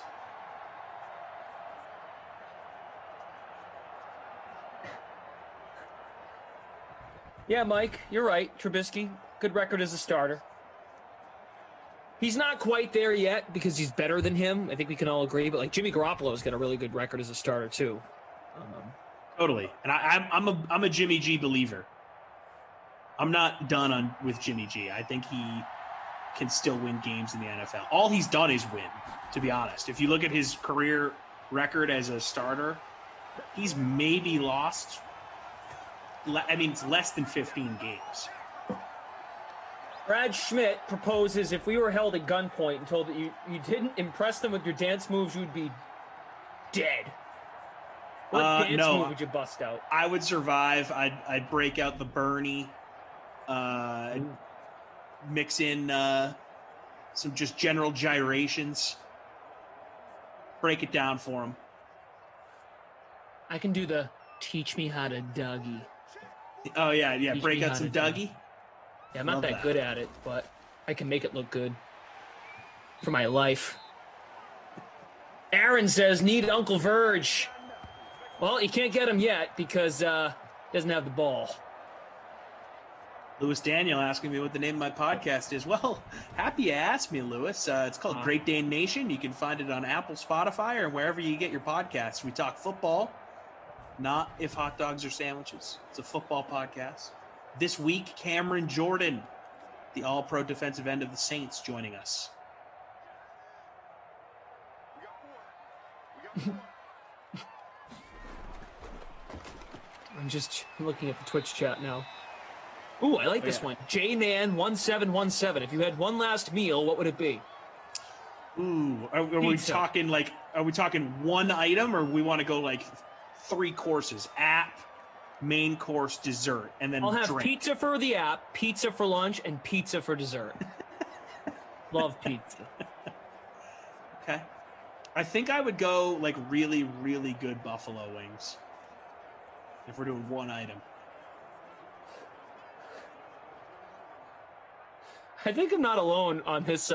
Yeah, Mike, you're right. Trubisky, good record as a starter. He's not quite there yet because he's better than him. I think we can all agree. But like Jimmy Garoppolo's got a really good record as a starter too. Totally, and I'm a Jimmy G believer. I'm not done with Jimmy G. I think he can still win games in the NFL. All he's done is win, to be honest. If you look at his career record as a starter, he's maybe lost. It's less than 15 games. Brad Schmidt proposes if we were held at gunpoint and told that you didn't impress them with your dance moves, you would be dead. What dance move would you bust out? I would survive. I'd break out the Bernie. Mix in some just general gyrations. Break it down for him. I can do the teach me how to Dougie. Oh, yeah. Teach Break me out how some to Dougie. Yeah, I'm not that good at it, but I can make it look good for my life. Aaron says, need Uncle Verge. Well, you can't get him yet because he doesn't have the ball. Lewis Daniel asking me what the name of my podcast is. Well, happy you asked me, Lewis. It's called Great Dane Nation. You can find it on Apple, Spotify, or wherever you get your podcasts. We talk football, not if hot dogs or sandwiches. It's a football podcast. This week, Cameron Jordan, the all-pro defensive end of the Saints, joining us. I'm just looking at the Twitch chat now. Ooh, I like this one. J-Man1717. If you had one last meal, what would it be? Ooh, are we talking one item, or we want to go like 3 courses? App, main course, dessert, and then I'll have drink. pizza for the app, pizza for lunch, and pizza for dessert. Love pizza. Okay. I think I would go like really, really good buffalo wings. If we're doing one item. I think I'm not alone on this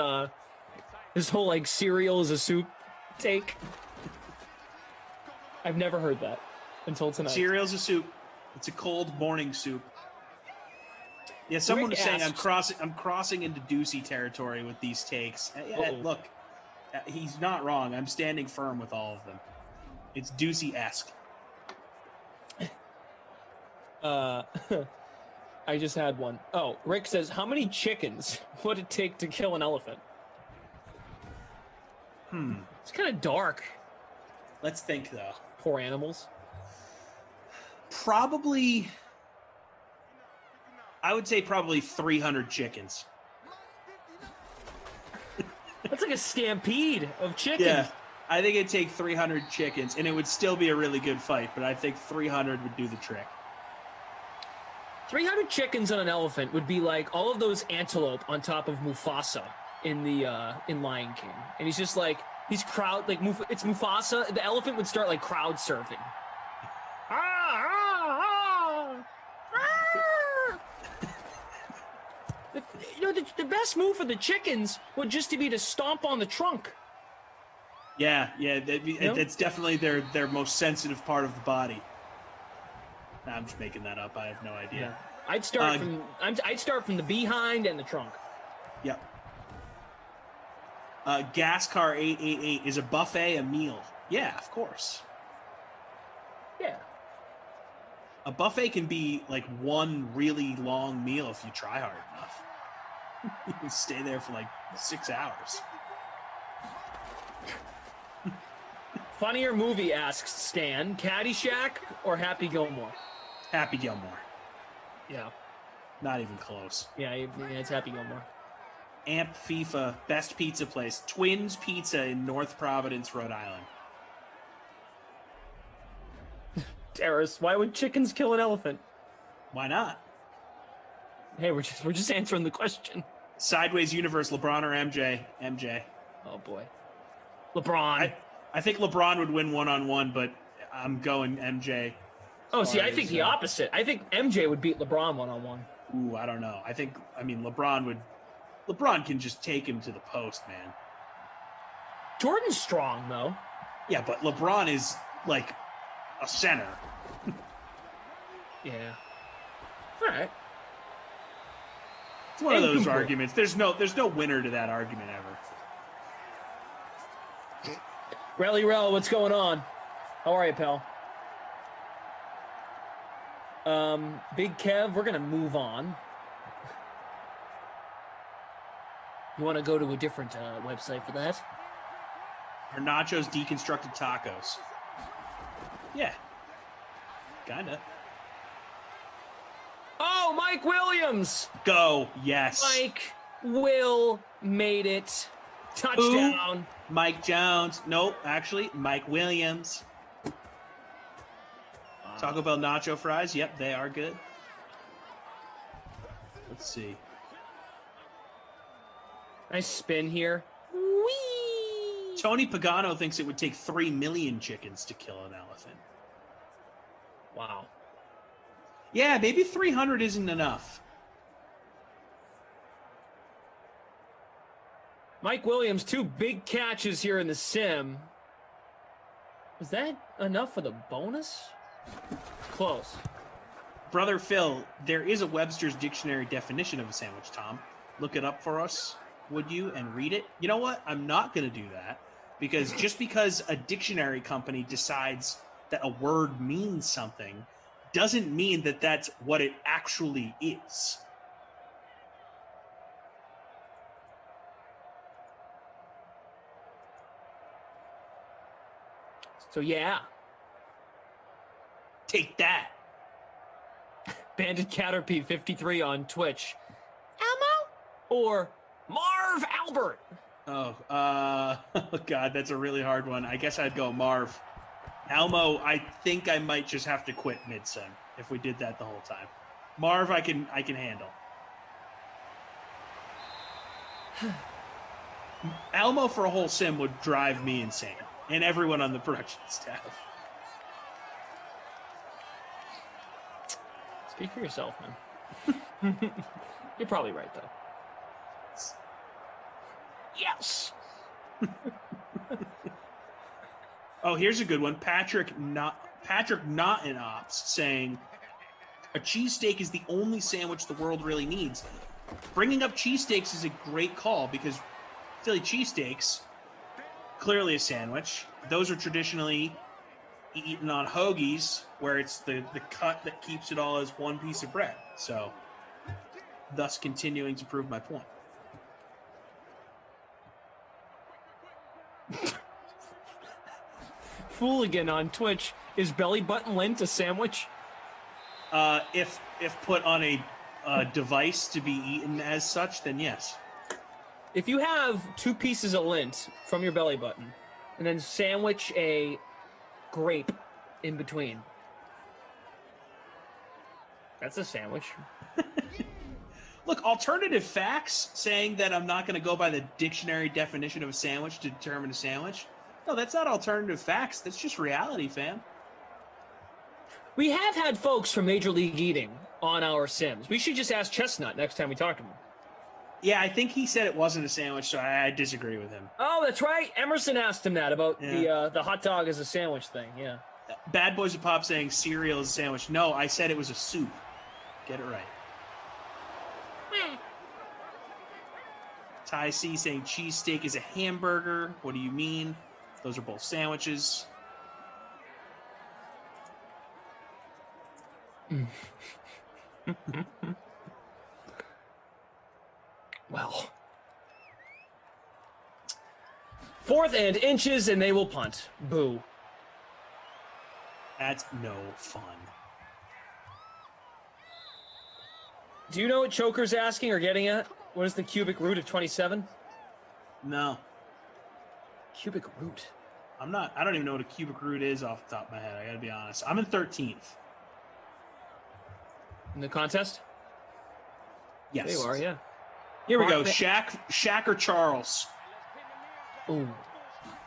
this whole like cereal is a soup take. I've never heard that until tonight. Cereal's a soup. It's a cold morning soup. Yeah, someone was saying I'm crossing into Deucey territory with these takes. Look, he's not wrong. I'm standing firm with all of them. It's Deucey-esque. I just had one. Oh, Rick says, how many chickens would it take to kill an elephant? It's kind of dark. Let's think, though. Poor animals. Probably, I would say probably 300 chickens. That's like a stampede of chickens. Yeah, I think it'd take 300 chickens, and it would still be a really good fight, but I think 300 would do the trick. 300 chickens on an elephant would be like all of those antelope on top of Mufasa in the in Lion King, and he's just like it's Mufasa. The elephant would start like crowd surfing. The best move for the chickens would just to be to stomp on the trunk. Yeah, it's definitely their most sensitive part of the body. I'm just making that up. I have no idea. Yeah. I'd start from the behind and the trunk. Yep. Gascar 888 is a buffet a meal? Yeah, of course. Yeah. A buffet can be like one really long meal if you try hard enough. You can stay there for like 6 hours. Funnier movie, asks Stan. Caddyshack or Happy Gilmore? Happy Gilmore. Yeah. Not even close. Yeah, it's Happy Gilmore. Amp FIFA, best pizza place. Twins Pizza in North Providence, Rhode Island. Terrace, why would chickens kill an elephant? Why not? Hey, we're just answering the question. Sideways Universe, LeBron or MJ? MJ. Oh boy. LeBron. I think LeBron would win one-on-one, but I'm going MJ. Oh, see, I think the opposite. I think MJ would beat LeBron one-on-one. Ooh, I don't know. LeBron can just take him to the post, man. Jordan's strong, though. Yeah, but LeBron is like a center. Yeah. All right. It's one of those arguments. There's no winner to that argument ever. Rally Rel, what's going on? How are you, pal? Big Kev, we're gonna move on. You want to go to a different website for that? Are nachos deconstructed tacos? Yeah. Kinda. Oh, Mike Williams! Go, yes. Mike Will made it. Touchdown. Ooh, Mike Jones. Nope, actually, Mike Williams. Taco Bell nacho fries. Yep, they are good. Let's see. Nice spin here. Whee! Tony Pagano thinks it would take 3 million chickens to kill an elephant. Wow. Yeah, maybe 300 isn't enough. Mike Williams, 2 big catches here in the sim. Was that enough for the bonus? It's close. Brother Phil, there is a Webster's Dictionary definition of a sandwich, Tom. Look it up for us, would you, and read it? You know what? I'm not going to do that, because just because a dictionary company decides that a word means something doesn't mean that that's what it actually is. So yeah. Take that. Bandit Caterpie 53 on Twitch. Elmo or Marv Albert? Oh, oh God, that's a really hard one. I guess I'd go Marv. Elmo, I think I might just have to quit mid-sim if we did that the whole time. Marv, I can handle. Elmo for a whole sim would drive me insane, and everyone on the production staff. Speak for yourself, man. You're probably right, though. Yes. Oh, here's a good one. Patrick not in ops saying a cheesesteak is the only sandwich the world really needs. Bringing up cheesesteaks is a great call because Philly cheesesteaks, clearly a sandwich. Those are traditionally eaten on hoagies, where it's the cut that keeps it all as one piece of bread. So, thus continuing to prove my point. Fooligan on Twitch, is belly button lint a sandwich? If put on a device to be eaten as such, then yes. If you have 2 pieces of lint from your belly button and then sandwich a grape in between, that's a sandwich. Look, alternative facts saying that I'm not going to go by the dictionary definition of a sandwich to determine a sandwich. No, that's not alternative facts. That's just reality, fam. We have had folks from Major League Eating on our Sims. We should just ask Chestnut next time we talk to him. Yeah, I think he said it wasn't a sandwich, so I disagree with him. Oh, that's right. Emerson asked him that about the hot dog as a sandwich thing. Yeah. Bad Boys of Pop saying cereal is a sandwich. No, I said it was a soup. Get it right. Ty C saying cheesesteak is a hamburger. What do you mean? Those are both sandwiches. Well. 4th and inches, and they will punt. Boo. That's no fun. Do you know what Choker's asking or getting at? What is the cubic root of 27? No. Cubic root? I don't even know what a cubic root is off the top of my head. I gotta be honest. I'm in 13th. In the contest? Yes. There you are, yeah. Here we go. Shaq or Charles? Ooh.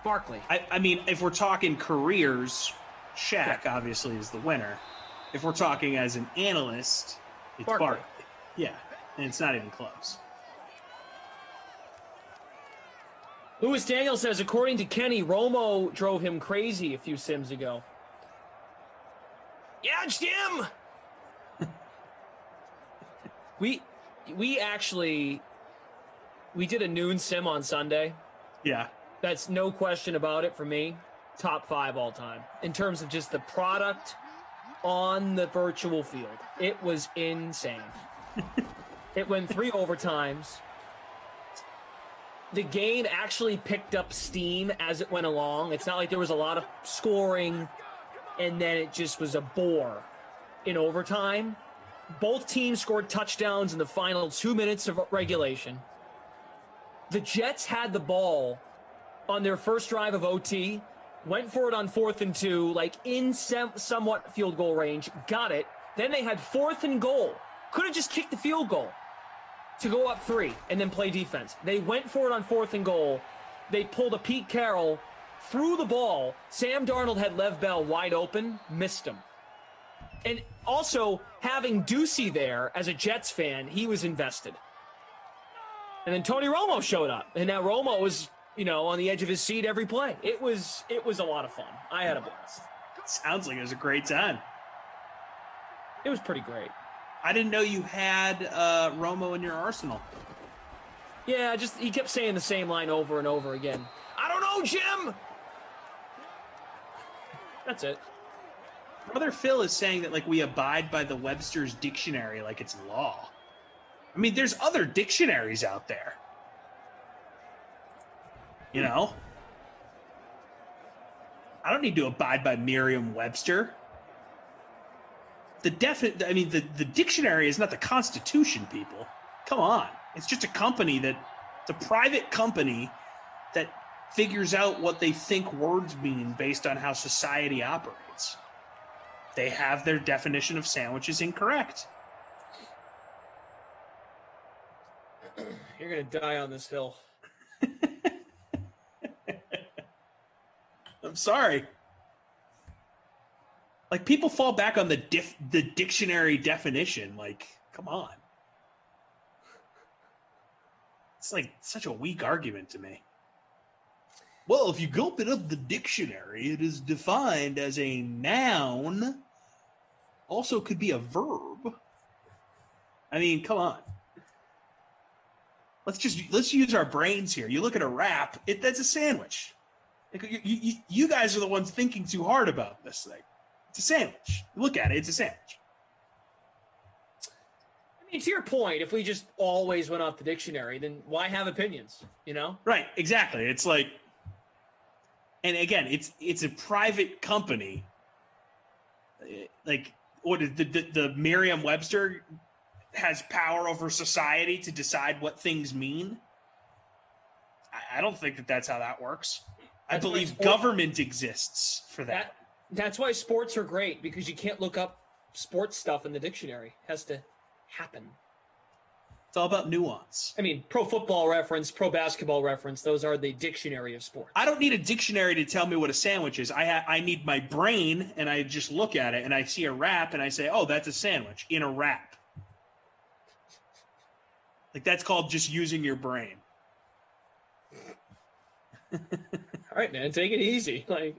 Barkley. I mean, if we're talking careers, Shaq obviously is the winner. If we're talking as an analyst, it's Barkley. Yeah, and it's not even close. Louis Daniel says, according to Kenny, Romo drove him crazy a few Sims ago. Yeah, Jim! We did a noon Sim on Sunday. Yeah. That's no question about it for me. Top 5 all time. In terms of just the product on the virtual field. It was insane. It went 3 overtimes. The game actually picked up steam as it went along. It's not like there was a lot of scoring and then it just was a bore in overtime. Both teams scored touchdowns in the final 2 minutes of regulation. The Jets had the ball on their first drive of OT, went for it on 4th and 2, like in somewhat field goal range, got it. Then they had 4th and goal. Could have just kicked the field goal to go up 3 and then play defense. They went for it on 4th and goal. They pulled a Pete Carroll, threw the ball. Sam Darnold had Lev Bell wide open, missed him. And also, having Ducey there as a Jets fan, he was invested. And then Tony Romo showed up. And now Romo was, on the edge of his seat every play. It was a lot of fun. I had a blast. Sounds like it was a great time. It was pretty great. I didn't know you had Romo in your arsenal. Yeah, just he kept saying the same line over and over again. I don't know, Jim. That's it. Brother Phil is saying that like we abide by the Webster's dictionary like it's law. I mean, there's other dictionaries out there. You know? I don't need to abide by Merriam-Webster. The dictionary is not the Constitution, people. Come on. It's just a company it's a private company that figures out what they think words mean based on how society operates. They have their definition of sandwiches incorrect. You're going to die on this hill. I'm sorry. Like, people fall back on the dictionary definition. Like, come on. It's like such a weak argument to me. Well, if you open up the dictionary, it is defined as a noun. Also could be a verb. I mean, come on. Let's use our brains here. You look at a wrap, that's a sandwich. Like, you guys are the ones thinking too hard about this thing. It's a sandwich. Look at it, it's a sandwich. I mean, to your point, if we just always went off the dictionary, then why have opinions, you know? Right, exactly. It's like, and again, it's a private company. Like, what is the Merriam-Webster has power over society to decide what things mean? I don't think that's how that works. I believe government exists for that. That's why sports are great, because you can't look up sports stuff in the dictionary. It has to happen. It's all about nuance. I mean, Pro Football Reference, Pro Basketball Reference, those are the dictionary of sports. I don't need a dictionary to tell me what a sandwich is. I need my brain, and I just look at it, and I see a wrap, and I say, oh, that's a sandwich in a wrap. Like, that's called just using your brain. All right, man, take it easy. Like,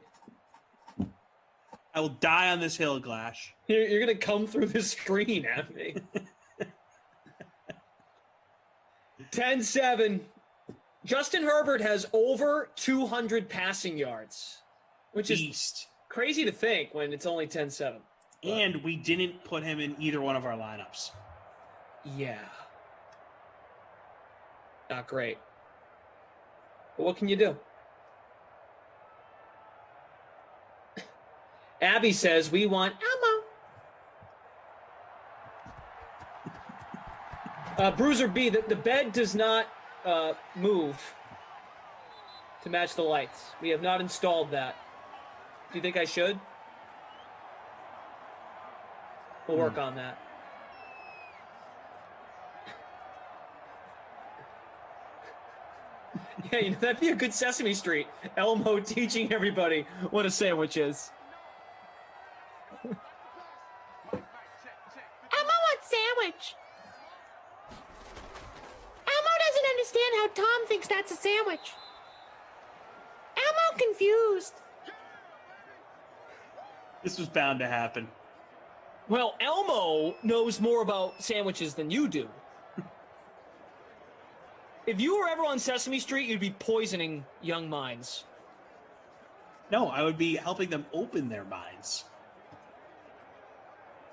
I will die on this hill, Glash. You're going to come through the screen at me. 10-7. Justin Herbert has over 200 passing yards, which is crazy to think when it's only 10-7. And we didn't put him in either one of our lineups. Yeah. Not great. But what can you do? Abby says, we want ammo. Bruiser B, the bed does not move to match the lights. We have not installed that. Do you think I should? We'll work on that. Yeah, you know, that'd be a good Sesame Street. Elmo teaching everybody what a sandwich is. Elmo wants sandwich. Elmo doesn't understand how Tom thinks that's a sandwich. Elmo confused. This was bound to happen. Well, Elmo knows more about sandwiches than you do. If you were ever on Sesame Street, you'd be poisoning young minds. No, I would be helping them open their minds.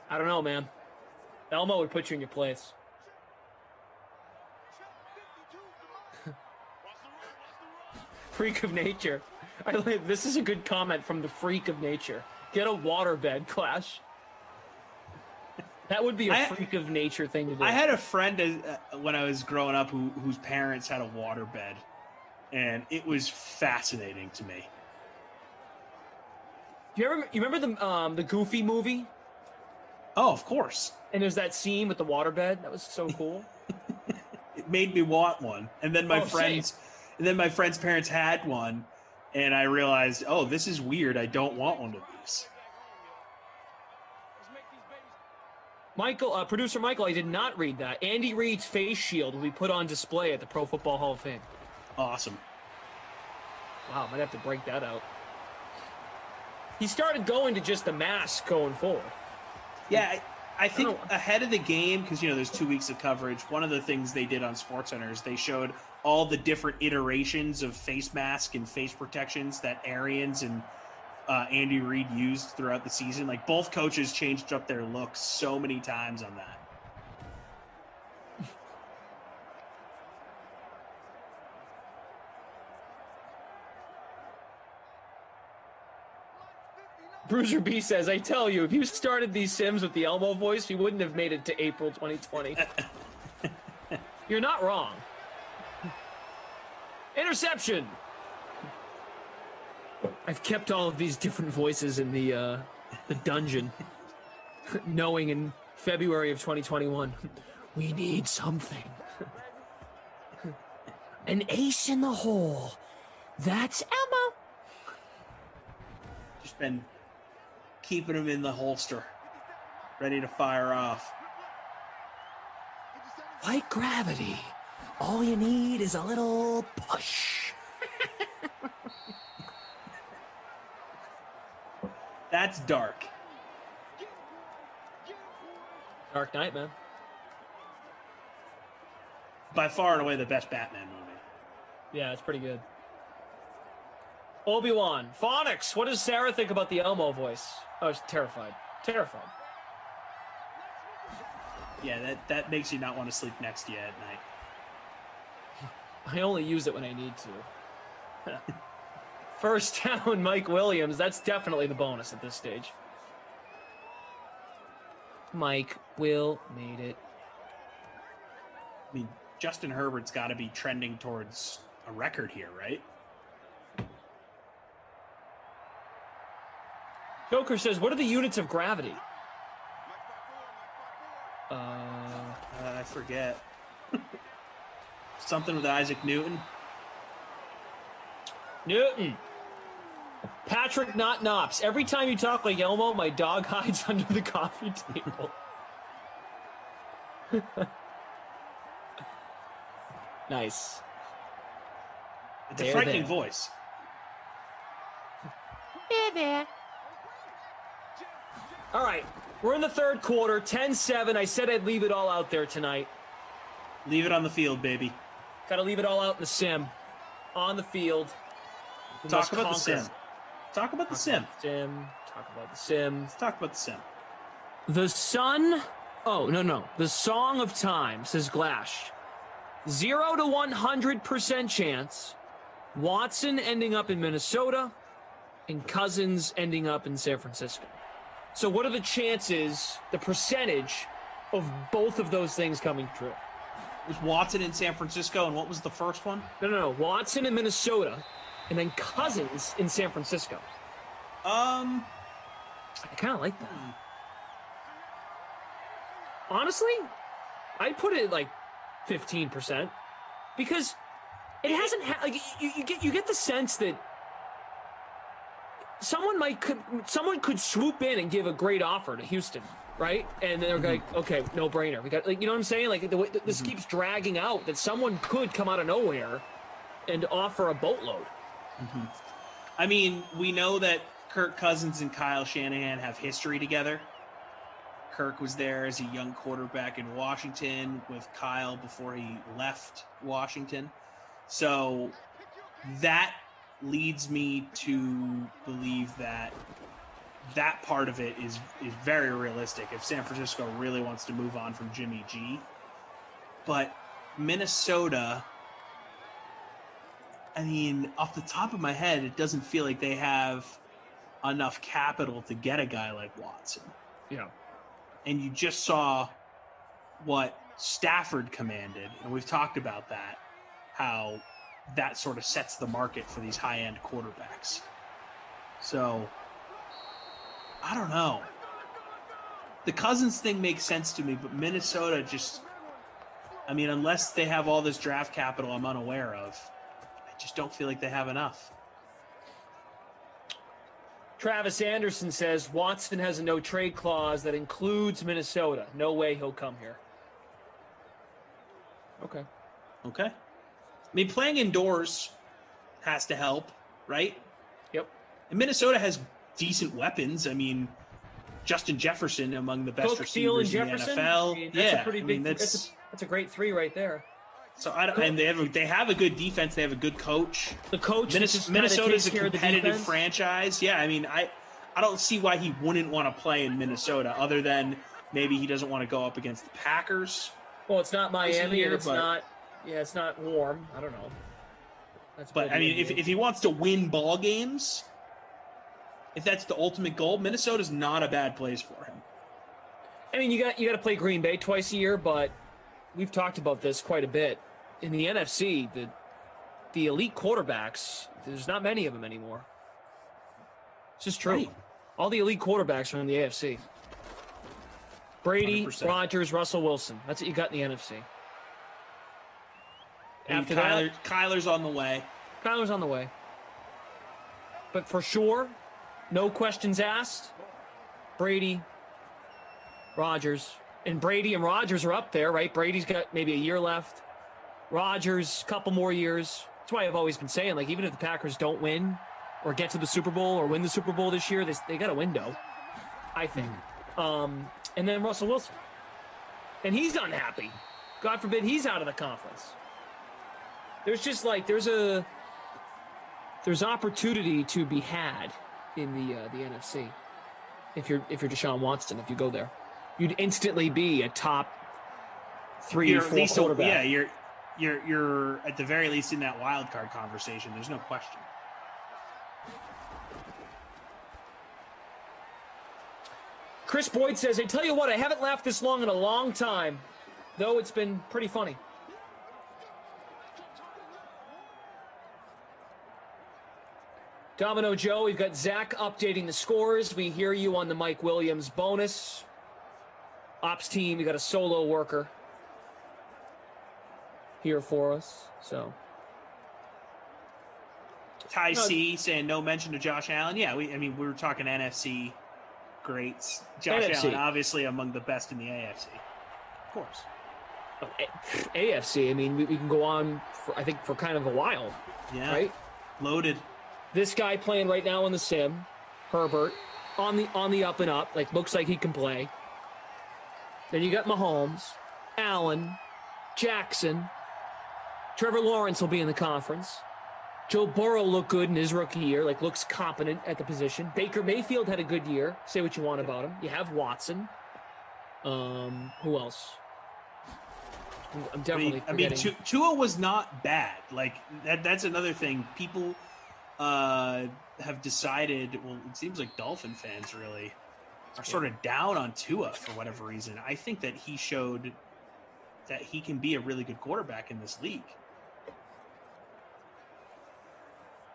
I don't know, man. Elmo would put you in your place. Freak of nature. This is a good comment from the freak of nature. Get a waterbed, Clash. That would be a freak of nature thing to do. I had a friend when I was growing up whose parents had a waterbed, and it was fascinating to me. You remember the Goofy movie? Oh, of course. And there's that scene with the waterbed. That was so cool. It made me want one. And then my friends parents had one, and I realized, oh, this is weird. I don't want one of these. Michael, producer Michael, I did not read that. Andy Reid's face shield will be put on display at the Pro Football Hall of Fame. Awesome. Wow, might have to break that out. He started going to just the mask going forward. Yeah, I think ahead of the game, because there's 2 weeks of coverage, one of the things they did on SportsCenter is they showed all the different iterations of face mask and face protections that Arians and Andy Reid used throughout the season. Like, both coaches changed up their looks so many times on that. Bruiser B says, I tell you, if you started these Sims with the Elmo voice, we wouldn't have made it to April 2020. You're not wrong. Interception! I've kept all of these different voices in the dungeon, knowing in February of 2021, we need something. An ace in the hole. That's Elmo. Just been keeping him in the holster, ready to fire off. Like gravity, all you need is a little push. That's dark. Dark Knight, man. By far and away the best Batman movie. Yeah, it's pretty good. Obi-Wan. Phonics, what does Sarah think about the Elmo voice? Oh, she's terrified. Terrified. Yeah, that makes you not want to sleep next to you at night. I only use it when I need to. First down, Mike Williams. That's definitely the bonus at this stage. Mike Will made it. I mean, Justin Herbert's got to be trending towards a record here, right? Joker says, what are the units of gravity? I forget. Something with Isaac Newton. Newton. Patrick Not Nops. Every time you talk like Elmo, my dog hides under the coffee table. Nice. It's a frightening voice. All right, we're in the third quarter, 10-7. I said I'd leave it all out there tonight. Leave it on the field, baby. Got to leave it all out in the sim. On the field. Talk about the sim. Talk about the sim. Talk about the sim. Let's talk about the sim. The sun. Oh, no. The Song of Time, says Glash. 0 to 100% chance. Watson ending up in Minnesota and Cousins ending up in San Francisco. So what are the chances, the percentage of both of those things coming true? Was Watson in San Francisco, and what was the first one? No. Watson in Minnesota, and then Cousins in San Francisco. I kind of like that. Honestly, I'd put it at like 15% because it hasn't like you get the sense that someone could swoop in and give a great offer to Houston, right? And they're like, okay, no brainer. We got, like, you know what I'm saying? Like the way this keeps dragging out, that someone could come out of nowhere and offer a boatload. I mean, we know that Kirk Cousins and Kyle Shanahan have history together. Kirk was there as a young quarterback in Washington with Kyle before he left Washington. So that leads me to believe that part of it is very realistic if San Francisco really wants to move on from Jimmy G. But Minnesota, I mean, off the top of my head, it doesn't feel like they have enough capital to get a guy like Watson. Yeah. And you just saw what Stafford commanded, and we've talked about that, how that sort of sets the market for these high-end quarterbacks. So, I don't know. The Cousins thing makes sense to me, but Minnesota just, I mean, unless they have all this draft capital I'm unaware of, I just don't feel like they have enough. Travis Anderson says Watson has a no-trade clause that includes Minnesota. No way he'll come here. Okay. I mean, playing indoors has to help, right? Yep. And Minnesota has decent weapons. I mean, Justin Jefferson among the best Cook, Thielen, receivers in the Jefferson. NFL. I mean, that's a pretty big. That's that's a great three right there. so. And they have a good defense. They have a good coach. The coach. Minnesota's a competitive franchise. Yeah, I mean, I don't see why he wouldn't want to play in Minnesota, other than maybe he doesn't want to go up against the Packers. Well, it's not Miami. Year, it's not. Yeah, it's not warm. I don't know. But I mean, if he wants to win ball games, if that's the ultimate goal, Minnesota's not a bad place for him. I mean, you got to play Green Bay twice a year, but we've talked about this quite a bit. In the NFC, the elite quarterbacks, there's not many of them anymore. It's just true. Right. All the elite quarterbacks are in the AFC. Brady, 100%. Rodgers, Russell Wilson. That's what you got in the NFC. After Kyler's on the way. Kyler's on the way. But for sure, no questions asked, Brady, Rodgers. And Brady and Rodgers are up there, right? Brady's got maybe a year left. Rodgers, couple more years. That's why I've always been saying, like, even if the Packers don't win or get to the Super Bowl or win the Super Bowl this year, they got a window, I think. And then Russell Wilson. And he's unhappy. God forbid he's out of the conference. There's just like, there's opportunity to be had in the NFC. If you're Deshaun Watson, if you go there, you'd instantly be a top 3 or 4 quarterback. Yeah, you're at the very least in that wild card conversation. There's no question. Chris Boyd says, I tell you what, I haven't laughed this long in a long time, though it's been pretty funny. Domino Joe, we've got Zach updating the scores. We hear you on the Mike Williams bonus. Ops team, we got a solo worker here for us. So Ty C saying no mention to Josh Allen. Yeah, we were talking NFC greats. Josh Allen, obviously among the best in the AFC. Of course. AFC, I mean, we can go on for kind of a while. Yeah. Right? Loaded. This guy playing right now in the sim, Herbert, on the up and up, like looks like he can play. Then you got Mahomes, Allen, Jackson. Trevor Lawrence will be in the conference. Joe Burrow looked good in his rookie year, like looks competent at the position. Baker Mayfield had a good year. Say what you want about him. You have Watson. Who else? I'm definitely forgetting. Tua was not bad. Like that's another thing. People have decided, well, it seems like Dolphin fans really are sort of down on Tua for whatever reason. I think that he showed that he can be a really good quarterback in this league.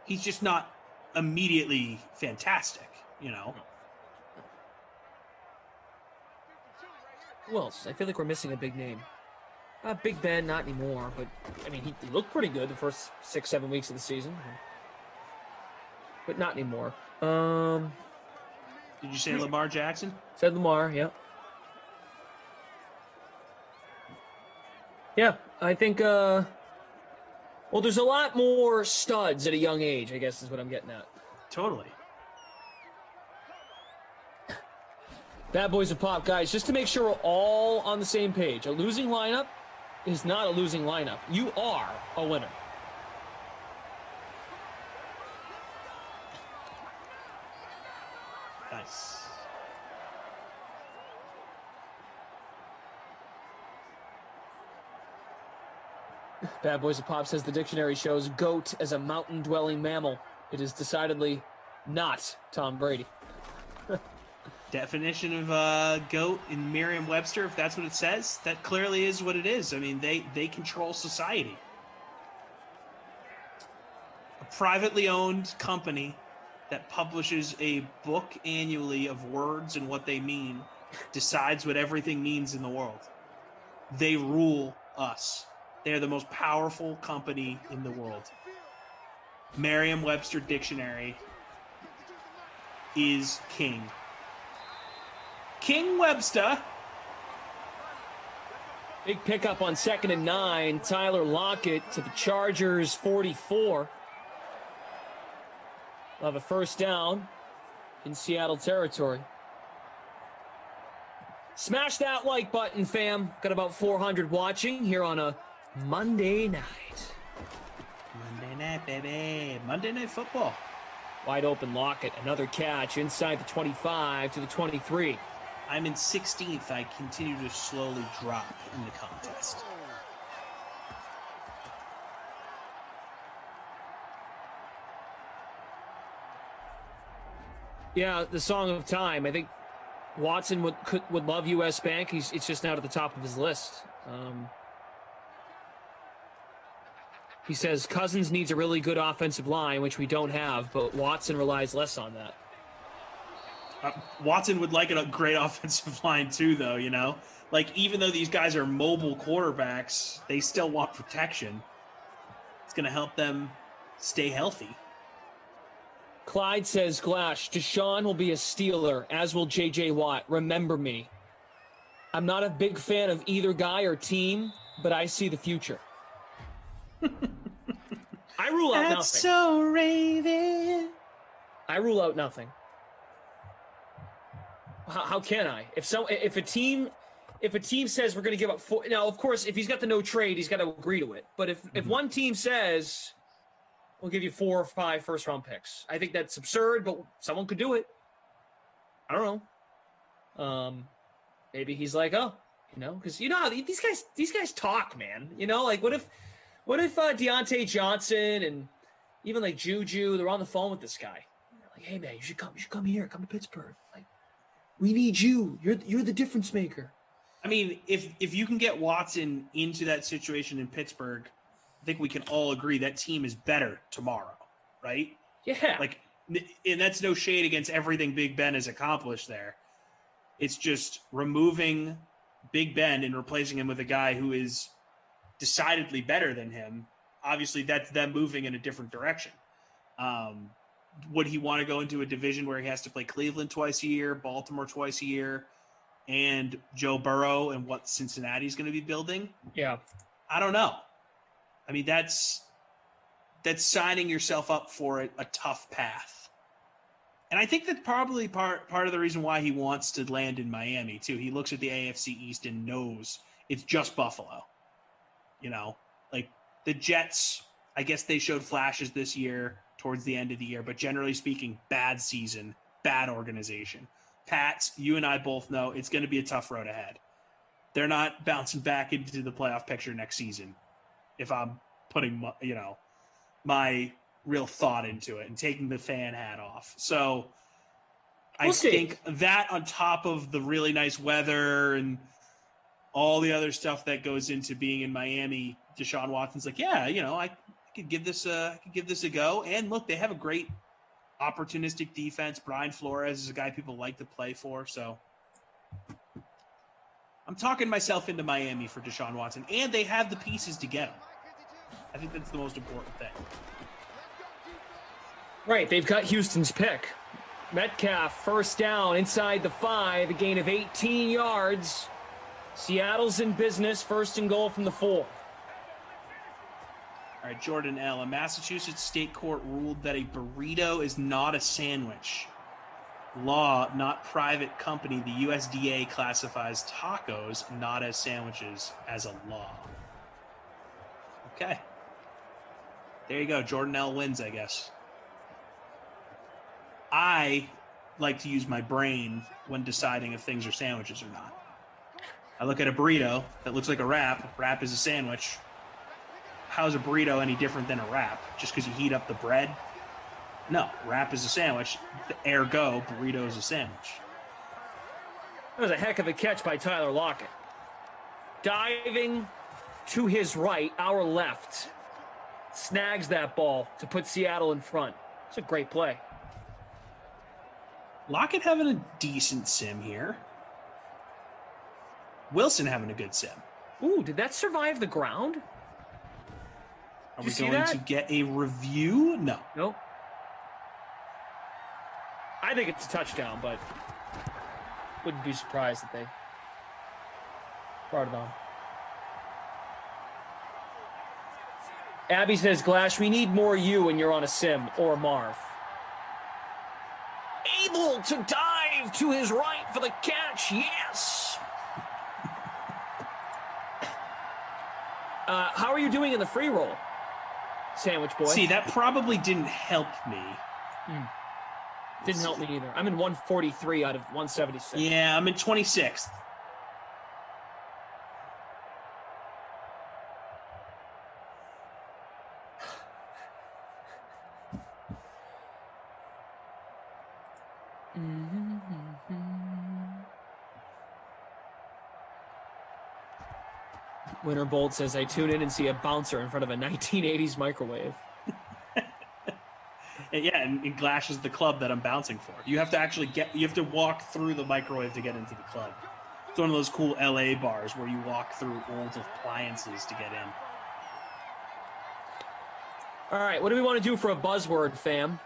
He's just not immediately fantastic, you know? Who else? I feel like we're missing a big name. Big Ben, not anymore, but I mean, he looked pretty good the first 6-7 weeks of the season. But not anymore. Did you say Lamar Jackson? Said Lamar, yeah. Yeah, I think, well, there's a lot more studs at a young age, I guess is what I'm getting at. Totally. Bad Boys of Pop, guys, just to make sure we're all on the same page. A losing lineup is not a losing lineup. You are a winner. Nice. Bad Boys of Pop says the dictionary shows goat as a mountain-dwelling mammal. It is decidedly not Tom Brady. Definition of goat in Merriam-Webster, if that's what it says, that clearly is what it is. I mean, they control society. A privately owned company that publishes a book annually of words and what they mean decides what everything means in the world. They rule us. They are the most powerful company in the world. Merriam-Webster Dictionary is king. King Webster. Big pickup on 2nd and 9. Tyler Lockett to the Chargers 44. Of a first down in Seattle territory. Smash that like button, fam. Got about 400 watching here on a Monday night. Monday night, baby. Monday Night Football. Wide open Lockett. Another catch inside the 25 to the 23. I'm in 16th. I continue to slowly drop in the contest. Yeah, the song of time. I think Watson would love U.S. Bank. It's just not at the top of his list. He says Cousins needs a really good offensive line, which we don't have, but Watson relies less on that. Watson would like a great offensive line too, though, you know? Like, even though these guys are mobile quarterbacks, they still want protection. It's going to help them stay healthy. Clyde says, Glash, Deshaun will be a Steeler, as will J.J. Watt. Remember me. I'm not a big fan of either guy or team, but I see the future. I rule out nothing. So Raven. I rule out nothing. How can I? If a team says we're going to give up 4, now of course if he's got the no trade, he's got to agree to it. But if one team says we'll give you 4 or 5 first round picks, I think that's absurd. But someone could do it. I don't know. Maybe he's like, oh, you know, because you know how these guys talk, man. You know, like what if Deontay Johnson and even like Juju, they're on the phone with this guy, like, hey man, you should come here, come to Pittsburgh. Like, we need you. You're the difference maker. I mean, if you can get Watson into that situation in Pittsburgh, I think we can all agree that team is better tomorrow, right? Yeah. Like, and that's no shade against everything Big Ben has accomplished there. It's just removing Big Ben and replacing him with a guy who is decidedly better than him. Obviously, that's them moving in a different direction. Would he want to go into a division where he has to play Cleveland twice a year, Baltimore twice a year, and Joe Burrow and what Cincinnati's going to be building? Yeah. I don't know. I mean, that's signing yourself up for a tough path. And I think that's probably part of the reason why he wants to land in Miami, too. He looks at the AFC East and knows it's just Buffalo. You know, like the Jets, I guess they showed flashes this year towards the end of the year, but generally speaking, bad season, bad organization. Pats, you and I both know it's going to be a tough road ahead. They're not bouncing back into the playoff picture next season if I'm putting, you know, my real thought into it and taking the fan hat off. So I think that on top of the really nice weather and all the other stuff that goes into being in Miami, Deshaun Watson's like, yeah, you know, I could give this a go. And look, they have a great opportunistic defense. Brian Flores is a guy people like to play for. So I'm talking myself into Miami for Deshaun Watson, and they have the pieces to get him. I think that's the most important thing. Right, they've got Houston's pick. Metcalf, first down, inside the 5, a gain of 18 yards. Seattle's in business, first and goal from the 4. All right, Jordan L. A Massachusetts state court ruled that a burrito is not a sandwich. Law, not private company. The USDA classifies tacos not as sandwiches as a law. Okay. There you go. Jordan L. wins, I guess. I like to use my brain when deciding if things are sandwiches or not. I look at a burrito that looks like a wrap. Wrap is a sandwich. How's a burrito any different than a wrap? Just because you heat up the bread? No, wrap is a sandwich. Ergo, burrito is a sandwich. That was a heck of a catch by Tyler Lockett. Diving to his right, our left. Snags that ball to put Seattle in front. It's a great play. Lockett having a decent sim here. Wilson having a good sim. Ooh, did that survive the ground? Are we going to get a review? No. Nope. I think it's a touchdown, but wouldn't be surprised if they brought it on. Abby says, Glash, we need more you when you're on a sim, or Marv. Able to dive to his right for the catch, yes! How are you doing in the free roll, Sandwich Boy? See, that probably didn't help me. Didn't help me either. I'm in 143 out of 176. Yeah, I'm in 26th. Winter Bolt says, I tune in and see a bouncer in front of a 1980s microwave. And yeah, and Glash is the club that I'm bouncing for. You have to actually you have to walk through the microwave to get into the club. It's one of those cool LA bars where you walk through old appliances to get in. All right, what do we want to do for a buzzword, fam?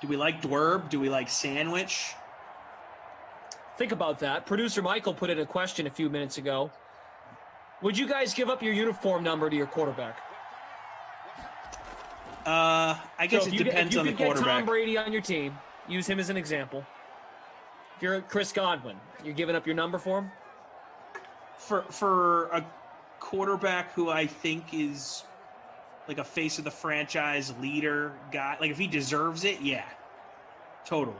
Do we like dwerb? Do we like sandwich? Think about that. Producer Michael put in a question a few minutes ago. Would you guys give up your uniform number to your quarterback? I guess it depends on the quarterback. If you get Tom Brady on your team, use him as an example. If you're Chris Godwin, you're giving up your number for him? For a quarterback who I think is like a face of the franchise leader guy, like if he deserves it, yeah, totally.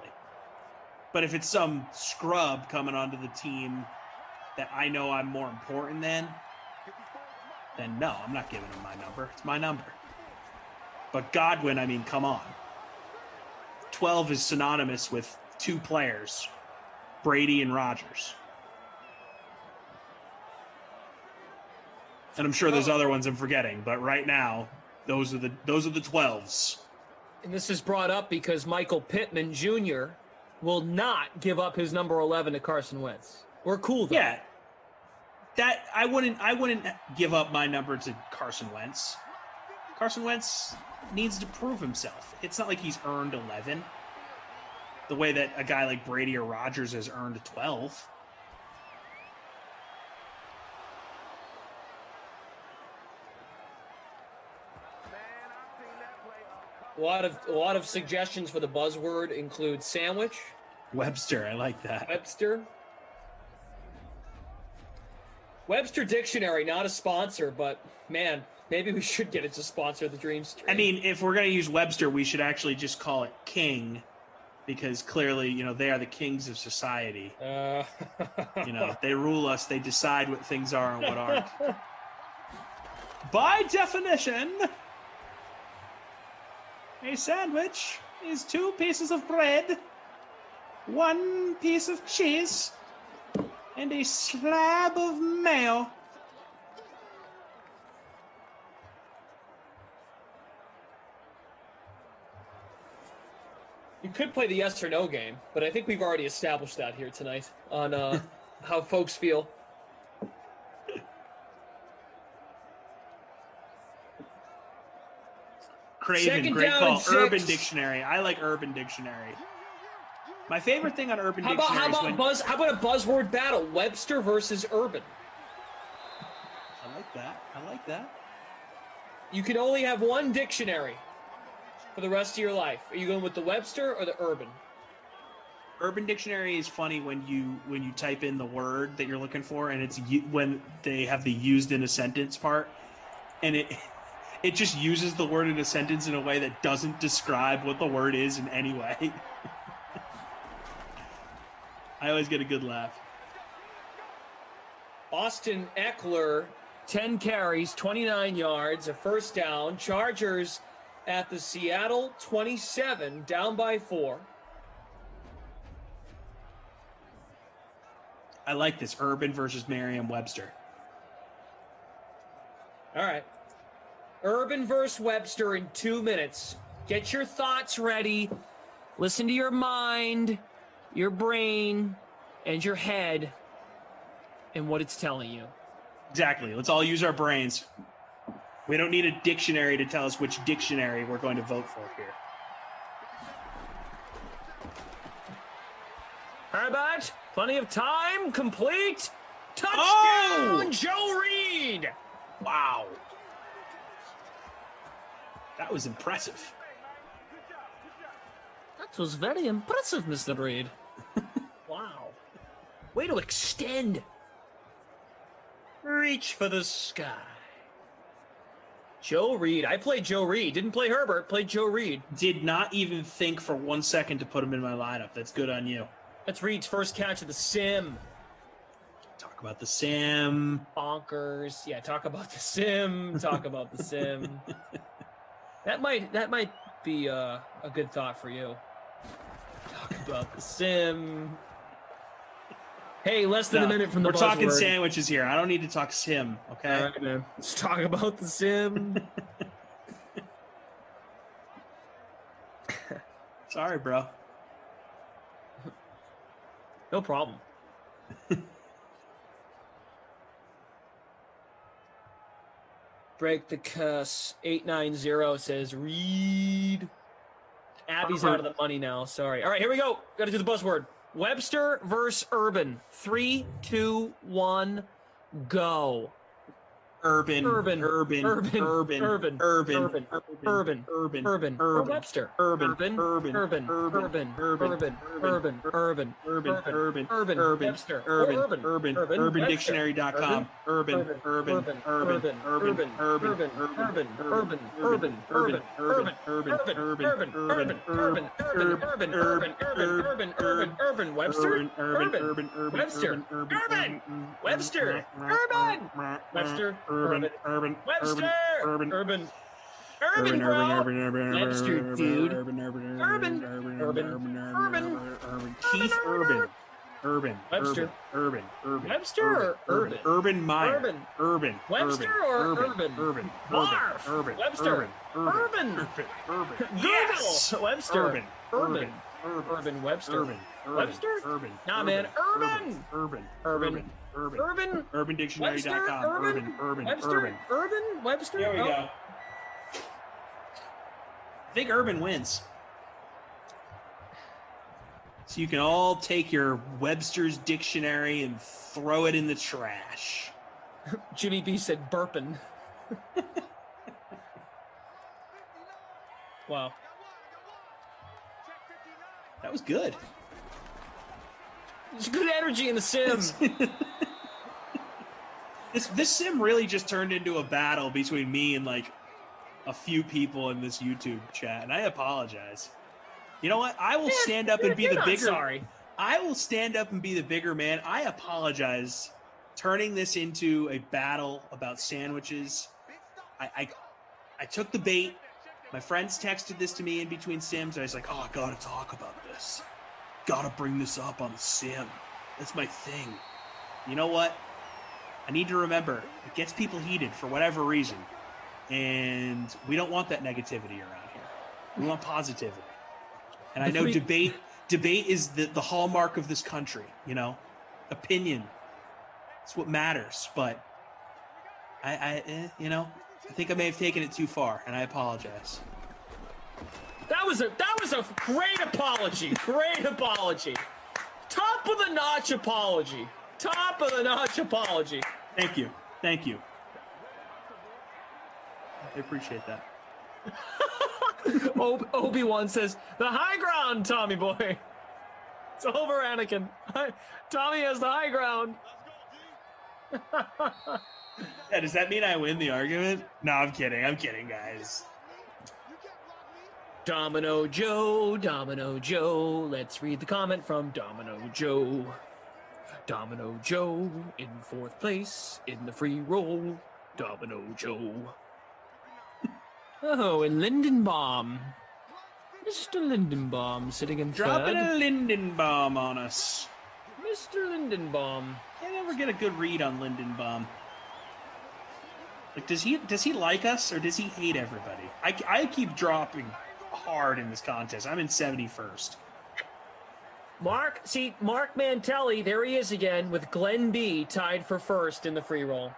But if it's some scrub coming onto the team that I know I'm more important than, then no, I'm not giving him my number. It's my number. But Godwin, I mean, come on. 12 is synonymous with two players, Brady and Rodgers. And I'm sure there's other ones I'm forgetting, but right now, those are the 12s. And this is brought up because Michael Pittman Jr. will not give up his number 11 to Carson Wentz. We're cool though. Yeah. That I wouldn't give up my number to Carson Wentz. Carson Wentz needs to prove himself. It's not like he's earned 11 the way that a guy like Brady or Rodgers has earned 12. A lot of suggestions for the buzzword include sandwich. Webster, I like that. Webster Dictionary, not a sponsor, but man, maybe we should get it to sponsor the Dream Stream. I mean, if we're going to use Webster, we should actually just call it King, because clearly, they are the kings of society. They rule us. They decide what things are and what aren't. By definition, a sandwich is 2 pieces of bread, 1 piece of cheese, and a slab of mayo. You could play the yes or no game, but I think we've already established that here tonight on how folks feel. Craven, great call. Urban Dictionary. I like Urban Dictionary. My favorite thing on Urban Dictionary how about a buzzword battle? Webster versus Urban. I like that. You can only have one dictionary for the rest of your life. Are you going with the Webster or the Urban? Urban Dictionary is funny when you type in the word that you're looking for, and it's when they have the used in a sentence part, and it just uses the word in a sentence in a way that doesn't describe what the word is in any way. I always get a good laugh. Austin Eckler, 10 carries, 29 yards, a first down. Chargers at the Seattle 27, down by 4. I like this. Urban versus Merriam-Webster. All right. Urban versus Webster in 2 minutes. Get your thoughts ready. Listen to your mind, your brain, and your head, and what it's telling you. Exactly. Let's all use our brains. We don't need a dictionary to tell us which dictionary we're going to vote for here. Herbert, plenty of time, complete. Touchdown, Joe Reed. Wow. That was impressive. That was very impressive, Mr. Reed. Wow. Way to extend. Reach for the sky. Joe Reed. I played Joe Reed. Didn't play Herbert. Played Joe Reed. Did not even think for 1 second to put him in my lineup. That's good on you. That's Reed's first catch of the sim. Talk about the sim. Bonkers. Yeah, talk about the sim. Talk about the sim. That might be a good thought for you. Talk about the sim. Hey, less than a minute from the We're talking buzzword. sandwiches here. I don't need to talk sim, okay? All right, man. Let's talk about the sim. Sorry, bro. No problem. Break the cuss. 890 says Reed. Abby's out of the money now. Sorry. All right, here we go. Got to do the buzzword. Webster versus Urban. 3, 2, 1, go. Urban. Or Webster. Urban. Dictionary.com. Webster, dude. Keith Urban. Webster. Webster or Urban? Urban Meyer. Urban. Webster or Urban? Marv. Webster. Urban. Yes. Google. Webster. Urban. Urban. Webster. Webster? Nah, man. Urban. UrbanDictionary.com. Webster. Urban. Webster. There we go. I think Urban wins. So you can all take your Webster's dictionary and throw it in the trash. Jimmy B said burpin'. Wow. That was good. There's good energy in the sim. This sim really just turned into a battle between me and like a few people in this YouTube chat, and I apologize. You know what? I will stand up and be the bigger. Sorry. I will stand up and be the bigger man. I apologize. Turning this into a battle about sandwiches. I took the bait. My friends texted this to me in between sims. I was like, oh, I gotta talk about this. Gotta bring this up on the sim. That's my thing. You know what? I need to remember, it gets people heated for whatever reason. And we don't want that negativity around here. We want positivity. And I know debate is the hallmark of this country, you know? Opinion. It's what matters. But I think I may have taken it too far, and I apologize. That was a great apology. Great apology. Top of the notch apology. Top of the notch apology. Thank you. I appreciate that. Obi-Wan says, the high ground, Tommy boy. It's over, Anakin. Tommy has the high ground. Yeah, does that mean I win the argument? No, I'm kidding, guys. Domino Joe. Let's read the comment from Domino Joe. Domino Joe in 4th place in the free roll. Domino Joe. Oh, and Lindenbaum. Mr. Lindenbaum sitting in Dropping third. a Lindenbaum on us. Mr. Lindenbaum. Can't ever get a good read on Lindenbaum. Like, does he like us, or does he hate everybody? I keep dropping hard in this contest. I'm in 71st. Mark Mantelli, there he is again with Glenn B tied for first in the free roll.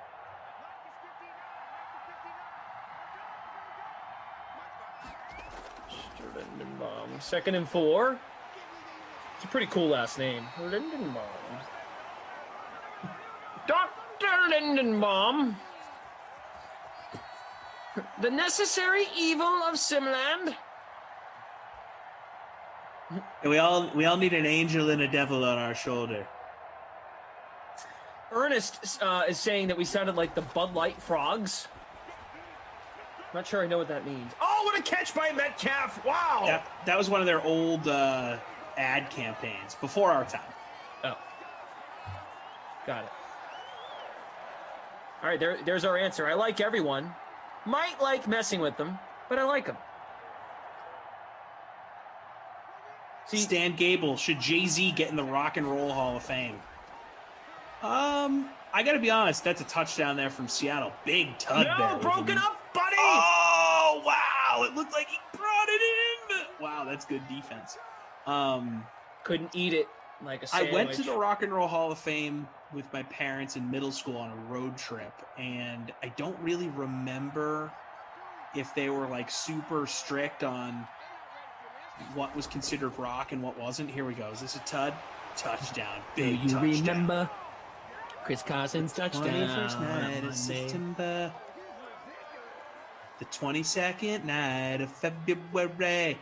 Mr. Lindenbaum, 2nd and 4. It's a pretty cool last name. Lindenbaum. Dr. Lindenbaum. The necessary evil of Simland. We all need an angel and a devil on our shoulder. Ernest is saying that we sounded like the Bud Light Frogs. not sure I know what that means. Oh, what a catch by Metcalf. Wow. That was one of their old ad campaigns before our time. Oh. Got it. All right, there's our answer. I like everyone. Might like messing with them, but I like them. See, Stan Gable, should Jay-Z get in the Rock and Roll Hall of Fame? I got to be honest, that's a touchdown there from Seattle. Big tud there. No, broken up, buddy! Oh, wow! It looked like he brought it in! Wow, that's good defense. Couldn't eat it like a sandwich. I went to the Rock and Roll Hall of Fame with my parents in middle school on a road trip, and I don't really remember if they were like super strict on what was considered rock and what wasn't. Here we go. Is this a tud? Touchdown. Big Do you touchdown. remember Chris Carson's touchdown? 21st night of September. The 22nd night of February.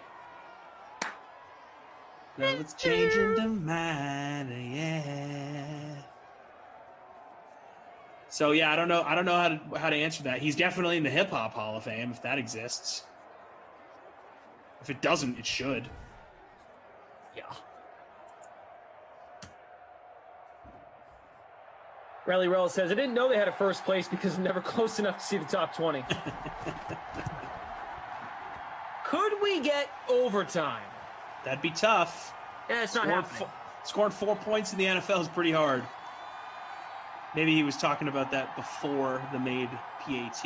Love is changing the mind, yeah. So yeah, I don't know how to answer that. He's definitely in the Hip Hop Hall of Fame if that exists. If it doesn't, it should. Yeah. Rally Rell says, I didn't know they had a first place because I'm never close enough to see the top 20. Could we get overtime? That'd be tough. Yeah, it's not happening. Scoring 4 points in the NFL is pretty hard. Maybe he was talking about that before the made PAT.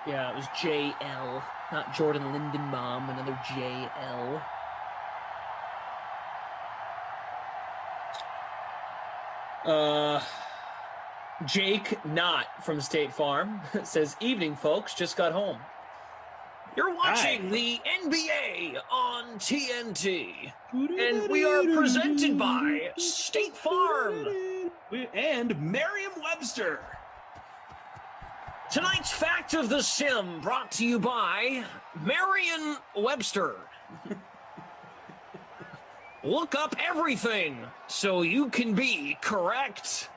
Yeah, it was JL, not Jordan Lindenbaum, another JL. Jake Knott from State Farm says, evening, folks, just got home. You're watching the NBA on TNT, and we are presented by State Farm and Merriam-Webster. Tonight's Fact of the Sim brought to you by Merriam-Webster. Look up everything so you can be correct.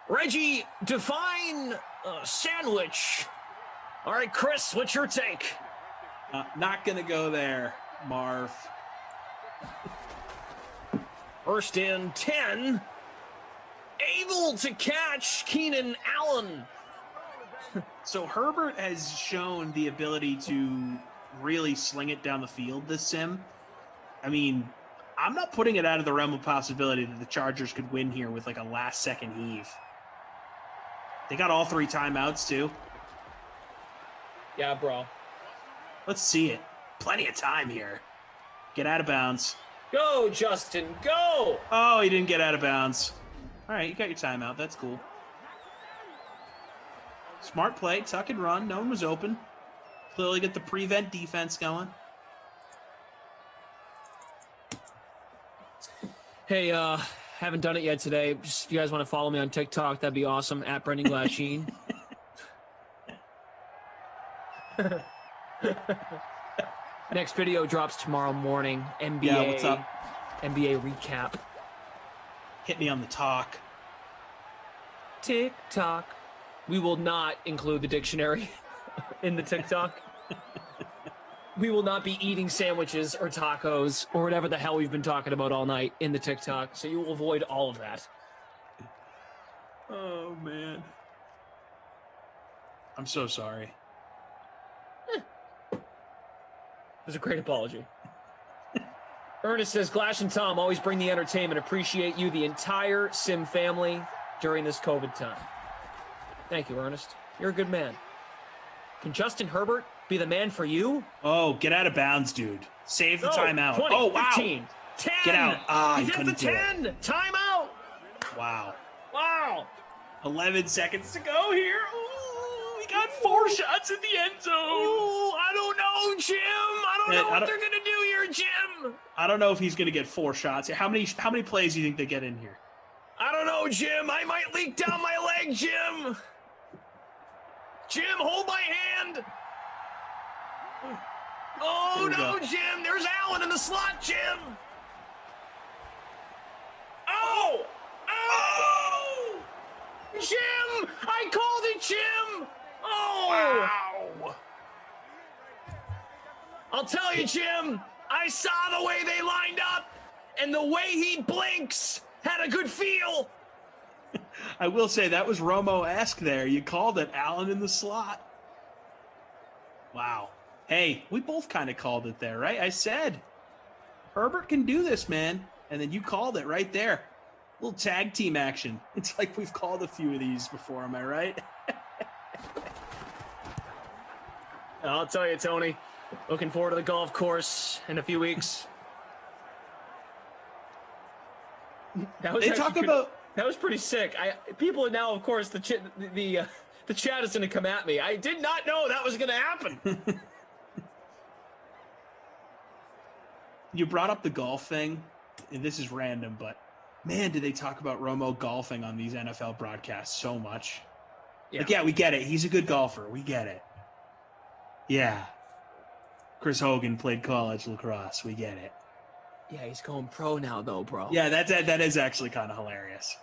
Reggie, define sandwich. All right, Chris, what's your take? Not gonna go there, Marv. First and 10. Able to catch Keenan Allen. So Herbert has shown the ability to really sling it down the field this sim. I mean, I'm not putting it out of the realm of possibility that the Chargers could win here with like a last-second heave. They got all 3 timeouts, too. Yeah, bro. Let's see it. Plenty of time here. Get out of bounds. Go, Justin, go! Oh, he didn't get out of bounds. All right, you got your timeout. That's cool. Smart play, tuck and run. No one was open. Clearly get the prevent defense going. Hey, haven't done it yet today. Just if you guys want to follow me on TikTok, that'd be awesome. At Brendan Glasheen. Next video drops tomorrow morning. NBA. Yeah, what's up? NBA recap. Hit me on the talk. TikTok. We will not include the dictionary in the TikTok. We will not be eating sandwiches or tacos or whatever the hell we've been talking about all night in the TikTok, so you will avoid all of that. Oh, man. I'm so sorry. It was a great apology. Ernest says, Glash and Tom always bring the entertainment. Appreciate you, the entire Sim family, during this COVID time. Thank you, Ernest. You're a good man. Can Justin Herbert be the man for you? Oh, get out of bounds, dude. Save the timeout. 20, oh, wow. 15, 10. Get out. Ah, He's he at the couldn't do 10. Timeout. Wow. Wow. 11 seconds to go here. Ooh, we got 4 shots in the end zone. Ooh, I don't know, Jim. I don't know what they're going to do here, Jim. I don't know if he's going to get 4 shots. How many plays do you think they get in here? I don't know, Jim. I might leak down my leg, Jim. Jim, hold my hand. Oh, no, Jim. There's Allen in the slot, Jim. Oh! Oh! Jim! I called it, Jim! Wow. I'll tell you, Jim, I saw the way they lined up, and the way he blinks had a good feel. I will say that was Romo-esque there. You called it, Allen in the slot. Wow. Hey, we both kind of called it there, right? I said, Herbert can do this, man. And then you called it right there. Little tag team action. It's like we've called a few of these before, am I right? I'll tell you, Tony, looking forward to the golf course in a few weeks. That was pretty sick. People are now, of course, the chat is going to come at me. I did not know that was going to happen. You brought up the golf thing, and this is random, but man, did they talk about Romo golfing on these NFL broadcasts so much. Yeah, we get it. He's a good golfer. We get it. Yeah. Chris Hogan played college lacrosse. We get it. Yeah, he's going pro now, though, bro. Yeah, that is actually kind of hilarious.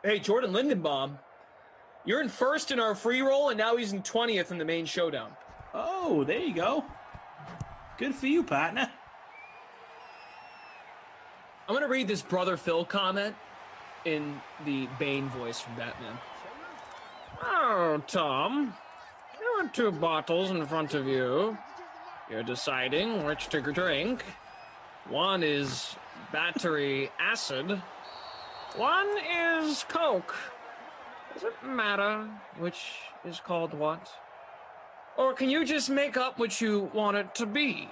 Hey, Jordan Lindenbaum, you're in first in our free roll, and now he's in 20th in the main showdown. Oh, there you go. Good for you, partner. I'm going to read this Brother Phil comment in the Bane voice from Batman. Oh, Tom, there are 2 bottles in front of you. You're deciding which to drink. One is battery acid. One is Coke. Does it matter which is called what? Or can you just make up what you want it to be?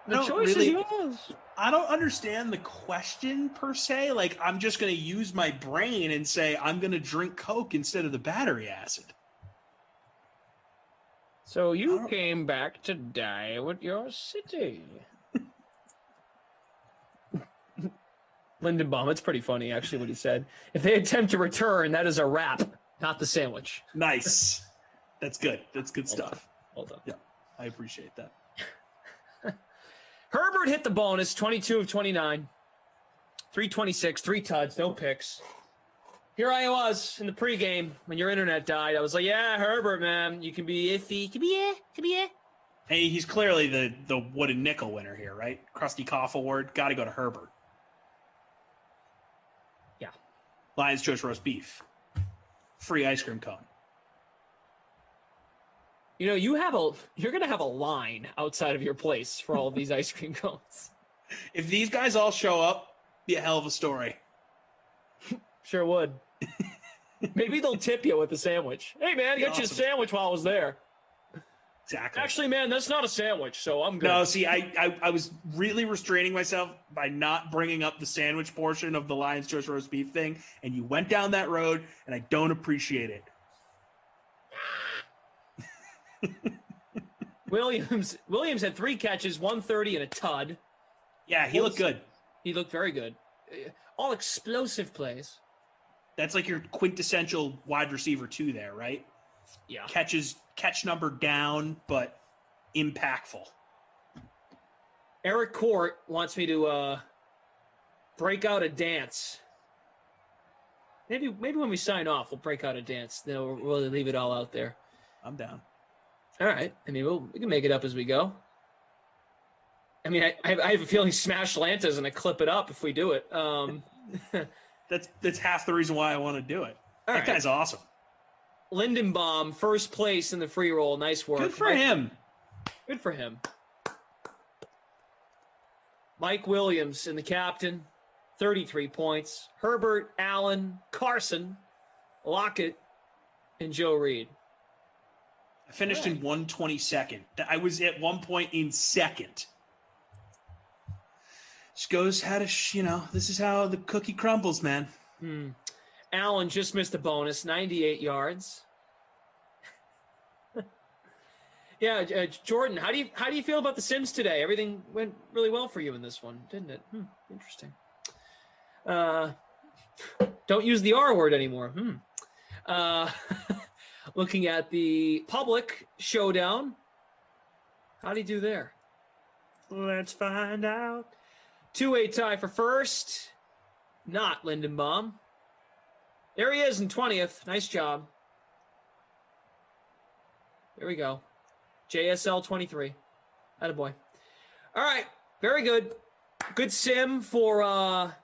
The choice is yours. I don't understand the question per se. Like, I'm just going to use my brain and say I'm going to drink Coke instead of the battery acid. So you came back to die with your city. Lindenbaum, it's pretty funny, actually, what he said. If they attempt to return, that is a wrap, not the sandwich. Nice. That's good. That's good stuff. Hold on. Yeah, I appreciate that. Herbert hit the bonus, 22 of 29. 326, 3 tuds, no picks. Here I was in the pregame when your internet died. I was like, yeah, Herbert, man. You can be iffy. Can be yeah. Hey, he's clearly the wooden nickel winner here, right? Krusty Koff Award. Got to go to Herbert. Yeah. Lions Choice Roast Beef. Free ice cream cone. You know, you're going to have a line outside of your place for all of these ice cream cones. If these guys all show up, be a hell of a story. Sure would. Maybe they'll tip you with a sandwich. Hey, man, I got you a sandwich while I was there. Exactly. Actually, man, that's not a sandwich, so I'm good. No, see, I was really restraining myself by not bringing up the sandwich portion of the Lions Choice Roast Beef thing, and you went down that road, and I don't appreciate it. Williams had 3 catches, 130 and a tud. Yeah, he looked good. He looked very good. All explosive plays. That's like your quintessential wide receiver 2 there, right? Yeah. Catch number down, but impactful. Eric Court wants me to break out a dance. Maybe when we sign off, we'll break out a dance. Then we'll leave it all out there. I'm down. All right. I mean, we can make it up as we go. I mean, I have a feeling Smash Lanta's going to clip it up if we do it. That's half the reason why I want to do it. That guy's awesome. Lindenbaum, first place in the free roll. Nice work. Good for him. Good for him. Mike Williams and the captain, 33 points. Herbert, Allen, Carson, Lockett, and Joe Reed. I finished in 122nd. I was at one point in second. Just goes how to, this is how the cookie crumbles, man. Allen just missed a bonus, 98 yards. Yeah, Jordan, how do you feel about the Sims today? Everything went really well for you in this one, didn't it? Interesting. Don't use the R word anymore. Looking at the public showdown, how do you do there? Let's find out. 2-way tie for first. Not Lindenbaum. There he is in 20th. Nice job. There we go. JSL 23. Attaboy. All right. Very good. Good sim for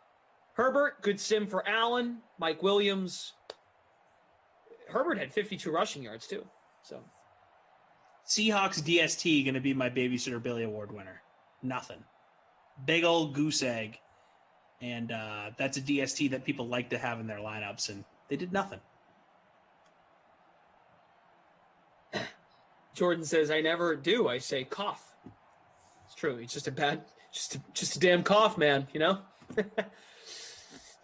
Herbert. Good sim for Allen. Mike Williams. Herbert had 52 rushing yards, too. So Seahawks DST going to be my Babysitter Billy Award winner. Nothing. Big old goose egg. And that's a DST that people like to have in their lineups, and they did nothing. Jordan says, I never do. I say cough. It's true. He's just just a damn cough, man, you know?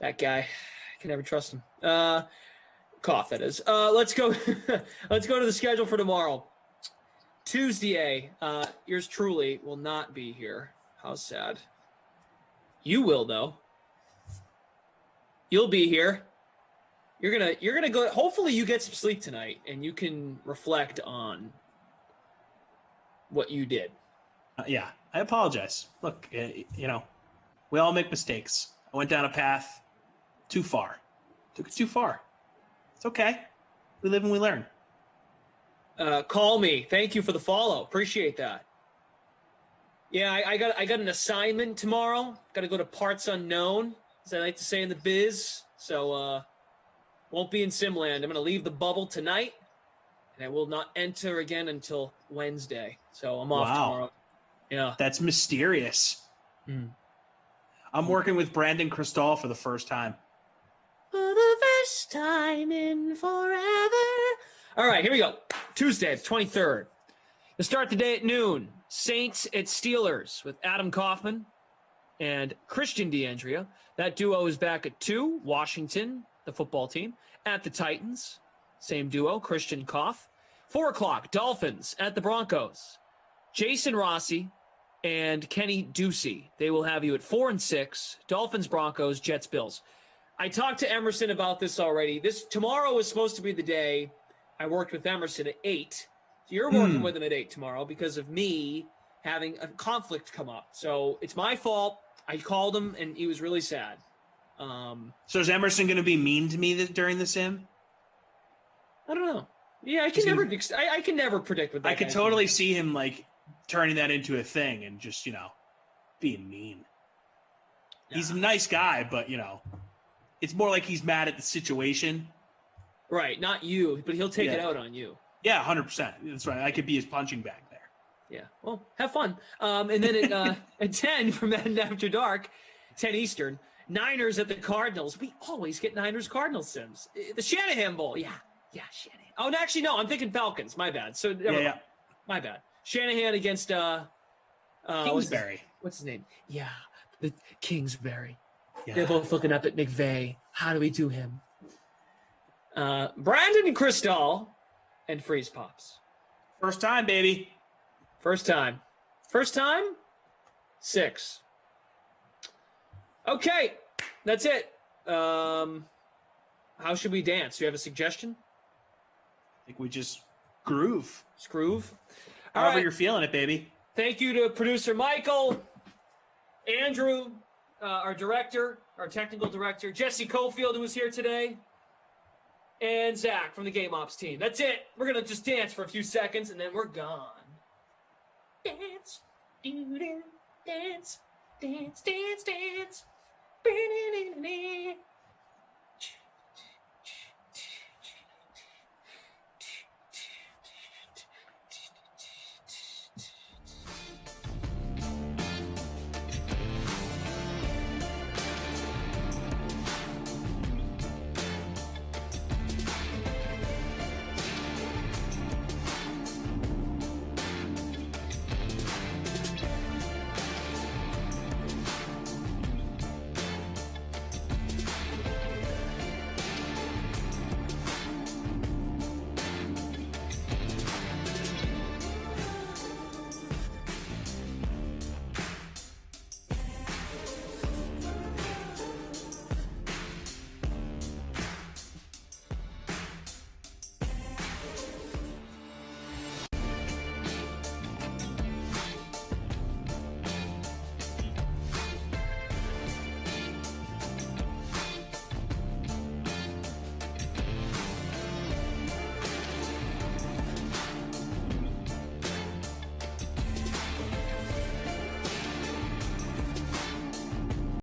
That guy. I can never trust him. Cough, that is. Let's go. Let's go to the schedule for tomorrow. Tuesday, yours truly will not be here. How sad. You will, though. You'll be here. You're gonna go. Hopefully, you get some sleep tonight, and you can reflect on what you did. Yeah, I apologize. Look, we all make mistakes. I went down a path too far. Took it too far. It's okay. We live and we learn. Call me. Thank you for the follow. Appreciate that. Yeah, I got an assignment tomorrow. Got to go to Parts Unknown, as I like to say in the biz. So won't be in Simland. I'm going to leave the bubble tonight, and I will not enter again until Wednesday. So I'm off tomorrow. Yeah. That's mysterious. I'm working with Brandon Cristal for the first time. For the first time in forever. All right, here we go. Tuesday, the 23rd. We'll start the day at noon. Saints at Steelers with Adam Kaufman and Christian DeAndrea. That duo is back at 2. Washington, the football team, at the Titans. Same duo, Christian Koff. 4 o'clock, Dolphins at the Broncos. Jason Rossi and Kenny Ducey. They will have you at 4 and 6. Dolphins, Broncos, Jets, Bills. I talked to Emerson about this already. Tomorrow is supposed to be the day I worked with Emerson at 8. So you're working with him at 8 tomorrow because of me having a conflict come up. So it's my fault. I called him, and he was really sad. So is Emerson going to be mean to me during the sim? I don't know. Yeah, I can never predict what that I could guy's totally gonna do. see him like turning that into a thing and just, being mean. He's a nice guy, but, it's more like he's mad at the situation. Right, not you, but he'll take it out on you. Yeah, 100%. That's right. I could be his punching bag there. Yeah, well, have fun. And then at 10 from Madden After Dark, 10 Eastern, Niners at the Cardinals. We always get Niners-Cardinals sims. The Shanahan Bowl. Yeah, Shanahan. Oh, and actually, no, I'm thinking Falcons. My bad. So, Yeah. My bad. Shanahan against Kingsbury. What's his name? Yeah, the Kingsbury. Yeah. They're both looking up at McVay. How do we do him? Brandon Cristal and Freeze Pops. First time, baby. First time. 6. Okay, that's it. How should we dance? Do you have a suggestion? I think we just groove. All However right. you're feeling it, baby. Thank you to producer Michael, Andrew, our director, our technical director, Jesse Cofield, who was here today, and Zach from the Game Ops team. That's it. We're going to just dance for a few seconds, and then we're gone. Dance, dance, dance, dance, dance, dance.